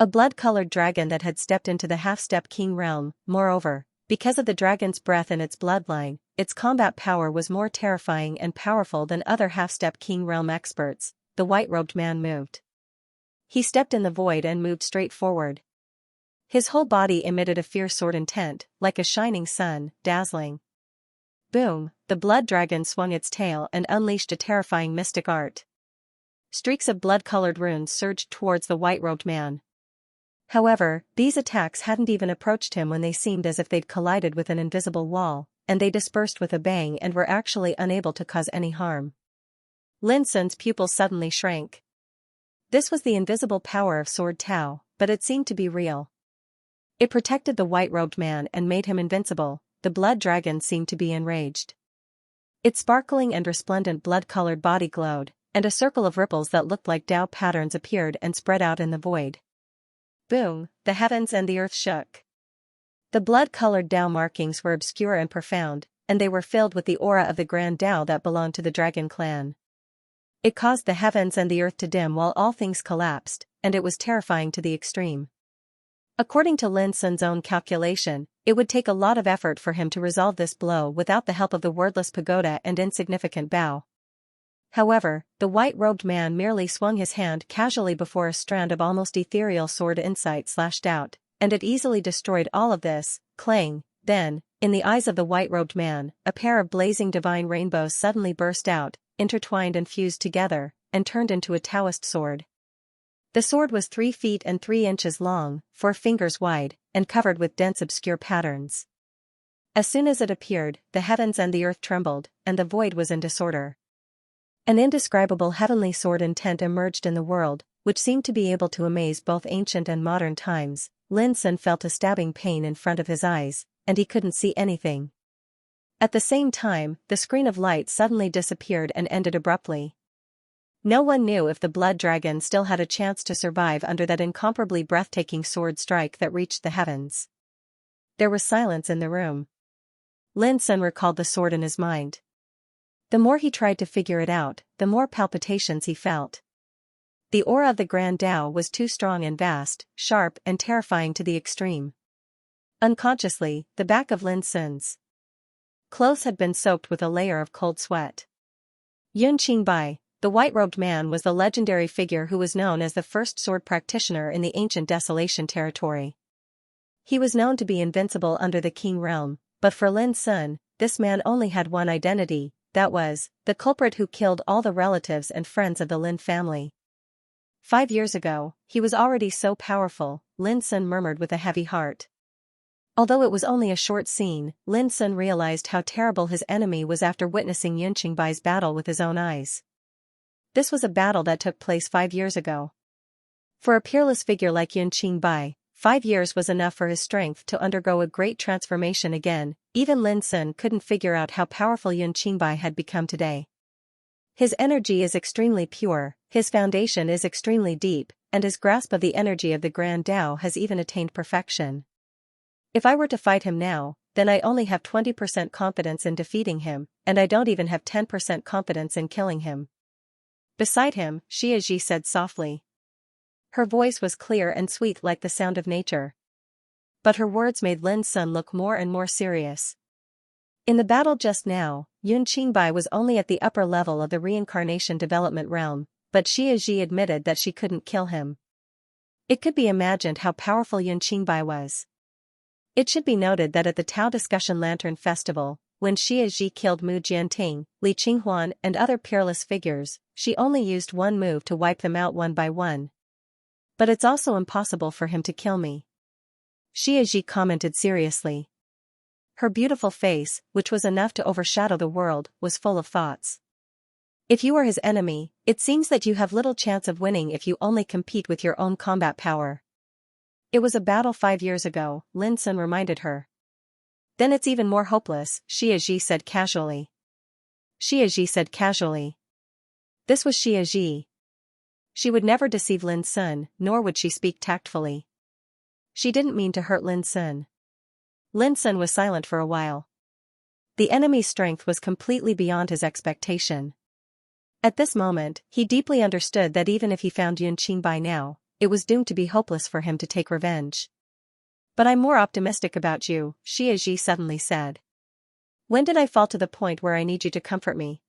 A blood-colored dragon that had stepped into the half-step king realm. Moreover, because of the dragon's breath in its bloodline, its combat power was more terrifying and powerful than other half-step king realm experts. The white-robed man moved. He stepped in the void and moved straight forward. His whole body emitted a fierce sword intent, like a shining sun, dazzling. Boom, the blood dragon swung its tail and unleashed a terrifying mystic art. Streaks of blood-colored runes surged towards the white-robed man. However, these attacks hadn't even approached him when they seemed as if they'd collided with an invisible wall, and they dispersed with a bang and were actually unable to cause any harm. Lin Sun's pupils suddenly shrank. This was the invisible power of Sword Tao, but it seemed to be real. It protected the white-robed man and made him invincible. The blood dragon seemed to be enraged. Its sparkling and resplendent blood-colored body glowed, and a circle of ripples that looked like Tao patterns appeared and spread out in the void. Boom, the heavens and the earth shook. The blood-colored Tao markings were obscure and profound, and they were filled with the aura of the grand Tao that belonged to the dragon clan. It caused the heavens and the earth to dim while all things collapsed, and it was terrifying to the extreme. According to Lin Sun's own calculation, it would take a lot of effort for him to resolve this blow without the help of the wordless pagoda and insignificant Bao. However, the white-robed man merely swung his hand casually before a strand of almost ethereal sword insight slashed out, and it easily destroyed all of this. Clang. Then, in the eyes of the white-robed man, a pair of blazing divine rainbows suddenly burst out, intertwined and fused together, and turned into a Taoist sword. The sword was 3 feet and 3 inches long, 4 fingers wide, and covered with dense obscure patterns. As soon as it appeared, the heavens and the earth trembled, and the void was in disorder. An indescribable heavenly sword intent emerged in the world, which seemed to be able to amaze both ancient and modern times. Lin Sun felt a stabbing pain in front of his eyes, and he couldn't see anything. At the same time, the screen of light suddenly disappeared and ended abruptly. No one knew if the blood dragon still had a chance to survive under that incomparably breathtaking sword strike that reached the heavens. There was silence in the room. Lin Sun recalled the sword in his mind. The more he tried to figure it out, the more palpitations he felt. The aura of the Grand Tao was too strong and vast, sharp and terrifying to the extreme. Unconsciously, the back of Lin Sun's clothes had been soaked with a layer of cold sweat. Yun Qingbai, the white-robed man, was the legendary figure who was known as the first sword practitioner in the ancient Desolation territory. He was known to be invincible under the Qing realm, but for Lin Sun, this man only had one identity, that was, the culprit who killed all the relatives and friends of the Lin family. 5 years ago, he was already so powerful, Lin Sun murmured with a heavy heart. Although it was only a short scene, Lin Sun realized how terrible his enemy was after witnessing Yun Qingbai's battle with his own eyes. This was a battle that took place 5 years ago. For a peerless figure like Yun Qingbai, 5 years was enough for his strength to undergo a great transformation again. Even Lin Sun couldn't figure out how powerful Yun Qingbai had become today. His energy is extremely pure, his foundation is extremely deep, and his grasp of the energy of the Grand Tao has even attained perfection. If I were to fight him now, then I only have 20% confidence in defeating him, and I don't even have 10% confidence in killing him. Beside him, Xianxia said softly. Her voice was clear and sweet like the sound of nature. But her words made Lin Sun look more and more serious. In the battle just now, Yun Qingbai was only at the upper level of the reincarnation development realm, but Xianxia admitted that she couldn't kill him. It could be imagined how powerful Yun Qingbai was. It should be noted that at the Tao Discussion Lantern Festival, when Xianxia killed Mu Jianting, Li Qinghuan and other peerless figures, she only used one move to wipe them out one by one. But it's also impossible for him to kill me. Xianxia commented seriously. Her beautiful face, which was enough to overshadow the world, was full of thoughts. If you are his enemy, it seems that you have little chance of winning if you only compete with your own combat power. It was a battle 5 years ago, Lin Sun reminded her. Then it's even more hopeless, Xianxia said casually. Xianxia said casually. This was Xianxia. She would never deceive Lin Sun, nor would she speak tactfully. She didn't mean to hurt Lin Sun. Lin Sun was silent for a while. The enemy's strength was completely beyond his expectation. At this moment, he deeply understood that even if he found Yun Qingbai now, it was doomed to be hopeless for him to take revenge. But I'm more optimistic about you, Xianxia suddenly said. When did I fall to the point where I need you to comfort me?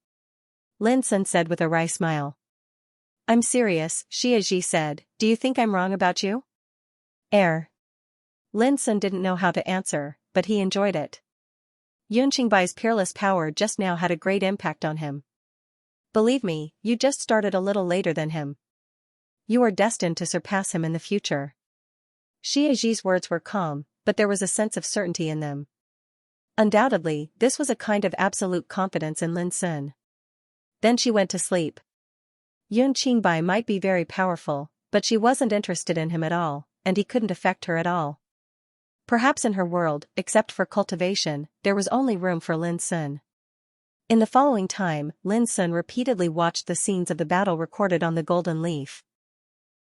Lin Sun said with a wry smile. I'm serious, Xianxia said. Do you think I'm wrong about you? Lin Sun didn't know how to answer, but he enjoyed it. Yun Qingbai's peerless power just now had a great impact on him. Believe me, you just started a little later than him. You are destined to surpass him in the future. Xiaxi's words were calm, but there was a sense of certainty in them. Undoubtedly, this was a kind of absolute confidence in Lin Sun. Then she went to sleep. Yun Qingbai might be very powerful, but she wasn't interested in him at all, and he couldn't affect her at all. Perhaps in her world, except for cultivation, there was only room for Lin Sun. In the following time, Lin Sun repeatedly watched the scenes of the battle recorded on the golden leaf.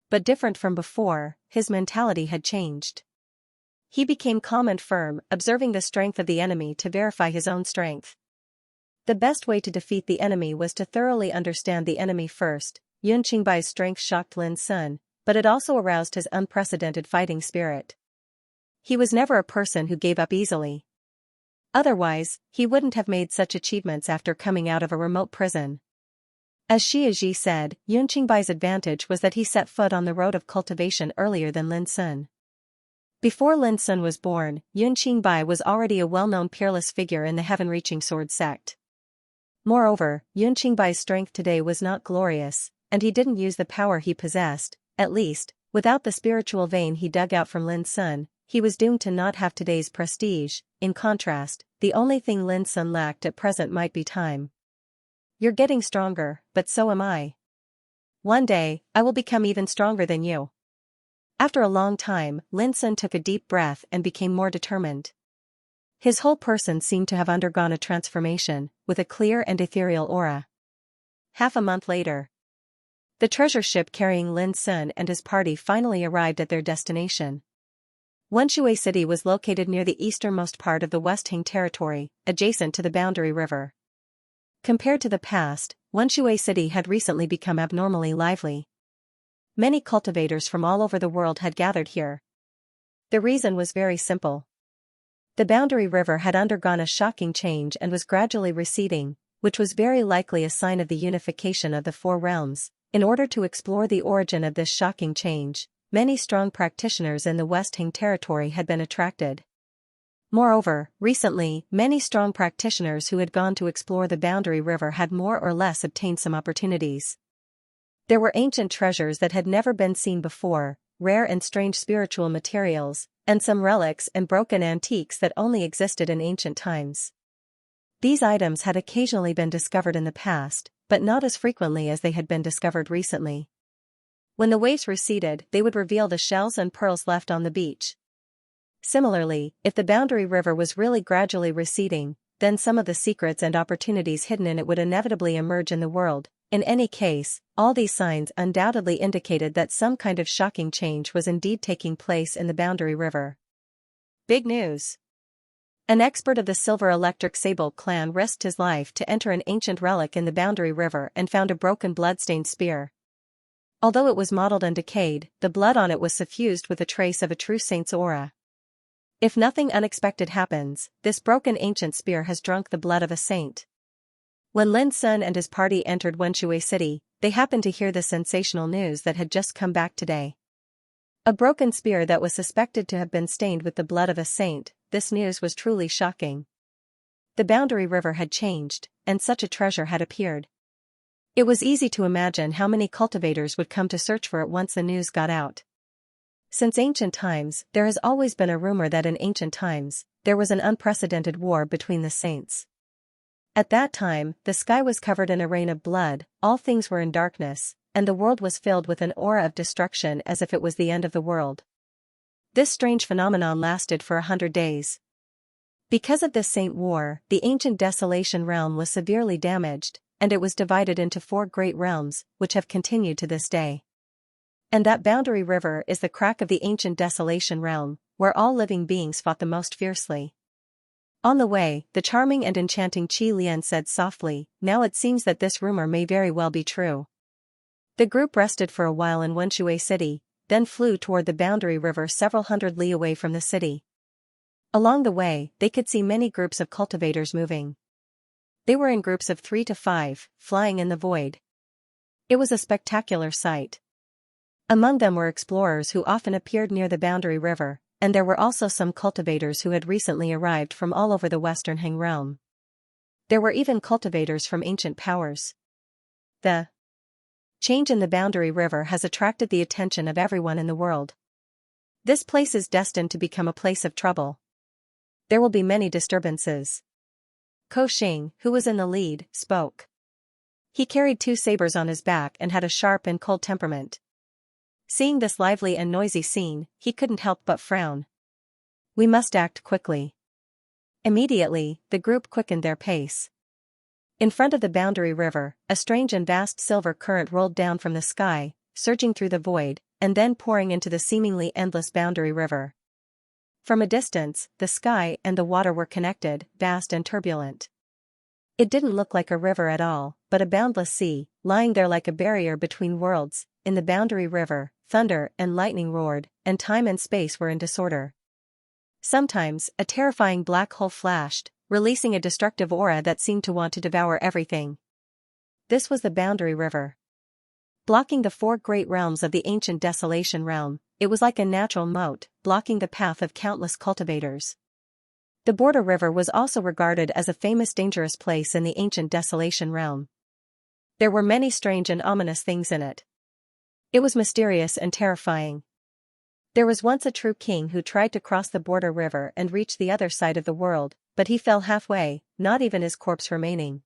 But different from before, his mentality had changed. He became calm and firm, observing the strength of the enemy to verify his own strength. The best way to defeat the enemy was to thoroughly understand the enemy first. Yun Qingbai's strength shocked Lin Sun, but it also aroused his unprecedented fighting spirit. He was never a person who gave up easily. Otherwise, he wouldn't have made such achievements after coming out of a remote prison. As Xiaxi said, Yun Qingbai's advantage was that he set foot on the road of cultivation earlier than Lin Sun. Before Lin Sun was born, Yun Qingbai was already a well-known peerless figure in the heaven-reaching sword sect. Moreover, Yun Qingbai's strength today was not glorious, and he didn't use the power he possessed, at least, without the spiritual vein he dug out from Lin Sun. He was doomed to not have today's prestige. In contrast, the only thing Lin Sun lacked at present might be time. You're getting stronger, but so am I. One day, I will become even stronger than you. After a long time, Lin Sun took a deep breath and became more determined. His whole person seemed to have undergone a transformation, with a clear and ethereal aura. Half a month later, the treasure ship carrying Lin Sun and his party finally arrived at their destination. Wenshui City was located near the easternmost part of the West Hing territory, adjacent to the Boundary River. Compared to the past, Wenshui City had recently become abnormally lively. Many cultivators from all over the world had gathered here. The reason was very simple. The Boundary River had undergone a shocking change and was gradually receding, which was very likely a sign of the unification of the four realms. In order to explore the origin of this shocking change, many strong practitioners in the West Hing territory had been attracted. Moreover, recently, many strong practitioners who had gone to explore the Boundary River had more or less obtained some opportunities. There were ancient treasures that had never been seen before, rare and strange spiritual materials, and some relics and broken antiques that only existed in ancient times. These items had occasionally been discovered in the past, but not as frequently as they had been discovered recently. When the waves receded, they would reveal the shells and pearls left on the beach. Similarly, if the Boundary River was really gradually receding, then some of the secrets and opportunities hidden in it would inevitably emerge in the world. In any case, all these signs undoubtedly indicated that some kind of shocking change was indeed taking place in the Boundary River. Big news! An expert of the Silver Electric Sable clan risked his life to enter an ancient relic in the Boundary River and found a broken blood-stained spear. Although it was mottled and decayed, the blood on it was suffused with a trace of a true saint's aura. If nothing unexpected happens, this broken ancient spear has drunk the blood of a saint. When Lin Sun and his party entered Wenshui City, they happened to hear the sensational news that had just come back today. A broken spear that was suspected to have been stained with the blood of a saint. This news was truly shocking. The Boundary River had changed, and such a treasure had appeared. It was easy to imagine how many cultivators would come to search for it once the news got out. Since ancient times, there has always been a rumor that in ancient times, there was an unprecedented war between the saints. At that time, the sky was covered in a rain of blood, all things were in darkness, and the world was filled with an aura of destruction as if it was the end of the world. This strange phenomenon lasted for 100 days. Because of this saint war, the ancient desolation realm was severely damaged, and it was divided into 4 great realms, which have continued to this day. And that Boundary River is the crack of the ancient desolation realm, where all living beings fought the most fiercely. On the way, the charming and enchanting Qi Lian said softly, "Now it seems that this rumor may very well be true." The group rested for a while in Wenshui City, then flew toward the Boundary River several hundred li away from the city. Along the way, they could see many groups of cultivators moving. They were in groups of 3 to 5, flying in the void. It was a spectacular sight. Among them were explorers who often appeared near the Boundary River, and there were also some cultivators who had recently arrived from all over the Western Hing realm. There were even cultivators from ancient powers. The change in the Boundary River has attracted the attention of everyone in the world. This place is destined to become a place of trouble. There will be many disturbances. Xing, who was in the lead, spoke. He carried 2 sabers on his back and had a sharp and cold temperament. Seeing this lively and noisy scene, he couldn't help but frown. We must act quickly. Immediately, the group quickened their pace. In front of the Boundary River, a strange and vast silver current rolled down from the sky, surging through the void, and then pouring into the seemingly endless Boundary River. From a distance, the sky and the water were connected, vast and turbulent. It didn't look like a river at all, but a boundless sea, lying there like a barrier between worlds. In the Boundary River, thunder and lightning roared, and time and space were in disorder. Sometimes, a terrifying black hole flashed, releasing a destructive aura that seemed to want to devour everything. This was the Boundary River. Blocking the 4 great realms of the ancient Desolation realm, it was like a natural moat, blocking the path of countless cultivators. The Border River was also regarded as a famous dangerous place in the ancient Desolation realm. There were many strange and ominous things in it. It was mysterious and terrifying. There was once a true king who tried to cross the Border River and reach the other side of the world, but he fell halfway, not even his corpse remaining.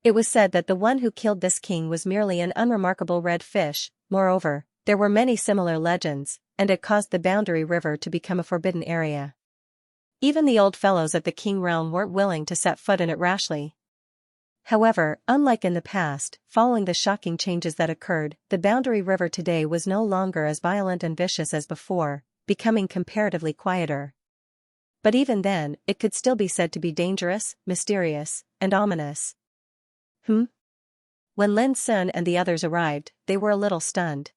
It was said that the one who killed this king was merely an unremarkable red fish. Moreover, there were many similar legends, and it caused the Boundary River to become a forbidden area. Even the old fellows at the King realm weren't willing to set foot in it rashly. However, unlike in the past, following the shocking changes that occurred, the Boundary River today was no longer as violent and vicious as before, becoming comparatively quieter. But even then, it could still be said to be dangerous, mysterious, and ominous. When Lin Sun and the others arrived, they were a little stunned.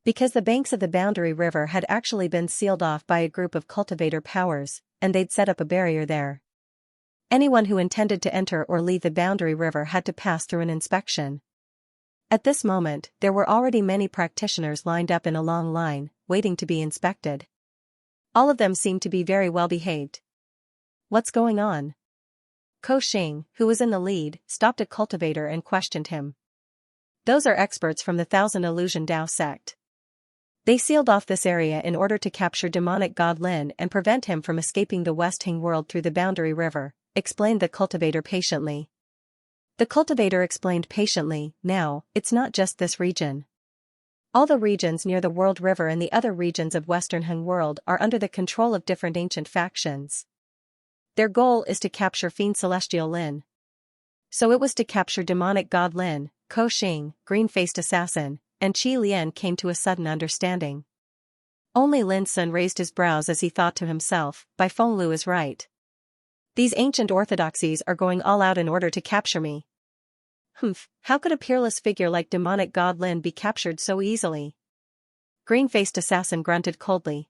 Because the banks of the Boundary River had actually been sealed off by a group of cultivator powers, and they'd set up a barrier there. Anyone who intended to enter or leave the Boundary River had to pass through an inspection. At this moment, there were already many practitioners lined up in a long line, waiting to be inspected. All of them seemed to be very well behaved. What's going on? Xing, who was in the lead, stopped a cultivator and questioned him. Those are experts from the Thousand Illusion Dao sect. They sealed off this area in order to capture demonic god Lin and prevent him from escaping the West Hing world through the Boundary River, explained the cultivator patiently. The cultivator explained patiently, now, it's not just this region. All the regions near the World River and the other regions of Western Hing world are under the control of different ancient factions. Their goal is to capture Fiend Celestial Lin. So it was to capture demonic god Lin. Xing, green-faced assassin, and Qi Lian came to a sudden understanding. Only Lin Sun raised his brows as he thought to himself, Bai Fenglu is right. These ancient orthodoxies are going all out in order to capture me. How could a peerless figure like demonic god Lin be captured so easily? Green-faced assassin grunted coldly.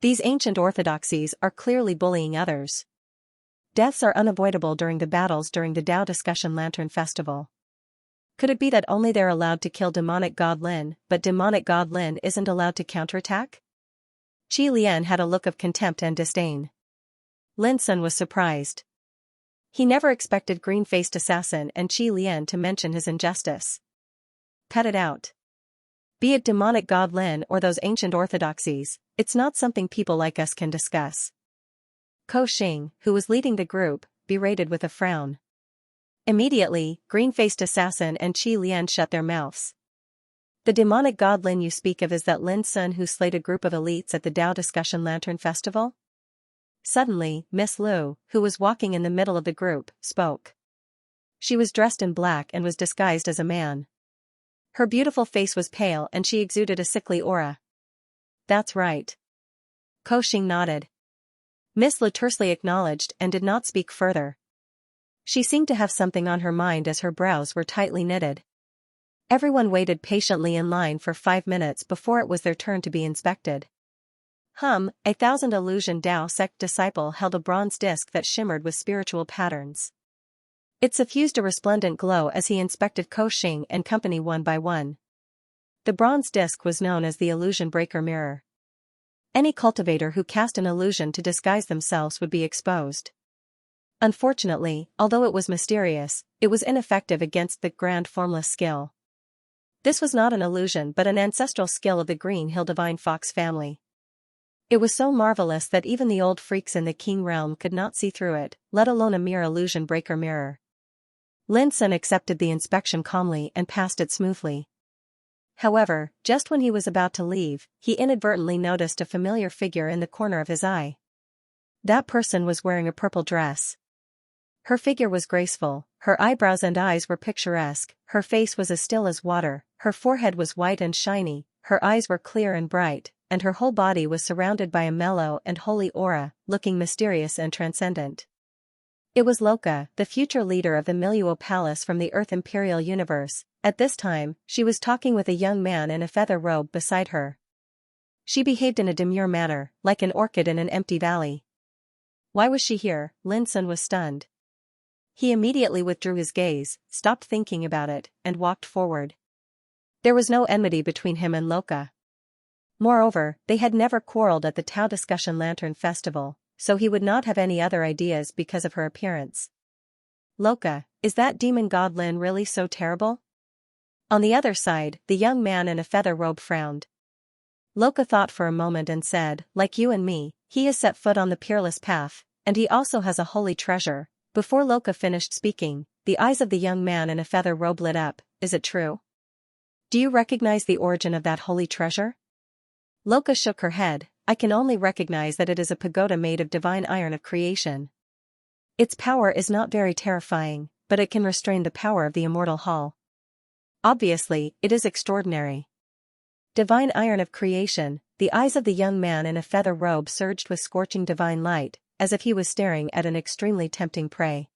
These ancient orthodoxies are clearly bullying others. Deaths are unavoidable during the battles during the Dao Discussion Lantern Festival. Could it be that only they're allowed to kill demonic god Lin, but demonic god Lin isn't allowed to counterattack? Qi Lian had a look of contempt and disdain. Lin Sun was surprised. He never expected green-faced assassin and Qi Lian to mention his injustice. Cut it out. Be it demonic god Lin or those ancient orthodoxies, it's not something people like us can discuss. Xing, who was leading the group, berated with a frown. Immediately, green-faced assassin and Qi Lian shut their mouths. The demonic god Lin you speak of is that Lin Sun who slayed a group of elites at the Dao Discussion Lantern Festival? Suddenly, Miss Lu, who was walking in the middle of the group, spoke. She was dressed in black and was disguised as a man. Her beautiful face was pale and she exuded a sickly aura. That's right. Xing nodded. Miss Lu tersely acknowledged and did not speak further. She seemed to have something on her mind as her brows were tightly knitted. Everyone waited patiently in line for 5 minutes before it was their turn to be inspected. A Thousand Illusion Dao sect disciple held a bronze disc that shimmered with spiritual patterns. It suffused a resplendent glow as he inspected Xing and company one by one. The bronze disc was known as the Illusion Breaker Mirror. Any cultivator who cast an illusion to disguise themselves would be exposed. Unfortunately, although it was mysterious, it was ineffective against the grand formless skill. This was not an illusion but an ancestral skill of the Green Hill Divine Fox family. It was so marvelous that even the old freaks in the King realm could not see through it, let alone a mere illusion breaker mirror. Lin Sun accepted the inspection calmly and passed it smoothly. However, just when he was about to leave, he inadvertently noticed a familiar figure in the corner of his eye. That person was wearing a purple dress. Her figure was graceful, her eyebrows and eyes were picturesque, her face was as still as water, her forehead was white and shiny, her eyes were clear and bright, and her whole body was surrounded by a mellow and holy aura, looking mysterious and transcendent. It was Loka, the future leader of the Miluo Palace from the Earth Imperial Universe. At this time, she was talking with a young man in a feather robe beside her. She behaved in a demure manner, like an orchid in an empty valley. Why was she here? Lin Sun was stunned. He immediately withdrew his gaze, stopped thinking about it, and walked forward. There was no enmity between him and Loka. Moreover, they had never quarreled at the Tao Discussion Lantern Festival, so he would not have any other ideas because of her appearance. Loka, is that demon god Lin really so terrible? On the other side, the young man in a feather robe frowned. Loka thought for a moment and said, like you and me, he has set foot on the peerless path, and he also has a holy treasure. Before Loka finished speaking, the eyes of the young man in a feather robe lit up. Is it true? Do you recognize the origin of that holy treasure? Loka shook her head. I can only recognize that it is a pagoda made of divine iron of creation. Its power is not very terrifying, but it can restrain the power of the immortal hall. Obviously, it is extraordinary. Divine iron of creation. The eyes of the young man in a feather robe surged with scorching divine light, as if he was staring at an extremely tempting prey.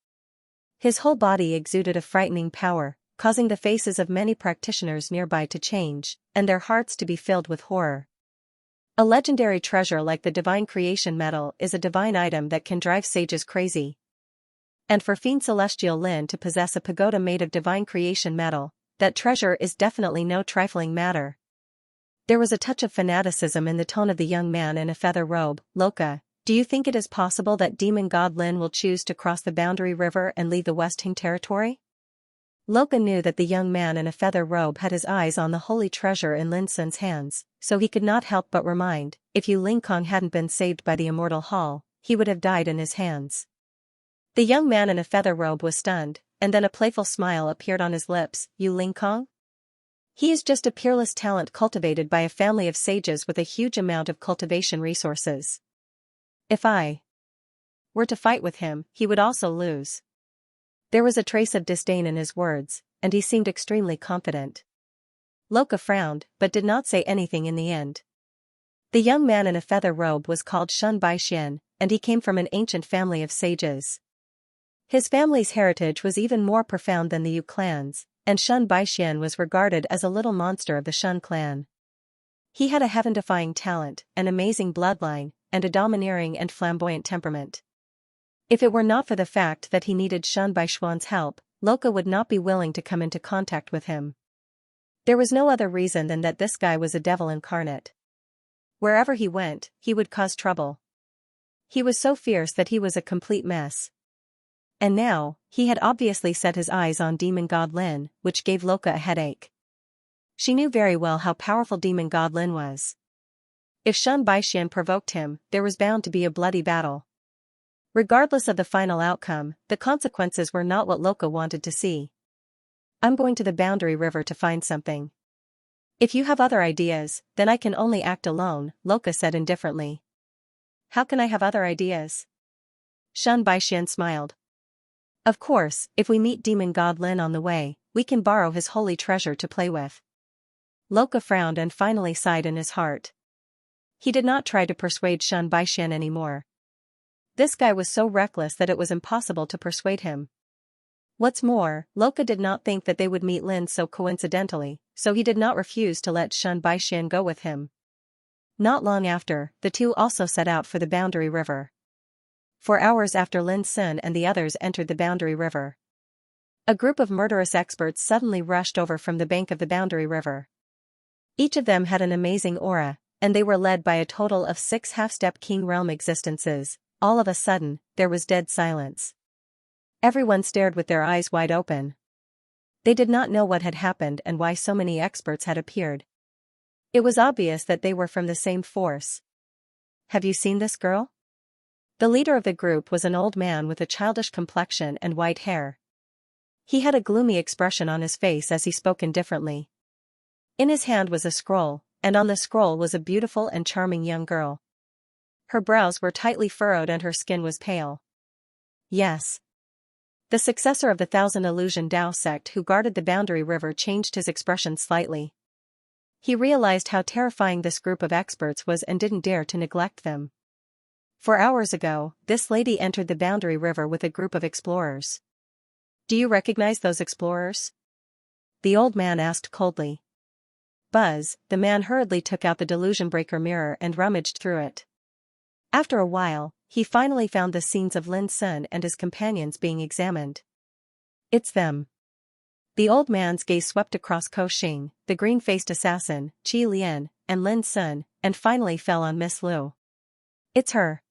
His whole body exuded a frightening power, causing the faces of many practitioners nearby to change, and their hearts to be filled with horror. A legendary treasure like the divine creation metal is a divine item that can drive sages crazy. And for Fiend Celestial Lin to possess a pagoda made of divine creation metal, that treasure is definitely no trifling matter. There was a touch of fanaticism in the tone of the young man in a feather robe. Loka, do you think it is possible that demon god Lin will choose to cross the boundary river and leave the West Hing territory? Loka knew that the young man in a feather robe had his eyes on the holy treasure in Lin Sun's hands, so he could not help but remind, if Yu Lingkong hadn't been saved by the immortal hall, he would have died in his hands. The young man in a feather robe was stunned, and then a playful smile appeared on his lips. Yu Lingkong? He is just a peerless talent cultivated by a family of sages with a huge amount of cultivation resources. If I were to fight with him, he would also lose. There was a trace of disdain in his words, and he seemed extremely confident. Loka frowned, but did not say anything in the end. The young man in a feather robe was called Shun Baixian, and he came from an ancient family of sages. His family's heritage was even more profound than the Yu clan's, and Shun Baixian was regarded as a little monster of the Shun clan. He had a heaven-defying talent, an amazing bloodline, and a domineering and flamboyant temperament. If it were not for the fact that he needed Shun Baixian's help, Loka would not be willing to come into contact with him. There was no other reason than that this guy was a devil incarnate. Wherever he went, he would cause trouble. He was so fierce that he was a complete mess. And now, he had obviously set his eyes on demon god Lin, which gave Loka a headache. She knew very well how powerful demon god Lin was. If Shun Baixian provoked him, there was bound to be a bloody battle. Regardless of the final outcome, the consequences were not what Loka wanted to see. I'm going to the boundary river to find something. If you have other ideas, then I can only act alone, Loka said indifferently. How can I have other ideas? Shun Baixian smiled. Of course, if we meet demon god Lin on the way, we can borrow his holy treasure to play with. Loka frowned and finally sighed in his heart. He did not try to persuade Shun Baixian anymore. This guy was so reckless that it was impossible to persuade him. What's more, Loka did not think that they would meet Lin so coincidentally, so he did not refuse to let Shun Baixian go with him. Not long after, the two also set out for the boundary river. 4 hours after Lin Sun and the others entered the boundary river, a group of murderous experts suddenly rushed over from the bank of the boundary river. Each of them had an amazing aura, and they were led by a total of 6 half-step king realm existences. All of a sudden, there was dead silence. Everyone stared with their eyes wide open. They did not know what had happened and why so many experts had appeared. It was obvious that they were from the same force. "Have you seen this girl?" The leader of the group was an old man with a childish complexion and white hair. He had a gloomy expression on his face as he spoke indifferently. In his hand was a scroll, and on the scroll was a beautiful and charming young girl. Her brows were tightly furrowed and her skin was pale. Yes. The successor of the Thousand Illusion Tao sect who guarded the Boundary River changed his expression slightly. He realized how terrifying this group of experts was and didn't dare to neglect them. 4 hours ago, this lady entered the Boundary River with a group of explorers. "Do you recognize those explorers?" the old man asked coldly. Buzz, the man hurriedly took out the delusion breaker mirror and rummaged through it. After a while, he finally found the scenes of Lin Sun and his companions being examined. "It's them." The old man's gaze swept across Ko Xing, the green-faced assassin, Qi Lian, and Lin Sun, and finally fell on Miss Lu. "It's her."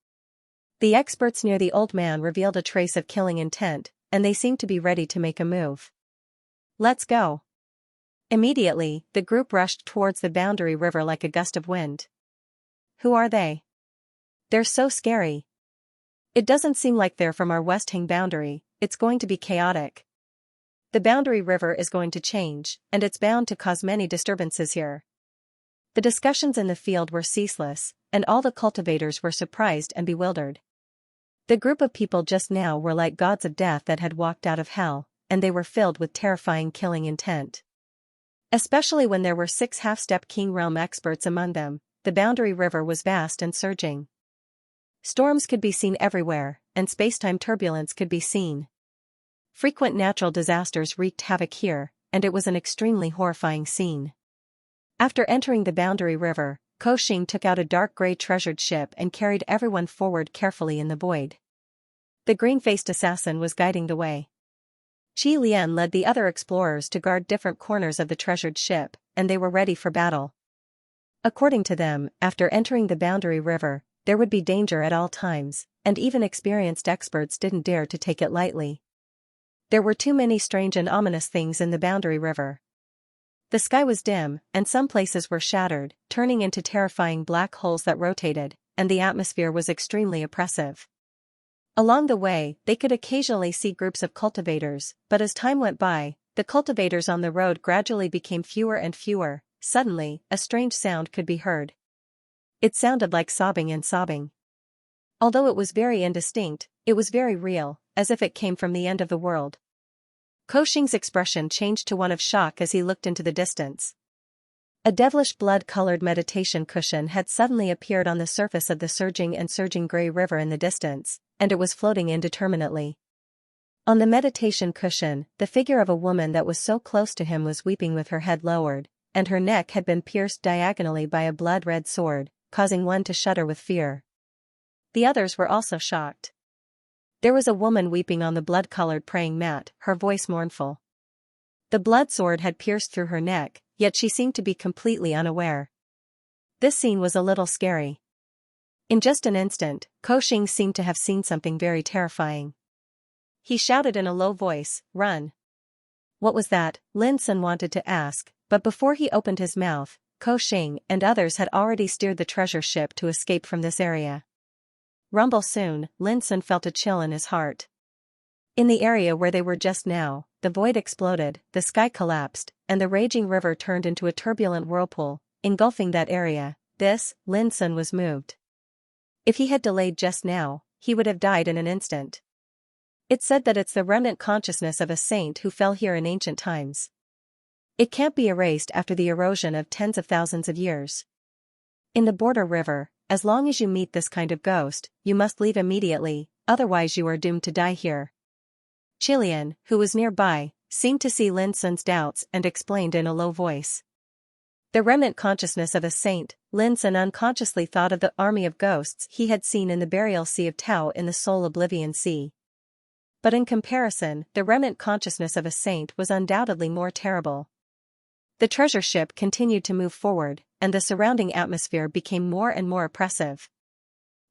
The experts near the old man revealed a trace of killing intent, and they seemed to be ready to make a move. "Let's go." Immediately, the group rushed towards the Boundary River like a gust of wind. "Who are they? They're so scary. It doesn't seem like they're from our West Hang boundary. It's going to be chaotic. The Boundary River is going to change, and it's bound to cause many disturbances here." The discussions in the field were ceaseless, and all the cultivators were surprised and bewildered. The group of people just now were like gods of death that had walked out of hell, and they were filled with terrifying killing intent. Especially when there were 6 half-step King Realm experts among them, the Boundary River was vast and surging. Storms could be seen everywhere, and space-time turbulence could be seen. Frequent natural disasters wreaked havoc here, and it was an extremely horrifying scene. After entering the Boundary River, Ko Xing took out a dark gray treasured ship and carried everyone forward carefully in the void. The green-faced assassin was guiding the way. Qi Lian led the other explorers to guard different corners of the treasured ship, and they were ready for battle. According to them, after entering the Boundary River, there would be danger at all times, and even experienced experts didn't dare to take it lightly. There were too many strange and ominous things in the Boundary River. The sky was dim, and some places were shattered, turning into terrifying black holes that rotated, and the atmosphere was extremely oppressive. Along the way, they could occasionally see groups of cultivators, but as time went by, the cultivators on the road gradually became fewer and fewer. Suddenly, a strange sound could be heard. It sounded like sobbing and sobbing. Although it was very indistinct, it was very real, as if it came from the end of the world. Ko Xing's expression changed to one of shock as he looked into the distance. A devilish blood-colored meditation cushion had suddenly appeared on the surface of the surging gray river in the distance, and it was floating indeterminately. On the meditation cushion, the figure of a woman that was so close to him was weeping with her head lowered, and her neck had been pierced diagonally by a blood-red sword, causing one to shudder with fear. The others were also shocked. There was a woman weeping on the blood-colored praying mat, her voice mournful. The blood sword had pierced through her neck, yet she seemed to be completely unaware. This scene was a little scary. In just an instant, Ko Xing seemed to have seen something very terrifying. He shouted in a low voice, "Run!" What was that? Lin Sun wanted to ask, but before he opened his mouth, Ko Xing and others had already steered the treasure ship to escape from this area. Rumble soon, Lin Sun felt a chill in his heart. In the area where they were just now, the void exploded, the sky collapsed, and the raging river turned into a turbulent whirlpool, engulfing that area. Lin Sun was moved. If he had delayed just now, he would have died in an instant. It's said that it's the remnant consciousness of a saint who fell here in ancient times. It can't be erased after the erosion of tens of thousands of years. In the border river, as long as you meet this kind of ghost, you must leave immediately, otherwise you are doomed to die here. Qilian, who was nearby, seemed to see Lin Sun's doubts and explained in a low voice. The remnant consciousness of a saint. Lin Sun unconsciously thought of the army of ghosts he had seen in the burial sea of Tao in the Soul Oblivion Sea. But in comparison, the remnant consciousness of a saint was undoubtedly more terrible. The treasure ship continued to move forward, and the surrounding atmosphere became more and more oppressive.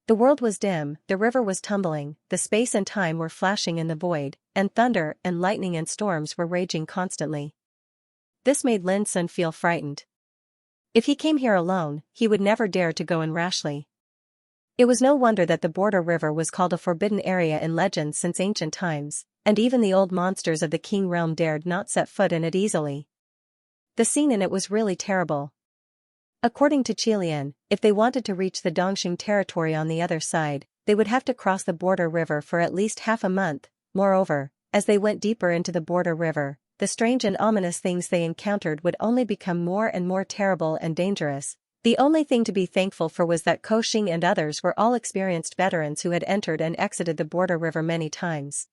The world was dim, the river was tumbling, the space and time were flashing in the void, and thunder and lightning and storms were raging constantly. This made Lin Sun feel frightened. If he came here alone, he would never dare to go in rashly. It was no wonder that the border river was called a forbidden area in legends since ancient times, and even the old monsters of the King realm dared not set foot in it easily. The scene in it was really terrible. According to Qilian, if they wanted to reach the Dongxing territory on the other side, they would have to cross the border river for at least half a month. Moreover, as they went deeper into the border river, the strange and ominous things they encountered would only become more and more terrible and dangerous. The only thing to be thankful for was that Koxing and others were all experienced veterans who had entered and exited the border river many times.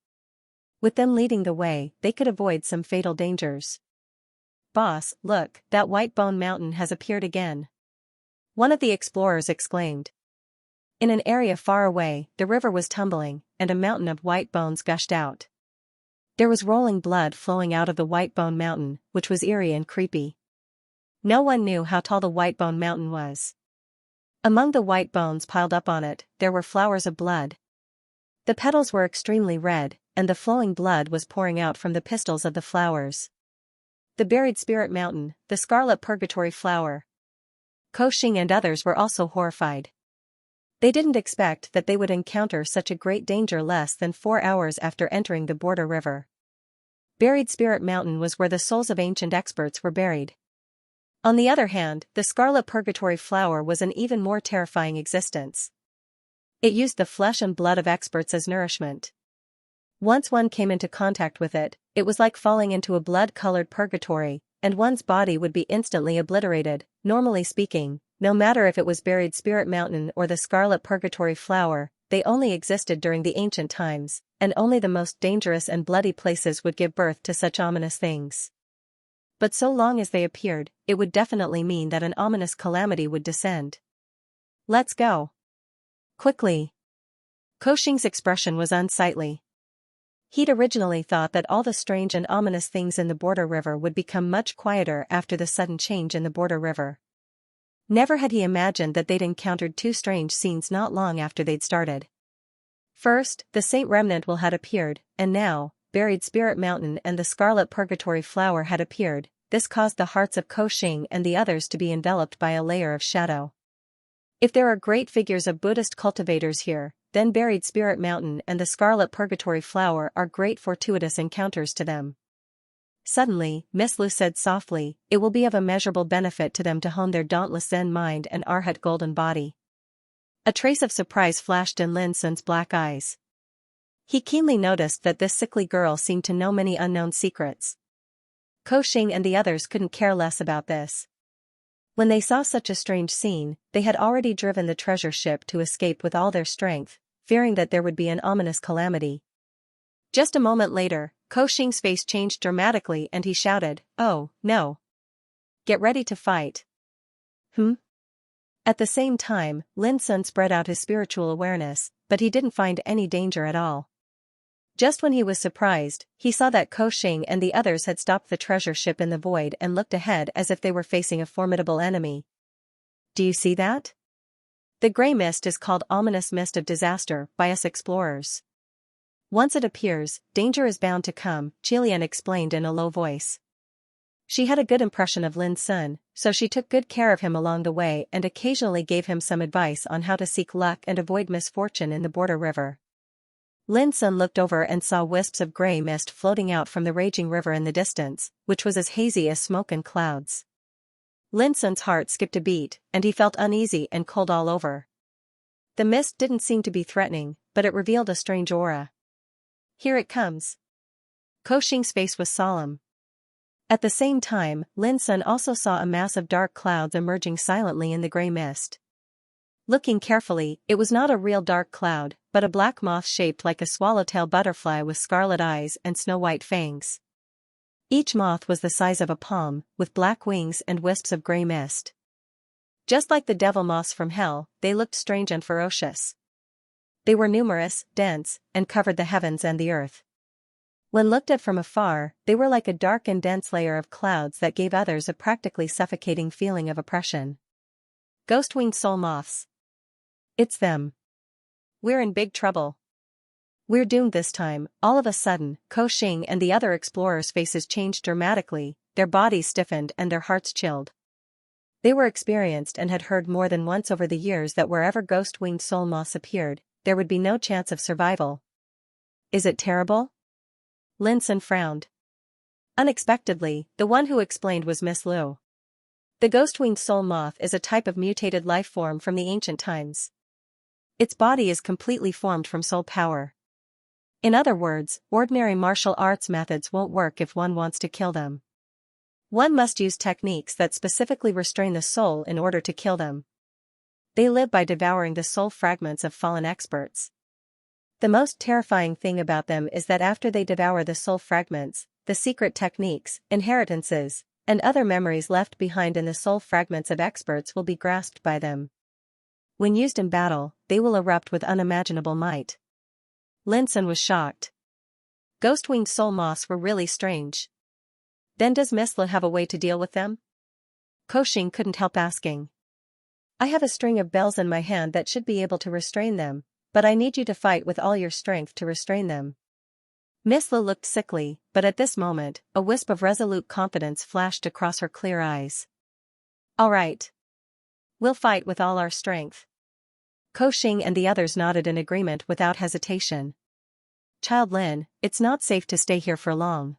With them leading the way, they could avoid some fatal dangers. "Boss, look, that white bone mountain has appeared again," one of the explorers exclaimed. In an area far away, the river was tumbling, and a mountain of white bones gushed out. There was rolling blood flowing out of the white bone mountain, which was eerie and creepy. No one knew how tall the white bone mountain was. Among the white bones piled up on it, there were flowers of blood. The petals were extremely red, and the flowing blood was pouring out from the pistils of the flowers. The buried spirit mountain, the scarlet purgatory flower. Koxing and others were also horrified. They didn't expect that they would encounter such a great danger less than 4 hours after entering the border river. Buried Spirit Mountain was where the souls of ancient experts were buried. On the other hand, the scarlet purgatory flower was an even more terrifying existence. It used the flesh and blood of experts as nourishment. Once one came into contact with it, it was like falling into a blood-colored purgatory, and one's body would be instantly obliterated. Normally speaking, no matter if it was buried Spirit Mountain or the scarlet purgatory flower, they only existed during the ancient times, and only the most dangerous and bloody places would give birth to such ominous things. But so long as they appeared, it would definitely mean that an ominous calamity would descend. "Let's go. Quickly." Koxing's expression was unsightly. He'd originally thought that all the strange and ominous things in the border river would become much quieter after the sudden change in the border river. Never had he imagined that they'd encountered two strange scenes not long after they'd started. First, the Saint Remnant had appeared, and now, buried Spirit Mountain and the scarlet purgatory flower had appeared. This caused the hearts of Koxing and the others to be enveloped by a layer of shadow. If there are great figures of Buddhist cultivators here, then buried Spirit Mountain and the scarlet purgatory flower are great fortuitous encounters to them. Suddenly, Miss Lu said softly, "It will be of immeasurable benefit to them to hone their dauntless Zen mind and Arhat golden body." A trace of surprise flashed in Lin Sun's black eyes. He keenly noticed that this sickly girl seemed to know many unknown secrets. Koxing and the others couldn't care less about this. When they saw such a strange scene, they had already driven the treasure ship to escape with all their strength, fearing that there would be an ominous calamity. Just a moment later, Koxing's face changed dramatically and he shouted, "Oh, no. Get ready to fight." At the same time, Lin Sun spread out his spiritual awareness, but he didn't find any danger at all. Just when he was surprised, he saw that Koxing and the others had stopped the treasure ship in the void and looked ahead as if they were facing a formidable enemy. "Do you see that? The gray mist is called ominous mist of disaster by us explorers. Once it appears, danger is bound to come," Qilian explained in a low voice. She had a good impression of Lin Sun, so she took good care of him along the way and occasionally gave him some advice on how to seek luck and avoid misfortune in the border river. Lin Sun looked over and saw wisps of gray mist floating out from the raging river in the distance, which was as hazy as smoke and clouds. Lin Sun's heart skipped a beat, and he felt uneasy and cold all over. The mist didn't seem to be threatening, but it revealed a strange aura. "Here it comes." Koxing's face was solemn. At the same time, Lin Sun also saw a mass of dark clouds emerging silently in the gray mist. Looking carefully, it was not a real dark cloud, but a black moth shaped like a swallowtail butterfly with scarlet eyes and snow-white fangs. Each moth was the size of a palm, with black wings and wisps of gray mist. Just like the devil moths from hell, they looked strange and ferocious. They were numerous, dense, and covered the heavens and the earth. When looked at from afar, they were like a dark and dense layer of clouds that gave others a practically suffocating feeling of oppression. Ghost-winged soul moths. "It's them." we're in big trouble. We're doomed this time." All of a sudden, Koxing and the other explorers' faces changed dramatically, their bodies stiffened and their hearts chilled. They were experienced and had heard more than once over the years that wherever ghost-winged soul moths appeared, there would be no chance of survival. "Is it terrible?" Lin Sun frowned. Unexpectedly, the one who explained was Miss Lu. The ghost-winged soul moth is a type of mutated life form from the ancient times. Its body is completely formed from soul power. In other words, ordinary martial arts methods won't work if one wants to kill them. One must use techniques that specifically restrain the soul in order to kill them. They live by devouring the soul fragments of fallen experts. The most terrifying thing about them is that after they devour the soul fragments, the secret techniques, inheritances, and other memories left behind in the soul fragments of experts will be grasped by them. When used in battle, they will erupt with unimaginable might. Lin Sun was shocked. Ghost-winged soul moths were really strange. Then does Miss Lu have a way to deal with them? Koxing couldn't help asking. "I have a string of bells in my hand that should be able to restrain them, but I need you to fight with all your strength to restrain them." Miss Lu looked sickly, but at this moment, a wisp of resolute confidence flashed across her clear eyes. "All right. We'll fight with all our strength." Koxing and the others nodded in agreement without hesitation. "Child Lin, it's not safe to stay here for long.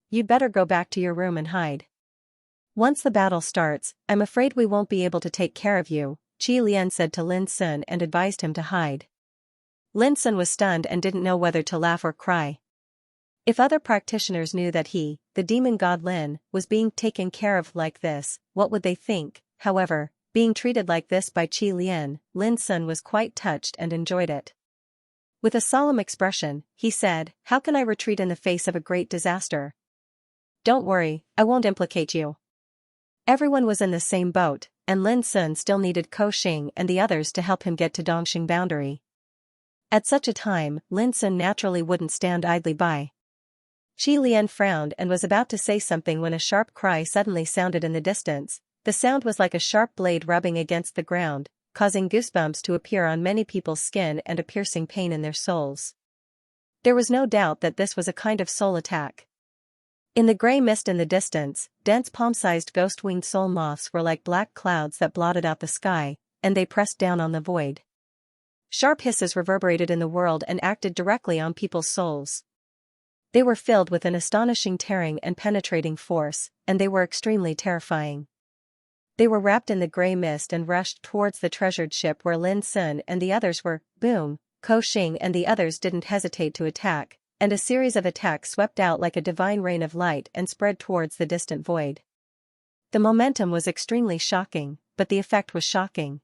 You'd better go back to your room and hide. Once the battle starts, I'm afraid we won't be able to take care of you," Qi Lian said to Lin Sun and advised him to hide. Lin Sun was stunned and didn't know whether to laugh or cry. If other practitioners knew that he, the demon god Lin, was being taken care of like this, what would they think? However, being treated like this by Qi Lian, Lin Sun was quite touched and enjoyed it. With a solemn expression, he said, "How can I retreat in the face of a great disaster? Don't worry, I won't implicate you." Everyone was in the same boat, and Lin Sun still needed Koxing and the others to help him get to Dongxing boundary. At such a time, Lin Sun naturally wouldn't stand idly by. Qi Lian frowned and was about to say something when a sharp cry suddenly sounded in the distance. The sound was like a sharp blade rubbing against the ground, causing goosebumps to appear on many people's skin and a piercing pain in their souls. There was no doubt that this was a kind of soul attack. In the gray mist in the distance, dense palm-sized ghost-winged soul moths were like black clouds that blotted out the sky, and they pressed down on the void. Sharp hisses reverberated in the world and acted directly on people's souls. They were filled with an astonishing tearing and penetrating force, and they were extremely terrifying. They were wrapped in the gray mist and rushed towards the treasured ship where Lin Sun and the others were. Boom! Koxing and the others didn't hesitate to attack, and a series of attacks swept out like a divine rain of light and spread towards the distant void. The momentum was extremely shocking, but the effect was shocking.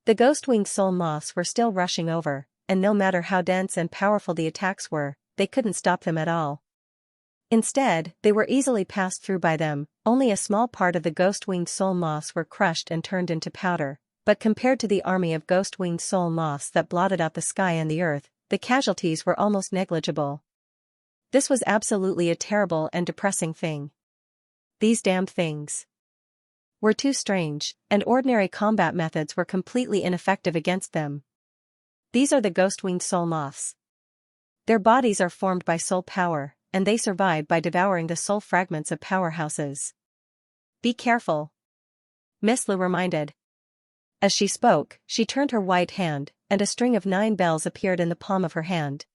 The ghost-winged soul moths were still rushing over, and no matter how dense and powerful the attacks were, they couldn't stop them at all. Instead, they were easily passed through by them. Only a small part of the ghost-winged soul moths were crushed and turned into powder, but compared to the army of ghost-winged soul moths that blotted out the sky and the earth, the casualties were almost negligible. This was absolutely a terrible and depressing thing. These damned things were too strange, and ordinary combat methods were completely ineffective against them. These are the ghost-winged soul moths. Their bodies are formed by soul power, and they survive by devouring the soul fragments of powerhouses. Be careful, Miss Lu reminded. As she spoke, she turned her white hand, and a string of 9 bells appeared in the palm of her hand.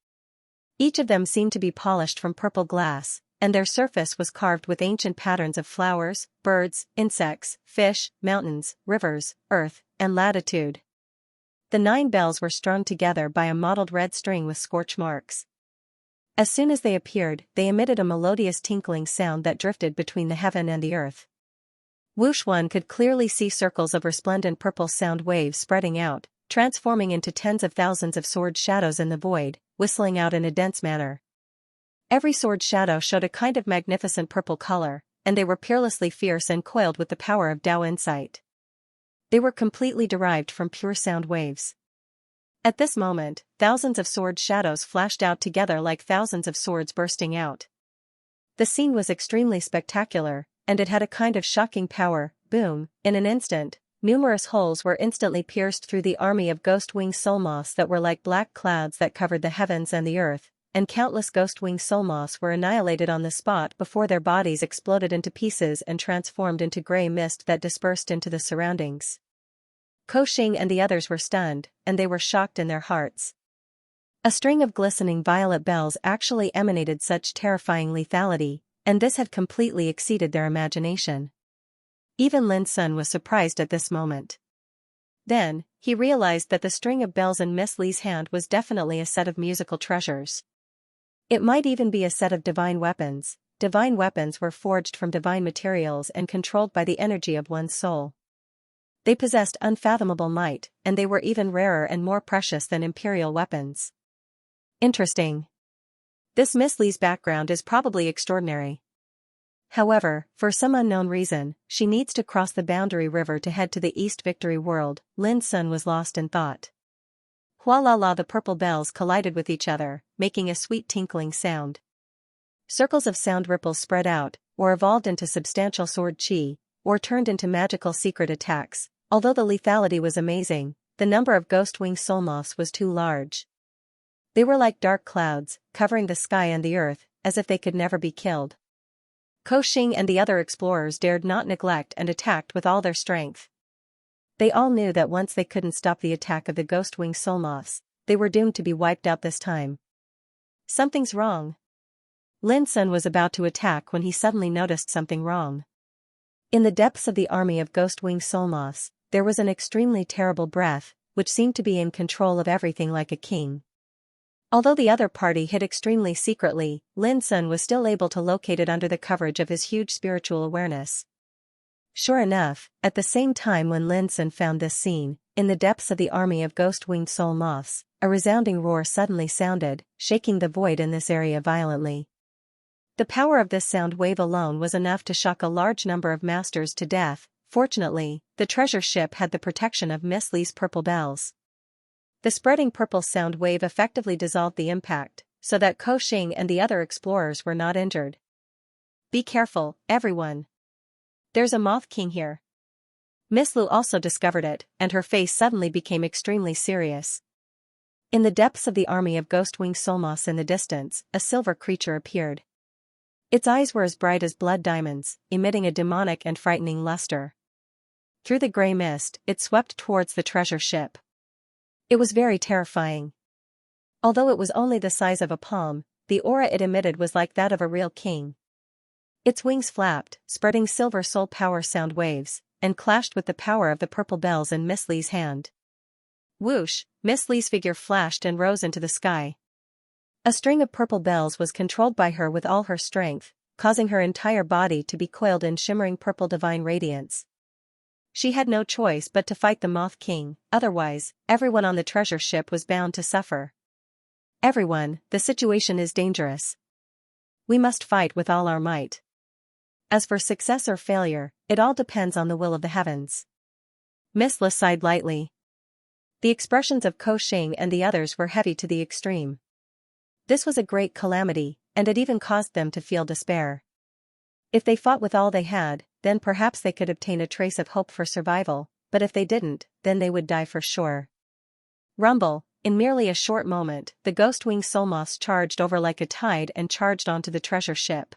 Each of them seemed to be polished from purple glass, and their surface was carved with ancient patterns of flowers, birds, insects, fish, mountains, rivers, earth, and latitude. The 9 bells were strung together by a mottled red string with scorch marks. As soon as they appeared, they emitted a melodious tinkling sound that drifted between the heaven and the earth. Whoosh! One could clearly see circles of resplendent purple sound waves spreading out, transforming into tens of thousands of sword shadows in the void, whistling out in a dense manner. Every sword shadow showed a kind of magnificent purple color, and they were peerlessly fierce and coiled with the power of Tao insight. They were completely derived from pure sound waves. At this moment, thousands of sword shadows flashed out together like thousands of swords bursting out. The scene was extremely spectacular, and it had a kind of shocking power. Boom! In an instant, Numerous holes were instantly pierced through the army of ghost-winged soul moths that were like black clouds that covered the heavens and the earth, and countless ghost-winged soul moths were annihilated on the spot before their bodies exploded into pieces and transformed into gray mist that dispersed into the surroundings. Koxing and the others were stunned, and they were shocked in their hearts. A string of glistening violet bells actually emanated such terrifying lethality, and this had completely exceeded their imagination. Even Lin Sun was surprised at this moment. Then, he realized that the string of bells in Miss Li's hand was definitely a set of musical treasures. It might even be a set of divine weapons. Divine weapons were forged from divine materials and controlled by the energy of one's soul. They possessed unfathomable might, and they were even rarer and more precious than imperial weapons. Interesting. This Miss Li's background is probably extraordinary. However, for some unknown reason, she needs to cross the boundary river to head to the East Victory World. Lin Sun was lost in thought. Hua la la, the purple bells collided with each other, making a sweet tinkling sound. Circles of sound ripples spread out, or evolved into substantial sword chi, or turned into magical secret attacks. Although the lethality was amazing, the number of ghost-winged soul moths was too large. They were like dark clouds, covering the sky and the earth, as if they could never be killed. Koxing and the other explorers dared not neglect and attacked with all their strength. They all knew that once they couldn't stop the attack of the ghost-winged soul moths, they were doomed to be wiped out this time. Something's wrong. Lin Sun was about to attack when he suddenly noticed something wrong. In the depths of the army of ghost-winged soul moths, there was an extremely terrible breath, which seemed to be in control of everything like a king. Although the other party hid extremely secretly, Lin Sun was still able to locate it under the coverage of his huge spiritual awareness. Sure enough, at the same time when Lin Sun found this scene, in the depths of the army of ghost-winged soul moths, a resounding roar suddenly sounded, shaking the void in this area violently. The power of this sound wave alone was enough to shock a large number of masters to death. Fortunately, the treasure ship had the protection of Miss Li's purple bells. The spreading purple sound wave effectively dissolved the impact, so that Koxing and the other explorers were not injured. Be careful, everyone. There's a Moth King here. Miss Lu also discovered it, and her face suddenly became extremely serious. In the depths of the army of ghost-winged soul moths in the distance, a silver creature appeared. Its eyes were as bright as blood diamonds, emitting a demonic and frightening luster. Through the gray mist, it swept towards the treasure ship. It was very terrifying. Although it was only the size of a palm, the aura it emitted was like that of a real king. Its wings flapped, spreading silver soul power sound waves, and clashed with the power of the purple bells in Miss Li's hand. Whoosh, Miss Li's figure flashed and rose into the sky. A string of purple bells was controlled by her with all her strength, causing her entire body to be coiled in shimmering purple divine radiance. She had no choice but to fight the Moth King, otherwise, everyone on the treasure ship was bound to suffer. Everyone, the situation is dangerous. We must fight with all our might. As for success or failure, it all depends on the will of the heavens. Miss Li sighed lightly. The expressions of Koxing and the others were heavy to the extreme. This was a great calamity, and it even caused them to feel despair. If they fought with all they had, then perhaps they could obtain a trace of hope for survival, but if they didn't, then they would die for sure. Rumble, in merely a short moment, the ghost-winged soul moths charged over like a tide and charged onto the treasure ship.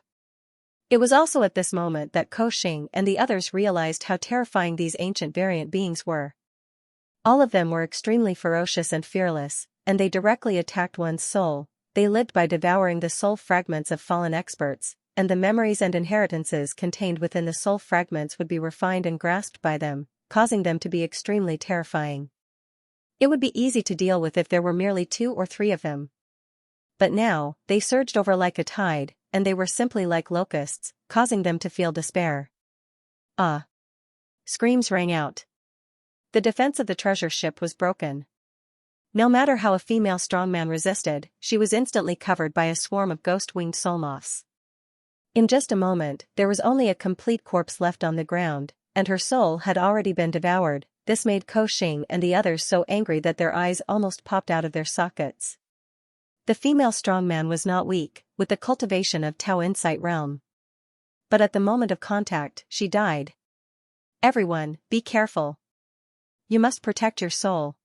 It was also at this moment that Koxing and the others realized how terrifying these ancient variant beings were. All of them were extremely ferocious and fearless, and they directly attacked one's soul. They lived by devouring the soul fragments of fallen experts, and the memories and inheritances contained within the soul fragments would be refined and grasped by them, causing them to be extremely terrifying. It would be easy to deal with if there were merely 2 or 3 of them. But now, they surged over like a tide, and they were simply like locusts, causing them to feel despair. Ah! Screams rang out. The defense of the treasure ship was broken. No matter how a female strongman resisted, she was instantly covered by a swarm of ghost-winged soul moths. In just a moment, there was only a complete corpse left on the ground, and her soul had already been devoured. This made Koxing and the others so angry that their eyes almost popped out of their sockets. The female strongman was not weak, with the cultivation of Tao Insight Realm. But at the moment of contact, she died. Everyone, be careful. You must protect your soul.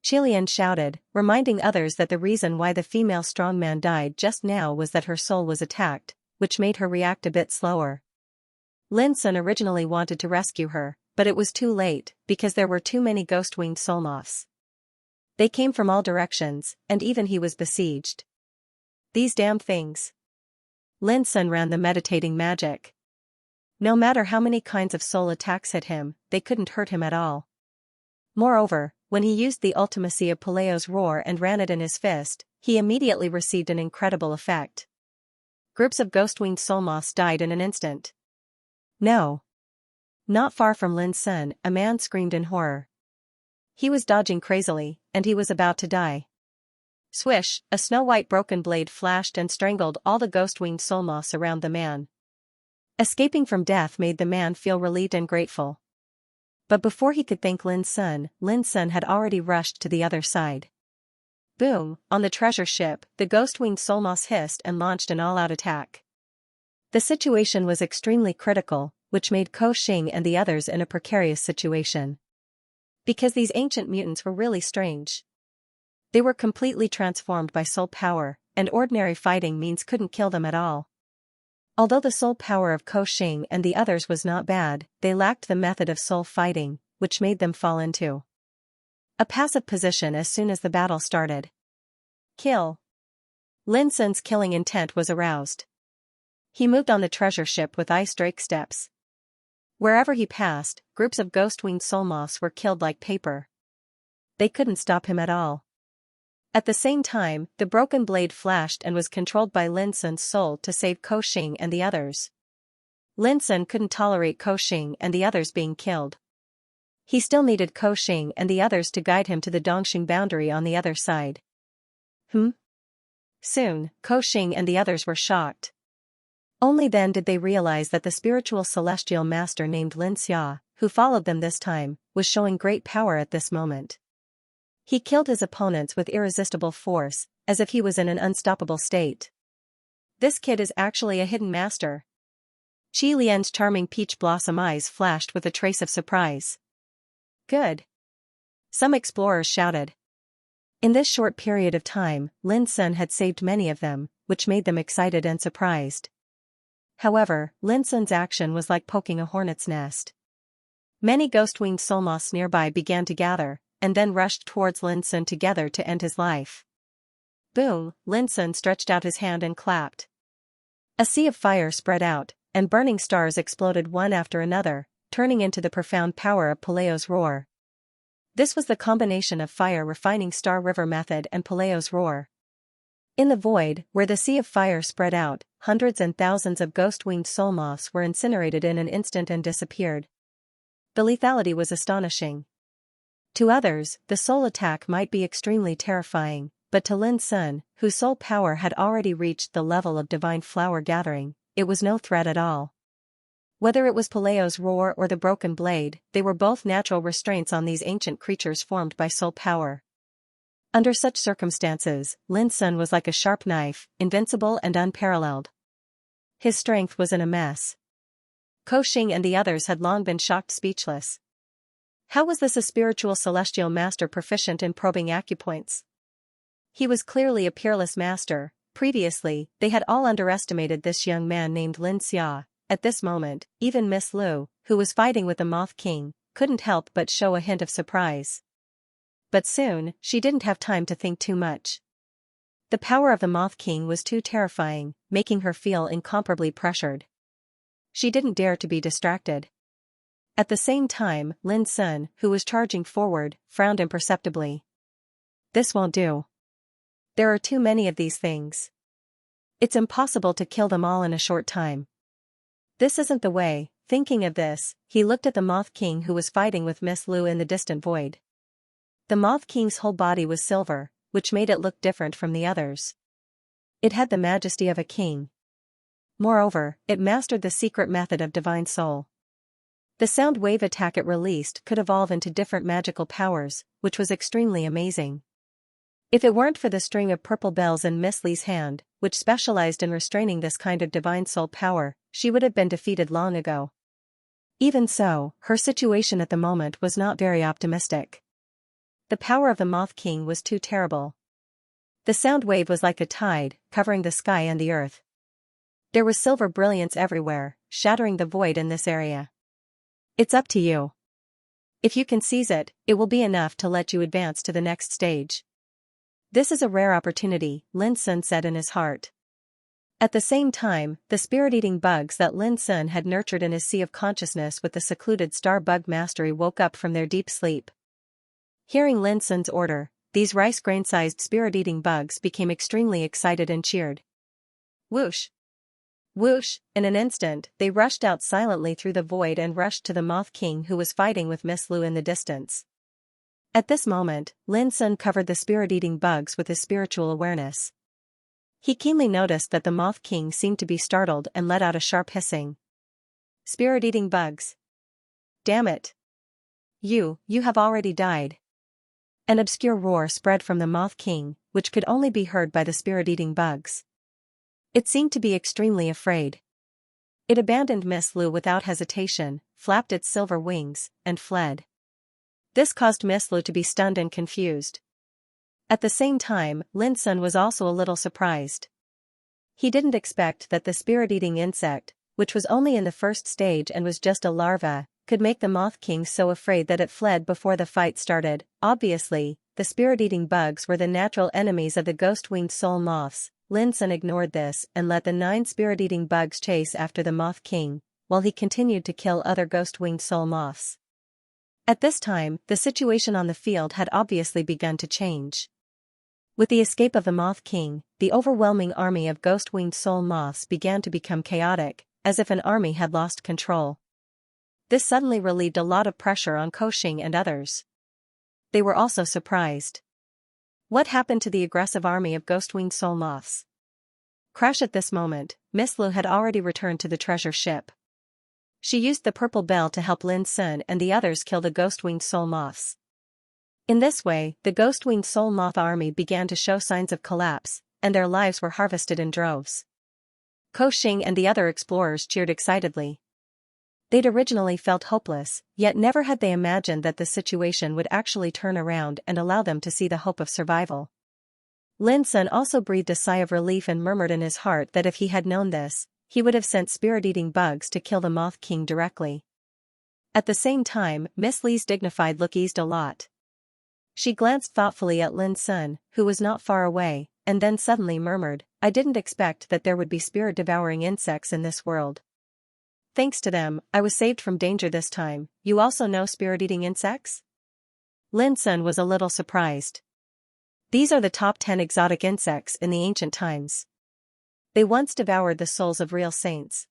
Qilian shouted, reminding others that the reason why the female strongman died just now was that her soul was attacked, which made her react a bit slower. Lin Sun originally wanted to rescue her, but it was too late, because there were too many ghost-winged soul moths. They came from all directions, and even he was besieged. These damn things. Lin Sun ran the meditating magic. No matter how many kinds of soul attacks hit him, they couldn't hurt him at all. Moreover, when he used the ultimacy of Peleo's roar and ran it in his fist, he immediately received an incredible effect. Groups of ghost-winged soul moths died in an instant. No. Not far from Lin Sun, a man screamed in horror. He was dodging crazily, and he was about to die. Swish, a snow-white broken blade flashed and strangled all the ghost-winged soul moths around the man. Escaping from death made the man feel relieved and grateful. But before he could thank Lin Sun had already rushed to the other side. Boom, on the treasure ship, the ghost-winged soul moths hissed and launched an all-out attack. The situation was extremely critical, which made Ko Xing and the others in a precarious situation. Because these ancient mutants were really strange. They were completely transformed by soul power, and ordinary fighting means couldn't kill them at all. Although the soul power of Ko Xing and the others was not bad, they lacked the method of soul fighting, which made them fall into a passive position as soon as the battle started. Kill. Lin Sun's killing intent was aroused. He moved on the treasure ship with ice drake steps. Wherever he passed, groups of ghost-winged soul moths were killed like paper. They couldn't stop him at all. At the same time, the broken blade flashed and was controlled by Lin Sun's soul to save Ko Xing and the others. Lin Sun couldn't tolerate Ko Xing and the others being killed. He still needed Ko Xing and the others to guide him to the Dongxing boundary on the other side. Soon, Ko Xing and the others were shocked. Only then did they realize that the spiritual celestial master named Xianxia, who followed them this time, was showing great power at this moment. He killed his opponents with irresistible force, as if he was in an unstoppable state. This kid is actually a hidden master. Qi Lian's charming peach blossom eyes flashed with a trace of surprise. Good. Some explorers shouted. In this short period of time, Lin Sun had saved many of them, which made them excited and surprised. However, Lin Sun's action was like poking a hornet's nest. Many ghost-winged soul moths nearby began to gather, and then rushed towards Lin Sun together to end his life. Boom, Lin Sun stretched out his hand and clapped. A sea of fire spread out, and burning stars exploded one after another, turning into the profound power of Peleo's roar. This was the combination of fire refining star river method and Peleo's roar. In the void, where the sea of fire spread out, hundreds and thousands of ghost-winged soul moths were incinerated in an instant and disappeared. The lethality was astonishing. To others, the soul attack might be extremely terrifying, but to Lin Sun, whose soul power had already reached the level of divine flower gathering, it was no threat at all. Whether it was Peleo's roar or the broken blade, they were both natural restraints on these ancient creatures formed by soul power. Under such circumstances, Lin Sun was like a sharp knife, invincible and unparalleled. His strength was in a mess. Ko Xing and the others had long been shocked speechless. How was this a spiritual celestial master proficient in probing acupoints? He was clearly a peerless master. Previously, they had all underestimated this young man named Xianxia. At this moment, even Miss Lu, who was fighting with the Moth King, couldn't help but show a hint of surprise. But soon, she didn't have time to think too much. The power of the Moth King was too terrifying, making her feel incomparably pressured. She didn't dare to be distracted. At the same time, Lin Sun, who was charging forward, frowned imperceptibly. This won't do. There are too many of these things. It's impossible to kill them all in a short time. This isn't the way. Thinking of this, he looked at the Moth King who was fighting with Miss Lu in the distant void. The Moth King's whole body was silver, which made it look different from the others. It had the majesty of a king. Moreover, it mastered the secret method of divine soul. The sound wave attack it released could evolve into different magical powers, which was extremely amazing. If it weren't for the string of purple bells in Miss Li's hand, which specialized in restraining this kind of divine soul power, she would have been defeated long ago. Even so, her situation at the moment was not very optimistic. The power of the Moth King was too terrible. The sound wave was like a tide, covering the sky and the earth. There was silver brilliance everywhere, shattering the void in this area. It's up to you. If you can seize it, it will be enough to let you advance to the next stage. This is a rare opportunity, Lin Sun said in his heart. At the same time, the spirit-eating bugs that Lin Sun had nurtured in his sea of consciousness with the secluded star bug mastery woke up from their deep sleep. Hearing Lin Sun's order, these rice grain-sized spirit-eating bugs became extremely excited and cheered. Whoosh! Whoosh! In an instant, they rushed out silently through the void and rushed to the Moth King who was fighting with Miss Lu in the distance. At this moment, Lin Sun covered the spirit-eating bugs with his spiritual awareness. He keenly noticed that the Moth King seemed to be startled and let out a sharp hissing. Spirit-eating bugs. Damn it! You have already died. An obscure roar spread from the Moth King, which could only be heard by the spirit-eating bugs. It seemed to be extremely afraid. It abandoned Miss Lu without hesitation, flapped its silver wings, and fled. This caused Miss Lu to be stunned and confused. At the same time, Lin Sun was also a little surprised. He didn't expect that the spirit-eating insect, which was only in the first stage and was just a larva, could make the Moth King so afraid that it fled before the fight started. Obviously, the spirit-eating bugs were the natural enemies of the ghost-winged soul moths. Lin Sun ignored this and let the 9 spirit-eating bugs chase after the Moth King, while he continued to kill other ghost-winged soul moths. At this time, the situation on the field had obviously begun to change. With the escape of the Moth King, the overwhelming army of ghost-winged soul moths began to become chaotic, as if an army had lost control. This suddenly relieved a lot of pressure on Koxing and others. They were also surprised. What happened to the aggressive army of ghost-winged soul moths? Crash! At this moment, Miss Lu had already returned to the treasure ship. She used the purple bell to help Lin Sun and the others kill the ghost-winged soul moths. In this way, the ghost-winged soul moth army began to show signs of collapse, and their lives were harvested in droves. Koxing and the other explorers cheered excitedly. They'd originally felt hopeless, yet never had they imagined that the situation would actually turn around and allow them to see the hope of survival. Lin Sun also breathed a sigh of relief and murmured in his heart that if he had known this, he would have sent spirit-eating bugs to kill the Moth King directly. At the same time, Miss Li's dignified look eased a lot. She glanced thoughtfully at Lin Sun, who was not far away, and then suddenly murmured, "I didn't expect that there would be spirit-devouring insects in this world. Thanks to them, I was saved from danger this time. You also know spirit-eating insects?" Lin Sun was a little surprised. These are the top 10 exotic insects in the ancient times. They once devoured the souls of real saints.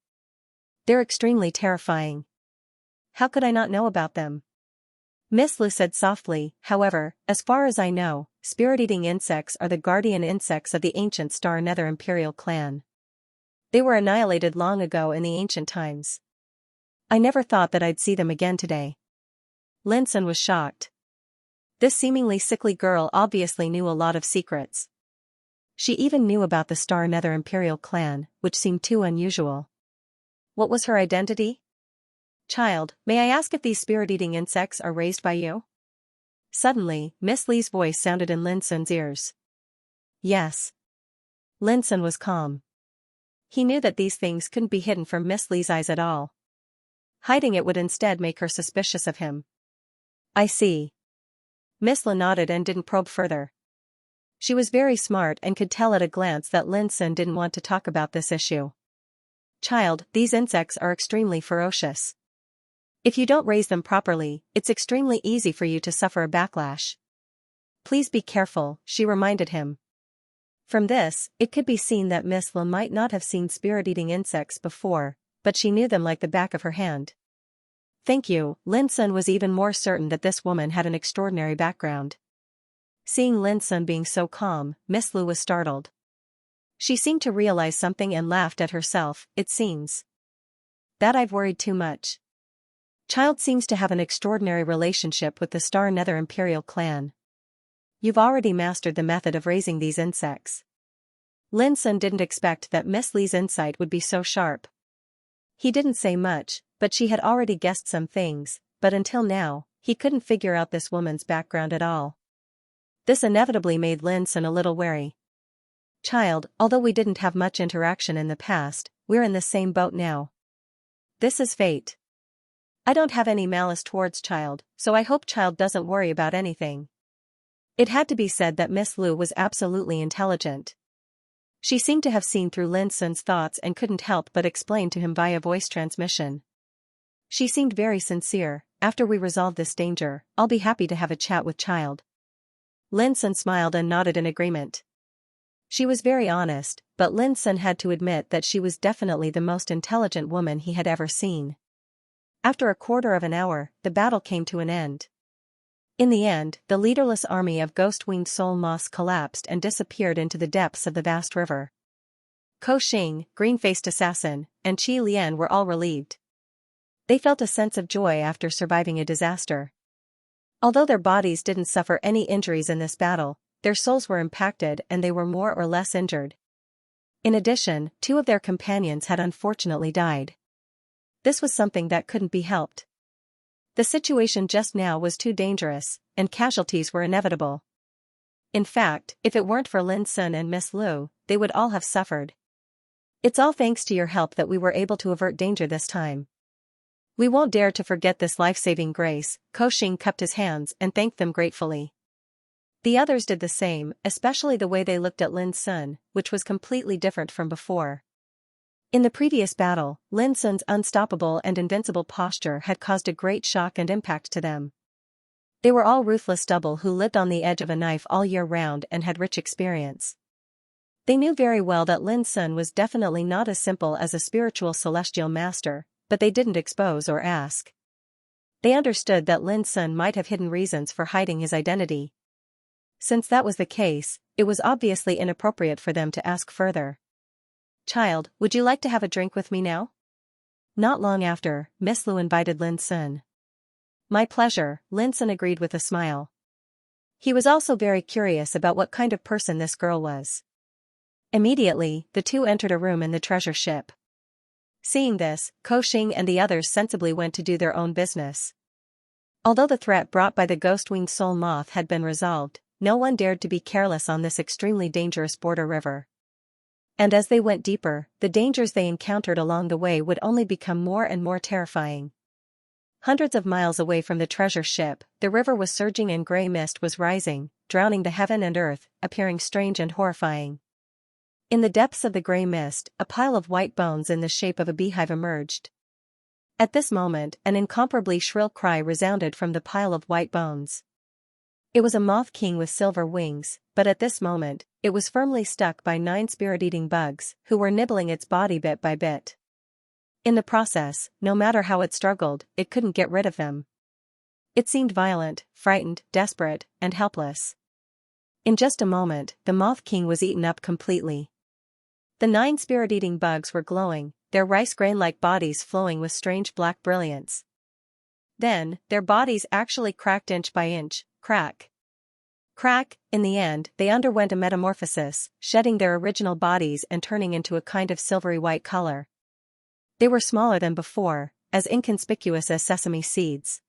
They're extremely terrifying. How could I not know about them? Miss Lu said softly. However, as far as I know, spirit-eating insects are the guardian insects of the ancient Star Nether Imperial clan. They were annihilated long ago in the ancient times. I never thought that I'd see them again today. Lin Sun was shocked. This seemingly sickly girl obviously knew a lot of secrets. She even knew about the Star Nether Imperial clan, which seemed too unusual. What was her identity? Child, may I ask if these spirit-eating insects are raised by you? Suddenly, Miss Li's voice sounded in Lin Sun's ears. Yes. Lin Sun was calm. He knew that these things couldn't be hidden from Miss Li's eyes at all. Hiding it would instead make her suspicious of him. I see. Miss Li nodded and didn't probe further. She was very smart and could tell at a glance that Lin Sun didn't want to talk about this issue. Child, these insects are extremely ferocious. If you don't raise them properly, it's extremely easy for you to suffer a backlash. Please be careful, she reminded him. From this, it could be seen that Miss Li might not have seen spirit-eating insects before, but she knew them like the back of her hand. Thank you. Lin Sun was even more certain that this woman had an extraordinary background. Seeing Lin Sun being so calm, Miss Lu was startled. She seemed to realize something and laughed at herself. It seems that I've worried too much. Child seems to have an extraordinary relationship with the Star Nether Imperial clan. You've already mastered the method of raising these insects. Lin Sun didn't expect that Miss Li's insight would be so sharp. He didn't say much, but she had already guessed some things, but until now, he couldn't figure out this woman's background at all. This inevitably made Lin Sun a little wary. Child, although we didn't have much interaction in the past, we're in the same boat now. This is fate. I don't have any malice towards Child, so I hope Child doesn't worry about anything. It had to be said that Miss Lu was absolutely intelligent. She seemed to have seen through Lin Sun's thoughts and couldn't help but explain to him via voice transmission. She seemed very sincere. After we resolve this danger, I'll be happy to have a chat with Child. Lin Sun smiled and nodded in agreement. She was very honest, but Lin Sun had to admit that she was definitely the most intelligent woman he had ever seen. After a quarter of an hour, the battle came to an end. In the end, the leaderless army of ghost-winged soul moths collapsed and disappeared into the depths of the vast river. Ko Xing, green-faced assassin, and Qi Lian were all relieved. They felt a sense of joy after surviving a disaster. Although their bodies didn't suffer any injuries in this battle, their souls were impacted and they were more or less injured. In addition, 2 of their companions had unfortunately died. This was something that couldn't be helped. The situation just now was too dangerous, and casualties were inevitable. In fact, if it weren't for Lin Sun and Miss Lu, they would all have suffered. It's all thanks to your help that we were able to avert danger this time. We won't dare to forget this life-saving grace. Ko Xing cupped his hands and thanked them gratefully. The others did the same, especially the way they looked at Lin Sun, which was completely different from before. In the previous battle, Lin Sun's unstoppable and invincible posture had caused a great shock and impact to them. They were all ruthless double who lived on the edge of a knife all year round and had rich experience. They knew very well that Lin Sun was definitely not as simple as a spiritual celestial master, but they didn't expose or ask. They understood that Lin Sun might have hidden reasons for hiding his identity. Since that was the case, it was obviously inappropriate for them to ask further. Child, would you like to have a drink with me now? Not long after, Miss Lu invited Lin Sun. My pleasure, Lin Sun agreed with a smile. He was also very curious about what kind of person this girl was. Immediately, the 2 entered a room in the treasure ship. Seeing this, Ko Xing and the others sensibly went to do their own business. Although the threat brought by the ghost-winged soul moth had been resolved, no one dared to be careless on this extremely dangerous border river. And as they went deeper, the dangers they encountered along the way would only become more and more terrifying. Hundreds of miles away from the treasure ship, the river was surging and gray mist was rising, drowning the heaven and earth, appearing strange and horrifying. In the depths of the gray mist, a pile of white bones in the shape of a beehive emerged. At this moment, an incomparably shrill cry resounded from the pile of white bones. It was a moth king with silver wings, but at this moment, it was firmly stuck by 9 spirit-eating bugs, who were nibbling its body bit by bit. In the process, no matter how it struggled, it couldn't get rid of them. It seemed violent, frightened, desperate, and helpless. In just a moment, the moth king was eaten up completely. The 9 spirit-eating bugs were glowing, their rice grain-like bodies flowing with strange black brilliance. Then, their bodies actually cracked inch by inch. Crack. Crack. In the end, they underwent a metamorphosis, shedding their original bodies and turning into a kind of silvery white color. They were smaller than before, as inconspicuous as sesame seeds.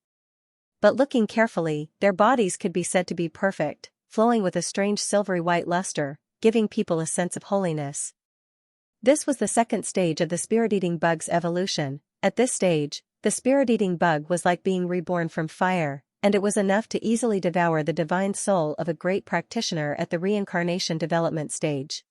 But looking carefully, their bodies could be said to be perfect, flowing with a strange silvery white luster, giving people a sense of holiness. This was the second stage of the spirit-eating bug's evolution. At this stage, the spirit-eating bug was like being reborn from fire, and it was enough to easily devour the divine soul of a great practitioner at the reincarnation development stage.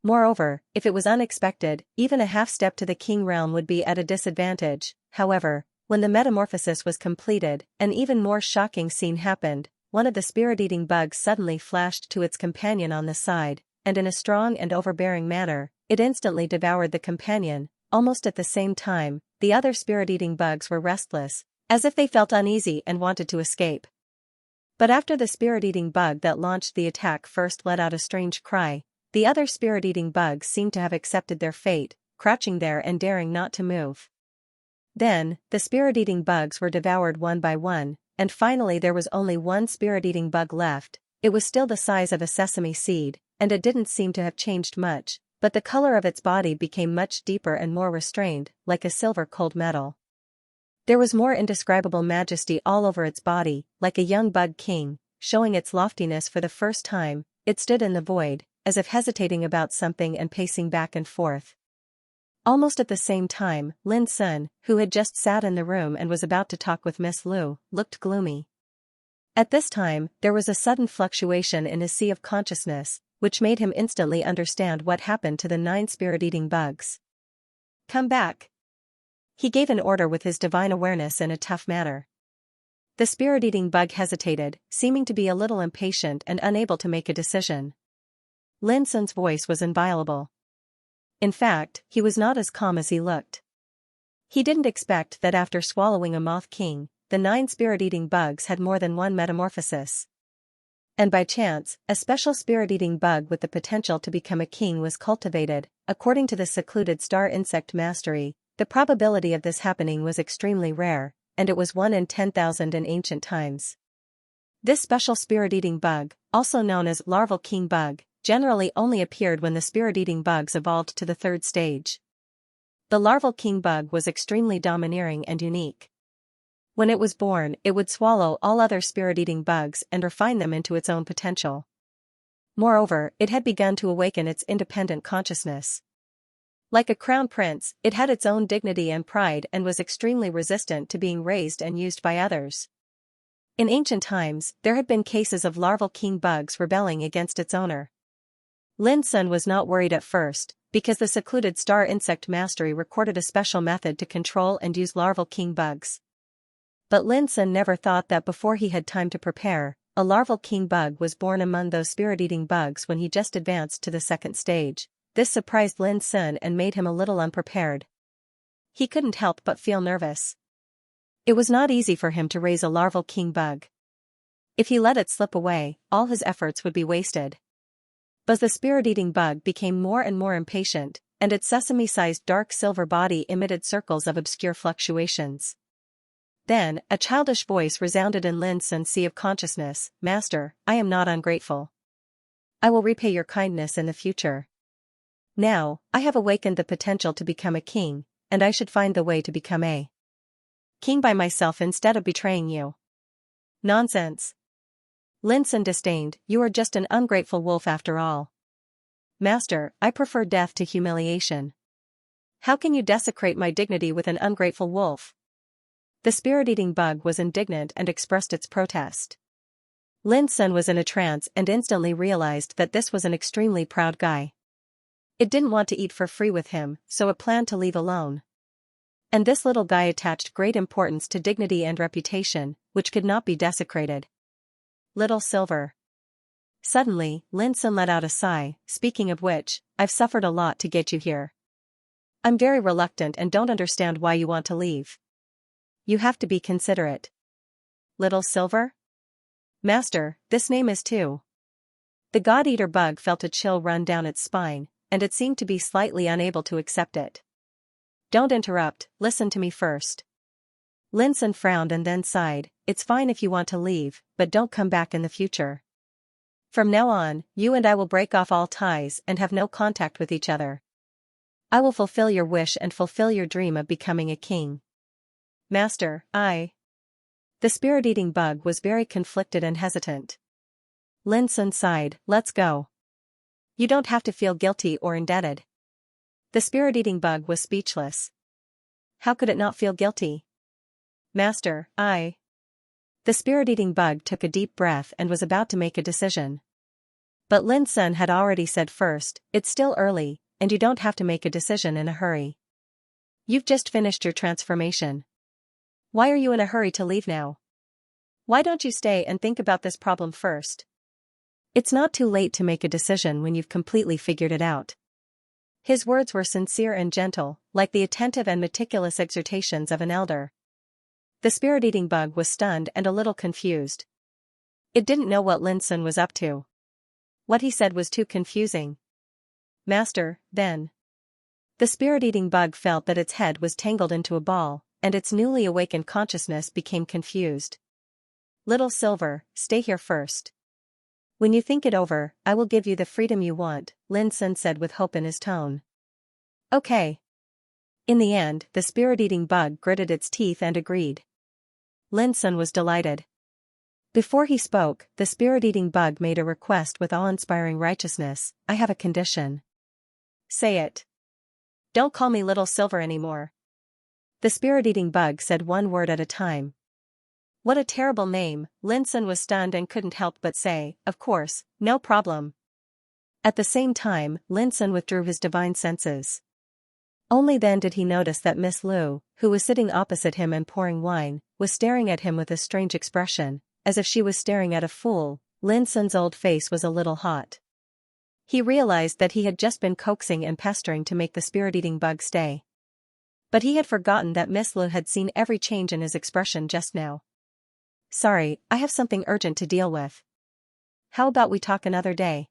Moreover, if it was unexpected, even a half-step to the king realm would be at a disadvantage. However, when the metamorphosis was completed, an even more shocking scene happened. One of the spirit-eating bugs suddenly flashed to its companion on the side, and in a strong and overbearing manner, it instantly devoured the companion. Almost at the same time, the other spirit-eating bugs were restless, as if they felt uneasy and wanted to escape. But after the spirit-eating bug that launched the attack first let out a strange cry, the other spirit-eating bugs seemed to have accepted their fate, crouching there and daring not to move. Then, the spirit-eating bugs were devoured one by one, and finally there was only one spirit-eating bug left. It was still the size of a sesame seed, and it didn't seem to have changed much, But the color of its body became much deeper and more restrained, like a silver cold metal. There was more indescribable majesty all over its body, like a young bug king, showing its loftiness for the first time. It stood in the void, as if hesitating about something and pacing back and forth. Almost at the same time, Lin Sun, who had just sat in the room and was about to talk with Miss Lu, looked gloomy. At this time, there was a sudden fluctuation in his sea of consciousness, which made him instantly understand what happened to the 9 spirit-eating bugs. "Come back." He gave an order with his divine awareness in a tough manner. The spirit-eating bug hesitated, seeming to be a little impatient and unable to make a decision. Lin Sun's voice was inviolable. In fact, he was not as calm as he looked. He didn't expect that after swallowing a moth king, the 9 spirit-eating bugs had more than one metamorphosis. And by chance, a special spirit-eating bug with the potential to become a king was cultivated. According to the secluded star insect mastery, the probability of this happening was extremely rare, and it was 1 in 10,000 in ancient times. This special spirit-eating bug, also known as larval king bug, generally only appeared when the spirit-eating bugs evolved to the 3rd stage. The larval king bug was extremely domineering and unique. When it was born, it would swallow all other spirit-eating bugs and refine them into its own potential. Moreover, it had begun to awaken its independent consciousness. Like a crown prince, it had its own dignity and pride and was extremely resistant to being raised and used by others. In ancient times, there had been cases of larval king bugs rebelling against its owner. Lin Sun was not worried at first, because the secluded star insect mastery recorded a special method to control and use larval king bugs. But Lin Sun never thought that before he had time to prepare, a larval king bug was born among those spirit-eating bugs when he just advanced to the 2nd stage. This surprised Lin Sun and made him a little unprepared. He couldn't help but feel nervous. It was not easy for him to raise a larval king bug. If he let it slip away, all his efforts would be wasted. But the spirit-eating bug became more and more impatient, and its sesame-sized dark silver body emitted circles of obscure fluctuations. Then, a childish voice resounded in Lin Sun's sea of consciousness, "Master, I am not ungrateful. I will repay your kindness in the future. Now, I have awakened the potential to become a king, and I should find the way to become a king by myself instead of betraying you." "Nonsense." Lin Sun disdained, "You are just an ungrateful wolf after all." "Master, I prefer death to humiliation. How can you desecrate my dignity with an ungrateful wolf?" The spirit-eating bug was indignant and expressed its protest. Lin Sun was in a trance and instantly realized that this was an extremely proud guy. It didn't want to eat for free with him, so it planned to leave alone. And this little guy attached great importance to dignity and reputation, which could not be desecrated. Little Silver. Suddenly, Lin Sun let out a sigh, "Speaking of which, I've suffered a lot to get you here. I'm very reluctant and don't understand why you want to leave. You have to be considerate." "Little Silver?" "Master, this name is too." The God-Eater bug felt a chill run down its spine, and it seemed to be slightly unable to accept it. "Don't interrupt, listen to me first." Lin Sun frowned and then sighed, "It's fine if you want to leave, but don't come back in the future. From now on, you and I will break off all ties and have no contact with each other. I will fulfill your wish and fulfill your dream of becoming a king." "Master, I..." The spirit-eating bug was very conflicted and hesitant. Lin Sun sighed, "Let's go. You don't have to feel guilty or indebted." The spirit-eating bug was speechless. How could it not feel guilty? "Master, I..." The spirit-eating bug took a deep breath and was about to make a decision. But Lin Sun had already said first, "It's still early, and you don't have to make a decision in a hurry. You've just finished your transformation. Why are you in a hurry to leave now? Why don't you stay and think about this problem first? It's not too late to make a decision when you've completely figured it out." His words were sincere and gentle, like the attentive and meticulous exhortations of an elder. The spirit-eating bug was stunned and a little confused. It didn't know what Lin Sun was up to. What he said was too confusing. "Master, then." The spirit-eating bug felt that its head was tangled into a ball, and its newly awakened consciousness became confused. "Little Silver, stay here first. When you think it over, I will give you the freedom you want, Lin Sun said with hope in his tone. Okay. In the end, the spirit-eating bug gritted its teeth and agreed. Lin Sun was delighted. Before he spoke, the spirit-eating bug made a request with awe-inspiring righteousness. I have a condition. Say it. Don't call me Little Silver anymore. The spirit-eating bug said one word at a time. What a terrible name, Lin Sun was stunned and couldn't help but say, of course, no problem. At the same time, Lin Sun withdrew his divine senses. Only then did he notice that Miss Lu, who was sitting opposite him and pouring wine, was staring at him with a strange expression, as if she was staring at a fool. Lin Sun's old face was a little hot. He realized that he had just been coaxing and pestering to make the spirit-eating bug stay. But he had forgotten that Miss Lu had seen every change in his expression just now. Sorry, I have something urgent to deal with. How about we talk another day?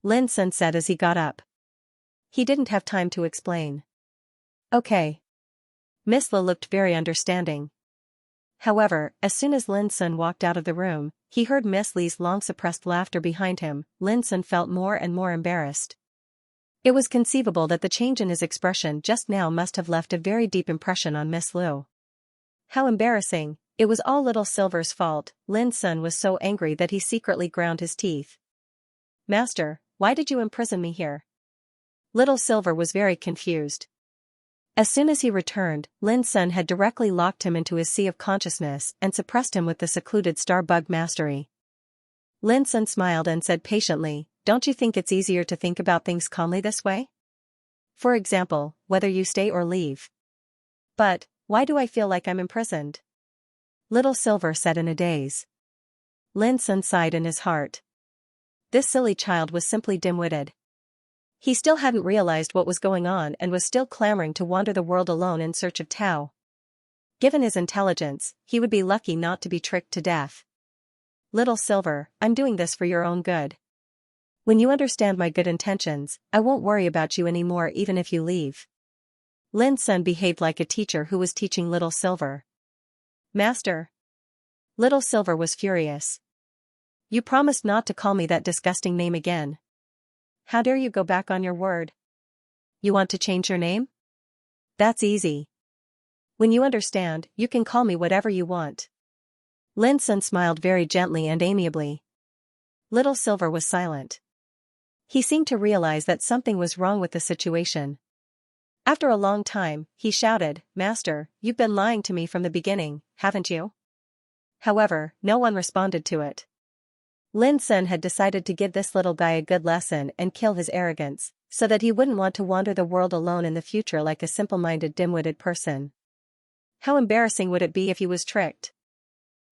Lin Sun said as he got up. He didn't have time to explain. Okay. Miss Lu looked very understanding. However, as soon as Lin Sun walked out of the room, he heard Miss Li's long-suppressed laughter behind him. Lin Sun felt more and more embarrassed. It was conceivable that the change in his expression just now must have left a very deep impression on Miss Lu. How embarrassing, it was all Little Silver's fault. Lin Sun was so angry that he secretly ground his teeth. Master, why did you imprison me here? Little Silver was very confused. As soon as he returned, Lin Sun had directly locked him into his sea of consciousness and suppressed him with the secluded star bug mastery. Lin Sun smiled and said patiently, don't you think it's easier to think about things calmly this way? For example, whether you stay or leave. But, why do I feel like I'm imprisoned? Little Silver said in a daze. Lin Sun sighed in his heart. This silly child was simply dim-witted. He still hadn't realized what was going on and was still clamoring to wander the world alone in search of Tao. Given his intelligence, he would be lucky not to be tricked to death. Little Silver, I'm doing this for your own good. When you understand my good intentions, I won't worry about you anymore even if you leave. Lin Sun behaved like a teacher who was teaching Little Silver. Master. Little Silver was furious. You promised not to call me that disgusting name again. How dare you go back on your word? You want to change your name? That's easy. When you understand, you can call me whatever you want. Lin Sun smiled very gently and amiably. Little Silver was silent. He seemed to realize that something was wrong with the situation. After a long time, he shouted, Master, you've been lying to me from the beginning, haven't you? However, no one responded to it. Lin Sun had decided to give this little guy a good lesson and kill his arrogance, so that he wouldn't want to wander the world alone in the future like a simple-minded dim-witted person. How embarrassing would it be if he was tricked?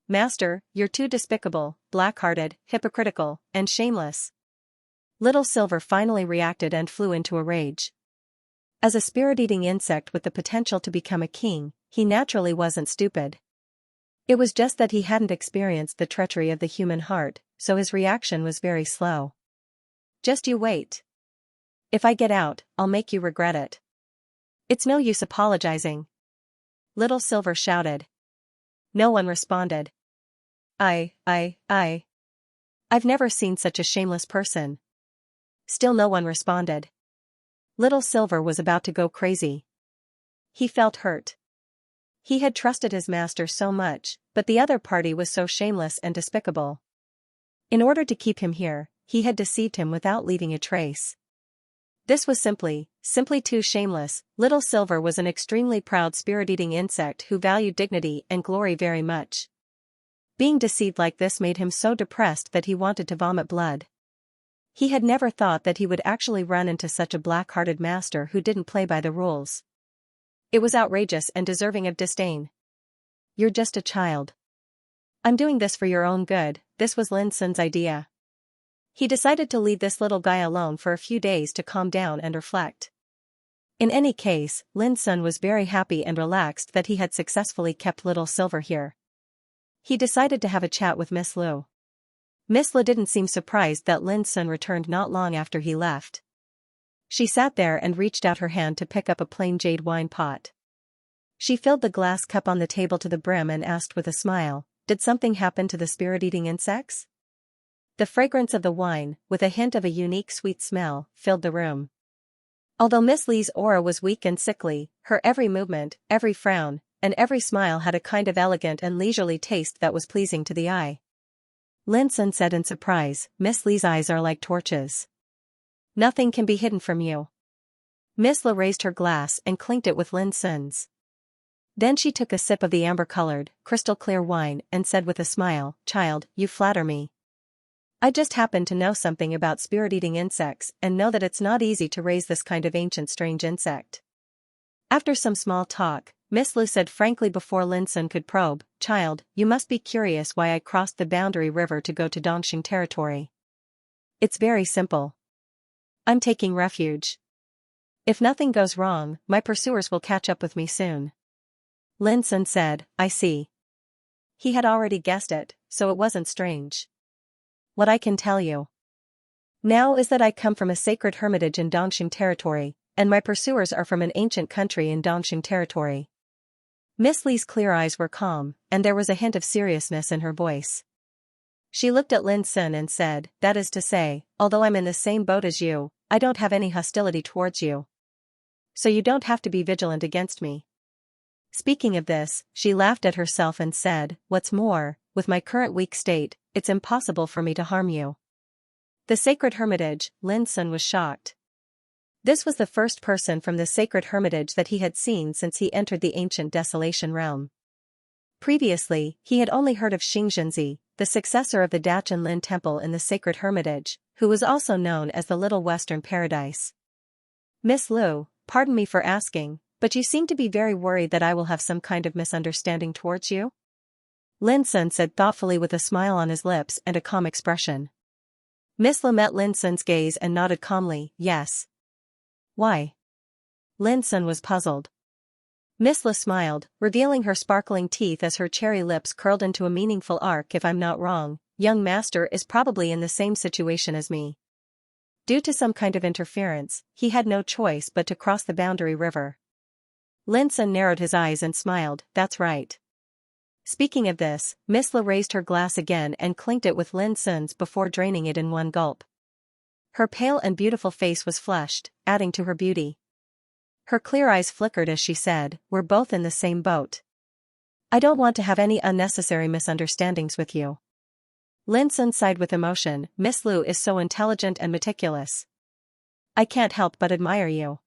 Master, you're too despicable, black-hearted, hypocritical, and shameless. Little Silver finally reacted and flew into a rage. As a spirit-eating insect with the potential to become a king, he naturally wasn't stupid. It was just that he hadn't experienced the treachery of the human heart, so his reaction was very slow. Just you wait. If I get out, I'll make you regret it. It's no use apologizing. Little Silver shouted. No one responded. I've never seen such a shameless person. Still no one responded. Little Silver was about to go crazy. He felt hurt. He had trusted his master so much, but the other party was so shameless and despicable. In order to keep him here, he had deceived him without leaving a trace. This was simply too shameless. Little Silver was an extremely proud spirit-eating insect who valued dignity and glory very much. Being deceived like this made him so depressed that he wanted to vomit blood. He had never thought that he would actually run into such a black-hearted master who didn't play by the rules. It was outrageous and deserving of disdain. You're just a child. I'm doing this for your own good. This was Lin Sun's idea. He decided to leave this little guy alone for a few days to calm down and reflect. In any case, Lin Sun was very happy and relaxed that he had successfully kept Little Silver here. He decided to have a chat with Miss Lu. Miss Lu didn't seem surprised that Lin Sun returned not long after he left. She sat there and reached out her hand to pick up a plain jade wine pot. She filled the glass cup on the table to the brim and asked with a smile, Did something happen to the spirit-eating insects? The fragrance of the wine, with a hint of a unique sweet smell, filled the room. Although Miss Li's aura was weak and sickly, her every movement, every frown, and every smile had a kind of elegant and leisurely taste that was pleasing to the eye. Lin Sun said in surprise, Miss Li's eyes are like torches. Nothing can be hidden from you. Miss Li raised her glass and clinked it with Lin Sun's. Then she took a sip of the amber-colored, crystal-clear wine and said with a smile, Child, you flatter me. I just happen to know something about spirit-eating insects and know that it's not easy to raise this kind of ancient strange insect. After some small talk, Miss Lu said frankly before Lin Sun could probe, Child, you must be curious why I crossed the boundary river to go to Dongxing territory. It's very simple. I'm taking refuge. If nothing goes wrong, my pursuers will catch up with me soon. Lin Sun said, I see. He had already guessed it, so it wasn't strange. What I can tell you now is that I come from a sacred hermitage in Dongxing territory, and my pursuers are from an ancient country in Dongxing territory. Miss Li's clear eyes were calm, and there was a hint of seriousness in her voice. She looked at Lin Sun and said, That is to say, although I'm in the same boat as you, I don't have any hostility towards you. So you don't have to be vigilant against me. Speaking of this, she laughed at herself and said, What's more, with my current weak state, it's impossible for me to harm you. The sacred hermitage, Lin Sun was shocked. This was the first person from the sacred hermitage that he had seen since he entered the ancient desolation realm. Previously, he had only heard of Xianxia, the successor of the Dachan Lin temple in the sacred hermitage, who was also known as the Little Western Paradise. Miss Lu, pardon me for asking, but you seem to be very worried that I will have some kind of misunderstanding towards you? Lin Sun said thoughtfully with a smile on his lips and a calm expression. Miss Lu met Lin Sun's gaze and nodded calmly, yes. Why? Lin Sun was puzzled. Miss Lu smiled, revealing her sparkling teeth as her cherry lips curled into a meaningful arc. If I'm not wrong, young master is probably in the same situation as me. Due to some kind of interference, he had no choice but to cross the boundary river. Lin Sun narrowed his eyes and smiled, that's right. Speaking of this, Miss Lu raised her glass again and clinked it with Lin Sun's before draining it in one gulp. Her pale and beautiful face was flushed, adding to her beauty. Her clear eyes flickered as she said, We're both in the same boat. I don't want to have any unnecessary misunderstandings with you. Lin Sun sighed with emotion, Miss Lu is so intelligent and meticulous. I can't help but admire you.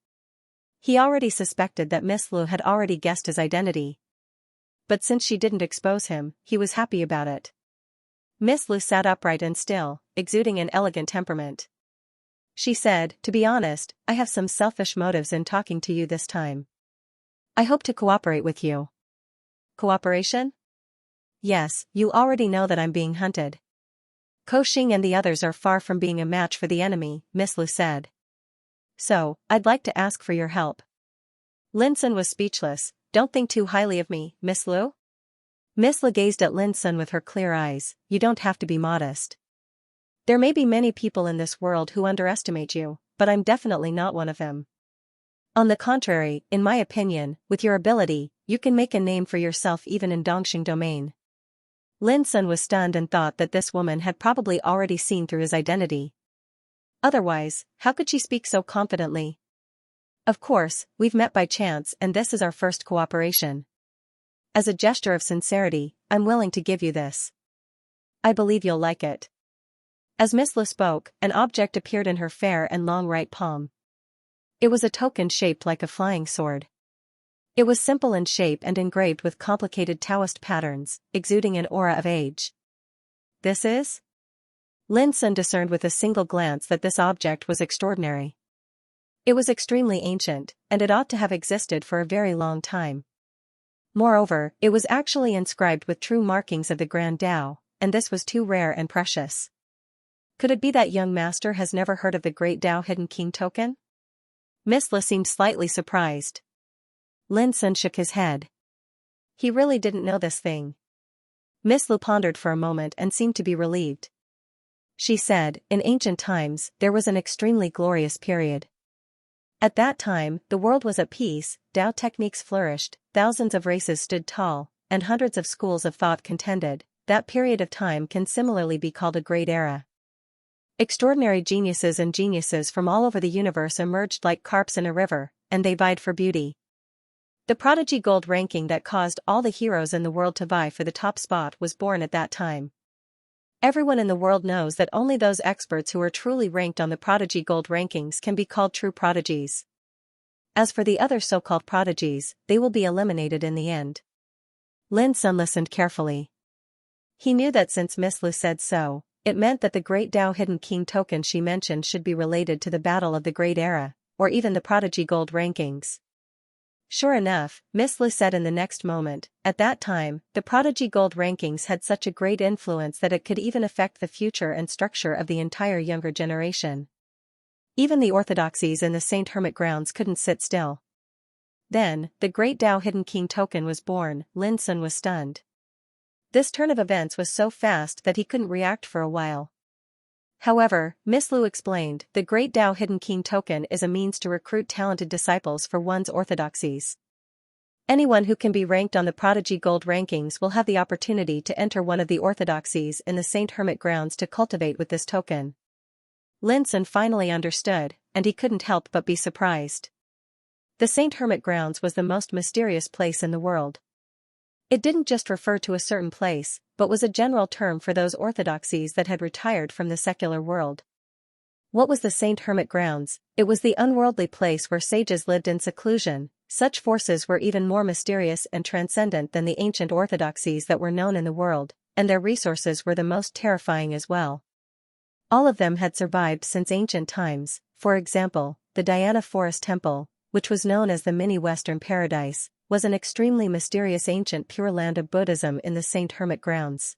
He already suspected that Miss Lu had already guessed his identity. But since she didn't expose him, he was happy about it. Miss Lu sat upright and still, exuding an elegant temperament. She said, To be honest, I have some selfish motives in talking to you this time. I hope to cooperate with you. Cooperation? Yes, you already know that I'm being hunted. Ko Xing and the others are far from being a match for the enemy, Miss Lu said. So, I'd like to ask for your help. Lin Sun was speechless. Don't think too highly of me, Miss Lu? Miss Lu gazed at Lin Sun with her clear eyes, You don't have to be modest. There may be many people in this world who underestimate you, but I'm definitely not one of them. On the contrary, in my opinion, with your ability, you can make a name for yourself even in Dongxing domain. Lin Sun was stunned and thought that this woman had probably already seen through his identity. Otherwise, how could she speak so confidently? Of course, we've met by chance and this is our first cooperation. As a gesture of sincerity, I'm willing to give you this. I believe you'll like it. As Miss Lu spoke, an object appeared in her fair and long right palm. It was a token shaped like a flying sword. It was simple in shape and engraved with complicated Taoist patterns, exuding an aura of age. This is? Lin Sun discerned with a single glance that this object was extraordinary. It was extremely ancient, and it ought to have existed for a very long time. Moreover, it was actually inscribed with true markings of the Grand Tao, and this was too rare and precious. Could it be that young master has never heard of the Great Tao Hidden King token? Miss Lu seemed slightly surprised. Lin Sun shook his head. He really didn't know this thing. Miss Lu pondered for a moment and seemed to be relieved. She said, In ancient times, there was an extremely glorious period. At that time, the world was at peace, Tao techniques flourished, thousands of races stood tall, and hundreds of schools of thought contended. That period of time can similarly be called a great era. Extraordinary geniuses and geniuses from all over the universe emerged like carps in a river, and they vied for beauty. The prodigy gold ranking that caused all the heroes in the world to vie for the top spot was born at that time. Everyone in the world knows that only those experts who are truly ranked on the prodigy gold rankings can be called true prodigies. As for the other so-called prodigies, they will be eliminated in the end. Lin Sun listened carefully. He knew that since Miss Lu said so, it meant that the great Dao Hidden King token she mentioned should be related to the Battle of the Great Era, or even the prodigy gold rankings. Sure enough, Miss Lu said in the next moment, at that time, the prodigy gold rankings had such a great influence that it could even affect the future and structure of the entire younger generation. Even the orthodoxies in the Saint Hermit grounds couldn't sit still. Then, the great Dao Hidden King token was born. Lin Sun was stunned. This turn of events was so fast that he couldn't react for a while. However, Miss Lu explained, the great Dao Hidden King token is a means to recruit talented disciples for one's orthodoxies. Anyone who can be ranked on the prodigy gold rankings will have the opportunity to enter one of the orthodoxies in the Saint Hermit grounds to cultivate with this token. Lin Sun finally understood, and he couldn't help but be surprised. The Saint Hermit grounds was the most mysterious place in the world. It didn't just refer to a certain place, but was a general term for those orthodoxies that had retired from the secular world. What was the Saint Hermit grounds? It was the unworldly place where sages lived in seclusion. Such forces were even more mysterious and transcendent than the ancient orthodoxies that were known in the world, and their resources were the most terrifying as well. All of them had survived since ancient times. For example, the Dhyana Forest Temple, which was known as the mini-Western Paradise, was an extremely mysterious ancient Pure Land of Buddhism in the Saint Hermit grounds.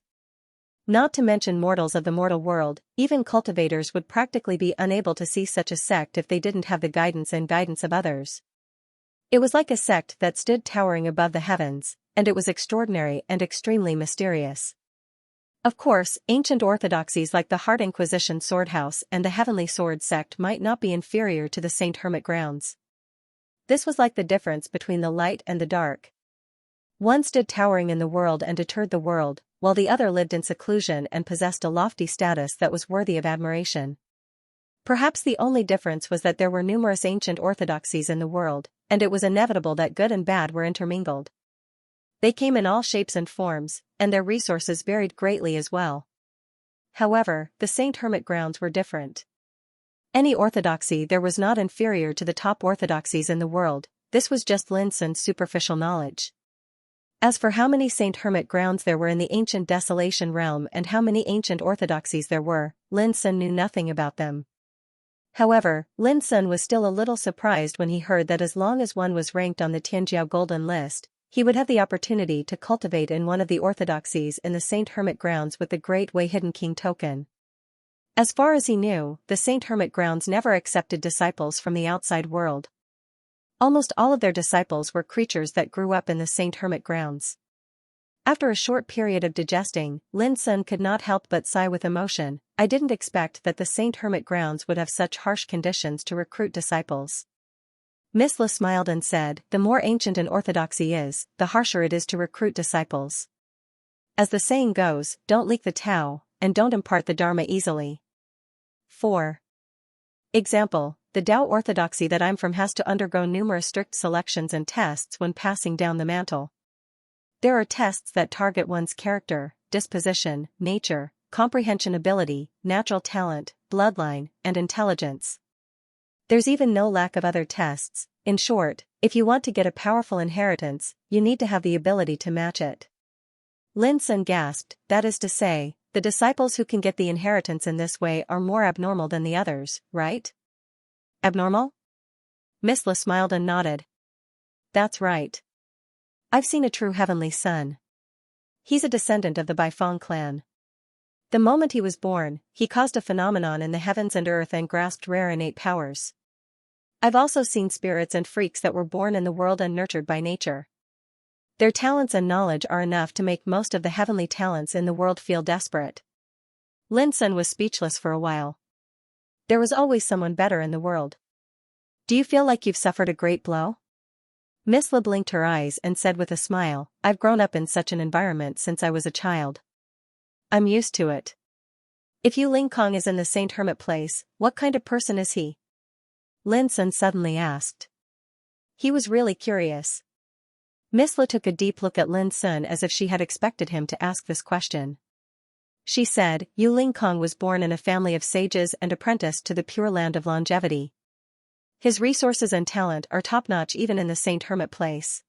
Not to mention mortals of the mortal world, even cultivators would practically be unable to see such a sect if they didn't have the guidance of others. It was like a sect that stood towering above the heavens, and it was extraordinary and extremely mysterious. Of course, ancient orthodoxies like the Heart Inquisition Swordhouse and the Heavenly Sword sect might not be inferior to the Saint Hermit grounds. This was like the difference between the light and the dark. One stood towering in the world and deterred the world, while the other lived in seclusion and possessed a lofty status that was worthy of admiration. Perhaps the only difference was that there were numerous ancient orthodoxies in the world, and it was inevitable that good and bad were intermingled. They came in all shapes and forms, and their resources varied greatly as well. However, the Saint Hermit grounds were different. Any orthodoxy there was not inferior to the top orthodoxies in the world. This was just Lin Sun's superficial knowledge. As for how many Saint Hermit grounds there were in the ancient Desolation realm and how many ancient orthodoxies there were, Lin Sun knew nothing about them. However, Lin Sun was still a little surprised when he heard that as long as one was ranked on the Tianjiao Golden List, he would have the opportunity to cultivate in one of the orthodoxies in the Saint Hermit grounds with the Great Way Hidden King token. As far as he knew, the Saint Hermit grounds never accepted disciples from the outside world. Almost all of their disciples were creatures that grew up in the Saint Hermit grounds. After a short period of digesting, Lin Sun could not help but sigh with emotion. I didn't expect that the Saint Hermit grounds would have such harsh conditions to recruit disciples. Miss Lu smiled and said, the more ancient an orthodoxy is, the harsher it is to recruit disciples. As the saying goes, don't leak the Tao, and don't impart the Dharma easily. 4. Example, the Tao orthodoxy that I'm from has to undergo numerous strict selections and tests when passing down the mantle. There are tests that target one's character, disposition, nature, comprehension ability, natural talent, bloodline, and intelligence. There's even no lack of other tests. In short, if you want to get a powerful inheritance, you need to have the ability to match it. Lin Sun gasped, that is to say, the disciples who can get the inheritance in this way are more abnormal than the others, right? Abnormal? Miss Lu smiled and nodded. That's right. I've seen a true heavenly son. He's a descendant of the Baifeng clan. The moment he was born, he caused a phenomenon in the heavens and earth and grasped rare innate powers. I've also seen spirits and freaks that were born in the world and nurtured by nature. Their talents and knowledge are enough to make most of the heavenly talents in the world feel desperate. Lin Sun was speechless for a while. There was always someone better in the world. Do you feel like you've suffered a great blow? Miss Lu blinked her eyes and said with a smile, I've grown up in such an environment since I was a child. I'm used to it. If Yu Lingkong is in the Saint Hermit place, what kind of person is he? Lin Sun suddenly asked. He was really curious. Miss Lu took a deep look at Lin Sun as if she had expected him to ask this question. She said, Yu Lingkong was born in a family of sages and apprenticed to the pure land of longevity. His resources and talent are top-notch even in the Saint Hermit place.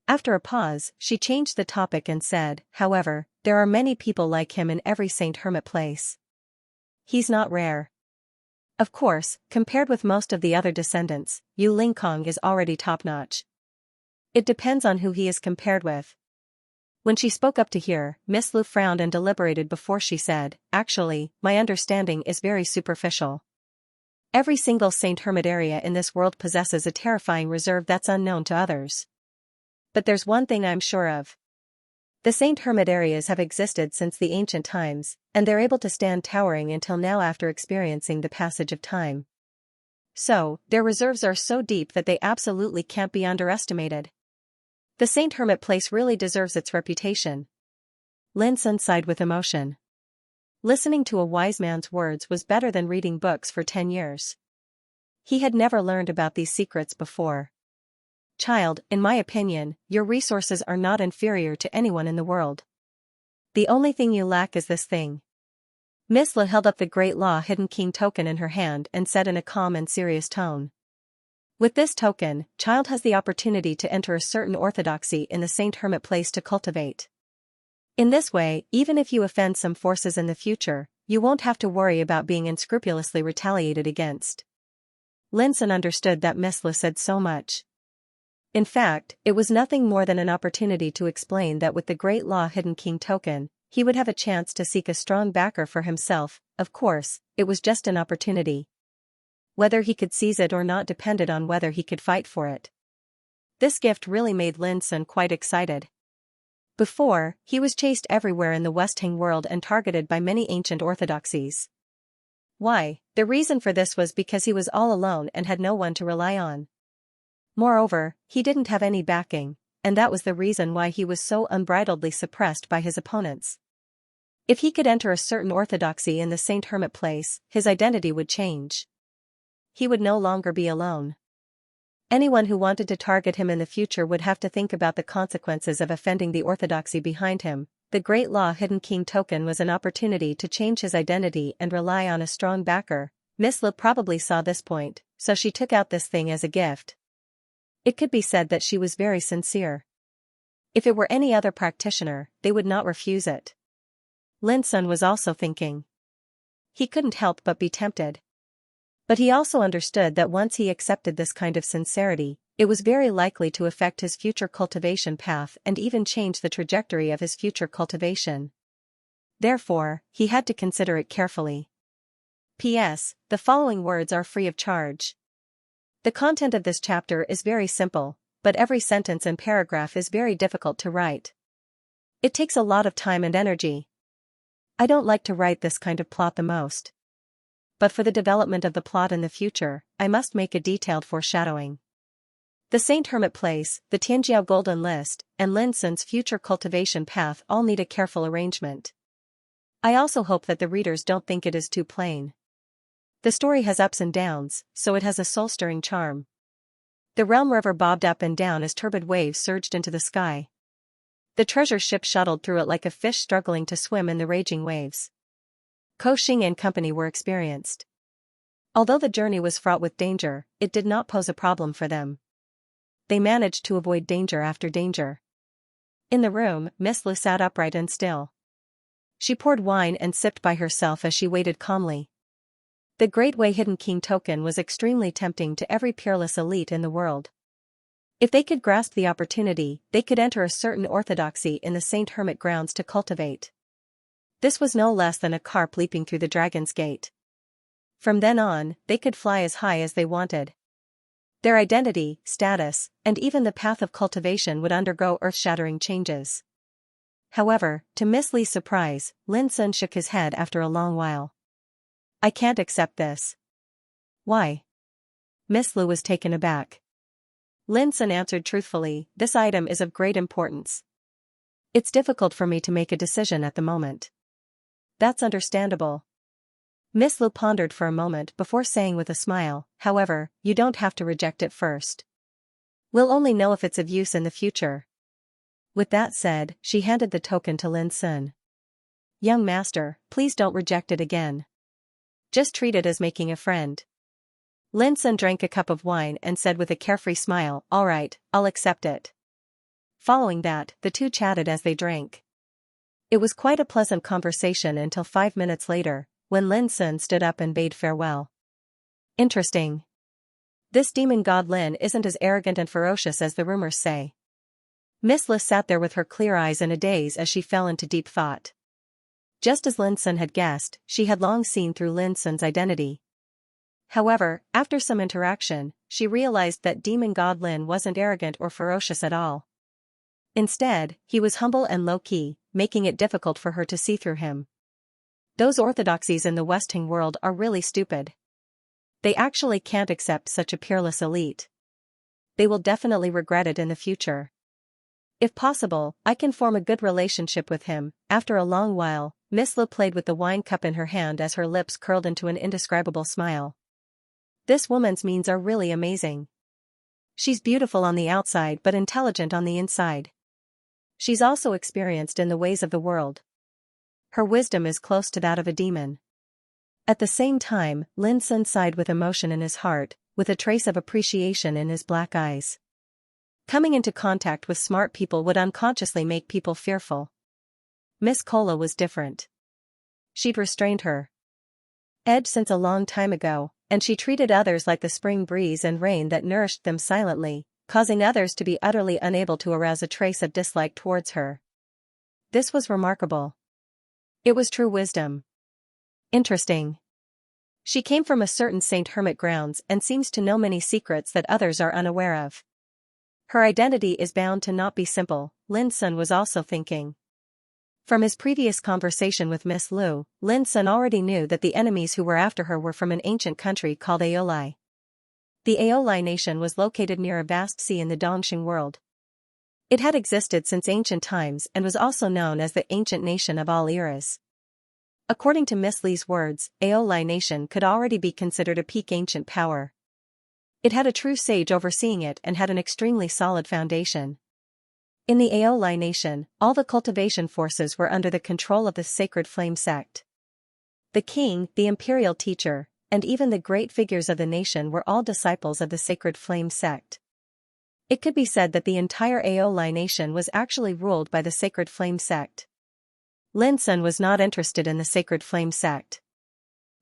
After a pause, she changed the topic and said, however, there are many people like him in every Saint Hermit place. He's not rare. Of course, compared with most of the other descendants, Yu Lingkong is already top-notch. It depends on who he is compared with. When she spoke up to hear, Miss Lu frowned and deliberated before she said, actually, my understanding is very superficial. Every single Saint Hermit area in this world possesses a terrifying reserve that's unknown to others. But there's one thing I'm sure of. The Saint Hermit areas have existed since the ancient times, and they're able to stand towering until now after experiencing the passage of time. So, their reserves are so deep that they absolutely can't be underestimated. The Saint Hermit place really deserves its reputation. Lin Sun sighed with emotion. Listening to a wise man's words was better than reading books for 10 years. He had never learned about these secrets before. Child, in my opinion, your resources are not inferior to anyone in the world. The only thing you lack is this thing. Miss Lu held up the Great Law Hidden King token in her hand and said in a calm and serious tone. With this token, child has the opportunity to enter a certain orthodoxy in the Saint Hermit place to cultivate. In this way, even if you offend some forces in the future, you won't have to worry about being unscrupulously retaliated against. Lin Sun understood that Miss Lu said so much. In fact, it was nothing more than an opportunity to explain that with the Great Law Hidden King token, he would have a chance to seek a strong backer for himself. Of course, it was just an opportunity. Whether he could seize it or not depended on whether he could fight for it. This gift really made Lin Sun quite excited. Before, he was chased everywhere in the Westhang world and targeted by many ancient orthodoxies. Why? The reason for this was because he was all alone and had no one to rely on. Moreover, he didn't have any backing, and that was the reason why he was so unbridledly suppressed by his opponents. If he could enter a certain orthodoxy in the Saint Hermit place, his identity would change. He would no longer be alone. Anyone who wanted to target him in the future would have to think about the consequences of offending the orthodoxy behind him. The Great Law Hidden King token was an opportunity to change his identity and rely on a strong backer. Miss Lu probably saw this point, so she took out this thing as a gift. It could be said that she was very sincere. If it were any other practitioner, they would not refuse it. Lin Sun was also thinking. He couldn't help but be tempted. But he also understood that once he accepted this kind of sincerity, it was very likely to affect his future cultivation path and even change the trajectory of his future cultivation. Therefore, he had to consider it carefully. P.S. The following words are free of charge. The content of this chapter is very simple, but every sentence and paragraph is very difficult to write. It takes a lot of time and energy. I don't like to write this kind of plot the most. But for the development of the plot in the future, I must make a detailed foreshadowing. The Saint Hermit place, the Tianjiao Golden List, and Lin Sun's future cultivation path all need a careful arrangement. I also hope that the readers don't think it is too plain. The story has ups and downs, so it has a soul-stirring charm. The Realm River bobbed up and down as turbid waves surged into the sky. The treasure ship shuttled through it like a fish struggling to swim in the raging waves. Ko Xing and company were experienced. Although the journey was fraught with danger, it did not pose a problem for them. They managed to avoid danger after danger. In the room, Miss Lu sat upright and still. She poured wine and sipped by herself as she waited calmly. The Great Way Hidden King token was extremely tempting to every peerless elite in the world. If they could grasp the opportunity, they could enter a certain orthodoxy in the Saint Hermit grounds to cultivate. This was no less than a carp leaping through the Dragon's Gate. From then on, they could fly as high as they wanted. Their identity, status, and even the path of cultivation would undergo earth-shattering changes. However, to Miss Li's surprise, Lin Sun shook his head after a long while. I can't accept this. Why? Miss Lu was taken aback. Lin Sun answered truthfully, this item is of great importance. It's difficult for me to make a decision at the moment. That's understandable. Miss Lu pondered for a moment before saying with a smile, however, you don't have to reject it first. We'll only know if it's of use in the future. With that said, she handed the token to Lin Sun. Young master, please don't reject it again. Just treat it as making a friend. Lin Sun drank a cup of wine and said with a carefree smile, all right, I'll accept it. Following that, the two chatted as they drank. It was quite a pleasant conversation until 5 minutes later, when Lin Sun stood up and bade farewell. Interesting. This demon god Lin isn't as arrogant and ferocious as the rumors say. Miss Li sat there with her clear eyes in a daze as she fell into deep thought. Just as Lin Sun had guessed, she had long seen through Lin Sun's identity. However, after some interaction, she realized that demon god Lin wasn't arrogant or ferocious at all. Instead, he was humble and low-key, making it difficult for her to see through him. Those orthodoxies in the Western world are really stupid. They actually can't accept such a peerless elite. They will definitely regret it in the future. If possible, I can form a good relationship with him. After a long while, Miss Lu played with the wine cup in her hand as her lips curled into an indescribable smile. This woman's means are really amazing. She's beautiful on the outside but intelligent on the inside. She's also experienced in the ways of the world. Her wisdom is close to that of a demon. At the same time, Lin Sun sighed with emotion in his heart, with a trace of appreciation in his black eyes. Coming into contact with smart people would unconsciously make people fearful. Miss Cola was different. She'd restrained her edge since a long time ago, and she treated others like the spring breeze and rain that nourished them silently, causing others to be utterly unable to arouse a trace of dislike towards her. This was remarkable. It was true wisdom. Interesting. She came from a certain Saint Hermit grounds and seems to know many secrets that others are unaware of. Her identity is bound to not be simple, Lin Sun was also thinking. From his previous conversation with Miss Lu, Lin Sun already knew that the enemies who were after her were from an ancient country called Aolai. The Aolai nation was located near a vast sea in the Dongxing world. It had existed since ancient times and was also known as the ancient nation of all eras. According to Miss Li's words, Aolai nation could already be considered a peak ancient power. It had a true sage overseeing it and had an extremely solid foundation. In the Aolai nation, all the cultivation forces were under the control of the Sacred Flame sect. The king, the imperial teacher, and even the great figures of the nation were all disciples of the Sacred Flame sect. It could be said that the entire Aolai nation was actually ruled by the Sacred Flame sect. Lin Sun was not interested in the Sacred Flame sect.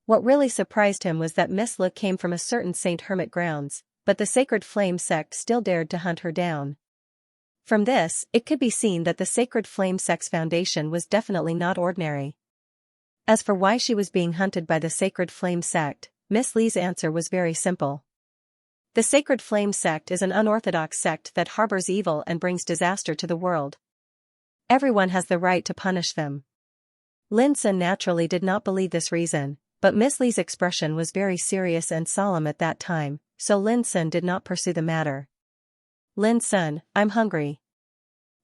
What really surprised him was that Miss Lu came from a certain Saint Hermit grounds, but the Sacred Flame sect still dared to hunt her down. From this, it could be seen that the Sacred Flame sect's foundation was definitely not ordinary. As for why she was being hunted by the Sacred Flame sect, Miss Li's answer was very simple. The Sacred Flame sect is an unorthodox sect that harbors evil and brings disaster to the world. Everyone has the right to punish them. Lin Sun naturally did not believe this reason, but Miss Li's expression was very serious and solemn at that time, so Lin Sun did not pursue the matter. Lin Sun, I'm hungry.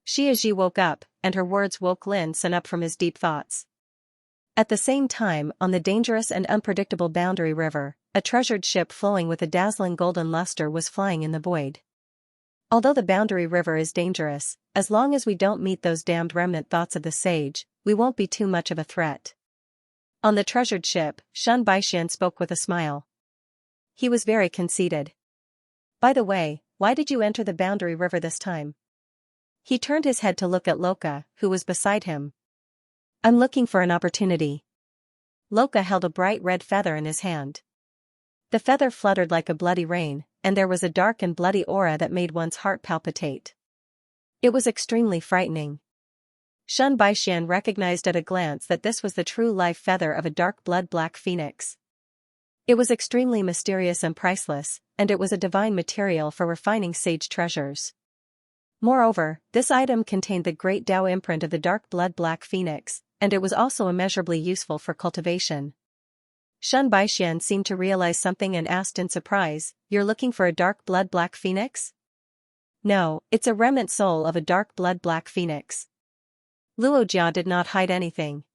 Xia Ji woke up, and her words woke Lin Sun up from his deep thoughts. At the same time, on the dangerous and unpredictable Boundary River, a treasured ship flowing with a dazzling golden luster was flying in the void. Although the Boundary River is dangerous, as long as we don't meet those damned remnant thoughts of the sage, we won't be too much of a threat. On the treasured ship, Shen Baixian spoke with a smile. He was very conceited. By the way, why did you enter the Boundary River this time? He turned his head to look at Loka, who was beside him. I'm looking for an opportunity. Loka held a bright red feather in his hand. The feather fluttered like a bloody rain, and there was a dark and bloody aura that made one's heart palpitate. It was extremely frightening. Shen Baixian recognized at a glance that this was the true life feather of a dark blood black phoenix. It was extremely mysterious and priceless, and it was a divine material for refining sage treasures. Moreover, this item contained the great Tao imprint of the dark blood black phoenix, and it was also immeasurably useful for cultivation. Shen Baixian seemed to realize something and asked in surprise, "You're looking for a dark blood black phoenix?" "No, it's a remnant soul of a dark blood black phoenix." Luo Jia did not hide anything.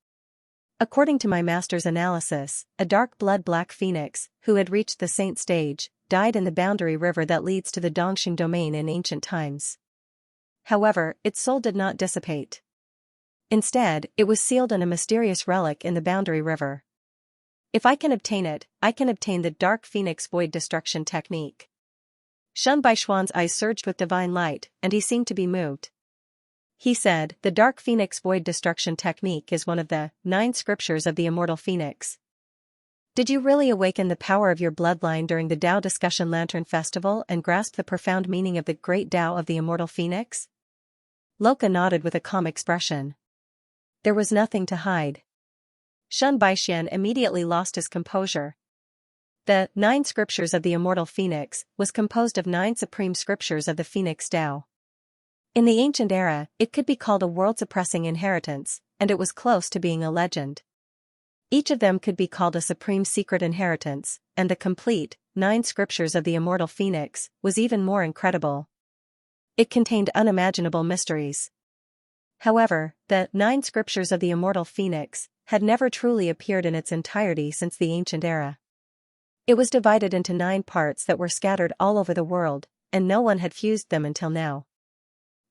According to my master's analysis, a dark blood-black phoenix, who had reached the saint stage, died in the boundary river that leads to the Dongxing domain in ancient times. However, its soul did not dissipate. Instead, it was sealed in a mysterious relic in the boundary river. If I can obtain it, I can obtain the dark phoenix void destruction technique. Shen Baishuan's eyes surged with divine light, and he seemed to be moved. He said, the dark phoenix void destruction technique is one of the 9 scriptures of the immortal phoenix. Did you really awaken the power of your bloodline during the Tao Discussion Lantern Festival and grasp the profound meaning of the great Tao of the immortal phoenix? Loka nodded with a calm expression. There was nothing to hide. Shen Baixian immediately lost his composure. The 9 scriptures of the immortal phoenix was composed of 9 supreme scriptures of the phoenix Tao. In the ancient era, it could be called a world-suppressing inheritance, and it was close to being a legend. Each of them could be called a supreme secret inheritance, and the complete 9 scriptures of the immortal phoenix was even more incredible. It contained unimaginable mysteries. However, the 9 scriptures of the immortal phoenix had never truly appeared in its entirety since the ancient era. It was divided into 9 parts that were scattered all over the world, and no one had fused them until now.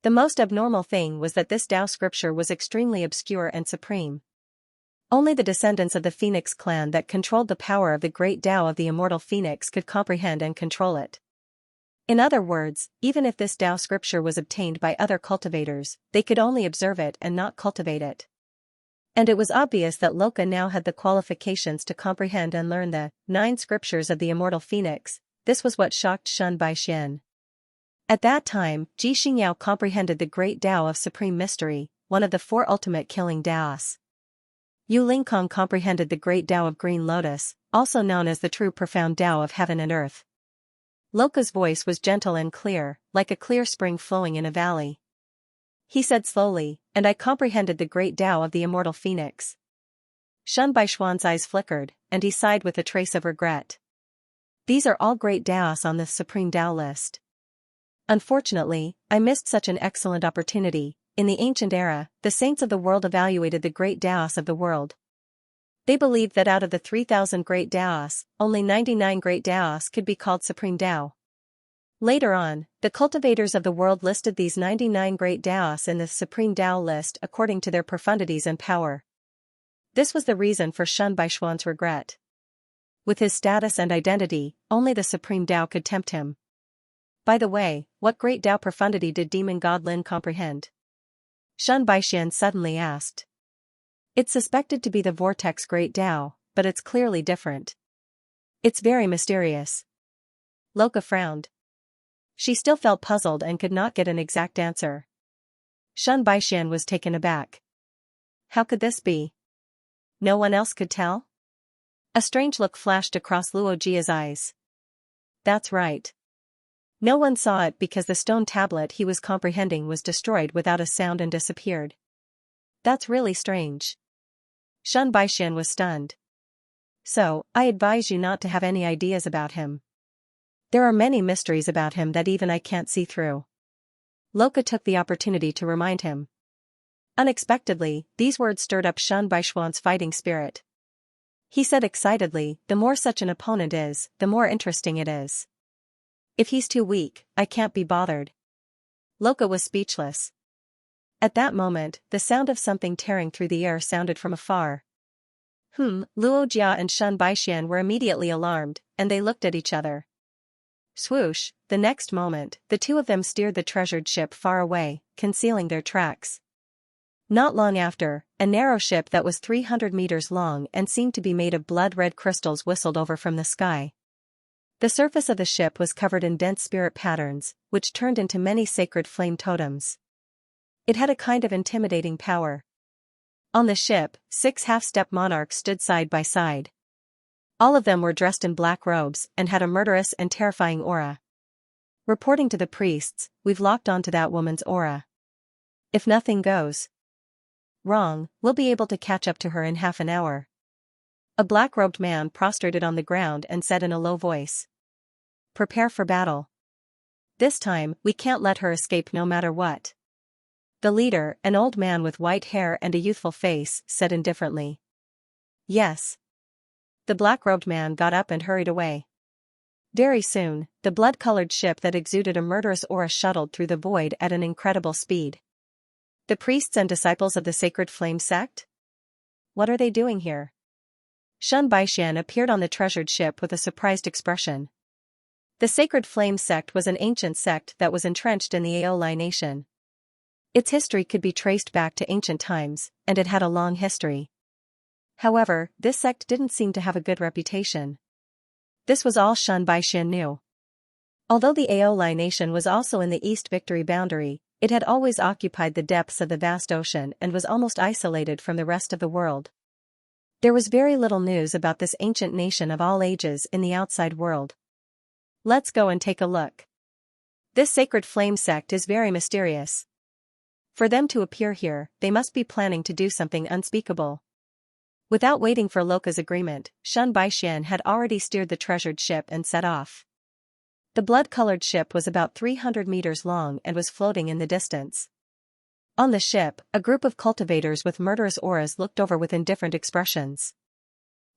The most abnormal thing was that this Tao scripture was extremely obscure and supreme. Only the descendants of the Phoenix clan that controlled the power of the great Tao of the immortal Phoenix could comprehend and control it. In other words, even if this Tao scripture was obtained by other cultivators, they could only observe it and not cultivate it. And it was obvious that Loka now had the qualifications to comprehend and learn the 9 scriptures of the immortal Phoenix. This was what shocked Shen Baixian. At that time, Ji Xingyao comprehended the great Tao of supreme mystery, one of the 4 ultimate killing Taos. Yu Lingkong comprehended the great Tao of green lotus, also known as the true profound Tao of heaven and earth. Loka's voice was gentle and clear, like a clear spring flowing in a valley. He said slowly, and I comprehended the great Tao of the immortal phoenix. Shen Baishuan's eyes flickered, and he sighed with a trace of regret. These are all great Taos on the supreme Tao list. Unfortunately, I missed such an excellent opportunity. In the ancient era, the saints of the world evaluated the great Taos of the world. They believed that out of the 3,000 great Taos, only 99 great Taos could be called supreme Tao. Later on, the cultivators of the world listed these 99 great Taos in the supreme Tao list according to their profundities and power. This was the reason for Shen Baishuan's regret. With his status and identity, only the supreme Tao could tempt him. By the way, what great Tao profundity did demon god Lin comprehend? Shen Baixian suddenly asked. It's suspected to be the vortex great Tao, but it's clearly different. It's very mysterious. Loka frowned. She still felt puzzled and could not get an exact answer. Shen Baixian was taken aback. How could this be? No one else could tell? A strange look flashed across Luo Jia's eyes. That's right. No one saw it because the stone tablet he was comprehending was destroyed without a sound and disappeared. That's really strange. Shen Baixian was stunned. So, I advise you not to have any ideas about him. There are many mysteries about him that even I can't see through. Loka took the opportunity to remind him. Unexpectedly, these words stirred up Shen Baishuan's fighting spirit. He said excitedly, the more such an opponent is, the more interesting it is. If he's too weak, I can't be bothered. Loka was speechless. At that moment, the sound of something tearing through the air sounded from afar. Luo Jia and Shen Baixian were immediately alarmed, and they looked at each other. Swoosh, the next moment, the two of them steered the treasured ship far away, concealing their tracks. Not long after, a narrow ship that was 300 meters long and seemed to be made of blood-red crystals whistled over from the sky. The surface of the ship was covered in dense spirit patterns, which turned into many sacred flame totems. It had a kind of intimidating power. On the ship, 6 half-step monarchs stood side by side. All of them were dressed in black robes and had a murderous and terrifying aura. Reporting to the priests, we've locked onto that woman's aura. If nothing goes wrong, we'll be able to catch up to her in half an hour. A black-robed man prostrated on the ground and said in a low voice. Prepare for battle. This time, we can't let her escape no matter what. The leader, an old man with white hair and a youthful face, said indifferently. Yes. The black-robed man got up and hurried away. Very soon, the blood-colored ship that exuded a murderous aura shuttled through the void at an incredible speed. The priests and disciples of the Sacred Flame sect? What are they doing here? Shun Baixian appeared on the treasured ship with a surprised expression. The Sacred Flame sect was an ancient sect that was entrenched in the Aolai nation. Its history could be traced back to ancient times, and it had a long history. However, this sect didn't seem to have a good reputation. This was all Shun Baixian knew. Although the Aolai nation was also in the East Victory boundary, it had always occupied the depths of the vast ocean and was almost isolated from the rest of the world. There was very little news about this ancient nation of all ages in the outside world. Let's go and take a look. This Sacred Flame sect is very mysterious. For them to appear here, they must be planning to do something unspeakable. Without waiting for Loka's agreement, Shun Baixian had already steered the treasured ship and set off. The blood-colored ship was about 300 meters long and was floating in the distance. On the ship, a group of cultivators with murderous auras looked over with indifferent expressions.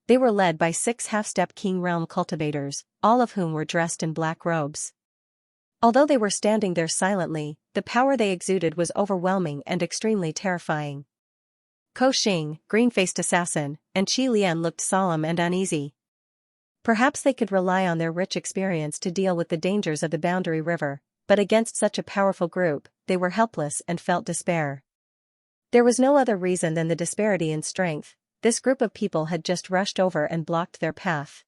They were led by 6 half-step King Realm cultivators, all of whom were dressed in black robes. Although they were standing there silently, the power they exuded was overwhelming and extremely terrifying. Ko Xing, green-faced assassin, and Qi Lian looked solemn and uneasy. Perhaps they could rely on their rich experience to deal with the dangers of the Boundary River, but against such a powerful group, they were helpless and felt despair. There was no other reason than the disparity in strength. This group of people had just rushed over and blocked their path.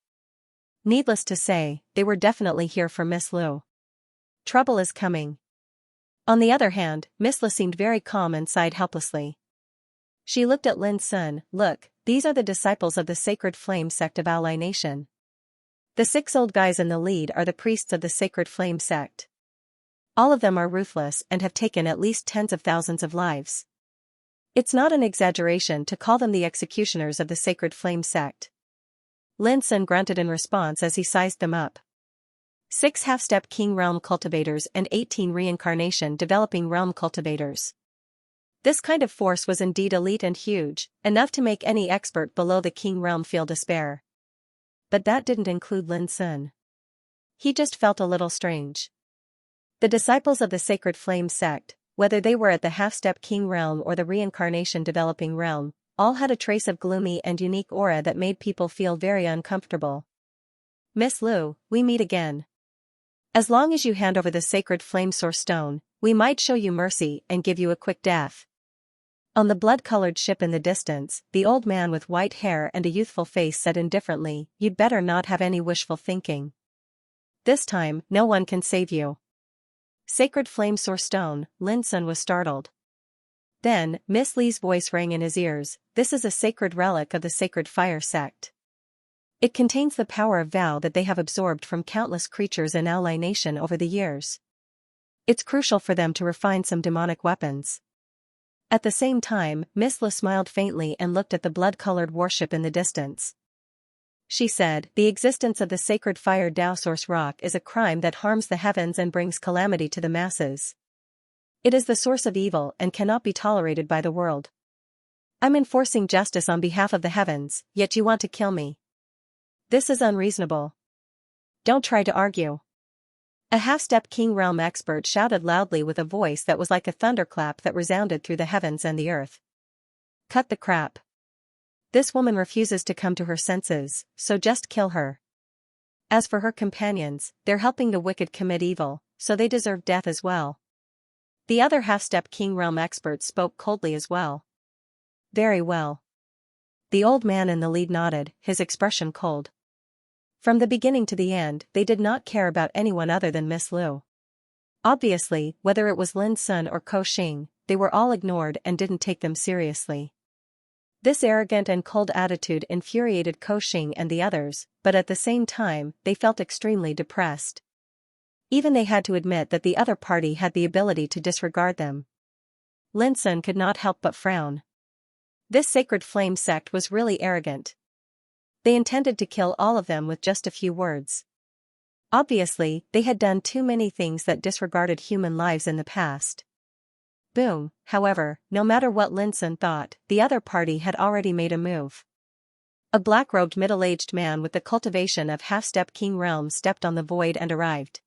Needless to say, they were definitely here for Miss Lu. Trouble is coming. On the other hand, Miss Lu seemed very calm and sighed helplessly. She looked at Lin Sun. Look, these are the disciples of the Sacred Flame sect of Aolai Nation. The 6 old guys in the lead are the priests of the Sacred Flame sect. All of them are ruthless and have taken at least tens of thousands of lives. It's not an exaggeration to call them the executioners of the Sacred Flame sect. Lin Sun grunted in response as he sized them up. 6 half-step King Realm cultivators and 18 reincarnation developing realm cultivators. This kind of force was indeed elite and huge, enough to make any expert below the King Realm feel despair. But that didn't include Lin Sun. He just felt a little strange. The disciples of the Sacred Flame sect, whether they were at the half-step King Realm or the reincarnation developing realm, all had a trace of gloomy and unique aura that made people feel very uncomfortable. Miss Lu, we meet again. As long as you hand over the Sacred Flame Source Stone, we might show you mercy and give you a quick death. On the blood-colored ship in the distance, the old man with white hair and a youthful face said indifferently, "You'd better not have any wishful thinking. This time, no one can save you." Sacred Flame Source Stone, Lin Sun was startled. Then, Miss Li's voice rang in his ears, "This is a sacred relic of the Sacred Fire sect. It contains the power of vow that they have absorbed from countless creatures in Aolai Nation over the years. It's crucial for them to refine some demonic weapons." At the same time, Miss Lu smiled faintly and looked at the blood-colored warship in the distance. She said, "The existence of the sacred fire Tao Source Rock is a crime that harms the heavens and brings calamity to the masses. It is the source of evil and cannot be tolerated by the world. I'm enforcing justice on behalf of the heavens, yet you want to kill me. This is unreasonable. Don't try to argue." A half-step King Realm expert shouted loudly with a voice that was like a thunderclap that resounded through the heavens and the earth. "Cut the crap. This woman refuses to come to her senses, so just kill her. As for her companions, they're helping the wicked commit evil, so they deserve death as well." The other half-step King Realm expert spoke coldly as well. "Very well." The old man in the lead nodded, his expression cold. From the beginning to the end, they did not care about anyone other than Miss Lu. Obviously, whether it was Lin Sun or Ko Xing, they were all ignored and didn't take them seriously. This arrogant and cold attitude infuriated Ko Xing and the others, but at the same time, they felt extremely depressed. Even they had to admit that the other party had the ability to disregard them. Lin Sun could not help but frown. This Sacred Flame sect was really arrogant. They intended to kill all of them with just a few words. Obviously, they had done too many things that disregarded human lives in the past. Boom, however, no matter what Lin Sun thought, the other party had already made a move. A black-robed middle-aged man with the cultivation of half-step king realm stepped on the void and arrived.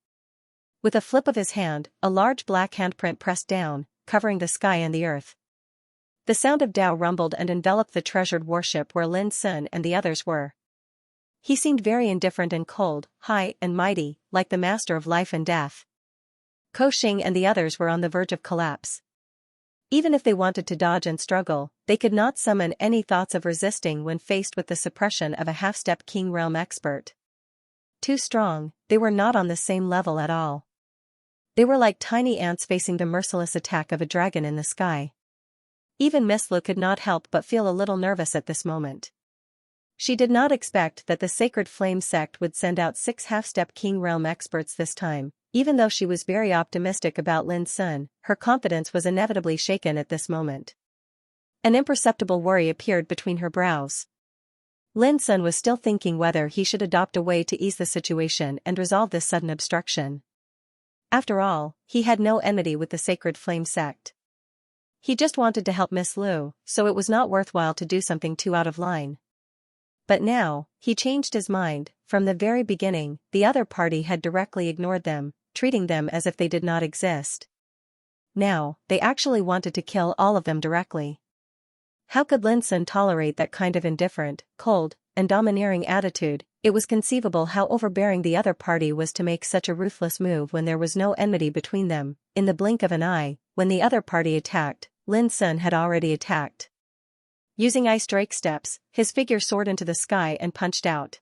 With a flip of his hand, a large black handprint pressed down, covering the sky and the earth. The sound of Tao rumbled and enveloped the treasured warship where Lin Sun and the others were. He seemed very indifferent and cold, high and mighty, like the master of life and death. Ko Xing and the others were on the verge of collapse. Even if they wanted to dodge and struggle, they could not summon any thoughts of resisting when faced with the suppression of a half-step king realm expert. Too strong, they were not on the same level at all. They were like tiny ants facing the merciless attack of a dragon in the sky. Even Miss Lu could not help but feel a little nervous at this moment. She did not expect that the Sacred Flame sect would send out 6 half-step king realm experts this time. Even though she was very optimistic about Lin Sun, her confidence was inevitably shaken at this moment. An imperceptible worry appeared between her brows. Lin Sun was still thinking whether he should adopt a way to ease the situation and resolve this sudden obstruction. After all, he had no enmity with the Sacred Flame sect. He just wanted to help Miss Lu, so it was not worthwhile to do something too out of line. But now, he changed his mind. From the very beginning, the other party had directly ignored them, treating them as if they did not exist. Now, they actually wanted to kill all of them directly. How could Lin Sun tolerate that kind of indifferent, cold, and domineering attitude? It was conceivable how overbearing the other party was to make such a ruthless move when there was no enmity between them. In the blink of an eye, when the other party attacked, Lin Sun had already attacked. Using ice drake steps, his figure soared into the sky and punched out.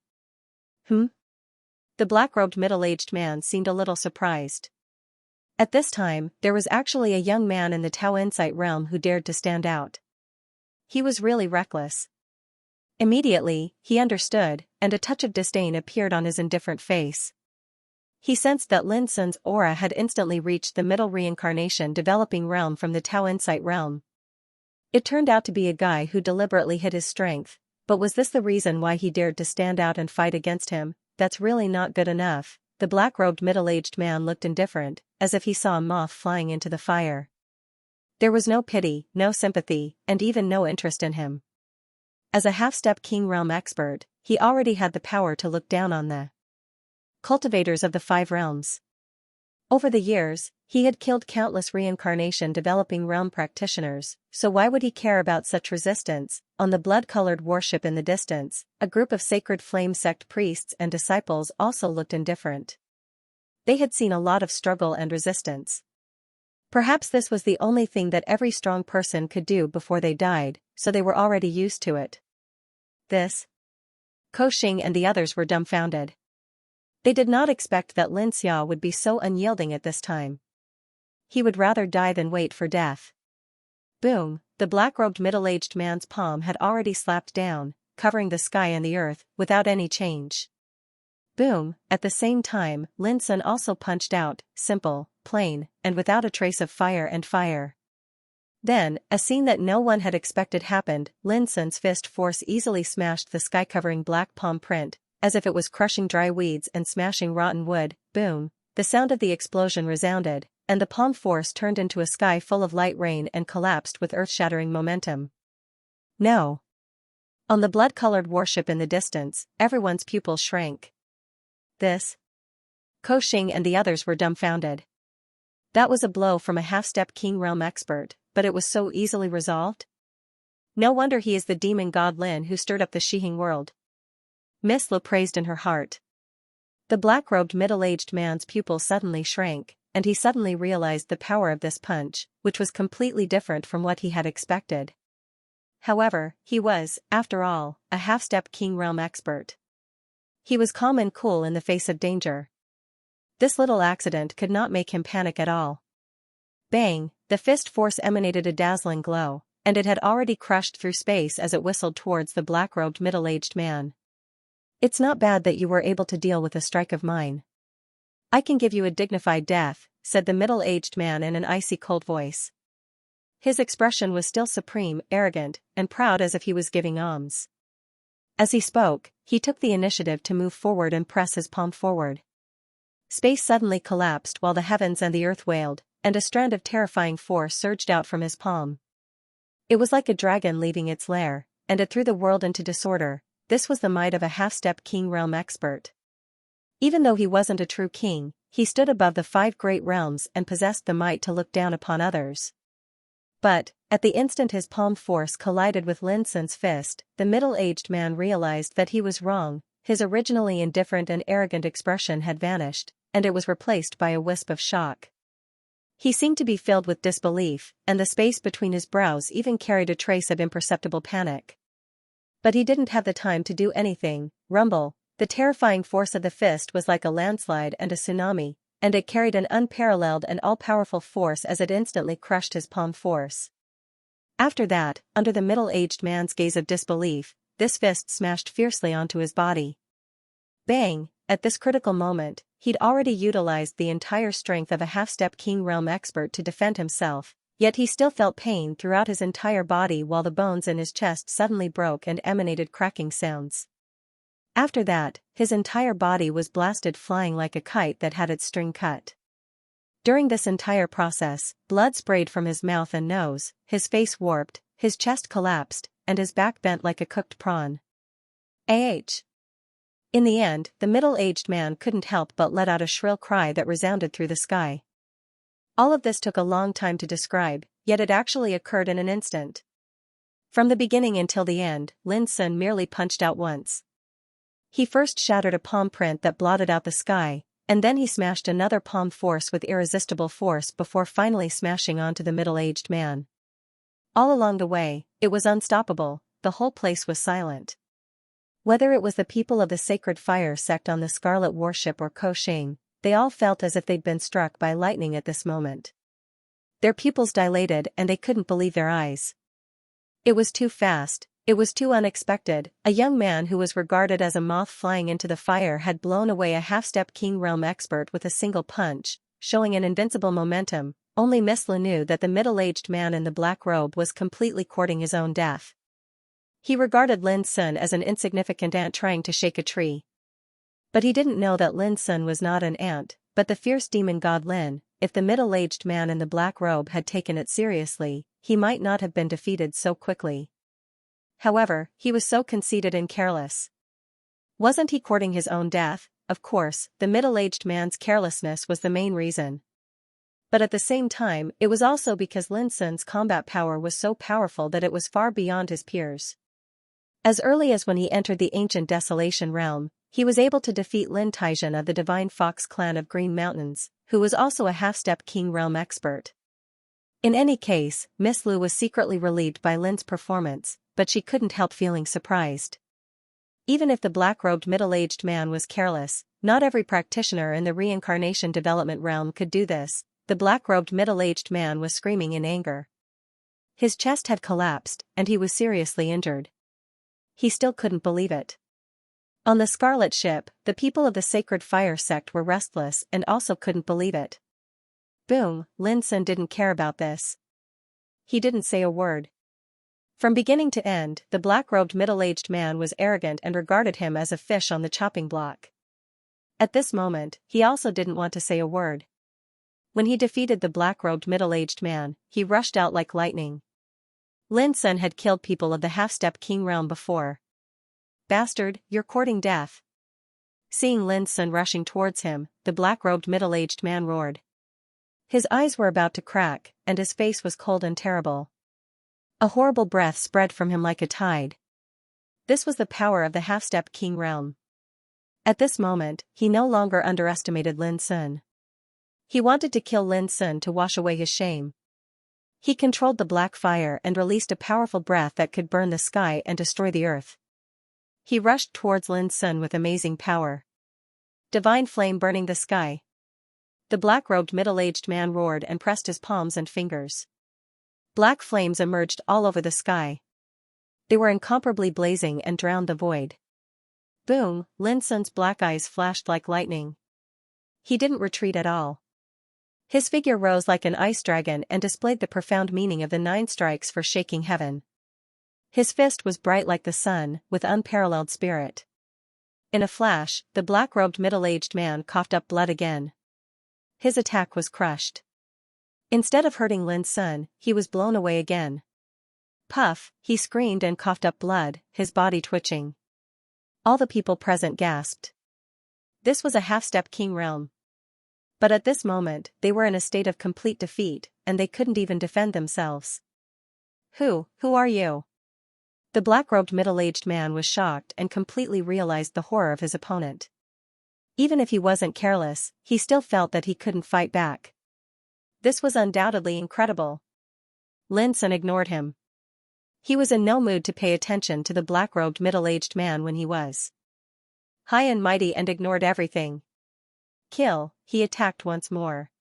The black-robed middle-aged man seemed a little surprised. At this time, there was actually a young man in the Tao Insight realm who dared to stand out. He was really reckless. Immediately, he understood, and a touch of disdain appeared on his indifferent face. He sensed that Lin Sun's aura had instantly reached the middle reincarnation developing realm from the Tao Insight realm. It turned out to be a guy who deliberately hid his strength, but was this the reason why he dared to stand out and fight against him? That's really not good enough. The black-robed middle-aged man looked indifferent, as if he saw a moth flying into the fire. There was no pity, no sympathy, and even no interest in him. As a half-step king realm expert, he already had the power to look down on the cultivators of the 5 realms. Over the years, he had killed countless reincarnation developing realm practitioners, so why would he care about such resistance? On the blood-colored warship in the distance, a group of Sacred Flame sect priests and disciples also looked indifferent. They had seen a lot of struggle and resistance. Perhaps this was the only thing that every strong person could do before they died, so they were already used to it. Ko Xing and the others were dumbfounded. They did not expect that Lin Xia would be so unyielding at this time. He would rather die than wait for death. Boom, the black-robed middle-aged man's palm had already slapped down, covering the sky and the earth, without any change. Boom, at the same time, Lin Sun also punched out, simple, plain, and without a trace of fire. Then, a scene that no one had expected happened. Lin Sun's fist force easily smashed the sky-covering black palm print, as if it was crushing dry weeds and smashing rotten wood. Boom, the sound of the explosion resounded, and the palm force turned into a sky full of light rain and collapsed with earth-shattering momentum. No. On the blood-colored warship in the distance, everyone's pupils shrank. Ko Xing and the others were dumbfounded. That was a blow from a half-step king realm expert, but it was so easily resolved? No wonder he is the demon god Lin who stirred up the Shihing world. Miss Lu praised in her heart. The black-robed middle-aged man's pupils suddenly shrank, and he suddenly realized the power of this punch, which was completely different from what he had expected. However, he was, after all, a half-step king realm expert. He was calm and cool in the face of danger. This little accident could not make him panic at all. Bang, the fist force emanated a dazzling glow, and it had already crushed through space as it whistled towards the black-robed middle-aged man. It's not bad that you were able to deal with a strike of mine. I can give you a dignified death, said the middle-aged man in an icy cold voice. His expression was still supreme, arrogant, and proud as if he was giving alms. As he spoke, he took the initiative to move forward and press his palm forward. Space suddenly collapsed while the heavens and the earth wailed, and a strand of terrifying force surged out from his palm. It was like a dragon leaving its lair, and it threw the world into disorder. this was the might of a half-step king realm expert. Even though he wasn't a true king, he stood above the 5 great realms and possessed the might to look down upon others. But, at the instant his palm force collided with Lin Sun's fist, the middle-aged man realized that he was wrong. His originally indifferent and arrogant expression had vanished, and it was replaced by a wisp of shock. He seemed to be filled with disbelief, and the space between his brows even carried a trace of imperceptible panic. But he didn't have the time to do anything. Rumble, the terrifying force of the fist was like a landslide and a tsunami, and it carried an unparalleled and all-powerful force as it instantly crushed his palm force. After that, under the middle-aged man's gaze of disbelief, this fist smashed fiercely onto his body. Bang! At this critical moment, he'd already utilized the entire strength of a half-step king realm expert to defend himself, yet he still felt pain throughout his entire body while the bones in his chest suddenly broke and emanated cracking sounds. After that, his entire body was blasted flying like a kite that had its string cut. During this entire process, blood sprayed from his mouth and nose, his face warped, his chest collapsed, and his back bent like a cooked prawn. In the end, the middle-aged man couldn't help but let out a shrill cry that resounded through the sky. All of this took a long time to describe, yet it actually occurred in an instant. From the beginning until the end, Lin Sun merely punched out once. He first shattered a palm print that blotted out the sky, and then he smashed another palm force with irresistible force before finally smashing onto the middle-aged man. All along the way, it was unstoppable. The whole place was silent. Whether it was the people of the Sacred Fire sect on the Scarlet Warship or Koshing, they all felt as if they'd been struck by lightning at this moment. Their pupils dilated and they couldn't believe their eyes. It was too fast. It was too unexpected. A young man who was regarded as a moth flying into the fire had blown away a half-step king realm expert with a single punch, showing an invincible momentum. Only Miss Lu knew that the middle-aged man in the black robe was completely courting his own death. He regarded Lin Sun as an insignificant ant trying to shake a tree. But he didn't know that Lin Sun was not an ant, but the fierce demon god Lin. If the middle-aged man in the black robe had taken it seriously, he might not have been defeated so quickly. However, he was so conceited and careless. Wasn't he courting his own death? Of course, the middle-aged man's carelessness was the main reason. But at the same time, it was also because Lin Sun's combat power was so powerful that it was far beyond his peers. As early as when he entered the ancient Desolation realm, he was able to defeat Lin Taizhen of the Divine Fox clan of Green Mountains, who was also a half-step king realm expert. In any case, Miss Lu was secretly relieved by Lin's performance, but she couldn't help feeling surprised. Even if the black-robed middle-aged man was careless, not every practitioner in the reincarnation development realm could do this. The black-robed middle-aged man was screaming in anger. His chest had collapsed, and he was seriously injured. He still couldn't believe it. On the Scarlet Ship, the people of the Sacred Fire sect were restless and also couldn't believe it. Boom, Lin Sun didn't care about this. He didn't say a word. From beginning to end, the black-robed middle-aged man was arrogant and regarded him as a fish on the chopping block. At this moment, he also didn't want to say a word. When he defeated the black-robed middle-aged man, he rushed out like lightning. Lin Sun had killed people of the half-step king realm before. Bastard, you're courting death. Seeing Lin Sun rushing towards him, the black-robed middle-aged man roared. His eyes were about to crack, and his face was cold and terrible. A horrible breath spread from him like a tide. This was the power of the half-step king realm. At this moment, he no longer underestimated Lin Sun. He wanted to kill Lin Sun to wash away his shame. He controlled the black fire and released a powerful breath that could burn the sky and destroy the earth. He rushed towards Lin Sun with amazing power. Divine flame burning the sky. The black-robed middle-aged man roared and pressed his palms and fingers. Black flames emerged all over the sky. They were incomparably blazing and drowned the void. Boom, Lin Sun's black eyes flashed like lightning. He didn't retreat at all. His figure rose like an ice dragon and displayed the profound meaning of the 9 strikes for shaking heaven. His fist was bright like the sun, with unparalleled spirit. In a flash, the black-robed middle-aged man coughed up blood again. His attack was crushed. Instead of hurting Lin Sun, he was blown away again. Puff, he screamed and coughed up blood, his body twitching. All the people present gasped. This was a half-step king realm. But at this moment, they were in a state of complete defeat, and they couldn't even defend themselves. Who are you? The black-robed middle-aged man was shocked and completely realized the horror of his opponent. Even if he wasn't careless, he still felt that he couldn't fight back. This was undoubtedly incredible. Lin Sun ignored him. He was in no mood to pay attention to the black-robed middle-aged man when he was high and mighty and ignored everything. Kill, he attacked once more.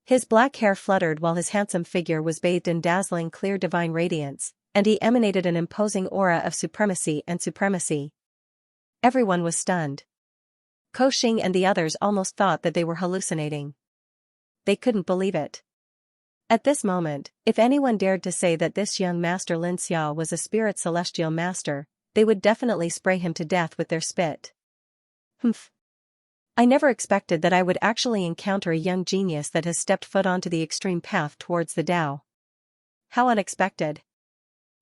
His black hair fluttered while his handsome figure was bathed in dazzling clear divine radiance, and he emanated an imposing aura of supremacy and supremacy. Everyone was stunned. Ko Xing and the others almost thought that they were hallucinating. They couldn't believe it. At this moment, if anyone dared to say that this young master Lin Xiao was a spirit celestial master, they would definitely spray him to death with their spit. Humph. I never expected that I would actually encounter a young genius that has stepped foot onto the extreme path towards the Tao. How unexpected.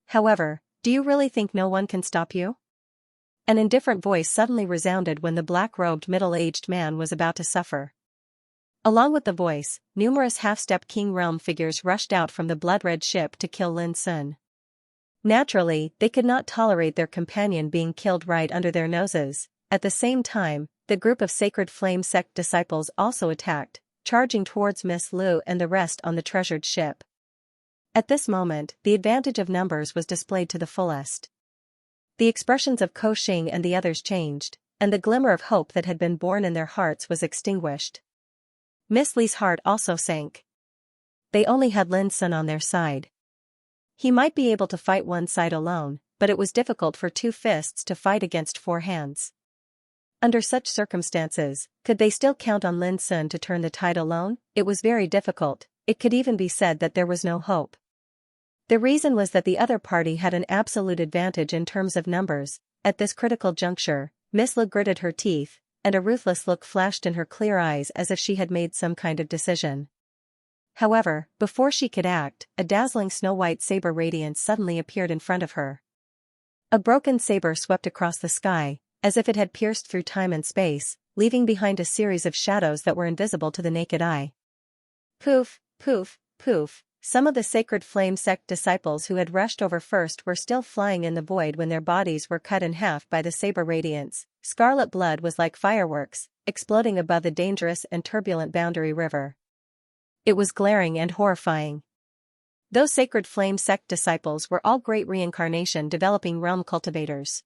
However, do you really think no one can stop you? An indifferent voice suddenly resounded when the black-robed middle-aged man was about to suffer. Along with the voice, numerous half-step king realm figures rushed out from the blood-red ship to kill Lin Sun. Naturally, they could not tolerate their companion being killed right under their noses. At the same time, the group of Sacred Flame sect disciples also attacked, charging towards Miss Lu and the rest on the treasured ship. At this moment, the advantage of numbers was displayed to the fullest. The expressions of Ko Xing and the others changed, and the glimmer of hope that had been born in their hearts was extinguished. Miss Li's heart also sank. They only had Lin Sun on their side. He might be able to fight one side alone, but it was difficult for two fists to fight against four hands. Under such circumstances, could they still count on Lin Sun to turn the tide alone? It was very difficult. It could even be said that there was no hope. The reason was that the other party had an absolute advantage in terms of numbers. At this critical juncture, Miss Lu gritted her teeth, and a ruthless look flashed in her clear eyes as if she had made some kind of decision. However, before she could act, a dazzling snow-white saber radiance suddenly appeared in front of her. A broken saber swept across the sky, as if it had pierced through time and space, leaving behind a series of shadows that were invisible to the naked eye. Poof, poof, poof. Some of the Sacred Flame sect disciples who had rushed over first were still flying in the void when their bodies were cut in half by the saber radiance. Scarlet blood was like fireworks, exploding above the dangerous and turbulent Boundary River. It was glaring and horrifying. Those Sacred Flame sect disciples were all great reincarnation developing realm cultivators.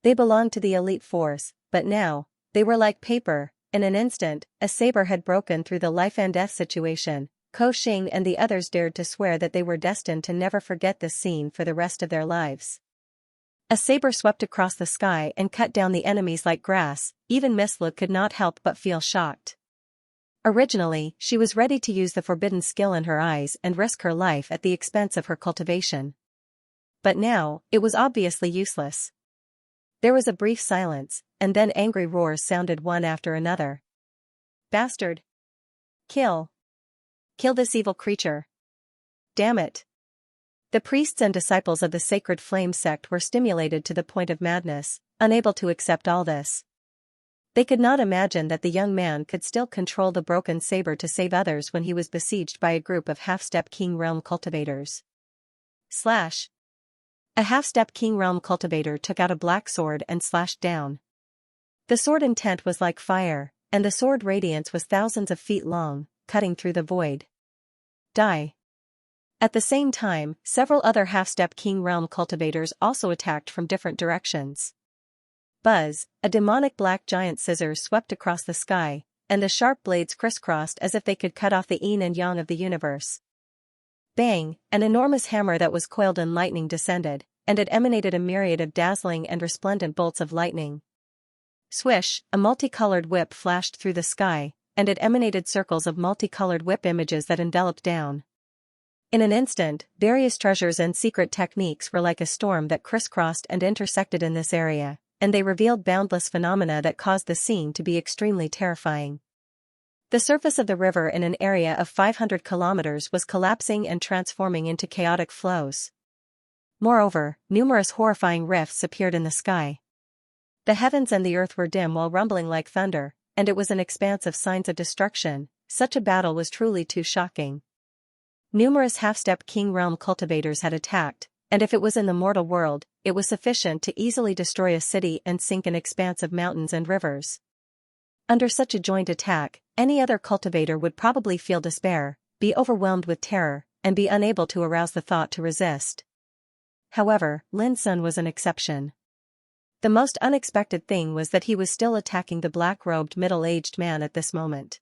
They belonged to the elite force, but now, they were like paper. In an instant, a saber had broken through the life and death situation. Ko Xing and the others dared to swear that they were destined to never forget this scene for the rest of their lives. A saber swept across the sky and cut down the enemies like grass. Even Miss Lu could not help but feel shocked. Originally, she was ready to use the forbidden skill in her eyes and risk her life at the expense of her cultivation. But now, it was obviously useless. There was a brief silence, and then angry roars sounded one after another. Bastard! Kill! Kill this evil creature! Damn it! The priests and disciples of the Sacred Flame sect were stimulated to the point of madness, unable to accept all this. They could not imagine that the young man could still control the broken saber to save others when he was besieged by a group of half-step King Realm cultivators. Slash! A half-step King Realm cultivator took out a black sword and slashed down. The sword intent was like fire, and the sword radiance was thousands of feet long, cutting through the void. Die! At the same time, several other half-step King Realm cultivators also attacked from different directions. Buzz, a demonic black giant scissors swept across the sky, and the sharp blades crisscrossed as if they could cut off the yin and yang of the universe. Bang, an enormous hammer that was coiled in lightning descended, and it emanated a myriad of dazzling and resplendent bolts of lightning. Swish, a multicolored whip flashed through the sky, and it emanated circles of multicolored whip images that enveloped down. In an instant, various treasures and secret techniques were like a storm that crisscrossed and intersected in this area, and they revealed boundless phenomena that caused the scene to be extremely terrifying. The surface of the river in an area of 500 kilometers was collapsing and transforming into chaotic flows. Moreover, numerous horrifying rifts appeared in the sky. The heavens and the earth were dim while rumbling like thunder, and it was an expanse of signs of destruction. Such a battle was truly too shocking. Numerous half-step king realm cultivators had attacked, and if it was in the mortal world, it was sufficient to easily destroy a city and sink an expanse of mountains and rivers. Under such a joint attack, any other cultivator would probably feel despair, be overwhelmed with terror, and be unable to arouse the thought to resist. However, Lin Sun was an exception. The most unexpected thing was that he was still attacking the black-robed middle-aged man at this moment.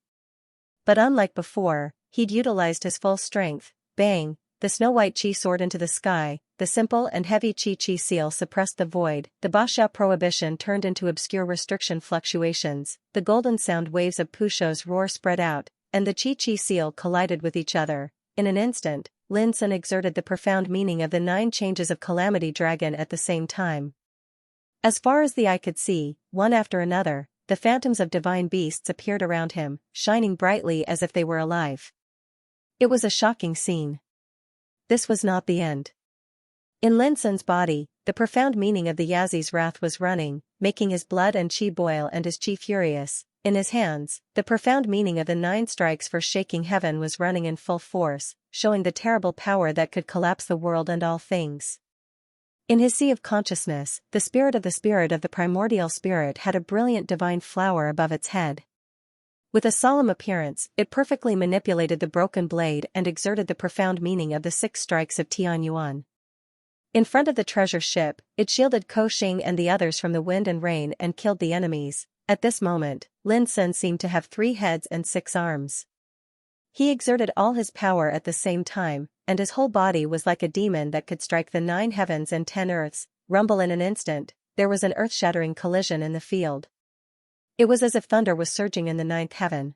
But unlike before, he'd utilized his full strength. Bang! The snow-white chi soared into the sky, the simple and heavy chi seal suppressed the void, the Basha prohibition turned into obscure restriction fluctuations, the golden sound waves of Pusho's roar spread out, and the chi seal collided with each other. In an instant, Lin Sun exerted the profound meaning of the 9 changes of Calamity Dragon at the same time. As far as the eye could see, one after another, the phantoms of divine beasts appeared around him, shining brightly as if they were alive. It was a shocking scene. This was not the end. In Lin Sun's body, the profound meaning of the Yazi's wrath was running, making his blood and chi boil and his chi furious. In his hands, the profound meaning of the 9 strikes for shaking heaven was running in full force, showing the terrible power that could collapse the world and all things. In his sea of consciousness, the spirit of the primordial spirit had a brilliant divine flower above its head. With a solemn appearance, it perfectly manipulated the broken blade and exerted the profound meaning of the 6 strikes of Tianyuan. In front of the treasure ship, it shielded Ko Xing and the others from the wind and rain and killed the enemies. At this moment, Lin Sun seemed to have 3 heads and 6 arms. He exerted all his power at the same time, and his whole body was like a demon that could strike the 9 heavens and 10 earths. Rumble in an instant, there was an earth-shattering collision in the field. It was as if thunder was surging in the 9th heaven.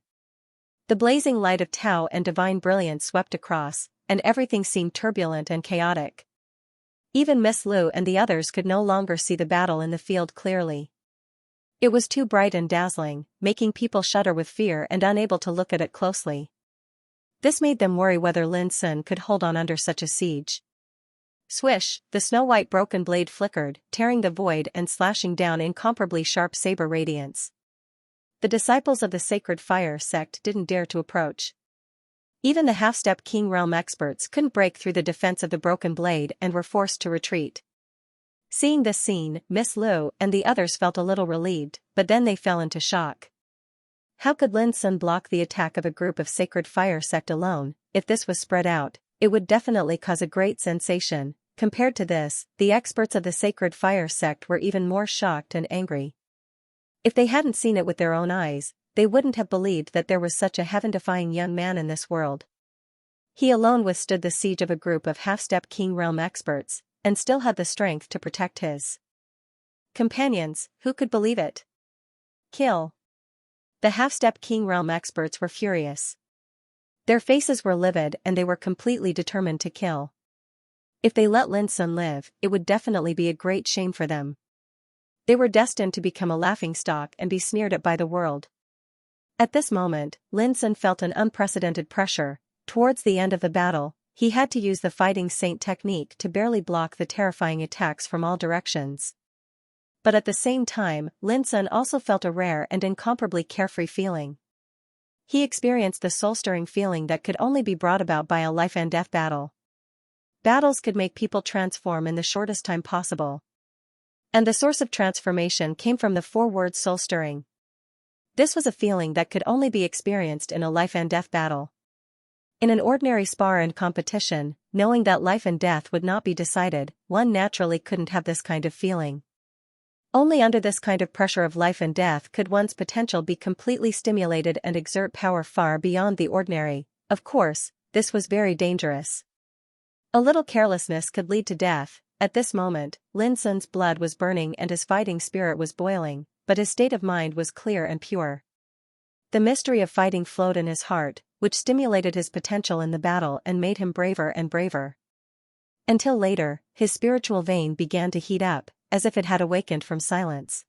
The blazing light of Tao and divine brilliance swept across, and everything seemed turbulent and chaotic. Even Miss Lu and the others could no longer see the battle in the field clearly. It was too bright and dazzling, making people shudder with fear and unable to look at it closely. This made them worry whether Lin Sun could hold on under such a siege. Swish, the snow-white broken blade flickered, tearing the void and slashing down incomparably sharp saber radiance. The disciples of the sacred fire sect didn't dare to approach. Even the half-step king realm experts couldn't break through the defense of the broken blade and were forced to retreat. Seeing this scene, Miss Lu and the others felt a little relieved, but then they fell into shock. How could Lin Sun block the attack of a group of sacred fire sect alone? If this was spread out, it would definitely cause a great sensation. Compared to this, the experts of the sacred fire sect were even more shocked and angry. If they hadn't seen it with their own eyes, they wouldn't have believed that there was such a heaven-defying young man in this world. He alone withstood the siege of a group of half-step king realm experts, and still had the strength to protect his companions. Who could believe it? Kill. The half-step king realm experts were furious. Their faces were livid and they were completely determined to kill. If they let Lin Sun live, it would definitely be a great shame for them. They were destined to become a laughingstock and be sneered at by the world. At this moment, Lin Sun felt an unprecedented pressure. Towards the end of the battle, he had to use the fighting saint technique to barely block the terrifying attacks from all directions. But at the same time, Lin Sun also felt a rare and incomparably carefree feeling. He experienced the soul-stirring feeling that could only be brought about by a life-and-death battle. Battles could make people transform in the shortest time possible. And the source of transformation came from the 4-word soul-stirring. This was a feeling that could only be experienced in a life-and-death battle. In an ordinary spar and competition, knowing that life and death would not be decided, one naturally couldn't have this kind of feeling. Only under this kind of pressure of life and death could one's potential be completely stimulated and exert power far beyond the ordinary. Of course, this was very dangerous. A little carelessness could lead to death. At this moment, Lin Sun's blood was burning and his fighting spirit was boiling, but his state of mind was clear and pure. The mystery of fighting flowed in his heart, which stimulated his potential in the battle and made him braver and braver. Until later, his spiritual vein began to heat up, as if it had awakened from silence.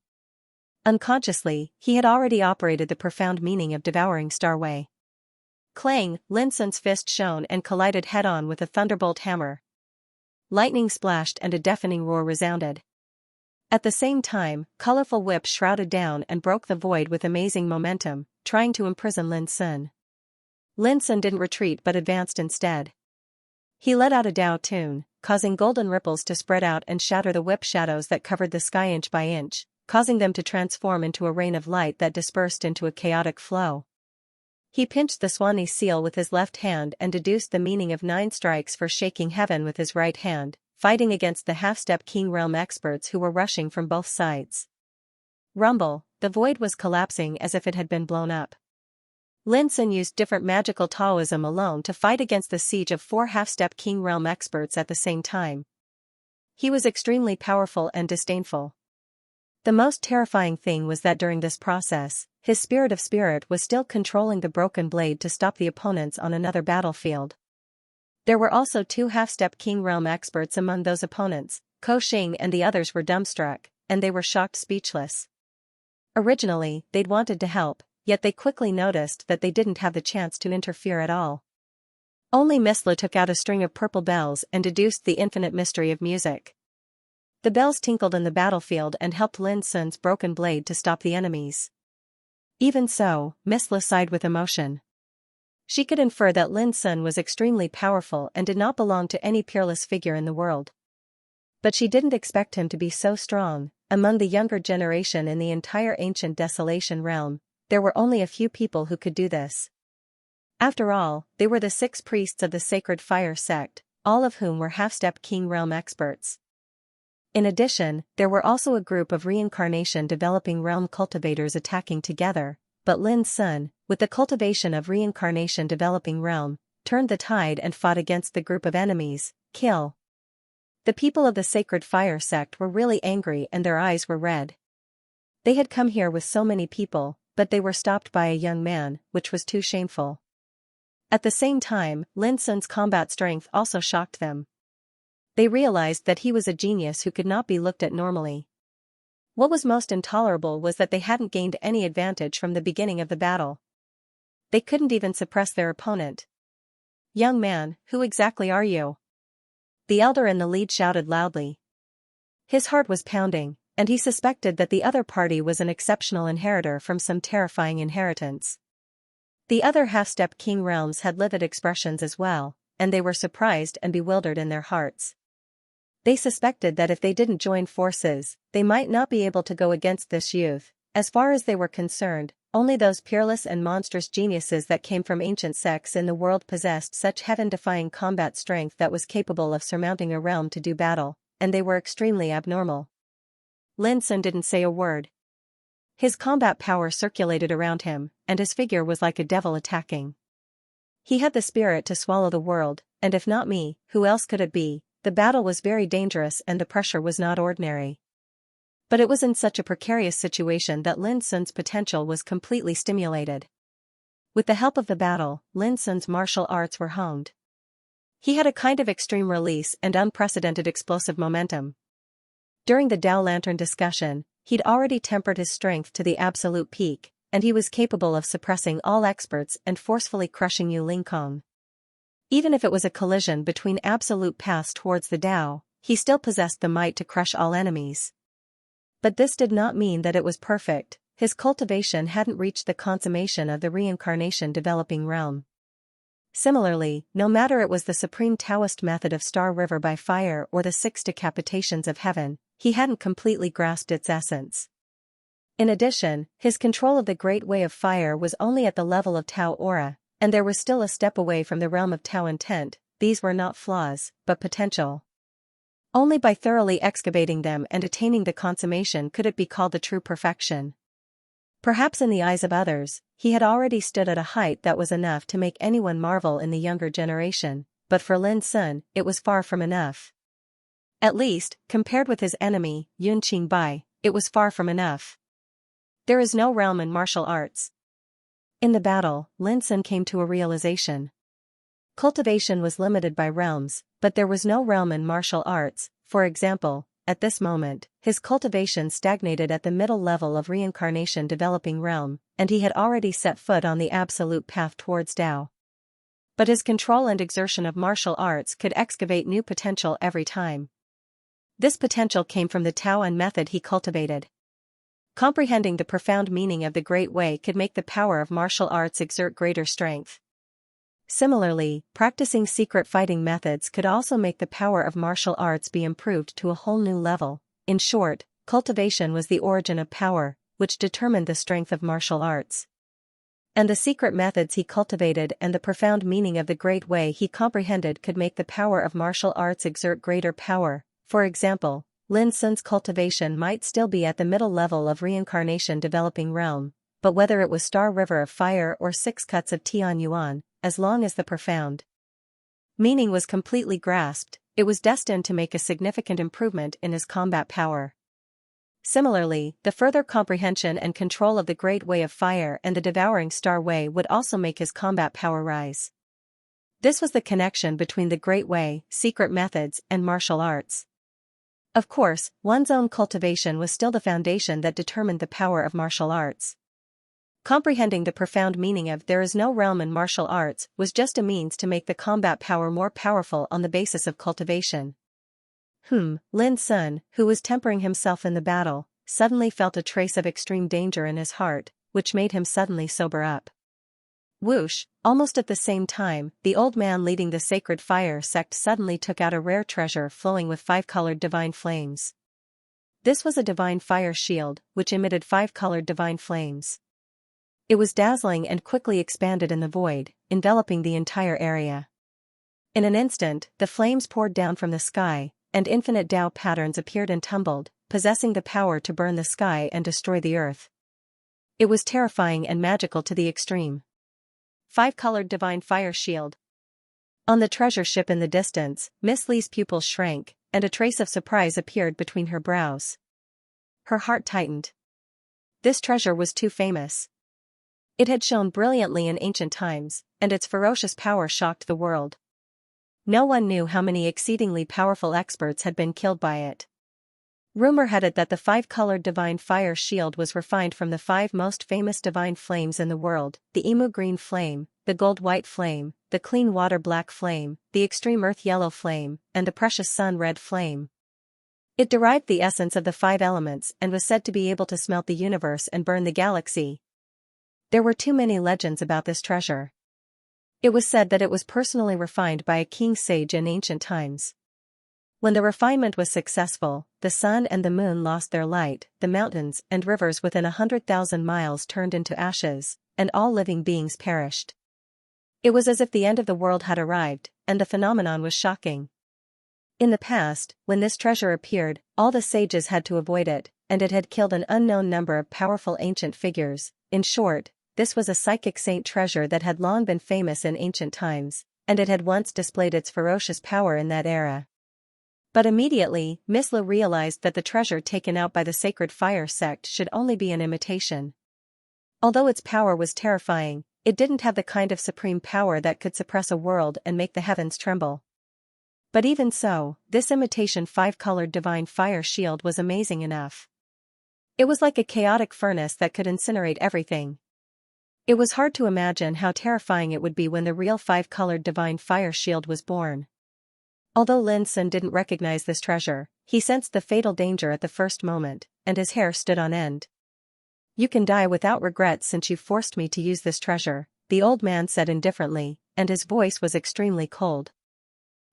Unconsciously, he had already operated the profound meaning of devouring Starway. Clang! Lin Sun's fist shone and collided head-on with a thunderbolt hammer. Lightning splashed and a deafening roar resounded. At the same time, colorful whips shrouded down and broke the void with amazing momentum, trying to imprison Lin Sun. Lin Sun didn't retreat but advanced instead. He let out a Dao tune, causing golden ripples to spread out and shatter the whip shadows that covered the sky inch by inch, causing them to transform into a rain of light that dispersed into a chaotic flow. He pinched the Swanee seal with his left hand and deduced the meaning of 9 strikes for shaking heaven with his right hand, fighting against the half-step King Realm experts who were rushing from both sides. Rumble, the void was collapsing as if it had been blown up. Lin Sun used different magical Taoism alone to fight against the siege of 4 half-step King Realm experts at the same time. He was extremely powerful and disdainful. The most terrifying thing was that during this process, his spirit of spirit was still controlling the broken blade to stop the opponents on another battlefield. There were also 2 half-step King Realm experts among those opponents. Ko Xing and the others were dumbstruck, and they were shocked speechless. Originally, they'd wanted to help, yet they quickly noticed that they didn't have the chance to interfere at all. Only Miss Lu took out a string of purple bells and deduced the infinite mystery of music. The bells tinkled in the battlefield and helped Lin Sun's broken blade to stop the enemies. Even so, Miss Lu sighed with emotion. She could infer that Lin Sun was extremely powerful and did not belong to any peerless figure in the world. But she didn't expect him to be so strong. Among the younger generation in the entire ancient Desolation realm, there were only a few people who could do this. After all, they were the 6 priests of the Sacred Fire sect, all of whom were half-step King Realm experts. In addition, there were also a group of reincarnation developing realm cultivators attacking together, but Lin Sun, with the cultivation of reincarnation developing realm, turned the tide and fought against the group of enemies. Kill. The people of the Sacred Fire sect were really angry and their eyes were red. They had come here with so many people, but they were stopped by a young man, which was too shameful. At the same time, Lin Sun's combat strength also shocked them. They realized that he was a genius who could not be looked at normally. What was most intolerable was that they hadn't gained any advantage from the beginning of the battle. They couldn't even suppress their opponent. "Young man, who exactly are you?" The elder in the lead shouted loudly. His heart was pounding, and he suspected that the other party was an exceptional inheritor from some terrifying inheritance. The other half-step King Realms had livid expressions as well, and they were surprised and bewildered in their hearts. They suspected that if they didn't join forces, they might not be able to go against this youth. As far as they were concerned, only those peerless and monstrous geniuses that came from ancient sects in the world possessed such heaven-defying combat strength that was capable of surmounting a realm to do battle, and they were extremely abnormal. Lin Sun didn't say a word. His combat power circulated around him, and his figure was like a devil attacking. He had the spirit to swallow the world, and if not me, who else could it be? The battle was very dangerous and the pressure was not ordinary. But it was in such a precarious situation that Lin Sun's potential was completely stimulated. With the help of the battle, Lin Sun's martial arts were honed. He had a kind of extreme release and unprecedented explosive momentum. During the Dao Lantern discussion, he'd already tempered his strength to the absolute peak, and he was capable of suppressing all experts and forcefully crushing Yu Lingkong. Even if it was a collision between absolute paths towards the Dao, he still possessed the might to crush all enemies. But this did not mean that it was perfect. His cultivation hadn't reached the consummation of the reincarnation developing realm. Similarly, no matter it was the supreme Taoist method of Star River by fire or the 6 decapitations of heaven, he hadn't completely grasped its essence. In addition, his control of the Great Way of Fire was only at the level of Tao Aura, and there was still a step away from the realm of Tao Intent. These were not flaws, but potential. Only by thoroughly excavating them and attaining the consummation could it be called the true perfection. Perhaps in the eyes of others, he had already stood at a height that was enough to make anyone marvel in the younger generation, but for Lin Sun, it was far from enough. At least, compared with his enemy, Yun Qingbai, it was far from enough. There is no realm in martial arts. In the battle, Lin Sun came to a realization. Cultivation was limited by realms, but there was no realm in martial arts. For example, at this moment, his cultivation stagnated at the middle level of reincarnation developing realm, and he had already set foot on the absolute path towards Tao. But his control and exertion of martial arts could excavate new potential every time. This potential came from the Tao and method he cultivated. Comprehending the profound meaning of the Great Way could make the power of martial arts exert greater strength. Similarly, practicing secret fighting methods could also make the power of martial arts be improved to a whole new level. In short, cultivation was the origin of power, which determined the strength of martial arts. And the secret methods he cultivated and the profound meaning of the Great Way he comprehended could make the power of martial arts exert greater power. For example, Lin Sun's cultivation might still be at the middle level of reincarnation developing realm, but whether it was Star River of Fire or 6 Cuts of Tian Yuan, as long as the profound meaning was completely grasped, it was destined to make a significant improvement in his combat power. Similarly, the further comprehension and control of the Great Way of Fire and the Devouring Star Way would also make his combat power rise. This was the connection between the Great Way, secret methods, and martial arts. Of course, one's own cultivation was still the foundation that determined the power of martial arts. Comprehending the profound meaning of "there is no realm in martial arts" was just a means to make the combat power more powerful on the basis of cultivation. Lin Sun, who was tempering himself in the battle, suddenly felt a trace of extreme danger in his heart, which made him suddenly sober up. Whoosh! Almost at the same time, the old man leading the sacred fire sect suddenly took out a rare treasure flowing with 5-colored divine flames. This was a divine fire shield, which emitted 5-colored divine flames. It was dazzling and quickly expanded in the void, enveloping the entire area. In an instant, the flames poured down from the sky, and infinite Tao patterns appeared and tumbled, possessing the power to burn the sky and destroy the earth. It was terrifying and magical to the extreme. 5-colored divine fire shield. On the treasure ship in the distance, Miss Li's pupils shrank, and a trace of surprise appeared between her brows. Her heart tightened. This treasure was too famous. It had shone brilliantly in ancient times, and its ferocious power shocked the world. No one knew how many exceedingly powerful experts had been killed by it. Rumor had it that the 5-colored divine fire shield was refined from the 5 most famous divine flames in the world: the emu green flame, the gold white flame, the clean water black flame, the extreme earth yellow flame, and the precious sun red flame. It derived the essence of the 5 elements and was said to be able to smelt the universe and burn the galaxy. There were too many legends about this treasure. It was said that it was personally refined by a king sage in ancient times. When the refinement was successful, the sun and the moon lost their light, the mountains and rivers within 100,000 miles turned into ashes, and all living beings perished. It was as if the end of the world had arrived, and the phenomenon was shocking. In the past, when this treasure appeared, all the sages had to avoid it, and it had killed an unknown number of powerful ancient figures. In short, this was a psychic saint treasure that had long been famous in ancient times, and it had once displayed its ferocious power in that era. But immediately, Miss Li realized that the treasure taken out by the sacred fire sect should only be an imitation. Although its power was terrifying, it didn't have the kind of supreme power that could suppress a world and make the heavens tremble. But even so, this imitation 5-colored divine fire shield was amazing enough. It was like a chaotic furnace that could incinerate everything. It was hard to imagine how terrifying it would be when the real 5-colored divine fire shield was born. Although Lin Sun didn't recognize this treasure, he sensed the fatal danger at the first moment, and his hair stood on end. "You can die without regret since you forced me to use this treasure," the old man said indifferently, and his voice was extremely cold.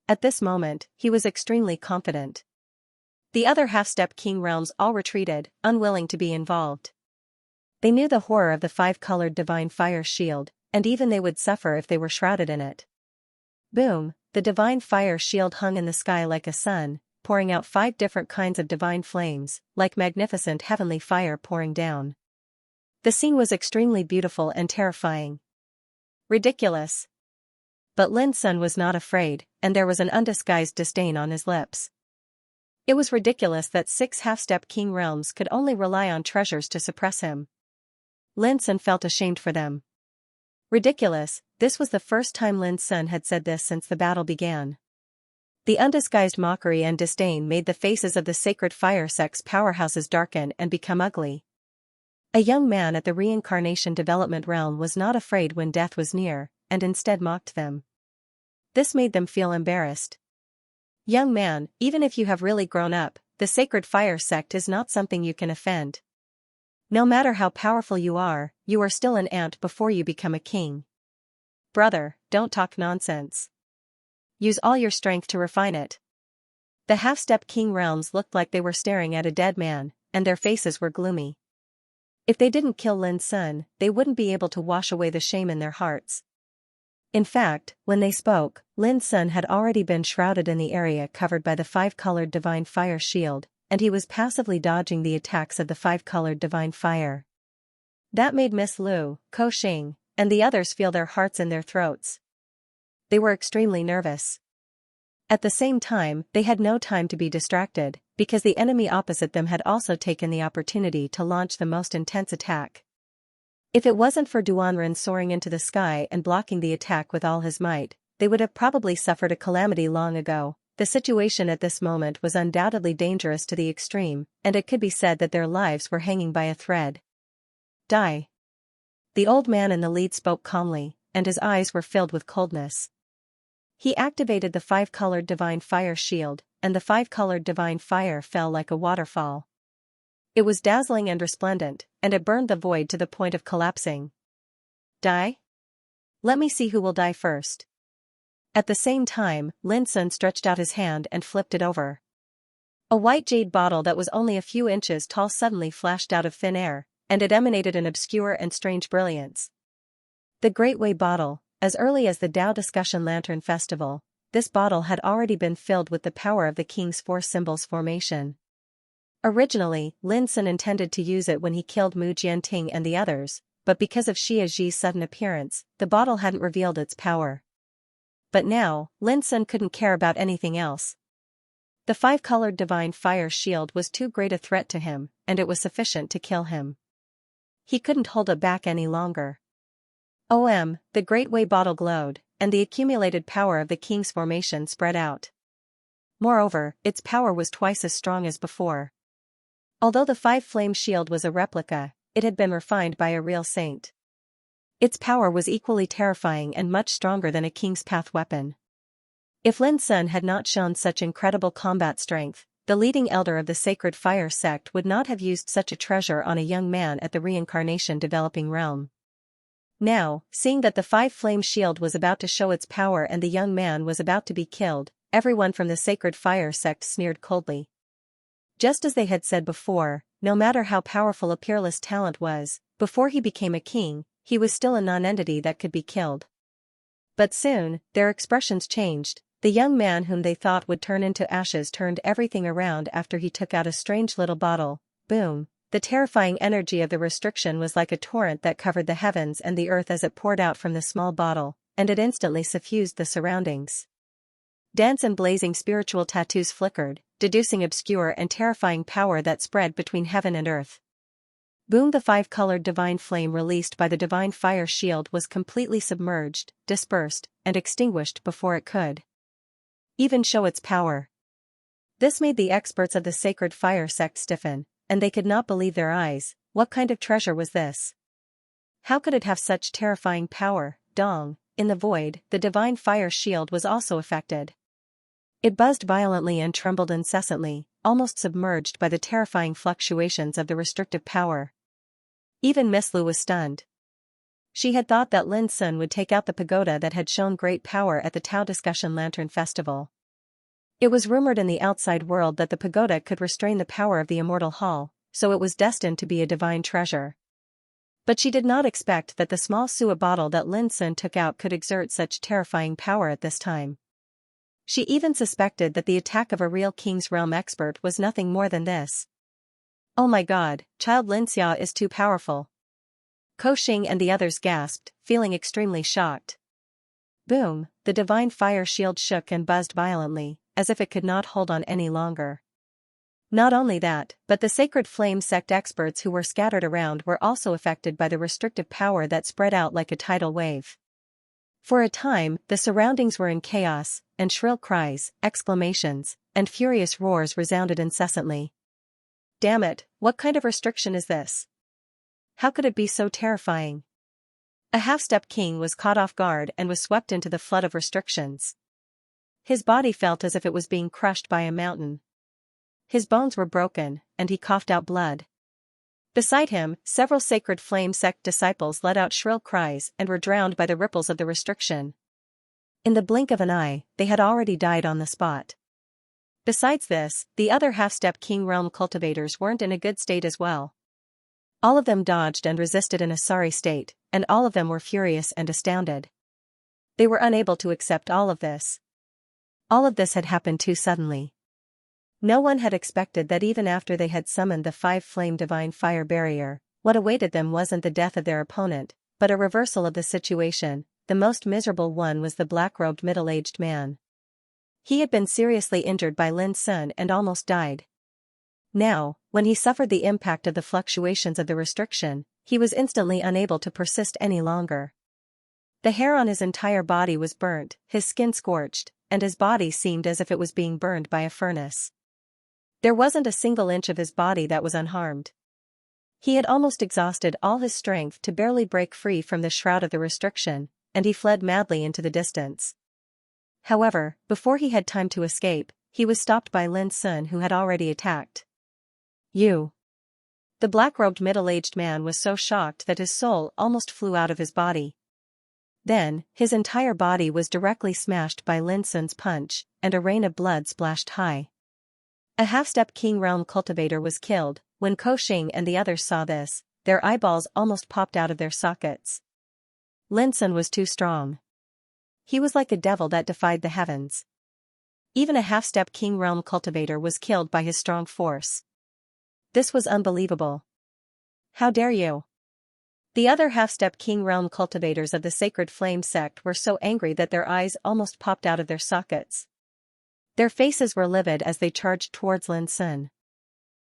At this moment, he was extremely confident. The other half-step king realms all retreated, unwilling to be involved. They knew the horror of the 5-colored divine fire shield, and even they would suffer if they were shrouded in it. Boom! The divine fire shield hung in the sky like a sun, pouring out 5 different kinds of divine flames, like magnificent heavenly fire pouring down. The scene was extremely beautiful and terrifying. Ridiculous! But Lin Sun was not afraid, and there was an undisguised disdain on his lips. It was ridiculous that 6 half-step king realms could only rely on treasures to suppress him. Lin Sun felt ashamed for them. Ridiculous, this was the first time Lin Sun had said this since the battle began. The undisguised mockery and disdain made the faces of the sacred fire sect's powerhouses darken and become ugly. A young man at the reincarnation development realm was not afraid when death was near, and instead mocked them. This made them feel embarrassed. Young man, even if you have really grown up, the sacred fire sect is not something you can offend. No matter how powerful you are still an ant before you become a king. Brother, don't talk nonsense. Use all your strength to refine it. The half-step king realms looked like they were staring at a dead man, and their faces were gloomy. If they didn't kill Lin Sun, they wouldn't be able to wash away the shame in their hearts. In fact, when they spoke, Lin Sun had already been shrouded in the area covered by the five-colored divine fire shield, and he was passively dodging the attacks of the five-colored divine fire. That made Miss Lu, Ko Xing, and the others feel their hearts in their throats. They were extremely nervous. At the same time, they had no time to be distracted, because the enemy opposite them had also taken the opportunity to launch the most intense attack. If it wasn't for Duanren soaring into the sky and blocking the attack with all his might, they would have probably suffered a calamity long ago. The situation at this moment was undoubtedly dangerous to the extreme, and it could be said that their lives were hanging by a thread. Die. The old man in the lead spoke calmly, and his eyes were filled with coldness. He activated the five-colored divine fire shield, and the five-colored divine fire fell like a waterfall. It was dazzling and resplendent, and it burned the void to the point of collapsing. Die? Let me see who will die first. At the same time, Lin Sun stretched out his hand and flipped it over. A white jade bottle that was only a few inches tall suddenly flashed out of thin air, and it emanated an obscure and strange brilliance. The Great Way Bottle. As early as the Tao Discussion Lantern Festival, this bottle had already been filled with the power of the King's Four Symbols formation. Originally, Lin Sun intended to use it when he killed Mu Jianting and the others, but because of Xia Ji's sudden appearance, the bottle hadn't revealed its power. But now, Lin Sun couldn't care about anything else. The five-colored divine fire shield was too great a threat to him, and it was sufficient to kill him. He couldn't hold it back any longer. The Great Way Bottle glowed, and the accumulated power of the King's formation spread out. Moreover, its power was twice as strong as before. Although the five-flame shield was a replica, it had been refined by a real saint. Its power was equally terrifying and much stronger than a King's Path weapon. If Lin Sun had not shown such incredible combat strength, the leading elder of the Sacred Fire sect would not have used such a treasure on a young man at the reincarnation developing realm. Now, seeing that the five-flame shield was about to show its power and the young man was about to be killed, everyone from the Sacred Fire sect sneered coldly. Just as they had said before, no matter how powerful a peerless talent was, before he became a king, he was still a non-entity that could be killed. But soon, their expressions changed. The young man whom they thought would turn into ashes turned everything around after he took out a strange little bottle. Boom! The terrifying energy of the restriction was like a torrent that covered the heavens and the earth as it poured out from the small bottle, and it instantly suffused the surroundings. Dance and blazing spiritual tattoos flickered, deducing obscure and terrifying power that spread between heaven and earth. Boom! The five-colored divine flame released by the divine fire shield was completely submerged, dispersed, and extinguished before it could even show its power. This made the experts of the Sacred Fire sect stiffen, and they could not believe their eyes. What kind of treasure was this? How could it have such terrifying power? Dong! In the void, the divine fire shield was also affected. It buzzed violently and trembled incessantly, almost submerged by the terrifying fluctuations of the restrictive power. Even Miss Lu was stunned. She had thought that Lin Sun would take out the pagoda that had shown great power at the Tao Discussion Lantern Festival. It was rumored in the outside world that the pagoda could restrain the power of the Immortal Hall, so it was destined to be a divine treasure. But she did not expect that the small suet bottle that Lin Sun took out could exert such terrifying power at this time. She even suspected that the attack of a real King's Realm expert was nothing more than this. Oh my god, child Xianxia is too powerful. Ko Xing and the others gasped, feeling extremely shocked. Boom! The divine fire shield shook and buzzed violently, as if it could not hold on any longer. Not only that, but the Sacred Flame sect experts who were scattered around were also affected by the restrictive power that spread out like a tidal wave. For a time, the surroundings were in chaos, and shrill cries, exclamations, and furious roars resounded incessantly. Damn it, what kind of restriction is this? How could it be so terrifying? A half-step king was caught off guard and was swept into the flood of restrictions. His body felt as if it was being crushed by a mountain. His bones were broken, and he coughed out blood. Beside him, several sacred flame sect disciples let out shrill cries and were drowned by the ripples of the restriction. In the blink of an eye, they had already died on the spot. Besides this, the other half-step King Realm cultivators weren't in a good state as well. All of them dodged and resisted in a sorry state, and all of them were furious and astounded. They were unable to accept all of this. All of this had happened too suddenly. No one had expected that even after they had summoned the 5-flame divine fire barrier, what awaited them wasn't the death of their opponent, but a reversal of the situation. The most miserable one was the black-robed middle-aged man. He had been seriously injured by Lin Sun and almost died. Now, when he suffered the impact of the fluctuations of the restriction, he was instantly unable to persist any longer. The hair on his entire body was burnt, his skin scorched, and his body seemed as if it was being burned by a furnace. There wasn't a single inch of his body that was unharmed. He had almost exhausted all his strength to barely break free from the shroud of the restriction, and he fled madly into the distance. However, before he had time to escape, he was stopped by Lin Sun, who had already attacked. You. The black-robed middle-aged man was so shocked that his soul almost flew out of his body. Then, his entire body was directly smashed by Lin Sun's punch, and a rain of blood splashed high. A half-step King Realm cultivator was killed. When Ko Xing and the others saw this, their eyeballs almost popped out of their sockets. Lin Sun was too strong. He was like a devil that defied the heavens. Even a half-step King Realm cultivator was killed by his strong force. This was unbelievable. How dare you? The other half-step King Realm cultivators of the Sacred Flame sect were so angry that their eyes almost popped out of their sockets. Their faces were livid as they charged towards Lin Sun.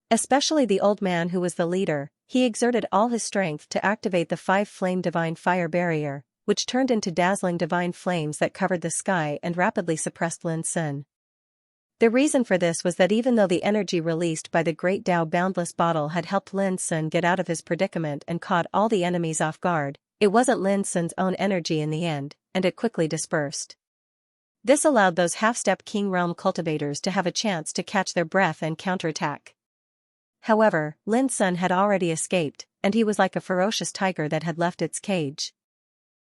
Especially the old man who was the leader. He exerted all his strength to activate the 5-flame divine fire barrier, which turned into dazzling divine flames that covered the sky and rapidly suppressed Lin Sun. The reason for this was that even though the energy released by the Great Tao Boundless Bottle had helped Lin Sun get out of his predicament and caught all the enemies off guard, it wasn't Lin Sun's own energy in the end, and it quickly dispersed. This allowed those half-step King Realm cultivators to have a chance to catch their breath and counterattack. However, Lin Sun had already escaped, and he was like a ferocious tiger that had left its cage.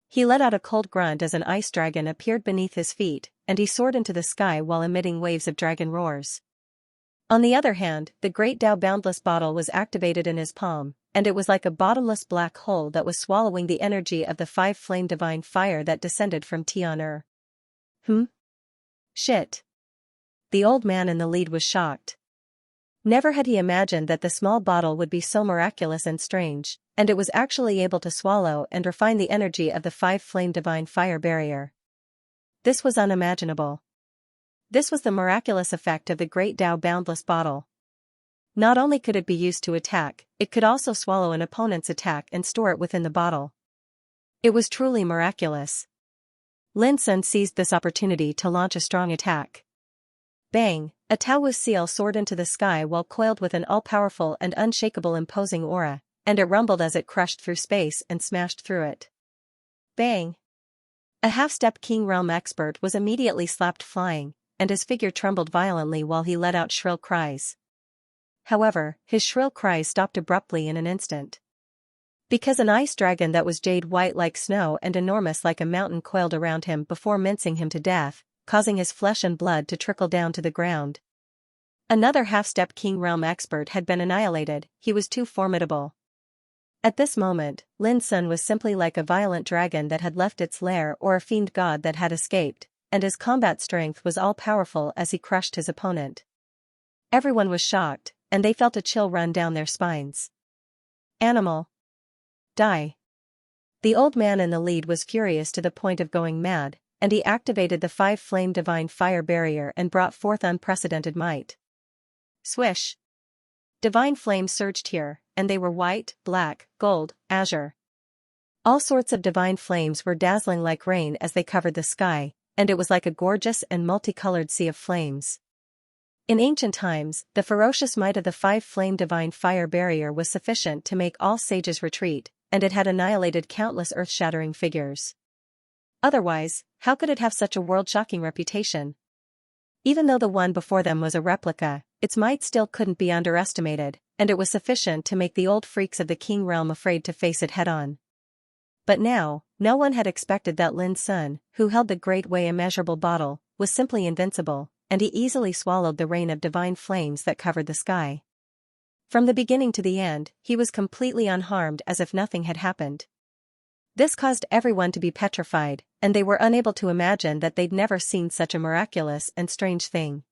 He let out a cold grunt as an ice dragon appeared beneath his feet, and he soared into the sky while emitting waves of dragon roars. On the other hand, the Great Tao Boundless Bottle was activated in his palm, and it was like a bottomless black hole that was swallowing the energy of the 5-flame divine fire that descended from Tian. Shit. The old man in the lead was shocked. Never had he imagined that the small bottle would be so miraculous and strange, and it was actually able to swallow and refine the energy of the 5-flame divine fire barrier. This was unimaginable. This was the miraculous effect of the Great Tao Boundless Bottle. Not only could it be used to attack, it could also swallow an opponent's attack and store it within the bottle. It was truly miraculous. Lin Sun seized this opportunity to launch a strong attack. Bang! A Taoist seal soared into the sky while coiled with an all-powerful and unshakable imposing aura, and it rumbled as it crushed through space and smashed through it. Bang! A half-step King Realm expert was immediately slapped flying, and his figure trembled violently while he let out shrill cries. However, his shrill cries stopped abruptly in an instant. Because an ice dragon that was jade white like snow and enormous like a mountain coiled around him before mincing him to death, causing his flesh and blood to trickle down to the ground. Another half-step King Realm expert had been annihilated. He was too formidable. At this moment, Lin Sun was simply like a violent dragon that had left its lair or a fiend god that had escaped, and his combat strength was all-powerful as he crushed his opponent. Everyone was shocked, and they felt a chill run down their spines. Animal. Die. The old man in the lead was furious to the point of going mad, and he activated the 5-flame divine fire barrier and brought forth unprecedented might. Swish! Divine flames surged here, and they were white, black, gold, azure. All sorts of divine flames were dazzling like rain as they covered the sky, and it was like a gorgeous and multicolored sea of flames. In ancient times, the ferocious might of the 5-flame divine fire barrier was sufficient to make all sages retreat, and it had annihilated countless earth-shattering figures. Otherwise, how could it have such a world-shocking reputation? Even though the one before them was a replica, its might still couldn't be underestimated, and it was sufficient to make the old freaks of the King realm afraid to face it head-on. But now, no one had expected that Lin Sun, who held the great way immeasurable bottle, was simply invincible, and he easily swallowed the rain of divine flames that covered the sky. From the beginning to the end, he was completely unharmed as if nothing had happened. This caused everyone to be petrified, and they were unable to imagine that they'd never seen such a miraculous and strange thing.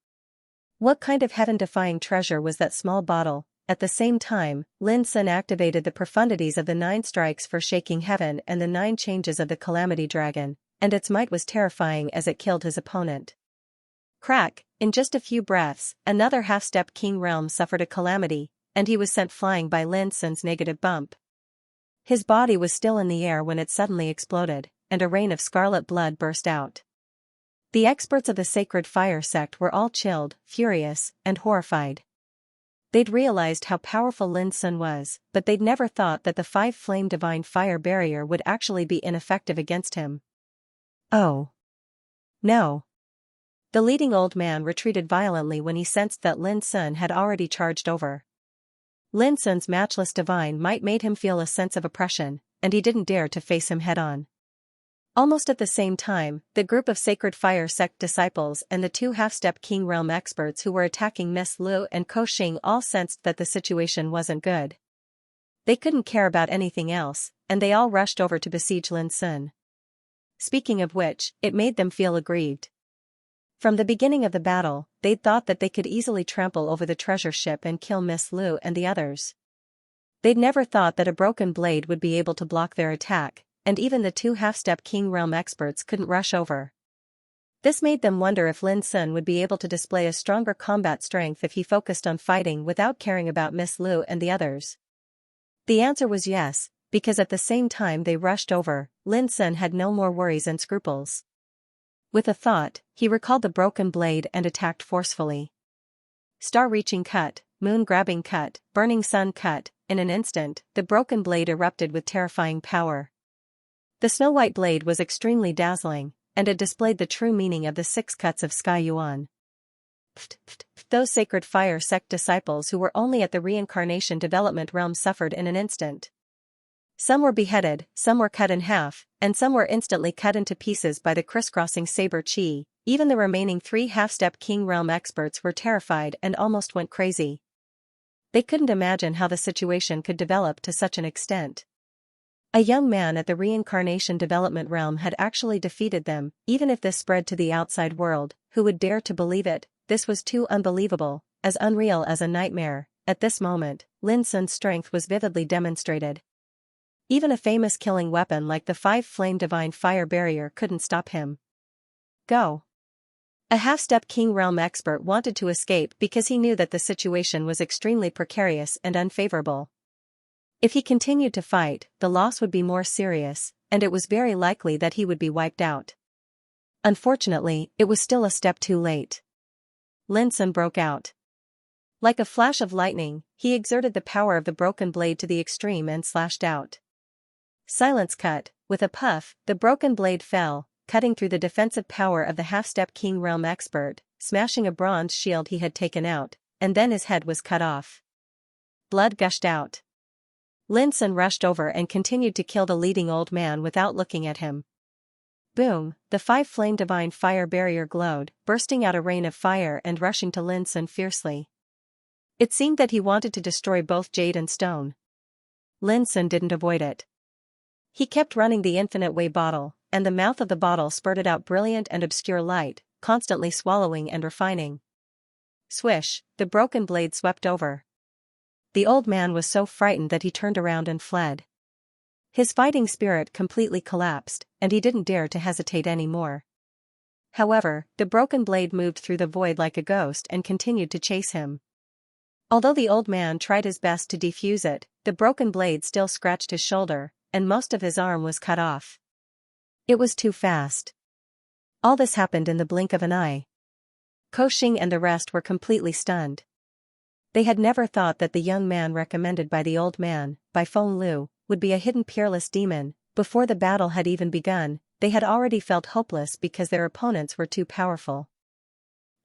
What kind of heaven-defying treasure was that small bottle? At the same time, Lin Sun activated the profundities of the 9 strikes for shaking heaven and the 9 changes of the Calamity Dragon, and its might was terrifying as it killed his opponent. Crack, in just a few breaths, another half-step King realm suffered a calamity, and he was sent flying by Lin Sun's negative bump. His body was still in the air when it suddenly exploded, and a rain of scarlet blood burst out. The experts of the Sacred Fire sect were all chilled, furious, and horrified. They'd realized how powerful Lin Sun was, but they'd never thought that the 5-flame divine fire barrier would actually be ineffective against him. Oh. No. The leading old man retreated violently when he sensed that Lin Sun had already charged over. Lin Sun's matchless divine might made him feel a sense of oppression, and he didn't dare to face him head-on. Almost at the same time, the group of Sacred Fire sect disciples and the 2 half-step King realm experts who were attacking Miss Lu and Ko Xing all sensed that the situation wasn't good. They couldn't care about anything else, and they all rushed over to besiege Lin Sun. Speaking of which, it made them feel aggrieved. From the beginning of the battle, they'd thought that they could easily trample over the treasure ship and kill Miss Lu and the others. They'd never thought that a broken blade would be able to block their attack, and even the 2 half-step King realm experts couldn't rush over. This made them wonder if Lin Sun would be able to display a stronger combat strength if he focused on fighting without caring about Miss Lu and the others. The answer was yes, because at the same time they rushed over, Lin Sun had no more worries and scruples. With a thought, he recalled the broken blade and attacked forcefully. Star-reaching cut, moon-grabbing cut, burning sun cut, in an instant, the broken blade erupted with terrifying power. The snow-white blade was extremely dazzling, and it displayed the true meaning of the 6 cuts of Sky Yuan. Those Sacred Fire sect disciples who were only at the reincarnation development realm suffered in an instant. Some were beheaded, some were cut in half, and some were instantly cut into pieces by the crisscrossing saber chi. Even the remaining 3 half-step King realm experts were terrified and almost went crazy. They couldn't imagine how the situation could develop to such an extent. A young man at the reincarnation development realm had actually defeated them. Even if this spread to the outside world, who would dare to believe it? This was too unbelievable, as unreal as a nightmare. At this moment, Lin Sun's strength was vividly demonstrated. Even a famous killing weapon like the 5-flame divine fire barrier couldn't stop him. Go. A half-step King realm expert wanted to escape because he knew that the situation was extremely precarious and unfavorable. If he continued to fight, the loss would be more serious, and it was very likely that he would be wiped out. Unfortunately, it was still a step too late. Lin Sun broke out. Like a flash of lightning, he exerted the power of the broken blade to the extreme and slashed out. Silence cut, with a puff, the broken blade fell, cutting through the defensive power of the half-step King realm expert, smashing a bronze shield he had taken out, and then his head was cut off. Blood gushed out. Lin Sun rushed over and continued to kill the leading old man without looking at him. Boom, the 5-flame divine fire barrier glowed, bursting out a rain of fire and rushing to Lin Sun fiercely. It seemed that he wanted to destroy both jade and stone. Lin Sun didn't avoid it. He kept running the infinite way bottle, and the mouth of the bottle spurted out brilliant and obscure light, constantly swallowing and refining. Swish, the broken blade swept over. The old man was so frightened that he turned around and fled. His fighting spirit completely collapsed, and he didn't dare to hesitate anymore. However, the broken blade moved through the void like a ghost and continued to chase him. Although the old man tried his best to defuse it, the broken blade still scratched his shoulder, and most of his arm was cut off. It was too fast. All this happened in the blink of an eye. Ko Xing and the rest were completely stunned. They had never thought that the young man recommended by the old man, by Feng Lu, would be a hidden peerless demon. Before the battle had even begun, they had already felt hopeless because their opponents were too powerful.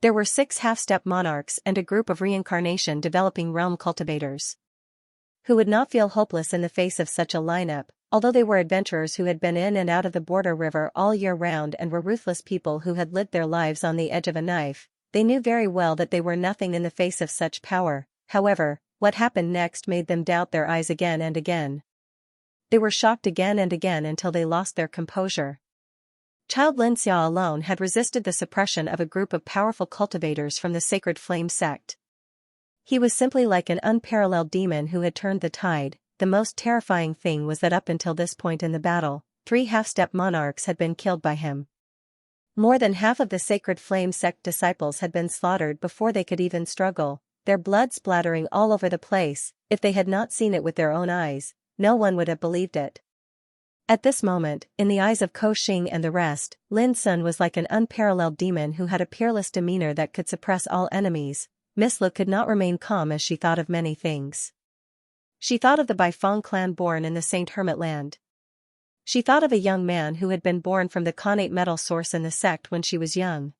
There were 6 half-step monarchs and a group of reincarnation developing realm cultivators who would not feel hopeless in the face of such a lineup. Although they were adventurers who had been in and out of the border river all year round and were ruthless people who had lived their lives on the edge of a knife, they knew very well that they were nothing in the face of such power. However, what happened next made them doubt their eyes again and again. They were shocked again and again until they lost their composure. Child Xianxia alone had resisted the suppression of a group of powerful cultivators from the Sacred Flame sect. He was simply like an unparalleled demon who had turned the tide. The most terrifying thing was that up until this point in the battle, 3 half-step monarchs had been killed by him. More than half of the Sacred Flame sect disciples had been slaughtered before they could even struggle, their blood splattering all over the place. If they had not seen it with their own eyes, no one would have believed it. At this moment, in the eyes of Ko Xing and the rest, Lin Sun was like an unparalleled demon who had a peerless demeanor that could suppress all enemies. Miss Lu could not remain calm as she thought of many things. She thought of the Baifeng clan born in the Saint Hermit land. She thought of a young man who had been born from the connate metal source in the sect when she was young.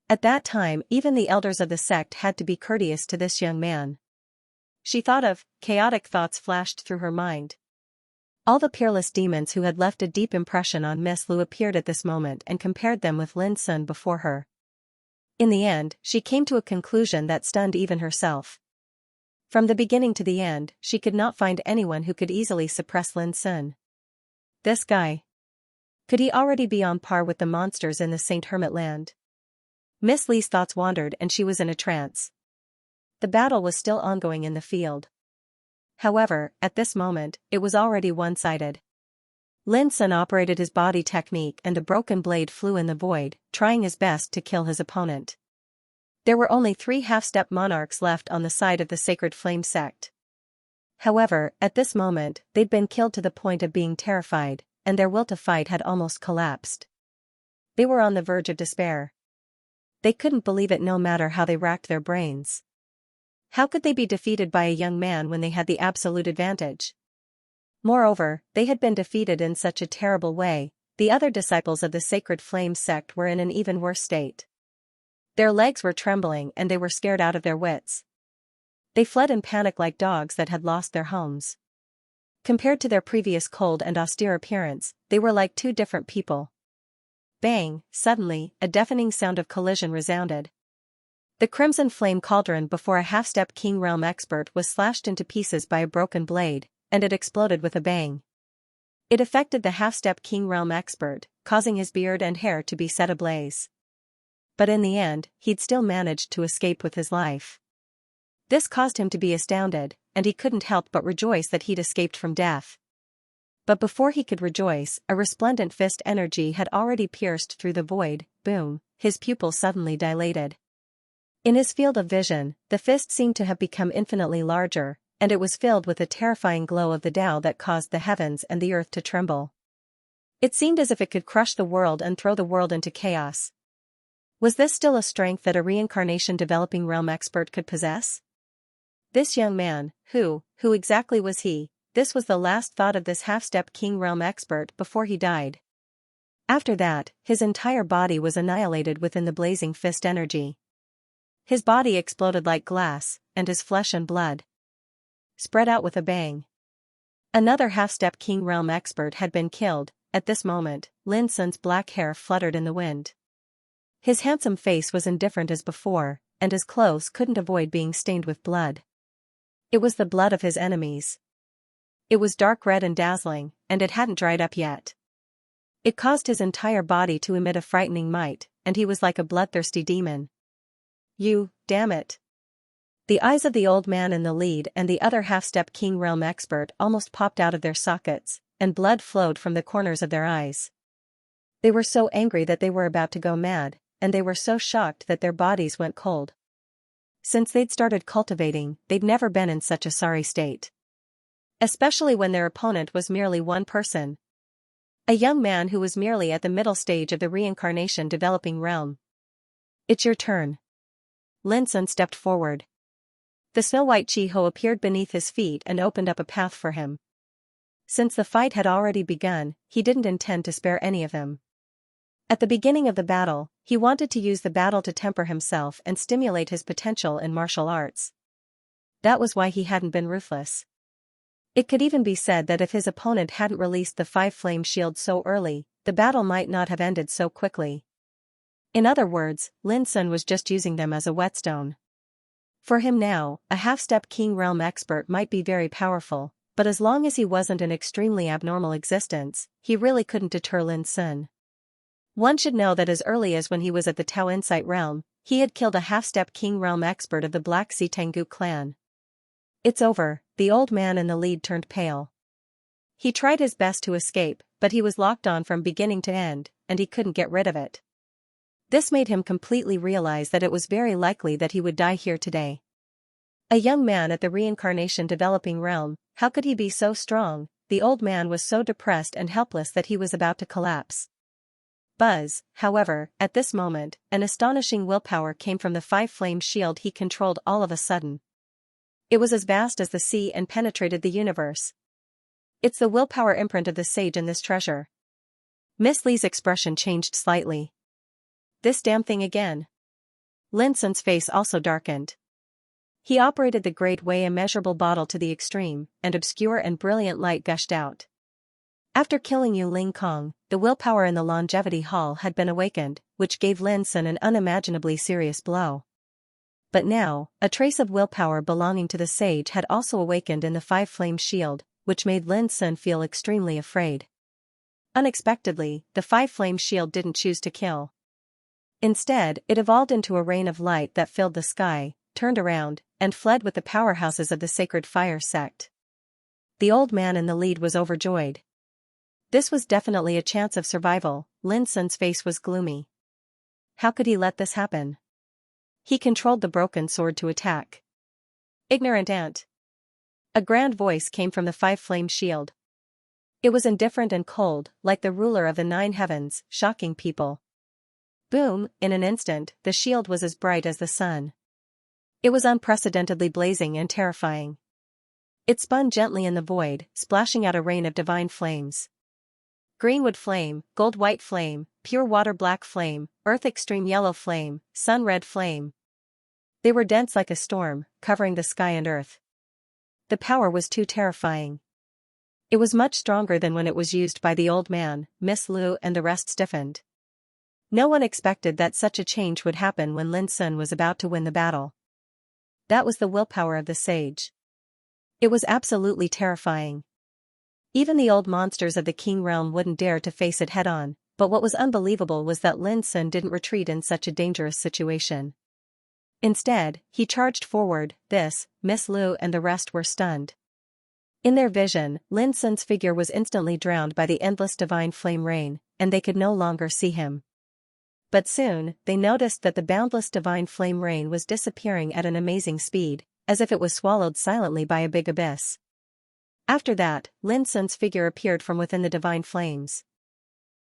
At that time, even the elders of the sect had to be courteous to this young man. She thought of, chaotic thoughts flashed through her mind. All the peerless demons who had left a deep impression on Miss Lu appeared at this moment and compared them with Lin Sun before her. In the end, she came to a conclusion that stunned even herself. From the beginning to the end, she could not find anyone who could easily suppress Lin Sun. This guy. Could he already be on par with the monsters in the Saint Hermit land? Miss Li's thoughts wandered and she was in a trance. The battle was still ongoing in the field. However, at this moment, it was already one-sided. Lin Sun operated his body technique and the broken blade flew in the void, trying his best to kill his opponent. There were only 3 half-step monarchs left on the side of the Sacred Flame sect. However, at this moment, they'd been killed to the point of being terrified, and their will to fight had almost collapsed. They were on the verge of despair. They couldn't believe it no matter how they racked their brains. How could they be defeated by a young man when they had the absolute advantage? Moreover, they had been defeated in such a terrible way. The other disciples of the Sacred Flame sect were in an even worse state. Their legs were trembling and they were scared out of their wits. They fled in panic like dogs that had lost their homes. Compared to their previous cold and austere appearance, they were like 2 different people. Bang! Suddenly, a deafening sound of collision resounded. The crimson flame cauldron before a half-step King Realm expert was slashed into pieces by a broken blade, and it exploded with a bang. It affected the half-step King Realm expert, causing his beard and hair to be set ablaze. But in the end, he'd still managed to escape with his life. This caused him to be astounded, and he couldn't help but rejoice that he'd escaped from death. But before he could rejoice, a resplendent fist energy had already pierced through the void. Boom, his pupils suddenly dilated. In his field of vision, the fist seemed to have become infinitely larger, and it was filled with a terrifying glow of the Tao that caused the heavens and the earth to tremble. It seemed as if it could crush the world and throw the world into chaos. Was this still a strength that a reincarnation developing realm expert could possess? This young man, who exactly was he? This was the last thought of this half-step King Realm expert before he died. After that, his entire body was annihilated within the blazing fist energy. His body exploded like glass, and his flesh and blood spread out with a bang. Another half-step King Realm expert had been killed. At this moment, Lin Sun's black hair fluttered in the wind. His handsome face was indifferent as before, and his clothes couldn't avoid being stained with blood. It was the blood of his enemies. It was dark red and dazzling, and it hadn't dried up yet. It caused his entire body to emit a frightening might, and he was like a bloodthirsty demon. You, damn it. The eyes of the old man in the lead and the other half-step King Realm expert almost popped out of their sockets, and blood flowed from the corners of their eyes. They were so angry that they were about to go mad, and they were so shocked that their bodies went cold. Since they'd started cultivating, they'd never been in such a sorry state. Especially when their opponent was merely one person. A young man who was merely at the middle stage of the reincarnation developing realm. It's your turn. Lin Sun stepped forward. The snow-white Chi-Ho appeared beneath his feet and opened up a path for him. Since the fight had already begun, he didn't intend to spare any of them. At the beginning of the battle, he wanted to use the battle to temper himself and stimulate his potential in martial arts. That was why he hadn't been ruthless. It could even be said that if his opponent hadn't released the 5-flame shield so early, the battle might not have ended so quickly. In other words, Lin Sun was just using them as a whetstone. For him now, a half-step King Realm expert might be very powerful, but as long as he wasn't an extremely abnormal existence, he really couldn't deter Lin Sun. One should know that as early as when he was at the Tao Insight Realm, he had killed a half-step King Realm expert of the Black Sea Tengu clan. It's over, the old man in the lead turned pale. He tried his best to escape, but he was locked on from beginning to end, and he couldn't get rid of it. This made him completely realize that it was very likely that he would die here today. A young man at the reincarnation developing realm, how could he be so strong? The old man was so depressed and helpless that he was about to collapse. Buzz, however, at this moment, an astonishing willpower came from the 5-flame shield he controlled all of a sudden. It was as vast as the sea and penetrated the universe. It's the willpower imprint of the sage in this treasure. Miss Li's expression changed slightly. This damn thing again. Lin Sun's face also darkened. He operated the great way immeasurable bottle to the extreme, and obscure and brilliant light gushed out. After killing Yu Ling Kong, the willpower in the longevity hall had been awakened, which gave Lin Sun an unimaginably serious blow. But now, a trace of willpower belonging to the sage had also awakened in the 5-flame shield, which made Lin Sun feel extremely afraid. Unexpectedly, the 5-flame shield didn't choose to kill. Instead, it evolved into a rain of light that filled the sky, turned around, and fled with the powerhouses of the Sacred Fire sect. The old man in the lead was overjoyed. This was definitely a chance of survival. Lin Sun's face was gloomy. How could he let this happen? He controlled the broken sword to attack. Ignorant ant. A grand voice came from the 5-flame shield. It was indifferent and cold, like the ruler of the 9 heavens, shocking people. Boom, in an instant, the shield was as bright as the sun. It was unprecedentedly blazing and terrifying. It spun gently in the void, splashing out a rain of divine flames. Greenwood flame, gold white flame, pure water black flame, earth extreme yellow flame, sun red flame. They were dense like a storm, covering the sky and earth. The power was too terrifying. It was much stronger than when it was used by the old man. Miss Lu and the rest stiffened. No one expected that such a change would happen when Lin Sun was about to win the battle. That was the willpower of the sage. It was absolutely terrifying. Even the old monsters of the King Realm wouldn't dare to face it head-on, but what was unbelievable was that Lin Sun didn't retreat in such a dangerous situation. Instead, he charged forward. Miss Lu and the rest were stunned. In their vision, Lin Sun's figure was instantly drowned by the endless divine flame rain, and they could no longer see him. But soon, they noticed that the boundless divine flame rain was disappearing at an amazing speed, as if it was swallowed silently by a big abyss. After that, Lin Sun's figure appeared from within the divine flames.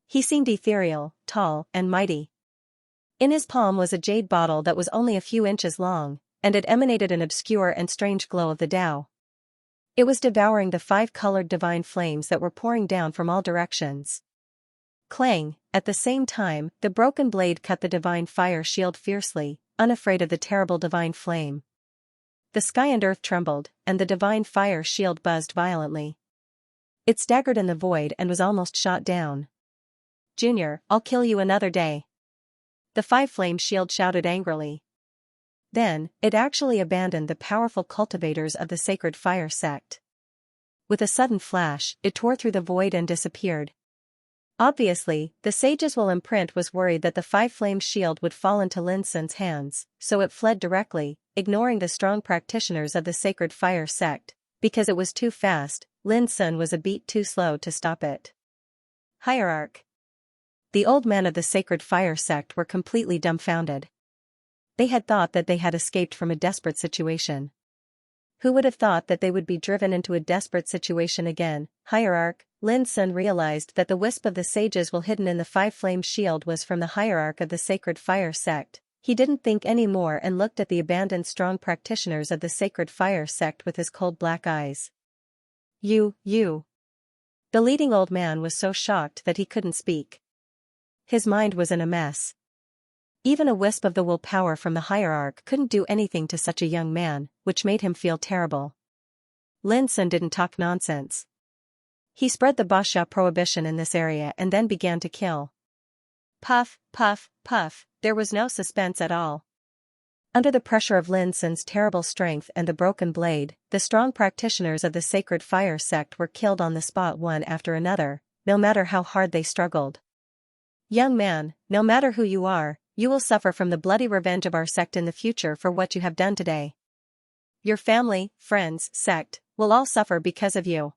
He seemed ethereal, tall, and mighty. In his palm was a jade bottle that was only a few inches long, and it emanated an obscure and strange glow of the Tao. It was devouring the 5-colored divine flames that were pouring down from all directions. Clang, at the same time, the broken blade cut the divine fire shield fiercely, unafraid of the terrible divine flame. The sky and earth trembled, and the divine fire shield buzzed violently. It staggered in the void and was almost shot down. Junior, I'll kill you another day. The 5-flame shield shouted angrily. Then, it actually abandoned the powerful cultivators of the Sacred Fire sect. With a sudden flash, it tore through the void and disappeared. Obviously, the sage's will imprint was worried that the 5-flame shield would fall into Lin Sun's hands, so it fled directly, ignoring the strong practitioners of the Sacred Fire sect. Because it was too fast, Lin Sun was a beat too slow to stop it. Hierarch. The old men of the Sacred Fire sect were completely dumbfounded. They had thought that they had escaped from a desperate situation. Who would have thought that they would be driven into a desperate situation again? Hierarch. Lin Sun realized that the wisp of the sage's will hidden in the 5-flame shield was from the hierarch of the Sacred Fire sect. He didn't think any more and looked at the abandoned strong practitioners of the Sacred Fire sect with his cold black eyes. You. The leading old man was so shocked that he couldn't speak. his mind was in a mess. Even a wisp of the willpower from the hierarch couldn't do anything to such a young man, which made him feel terrible. Lin Sun didn't talk nonsense. He spread the Basha prohibition in this area and then began to kill. Puff, puff, puff, there was no suspense at all. Under the pressure of Lin Sun's terrible strength and the broken blade, the strong practitioners of the sacred fire sect were killed on the spot one after another, no matter how hard they struggled. Young man, no matter who you are, you will suffer from the bloody revenge of our sect in the future for what you have done today. Your family, friends, sect, will all suffer because of you.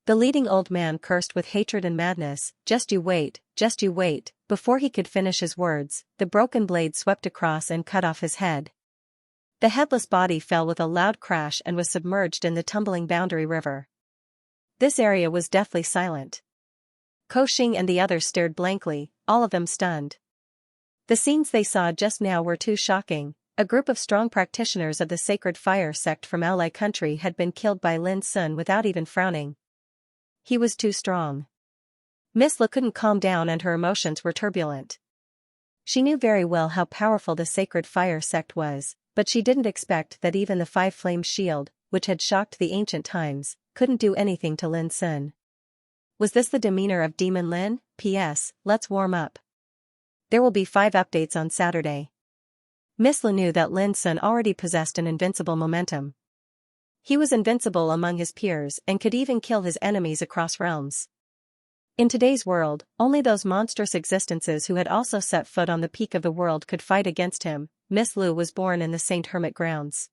The leading old man cursed with hatred and madness. Just you wait, just you wait. Before he could finish his words, the broken blade swept across and cut off his head. The headless body fell with a loud crash and was submerged in the tumbling boundary river. This area was deathly silent. Koxing and the others stared blankly, all of them stunned. The scenes they saw just now were too shocking. A group of strong practitioners of the sacred fire sect from ally country had been killed by Lin Sun without even frowning. He was too strong. Miss Lu couldn't calm down and her emotions were turbulent. She knew very well how powerful the sacred fire sect was, but she didn't expect that even the five-flame shield, which had shocked the ancient times, couldn't do anything to Lin Sun. Was this the demeanor of Demon Lin? P.S. Let's warm up. There will be 5 updates on Saturday. Miss Lu knew that Lin Sun already possessed an invincible momentum. He was invincible among his peers and could even kill his enemies across realms. In today's world, only those monstrous existences who had also set foot on the peak of the world could fight against him. Miss Lu was born in the Saint Hermit grounds.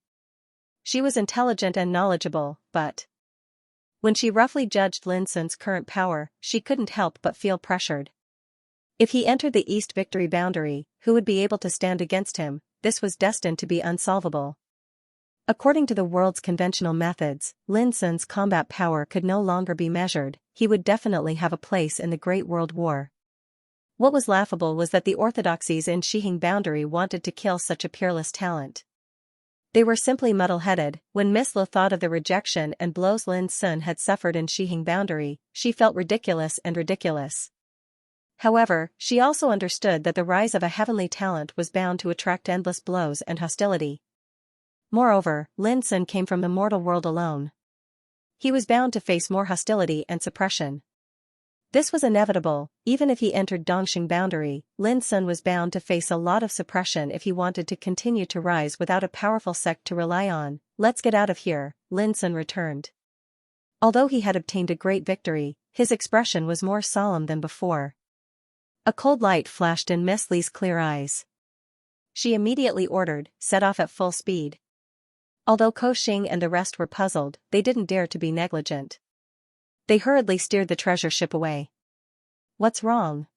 She was intelligent and knowledgeable, but when she roughly judged Lin Sun's current power, she couldn't help but feel pressured. If he entered the East Victory boundary, who would be able to stand against him? This was destined to be unsolvable. According to the world's conventional methods, Lin Sun's combat power could no longer be measured. He would definitely have a place in the Great World War. What was laughable was that the orthodoxies in Xihing boundary wanted to kill such a peerless talent. They were simply muddle-headed. When Miss Lu thought of the rejection and blows Lin Sun had suffered in Xihing boundary, she felt ridiculous. However, she also understood that the rise of a heavenly talent was bound to attract endless blows and hostility. Moreover, Lin Sun came from the mortal world alone. He was bound to face more hostility and suppression. This was inevitable. Even if he entered Dongxing boundary, Lin Sun was bound to face a lot of suppression if he wanted to continue to rise without a powerful sect to rely on. Let's get out of here, Lin Sun returned. Although he had obtained a great victory, his expression was more solemn than before. A cold light flashed in Miss Li's clear eyes. She immediately ordered, set off at full speed. Although Koxing and the rest were puzzled, they didn't dare to be negligent. They hurriedly steered the treasure ship away. What's wrong?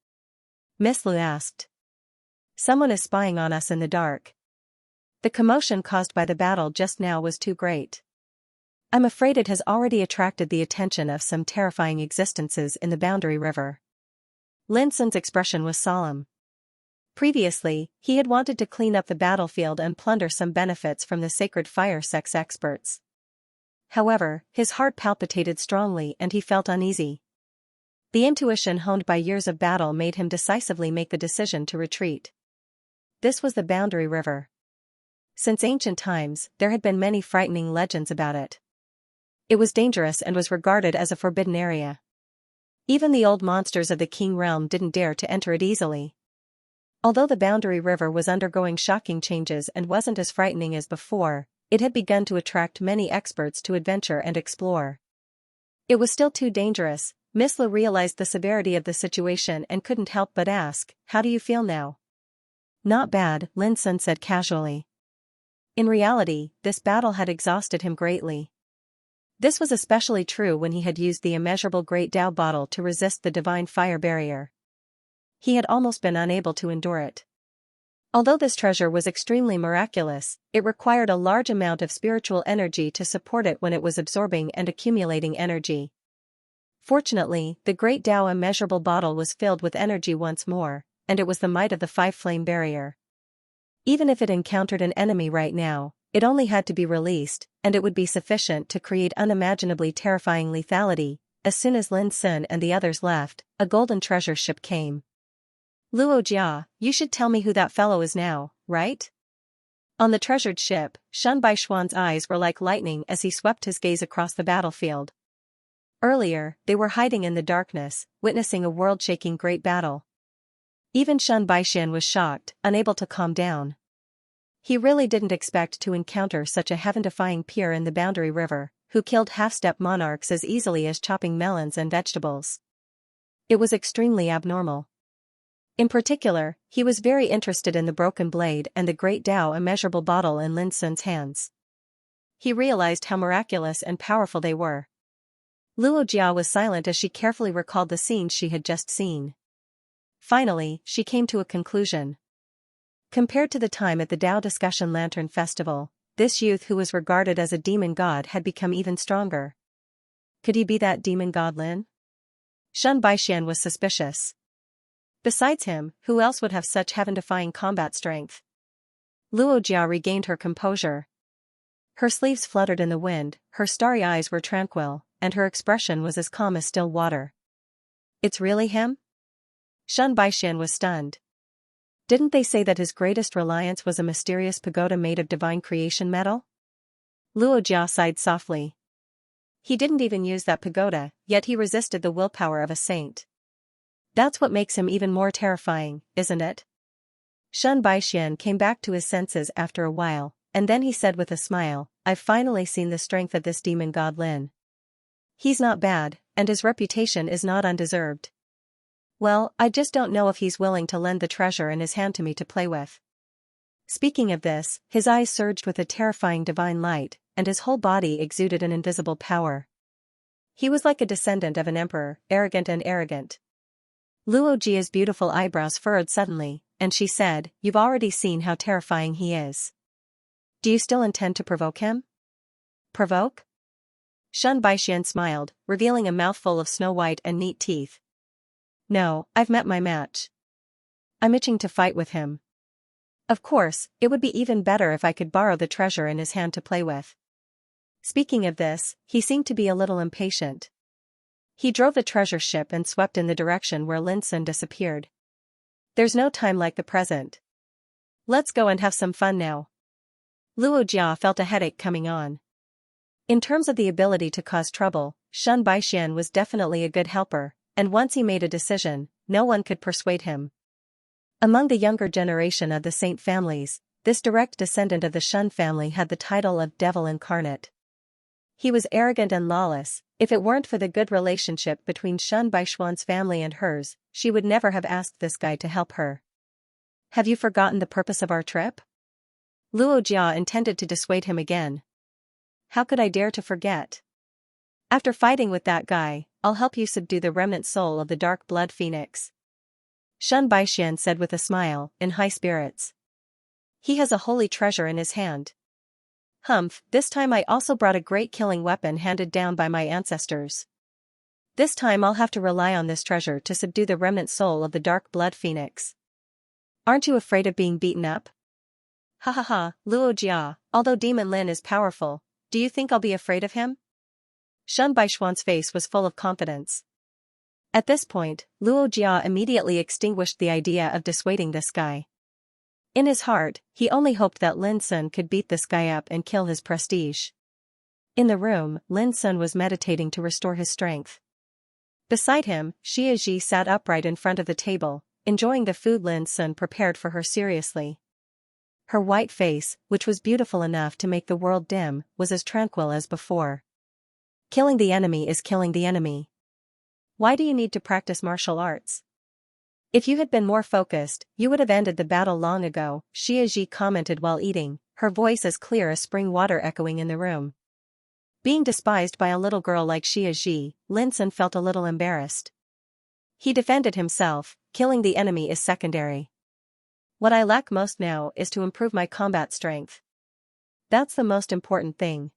Miss Lu asked. Someone is spying on us in the dark. The commotion caused by the battle just now was too great. I'm afraid it has already attracted the attention of some terrifying existences in the Boundary River. Lin Sun's expression was solemn. Previously, he had wanted to clean up the battlefield and plunder some benefits from the sacred fire sect's experts. However, his heart palpitated strongly and he felt uneasy. The intuition honed by years of battle made him decisively make the decision to retreat. This was the Boundary River. Since ancient times, there had been many frightening legends about it. It was dangerous and was regarded as a forbidden area. Even the old monsters of the King realm didn't dare to enter it easily. Although the Boundary River was undergoing shocking changes and wasn't as frightening as before, it had begun to attract many experts to adventure and explore. It was still too dangerous. Miss Lu realized the severity of the situation and couldn't help but ask, "How do you feel now?" "Not bad," Lin Sun said casually. In reality, this battle had exhausted him greatly. This was especially true when he had used the immeasurable Great Tao bottle to resist the divine fire barrier. He had almost been unable to endure it. Although this treasure was extremely miraculous, it required a large amount of spiritual energy to support it when it was absorbing and accumulating energy. Fortunately, the Great Tao immeasurable bottle was filled with energy once more, and it was the might of the five-flame barrier. Even if it encountered an enemy right now, it only had to be released, and it would be sufficient to create unimaginably terrifying lethality. As soon as Lin Sun and the others left, a golden treasure ship came. Luo Jia, you should tell me who that fellow is now, right? On the treasured ship, Shun Baishuan's eyes were like lightning as he swept his gaze across the battlefield. Earlier, they were hiding in the darkness, witnessing a world-shaking great battle. Even Shun Baishan was shocked, unable to calm down. He really didn't expect to encounter such a heaven-defying peer in the Boundary River, who killed half-step monarchs as easily as chopping melons and vegetables. It was extremely abnormal. In particular, he was very interested in the broken blade and the great Dao immeasurable bottle in Lin Sun's hands. He realized how miraculous and powerful they were. Luo Jia was silent as she carefully recalled the scenes she had just seen. Finally, she came to a conclusion. Compared to the time at the Dao Discussion Lantern Festival, this youth who was regarded as a demon god had become even stronger. Could he be that demon god Lin? Shun Baishan was suspicious. Besides him, who else would have such heaven-defying combat strength? Luo Jia regained her composure. Her sleeves fluttered in the wind, her starry eyes were tranquil, and her expression was as calm as still water. It's really him? Shun Baishan was stunned. Didn't they say that his greatest reliance was a mysterious pagoda made of divine creation metal? Luo Jia sighed softly. He didn't even use that pagoda, yet he resisted the willpower of a saint. That's what makes him even more terrifying, isn't it? Shun Baishan came back to his senses after a while, and then he said with a smile, I've finally seen the strength of this demon god Lin. He's not bad, and his reputation is not undeserved. Well, I just don't know if he's willing to lend the treasure in his hand to me to play with. Speaking of this, his eyes surged with a terrifying divine light, and his whole body exuded an invisible power. He was like a descendant of an emperor, arrogant and arrogant. Luo Jia's beautiful eyebrows furrowed suddenly, and she said, You've already seen how terrifying he is. Do you still intend to provoke him? Provoke? Shun Baishan smiled, revealing a mouthful of snow-white and neat teeth. No, I've met my match. I'm itching to fight with him. Of course, it would be even better if I could borrow the treasure in his hand to play with. Speaking of this, he seemed to be a little impatient. He drove the treasure ship and swept in the direction where Lin Sun disappeared. There's no time like the present. Let's go and have some fun now. Luo Jia felt a headache coming on. In terms of the ability to cause trouble, Shun Baishan was definitely a good helper, and once he made a decision, no one could persuade him. Among the younger generation of the Saint families, this direct descendant of the Shun family had the title of Devil Incarnate. He was arrogant and lawless. If it weren't for the good relationship between Shun Baishuan's family and hers, she would never have asked this guy to help her. Have you forgotten the purpose of our trip? Luo Jia intended to dissuade him again. How could I dare to forget? After fighting with that guy, I'll help you subdue the remnant soul of the dark blood phoenix. Shun Baishan said with a smile, in high spirits. He has a holy treasure in his hand. Humph, this time I also brought a great killing weapon handed down by my ancestors. This time I'll have to rely on this treasure to subdue the remnant soul of the dark blood phoenix. Aren't you afraid of being beaten up? Ha ha ha, Luo Jia, although Demon Lin is powerful, do you think I'll be afraid of him? Shun Baishuan's face was full of confidence. At this point, Luo Jia immediately extinguished the idea of dissuading this guy. In his heart, he only hoped that Lin Sun could beat this guy up and kill his prestige. In the room, Lin Sun was meditating to restore his strength. Beside him, Xia Ji sat upright in front of the table, enjoying the food Lin Sun prepared for her seriously. Her white face, which was beautiful enough to make the world dim, was as tranquil as before. Killing the enemy is killing the enemy. Why do you need to practice martial arts? If you had been more focused, you would have ended the battle long ago, Xia Ji commented while eating, her voice as clear as spring water echoing in the room. Being despised by a little girl like Xia Ji, Lin Sun felt a little embarrassed. He defended himself, killing the enemy is secondary. What I lack most now is to improve my combat strength. That's the most important thing.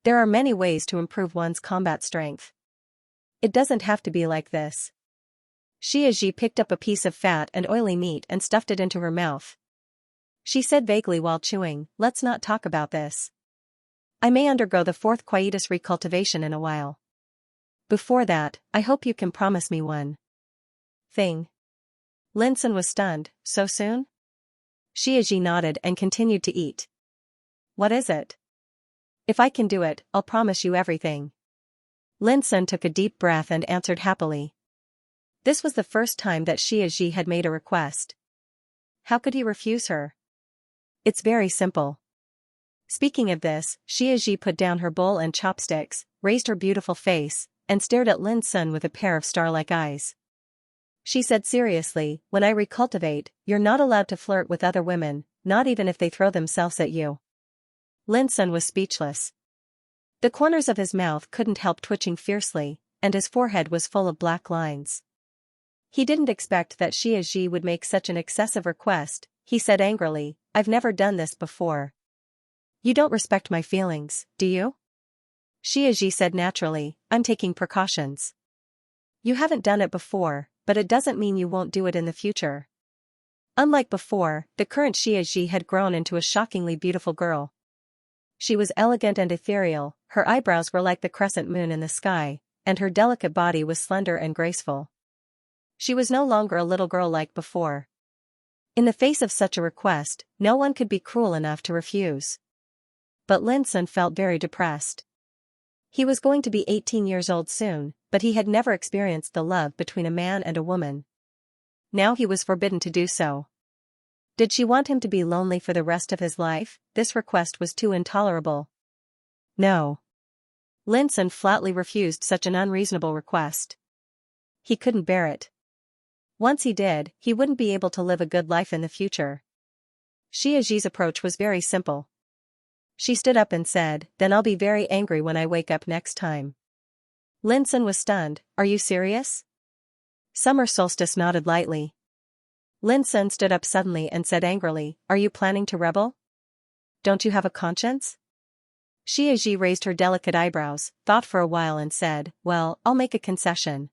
There are many ways to improve one's combat strength. It doesn't have to be like this. Xia Ji picked up a piece of fat and oily meat and stuffed it into her mouth. She said vaguely while chewing, let's not talk about this. I may undergo the fourth quietus recultivation in a while. Before that, I hope you can promise me one thing. Lin Sun was stunned. So soon? Xiaoji nodded and continued to eat. What is it? If I can do it, I'll promise you everything. Lin Sun took a deep breath and answered happily. This was the first time that Xiaoji had made a request. How could he refuse her? It's very simple. Speaking of this, Xiaoji put down her bowl and chopsticks, raised her beautiful face, and stared at Lin Sun with a pair of star-like eyes. She said seriously, when I recultivate, you're not allowed to flirt with other women, not even if they throw themselves at you. Lin Sun was speechless. The corners of his mouth couldn't help twitching fiercely, and his forehead was full of black lines. He didn't expect that Xiaoji would make such an excessive request. He said angrily, I've never done this before. You don't respect my feelings, do you? Xiaoji said naturally, I'm taking precautions. You haven't done it before, but it doesn't mean you won't do it in the future. Unlike before, the current Xiaoji had grown into a shockingly beautiful girl. She was elegant and ethereal, her eyebrows were like the crescent moon in the sky, and her delicate body was slender and graceful. She was no longer a little girl like before. In the face of such a request, no one could be cruel enough to refuse. But Lin Sun felt very depressed. He was going to be 18 years old soon, but he had never experienced the love between a man and a woman. Now he was forbidden to do so. Did she want him to be lonely for the rest of his life? This request was too intolerable. No. Lin Sun flatly refused such an unreasonable request. He couldn't bear it. Once he did, he wouldn't be able to live a good life in the future. Xiaoji's approach was very simple. She stood up and said, then I'll be very angry when I wake up next time. Lin Sun was stunned. Are you serious? Summer Solstice nodded lightly. Lin Sun stood up suddenly and said angrily, are you planning to rebel? Don't you have a conscience? Xiaoji raised her delicate eyebrows, thought for a while and said, well, I'll make a concession.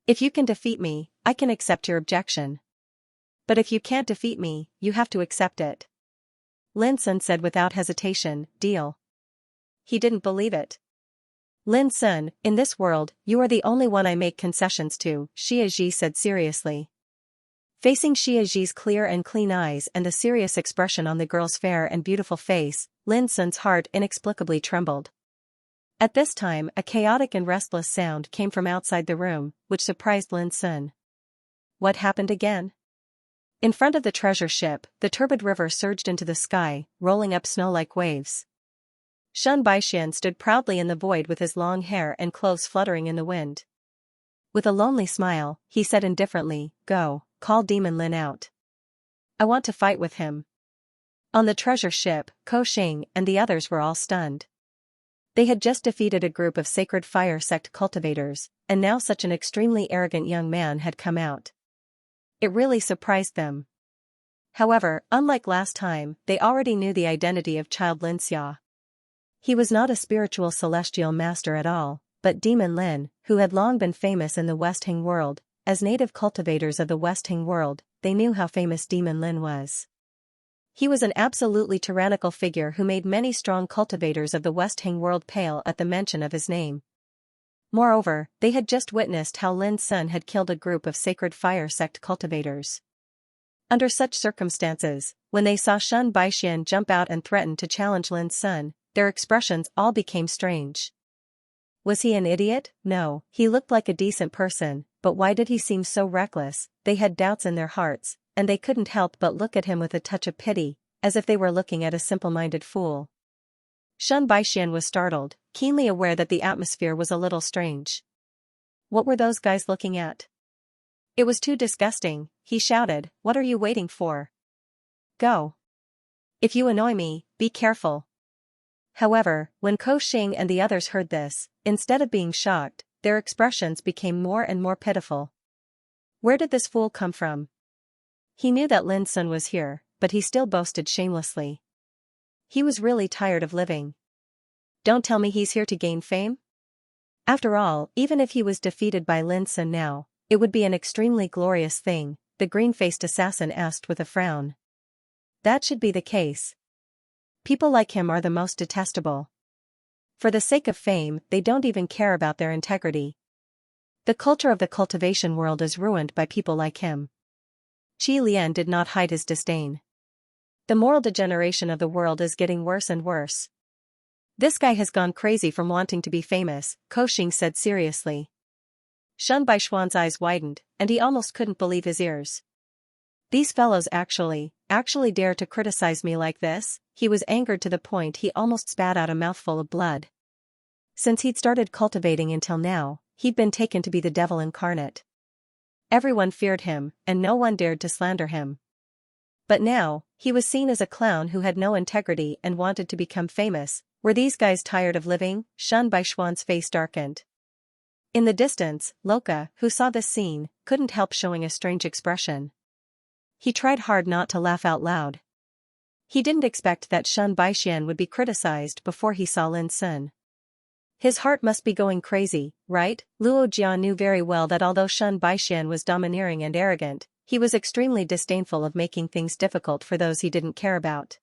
If you can defeat me, I can accept your objection. But if you can't defeat me, you have to accept it. Lin Sun said without hesitation, deal. He didn't believe it. Lin Sun, in this world, you are the only one I make concessions to, Xiaoji said seriously. Facing Xiaoji's clear and clean eyes and the serious expression on the girl's fair and beautiful face, Lin Sun's heart inexplicably trembled. At this time, a chaotic and restless sound came from outside the room, which surprised Lin Sun. What happened again? In front of the treasure ship, the turbid river surged into the sky, rolling up snow-like waves. Shen Baixian stood proudly in the void with his long hair and clothes fluttering in the wind. With a lonely smile, he said indifferently, go, call Demon Lin out. I want to fight with him. On the treasure ship, Ko Xing and the others were all stunned. They had just defeated a group of sacred fire sect cultivators, and now such an extremely arrogant young man had come out. It really surprised them. However, unlike last time, they already knew the identity of Child Xianxia. He was not a spiritual celestial master at all, but Demon Lin, who had long been famous in the West Hing world. As native cultivators of the West Hing world, they knew how famous Demon Lin was. He was an absolutely tyrannical figure who made many strong cultivators of the West Hing world pale at the mention of his name. Moreover, they had just witnessed how Lin Sun had killed a group of sacred fire sect cultivators. Under such circumstances, when they saw Shen Baixian jump out and threaten to challenge Lin Sun, their expressions all became strange. Was he an idiot? No, he looked like a decent person, but why did he seem so reckless? They had doubts in their hearts, and they couldn't help but look at him with a touch of pity, as if they were looking at a simple-minded fool. Shen Baixian was startled, keenly aware that the atmosphere was a little strange. What were those guys looking at? It was too disgusting, he shouted, what are you waiting for? Go. If you annoy me, be careful. However, when Ko Xing and the others heard this, instead of being shocked, their expressions became more and more pitiful. Where did this fool come from? He knew that Lin Sun was here, but he still boasted shamelessly. He was really tired of living. Don't tell me he's here to gain fame? After all, even if he was defeated by Lin Sun now, it would be an extremely glorious thing, the green-faced assassin asked with a frown. That should be the case. People like him are the most detestable. For the sake of fame, they don't even care about their integrity. The culture of the cultivation world is ruined by people like him. Qi Lian did not hide his disdain. The moral degeneration of the world is getting worse and worse. This guy has gone crazy from wanting to be famous, Koxing said seriously. Shen Baishuan's eyes widened, and he almost couldn't believe his ears. These fellows actually dare to criticize me like this? He was angered to the point he almost spat out a mouthful of blood. Since he'd started cultivating until now, he'd been taken to be the devil incarnate. Everyone feared him, and no one dared to slander him. But now, he was seen as a clown who had no integrity and wanted to become famous. Were these guys tired of living? Shen Baishuan's face darkened. In the distance, Loka, who saw this scene, couldn't help showing a strange expression. He tried hard not to laugh out loud. He didn't expect that Shen Baixian would be criticized before he saw Lin Sun. His heart must be going crazy, right? Luo Jia knew very well that although Shen Baixian was domineering and arrogant, he was extremely disdainful of making things difficult for those he didn't care about.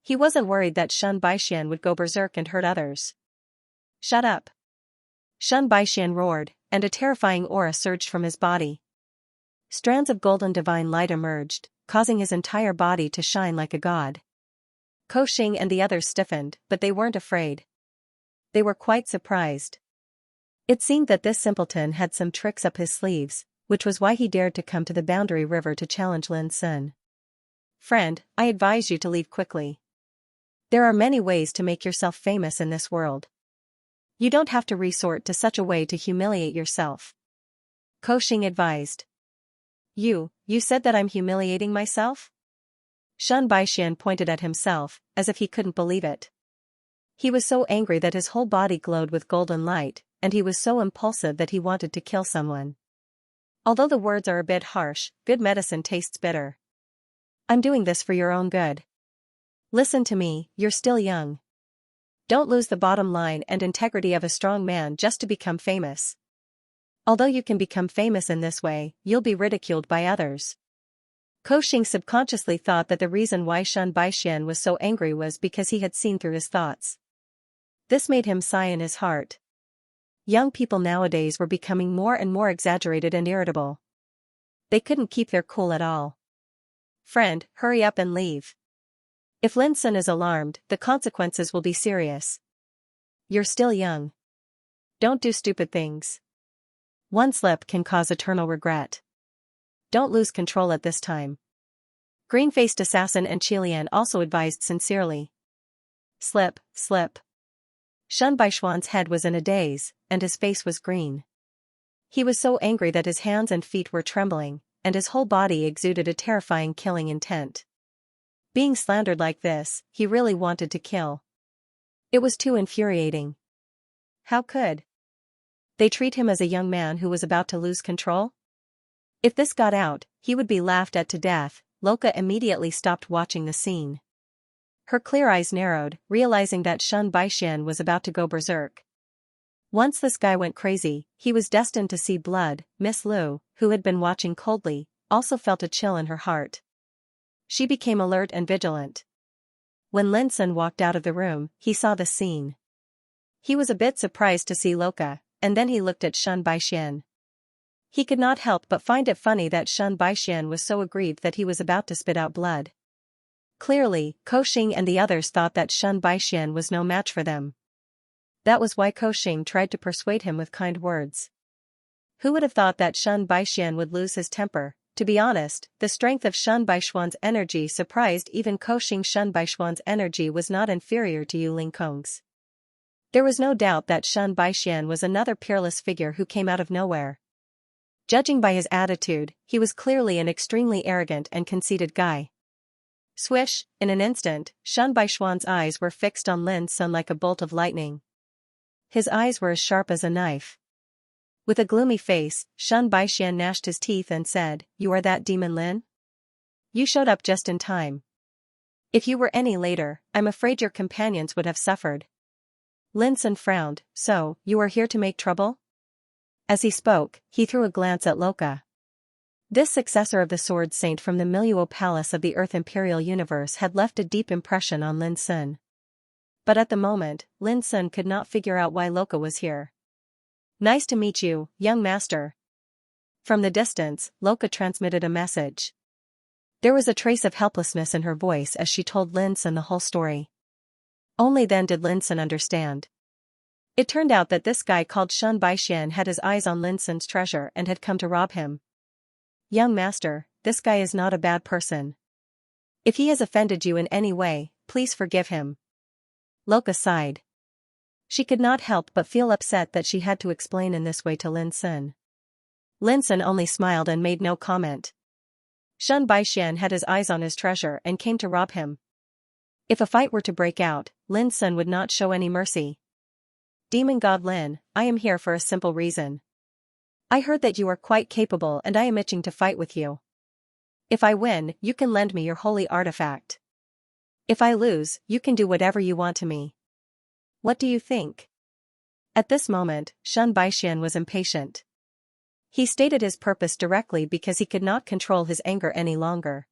He wasn't worried that Shen Baixian would go berserk and hurt others. Shut up! Shen Baixian roared, and a terrifying aura surged from his body. Strands of golden divine light emerged, causing his entire body to shine like a god. Koxing and the others stiffened, but they weren't afraid. They were quite surprised. It seemed that this simpleton had some tricks up his sleeves, which was why he dared to come to the Boundary River to challenge Lin Sun. Friend, I advise you to leave quickly. There are many ways to make yourself famous in this world. You don't have to resort to such a way to humiliate yourself. Koxing advised. You said that I'm humiliating myself? Shen Baixian pointed at himself, as if he couldn't believe it. He was so angry that his whole body glowed with golden light, and he was so impulsive that he wanted to kill someone. Although the words are a bit harsh, good medicine tastes bitter. I'm doing this for your own good. Listen to me, you're still young. Don't lose the bottom line and integrity of a strong man just to become famous. Although you can become famous in this way, you'll be ridiculed by others. Koxing subconsciously thought that the reason why Shen Baixian was so angry was because he had seen through his thoughts. This made him sigh in his heart. Young people nowadays were becoming more and more exaggerated and irritable. They couldn't keep their cool at all. Friend, hurry up and leave. If Lin Sun is alarmed, the consequences will be serious. You're still young. Don't do stupid things. One slip can cause eternal regret. Don't lose control at this time. Green-faced assassin and Qilian also advised sincerely. Slip. Shen Baishuan's head was in a daze, and his face was green. He was so angry that his hands and feet were trembling, and his whole body exuded a terrifying killing intent. Being slandered like this, he really wanted to kill. It was too infuriating. How could they treat him as a young man who was about to lose control? If this got out, he would be laughed at to death. Loka immediately stopped watching the scene. Her clear eyes narrowed, realizing that Shen Baixian was about to go berserk. Once this guy went crazy, he was destined to see blood. Miss Lu, who had been watching coldly, also felt a chill in her heart. She became alert and vigilant. When Lin Sun walked out of the room, he saw the scene. He was a bit surprised to see Loka, and then he looked at Shen Baixian. He could not help but find it funny that Shen Baixian was so aggrieved that he was about to spit out blood. Clearly, Koxing and the others thought that Shen Baixian was no match for them. That was why Koxing tried to persuade him with kind words. Who would have thought that Shen Baixian would lose his temper? To be honest, the strength of Shen Baishuan's energy surprised even Koxing. Shen Baishuan's energy was not inferior to Yu Lingkong's. There was no doubt that Shen Baixian was another peerless figure who came out of nowhere. Judging by his attitude, he was clearly an extremely arrogant and conceited guy. Swish, in an instant, Shen Baishuan's eyes were fixed on Lin Sun like a bolt of lightning. His eyes were as sharp as a knife. With a gloomy face, Shen Baixian gnashed his teeth and said, "You are that demon Lin? You showed up just in time. If you were any later, I'm afraid your companions would have suffered." Lin Sun frowned. "So, you are here to make trouble?" As he spoke, he threw a glance at Loka. This successor of the Sword Saint from the Miluo Palace of the Earth Imperial Universe had left a deep impression on Lin Sun. But at the moment, Lin Sun could not figure out why Loka was here. "Nice to meet you, young master." From the distance, Loka transmitted a message. There was a trace of helplessness in her voice as she told Lin Sun the whole story. Only then did Lin Sun understand. It turned out that this guy called Shun Baixian had his eyes on Lin Sun's treasure and had come to rob him. Young master, this guy is not a bad person. If he has offended you in any way, please forgive him. Loka sighed. She could not help but feel upset that she had to explain in this way to Lin Sun. Lin Sun only smiled and made no comment. Shun Baixian had his eyes on his treasure and came to rob him. If a fight were to break out, Lin Sun would not show any mercy. Demon God Lin, I am here for a simple reason. I heard that you are quite capable and I am itching to fight with you. If I win, you can lend me your holy artifact. If I lose, you can do whatever you want to me. What do you think? At this moment, Shun Baixian was impatient. He stated his purpose directly because he could not control his anger any longer.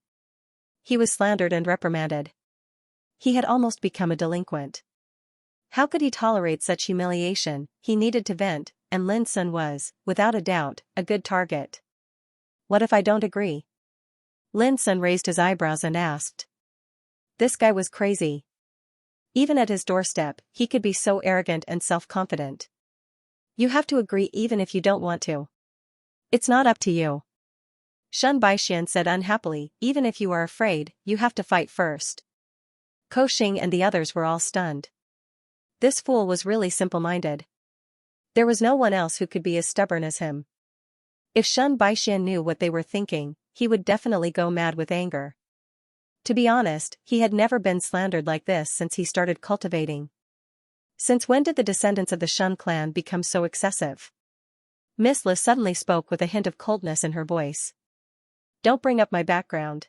He was slandered and reprimanded. He had almost become a delinquent. How could he tolerate such humiliation? He needed to vent, and Lin Sun was, without a doubt, a good target. What if I don't agree? Lin Sun raised his eyebrows and asked. This guy was crazy. Even at his doorstep, he could be so arrogant and self-confident. You have to agree even if you don't want to. It's not up to you. Shun Baixian said unhappily, even if you are afraid, you have to fight first. Ko Xing and the others were all stunned. This fool was really simple-minded. There was no one else who could be as stubborn as him. If Shun Baixian knew what they were thinking, he would definitely go mad with anger. To be honest, he had never been slandered like this since he started cultivating. Since when did the descendants of the Shun clan become so excessive? Miss Li suddenly spoke with a hint of coldness in her voice. Don't bring up my background.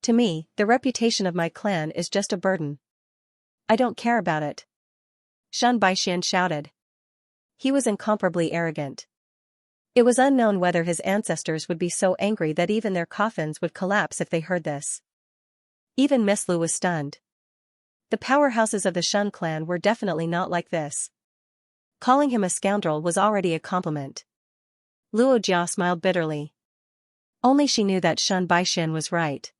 To me, the reputation of my clan is just a burden. I don't care about it. Shun Baixian shouted. He was incomparably arrogant. It was unknown whether his ancestors would be so angry that even their coffins would collapse if they heard this. Even Miss Lu was stunned. The powerhouses of the Shun clan were definitely not like this. Calling him a scoundrel was already a compliment. Luo Jia smiled bitterly. Only she knew that Shun Baixian was right.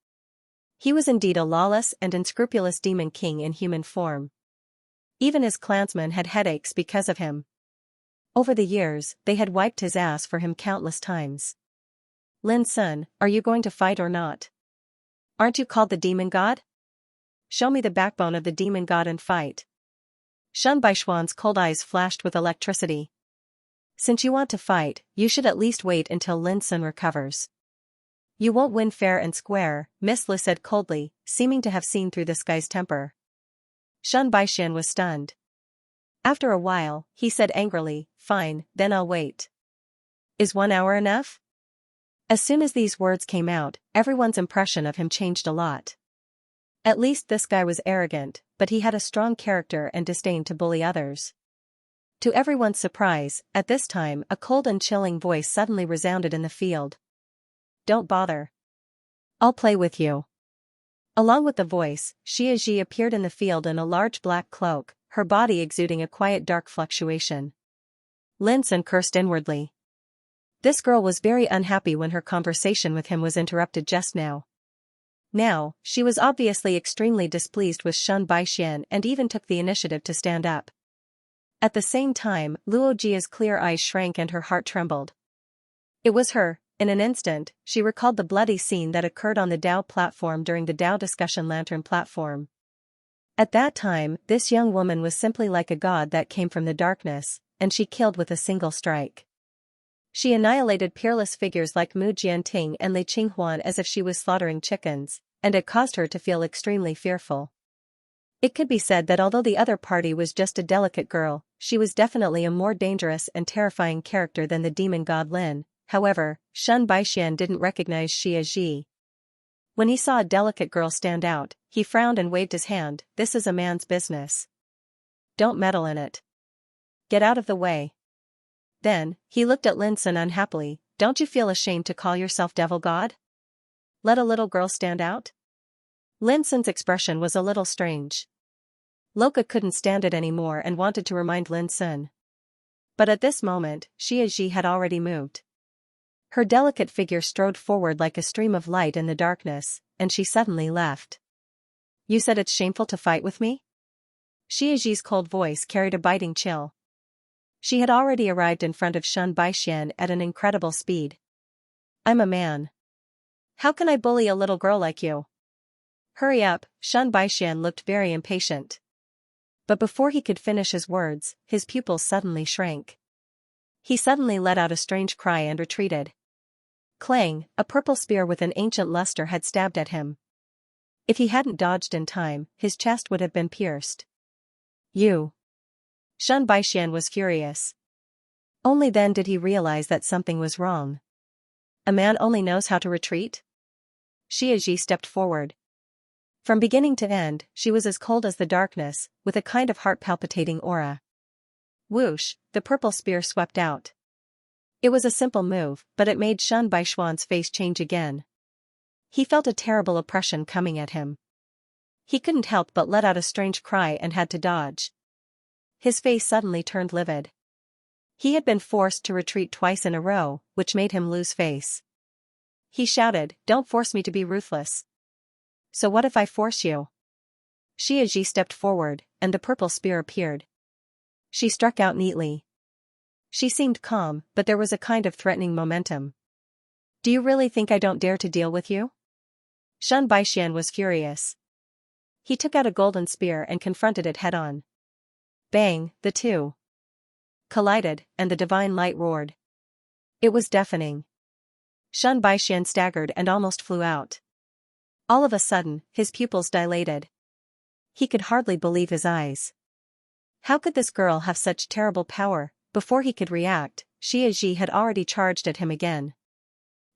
He was indeed a lawless and unscrupulous demon king in human form. Even his clansmen had headaches because of him. Over the years, they had wiped his ass for him countless times. Lin Sun, are you going to fight or not? Aren't you called the demon god? Show me the backbone of the demon god and fight. Shun Baixian's cold eyes flashed with electricity. Since you want to fight, you should at least wait until Lin Sun recovers. You won't win fair and square, Miss Li said coldly, seeming to have seen through this guy's temper. Shun Baixian was stunned. After a while, he said angrily, fine, then I'll wait. Is 1 hour enough? As soon as these words came out, everyone's impression of him changed a lot. At least this guy was arrogant, but he had a strong character and disdain to bully others. To everyone's surprise, at this time a cold and chilling voice suddenly resounded in the field. Don't bother. I'll play with you. Along with the voice, Xianxia appeared in the field in a large black cloak, her body exuding a quiet dark fluctuation. Lin Sun cursed inwardly. This girl was very unhappy when her conversation with him was interrupted just now. Now, she was obviously extremely displeased with Shun Baixian and even took the initiative to stand up. At the same time, Luo Jia's clear eyes shrank and her heart trembled. It was her. In an instant, she recalled the bloody scene that occurred on the Dao platform during the Dao discussion lantern platform. At that time, this young woman was simply like a god that came from the darkness, and she killed with a single strike. She annihilated peerless figures like Mu Jianting and Li Qinghuan as if she was slaughtering chickens, and it caused her to feel extremely fearful. It could be said that although the other party was just a delicate girl, she was definitely a more dangerous and terrifying character than the demon god Lin. However, Shun Baixian didn't recognize Xianxia. When he saw a delicate girl stand out, he frowned and waved his hand. This is a man's business. Don't meddle in it. Get out of the way. Then, he looked at Lin Sun unhappily. Don't you feel ashamed to call yourself devil god? Let a little girl stand out? Lin Sun's expression was a little strange. Loka couldn't stand it anymore and wanted to remind Lin Sun. But at this moment, Xianxia had already moved. Her delicate figure strode forward like a stream of light in the darkness, and she suddenly left. You said it's shameful to fight with me? Xiaxi's cold voice carried a biting chill. She had already arrived in front of Shen Baixian at an incredible speed. I'm a man. How can I bully a little girl like you? Hurry up, Shen Baixian looked very impatient. But before he could finish his words, his pupils suddenly shrank. He suddenly let out a strange cry and retreated. Clang, a purple spear with an ancient luster had stabbed at him. If he hadn't dodged in time, his chest would have been pierced. You. Shen Baixian was furious. Only then did he realize that something was wrong. A man only knows how to retreat? Xiaxi stepped forward. From beginning to end, she was as cold as the darkness, with a kind of heart-palpitating aura. Whoosh, the purple spear swept out. It was a simple move, but it made Shen Baixian's face change again. He felt a terrible oppression coming at him. He couldn't help but let out a strange cry and had to dodge. His face suddenly turned livid. He had been forced to retreat twice in a row, which made him lose face. He shouted, "Don't force me to be ruthless." So what if I force you? Xiaxi stepped forward, and the purple spear appeared. She struck out neatly. She seemed calm, but there was a kind of threatening momentum. Do you really think I don't dare to deal with you? Shen Baixian was furious. He took out a golden spear and confronted it head-on. Bang, the two collided, and the divine light roared. It was deafening. Shen Baixian staggered and almost flew out. All of a sudden, his pupils dilated. He could hardly believe his eyes. How could this girl have such terrible power? Before he could react, Xiaxi had already charged at him again.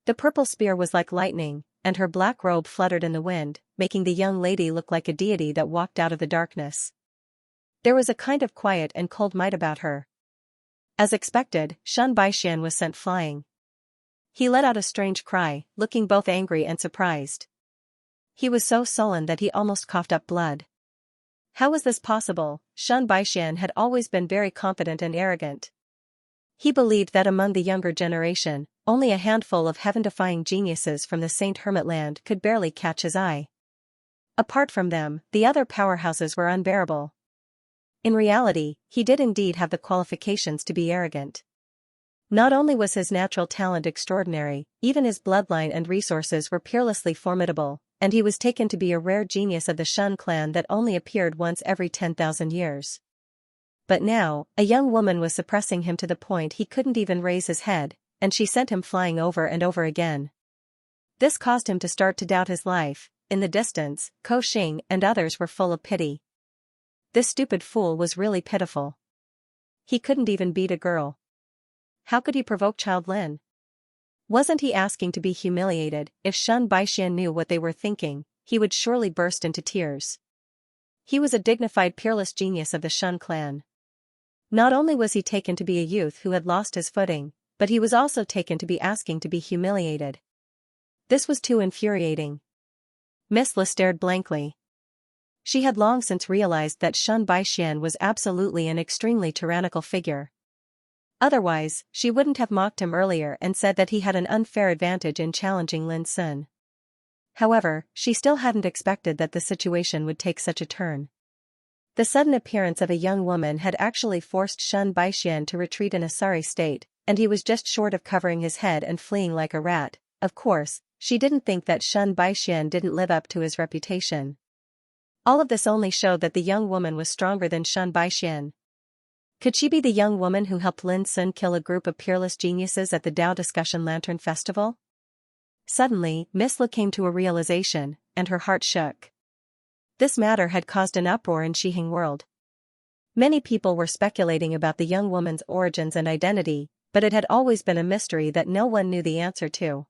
The purple spear was like lightning, and her black robe fluttered in the wind, making the young lady look like a deity that walked out of the darkness. There was a kind of quiet and cold might about her. As expected, Shen Baixian was sent flying. He let out a strange cry, looking both angry and surprised. He was so sullen that he almost coughed up blood. How was this possible? Shen Baixian had always been very confident and arrogant. He believed that among the younger generation, only a handful of heaven-defying geniuses from the Saint Hermitland could barely catch his eye. Apart from them, the other powerhouses were unbearable. In reality, he did indeed have the qualifications to be arrogant. Not only was his natural talent extraordinary, even his bloodline and resources were peerlessly formidable, and he was taken to be a rare genius of the Shen clan that only appeared once every 10,000 years. But now, a young woman was suppressing him to the point he couldn't even raise his head, and she sent him flying over and over again. This caused him to start to doubt his life. In the distance, Ko Xing and others were full of pity. This stupid fool was really pitiful. He couldn't even beat a girl. How could he provoke Child Lin? Wasn't he asking to be humiliated? If Shen Baixian knew what they were thinking, he would surely burst into tears. He was a dignified peerless genius of the Shen clan. Not only was he taken to be a youth who had lost his footing, but he was also taken to be asking to be humiliated. This was too infuriating. Miss Le stared blankly. She had long since realized that Shen Baixian was absolutely an extremely tyrannical figure. Otherwise, she wouldn't have mocked him earlier and said that he had an unfair advantage in challenging Lin Sun. However, she still hadn't expected that the situation would take such a turn. The sudden appearance of a young woman had actually forced Shen Baixian to retreat in a sorry state, and he was just short of covering his head and fleeing like a rat. Of course, she didn't think that Shen Baixian didn't live up to his reputation. All of this only showed that the young woman was stronger than Shen Baixian. Could she be the young woman who helped Lin Sun kill a group of peerless geniuses at the Dao Discussion Lantern Festival? Suddenly, Miss Le came to a realization, and her heart shook. This matter had caused an uproar in Shihing world. Many people were speculating about the young woman's origins and identity, but it had always been a mystery that no one knew the answer to.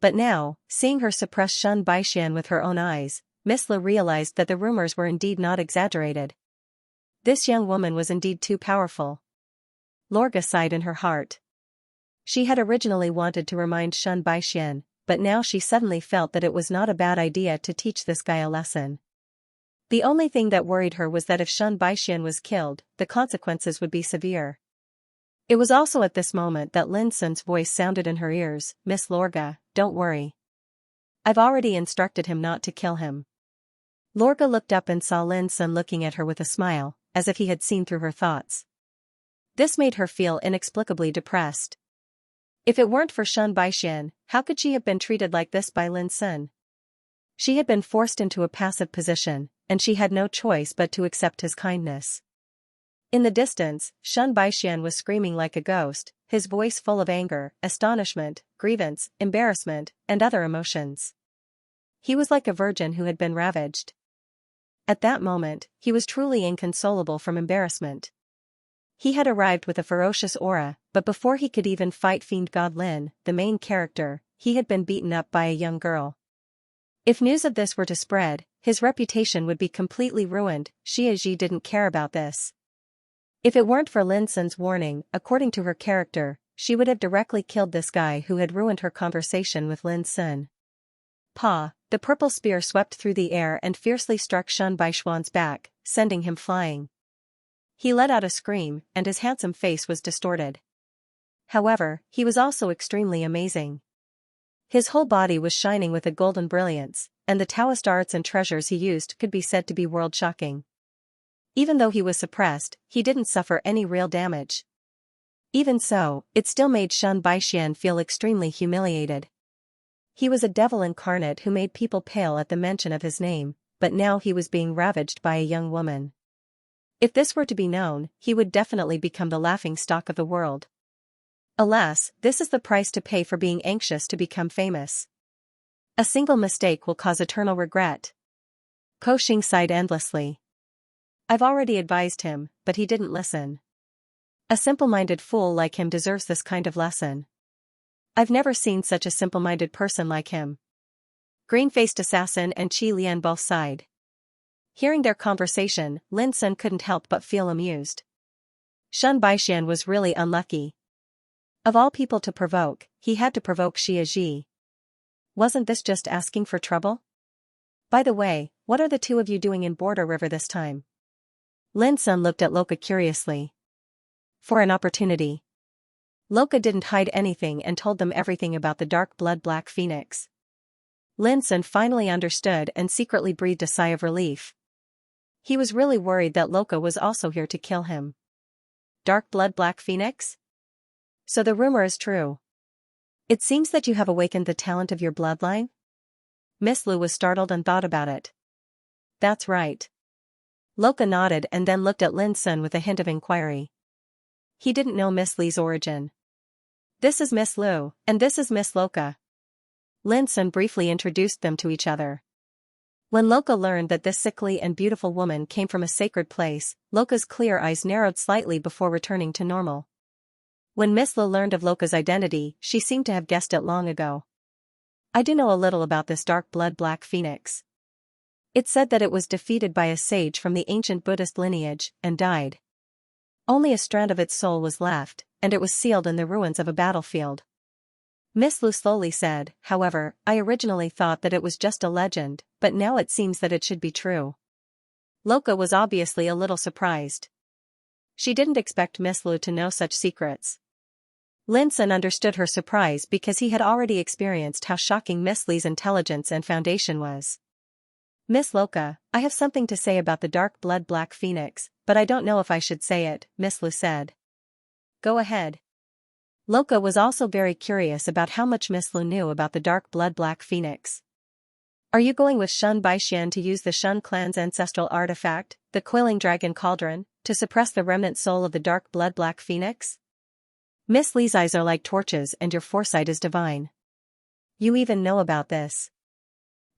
But now, seeing her suppress Shen Baixian with her own eyes, Miss Le realized that the rumors were indeed not exaggerated. This young woman was indeed too powerful. Lorga sighed in her heart. She had originally wanted to remind Shen Baixian, but now she suddenly felt that it was not a bad idea to teach this guy a lesson. The only thing that worried her was that if Shen Baixian was killed, the consequences would be severe. It was also at this moment that Lin Sun's voice sounded in her ears. "Miss Lorga, don't worry. I've already instructed him not to kill him." Lorga looked up and saw Lin Sun looking at her with a smile, as if he had seen through her thoughts. This made her feel inexplicably depressed. If it weren't for Shen Baixian, how could she have been treated like this by Lin Sun? She had been forced into a passive position, and she had no choice but to accept his kindness. In the distance, Shen Baixian was screaming like a ghost, his voice full of anger, astonishment, grievance, embarrassment, and other emotions. He was like a virgin who had been ravaged. At that moment, he was truly inconsolable from embarrassment. He had arrived with a ferocious aura, but before he could even fight Fiend God Lin, the main character, he had been beaten up by a young girl. If news of this were to spread, his reputation would be completely ruined. Xianxia didn't care about this. If it weren't for Lin Sun's warning, according to her character, she would have directly killed this guy who had ruined her conversation with Lin Sun. Pa! The purple spear swept through the air and fiercely struck Shen Baixian's back, sending him flying. He let out a scream, and his handsome face was distorted. However, he was also extremely amazing. His whole body was shining with a golden brilliance, and the Taoist arts and treasures he used could be said to be world-shocking. Even though he was suppressed, he didn't suffer any real damage. Even so, it still made Shen Baixian feel extremely humiliated. He was a devil incarnate who made people pale at the mention of his name, but now he was being ravaged by a young woman. If this were to be known, he would definitely become the laughingstock of the world. Alas, this is the price to pay for being anxious to become famous. A single mistake will cause eternal regret. Ko Xing sighed endlessly. I've already advised him, but he didn't listen. A simple-minded fool like him deserves this kind of lesson. I've never seen such a simple-minded person like him. Green-faced assassin and Qi Lian both sighed. Hearing their conversation, Lin Sun couldn't help but feel amused. Shen Baixian was really unlucky. Of all people to provoke, he had to provoke Xianxia. Wasn't this just asking for trouble? By the way, what are the two of you doing in Border River this time? Lin Sun looked at Loka curiously. For an opportunity. Loka didn't hide anything and told them everything about the dark blood black phoenix. Lin Sun finally understood and secretly breathed a sigh of relief. He was really worried that Loka was also here to kill him. Dark blood black phoenix? So the rumor is true. It seems that you have awakened the talent of your bloodline? Miss Lu was startled and thought about it. That's right. Loka nodded and then looked at Lin Sun with a hint of inquiry. He didn't know Miss Li's origin. This is Miss Lu, and this is Miss Loka. Lin Sun briefly introduced them to each other. When Loka learned that this sickly and beautiful woman came from a sacred place, Loka's clear eyes narrowed slightly before returning to normal. When Miss Lu learned of Loka's identity, she seemed to have guessed it long ago. I do know a little about this dark blood black phoenix. It said that it was defeated by a sage from the ancient Buddhist lineage, and died. Only a strand of its soul was left, and it was sealed in the ruins of a battlefield. Miss Lu slowly said, however, I originally thought that it was just a legend, but now it seems that it should be true. Loka was obviously a little surprised. She didn't expect Miss Lu to know such secrets. Lin Sun understood her surprise because he had already experienced how shocking Miss Li's intelligence and foundation was. Miss Loka, I have something to say about the dark blood black phoenix, but I don't know if I should say it, Miss Lu said. Go ahead. Loka was also very curious about how much Miss Lu knew about the dark blood black phoenix. Are you going with Shen Baixian to use the Shen clan's ancestral artifact, the coiling dragon cauldron, to suppress the remnant soul of the dark blood black phoenix? Miss Li's eyes are like torches and your foresight is divine. You even know about this.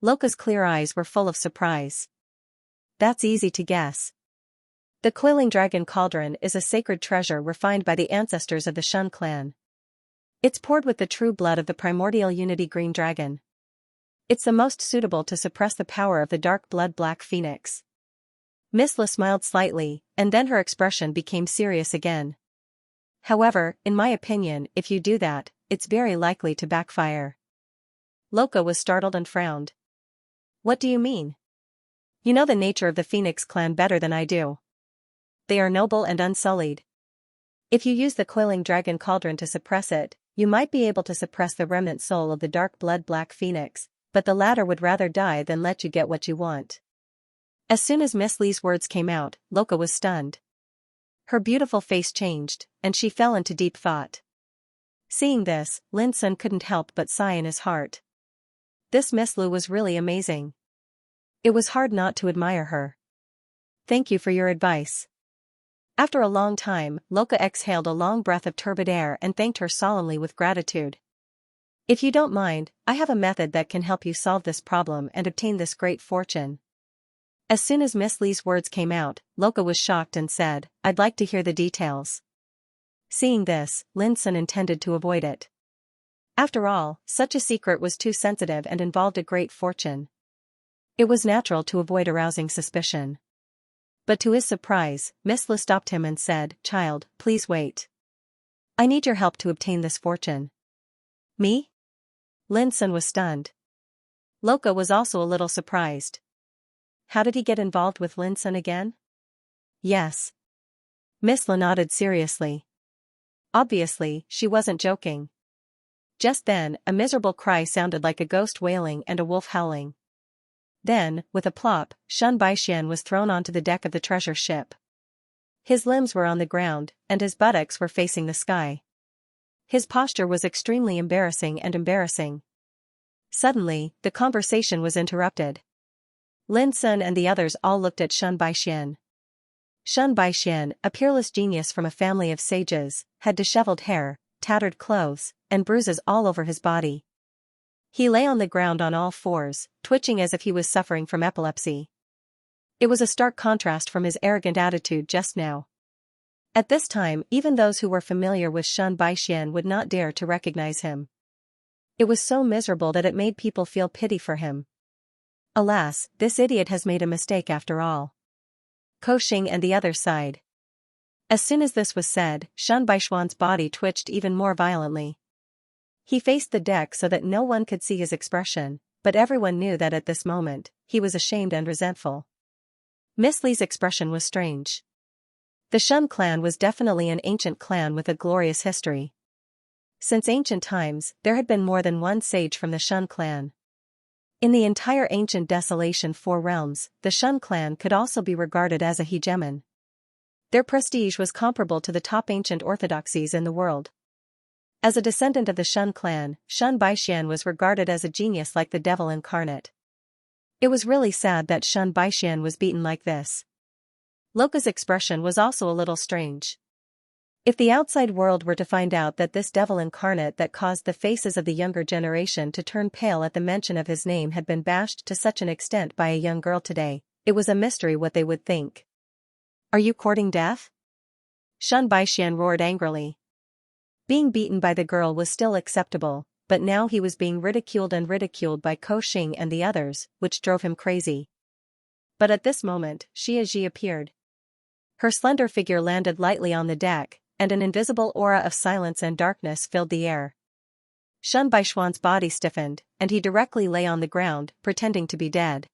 Loka's clear eyes were full of surprise. That's easy to guess. The coiling dragon cauldron is a sacred treasure refined by the ancestors of the Shen clan. It's poured with the true blood of the primordial unity green dragon. It's the most suitable to suppress the power of the dark blood black phoenix. Miss Lu smiled slightly, and then her expression became serious again. However, in my opinion, if you do that, it's very likely to backfire. Loka was startled and frowned. What do you mean? You know the nature of the Phoenix clan better than I do. They are noble and unsullied. If you use the coiling dragon cauldron to suppress it, you might be able to suppress the remnant soul of the dark blood black phoenix, but the latter would rather die than let you get what you want. As soon as Miss Li's words came out, Loka was stunned. Her beautiful face changed, and she fell into deep thought. Seeing this, Lin Sun couldn't help but sigh in his heart. This Miss Lu was really amazing. It was hard not to admire her. Thank you for your advice. After a long time, Loka exhaled a long breath of turbid air and thanked her solemnly with gratitude. If you don't mind, I have a method that can help you solve this problem and obtain this great fortune. As soon as Miss Li's words came out, Loka was shocked and said, I'd like to hear the details. Seeing this, Lin Sun intended to avoid it. After all, such a secret was too sensitive and involved a great fortune. It was natural to avoid arousing suspicion. But to his surprise, Miss Lu stopped him and said, Child, please wait. I need your help to obtain this fortune. Me? Lin Sun was stunned. Loka was also a little surprised. How did he get involved with Lin Sun again? Yes. Miss Lu nodded seriously. Obviously, she wasn't joking. Just then, a miserable cry sounded like a ghost wailing and a wolf howling. Then, with a plop, Shen Baixian was thrown onto the deck of the treasure ship. His limbs were on the ground, and his buttocks were facing the sky. His posture was extremely embarrassing. Suddenly, the conversation was interrupted. Lin Sun and the others all looked at Shen Baixian. Shen Baixian, a peerless genius from a family of sages, had disheveled hair, tattered clothes, and bruises all over his body. He lay on the ground on all fours, twitching as if he was suffering from epilepsy. It was a stark contrast from his arrogant attitude just now. At this time, even those who were familiar with Shen Baixian would not dare to recognize him. It was so miserable that it made people feel pity for him. Alas, this idiot has made a mistake after all. Koxing and the others sighed. As soon as this was said, Shen Baixian's body twitched even more violently. He faced the deck so that no one could see his expression, but everyone knew that at this moment, he was ashamed and resentful. Miss Li's expression was strange. The Shen clan was definitely an ancient clan with a glorious history. Since ancient times, there had been more than one sage from the Shen clan. In the entire ancient desolation four realms, the Shen clan could also be regarded as a hegemon. Their prestige was comparable to the top ancient orthodoxies in the world. As a descendant of the Shen clan, Shen Baixian was regarded as a genius like the devil incarnate. It was really sad that Shen Baixian was beaten like this. Loka's expression was also a little strange. If the outside world were to find out that this devil incarnate that caused the faces of the younger generation to turn pale at the mention of his name had been bashed to such an extent by a young girl today, it was a mystery what they would think. Are you courting death? Shen Baixian roared angrily. Being beaten by the girl was still acceptable, but now he was being ridiculed by Koxing and the others, which drove him crazy. But at this moment, Xianxia appeared. Her slender figure landed lightly on the deck, and an invisible aura of silence and darkness filled the air. Shen Baixian's body stiffened, and he directly lay on the ground, pretending to be dead.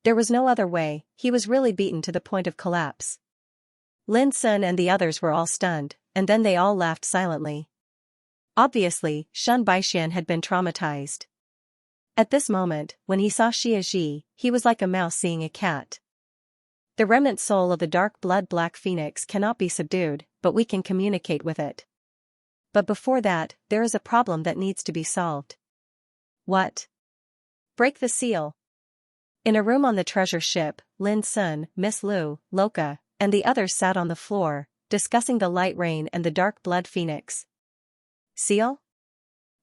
There was no other way, he was really beaten to the point of collapse. Lin Sun and the others were all stunned, and then they all laughed silently. Obviously, Shen Baixian had been traumatized. At this moment, when he saw Xianxia, he was like a mouse seeing a cat. The remnant soul of the dark blood black phoenix cannot be subdued, but we can communicate with it. But before that, there is a problem that needs to be solved. What? Break the seal. In a room on the treasure ship, Lin Sun, Miss Lu, Loka, and the others sat on the floor, discussing the light rain and the dark blood phoenix. Seal?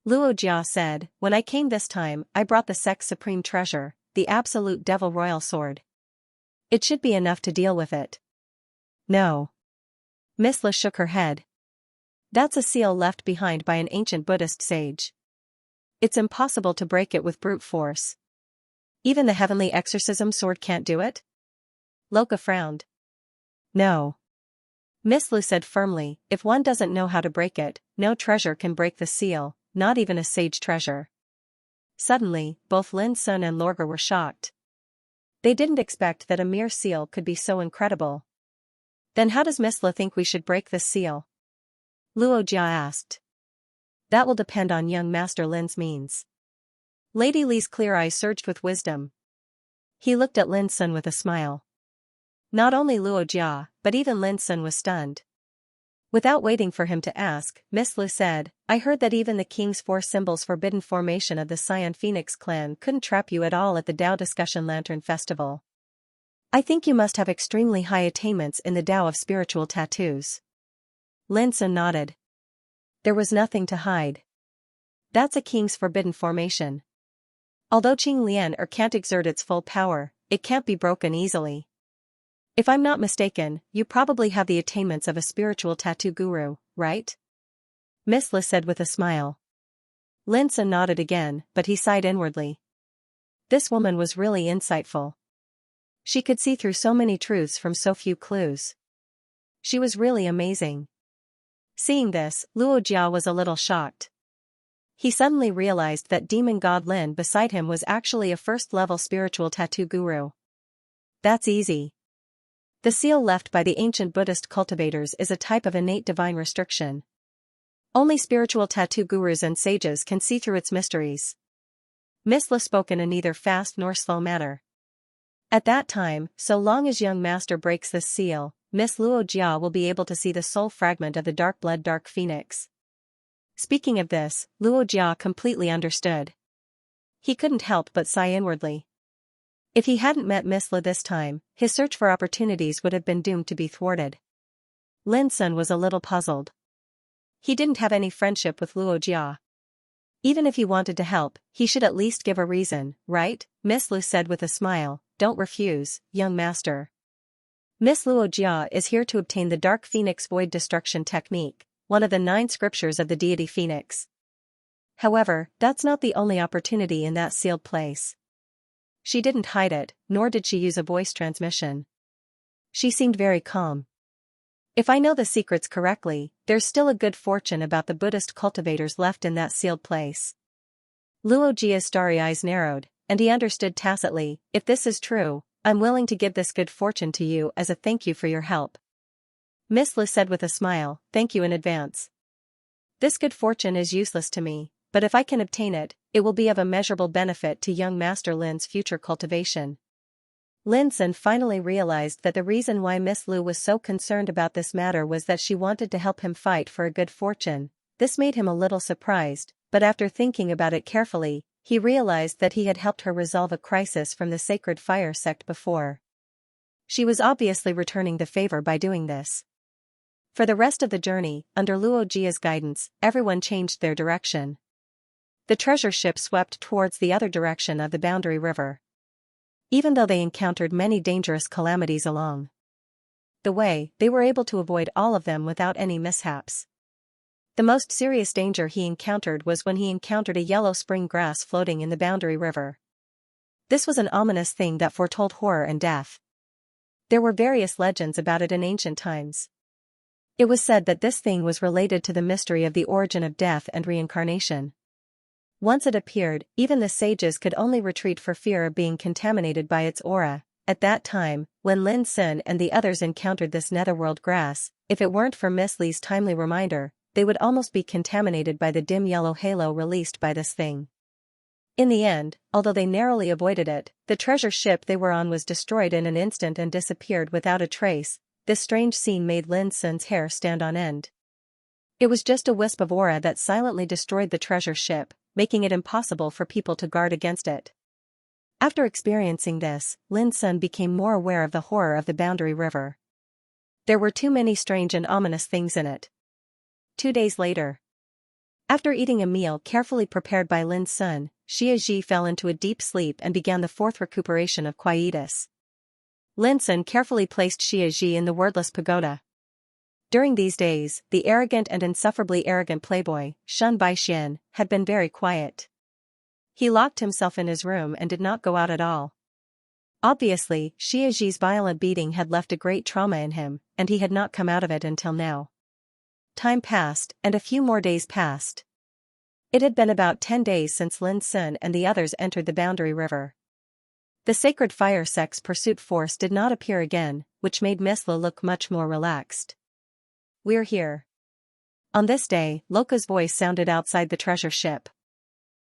Luo Jia said, when I came this time, I brought the sect's supreme treasure, the absolute devil royal sword. It should be enough to deal with it. No. Miss Lu shook her head. That's a seal left behind by an ancient Buddhist sage. It's impossible to break it with brute force. Even the heavenly exorcism sword can't do it? Loka frowned. No. Miss Lu said firmly, if one doesn't know how to break it, no treasure can break the seal, not even a sage treasure. Suddenly, both Lin Sun and Lorger were shocked. They didn't expect that a mere seal could be so incredible. Then how does Miss Lu think we should break this seal? Luo Jia asked. That will depend on young Master Lin's means. Lady Li's clear eyes surged with wisdom. He looked at Lin Sun with a smile. Not only Luo Jia, but even Lin Sun was stunned. Without waiting for him to ask, Miss Lu said, I heard that even the king's 4 symbols forbidden formation of the Xian Phoenix clan couldn't trap you at all at the Dao Discussion Lantern Festival. I think you must have extremely high attainments in the Dao of spiritual tattoos. Lin Sun nodded. There was nothing to hide. That's a king's forbidden formation. Although Qing Lian can't exert its full power, it can't be broken easily. If I'm not mistaken, you probably have the attainments of a spiritual tattoo guru, right? Miss Li said with a smile. Lin Sun nodded again, but he sighed inwardly. This woman was really insightful. She could see through so many truths from so few clues. She was really amazing. Seeing this, Luo Jia was a little shocked. He suddenly realized that demon god Lin beside him was actually a first-level spiritual tattoo guru. That's easy. The seal left by the ancient Buddhist cultivators is a type of innate divine restriction. Only spiritual tattoo gurus and sages can see through its mysteries. Miss Li spoke in a neither fast nor slow manner. At that time, so long as young master breaks this seal, Miss Luo Jia will be able to see the soul fragment of the dark blood dark phoenix. Speaking of this, Luo Jia completely understood. He couldn't help but sigh inwardly. If he hadn't met Miss Li this time, his search for opportunities would have been doomed to be thwarted. Lin Sun was a little puzzled. He didn't have any friendship with Luo Jia. Even if he wanted to help, he should at least give a reason, right? Miss Lu said with a smile, don't refuse, young master. Miss Luo Jia is here to obtain the Dark Phoenix Void Destruction Technique, one of the 9 scriptures of the deity Phoenix. However, that's not the only opportunity in that sealed place. She didn't hide it, nor did she use a voice transmission. She seemed very calm. If I know the secrets correctly, there's still a good fortune about the Buddhist cultivators left in that sealed place. Luo Jia's starry eyes narrowed, and he understood tacitly, if this is true, I'm willing to give this good fortune to you as a thank you for your help. Miss Lu said with a smile, thank you in advance. This good fortune is useless to me, but if I can obtain it, it will be of immeasurable benefit to young Master Lin's future cultivation. Lin Sun finally realized that the reason why Miss Lu was so concerned about this matter was that she wanted to help him fight for a good fortune. This made him a little surprised, but after thinking about it carefully, he realized that he had helped her resolve a crisis from the Sacred Fire sect before. She was obviously returning the favor by doing this. For the rest of the journey, under Luo Jia's guidance, everyone changed their direction. The treasure ship swept towards the other direction of the Boundary River. Even though they encountered many dangerous calamities along the way, they were able to avoid all of them without any mishaps. The most serious danger he encountered was when he encountered a yellow spring grass floating in the Boundary River. This was an ominous thing that foretold horror and death. There were various legends about it in ancient times. It was said that this thing was related to the mystery of the origin of death and reincarnation. Once it appeared, even the sages could only retreat for fear of being contaminated by its aura. At that time, when Lin Sun and the others encountered this netherworld grass, if it weren't for Miss Li's timely reminder, they would almost be contaminated by the dim yellow halo released by this thing. In the end, although they narrowly avoided it, the treasure ship they were on was destroyed in an instant and disappeared without a trace. This strange scene made Lin Sun's hair stand on end. It was just a wisp of aura that silently destroyed the treasure ship, making it impossible for people to guard against it. After experiencing this, Lin Sun became more aware of the horror of the Boundary River. There were too many strange and ominous things in it. 2 days later, after eating a meal carefully prepared by Lin Sun, Xianxia fell into a deep sleep and began the 4th recuperation of quietus. Lin Sun carefully placed Xianxia in the wordless pagoda. During these days, the arrogant and insufferably arrogant playboy, Shun Baixian, had been very quiet. He locked himself in his room and did not go out at all. Obviously, Xianxia's violent beating had left a great trauma in him, and he had not come out of it until now. Time passed, and a few more days passed. It had been about 10 days since Lin Sun and the others entered the Boundary River. The Sacred Fire sect's pursuit force did not appear again, which made Miss Lu look much more relaxed. We're here. On this day, Loka's voice sounded outside the treasure ship.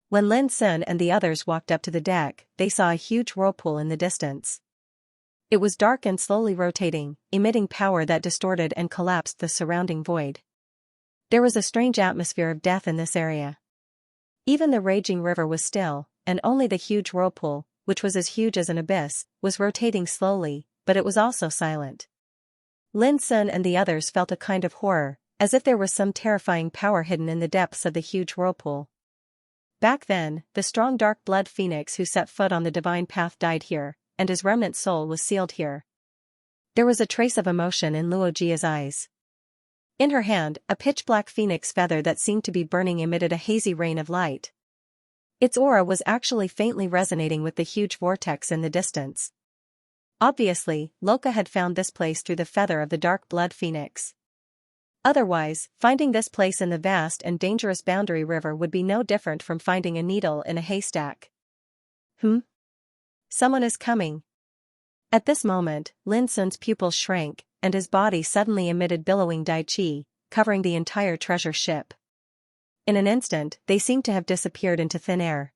When Lin Sun and the others walked up to the deck, they saw a huge whirlpool in the distance. It was dark and slowly rotating, emitting power that distorted and collapsed the surrounding void. There was a strange atmosphere of death in this area. Even the raging river was still, and only the huge whirlpool, which was as huge as an abyss, was rotating slowly, but it was also silent. Lin Sun and the others felt a kind of horror, as if there was some terrifying power hidden in the depths of the huge whirlpool. Back then, the strong dark blood phoenix who set foot on the divine path died here, and his remnant soul was sealed here. There was a trace of emotion in Luo Jia's eyes. In her hand, a pitch-black phoenix feather that seemed to be burning emitted a hazy rain of light. Its aura was actually faintly resonating with the huge vortex in the distance. Obviously, Loka had found this place through the feather of the dark blood phoenix. Otherwise, finding this place in the vast and dangerous boundary river would be no different from finding a needle in a haystack. Someone is coming. At this moment, Lin Sun's pupils shrank, and his body suddenly emitted billowing Dai Qi, covering the entire treasure ship. In an instant, they seemed to have disappeared into thin air.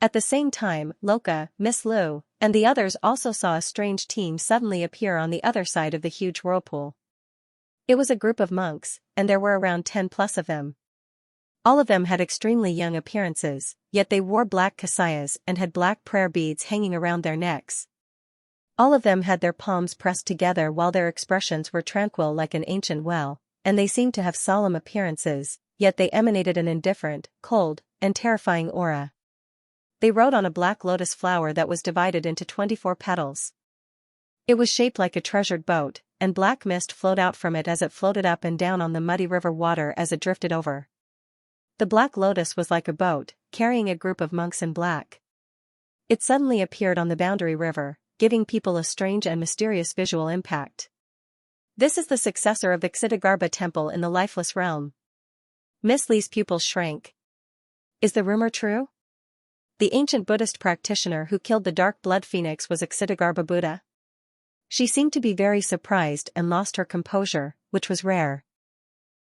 At the same time, Loka, Miss Lu, and the others also saw a strange team suddenly appear on the other side of the huge whirlpool. It was a group of monks, and there were around 10 plus of them. All of them had extremely young appearances, yet they wore black kasayas and had black prayer beads hanging around their necks. All of them had their palms pressed together while their expressions were tranquil like an ancient well, and they seemed to have solemn appearances, yet they emanated an indifferent, cold, and terrifying aura. They rode on a black lotus flower that was divided into 24 petals. It was shaped like a treasured boat, and black mist flowed out from it as it floated up and down on the muddy river water as it drifted over. The black lotus was like a boat, carrying a group of monks in black. It suddenly appeared on the boundary river, giving people a strange and mysterious visual impact. This is the successor of the Xianxia temple in the lifeless realm. Miss Li's pupils shrank. Is the rumor true? The ancient Buddhist practitioner who killed the dark blood phoenix was a Xianxia Buddha? She seemed to be very surprised and lost her composure, which was rare.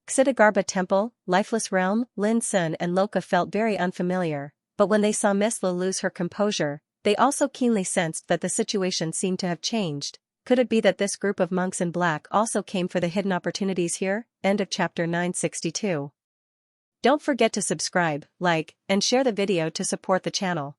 Xianxia temple, lifeless realm, Lin Sun and Loka felt very unfamiliar, but when they saw Miss Lu lose her composure, they also keenly sensed that the situation seemed to have changed. Could it be that this group of monks in black also came for the hidden opportunities here? End of chapter 962. Don't forget to subscribe, like, and share the video to support the channel.